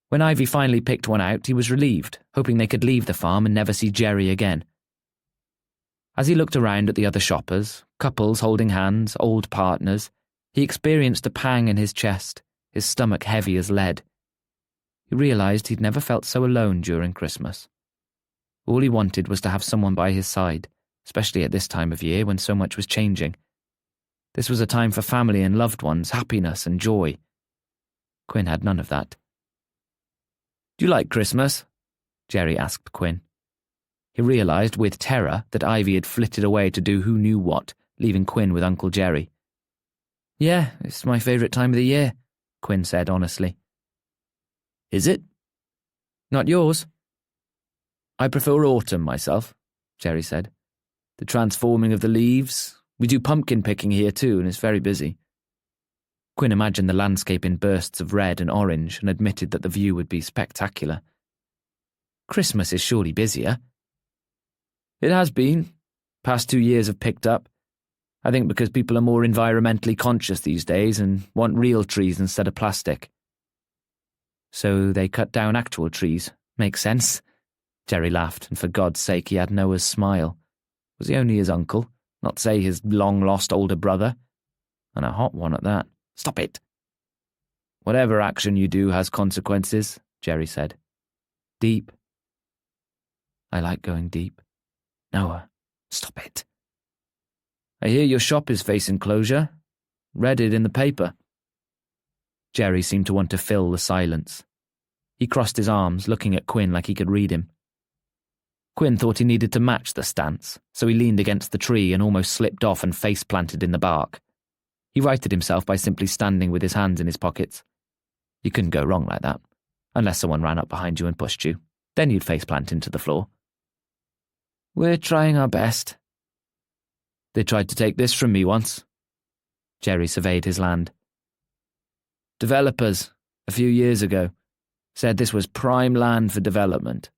When Ivy finally picked one out, he was relieved, hoping they could leave the farm and never see Jerry again. As he looked around at the other shoppers, couples holding hands, old partners, he experienced a pang in his chest, his stomach heavy as lead. He realised he'd never felt so alone during Christmas. All he wanted was to have someone by his side, especially at this time of year when so much was changing. This was a time for family and loved ones, happiness and joy. Quinn had none of that. "Do you like Christmas?" Jerry asked Quinn. He realised with terror that Ivy had flitted away to do who knew what, leaving Quinn with Uncle Jerry. "Yeah, it's my favourite time of the year," Quinn said honestly. "Is it?" "Not yours?" "I prefer autumn myself," Jerry said. "The transforming of the leaves. We do pumpkin picking here too, and it's very busy." Quinn imagined the landscape in bursts of red and orange and admitted that the view would be spectacular. "Christmas is surely busier." "It has been. Past 2 years have picked up. I think because people are more environmentally conscious these days and want real trees instead of plastic." "So they cut down actual trees. Makes sense." Jerry laughed, and for God's sake he had Noah's smile. Was he only his uncle, not say his long-lost older brother? And a hot one at that. "Stop it." "Whatever action you do has consequences," Jerry said. "Deep." "I like going deep." "Noah, stop it." "I hear your shop is facing closure. Read it in the paper." Jerry seemed to want to fill the silence. He crossed his arms, looking at Quinn like he could read him. Quinn thought he needed to match the stance, so he leaned against the tree and almost slipped off and face-planted in the bark. He righted himself by simply standing with his hands in his pockets. You couldn't go wrong like that, unless someone ran up behind you and pushed you. Then you'd face-plant into the floor. "We're trying our best." "They tried to take this from me once." Jerry surveyed his land. "Developers, a few years ago, said this was prime land for development."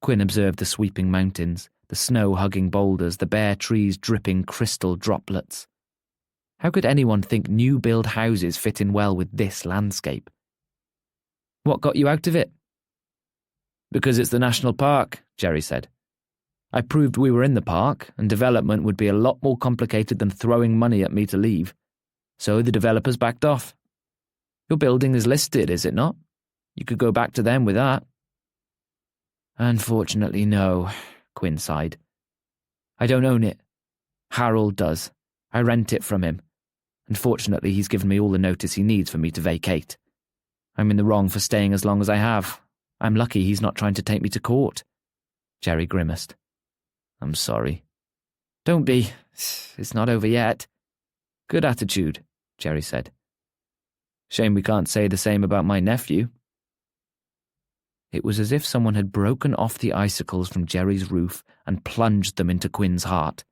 Quinn observed the sweeping mountains, the snow-hugging boulders, the bare trees dripping crystal droplets. How could anyone think new-build houses fit in well with this landscape? "What got you out of it?" "Because it's the national park," Jerry said. "I proved we were in the park, and development would be a lot more complicated than throwing money at me to leave. So the developers backed off. Your building is listed, is it not? You could go back to them with that." "Unfortunately, no," Quinn sighed. "I don't own it. Harold does. I rent it from him. Unfortunately, he's given me all the notice he needs for me to vacate. I'm in the wrong for staying as long as I have. I'm lucky he's not trying to take me to court." Jerry grimaced. "I'm sorry." "Don't be. It's not over yet." "Good attitude," Jerry said. "Shame we can't say the same about my nephew." It was as if someone had broken off the icicles from Jerry's roof and plunged them into Quinn's heart.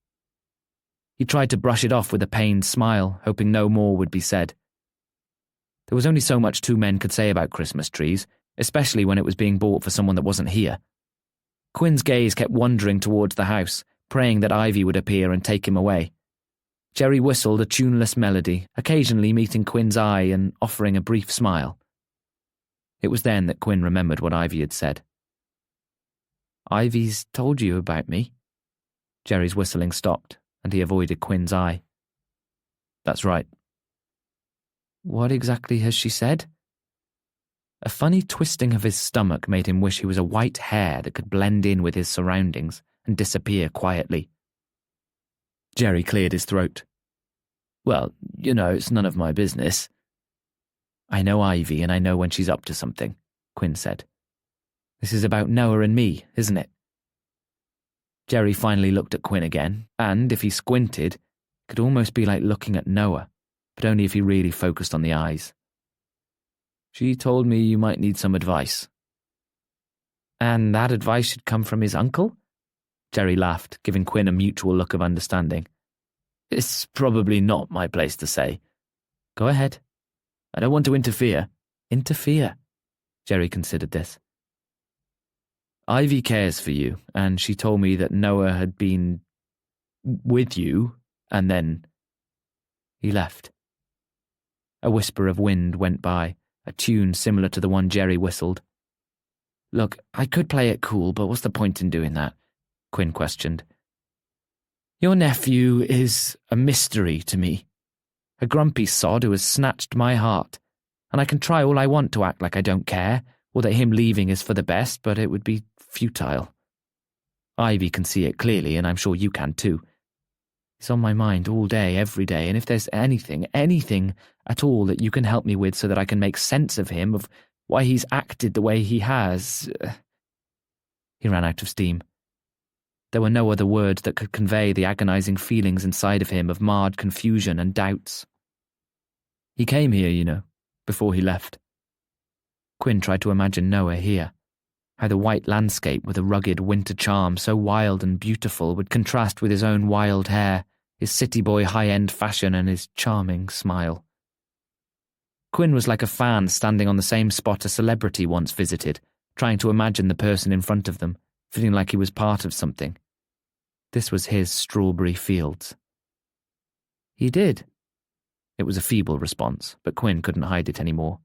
He tried to brush it off with a pained smile, hoping no more would be said. There was only so much two men could say about Christmas trees, especially when it was being bought for someone that wasn't here. Quinn's gaze kept wandering towards the house, praying that Ivy would appear and take him away. Jerry whistled a tuneless melody, occasionally meeting Quinn's eye and offering a brief smile. It was then that Quinn remembered what Ivy had said. "Ivy's told you about me?" Jerry's whistling stopped, and he avoided Quinn's eye. "That's right." "What exactly has she said?" A funny twisting of his stomach made him wish he was a white hair that could blend in with his surroundings and disappear quietly. Jerry cleared his throat. "Well, it's none of my business." "I know Ivy, and I know when she's up to something," Quinn said. "This is about Noah and me, isn't it?" Jerry finally looked at Quinn again, and, if he squinted, it could almost be like looking at Noah, but only if he really focused on the eyes. "She told me you might need some advice." "And that advice should come from his uncle?" Jerry laughed, giving Quinn a mutual look of understanding. "It's probably not my place to say." "Go ahead." I don't want to interfere. Interfere? Jerry considered this. Ivy cares for you, and she told me that Noah had been with you, and then he left. A whisper of wind went by, a tune similar to the one Jerry whistled. Look, I could play it cool, but what's the point in doing that? Quinn questioned. Your nephew is a mystery to me. A grumpy sod who has snatched my heart, and I can try all I want to act like I don't care, or that him leaving is for the best, but it would be futile. Ivy can see it clearly, and I'm sure you can too. He's on my mind all day, every day, and if there's anything at all that you can help me with so that I can make sense of him, of why he's acted the way he has... He ran out of steam. There were no other words that could convey the agonizing feelings inside of him of marred confusion and doubts. He came here, you know, before he left. Quinn tried to imagine Noah here, how the white landscape with a rugged winter charm so wild and beautiful would contrast with his own wild hair, his city boy high-end fashion and his charming smile. Quinn was like a fan standing on the same spot a celebrity once visited, trying to imagine the person in front of them, feeling like he was part of something. This was his strawberry fields. He did. It was a feeble response, but Quinn couldn't hide it anymore.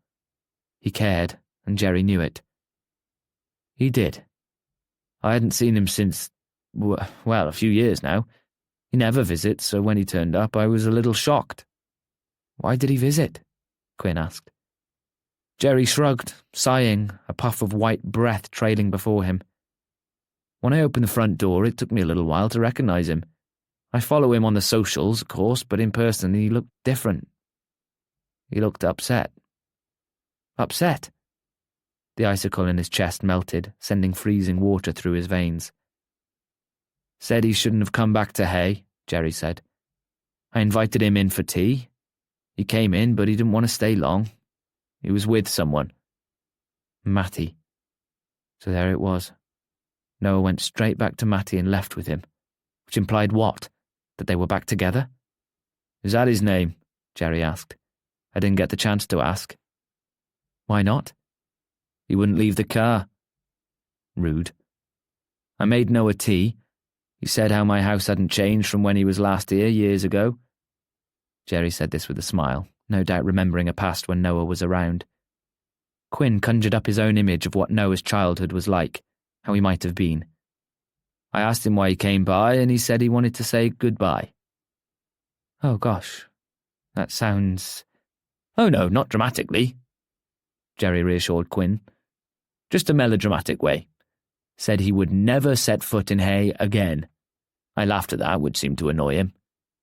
He cared, and Jerry knew it. He did. I hadn't seen him since, well, a few years now. He never visits, so when he turned up, I was a little shocked. Why did he visit? Quinn asked. Jerry shrugged, sighing, a puff of white breath trailing before him. When I opened the front door, it took me a little while to recognize him. I follow him on the socials, of course, but in person he looked different. He looked upset. Upset? The icicle in his chest melted, sending freezing water through his veins. Said he shouldn't have come back to Hay, Jerry said. I invited him in for tea. He came in, but he didn't want to stay long. He was with someone. Matty. So there it was. Noah went straight back to Matty and left with him. Which implied what? That they were back together? Is that his name? Jerry asked. I didn't get the chance to ask. Why not? He wouldn't leave the car. Rude. I made Noah tea. He said how my house hadn't changed from when he was last here years ago. Jerry said this with a smile, no doubt remembering a past when Noah was around. Quinn conjured up his own image of what Noah's childhood was like, how he might have been. I asked him why he came by, and he said he wanted to say goodbye. Oh gosh, that sounds... Oh no, not dramatically, Jerry reassured Quinn. Just a melodramatic way. Said he would never set foot in Hay again. I laughed at that, which seemed to annoy him.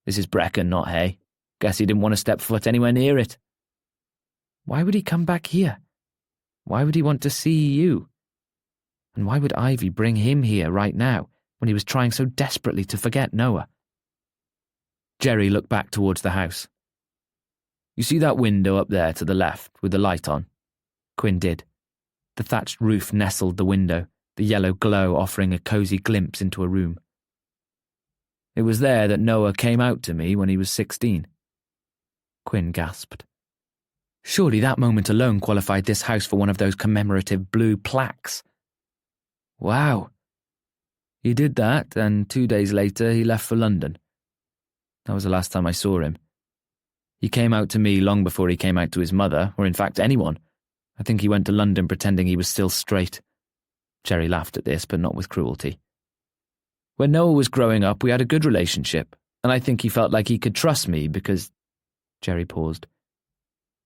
This is Brecon, not Hay. Guess he didn't want to step foot anywhere near it. Why would he come back here? Why would he want to see you? And why would Ivy bring him here right now, when he was trying so desperately to forget Noah? Jerry looked back towards the house. You see that window up there to the left, with the light on? Quinn did. The thatched roof nestled the window, the yellow glow offering a cosy glimpse into a room. It was there that Noah came out to me when he was 16. Quinn gasped. Surely that moment alone qualified this house for one of those commemorative blue plaques. Wow. He did that, and 2 days later he left for London. That was the last time I saw him. He came out to me long before he came out to his mother, or in fact anyone. I think he went to London pretending he was still straight. Jerry laughed at this, but not with cruelty. When Noah was growing up, we had a good relationship, and I think he felt like he could trust me because... Jerry paused.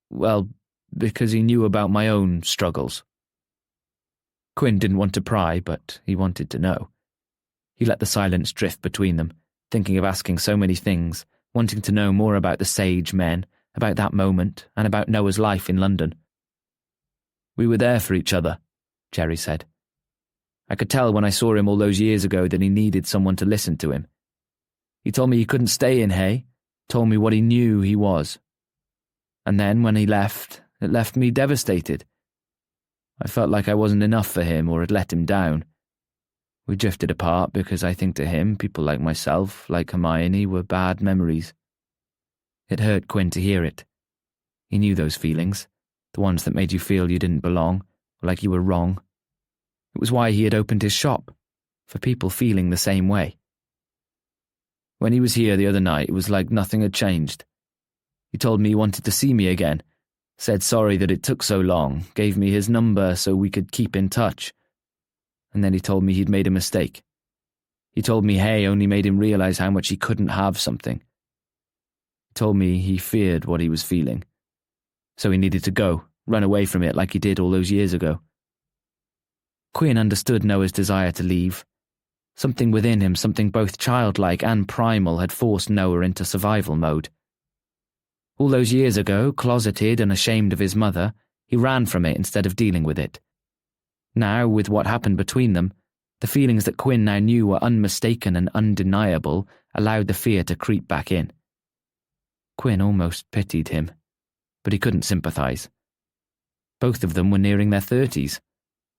Well, because he knew about my own struggles. Quinn didn't want to pry, but he wanted to know. He let the silence drift between them, thinking of asking so many things, wanting to know more about the Sage men, about that moment, and about Noah's life in London. We were there for each other, Jerry said. I could tell when I saw him all those years ago that he needed someone to listen to him. He told me he couldn't stay in Hay, told me what he knew he was. And then, when he left, it left me devastated. I felt like I wasn't enough for him or had let him down. We drifted apart because I think to him, people like myself, like Hermione, were bad memories. It hurt Quinn to hear it. He knew those feelings, the ones that made you feel you didn't belong, or like you were wrong. It was why he had opened his shop, for people feeling the same way. When he was here the other night, it was like nothing had changed. He told me he wanted to see me again, said sorry that it took so long, gave me his number so we could keep in touch. And then he told me he'd made a mistake. He told me Hay only made him realize how much he couldn't have something. He told me he feared what he was feeling. So he needed to go, run away from it like he did all those years ago. Quinn understood Noah's desire to leave. Something within him, something both childlike and primal, had forced Noah into survival mode. All those years ago, closeted and ashamed of his mother, he ran from it instead of dealing with it. Now, with what happened between them, the feelings that Quinn now knew were unmistaken and undeniable allowed the fear to creep back in. Quinn almost pitied him, but he couldn't sympathize. Both of them were nearing their 30s.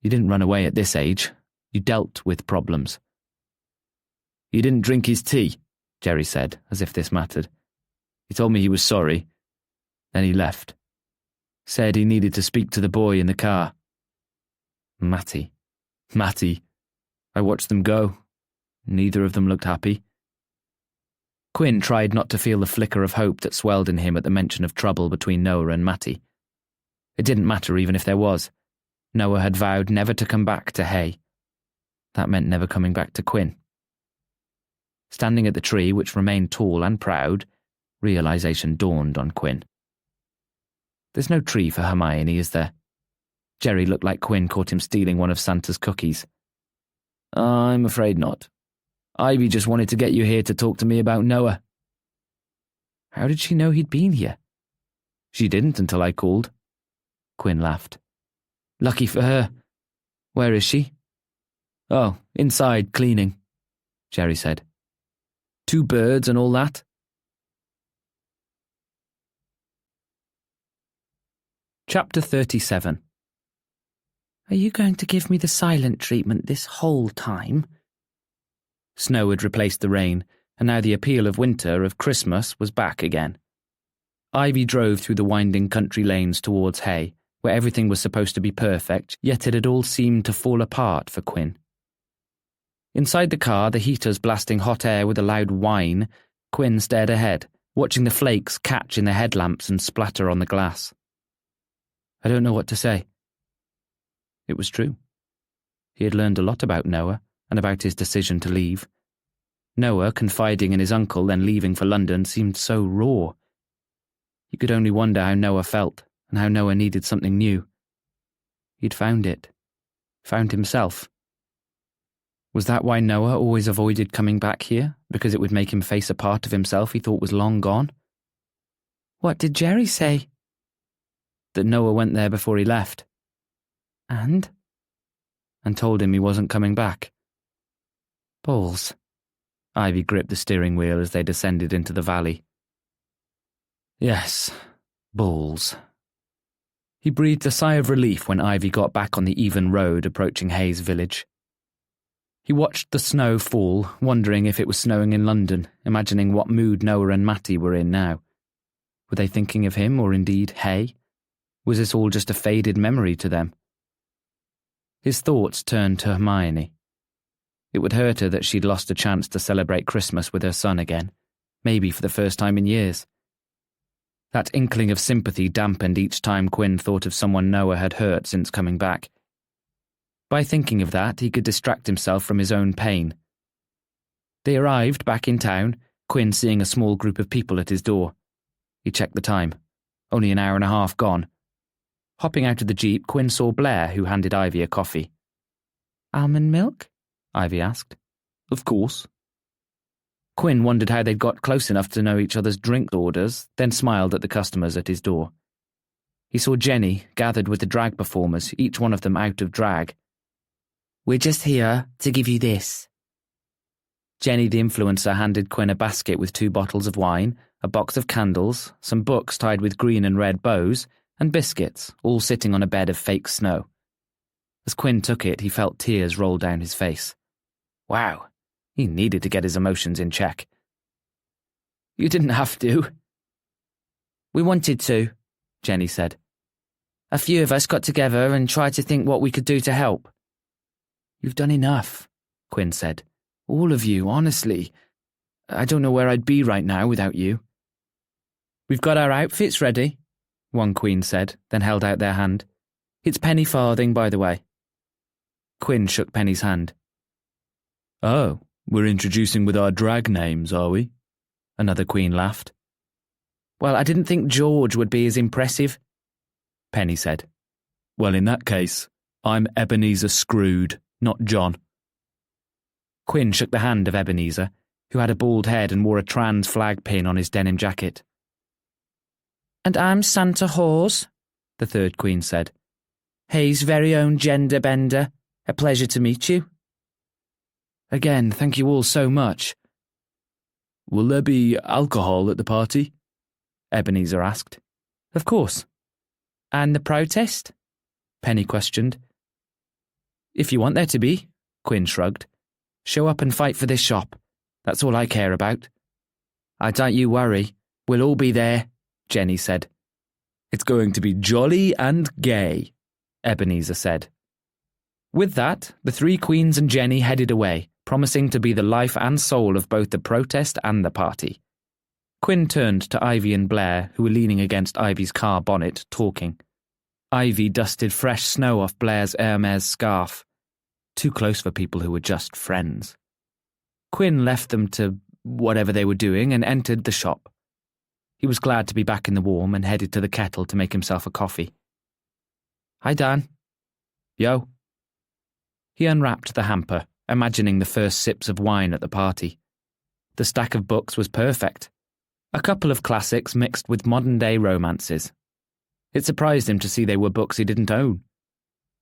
You didn't run away at this age. You dealt with problems. "He didn't drink his tea," Jerry said, as if this mattered. "He told me he was sorry. Then he left. Said he needed to speak to the boy in the car." Matty. I watched them go. Neither of them looked happy. Quinn tried not to feel the flicker of hope that swelled in him at the mention of trouble between Noah and Matty. It didn't matter even if there was. Noah had vowed never to come back to Hay. That meant never coming back to Quinn. Standing at the tree, which remained tall and proud, realization dawned on Quinn. There's no tree for Hermione, is there? Jerry looked like Quinn caught him stealing one of Santa's cookies. "I'm afraid not. Ivy just wanted to get you here to talk to me about Noah." How did she know he'd been here? She didn't until I called. Quinn laughed. "Lucky for her. Where is she?" "Oh, inside, cleaning," Jerry said. "2 birds and all that?" Chapter 37. Are you going to give me the silent treatment this whole time? Snow had replaced the rain, and now the appeal of winter, of Christmas, was back again. Ivy drove through the winding country lanes towards Hay, where everything was supposed to be perfect, yet it had all seemed to fall apart for Quinn. Inside the car, the heaters blasting hot air with a loud whine, Quinn stared ahead, watching the flakes catch in the headlamps and splatter on the glass. I don't know what to say. It was true. He had learned a lot about Noah and about his decision to leave. Noah confiding in his uncle, then leaving for London, seemed so raw. He could only wonder how Noah felt and how Noah needed something new. He'd found it. Found himself. Was that why Noah always avoided coming back here? Because it would make him face a part of himself he thought was long gone? What did Jerry say? That Noah went there before he left. And told him he wasn't coming back. Balls. Ivy gripped the steering wheel as they descended into the valley. Yes, balls. He breathed a sigh of relief when Ivy got back on the even road approaching Hayes village. He watched the snow fall, wondering if it was snowing in London, imagining what mood Noah and Matty were in now. Were they thinking of him, or indeed Hay? Was this all just a faded memory to them? His thoughts turned to Hermione. It would hurt her that she'd lost a chance to celebrate Christmas with her son again, maybe for the first time in years. That inkling of sympathy dampened each time Quinn thought of someone Noah had hurt since coming back. By thinking of that, he could distract himself from his own pain. They arrived back in town, Quinn seeing a small group of people at his door. He checked the time. Only an hour and a half gone. Hopping out of the jeep, Quinn saw Blair, who handed Ivy a coffee. Almond milk? Ivy asked. Of course. Quinn wondered how they'd got close enough to know each other's drink orders, then smiled at the customers at his door. He saw Jenny, gathered with the drag performers, each one of them out of drag. We're just here to give you this. Jenny, the influencer, handed Quinn a basket with 2 bottles of wine, a box of candles, some books tied with green and red bows, and biscuits, all sitting on a bed of fake snow. As Quinn took it, he felt tears roll down his face. Wow, he needed to get his emotions in check. You didn't have to. We wanted to, Jenny said. A few of us got together and tried to think what we could do to help. You've done enough, Quinn said. All of you, honestly. I don't know where I'd be right now without you. We've got our outfits ready, one queen said, then held out their hand. It's penny farthing, by the way. Quinn shook Penny's hand. Oh, we're introducing with our drag names, are we? Another queen laughed. Well, I didn't think George would be as impressive, Penny said. Well, in that case, I'm Ebenezer Scrood, not John. Quinn shook the hand of Ebenezer, who had a bald head and wore a trans flag pin on his denim jacket. And I'm Santa Hawes, the third queen said. Hay's very own gender bender. A pleasure to meet you. Again, thank you all so much. Will there be alcohol at the party? Ebenezer asked. Of course. And the protest? Penny questioned. If you want there to be, Quinn shrugged. Show up and fight for this shop. That's all I care about. Don't you worry. We'll all be there, Jenny said. It's going to be jolly and gay, Ebenezer said. With that, the three queens and Jenny headed away, promising to be the life and soul of both the protest and the party. Quinn turned to Ivy and Blair, who were leaning against Ivy's car bonnet, talking. Ivy dusted fresh snow off Blair's Hermes scarf. Too close for people who were just friends. Quinn left them to whatever they were doing and entered the shop. He was glad to be back in the warm and headed to the kettle to make himself a coffee. Hi, Dan. Yo. He unwrapped the hamper, imagining the first sips of wine at the party. The stack of books was perfect. A couple of classics mixed with modern-day romances. It surprised him to see they were books he didn't own.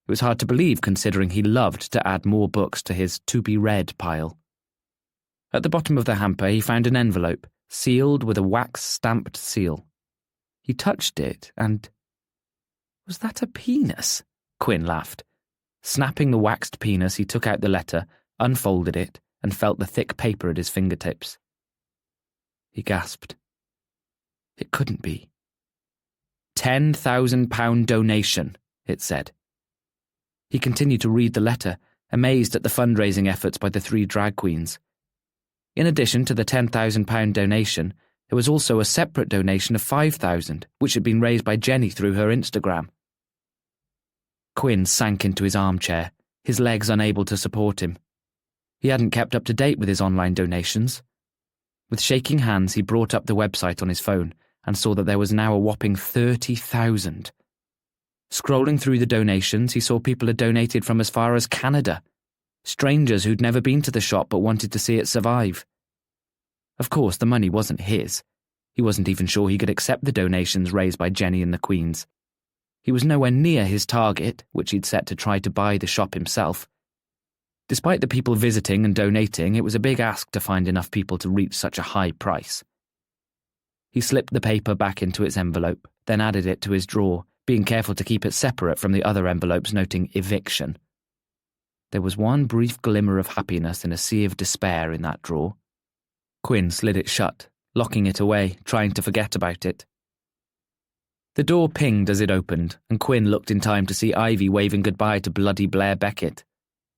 It was hard to believe considering he loved to add more books to his to-be-read pile. At the bottom of the hamper he found an envelope, sealed with a wax-stamped seal. He touched it and... Was that a penis? Quinn laughed. Snapping the waxed penis, he took out the letter, unfolded it, and felt the thick paper at his fingertips. He gasped. It couldn't be. £10,000 donation, it said. He continued to read the letter, amazed at the fundraising efforts by the three drag queens. In addition to the £10,000 donation, there was also a separate donation of £5,000, which had been raised by Jenny through her Instagram. Quinn sank into his armchair, his legs unable to support him. He hadn't kept up to date with his online donations. With shaking hands, he brought up the website on his phone and saw that there was now a whopping 30,000. Scrolling through the donations, he saw people had donated from as far as Canada. Strangers who'd never been to the shop but wanted to see it survive. Of course, the money wasn't his. He wasn't even sure he could accept the donations raised by Jenny and the Queens. He was nowhere near his target, which he'd set to try to buy the shop himself. Despite the people visiting and donating, it was a big ask to find enough people to reach such a high price. He slipped the paper back into its envelope, then added it to his drawer, being careful to keep it separate from the other envelopes noting eviction. There was one brief glimmer of happiness in a sea of despair in that drawer. Quinn slid it shut, locking it away, trying to forget about it. The door pinged as it opened, and Quinn looked in time to see Ivy waving goodbye to bloody Blair Beckett.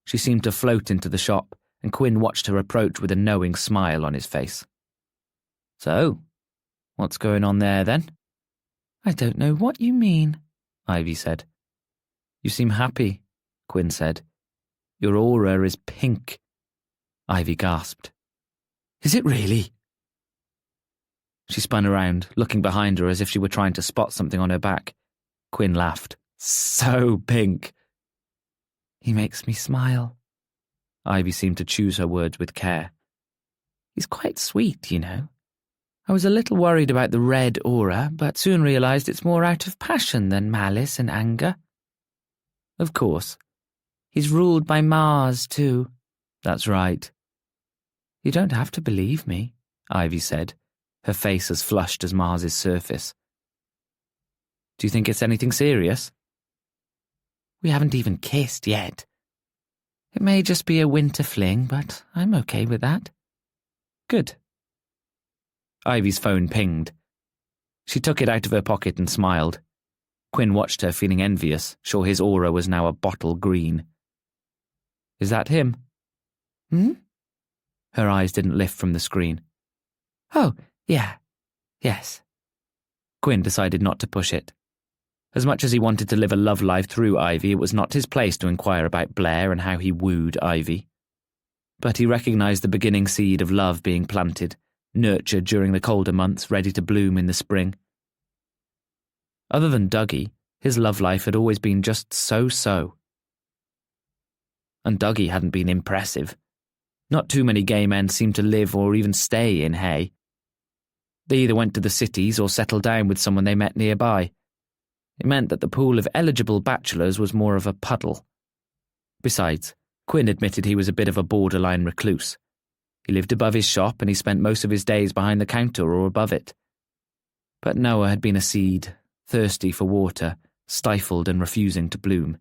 She seemed to float into the shop, and Quinn watched her approach with a knowing smile on his face. So, what's going on there, then? I don't know what you mean, Ivy said. You seem happy, Quinn said. Your aura is pink. Ivy gasped. Is it really? She spun around, looking behind her as if she were trying to spot something on her back. Quinn laughed. So pink. He makes me smile. Ivy seemed to choose her words with care. He's quite sweet, you know. I was a little worried about the red aura, but soon realised it's more out of passion than malice and anger. Of course. He's ruled by Mars, too. That's right. You don't have to believe me, Ivy said, her face as flushed as Mars's surface. Do you think it's anything serious? We haven't even kissed yet. It may just be a winter fling, but I'm okay with that. Good. Ivy's phone pinged. She took it out of her pocket and smiled, Quinn watched her, feeling envious, sure his aura was now a bottle green. Is that him? Her eyes didn't lift from the screen. Oh, yeah. Yes. Quinn decided not to push it. As much as he wanted to live a love life through Ivy, it was not his place to inquire about Blair and how he wooed Ivy. But he recognised the beginning seed of love being planted, nurtured during the colder months, ready to bloom in the spring. Other than Dougie, his love life had always been just so-so. And Dougie hadn't been impressive. Not too many gay men seemed to live or even stay in Hay. They either went to the cities or settled down with someone they met nearby. It meant that the pool of eligible bachelors was more of a puddle. Besides, Quinn admitted he was a bit of a borderline recluse. He lived above his shop and he spent most of his days behind the counter or above it. But Noah had been a seed, thirsty for water, stifled and refusing to bloom.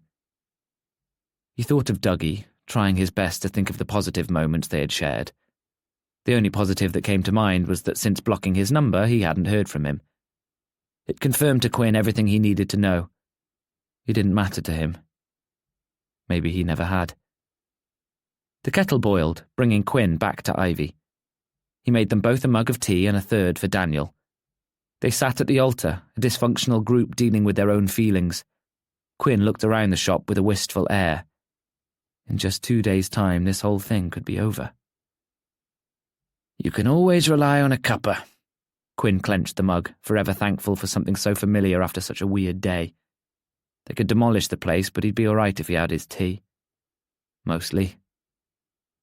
He thought of Dougie, trying his best to think of the positive moments they had shared. The only positive that came to mind was that since blocking his number, he hadn't heard from him. It confirmed to Quinn everything he needed to know. He didn't matter to him. Maybe he never had. The kettle boiled, bringing Quinn back to Ivy. He made them both a mug of tea and a third for Daniel. They sat at the altar, a dysfunctional group dealing with their own feelings. Quinn looked around the shop with a wistful air. In just 2 days' time, this whole thing could be over. You can always rely on a cuppa. Quinn clenched the mug, forever thankful for something so familiar after such a weird day. They could demolish the place, but he'd be all right if he had his tea. Mostly.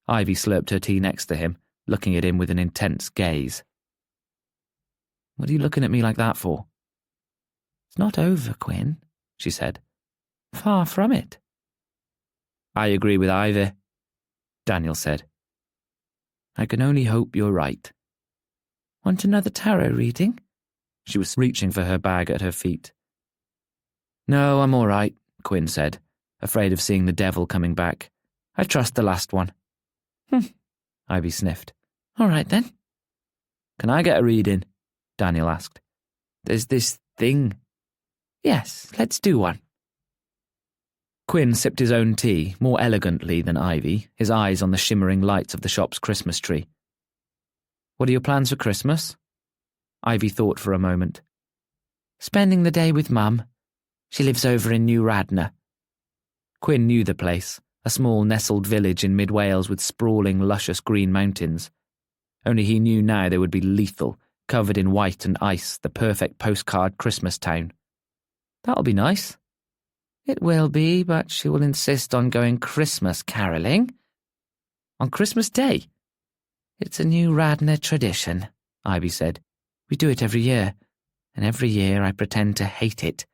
Ivy slurped her tea next to him, looking at him with an intense gaze. What are you looking at me like that for? It's not over, Quinn, she said. Far from it. I agree with Ivy, Daniel said. I can only hope you're right. Want another tarot reading? She was reaching for her bag at her feet. No, I'm all right, Quinn said, afraid of seeing the devil coming back. I trust the last one. Ivy sniffed. All right, then. Can I get a reading? Daniel asked. There's this thing. Yes, let's do one. Quinn sipped his own tea, more elegantly than Ivy, his eyes on the shimmering lights of the shop's Christmas tree. What are your plans for Christmas? Ivy thought for a moment. Spending the day with Mum. She lives over in New Radnor. Quinn knew the place, a small nestled village in mid-Wales with sprawling, luscious green mountains. Only he knew now they would be lethal, covered in white and ice, the perfect postcard Christmas town. That'll be nice. It will be, but she will insist on going Christmas caroling. On Christmas Day? It's a New Radnor tradition, Ivy said. We do it every year, and every year I pretend to hate it.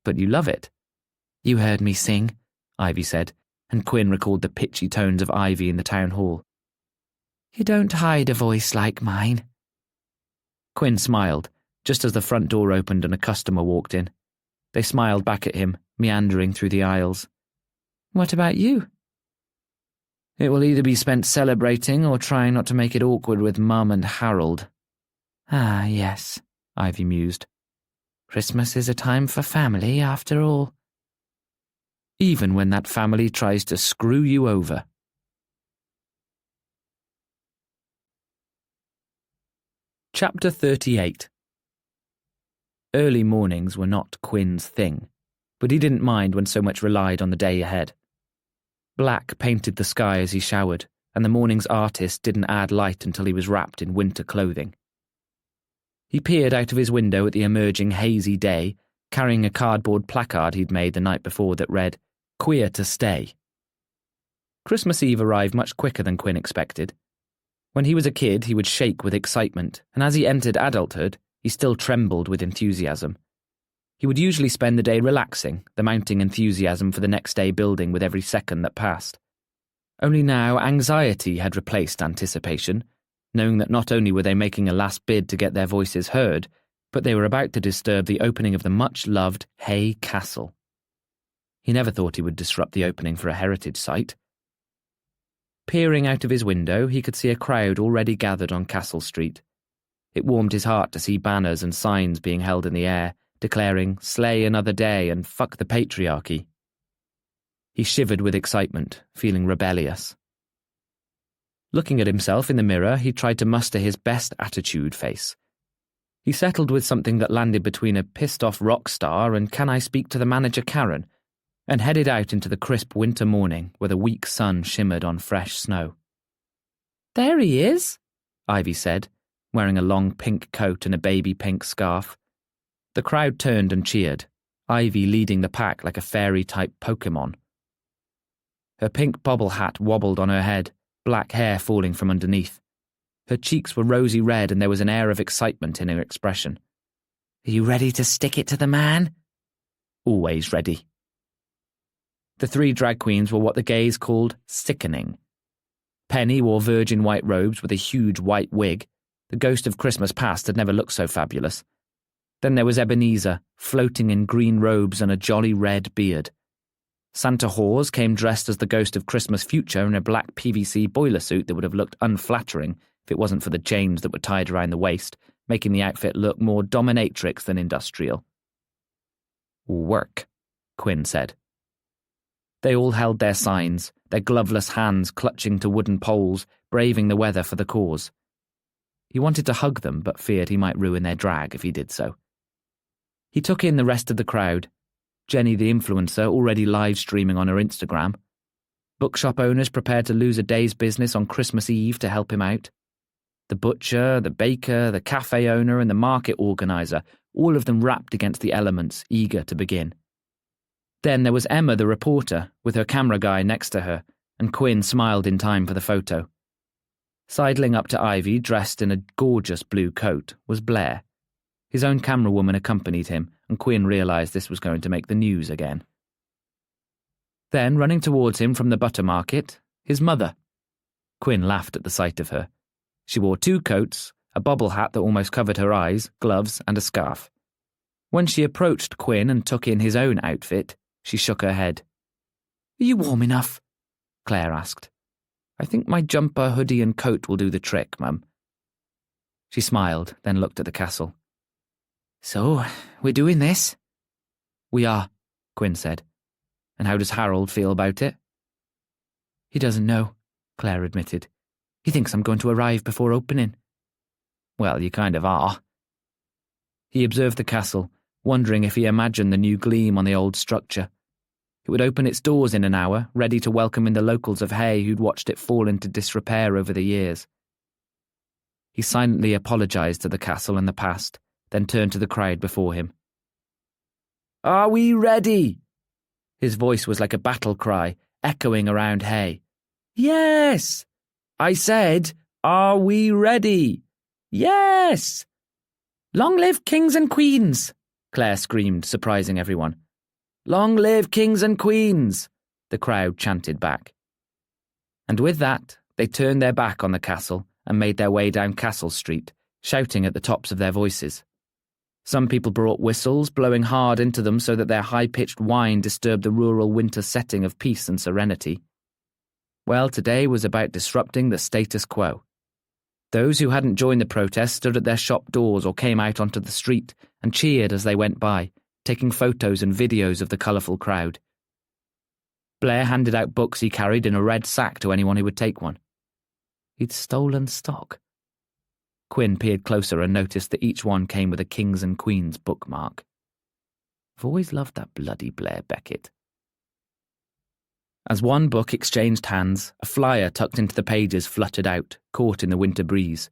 But you love it. You heard me sing, Ivy said, and Quinn recalled the pitchy tones of Ivy in the town hall. You don't hide a voice like mine. Quinn smiled, just as the front door opened and a customer walked in. They smiled back at him, meandering through the aisles. What about you? It will either be spent celebrating or trying not to make it awkward with Mum and Harold. Ah, yes, Ivy mused. Christmas is a time for family, after all. Even when that family tries to screw you over. Chapter 38. Early mornings were not Quinn's thing, but he didn't mind when so much relied on the day ahead. Black painted the sky as he showered, and the morning's artist didn't add light until he was wrapped in winter clothing. He peered out of his window at the emerging hazy day, carrying a cardboard placard he'd made the night before that read, "Queer to Stay." Christmas Eve arrived much quicker than Quinn expected. When he was a kid, he would shake with excitement, and as he entered adulthood, he still trembled with enthusiasm. He would usually spend the day relaxing, the mounting enthusiasm for the next day building with every second that passed. Only now anxiety had replaced anticipation, knowing that not only were they making a last bid to get their voices heard, but they were about to disturb the opening of the much-loved Hay Castle. He never thought he would disrupt the opening for a heritage site. Peering out of his window, he could see a crowd already gathered on Castle Street. It warmed his heart to see banners and signs being held in the air, declaring, "Slay another day and fuck the patriarchy." He shivered with excitement, feeling rebellious. Looking at himself in the mirror, he tried to muster his best attitude face. He settled with something that landed between a pissed-off rock star and "Can I speak to the manager, Karen?" and headed out into the crisp winter morning where the weak sun shimmered on fresh snow. "There he is," Ivy said, wearing a long pink coat and a baby pink scarf. The crowd turned and cheered, Ivy leading the pack like a fairy-type Pokemon. Her pink bobble hat wobbled on her head, black hair falling from underneath. Her cheeks were rosy red and there was an air of excitement in her expression. "Are you ready to stick it to the man?" Always ready. The 3 drag queens were what the gays called sickening. Penny wore virgin white robes with a huge white wig. The ghost of Christmas past had never looked so fabulous. Then there was Ebenezer, floating in green robes and a jolly red beard. Santa Hawes came dressed as the ghost of Christmas future in a black PVC boiler suit that would have looked unflattering if it wasn't for the chains that were tied around the waist, making the outfit look more dominatrix than industrial. "Work," Quinn said. They all held their signs, their gloveless hands clutching to wooden poles, braving the weather for the cause. He wanted to hug them, but feared he might ruin their drag if he did so. He took in the rest of the crowd. Jenny the influencer already live-streaming on her Instagram. Bookshop owners prepared to lose a day's business on Christmas Eve to help him out. The butcher, the baker, the cafe owner and the market organiser, all of them wrapped against the elements, eager to begin. Then there was Emma the reporter, with her camera guy next to her, and Quinn smiled in time for the photo. Sidling up to Ivy, dressed in a gorgeous blue coat, was Blair. His own camera woman accompanied him, and Quinn realised this was going to make the news again. Then, running towards him from the butter market, his mother. Quinn laughed at the sight of her. She wore 2 coats, a bobble hat that almost covered her eyes, gloves, and a scarf. When she approached Quinn and took in his own outfit, she shook her head. "Are you warm enough?" Claire asked. "I think my jumper, hoodie and coat will do the trick, Mum." She smiled, then looked at the castle. "So, we're doing this?" "We are," Quinn said. "And how does Harold feel about it?" "He doesn't know," Claire admitted. "He thinks I'm going to arrive before opening." "Well, you kind of are." He observed the castle, wondering if he imagined the new gleam on the old structure. It would open its doors in an hour, ready to welcome in the locals of Hay who'd watched it fall into disrepair over the years. He silently apologised to the castle and the past, then turned to the crowd before him. "Are we ready?" His voice was like a battle cry, echoing around Hay. "Yes!" I said, "Are we ready?" "Yes!" "Long live kings and queens!" Claire screamed, surprising everyone. "Long live kings and queens!" the crowd chanted back. And with that, they turned their back on the castle and made their way down Castle Street, shouting at the tops of their voices. Some people brought whistles, blowing hard into them so that their high-pitched whine disturbed the rural winter setting of peace and serenity. Well, today was about disrupting the status quo. Those who hadn't joined the protest stood at their shop doors or came out onto the street and cheered as they went by, taking photos and videos of the colourful crowd. Blair handed out books he carried in a red sack to anyone who would take one. He'd stolen stock. Quinn peered closer and noticed that each one came with a Kings and Queens bookmark. I've always loved that bloody Blair Beckett. As one book exchanged hands, a flyer tucked into the pages fluttered out, caught in the winter breeze.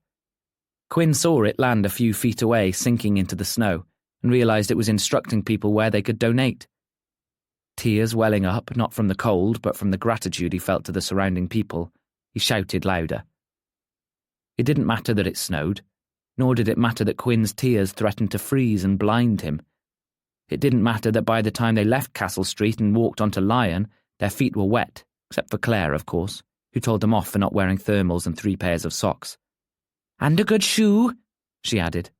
Quinn saw it land a few feet away, sinking into the snow, and realised it was instructing people where they could donate. Tears welling up, not from the cold, but from the gratitude he felt to the surrounding people, he shouted louder. It didn't matter that it snowed, nor did it matter that Quinn's tears threatened to freeze and blind him. It didn't matter that by the time they left Castle Street and walked onto Lion, their feet were wet, except for Claire, of course, who told them off for not wearing thermals and 3 pairs of socks. "And a good shoe," she added.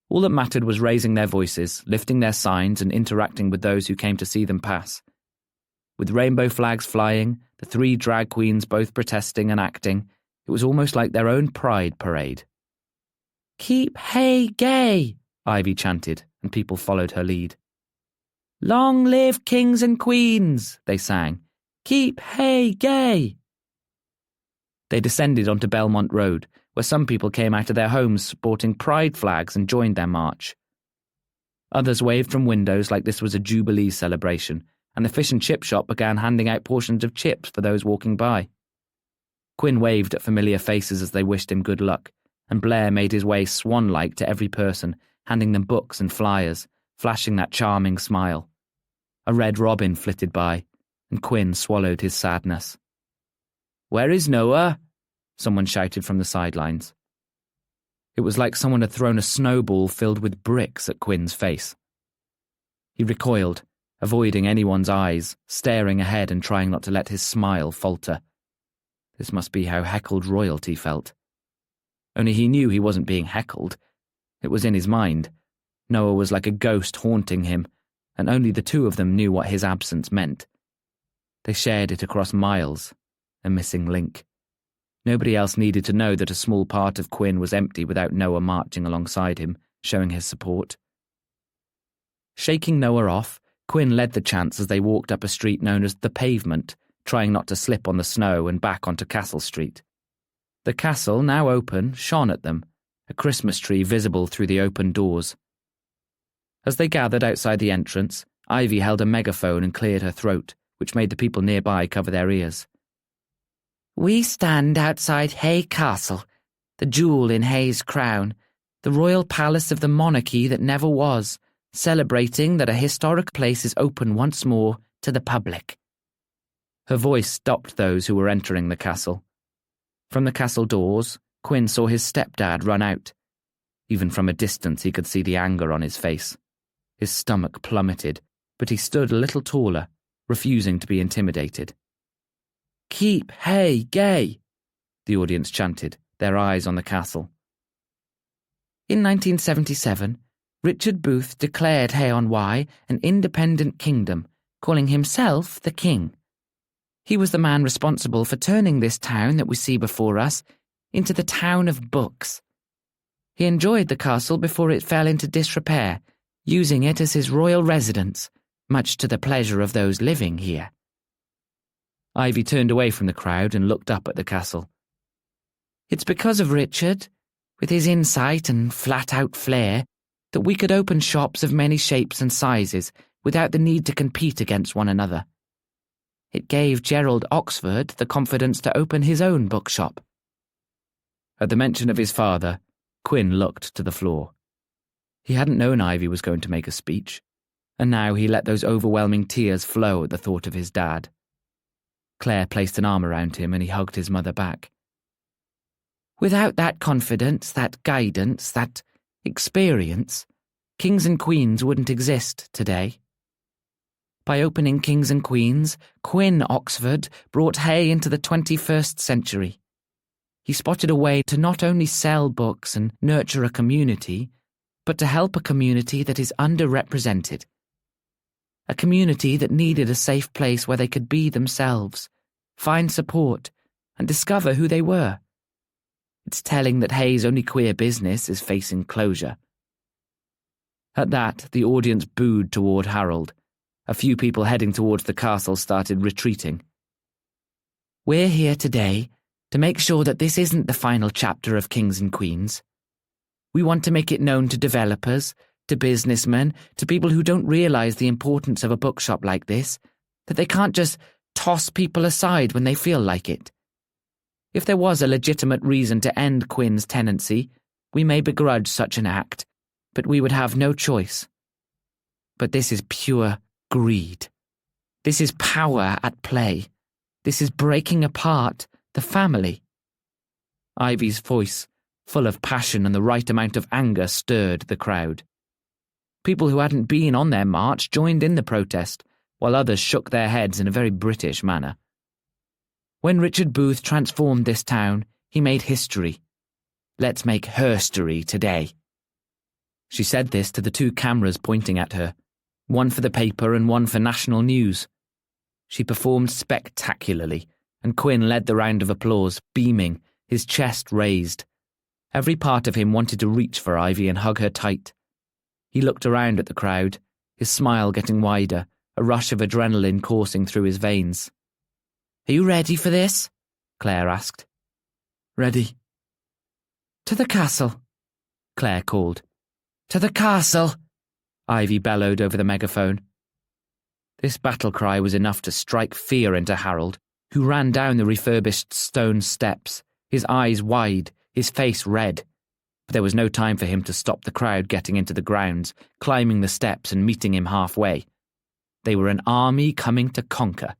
All that mattered was raising their voices, lifting their signs and interacting with those who came to see them pass. With rainbow flags flying, the 3 drag queens both protesting and acting, it was almost like their own pride parade. "Keep Hay gay," Ivy chanted, and people followed her lead. "Long live kings and queens," they sang. "Keep Hay gay." They descended onto Belmont Road, where some people came out of their homes sporting pride flags and joined their march. Others waved from windows like this was a Jubilee celebration, and the fish and chip shop began handing out portions of chips for those walking by. Quinn waved at familiar faces as they wished him good luck, and Blair made his way swan-like to every person, handing them books and flyers, flashing that charming smile. A red robin flitted by, and Quinn swallowed his sadness. "Where is Noah?" someone shouted from the sidelines. It was like someone had thrown a snowball filled with bricks at Quinn's face. He recoiled, avoiding anyone's eyes, staring ahead and trying not to let his smile falter. This must be how heckled royalty felt. Only he knew he wasn't being heckled. It was in his mind. Noah was like a ghost haunting him, and only the two of them knew what his absence meant. They shared it across miles, a missing link. Nobody else needed to know that a small part of Quinn was empty without Noah marching alongside him, showing his support. Shaking Noah off, Quinn led the chants as they walked up a street known as the Pavement, trying not to slip on the snow and back onto Castle Street. The castle, now open, shone at them, a Christmas tree visible through the open doors. As they gathered outside the entrance, Ivy held a megaphone and cleared her throat, which made the people nearby cover their ears. "We stand outside Hay Castle, the jewel in Hay's crown, the royal palace of the monarchy that never was, celebrating that a historic place is open once more to the public." Her voice stopped those who were entering the castle. From the castle doors, Quinn saw his stepdad run out. Even from a distance he could see the anger on his face. His stomach plummeted, but he stood a little taller, refusing to be intimidated. "Keep Hay gay," the audience chanted, their eyes on the castle. In 1977, Richard Booth declared Hay-on-Wye an independent kingdom, calling himself the king. He was the man responsible for turning this town that we see before us into the town of books. He enjoyed the castle before it fell into disrepair, using it as his royal residence, much to the pleasure of those living here. Ivy turned away from the crowd and looked up at the castle. "It's because of Richard, with his insight and flat-out flair, that we could open shops of many shapes and sizes without the need to compete against one another. It gave Gerald Oxford the confidence to open his own bookshop." At the mention of his father, Quinn looked to the floor. He hadn't known Ivy was going to make a speech, and now he let those overwhelming tears flow at the thought of his dad. Claire placed an arm around him and he hugged his mother back. "Without that confidence, that guidance, that experience, kings and queens wouldn't exist today. By opening Kings and Queens, Quinn Oxford brought Hay into the 21st century. He spotted a way to not only sell books and nurture a community, but to help a community that is underrepresented. A community that needed a safe place where they could be themselves, find support, and discover who they were. It's telling that Hay's only queer business is facing closure." At that, the audience booed toward Harold. A few people heading towards the castle started retreating. "We're here today to make sure that this isn't the final chapter of Kings and Queens. We want to make it known to developers, to businessmen, to people who don't realize the importance of a bookshop like this, that they can't just toss people aside when they feel like it. If there was a legitimate reason to end Quinn's tenancy, we may begrudge such an act, but we would have no choice. But this is pure greed. This is power at play. This is breaking apart the family." Ivy's voice, full of passion and the right amount of anger, stirred the crowd. People who hadn't been on their march joined in the protest, while others shook their heads in a very British manner. "When Richard Booth transformed this town, he made history. Let's make herstory today." She said this to the two cameras pointing at her, one for the paper and one for national news. She performed spectacularly, and Quinn led the round of applause, beaming, his chest raised. Every part of him wanted to reach for Ivy and hug her tight. He looked around at the crowd, his smile getting wider, a rush of adrenaline coursing through his veins. "Are you ready for this?" Claire asked. Ready. "To the castle," Claire called. To the castle, Ivy bellowed over the megaphone. This battle cry was enough to strike fear into Harold, who ran down the refurbished stone steps, his eyes wide, his face red. But there was no time for him to stop the crowd getting into the grounds, climbing the steps and meeting him halfway. They were an army coming to conquer.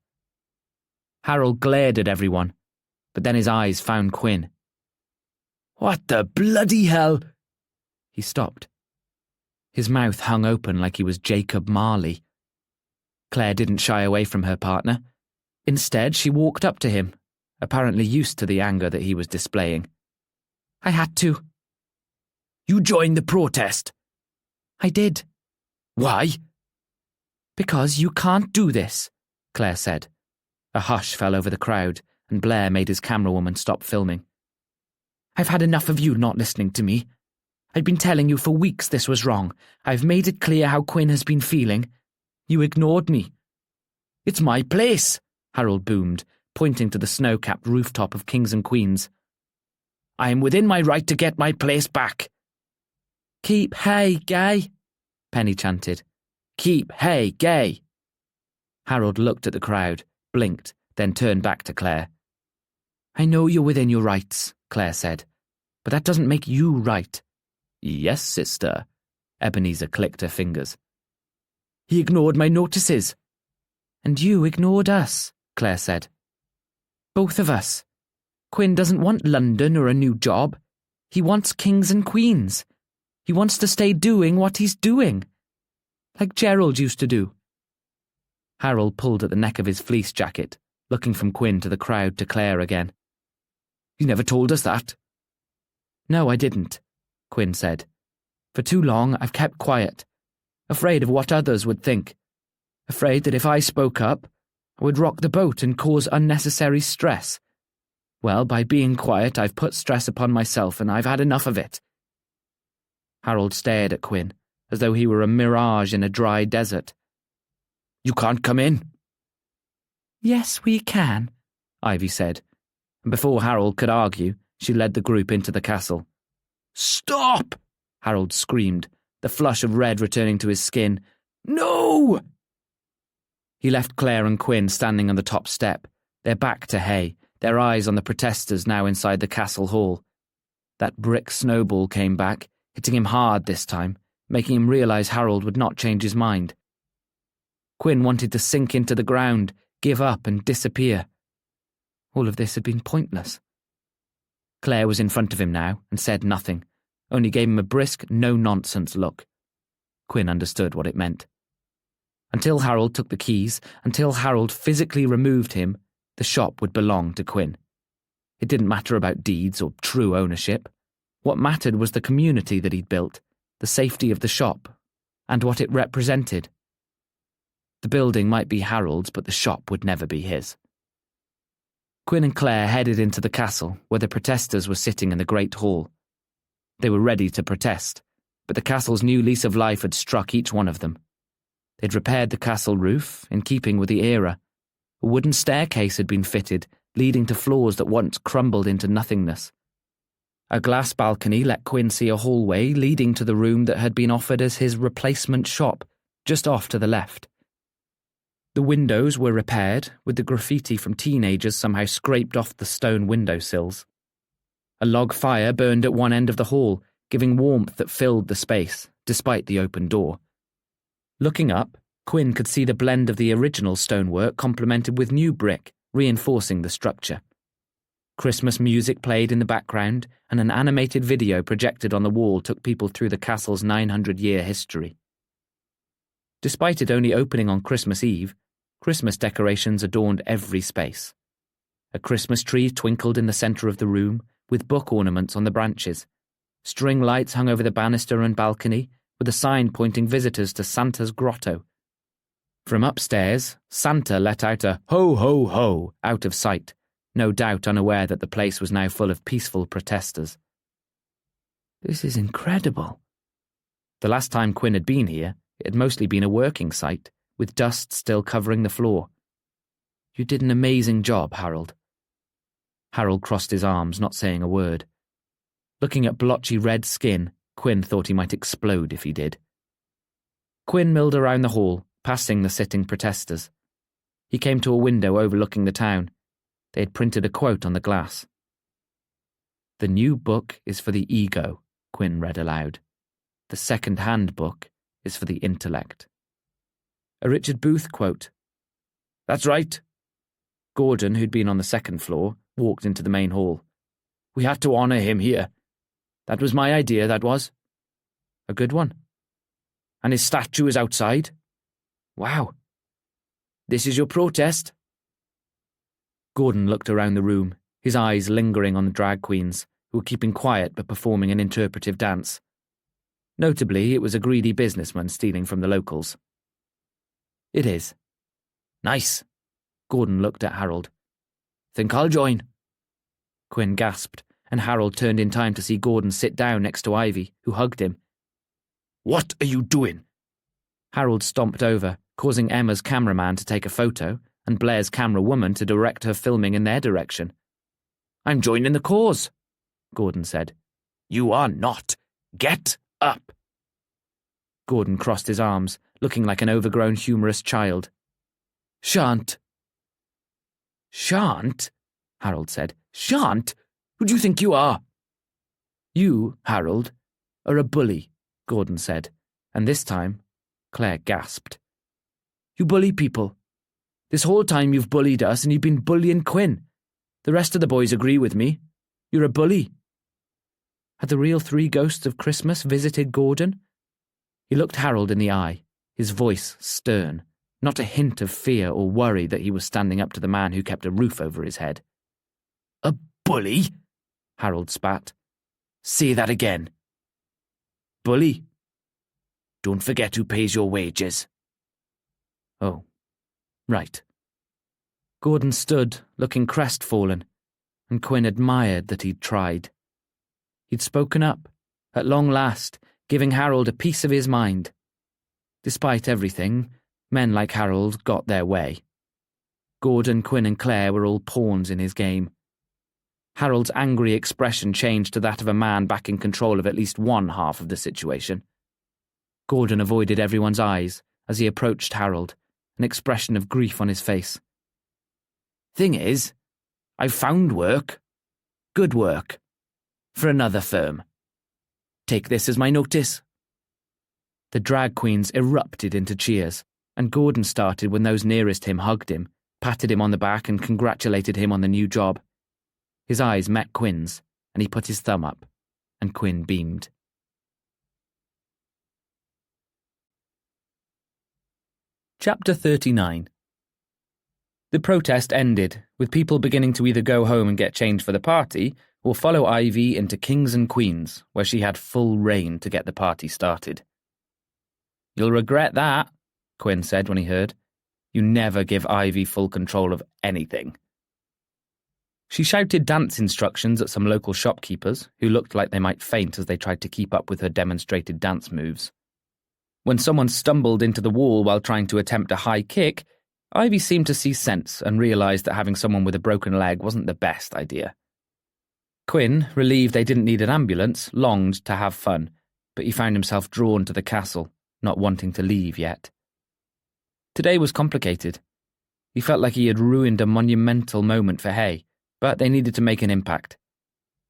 Harold glared at everyone, but then his eyes found Quinn. What the bloody hell? He stopped. His mouth hung open like he was Jacob Marley. Claire didn't shy away from her partner. Instead, she walked up to him, apparently used to the anger that he was displaying. "I had to." You joined the protest? "I did." Why? "Because you can't do this," Claire said. A hush fell over the crowd, and Blair made his camerawoman stop filming. "I've had enough of you not listening to me. I've been telling you for weeks this was wrong. I've made it clear how Quinn has been feeling. You ignored me." It's my place, Harold boomed, pointing to the snow-capped rooftop of Kings and Queens. I am within my right to get my place back. "Keep Hay gay," Penny chanted. Keep Hay gay. Harold looked at the crowd, blinked, then turned back to Claire. "I know you're within your rights," Claire said, "but that doesn't make you right." Yes, sister. Ebenezer clicked her fingers. He ignored my notices. "And you ignored us," Claire said. "Both of us. Quinn doesn't want London or a new job. He wants Kings and Queens. He wants to stay doing what he's doing. Like Gerald used to do." Harold pulled at the neck of his fleece jacket, looking from Quinn to the crowd to Claire again. You never told us that. "No, I didn't," Quinn said. "For too long I've kept quiet, afraid of what others would think, afraid that if I spoke up, I would rock the boat and cause unnecessary stress. Well, by being quiet, I've put stress upon myself, and I've had enough of it." Harold stared at Quinn, as though he were a mirage in a dry desert. You can't come in. "Yes, we can," Ivy said, and before Harold could argue, she led the group into the castle. Stop! Harold screamed, the flush of red returning to his skin. No! He left Claire and Quinn standing on the top step, their back to Hay, their eyes on the protesters now inside the castle hall. That brick snowball came back, hitting him hard this time, making him realise Harold would not change his mind. Quinn wanted to sink into the ground, give up and disappear. All of this had been pointless. Claire was in front of him now and said nothing, only gave him a brisk, no-nonsense look. Quinn understood what it meant. Until Harold took the keys, until Harold physically removed him, the shop would belong to Quinn. It didn't matter about deeds or true ownership. What mattered was the community that he'd built, the safety of the shop, and what it represented. The building might be Harold's, but the shop would never be his. Quinn and Claire headed into the castle, where the protesters were sitting in the great hall. They were ready to protest, but the castle's new lease of life had struck each one of them. They'd repaired the castle roof, in keeping with the era. A wooden staircase had been fitted, leading to floors that once crumbled into nothingness. A glass balcony let Quinn see a hallway leading to the room that had been offered as his replacement shop, just off to the left. The windows were repaired, with the graffiti from teenagers somehow scraped off the stone windowsills. A log fire burned at one end of the hall, giving warmth that filled the space, despite the open door. Looking up, Quinn could see the blend of the original stonework complemented with new brick, reinforcing the structure. Christmas music played in the background, and an animated video projected on the wall took people through the castle's 900-year history. Despite it only opening on Christmas Eve, Christmas decorations adorned every space. A Christmas tree twinkled in the centre of the room, with book ornaments on the branches. String lights hung over the banister and balcony, with a sign pointing visitors to Santa's grotto. From upstairs, Santa let out a ho ho ho out of sight, no doubt unaware that the place was now full of peaceful protesters. "This is incredible," The last time Quinn had been here, it had mostly been a working site, with dust still covering the floor. "You did an amazing job, Harold." Harold crossed his arms, not saying a word. Looking at blotchy red skin, Quinn thought he might explode if he did. Quinn milled around the hall, passing the sitting protesters. He came to a window overlooking the town. They had printed a quote on the glass. "The new book is for the ego," Quinn read aloud. "The second-hand book is for the intellect." A Richard Booth quote. "That's right." Gordon, who'd been on the second floor, walked into the main hall. "We had to honour him here. That was my idea, that was." "A good one." "And his statue is outside." "Wow." "This is your protest?" Gordon looked around the room, his eyes lingering on the drag queens, who were keeping quiet but performing an interpretive dance. Notably, it was a greedy businessman stealing from the locals. "It is." "Nice." Gordon looked at Harold. "Think I'll join." Quinn gasped, and Harold turned in time to see Gordon sit down next to Ivy, who hugged him. "What are you doing?" Harold stomped over, causing Emma's cameraman to take a photo and Blair's camera woman to direct her filming in their direction. "I'm joining the cause," Gordon said. "You are not. Get up." Gordon crossed his arms, looking like an overgrown humorous child. "Shan't." "Shan't?" Harold said. "Shan't? Who do you think you are?" "You, Harold, are a bully," Gordon said, and this time Claire gasped. "You bully people. This whole time you've bullied us and you've been bullying Quinn. The rest of the boys agree with me. You're a bully." Had the real three ghosts of Christmas visited Gordon? He looked Harold in the eye, his voice stern, not a hint of fear or worry that he was standing up to the man who kept a roof over his head. "A bully?" Harold spat. "Say that again." "Bully. Don't forget who pays your wages." "Oh, right." Gordon stood, looking crestfallen, and Quinn admired that he'd tried. He'd spoken up, at long last, giving Harold a piece of his mind. Despite everything, men like Harold got their way. Gordon, Quinn and Claire were all pawns in his game. Harold's angry expression changed to that of a man back in control of at least one half of the situation. Gordon avoided everyone's eyes as he approached Harold, an expression of grief on his face. "Thing is, I've found work. Good work. For another firm. Take this as my notice." The drag queens erupted into cheers, and Gordon started when those nearest him hugged him, patted him on the back and congratulated him on the new job. His eyes met Quinn's, and he put his thumb up, and Quinn beamed. Chapter 39. The protest ended, with people beginning to either go home and get changed for the party, or follow Ivy into Kings and Queens, where she had full reign to get the party started. "You'll regret that," Quinn said when he heard. "You never give Ivy full control of anything." She shouted dance instructions at some local shopkeepers, who looked like they might faint as they tried to keep up with her demonstrated dance moves. When someone stumbled into the wall while trying to attempt a high kick, Ivy seemed to see sense and realised that having someone with a broken leg wasn't the best idea. Quinn, relieved they didn't need an ambulance, longed to have fun, but he found himself drawn to the castle, not wanting to leave yet. Today was complicated. He felt like he had ruined a monumental moment for Hay, but they needed to make an impact.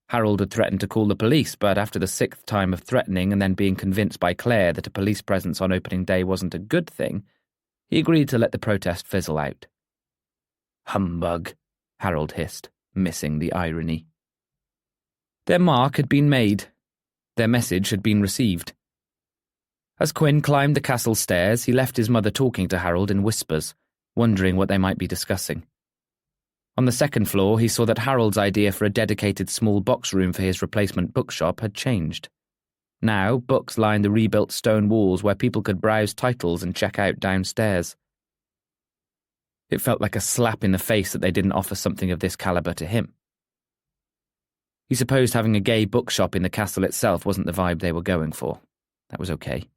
Harold had threatened to call the police, but after the 6th time of threatening and then being convinced by Claire that a police presence on opening day wasn't a good thing, he agreed to let the protest fizzle out. "Humbug," Harold hissed, missing the irony. Their mark had been made. Their message had been received. As Quinn climbed the castle stairs, he left his mother talking to Harold in whispers, wondering what they might be discussing. On the 2nd floor, he saw that Harold's idea for a dedicated small box room for his replacement bookshop had changed. Now, books lined the rebuilt stone walls where people could browse titles and check out downstairs. It felt like a slap in the face that they didn't offer something of this calibre to him. He supposed having a gay bookshop in the castle itself wasn't the vibe they were going for. That was okay.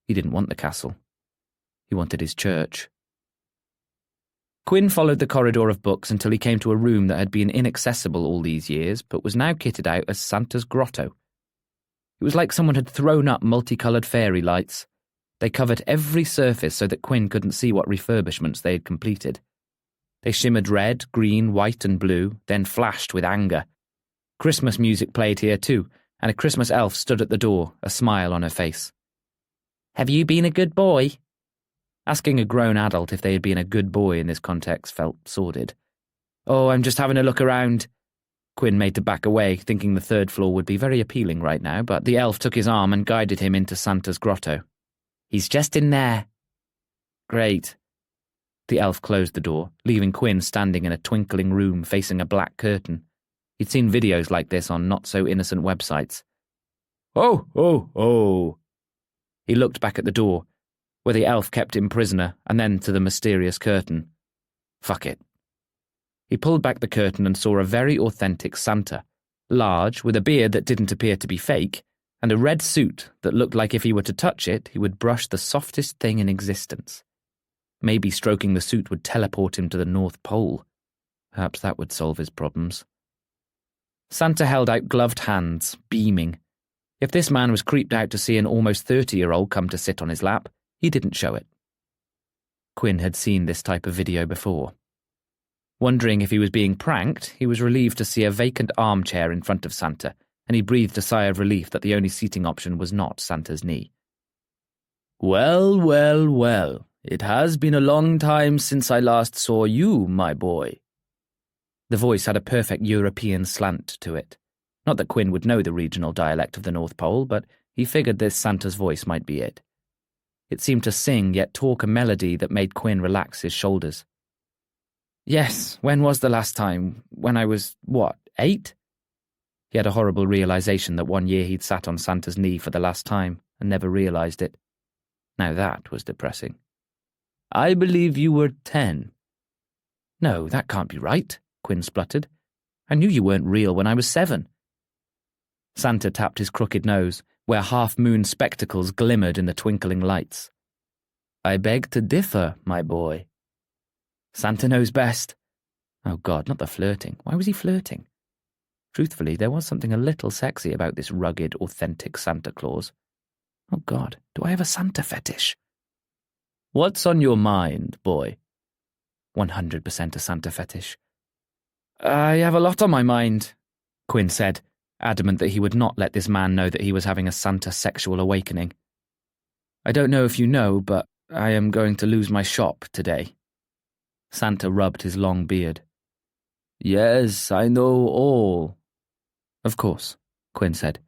He didn't want the castle. He wanted his church. Quinn followed the corridor of books until he came to a room that had been inaccessible all these years, but was now kitted out as Santa's grotto. It was like someone had thrown up multicoloured fairy lights. They covered every surface so that Quinn couldn't see what refurbishments they had completed. They shimmered red, green, white and blue, then flashed with anger. Christmas music played here too, and a Christmas elf stood at the door, a smile on her face. "Have you been a good boy?" Asking a grown adult if they had been a good boy in this context felt sordid. "Oh, I'm just having a look around." Quinn made to back away, thinking the third floor would be very appealing right now, but the elf took his arm and guided him into Santa's grotto. "He's just in there." "Great." The elf closed the door, leaving Quinn standing in a twinkling room facing a black curtain. He'd seen videos like this on not-so-innocent websites. "Oh, oh, oh." He looked back at the door, where the elf kept him prisoner, and then to the mysterious curtain. Fuck it. He pulled back the curtain and saw a very authentic Santa, large, with a beard that didn't appear to be fake, and a red suit that looked like if he were to touch it, he would brush the softest thing in existence. Maybe stroking the suit would teleport him to the North Pole. Perhaps that would solve his problems. Santa held out gloved hands, beaming. If this man was creeped out to see an almost 30-year-old come to sit on his lap, he didn't show it. Quinn had seen this type of video before. Wondering if he was being pranked, he was relieved to see a vacant armchair in front of Santa, and he breathed a sigh of relief that the only seating option was not Santa's knee. "Well, well, well, it has been a long time since I last saw you, my boy." The voice had a perfect European slant to it. Not that Quinn would know the regional dialect of the North Pole, but he figured this Santa's voice might be it. It seemed to sing yet talk a melody that made Quinn relax his shoulders. "Yes, when was the last time? When I was, 8? He had a horrible realization that one year he'd sat on Santa's knee for the last time and never realized it. Now that was depressing. "I believe you were 10. "No, that can't be right," Quinn spluttered. "I knew you weren't real when I was 7. Santa tapped his crooked nose, where half-moon spectacles glimmered in the twinkling lights. "I beg to differ, my boy." "Santa knows best." Oh God, not the flirting. Why was he flirting? Truthfully, there was something a little sexy about this rugged, authentic Santa Claus. Oh God, do I have a Santa fetish? "What's on your mind, boy?" 100% a Santa fetish. "I have a lot on my mind," Quinn said, adamant that he would not let this man know that he was having a Santa sexual awakening. "I don't know if you know, but I am going to lose my shop today." Santa rubbed his long beard. "Yes, I know all." "Of course," Quinn said.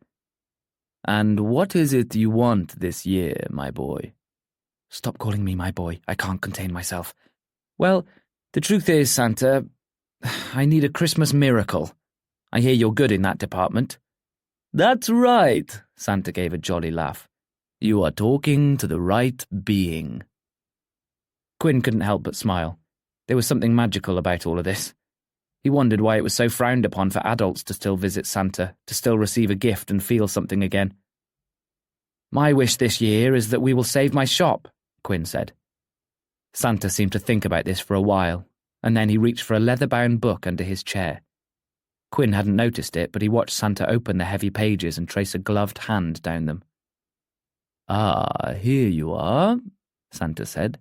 "And what is it you want this year, my boy?" Stop calling me my boy. I can't contain myself. "Well, the truth is, Santa, I need a Christmas miracle. I hear you're good in that department." "That's right," Santa gave a jolly laugh. "You are talking to the right being." Quinn couldn't help but smile. There was something magical about all of this. He wondered why it was so frowned upon for adults to still visit Santa, to still receive a gift and feel something again. "My wish this year is that we will save my shop," Quinn said. Santa seemed to think about this for a while, and then he reached for a leather-bound book under his chair. Quinn hadn't noticed it, but he watched Santa open the heavy pages and trace a gloved hand down them. "Ah, here you are," Santa said.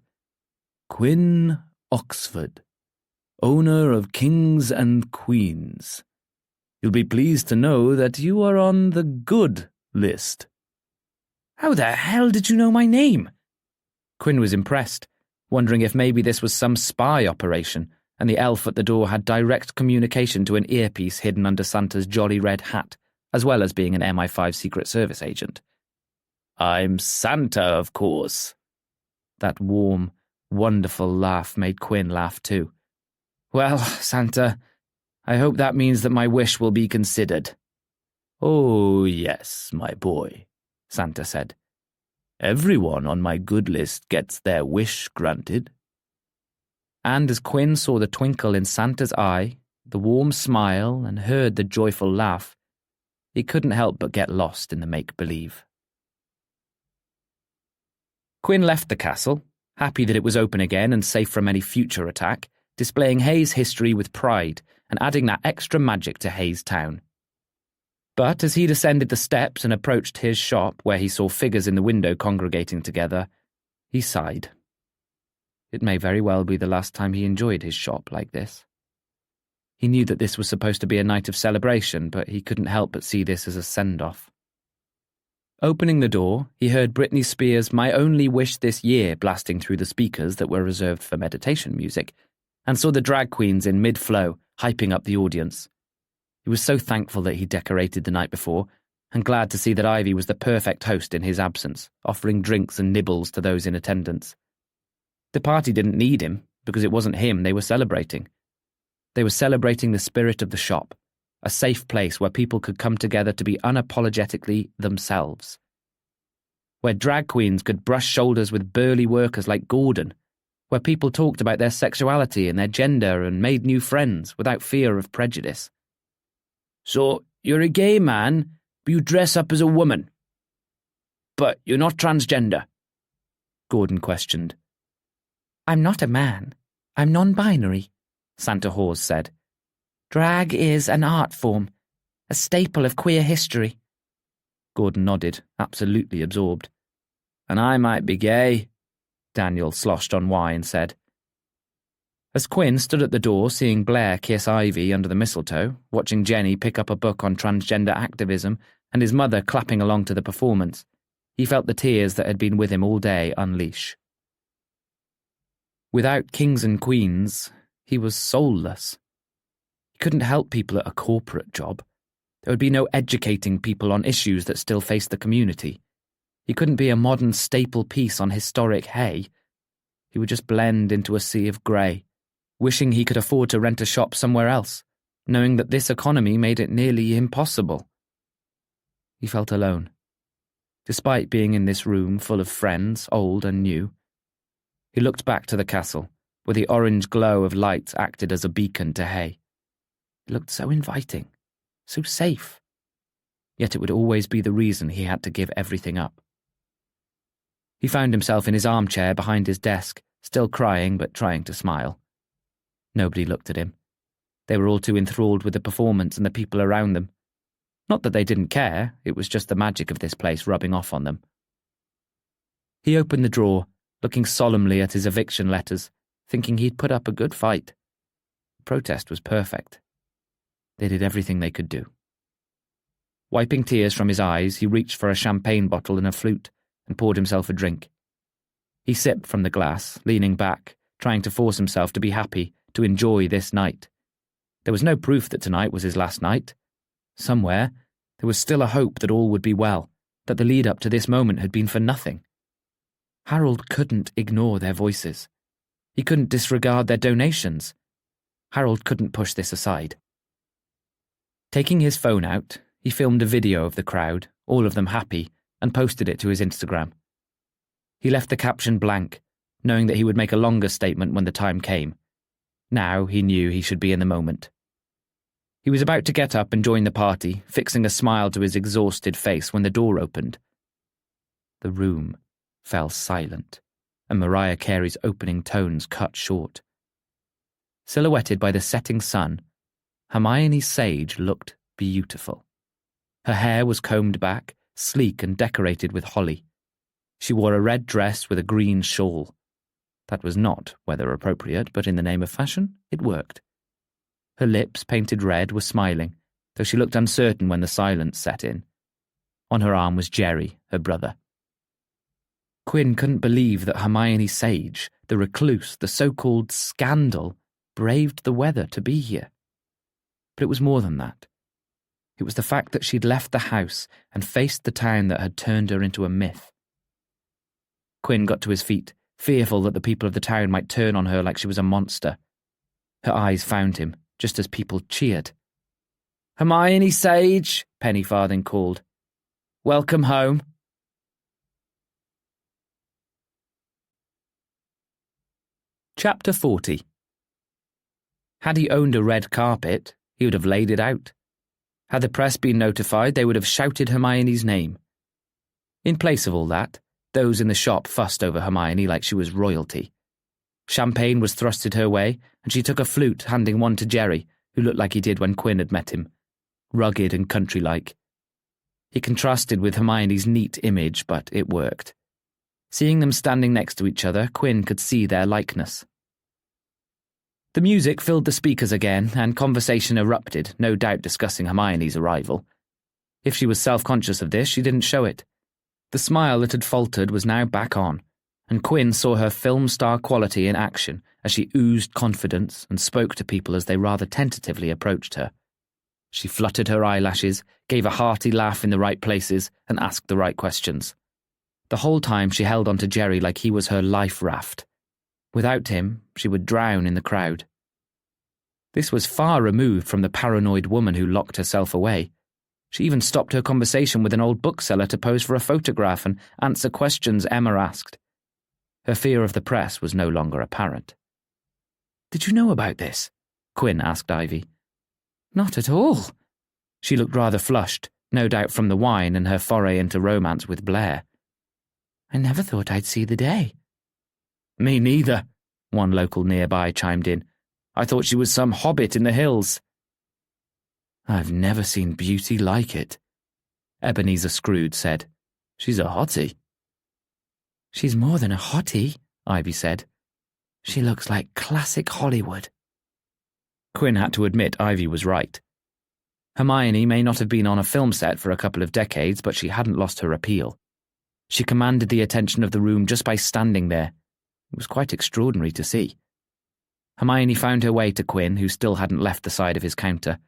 "Quinn Oxford, owner of Kings and Queens. You'll be pleased to know that you are on the good list." "How the hell did you know my name?" Quinn was impressed, wondering if maybe this was some spy operation, and the elf at the door had direct communication to an earpiece hidden under Santa's jolly red hat, as well as being an MI5 Secret Service agent. "I'm Santa, of course." That warm, wonderful laugh made Quinn laugh too. "Well, Santa, I hope that means that my wish will be considered." "Oh, yes, my boy," Santa said. "Everyone on my good list gets their wish granted." And as Quinn saw the twinkle in Santa's eye, the warm smile, and heard the joyful laugh, he couldn't help but get lost in the make-believe. Quinn left the castle, happy that it was open again and safe from any future attack, displaying Hay's history with pride and adding that extra magic to Hay's town. But as he descended the steps and approached his shop, where he saw figures in the window congregating together, he sighed. It may very well be the last time he enjoyed his shop like this. He knew that this was supposed to be a night of celebration, but he couldn't help but see this as a send-off. Opening the door, he heard Britney Spears' My Only Wish This Year blasting through the speakers that were reserved for meditation music, and saw the drag queens in mid-flow, hyping up the audience. He was so thankful that he decorated the night before, and glad to see that Ivy was the perfect host in his absence, offering drinks and nibbles to those in attendance. The party didn't need him, because it wasn't him they were celebrating. They were celebrating the spirit of the shop, a safe place where people could come together to be unapologetically themselves. Where drag queens could brush shoulders with burly workers like Gordon, where people talked about their sexuality and their gender and made new friends without fear of prejudice. So, you're a gay man, but you dress up as a woman. But you're not transgender? Gordon questioned. I'm not a man. I'm non-binary, Santa Hawes said. Drag is an art form, a staple of queer history. Gordon nodded, absolutely absorbed. And I might be gay, Daniel sloshed on wine and said. As Quinn stood at the door seeing Blair kiss Ivy under the mistletoe, watching Jenny pick up a book on transgender activism and his mother clapping along to the performance, he felt the tears that had been with him all day unleash. Without kings and queens, he was soulless. He couldn't help people at a corporate job. There would be no educating people on issues that still faced the community. He couldn't be a modern staple piece on historic Hay. He would just blend into a sea of grey, wishing he could afford to rent a shop somewhere else, knowing that this economy made it nearly impossible. He felt alone. Despite being in this room full of friends, old and new, he looked back to the castle, where the orange glow of lights acted as a beacon to Hay. It looked so inviting, so safe. Yet it would always be the reason he had to give everything up. He found himself in his armchair behind his desk, still crying but trying to smile. Nobody looked at him. They were all too enthralled with the performance and the people around them. Not that they didn't care, it was just the magic of this place rubbing off on them. He opened the drawer, looking solemnly at his eviction letters, thinking he'd put up a good fight. The protest was perfect. They did everything they could do. Wiping tears from his eyes, he reached for a champagne bottle and a flute and poured himself a drink. He sipped from the glass, leaning back, trying to force himself to be happy, to enjoy this night. There was no proof that tonight was his last night. Somewhere, there was still a hope that all would be well, that the lead-up to this moment had been for nothing. Harold couldn't ignore their voices. He couldn't disregard their donations. Harold couldn't push this aside. Taking his phone out, he filmed a video of the crowd, all of them happy, and posted it to his Instagram. He left the caption blank, knowing that he would make a longer statement when the time came. Now he knew he should be in the moment. He was about to get up and join the party, fixing a smile to his exhausted face when the door opened. The room fell silent, and Mariah Carey's opening tones cut short. Silhouetted by the setting sun, Hermione Sage looked beautiful. Her hair was combed back, sleek and decorated with holly. She wore a red dress with a green shawl. That was not weather appropriate, but in the name of fashion, it worked. Her lips, painted red, were smiling, though she looked uncertain when the silence set in. On her arm was Jerry, her brother. Quinn couldn't believe that Hermione Sage, the recluse, the so-called scandal, braved the weather to be here. But it was more than that. It was the fact that she'd left the house and faced the town that had turned her into a myth. Quinn got to his feet, fearful that the people of the town might turn on her like she was a monster. Her eyes found him, just as people cheered. "Hermione Sage," Penny Farthing called. "Welcome home." Chapter 40. Had he owned a red carpet, he would have laid it out. Had the press been notified, they would have shouted Hermione's name. In place of all that, Those in the shop fussed over Hermione like she was royalty. Champagne was thrusted her way, and she took a flute, handing one to Jerry, who looked like he did when Quinn had met him, rugged and country-like. He contrasted with Hermione's neat image, but it worked. Seeing them standing next to each other, Quinn could see their likeness. The music filled the speakers again, and conversation erupted, no doubt discussing Hermione's arrival. If she was self-conscious of this, she didn't show it. The smile that had faltered was now back on, and Quinn saw her film star quality in action as she oozed confidence and spoke to people as they rather tentatively approached her. She fluttered her eyelashes, gave a hearty laugh in the right places, and asked the right questions. The whole time she held on to Jerry like he was her life raft. Without him, she would drown in the crowd. This was far removed from the paranoid woman who locked herself away. She even stopped her conversation with an old bookseller to pose for a photograph and answer questions Emma asked. Her fear of the press was no longer apparent. "Did you know about this?" Quinn asked Ivy. "Not at all." She looked rather flushed, no doubt from the wine and her foray into romance with Blair. "I never thought I'd see the day." "Me neither," one local nearby chimed in. "I thought she was some hobbit in the hills." "I've never seen beauty like it," Ebenezer Scrooge said. "She's a hottie." "She's more than a hottie," Ivy said. "She looks like classic Hollywood." Quinn had to admit Ivy was right. Hermione may not have been on a film set for a couple of decades, but she hadn't lost her appeal. She commanded the attention of the room just by standing there. It was quite extraordinary to see. Hermione found her way to Quinn, who still hadn't left the side of his counter.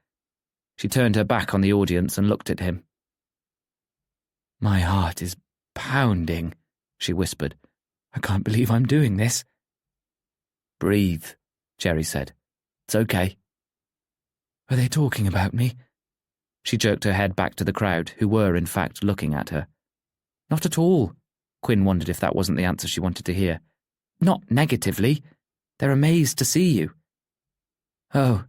She turned her back on the audience and looked at him. "My heart is pounding," she whispered. "I can't believe I'm doing this." "Breathe," Jerry said. "It's okay." "Are they talking about me?" She jerked her head back to the crowd, who were, in fact, looking at her. "Not at all." Quinn wondered if that wasn't the answer she wanted to hear. "Not negatively. They're amazed to see you." "Oh."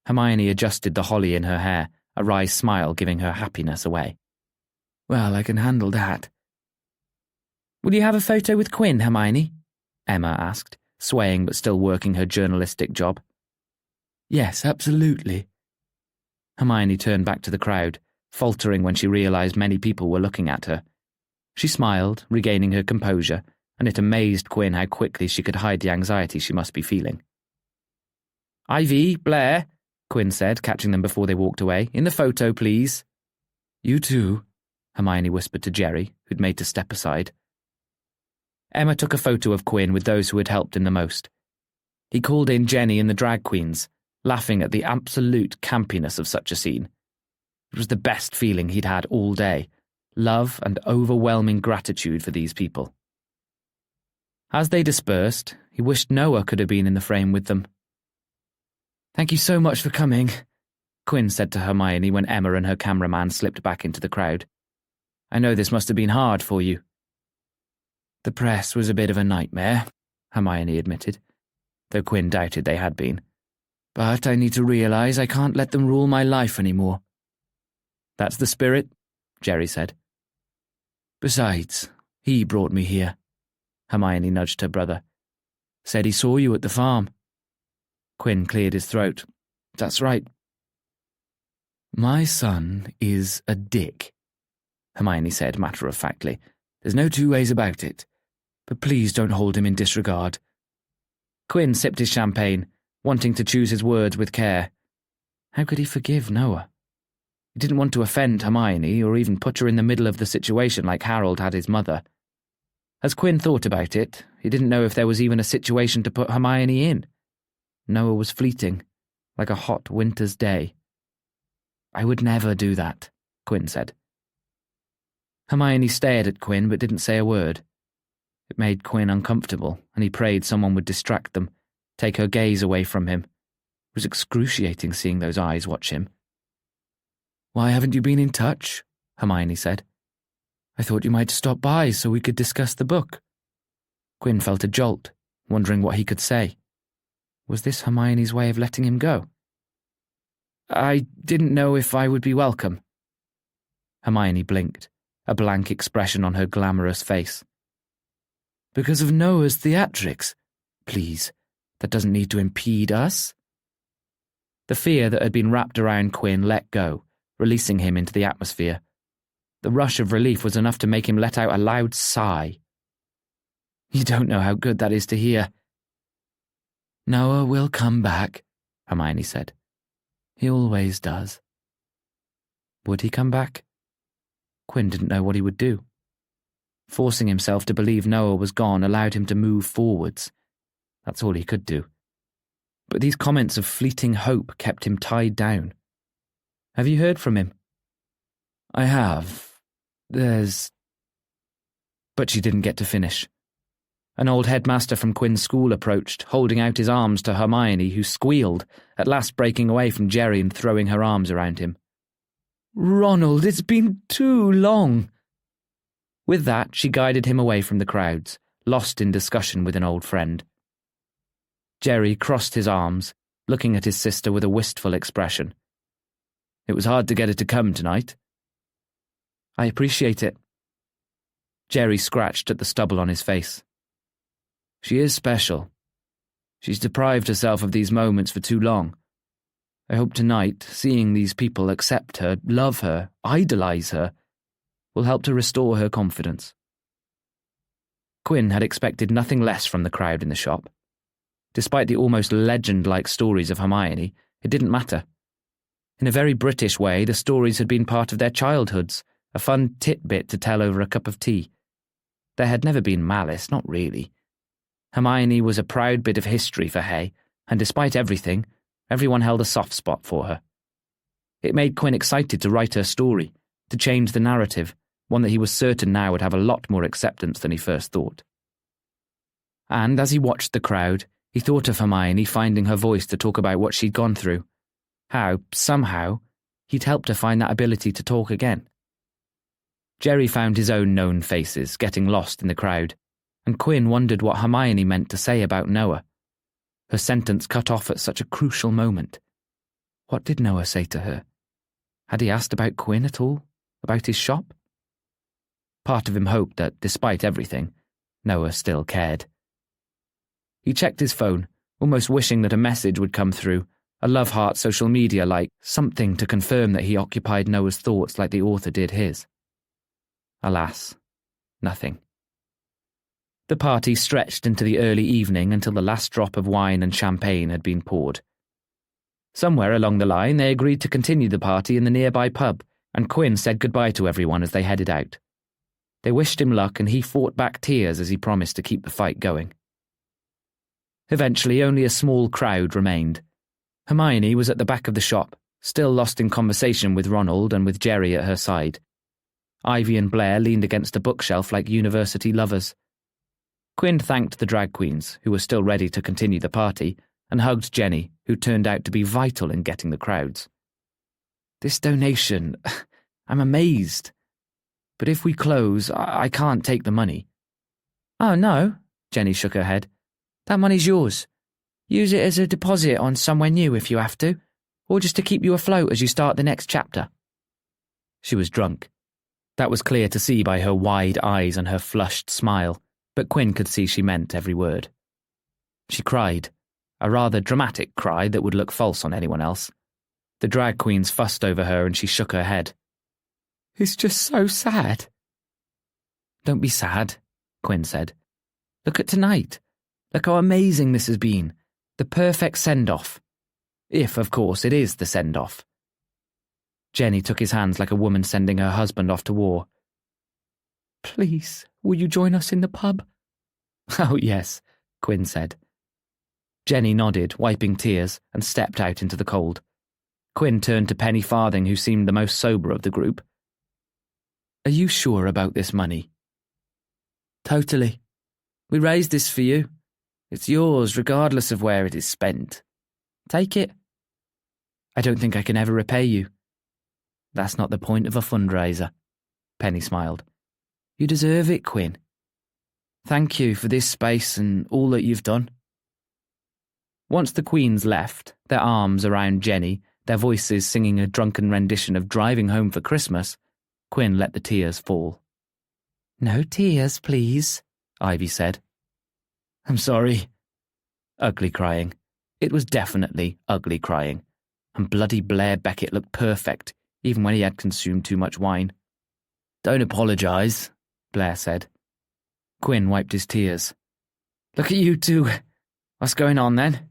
Hermione adjusted the holly in her hair, a wry smile giving her happiness away. "Well, I can handle that." "Will you have a photo with Quinn, Hermione?" Emma asked, swaying but still working her journalistic job. "Yes, absolutely." Hermione turned back to the crowd, faltering when she realised many people were looking at her. She smiled, regaining her composure, and it amazed Quinn how quickly she could hide the anxiety she must be feeling. "Ivy, Blair," Quinn said, catching them before they walked away. "In the photo, please." "You too," Hermione whispered to Jerry, who'd made to step aside. Emma took a photo of Quinn with those who had helped him the most. He called in Jenny and the drag queens, laughing at the absolute campiness of such a scene. It was the best feeling he'd had all day, love and overwhelming gratitude for these people. As they dispersed, he wished Noah could have been in the frame with them. "Thank you so much for coming," Quinn said to Hermione when Emma and her cameraman slipped back into the crowd. "I know this must have been hard for you." "The press was a bit of a nightmare," Hermione admitted, though Quinn doubted they had been. "But I need to realise I can't let them rule my life anymore." "That's the spirit," Jerry said. "Besides, he brought me here." Hermione nudged her brother. "Said he saw you at the farm." Quinn cleared his throat. "That's right." "My son is a dick," Hermione said matter-of-factly. "There's no two ways about it. But please don't hold him in disregard." Quinn sipped his champagne, wanting to choose his words with care. How could he forgive Noah? He didn't want to offend Hermione or even put her in the middle of the situation like Harold had his mother. As Quinn thought about it, he didn't know if there was even a situation to put Hermione in. Noah was fleeting, like a hot winter's day. "I would never do that," Quinn said. Hermione stared at Quinn but didn't say a word. It made Quinn uncomfortable, and he prayed someone would distract them, take her gaze away from him. It was excruciating seeing those eyes watch him. "Why haven't you been in touch?" Hermione said. "I thought you might stop by so we could discuss the book." Quinn felt a jolt, wondering what he could say. Was this Hermione's way of letting him go? "I didn't know if I would be welcome." Hermione blinked, a blank expression on her glamorous face. Because of Noah's theatrics. Please, that doesn't need to impede us. The fear that had been wrapped around Quinn let go, releasing him into the atmosphere. The rush of relief was enough to make him let out a loud sigh. You don't know how good that is to hear. Noah will come back, Hermione said. He always does. Would he come back? Quinn didn't know what he would do. Forcing himself to believe Noah was gone allowed him to move forwards. That's all he could do. But these comments of fleeting hope kept him tied down. Have you heard from him? I have. There's... But she didn't get to finish. An old headmaster from Quinn's school approached, holding out his arms to Hermione, who squealed, at last breaking away from Jerry and throwing her arms around him. Ronald, it's been too long. With that, she guided him away from the crowds, lost in discussion with an old friend. Jerry crossed his arms, looking at his sister with a wistful expression. It was hard to get her to come tonight. I appreciate it. Jerry scratched at the stubble on his face. She is special. She's deprived herself of these moments for too long. I hope tonight, seeing these people accept her, love her, idolize her, will help to restore her confidence. Quinn had expected nothing less from the crowd in the shop. Despite the almost legend-like stories of Hermione, it didn't matter. In a very British way, the stories had been part of their childhoods, a fun tidbit to tell over a cup of tea. There had never been malice, not really. Hermione was a proud bit of history for Hay, and despite everything, everyone held a soft spot for her. It made Quinn excited to write her story, to change the narrative, one that he was certain now would have a lot more acceptance than he first thought. And as he watched the crowd, he thought of Hermione finding her voice to talk about what she'd gone through, how, somehow, he'd helped her find that ability to talk again. Jerry found his own known faces, getting lost in the crowd, and Quinn wondered what Hermione meant to say about Noah. Her sentence cut off at such a crucial moment. What did Noah say to her? Had he asked about Quinn at all? About his shop? Part of him hoped that, despite everything, Noah still cared. He checked his phone, almost wishing that a message would come through, a love heart social media-like, something to confirm that he occupied Noah's thoughts like the author did his. Alas, nothing. The party stretched into the early evening until the last drop of wine and champagne had been poured. Somewhere along the line they agreed to continue the party in the nearby pub, and Quinn said goodbye to everyone as they headed out. They wished him luck and he fought back tears as he promised to keep the fight going. Eventually only a small crowd remained. Hermione was at the back of the shop, still lost in conversation with Ronald and with Jerry at her side. Ivy and Blair leaned against a bookshelf like university lovers. Quinn thanked the drag queens, who were still ready to continue the party, and hugged Jenny, who turned out to be vital in getting the crowds. This donation, I'm amazed. But if we close, I can't take the money. Oh, no, Jenny shook her head. That money's yours. Use it as a deposit on somewhere new if you have to, or just to keep you afloat as you start the next chapter. She was drunk. That was clear to see by her wide eyes and her flushed smile, but Quinn could see she meant every word. She cried, a rather dramatic cry that would look false on anyone else. The drag queens fussed over her and she shook her head. It's just so sad. Don't be sad, Quinn said. Look at tonight. Look how amazing this has been. The perfect send-off. If, of course, it is the send-off. Jenny took his hands like a woman sending her husband off to war. Please, will you join us in the pub? Oh, yes, Quinn said. Jenny nodded, wiping tears, and stepped out into the cold. Quinn turned to Penny Farthing, who seemed the most sober of the group. Are you sure about this money? Totally. We raised this for you. It's yours, regardless of where it is spent. Take it. I don't think I can ever repay you. That's not the point of a fundraiser, Penny smiled. You deserve it, Quinn. Thank you for this space and all that you've done. Once the queens left, their arms around Jenny, their voices singing a drunken rendition of Driving Home for Christmas, Quinn let the tears fall. No tears, please, Ivy said. I'm sorry. Ugly crying. It was definitely ugly crying. And bloody Blair Beckett looked perfect, even when he had consumed too much wine. Don't apologise, Blair said. Quinn wiped his tears. Look at you two. What's going on then?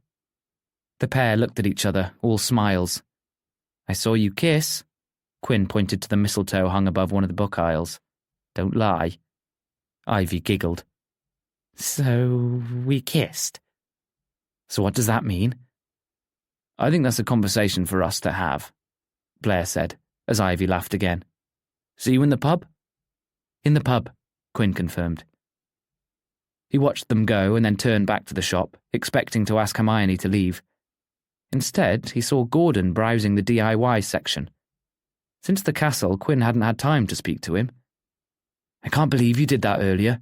The pair looked at each other, all smiles. I saw you kiss. Quinn pointed to the mistletoe hung above one of the book aisles. Don't lie. Ivy giggled. So we kissed? So what does that mean? I think that's a conversation for us to have, Blair said, as Ivy laughed again. See you in the pub? In the pub, Quinn confirmed. He watched them go and then turned back to the shop, expecting to ask Hermione to leave. Instead, he saw Gordon browsing the DIY section. Since the castle, Quinn hadn't had time to speak to him. I can't believe you did that earlier.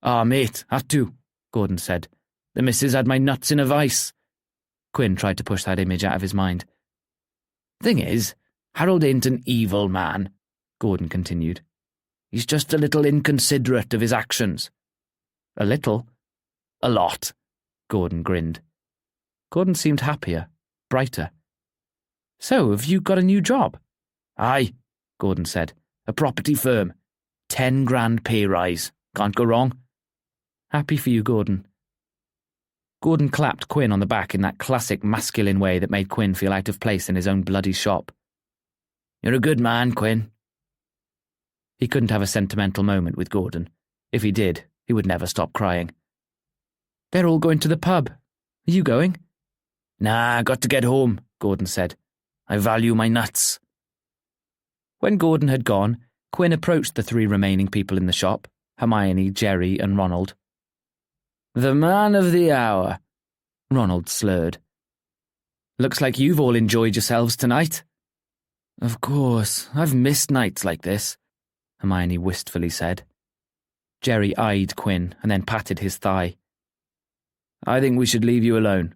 Ah, mate, had to, Gordon said. The missus had my nuts in a vice. Quinn tried to push that image out of his mind. Thing is, Harold ain't an evil man, Gordon continued. He's just a little inconsiderate of his actions. A little? A lot, Gordon grinned. Gordon seemed happier, brighter. So, have you got a new job? Aye, Gordon said. A property firm. 10 grand pay rise. Can't go wrong. Happy for you, Gordon. Gordon clapped Quinn on the back in that classic masculine way that made Quinn feel out of place in his own bloody shop. You're a good man, Quinn. He couldn't have a sentimental moment with Gordon. If he did, he would never stop crying. They're all going to the pub. Are you going? Nah, got to get home, Gordon said. I value my nuts. When Gordon had gone, Quinn approached the 3 remaining people in the shop, Hermione, Jerry, and Ronald. The man of the hour, Ronald slurred. Looks like you've all enjoyed yourselves tonight. Of course, I've missed nights like this, Hermione wistfully said. Jerry eyed Quinn and then patted his thigh. I think we should leave you alone.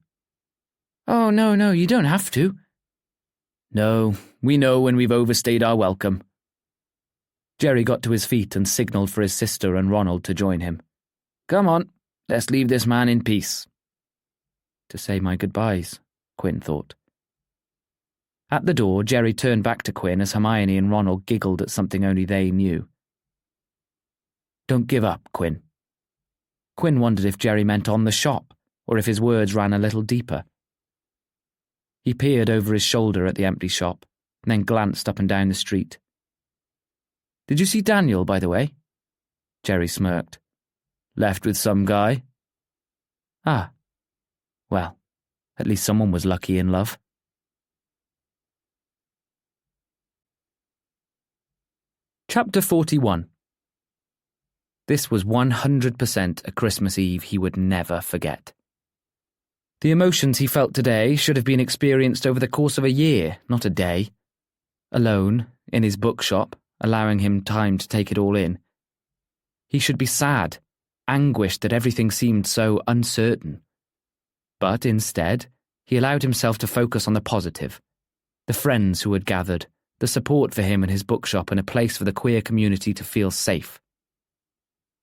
Oh, no, you don't have to. No, we know when we've overstayed our welcome. Jerry got to his feet and signalled for his sister and Ronald to join him. Come on, let's leave this man in peace. To say my goodbyes, Quinn thought. At the door, Jerry turned back to Quinn as Hermione and Ronald giggled at something only they knew. Don't give up, Quinn. Quinn wondered if Jerry meant on the shop, or if his words ran a little deeper. He peered over his shoulder at the empty shop, and then glanced up and down the street. Did you see Daniel, by the way? Jerry smirked. Left with some guy? Ah. Well, at least someone was lucky in love. Chapter 41. This was 100% a Christmas Eve he would never forget. The emotions he felt today should have been experienced over the course of a year, not a day. Alone, in his bookshop, allowing him time to take it all in. He should be sad, anguished that everything seemed so uncertain. But instead, he allowed himself to focus on the positive, the friends who had gathered, the support for him and his bookshop, and a place for the queer community to feel safe.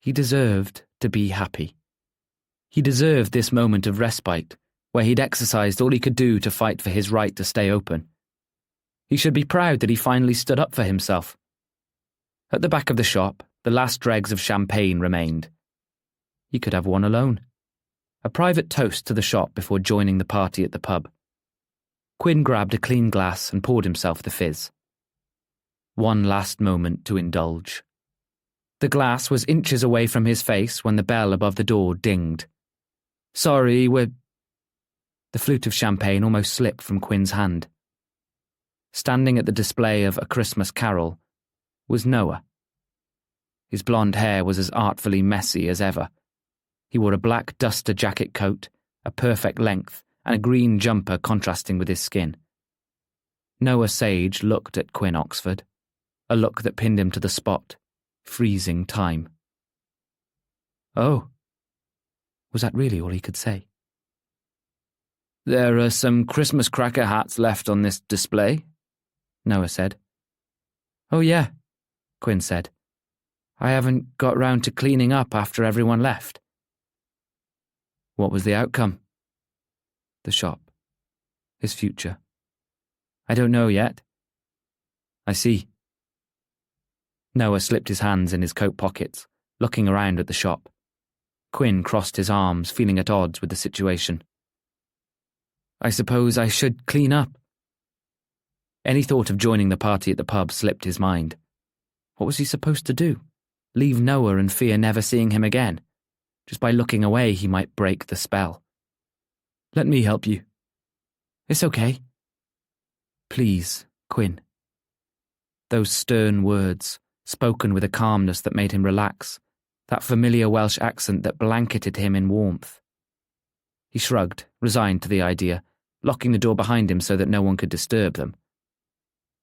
He deserved to be happy. He deserved this moment of respite, where he'd exercised all he could do to fight for his right to stay open. He should be proud that he finally stood up for himself. At the back of the shop, the last dregs of champagne remained. He could have one alone. A private toast to the shop before joining the party at the pub. Quinn grabbed a clean glass and poured himself the fizz. One last moment to indulge. The glass was inches away from his face when the bell above the door dinged. Sorry, we're... The flute of champagne almost slipped from Quinn's hand. Standing at the display of A Christmas Carol was Noah. His blonde hair was as artfully messy as ever. He wore a black duster jacket coat, a perfect length, and a green jumper contrasting with his skin. Noah Sage looked at Quinn Oxford, a look that pinned him to the spot, freezing time. Oh. Was that really all he could say? There are some Christmas cracker hats left on this display, Noah said. Oh yeah, Quinn said. I haven't got round to cleaning up after everyone left. What was the outcome? The shop. His future. I don't know yet. I see. Noah slipped his hands in his coat pockets, looking around at the shop. Quinn crossed his arms, feeling at odds with the situation. I suppose I should clean up. Any thought of joining the party at the pub slipped his mind. What was he supposed to do? Leave Noah and fear never seeing him again? Just by looking away, he might break the spell. Let me help you. It's okay. Please, Quinn. Those stern words, spoken with a calmness that made him relax, that familiar Welsh accent that blanketed him in warmth. He shrugged, resigned to the idea, locking the door behind him so that no one could disturb them.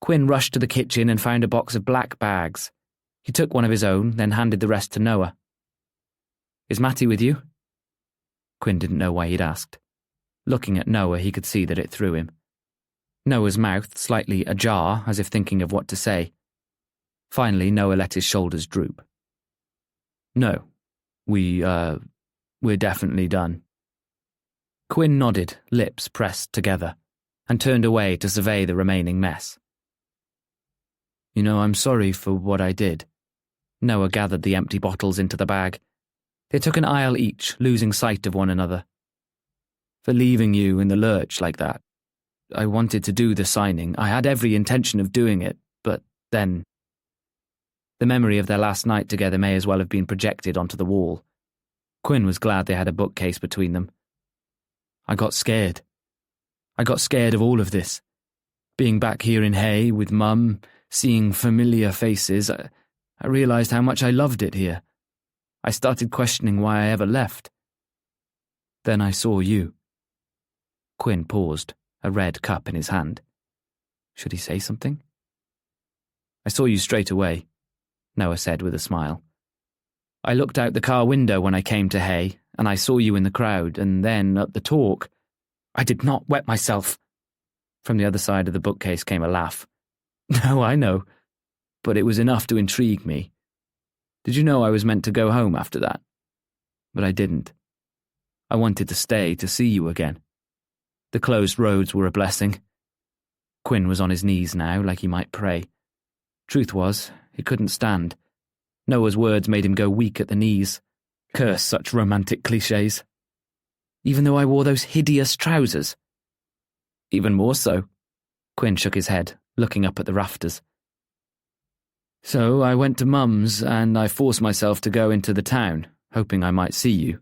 Quinn rushed to the kitchen and found a box of black bags. He took one of his own, then handed the rest to Noah. Is Matty with you? Quinn didn't know why he'd asked. Looking at Noah, he could see that it threw him. Noah's mouth slightly ajar, as if thinking of what to say. Finally, Noah let his shoulders droop. No, we're definitely done. Quinn nodded, lips pressed together, and turned away to survey the remaining mess. You know, I'm sorry for what I did. Noah gathered the empty bottles into the bag. They took an aisle each, losing sight of one another. For leaving you in the lurch like that. I wanted to do the signing. I had every intention of doing it, but then... The memory of their last night together may as well have been projected onto the wall. Quinn was glad they had a bookcase between them. I got scared. I got scared of all of this. Being back here in Hay with Mum, seeing familiar faces, I realised how much I loved it here. I started questioning why I ever left. Then I saw you. Quinn paused, a red cup in his hand. Should he say something? I saw you straight away, Noah said with a smile. I looked out the car window when I came to Hay, and I saw you in the crowd, and then at the talk. I did not wet myself. From the other side of the bookcase came a laugh. No, I know, but it was enough to intrigue me. Did you know I was meant to go home after that? But I didn't. I wanted to stay to see you again. The closed roads were a blessing. Quinn was on his knees now, like he might pray. Truth was, he couldn't stand. Noah's words made him go weak at the knees. Curse such romantic clichés. Even though I wore those hideous trousers? Even more so. Quinn shook his head, looking up at the rafters. So I went to Mum's and I forced myself to go into the town, hoping I might see you.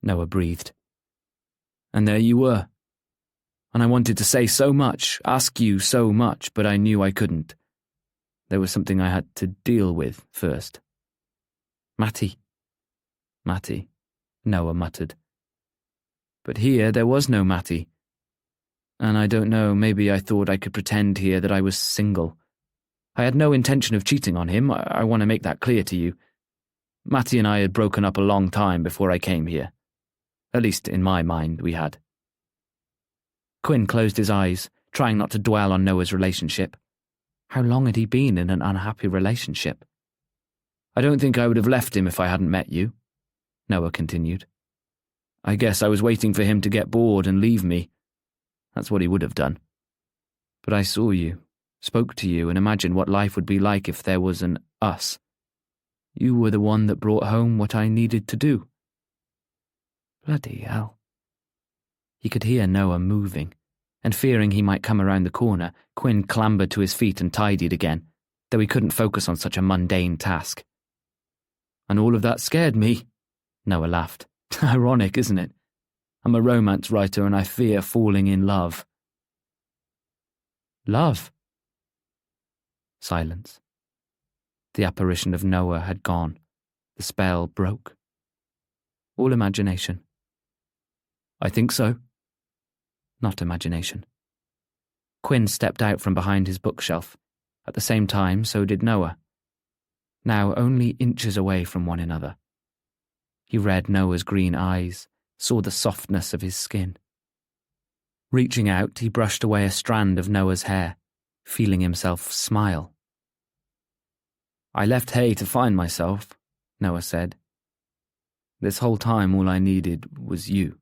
Noah breathed. And there you were. And I wanted to say so much, ask you so much, but I knew I couldn't. There was something I had to deal with first. Matty, Noah muttered. But here there was no Matty. And I don't know, maybe I thought I could pretend here that I was single. I had no intention of cheating on him, I want to make that clear to you. Matty and I had broken up a long time before I came here. At least in my mind we had. Quinn closed his eyes, trying not to dwell on Noah's relationship. How long had he been in an unhappy relationship? I don't think I would have left him if I hadn't met you, Noah continued. I guess I was waiting for him to get bored and leave me. That's what he would have done. But I saw you, spoke to you, and imagined what life would be like if there was an us. You were the one that brought home what I needed to do. Bloody hell. He could hear Noah moving, and fearing he might come around the corner, Quinn clambered to his feet and tidied again, though he couldn't focus on such a mundane task. And all of that scared me, Noah laughed. Ironic, isn't it? I'm a romance writer and I fear falling in love. Love? Silence. The apparition of Noah had gone. The spell broke. All imagination. I think so. Not imagination. Quinn stepped out from behind his bookshelf. At the same time, so did Noah. Now only inches away from one another. He read Noah's green eyes, saw the softness of his skin. Reaching out, he brushed away a strand of Noah's hair, feeling himself smile. I left Hay to find myself, Noah said. This whole time all I needed was you.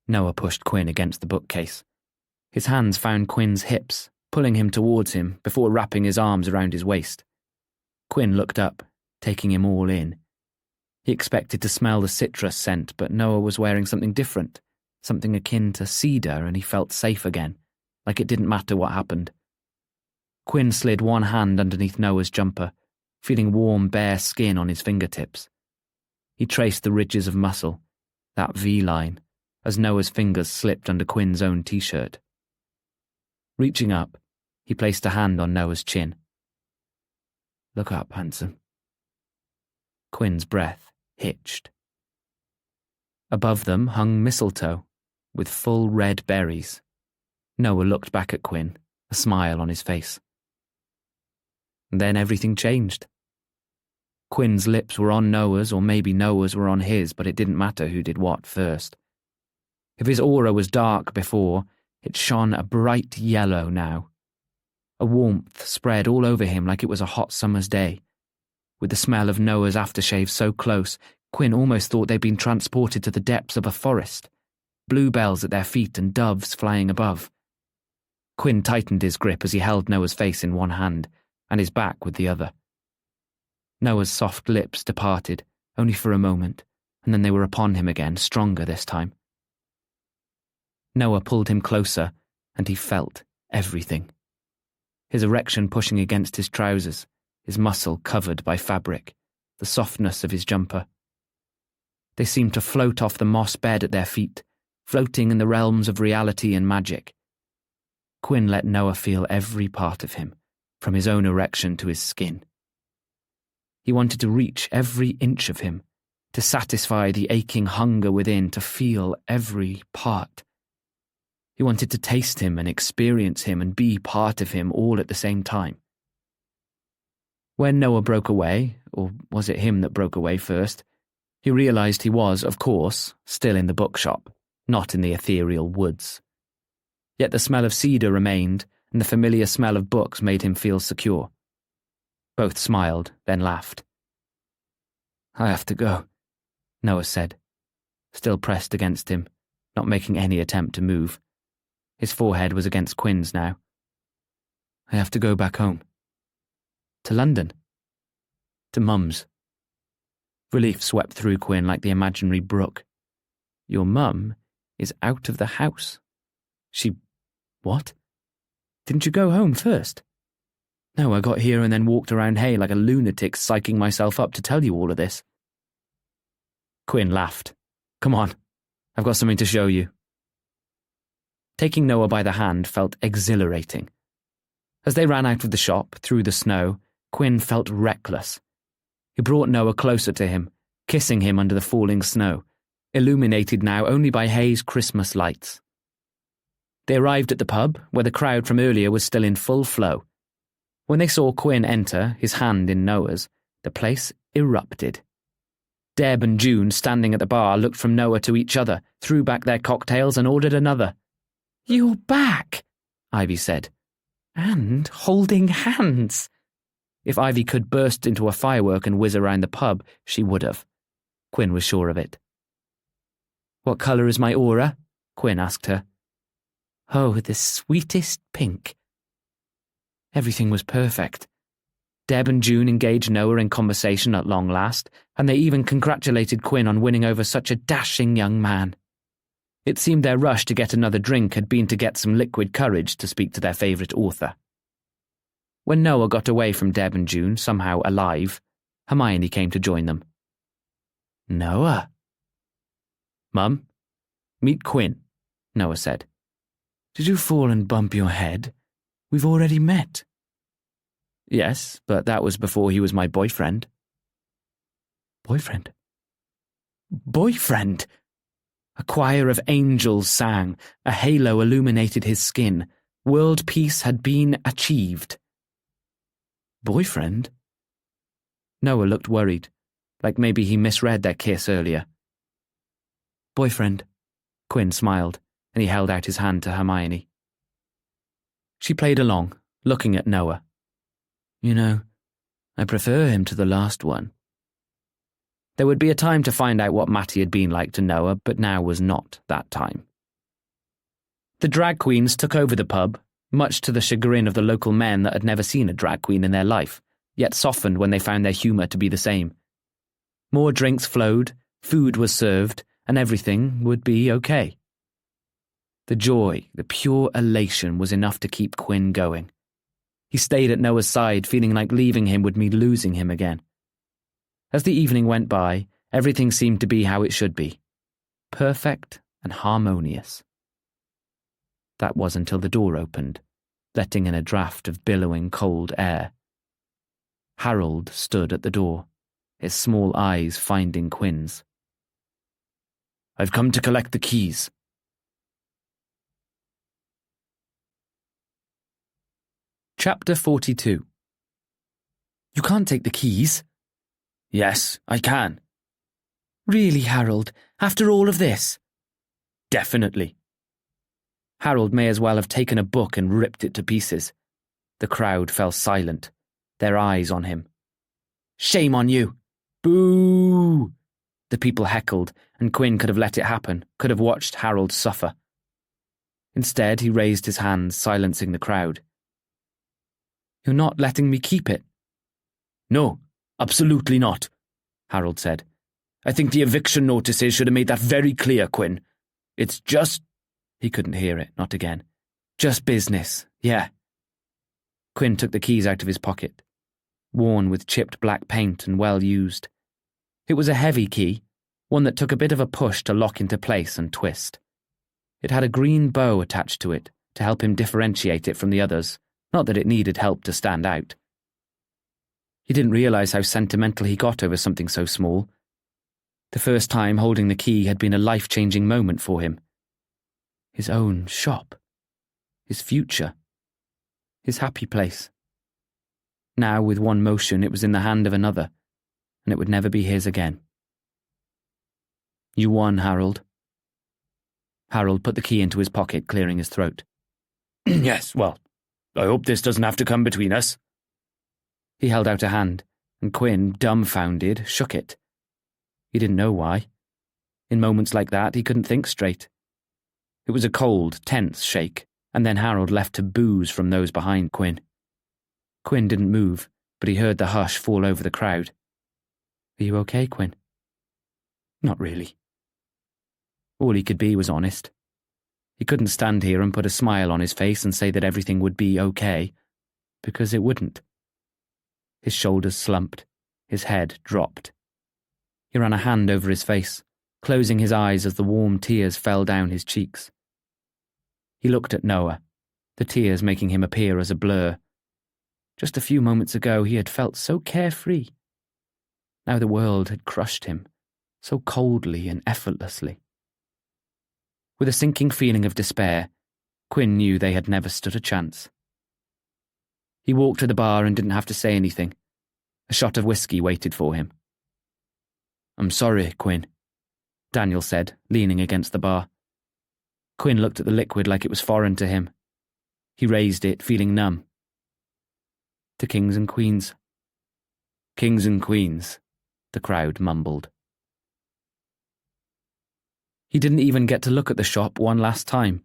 Noah pushed Quinn against the bookcase. His hands found Quinn's hips, pulling him towards him before wrapping his arms around his waist. Quinn looked up, taking him all in. He expected to smell the citrus scent, but Noah was wearing something different, something akin to cedar, and he felt safe again, like it didn't matter what happened. Quinn slid one hand underneath Noah's jumper, feeling warm, bare skin on his fingertips. He traced the ridges of muscle, that V-line, as Noah's fingers slipped under Quinn's own t-shirt. Reaching up, he placed a hand on Noah's chin. "Look up, handsome." Quinn's breath hitched. Above them hung mistletoe, with full red berries. Noah looked back at Quinn, a smile on his face. Then everything changed. Quinn's lips were on Noah's, or maybe Noah's were on his, but it didn't matter who did what first. If his aura was dark before, it shone a bright yellow now. A warmth spread all over him like it was a hot summer's day. With the smell of Noah's aftershave so close, Quinn almost thought they'd been transported to the depths of a forest. Bluebells at their feet and doves flying above. Quinn tightened his grip as he held Noah's face in one hand, and his back with the other. Noah's soft lips departed, only for a moment, and then they were upon him again, stronger this time. Noah pulled him closer, and he felt everything. His erection pushing against his trousers, his muscle covered by fabric, the softness of his jumper. They seemed to float off the moss bed at their feet, floating in the realms of reality and magic. Quinn let Noah feel every part of him, from his own erection to his skin. He wanted to reach every inch of him, to satisfy the aching hunger within, to feel every part. He wanted to taste him and experience him and be part of him all at the same time. When Noah broke away, or was it him that broke away first, he realized he was, of course, still in the bookshop, not in the ethereal woods. Yet the smell of cedar remained, and the familiar smell of books made him feel secure. Both smiled, then laughed. "I have to go," Noah said, still pressed against him, not making any attempt to move. His forehead was against Quinn's now. "I have to go back home." "To London?" "To Mum's." Relief swept through Quinn like the imaginary brook. "Your mum is out of the house." "She... what? Didn't you go home first?" "No, I got here and then walked around Hay like a lunatic, psyching myself up to tell you all of this." Quinn laughed. "Come on, I've got something to show you." Taking Noah by the hand felt exhilarating. As they ran out of the shop, through the snow, Quinn felt reckless. He brought Noah closer to him, kissing him under the falling snow, illuminated now only by Hay's Christmas lights. They arrived at the pub, where the crowd from earlier was still in full flow. When they saw Quinn enter, his hand in Noah's, the place erupted. Deb and June, standing at the bar, looked from Noah to each other, threw back their cocktails and ordered another. "You're back," Ivy said. "And holding hands." If Ivy could burst into a firework and whiz around the pub, she would have. Quinn was sure of it. "What colour is my aura?" Quinn asked her. "Oh, the sweetest pink." Everything was perfect. Deb and June engaged Noah in conversation at long last, and they even congratulated Quinn on winning over such a dashing young man. It seemed their rush to get another drink had been to get some liquid courage to speak to their favourite author. When Noah got away from Deb and June, somehow alive, Hermione came to join them. "Noah." "Mum, meet Quinn," Noah said. "Did you fall and bump your head? We've already met." "Yes, but that was before he was my boyfriend." "Boyfriend? Boyfriend!" A choir of angels sang, a halo illuminated his skin. World peace had been achieved. "Boyfriend?" Noah looked worried, like maybe he misread their kiss earlier. "Boyfriend," Quinn smiled, and he held out his hand to Hermione. She played along, looking at Noah. "You know, I prefer him to the last one." There would be a time to find out what Matty had been like to Noah, but now was not that time. The drag queens took over the pub, much to the chagrin of the local men that had never seen a drag queen in their life, yet softened when they found their humour to be the same. More drinks flowed, food was served, and everything would be okay. The joy, the pure elation was enough to keep Quinn going. He stayed at Noah's side, feeling like leaving him would mean losing him again. As the evening went by, everything seemed to be how it should be. Perfect and harmonious. That was until the door opened, letting in a draught of billowing cold air. Harold stood at the door, his small eyes finding Quinn's. "I've come to collect the keys." Chapter 42. "You can't take the keys." "Yes, I can." "Really, Harold, after all of this?" "Definitely." Harold may as well have taken a book and ripped it to pieces. The crowd fell silent, their eyes on him. "Shame on you!" "Boo!" The people heckled, and Quinn could have let it happen, could have watched Harold suffer. Instead, he raised his hands, silencing the crowd. "You're not letting me keep it." "No, absolutely not," Harold said. "I think the eviction notices should have made that very clear, Quinn. It's just—" He couldn't hear it, not again. "Just business, yeah." Quinn took the keys out of his pocket, worn with chipped black paint and well used. It was a heavy key, one that took a bit of a push to lock into place and twist. It had a green bow attached to it to help him differentiate it from the others, not that it needed help to stand out. He didn't realise how sentimental he got over something so small. The first time holding the key had been a life-changing moment for him. His own shop. His future. His happy place. Now, with one motion, it was in the hand of another, and it would never be his again. "You won, Harold." Harold put the key into his pocket, clearing his throat. "Yes, well, I hope this doesn't have to come between us." He held out a hand, and Quinn, dumbfounded, shook it. He didn't know why. In moments like that, he couldn't think straight. It was a cold, tense shake, and then Harold left to boos from those behind Quinn. Quinn didn't move, but he heard the hush fall over the crowd. "Are you okay, Quinn?" "Not really." All he could be was honest. He couldn't stand here and put a smile on his face and say that everything would be okay, because it wouldn't. His shoulders slumped, his head dropped. He ran a hand over his face, closing his eyes as the warm tears fell down his cheeks. He looked at Noah, the tears making him appear as a blur. Just a few moments ago he had felt so carefree. Now the world had crushed him, so coldly and effortlessly. With a sinking feeling of despair, Quinn knew they had never stood a chance. He walked to the bar and didn't have to say anything. A shot of whiskey waited for him. "I'm sorry, Quinn," Daniel said, leaning against the bar. Quinn looked at the liquid like it was foreign to him. He raised it, feeling numb. "To kings and queens." "Kings and queens," the crowd mumbled. He didn't even get to look at the shop one last time.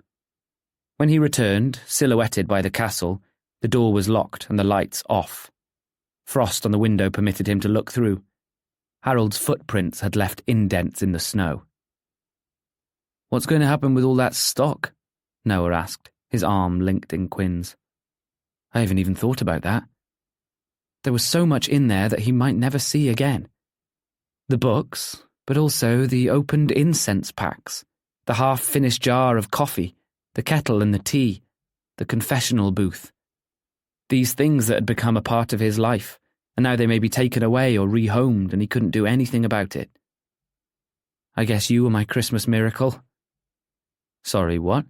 When he returned, silhouetted by the castle, the door was locked and the lights off. Frost on the window permitted him to look through. Harold's footprints had left indents in the snow. "What's going to happen with all that stock?" Noah asked, his arm linked in Quinn's. "I haven't even thought about that. There was so much in there that he might never see again. The books, but also the opened incense packs, the half-finished jar of coffee, the kettle and the tea, the confessional booth. These things that had become a part of his life, and now they may be taken away or rehomed and he couldn't do anything about it. I guess you were my Christmas miracle." "Sorry, what?"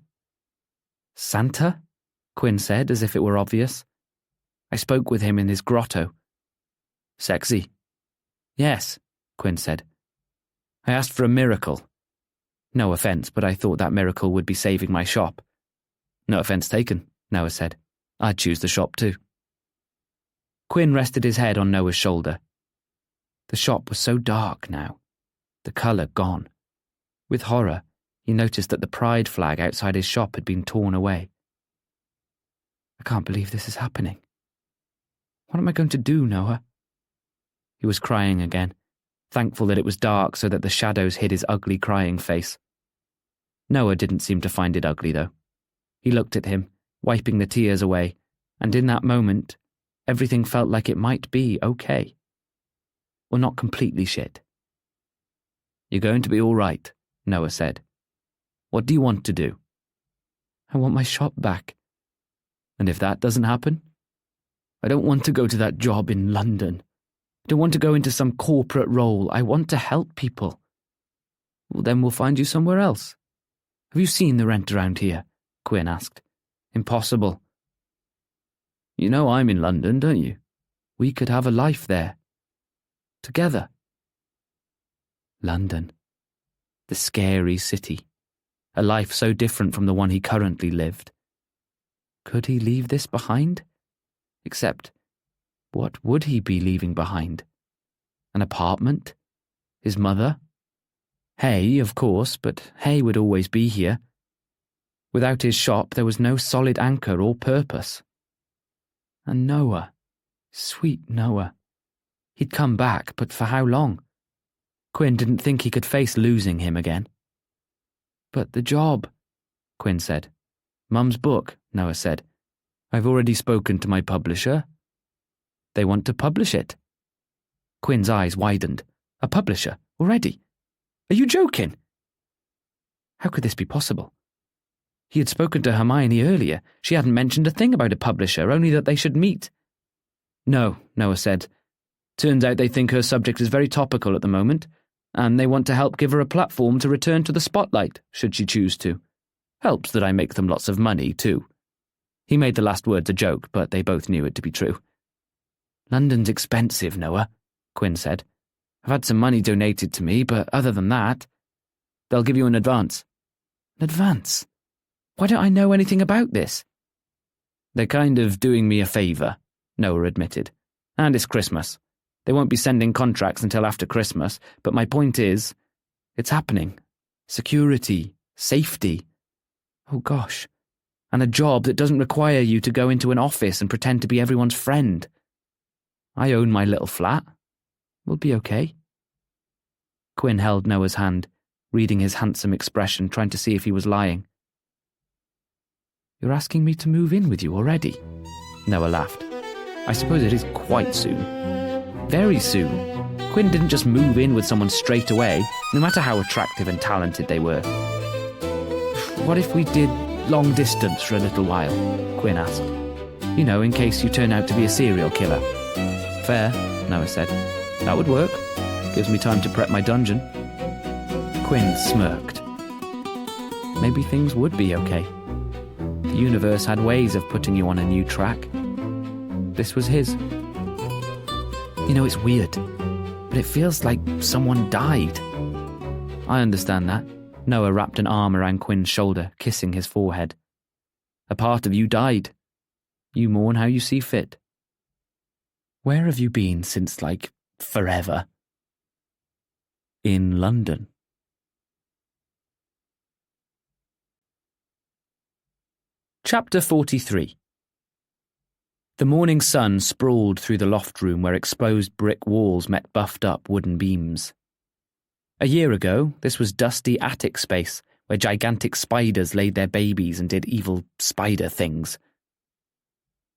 "Santa?" Quinn said, as if it were obvious. "I spoke with him in his grotto." "Sexy?" "Yes," Quinn said. "I asked for a miracle. No offence, but I thought that miracle would be saving my shop." "No offence taken," Noah said. "I'd choose the shop too." Quinn rested his head on Noah's shoulder. The shop was so dark now, the colour gone. With horror, he noticed that the pride flag outside his shop had been torn away. I can't believe this is happening. What am I going to do, Noah? He was crying again, thankful that it was dark so that the shadows hid his ugly crying face. Noah didn't seem to find it ugly, though. He looked at him, wiping the tears away, and in that moment, everything felt like it might be okay. Or not completely shit. You're going to be all right, Noah said. What do you want to do? I want my shop back. And if that doesn't happen? I don't want to go to that job in London. I don't want to go into some corporate role. I want to help people. Well, then we'll find you somewhere else. Have you seen the rent around here? Quinn asked. Impossible. You know I'm in London, don't you? We could have a life there. Together. London. The scary city. A life so different from the one he currently lived. Could he leave this behind? Except, what would he be leaving behind? An apartment? His mother? Hay, of course, but Hay would always be here. Without his shop, there was no solid anchor or purpose. And Noah, sweet Noah. He'd come back, but for how long? Quinn didn't think he could face losing him again. But the job, Quinn said. Mum's book, Noah said. I've already spoken to my publisher. They want to publish it. Quinn's eyes widened. A publisher? Already? Are you joking? How could this be possible? He had spoken to Hermione earlier. She hadn't mentioned a thing about a publisher, only that they should meet. No, Noah said. Turns out they think her subject is very topical at the moment, and they want to help give her a platform to return to the spotlight, should she choose to. Helps that I make them lots of money, too. He made the last words a joke, but they both knew it to be true. London's expensive, Noah, Quinn said. I've had some money donated to me, but other than that, they'll give you an advance. An advance? Why don't I know anything about this? They're kind of doing me a favour, Noah admitted. And it's Christmas. They won't be sending contracts until after Christmas, but my point is, it's happening. Security, safety. Oh gosh. And a job that doesn't require you to go into an office and pretend to be everyone's friend. I own my little flat. We'll be okay. Quinn held Noah's hand, reading his handsome expression, trying to see if he was lying. You're asking me to move in with you already? Noah laughed. I suppose it is quite soon. Very soon. Quinn didn't just move in with someone straight away, no matter how attractive and talented they were. What if we did long distance for a little while? Quinn asked. You know, in case you turn out to be a serial killer. Fair, Noah said. That would work. Gives me time to prep my dungeon. Quinn smirked. Maybe things would be okay. The universe had ways of putting you on a new track. This was his. You know, it's weird, but it feels like someone died. I understand that. Noah wrapped an arm around Quinn's shoulder, kissing his forehead. A part of you died. You mourn how you see fit. Where have you been since, forever? In London. Chapter 43. The morning sun sprawled through the loft room where exposed brick walls met buffed-up wooden beams. A year ago, this was dusty attic space where gigantic spiders laid their babies and did evil spider things.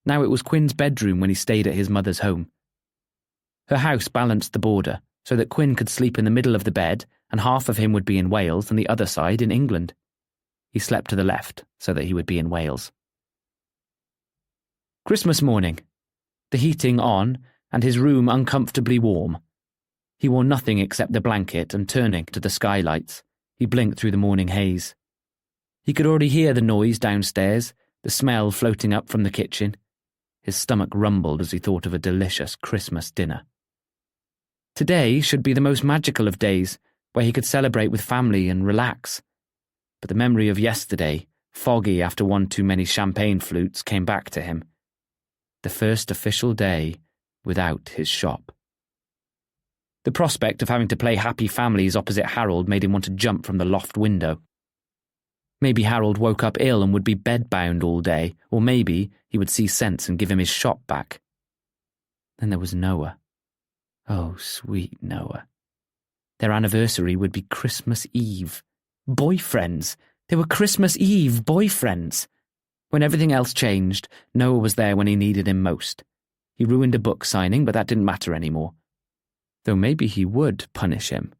Now it was Quinn's bedroom when he stayed at his mother's home. Her house balanced the border so that Quinn could sleep in the middle of the bed and half of him would be in Wales and the other side in England. He slept to the left so that he would be in Wales. Christmas morning. The heating on and his room uncomfortably warm. He wore nothing except the blanket and turning to the skylights, he blinked through the morning haze. He could already hear the noise downstairs, the smell floating up from the kitchen. His stomach rumbled as he thought of a delicious Christmas dinner. Today should be the most magical of days, where he could celebrate with family and relax. But the memory of yesterday, foggy after one too many champagne flutes, came back to him. The first official day without his shop. The prospect of having to play happy families opposite Harold made him want to jump from the loft window. Maybe Harold woke up ill and would be bedbound all day, or maybe he would see sense and give him his shop back. Then there was Noah. Oh, sweet Noah. Their anniversary would be Christmas Eve. Boyfriends! They were Christmas Eve boyfriends! When everything else changed, Noah was there when he needed him most. He ruined a book signing, but that didn't matter anymore. Though maybe he would punish him.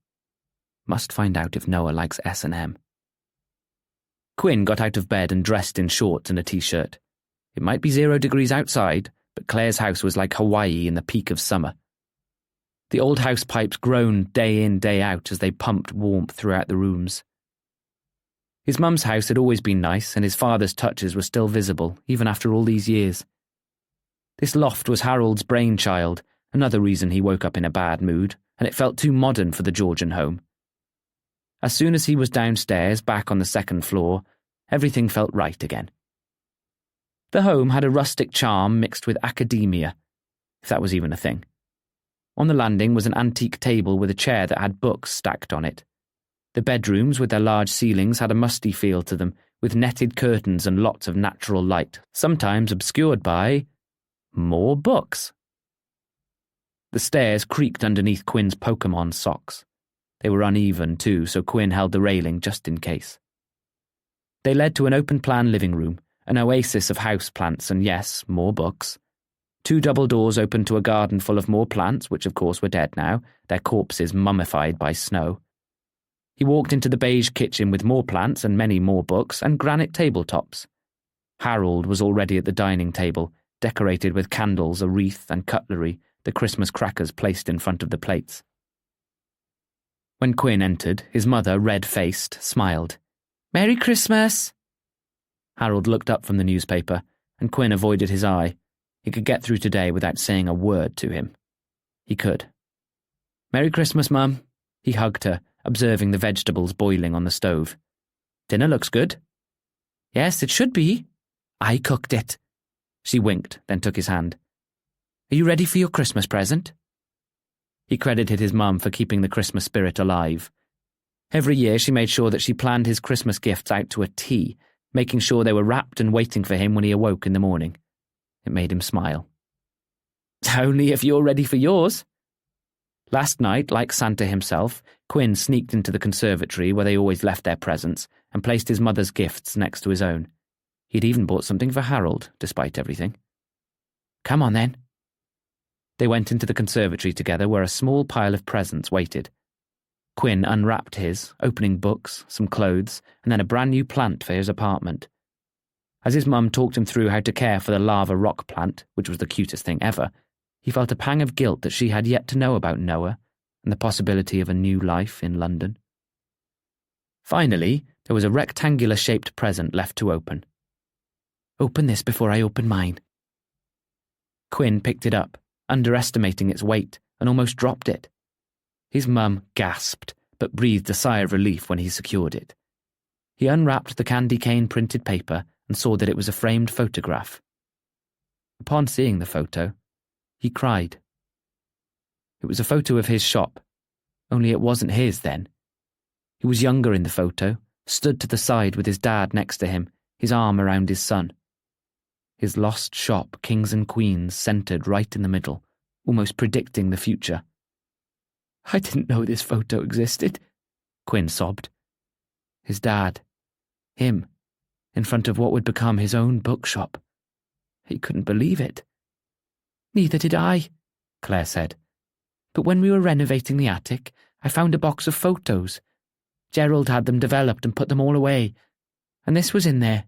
Must find out if Noah likes S&M. Quinn got out of bed and dressed in shorts and a t-shirt. It might be 0 degrees outside, but Claire's house was like Hawaii in the peak of summer. The old house pipes groaned day in, day out as they pumped warmth throughout the rooms. His mum's house had always been nice, and his father's touches were still visible, even after all these years. This loft was Harold's brainchild, another reason he woke up in a bad mood, and it felt too modern for the Georgian home. As soon as he was downstairs, back on the second floor, everything felt right again. The home had a rustic charm mixed with academia, if that was even a thing. On the landing was an antique table with a chair that had books stacked on it. The bedrooms, with their large ceilings, had a musty feel to them, with netted curtains and lots of natural light, sometimes obscured by more books. The stairs creaked underneath Quinn's Pokemon socks. They were uneven, too, so Quinn held the railing just in case. They led to an open-plan living room, an oasis of house plants and, yes, more books. 2 double doors opened to a garden full of more plants, which of course were dead now, their corpses mummified by snow. He walked into the beige kitchen with more plants and many more books and granite tabletops. Harold was already at the dining table, decorated with candles, a wreath and cutlery, the Christmas crackers placed in front of the plates. When Quinn entered, his mother, red-faced, smiled. "Merry Christmas!" Harold looked up from the newspaper, and Quinn avoided his eye. He could get through today without saying a word to him. He could. "Merry Christmas, Mum." He hugged her, observing the vegetables boiling on the stove. "Dinner looks good." "Yes, it should be. I cooked it." She winked, then took his hand. "Are you ready for your Christmas present?" He credited his mum for keeping the Christmas spirit alive. Every year she made sure that she planned his Christmas gifts out to a T, making sure they were wrapped and waiting for him when he awoke in the morning. It made him smile. "Only if you're ready for yours." Last night, like Santa himself, Quinn sneaked into the conservatory where they always left their presents and placed his mother's gifts next to his own. He'd even bought something for Harold, despite everything. "Come on, then." They went into the conservatory together where a small pile of presents waited. Quinn unwrapped his, opening books, some clothes, and then a brand new plant for his apartment. As his mum talked him through how to care for the lava rock plant, which was the cutest thing ever, he felt a pang of guilt that she had yet to know about Noah and the possibility of a new life in London. Finally, there was a rectangular-shaped present left to open. "Open this before I open mine." Quinn picked it up, underestimating its weight, and almost dropped it. His mum gasped, but breathed a sigh of relief when he secured it. He unwrapped the candy cane printed paper and saw that it was a framed photograph. Upon seeing the photo, he cried. It was a photo of his shop, only it wasn't his then. He was younger in the photo, stood to the side with his dad next to him, his arm around his son. His lost shop, Kings and Queens, centred right in the middle, almost predicting the future. "I didn't know this photo existed," Quinn sobbed. His dad, him, in front of what would become his own bookshop. He couldn't believe it. "Neither did I," Claire said. "But when we were renovating the attic, I found a box of photos. Gerald had them developed and put them all away, and this was in there.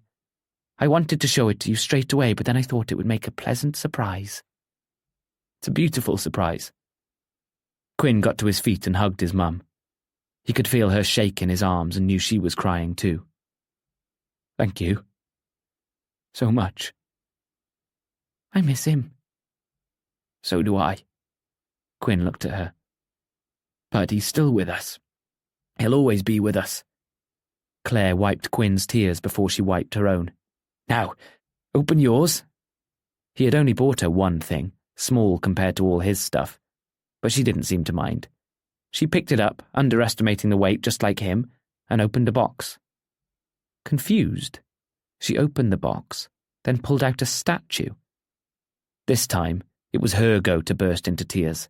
I wanted to show it to you straight away, but then I thought it would make a pleasant surprise." It's a beautiful surprise. Quinn got to his feet and hugged his mum. He could feel her shake in his arms and knew she was crying too. "Thank you. So much." "I miss him." "So do I." Quinn looked at her. "But he's still with us. He'll always be with us." Claire wiped Quinn's tears before she wiped her own. "Now, open yours." He had only bought her one thing, small compared to all his stuff, but she didn't seem to mind. She picked it up, underestimating the weight just like him, and opened a box. Confused, she opened the box, then pulled out a statue. This time, it was her go to burst into tears.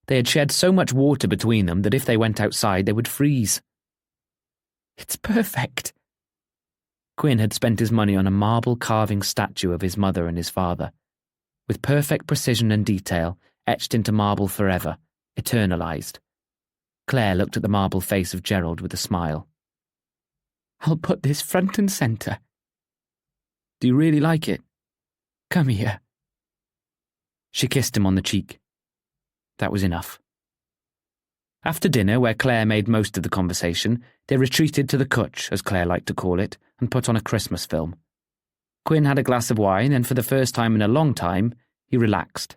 They had shed so much water between them that if they went outside they would freeze. It's perfect. Quinn had spent his money on a marble carving statue of his mother and his father, with perfect precision and detail etched into marble forever, eternalized. Claire looked at the marble face of Gerald with a smile. I'll put this front and centre. Do you really like it? Come here. She kissed him on the cheek. That was enough. After dinner, where Claire made most of the conversation, they retreated to the cwtch, as Claire liked to call it, and put on a Christmas film. Quinn had a glass of wine, and for the first time in a long time, he relaxed.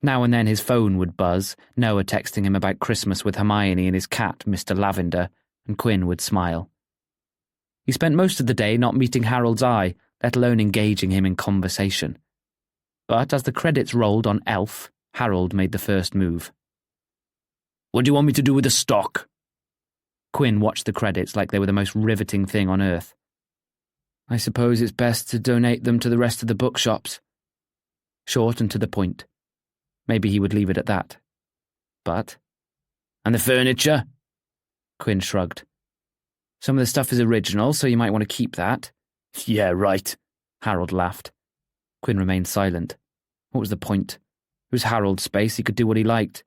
Now and then his phone would buzz, Noah texting him about Christmas with Hermione and his cat, Mr. Lavender, and Quinn would smile. He spent most of the day not meeting Harold's eye, let alone engaging him in conversation. But as the credits rolled on Elf, Harold made the first move. What do you want me to do with the stock? Quinn watched the credits like they were the most riveting thing on earth. I suppose it's best to donate them to the rest of the bookshops. Short and to the point. Maybe he would leave it at that. But... And the furniture? Quinn shrugged. Some of the stuff is original, so you might want to keep that. Yeah, right, Harold laughed. Quinn remained silent. What was the point? It was Harold's space, he could do what he liked.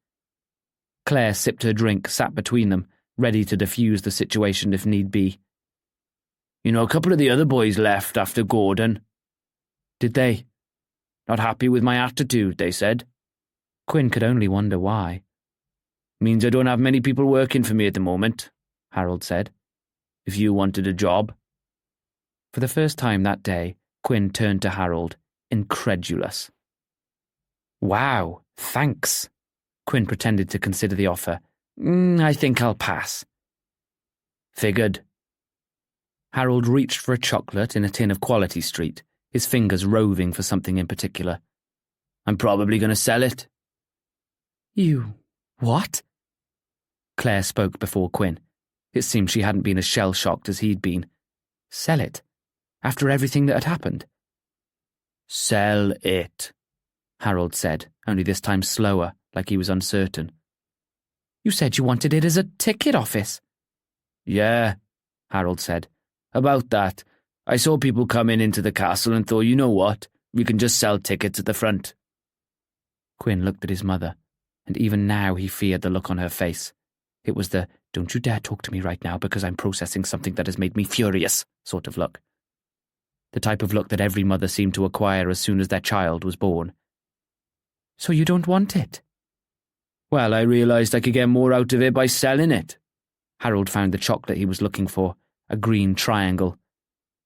Claire sipped her drink, sat between them, ready to defuse the situation if need be. You know, a couple of the other boys left after Gordon. Did they? Not happy with my attitude, they said. Quinn could only wonder why. Means I don't have many people working for me at the moment, Harold said. If you wanted a job. For the first time that day, Quinn turned to Harold, incredulous. Wow, thanks. Quinn pretended to consider the offer. I think I'll pass. Figured. Harold reached for a chocolate in a tin of Quality Street, his fingers roving for something in particular. I'm probably going to sell it. You... what? Claire spoke before Quinn. It seemed she hadn't been as shell-shocked as he'd been. Sell it? After everything that had happened? Sell it, Harold said, only this time slower, like he was uncertain. You said you wanted it as a ticket office. Yeah, Harold said. About that, I saw people coming into the castle and thought, you know what, we can just sell tickets at the front. Quinn looked at his mother, and even now he feared the look on her face. It was the, don't you dare talk to me right now because I'm processing something that has made me furious sort of look. The type of look that every mother seemed to acquire as soon as their child was born. So you don't want it? Well, I realised I could get more out of it by selling it. Harold found the chocolate he was looking for, a green triangle.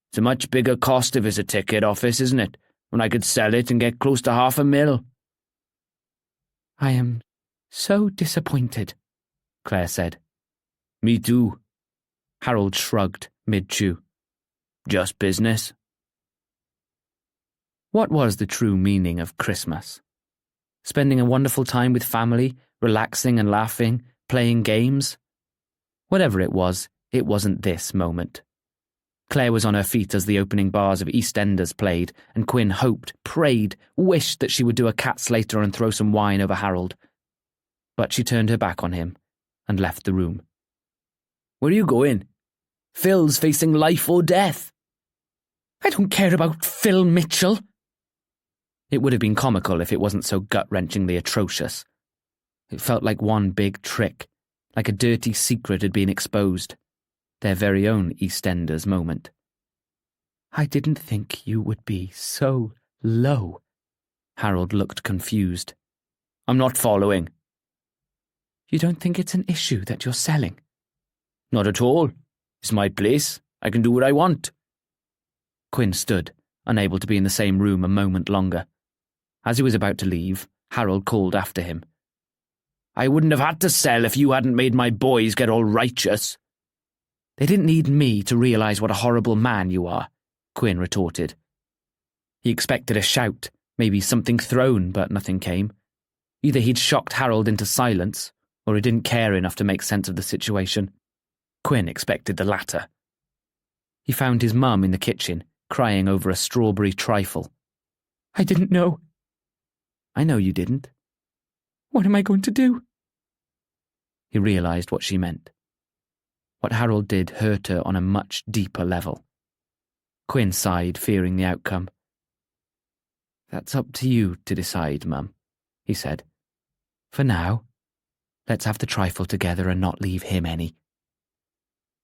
It's a much bigger cost if it's a ticket office, isn't it, when I could sell it and get close to $500,000. I am so disappointed, Claire said. Me too. Harold shrugged, mid-chew. Just business. What was the true meaning of Christmas? Spending a wonderful time with family, relaxing and laughing, playing games? Whatever it wasn't this moment. Claire was on her feet as the opening bars of EastEnders played, and Quinn hoped, prayed, wished that she would do a cat Slater and throw some wine over Harold. But she turned her back on him and left the room. Where are you going? Phil's facing life or death. I don't care about Phil Mitchell. It would have been comical if it wasn't so gut-wrenchingly atrocious. It felt like one big trick, like a dirty secret had been exposed. Their very own EastEnders moment. I didn't think you would be so low. Harold looked confused. I'm not following. You don't think it's an issue that you're selling? Not at all. It's my place. I can do what I want. Quinn stood, unable to be in the same room a moment longer. As he was about to leave, Harold called after him. I wouldn't have had to sell if you hadn't made my boys get all righteous. They didn't need me to realise what a horrible man you are, Quinn retorted. He expected a shout, maybe something thrown, but nothing came. Either he'd shocked Harold into silence, or he didn't care enough to make sense of the situation. Quinn expected the latter. He found his mum in the kitchen, crying over a strawberry trifle. I didn't know. I know you didn't. What am I going to do? He realised what she meant. What Harold did hurt her on a much deeper level. Quinn sighed, fearing the outcome. That's up to you to decide, Mum, he said. For now, let's have the trifle together and not leave him any.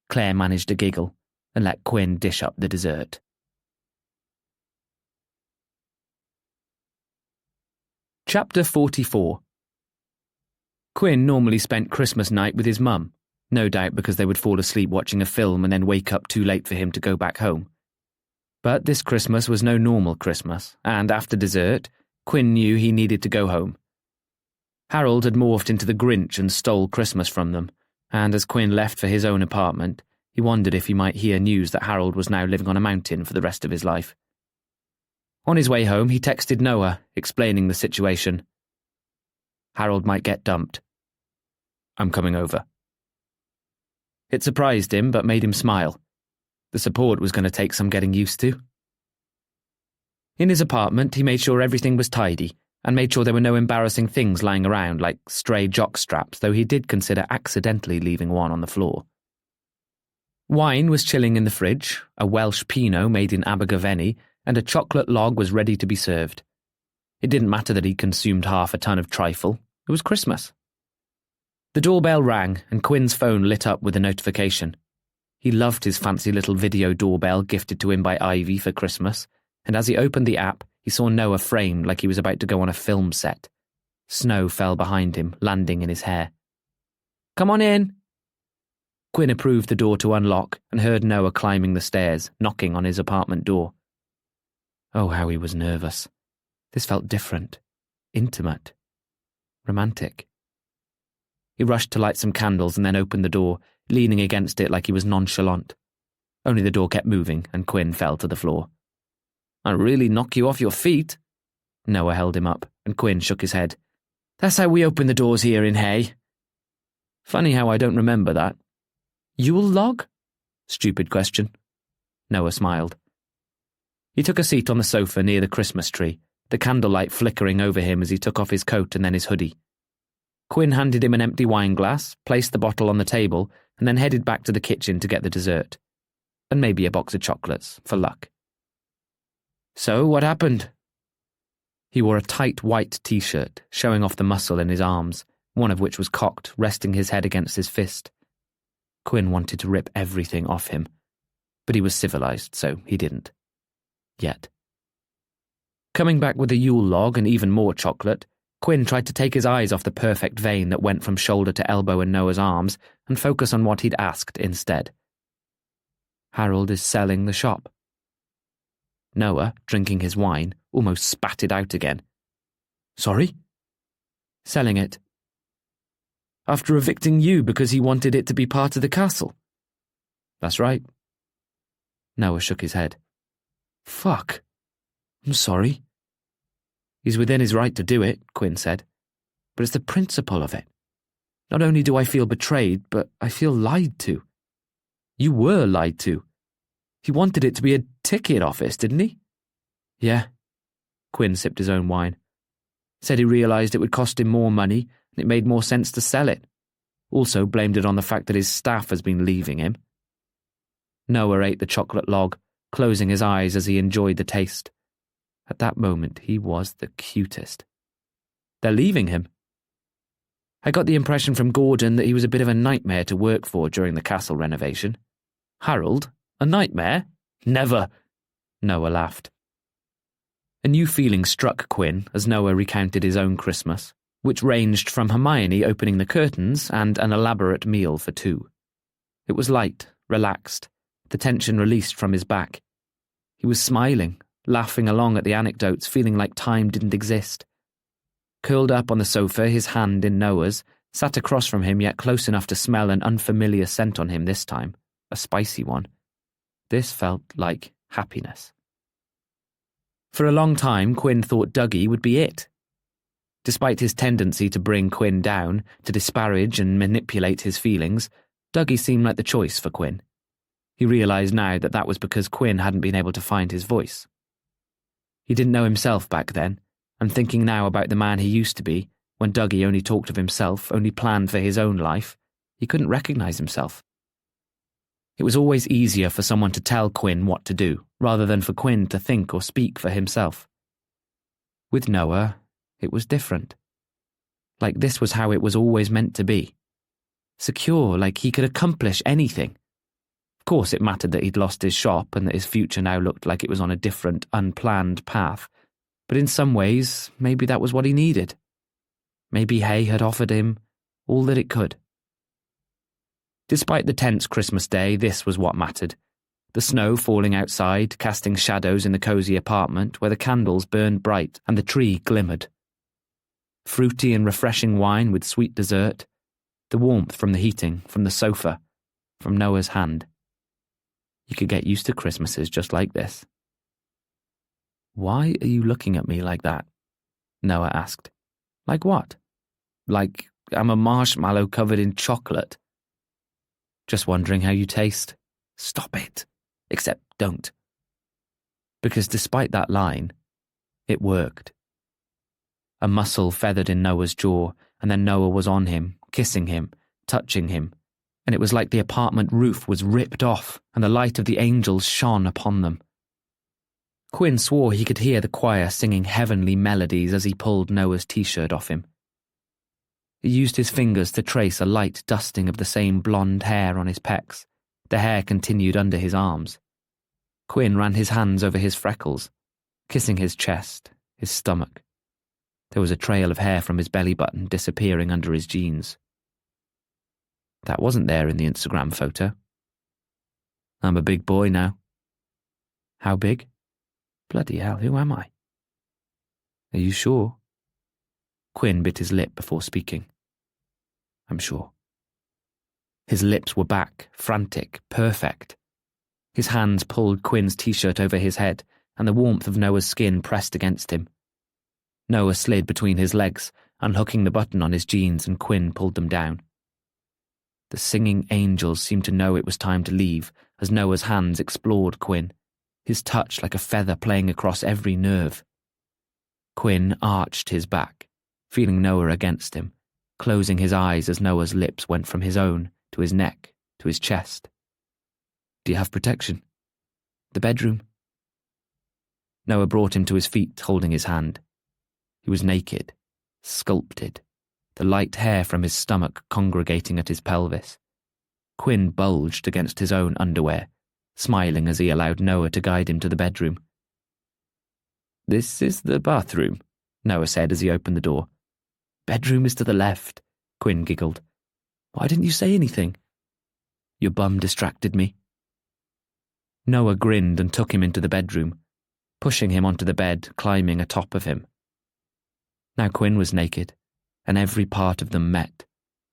Claire managed a giggle and let Quinn dish up the dessert. Chapter 44. Quinn normally spent Christmas night with his mum, no doubt because they would fall asleep watching a film and then wake up too late for him to go back home. But this Christmas was no normal Christmas, and after dessert, Quinn knew he needed to go home. Harold had morphed into the Grinch and stole Christmas from them, and as Quinn left for his own apartment, he wondered if he might hear news that Harold was now living on a mountain for the rest of his life. On his way home, he texted Noah, explaining the situation. Harold might get dumped. I'm coming over. It surprised him, but made him smile. The support was going to take some getting used to. In his apartment, he made sure everything was tidy, and made sure there were no embarrassing things lying around like stray jock straps, though he did consider accidentally leaving one on the floor. Wine was chilling in the fridge, a Welsh Pinot made in Abergavenny, and a chocolate log was ready to be served. It didn't matter that he consumed half a ton of trifle. It was Christmas. The doorbell rang, and Quinn's phone lit up with a notification. He loved his fancy little video doorbell gifted to him by Ivy for Christmas, and as he opened the app, he saw Noah framed like he was about to go on a film set. Snow fell behind him, landing in his hair. Come on in. Quinn approved the door to unlock and heard Noah climbing the stairs, knocking on his apartment door. Oh, how he was nervous. This felt different, intimate, romantic. He rushed to light some candles and then opened the door, leaning against it like he was nonchalant. Only the door kept moving and Quinn fell to the floor. I'll really knock you off your feet. Noah held him up and Quinn shook his head. That's how we open the doors here in Hay. Funny how I don't remember that. Yule log? Stupid question. Noah smiled. He took a seat on the sofa near the Christmas tree, the candlelight flickering over him as he took off his coat and then his hoodie. Quinn handed him an empty wine glass, placed the bottle on the table, and then headed back to the kitchen to get the dessert. And maybe a box of chocolates, for luck. So, what happened? He wore a tight white t-shirt, showing off the muscle in his arms, one of which was cocked, resting his head against his fist. Quinn wanted to rip everything off him, but he was civilized, so he didn't. Yet. Coming back with a Yule log and even more chocolate, Quinn tried to take his eyes off the perfect vein that went from shoulder to elbow in Noah's arms and focus on what he'd asked instead. Harold is selling the shop. Noah, drinking his wine, almost spat it out again. Sorry? Selling it. After evicting you because he wanted it to be part of the castle? That's right. Noah shook his head. Fuck. I'm sorry. He's within his right to do it, Quinn said. But it's the principle of it. Not only do I feel betrayed, but I feel lied to. You were lied to. He wanted it to be a ticket office, didn't he? Yeah. Quinn sipped his own wine. Said he realised it would cost him more money and it made more sense to sell it. Also blamed it on the fact that his staff has been leaving him. Noah ate the chocolate log, closing his eyes as he enjoyed the taste. At that moment, he was the cutest. They're leaving him. I got the impression from Gordon that he was a bit of a nightmare to work for during the castle renovation. Harold? A nightmare? Never. Noah laughed. A new feeling struck Quinn as Noah recounted his own Christmas, which ranged from Hermione opening the curtains and an elaborate meal for two. It was light, relaxed, the tension released from his back. He was smiling, laughing along at the anecdotes, feeling like time didn't exist. Curled up on the sofa, his hand in Noah's, sat across from him yet close enough to smell an unfamiliar scent on him this time, a spicy one. This felt like happiness. For a long time, Quinn thought Dougie would be it. Despite his tendency to bring Quinn down, to disparage and manipulate his feelings, Dougie seemed like the choice for Quinn. He realised now that that was because Quinn hadn't been able to find his voice. He didn't know himself back then, and thinking now about the man he used to be, when Dougie only talked of himself, only planned for his own life, he couldn't recognise himself. It was always easier for someone to tell Quinn what to do, rather than for Quinn to think or speak for himself. With Noah, it was different. Like this was how it was always meant to be. Secure, like he could accomplish anything. Of course it mattered that he'd lost his shop and that his future now looked like it was on a different, unplanned path, but in some ways, maybe that was what he needed. Maybe Hay had offered him all that it could. Despite the tense Christmas day, this was what mattered. The snow falling outside, casting shadows in the cosy apartment where the candles burned bright and the tree glimmered. Fruity and refreshing wine with sweet dessert. The warmth from the heating, from the sofa, from Noah's hand. You could get used to Christmases just like this. "Why are you looking at me like that?" Noah asked. "Like what?" "Like I'm a marshmallow covered in chocolate." "Just wondering how you taste." "Stop it. Except don't." Because despite that line, it worked. A muscle feathered in Noah's jaw, and then Noah was on him, kissing him, touching him, and it was like the apartment roof was ripped off and the light of the angels shone upon them. Quinn swore he could hear the choir singing heavenly melodies as he pulled Noah's t-shirt off him. He used his fingers to trace a light dusting of the same blonde hair on his pecs. The hair continued under his arms. Quinn ran his hands over his freckles, kissing his chest, his stomach. There was a trail of hair from his belly button disappearing under his jeans. That wasn't there in the Instagram photo. "I'm a big boy now." "How big?" "Bloody hell, who am I?" "Are you sure?" Quinn bit his lip before speaking. "I'm sure." His lips were back, frantic, perfect. His hands pulled Quinn's t-shirt over his head, and the warmth of Noah's skin pressed against him. Noah slid between his legs, unhooking the button on his jeans, and Quinn pulled them down. The singing angels seemed to know it was time to leave as Noah's hands explored Quinn, his touch like a feather playing across every nerve. Quinn arched his back, feeling Noah against him, closing his eyes as Noah's lips went from his own to his neck, to his chest. "Do you have protection?" "The bedroom." Noah brought him to his feet, holding his hand. He was naked, sculpted, the light hair from his stomach congregating at his pelvis. Quinn bulged against his own underwear, smiling as he allowed Noah to guide him to the bedroom. "This is the bathroom," Noah said as he opened the door. "Bedroom is to the left," Quinn giggled. "Why didn't you say anything?" "Your bum distracted me." Noah grinned and took him into the bedroom, pushing him onto the bed, climbing atop of him. Now Quinn was naked, and every part of them met,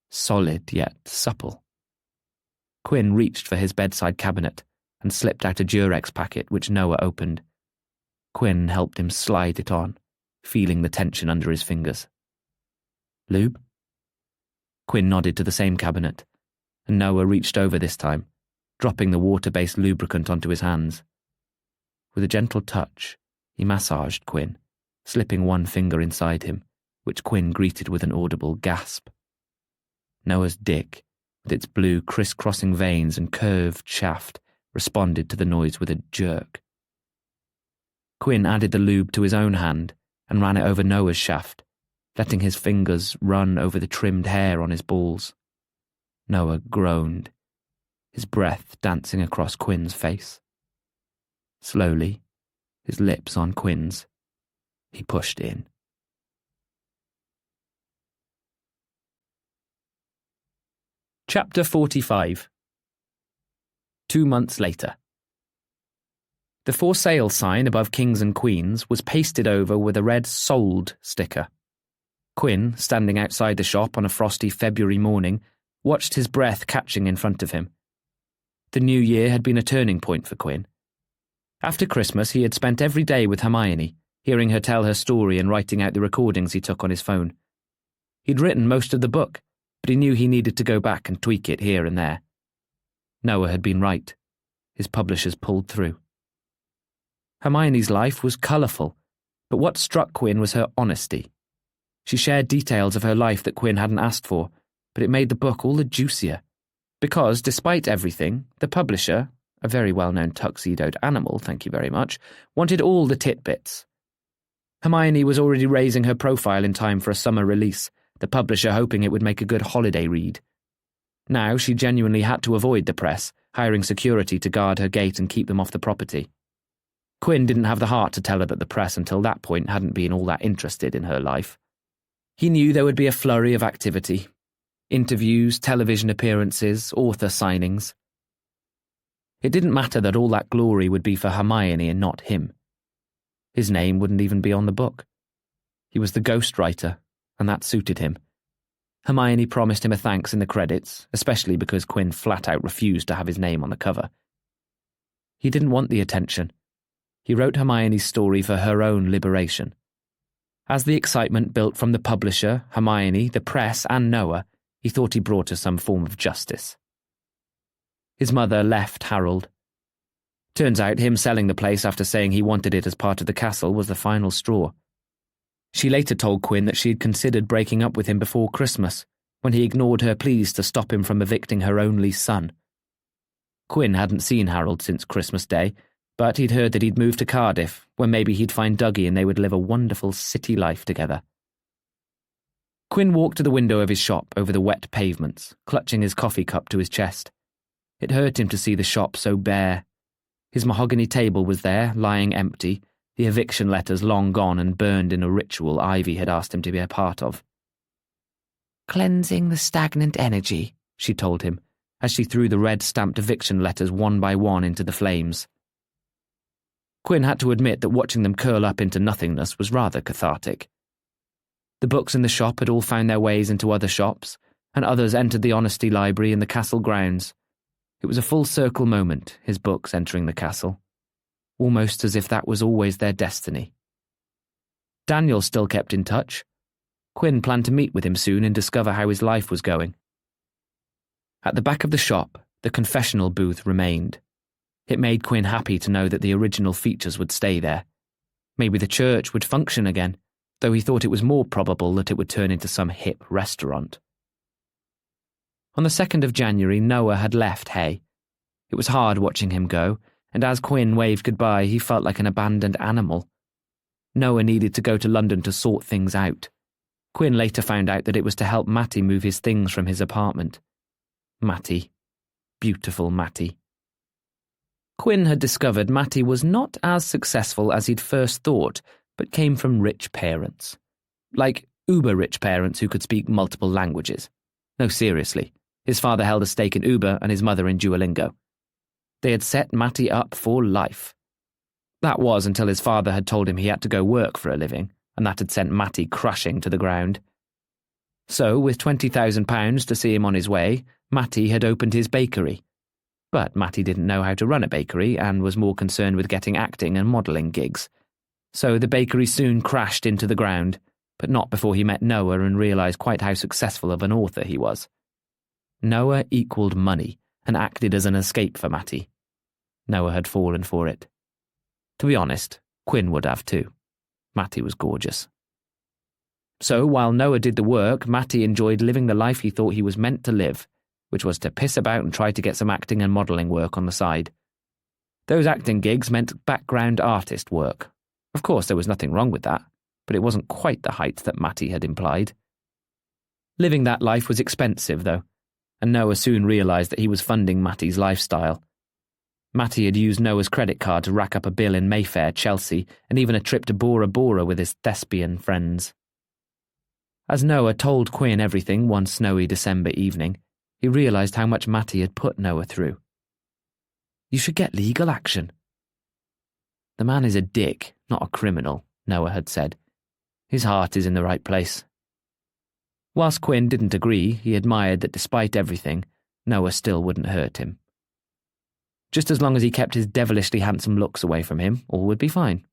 solid yet supple. Quinn reached for his bedside cabinet and slipped out a Durex packet which Noah opened. Quinn helped him slide it on, feeling the tension under his fingers. "Lube?" Quinn nodded to the same cabinet, and Noah reached over this time, dropping the water-based lubricant onto his hands. With a gentle touch, he massaged Quinn, slipping one finger inside him, which Quinn greeted with an audible gasp. Noah's dick, with its blue criss-crossing veins and curved shaft, responded to the noise with a jerk. Quinn added the lube to his own hand and ran it over Noah's shaft, letting his fingers run over the trimmed hair on his balls. Noah groaned, his breath dancing across Quinn's face. Slowly, his lips on Quinn's, he pushed in. Chapter 45. 2 months later. The for sale sign above Kings and Queens was pasted over with a red sold sticker. Quinn, standing outside the shop on a frosty February morning, watched his breath catching in front of him. The new year had been a turning point for Quinn. After Christmas, he had spent every day with Hermione, hearing her tell her story and writing out the recordings he took on his phone. He'd written most of the book, but he knew he needed to go back and tweak it here and there. Noah had been right. His publishers pulled through. Hermione's life was colourful, but what struck Quinn was her honesty. She shared details of her life that Quinn hadn't asked for, but it made the book all the juicier. Because, despite everything, the publisher, a very well-known tuxedoed animal, thank you very much, wanted all the titbits. Hermione was already raising her profile in time for a summer release, the publisher hoping it would make a good holiday read. Now she genuinely had to avoid the press, hiring security to guard her gate and keep them off the property. Quinn didn't have the heart to tell her that the press until that point hadn't been all that interested in her life. He knew there would be a flurry of activity. Interviews, television appearances, author signings. It didn't matter that all that glory would be for Hermione and not him. His name wouldn't even be on the book. He was the ghostwriter, and that suited him. Hermione promised him a thanks in the credits, especially because Quinn flat-out refused to have his name on the cover. He didn't want the attention. He wrote Hermione's story for her own liberation. As the excitement built from the publisher, Hermione, the press, and Noah, he thought he brought her some form of justice. His mother left Harold. Turns out him selling the place after saying he wanted it as part of the castle was the final straw. She later told Quinn that she had considered breaking up with him before Christmas, when he ignored her pleas to stop him from evicting her only son. Quinn hadn't seen Harold since Christmas Day, but he'd heard that he'd moved to Cardiff, where maybe he'd find Dougie and they would live a wonderful city life together. Quinn walked to the window of his shop over the wet pavements, clutching his coffee cup to his chest. It hurt him to see the shop so bare. His mahogany table was there, lying empty, the eviction letters long gone and burned in a ritual Ivy had asked him to be a part of. "Cleansing the stagnant energy," she told him, as she threw the red-stamped eviction letters one by one into the flames. Quinn had to admit that watching them curl up into nothingness was rather cathartic. The books in the shop had all found their ways into other shops, and others entered the Honesty Library in the castle grounds. It was a full-circle moment, his books entering the castle, almost as if that was always their destiny. Daniel still kept in touch. Quinn planned to meet with him soon and discover how his life was going. At the back of the shop, the confessional booth remained. It made Quinn happy to know that the original features would stay there. Maybe the church would function again, though he thought it was more probable that it would turn into some hip restaurant. On the 2nd of January, Noah had left Hay. It was hard watching him go, and as Quinn waved goodbye, he felt like an abandoned animal. Noah needed to go to London to sort things out. Quinn later found out that it was to help Matty move his things from his apartment. Matty. Beautiful Matty. Quinn had discovered Matty was not as successful as he'd first thought, but came from rich parents. Like uber-rich parents who could speak multiple languages. No, seriously. His father held a stake in Uber and his mother in Duolingo. They had set Matty up for life. That was until his father had told him he had to go work for a living, and that had sent Matty crashing to the ground. So, with £20,000 to see him on his way, Matty had opened his bakery. But Matty didn't know how to run a bakery and was more concerned with getting acting and modelling gigs. So the bakery soon crashed into the ground, but not before he met Noah and realised quite how successful of an author he was. Noah equalled money and acted as an escape for Matty. Noah had fallen for it. To be honest, Quinn would have too. Matty was gorgeous. So while Noah did the work, Matty enjoyed living the life he thought he was meant to live, which was to piss about and try to get some acting and modelling work on the side. Those acting gigs meant background artist work. Of course, there was nothing wrong with that, but it wasn't quite the height that Matty had implied. Living that life was expensive, though, and Noah soon realised that he was funding Matty's lifestyle. Matty had used Noah's credit card to rack up a bill in Mayfair, Chelsea, and even a trip to Bora Bora with his thespian friends. As Noah told Quinn everything one snowy December evening, he realised how much Matty had put Noah through. "You should get legal action." "The man is a dick, not a criminal," Noah had said. "His heart is in the right place." Whilst Quinn didn't agree, he admired that despite everything, Noah still wouldn't hurt him. Just as long as he kept his devilishly handsome looks away from him, all would be fine.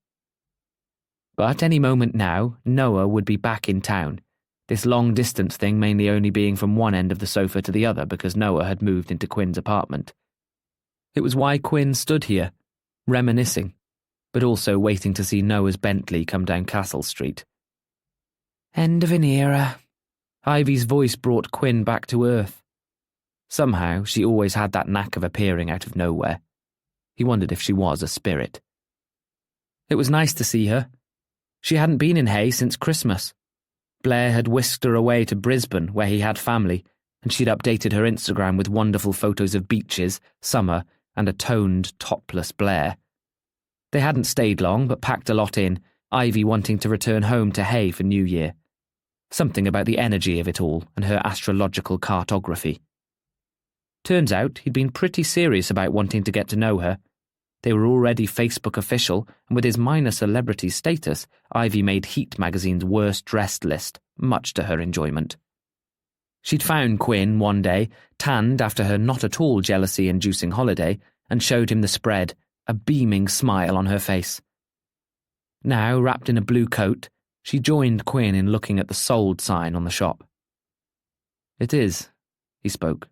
But any moment now, Noah would be back in town, this long-distance thing mainly only being from one end of the sofa to the other because Noah had moved into Quinn's apartment. It was why Quinn stood here, reminiscing, but also waiting to see Noah's Bentley come down Castle Street. End of an era. Ivy's voice brought Quinn back to earth. Somehow, she always had that knack of appearing out of nowhere. He wondered if she was a spirit. It was nice to see her. She hadn't been in Hay since Christmas. Blair had whisked her away to Brisbane, where he had family, and she'd updated her Instagram with wonderful photos of beaches, summer, and a toned, topless Blair. They hadn't stayed long, but packed a lot in, Ivy wanting to return home to Hay for New Year. Something about the energy of it all and her astrological cartography. Turns out he'd been pretty serious about wanting to get to know her. They were already Facebook official, and with his minor celebrity status, Ivy made Heat magazine's worst dressed list, much to her enjoyment. She'd found Quinn one day, tanned after her not at all jealousy-inducing holiday, and showed him the spread, a beaming smile on her face. Now, wrapped in a blue coat, she joined Quinn in looking at the sold sign on the shop. It is, he spoke.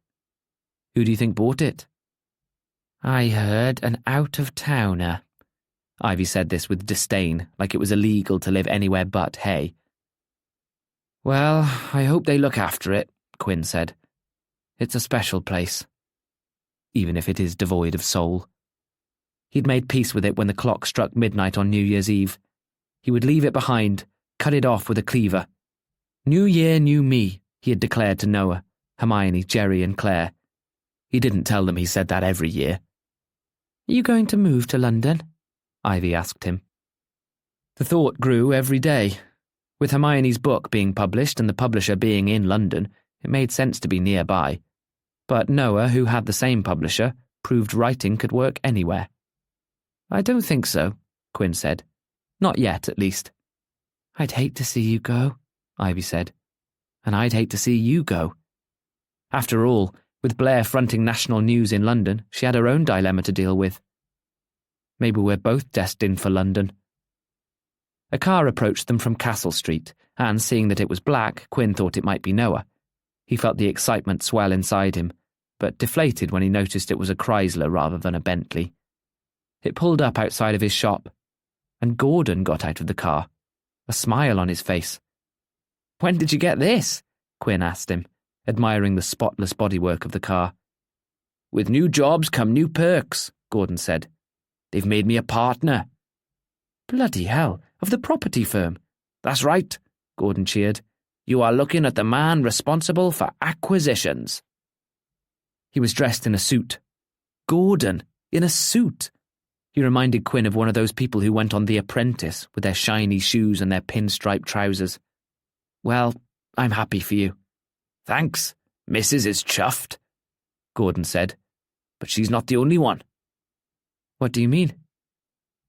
Who do you think bought it? I heard an out-of-towner. Ivy said this with disdain, like it was illegal to live anywhere but Hay. Well, I hope they look after it, Quinn said. It's a special place, even if it is devoid of soul. He'd made peace with it when the clock struck midnight on New Year's Eve. He would leave it behind, cut it off with a cleaver. New year, new me, he had declared to Noah, Hermione, Jerry and Claire. He didn't tell them he said that every year. Are you going to move to London? Ivy asked him. The thought grew every day. With Hermione's book being published and the publisher being in London, it made sense to be nearby. But Noah, who had the same publisher, proved writing could work anywhere. I don't think so, Quinn said. Not yet, at least. I'd hate to see you go, Ivy said. And I'd hate to see you go. After all, with Blair fronting national news in London, she had her own dilemma to deal with. Maybe we're both destined for London. A car approached them from Castle Street, and seeing that it was black, Quinn thought it might be Noah. He felt the excitement swell inside him, but deflated when he noticed it was a Chrysler rather than a Bentley. It pulled up outside of his shop, and Gordon got out of the car, a smile on his face. When did you get this? Quinn asked him, admiring the spotless bodywork of the car. With new jobs come new perks, Gordon said. They've made me a partner. Bloody hell, of the property firm. That's right, Gordon cheered. You are looking at the man responsible for acquisitions. He was dressed in a suit. Gordon, in a suit. He reminded Quinn of one of those people who went on The Apprentice with their shiny shoes and their pinstripe trousers. Well, I'm happy for you. Thanks. Mrs. is chuffed, Gordon said. But she's not the only one. What do you mean?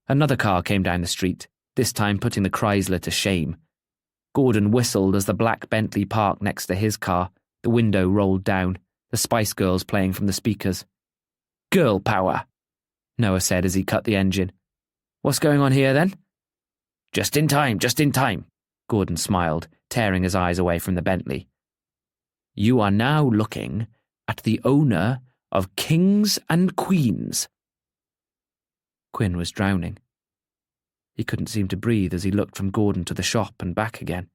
Another car came down the street, this time putting the Chrysler to shame. Gordon whistled as the black Bentley parked next to his car, the window rolled down, the Spice Girls playing from the speakers. Girl power, Noah said as he cut the engine. What's going on here, then? Just in time, Gordon smiled, tearing his eyes away from the Bentley. You are now looking at the owner of Kings and Queens. Quinn was drowning. He couldn't seem to breathe as he looked from Gordon to the shop and back again.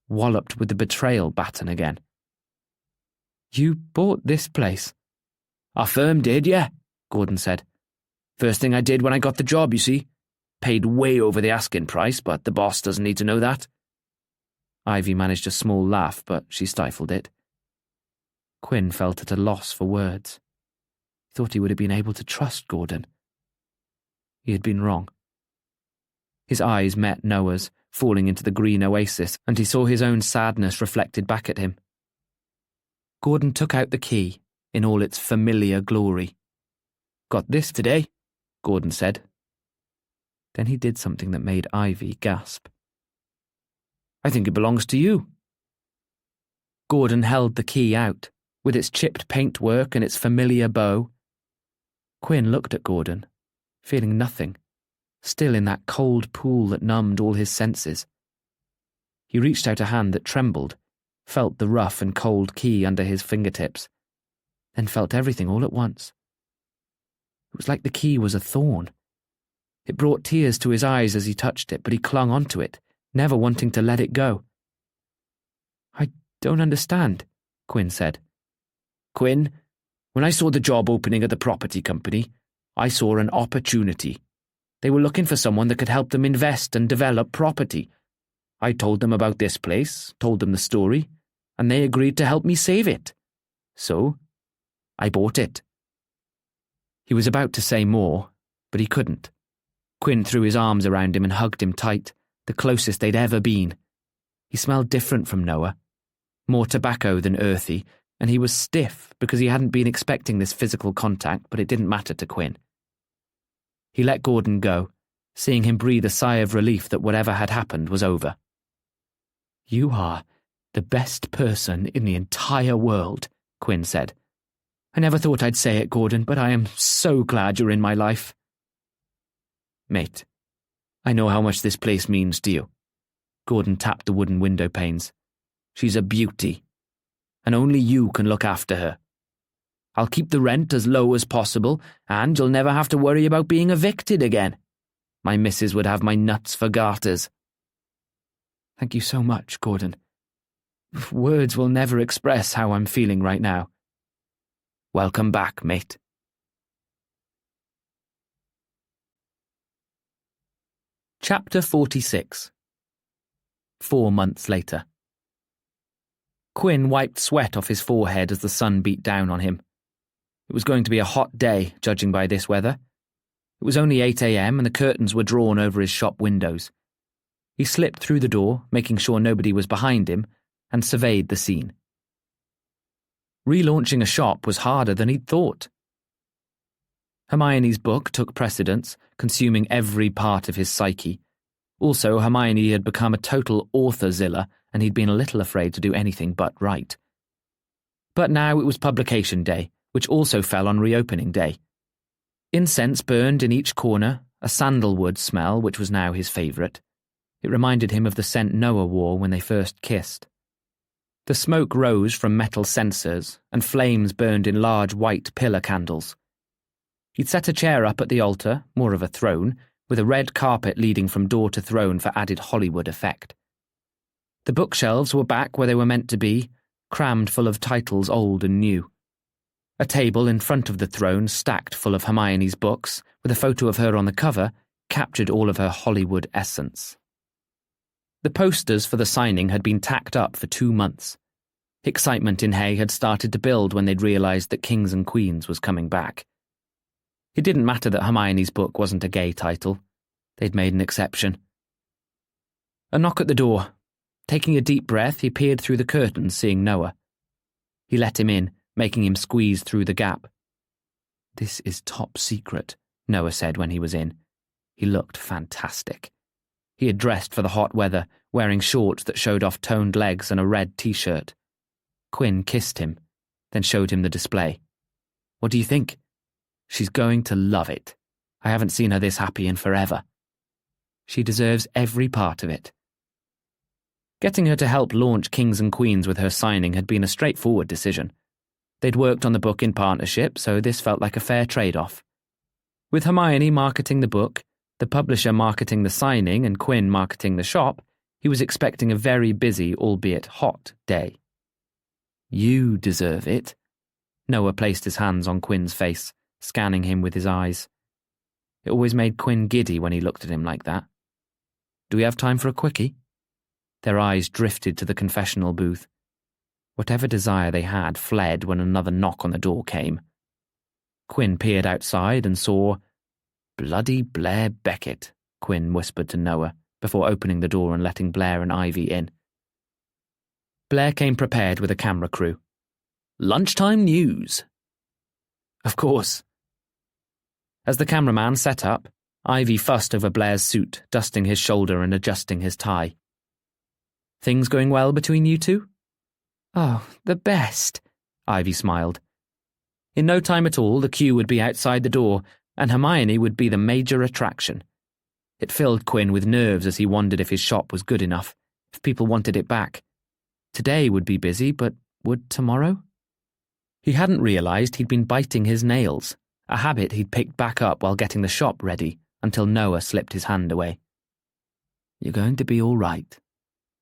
Walloped with the betrayal baton again. You bought this place? Our firm did, yeah, Gordon said. First thing I did when I got the job, you see. Paid way over the asking price, but the boss doesn't need to know that. Ivy managed a small laugh, but she stifled it. Quinn felt at a loss for words. He thought he would have been able to trust Gordon. He had been wrong. His eyes met Noah's, falling into the green oasis, and he saw his own sadness reflected back at him. Gordon took out the key, in all its familiar glory. Got this today, Gordon said. Then he did something that made Ivy gasp. I think it belongs to you. Gordon held the key out, with its chipped paintwork and its familiar bow. Quinn looked at Gordon, feeling nothing, still in that cold pool that numbed all his senses. He reached out a hand that trembled, felt the rough and cold key under his fingertips, then felt everything all at once. It was like the key was a thorn. It brought tears to his eyes as he touched it, but he clung onto it, never wanting to let it go. "I don't understand," Quinn said. "Quinn, when I saw the job opening at the property company, I saw an opportunity. They were looking for someone that could help them invest and develop property. I told them about this place, told them the story, and they agreed to help me save it. So, I bought it." He was about to say more, but he couldn't. Quinn threw his arms around him and hugged him tight, the closest they'd ever been. He smelled different from Noah, more tobacco than earthy, and he was stiff because he hadn't been expecting this physical contact, but it didn't matter to Quinn. He let Gordon go, seeing him breathe a sigh of relief that whatever had happened was over. "You are the best person in the entire world," Quinn said. "I never thought I'd say it, Gordon, but I am so glad you're in my life." "Mate, I know how much this place means to you." Gordon tapped the wooden window panes. "She's a beauty, and only you can look after her. I'll keep the rent as low as possible, and you'll never have to worry about being evicted again. My missus would have my nuts for garters." "Thank you so much, Gordon. Words will never express how I'm feeling right now." "Welcome back, mate." Chapter 46. 4 months later. Quinn wiped sweat off his forehead as the sun beat down on him. It was going to be a hot day, judging by this weather. It was only 8 a.m. and the curtains were drawn over his shop windows. He slipped through the door, making sure nobody was behind him, and surveyed the scene. Relaunching a shop was harder than he'd thought. Hermione's book took precedence, consuming every part of his psyche. Also, Hermione had become a total author-zilla, and he'd been a little afraid to do anything but write. But now it was publication day, which also fell on reopening day. Incense burned in each corner, a sandalwood smell which was now his favourite. It reminded him of the scent Noah wore when they first kissed. The smoke rose from metal censers, and flames burned in large white pillar candles. He'd set a chair up at the altar, more of a throne, with a red carpet leading from door to throne for added Hollywood effect. The bookshelves were back where they were meant to be, crammed full of titles old and new. A table in front of the throne, stacked full of Hermione's books, with a photo of her on the cover, captured all of her Hollywood essence. The posters for the signing had been tacked up for 2 months. Excitement in Hay had started to build when they'd realised that Kings and Queens was coming back. It didn't matter that Hermione's book wasn't a gay title. They'd made an exception. A knock at the door. Taking a deep breath, he peered through the curtains, seeing Noah. He let him in, making him squeeze through the gap. "This is top secret," Noah said when he was in. He looked fantastic. He had dressed for the hot weather, wearing shorts that showed off toned legs and a red t-shirt. Quinn kissed him, then showed him the display. "What do you think?" "She's going to love it. I haven't seen her this happy in forever. She deserves every part of it." Getting her to help launch Kings and Queens with her signing had been a straightforward decision. They'd worked on the book in partnership, so this felt like a fair trade-off. With Hermione marketing the book, the publisher marketing the signing, and Quinn marketing the shop, he was expecting a very busy, albeit hot, day. "You deserve it." Noah placed his hands on Quinn's face, scanning him with his eyes. It always made Quinn giddy when he looked at him like that. "Do we have time for a quickie?" Their eyes drifted to the confessional booth. Whatever desire they had fled when another knock on the door came. Quinn peered outside and saw... "Bloody Blair Beckett," Quinn whispered to Noah, before opening the door and letting Blair and Ivy in. Blair came prepared with a camera crew. "Lunchtime news." "Of course." As the cameraman set up, Ivy fussed over Blair's suit, dusting his shoulder and adjusting his tie. "Things going well between you two?" "Oh, the best," Ivy smiled. In no time at all, the queue would be outside the door, and Hermione would be the major attraction. It filled Quinn with nerves as he wondered if his shop was good enough, if people wanted it back. Today would be busy, but would tomorrow? He hadn't realised he'd been biting his nails, a habit he'd picked back up while getting the shop ready, until Noah slipped his hand away. "You're going to be all right.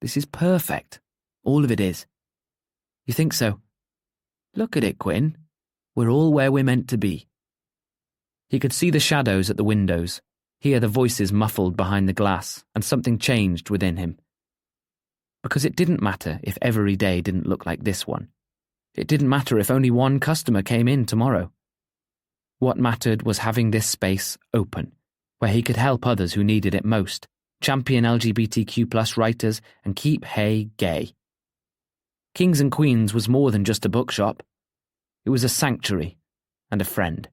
This is perfect. All of it is." "You think so?" "Look at it, Quinn. We're all where we're meant to be." He could see the shadows at the windows, hear the voices muffled behind the glass, and something changed within him. Because it didn't matter if every day didn't look like this one. It didn't matter if only one customer came in tomorrow. What mattered was having this space open, where he could help others who needed it most, champion LGBTQ+ writers, and keep Hay gay. Kings and Queens was more than just a bookshop. It was a sanctuary and a friend.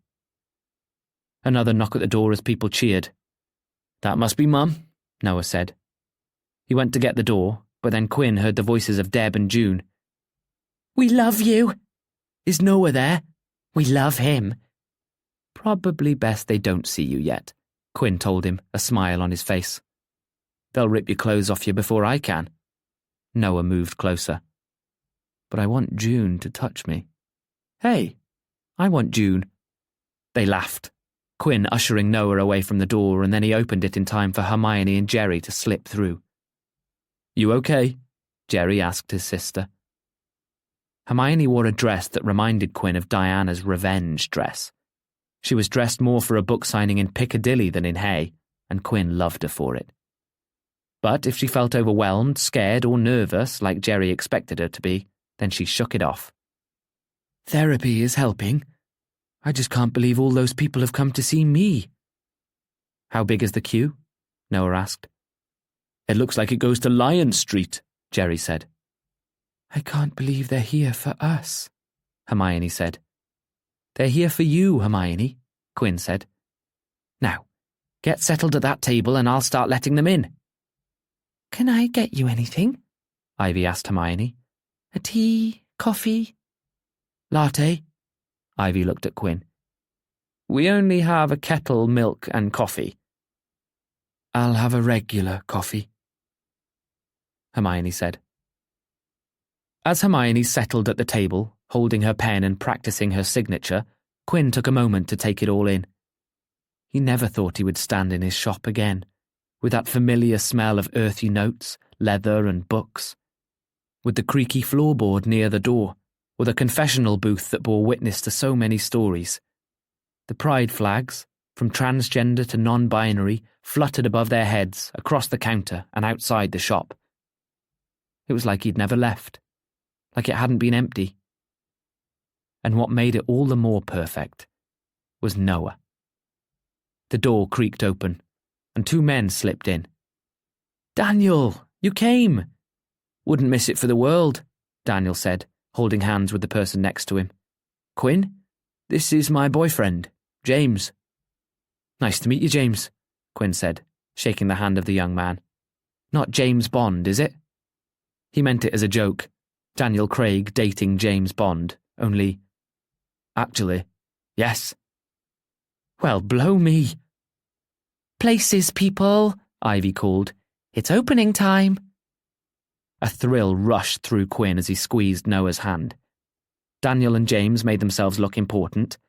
Another knock at the door as people cheered. "That must be Mum," Noah said. He went to get the door, but then Quinn heard the voices of Deb and June. "We love you." "Is Noah there?" "We love him." "Probably best they don't see you yet," Quinn told him, a smile on his face. "They'll rip your clothes off you before I can." Noah moved closer. "But I want June to touch me." "Hey, I want June." They laughed, Quinn ushering Noah away from the door, and then he opened it in time for Hermione and Jerry to slip through. "You okay?" Jerry asked his sister. Hermione wore a dress that reminded Quinn of Diana's revenge dress. She was dressed more for a book signing in Piccadilly than in Hay, and Quinn loved her for it. But if she felt overwhelmed, scared, or nervous, like Jerry expected her to be, then she shook it off. "Therapy is helping. I just can't believe all those people have come to see me." "How big is the queue?" Noah asked. "It looks like it goes to Lion Street," Jerry said. "I can't believe they're here for us," Hermione said. "They're here for you, Hermione," Quinn said. "Now, get settled at that table and I'll start letting them in." "Can I get you anything?" Ivy asked Hermione. "A tea? Coffee? Latte?" Ivy looked at Quinn. "We only have a kettle, milk, and coffee." "I'll have a regular coffee," Hermione said. As Hermione settled at the table, holding her pen and practicing her signature, Quinn took a moment to take it all in. He never thought he would stand in his shop again, with that familiar smell of earthy notes, leather, and books, with the creaky floorboard near the door, or the confessional booth that bore witness to so many stories. The pride flags, from transgender to non-binary, fluttered above their heads, across the counter and outside the shop. It was like he'd never left, like it hadn't been empty. And what made it all the more perfect was Noah. The door creaked open, and two men slipped in. "Daniel, you came!" "Wouldn't miss it for the world," Daniel said, holding hands with the person next to him. "Quinn, this is my boyfriend, James." "Nice to meet you, James," Quinn said, shaking the hand of the young man. "Not James Bond, is it?" He meant it as a joke. Daniel Craig dating James Bond, only... Actually, yes. "Well, blow me." "Places, people," Ivy called. "It's opening time." A thrill rushed through Quinn as he squeezed Noah's hand. Daniel and James made themselves look important.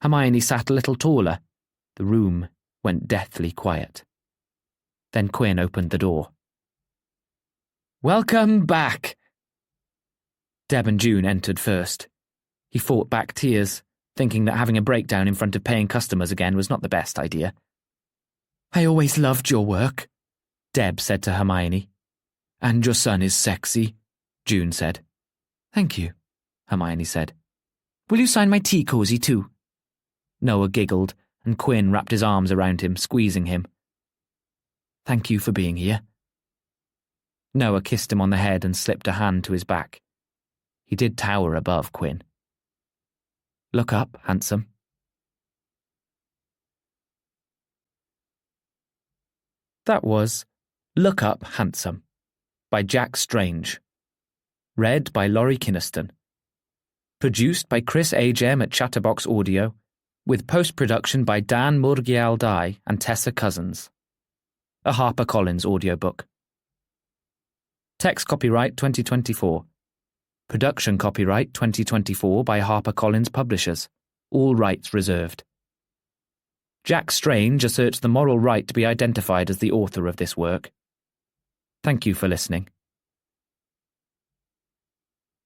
Hermione sat a little taller. The room went deathly quiet. Then Quinn opened the door. "Welcome back." Deb and June entered first. He fought back tears, thinking that having a breakdown in front of paying customers again was not the best idea. "I always loved your work," Deb said to Hermione. "And your son is sexy," June said. "Thank you," Hermione said. "Will you sign my tea cozy too?" Noah giggled, and Quinn wrapped his arms around him, squeezing him. "Thank you for being here." Noah kissed him on the head and slipped a hand to his back. He did tower above Quinn. "Look up, handsome." That was Look Up, Handsome by Jack Strange. Read by Laurie Kinniston. Produced by Chris A. Jem at Chatterbox Audio, with post-production by Dan Murgialdai and Tessa Cousins. a HarperCollins audiobook. Text copyright 2024. Production copyright 2024 by HarperCollins Publishers. All rights reserved. Jack Strange asserts the moral right to be identified as the author of this work. Thank you for listening.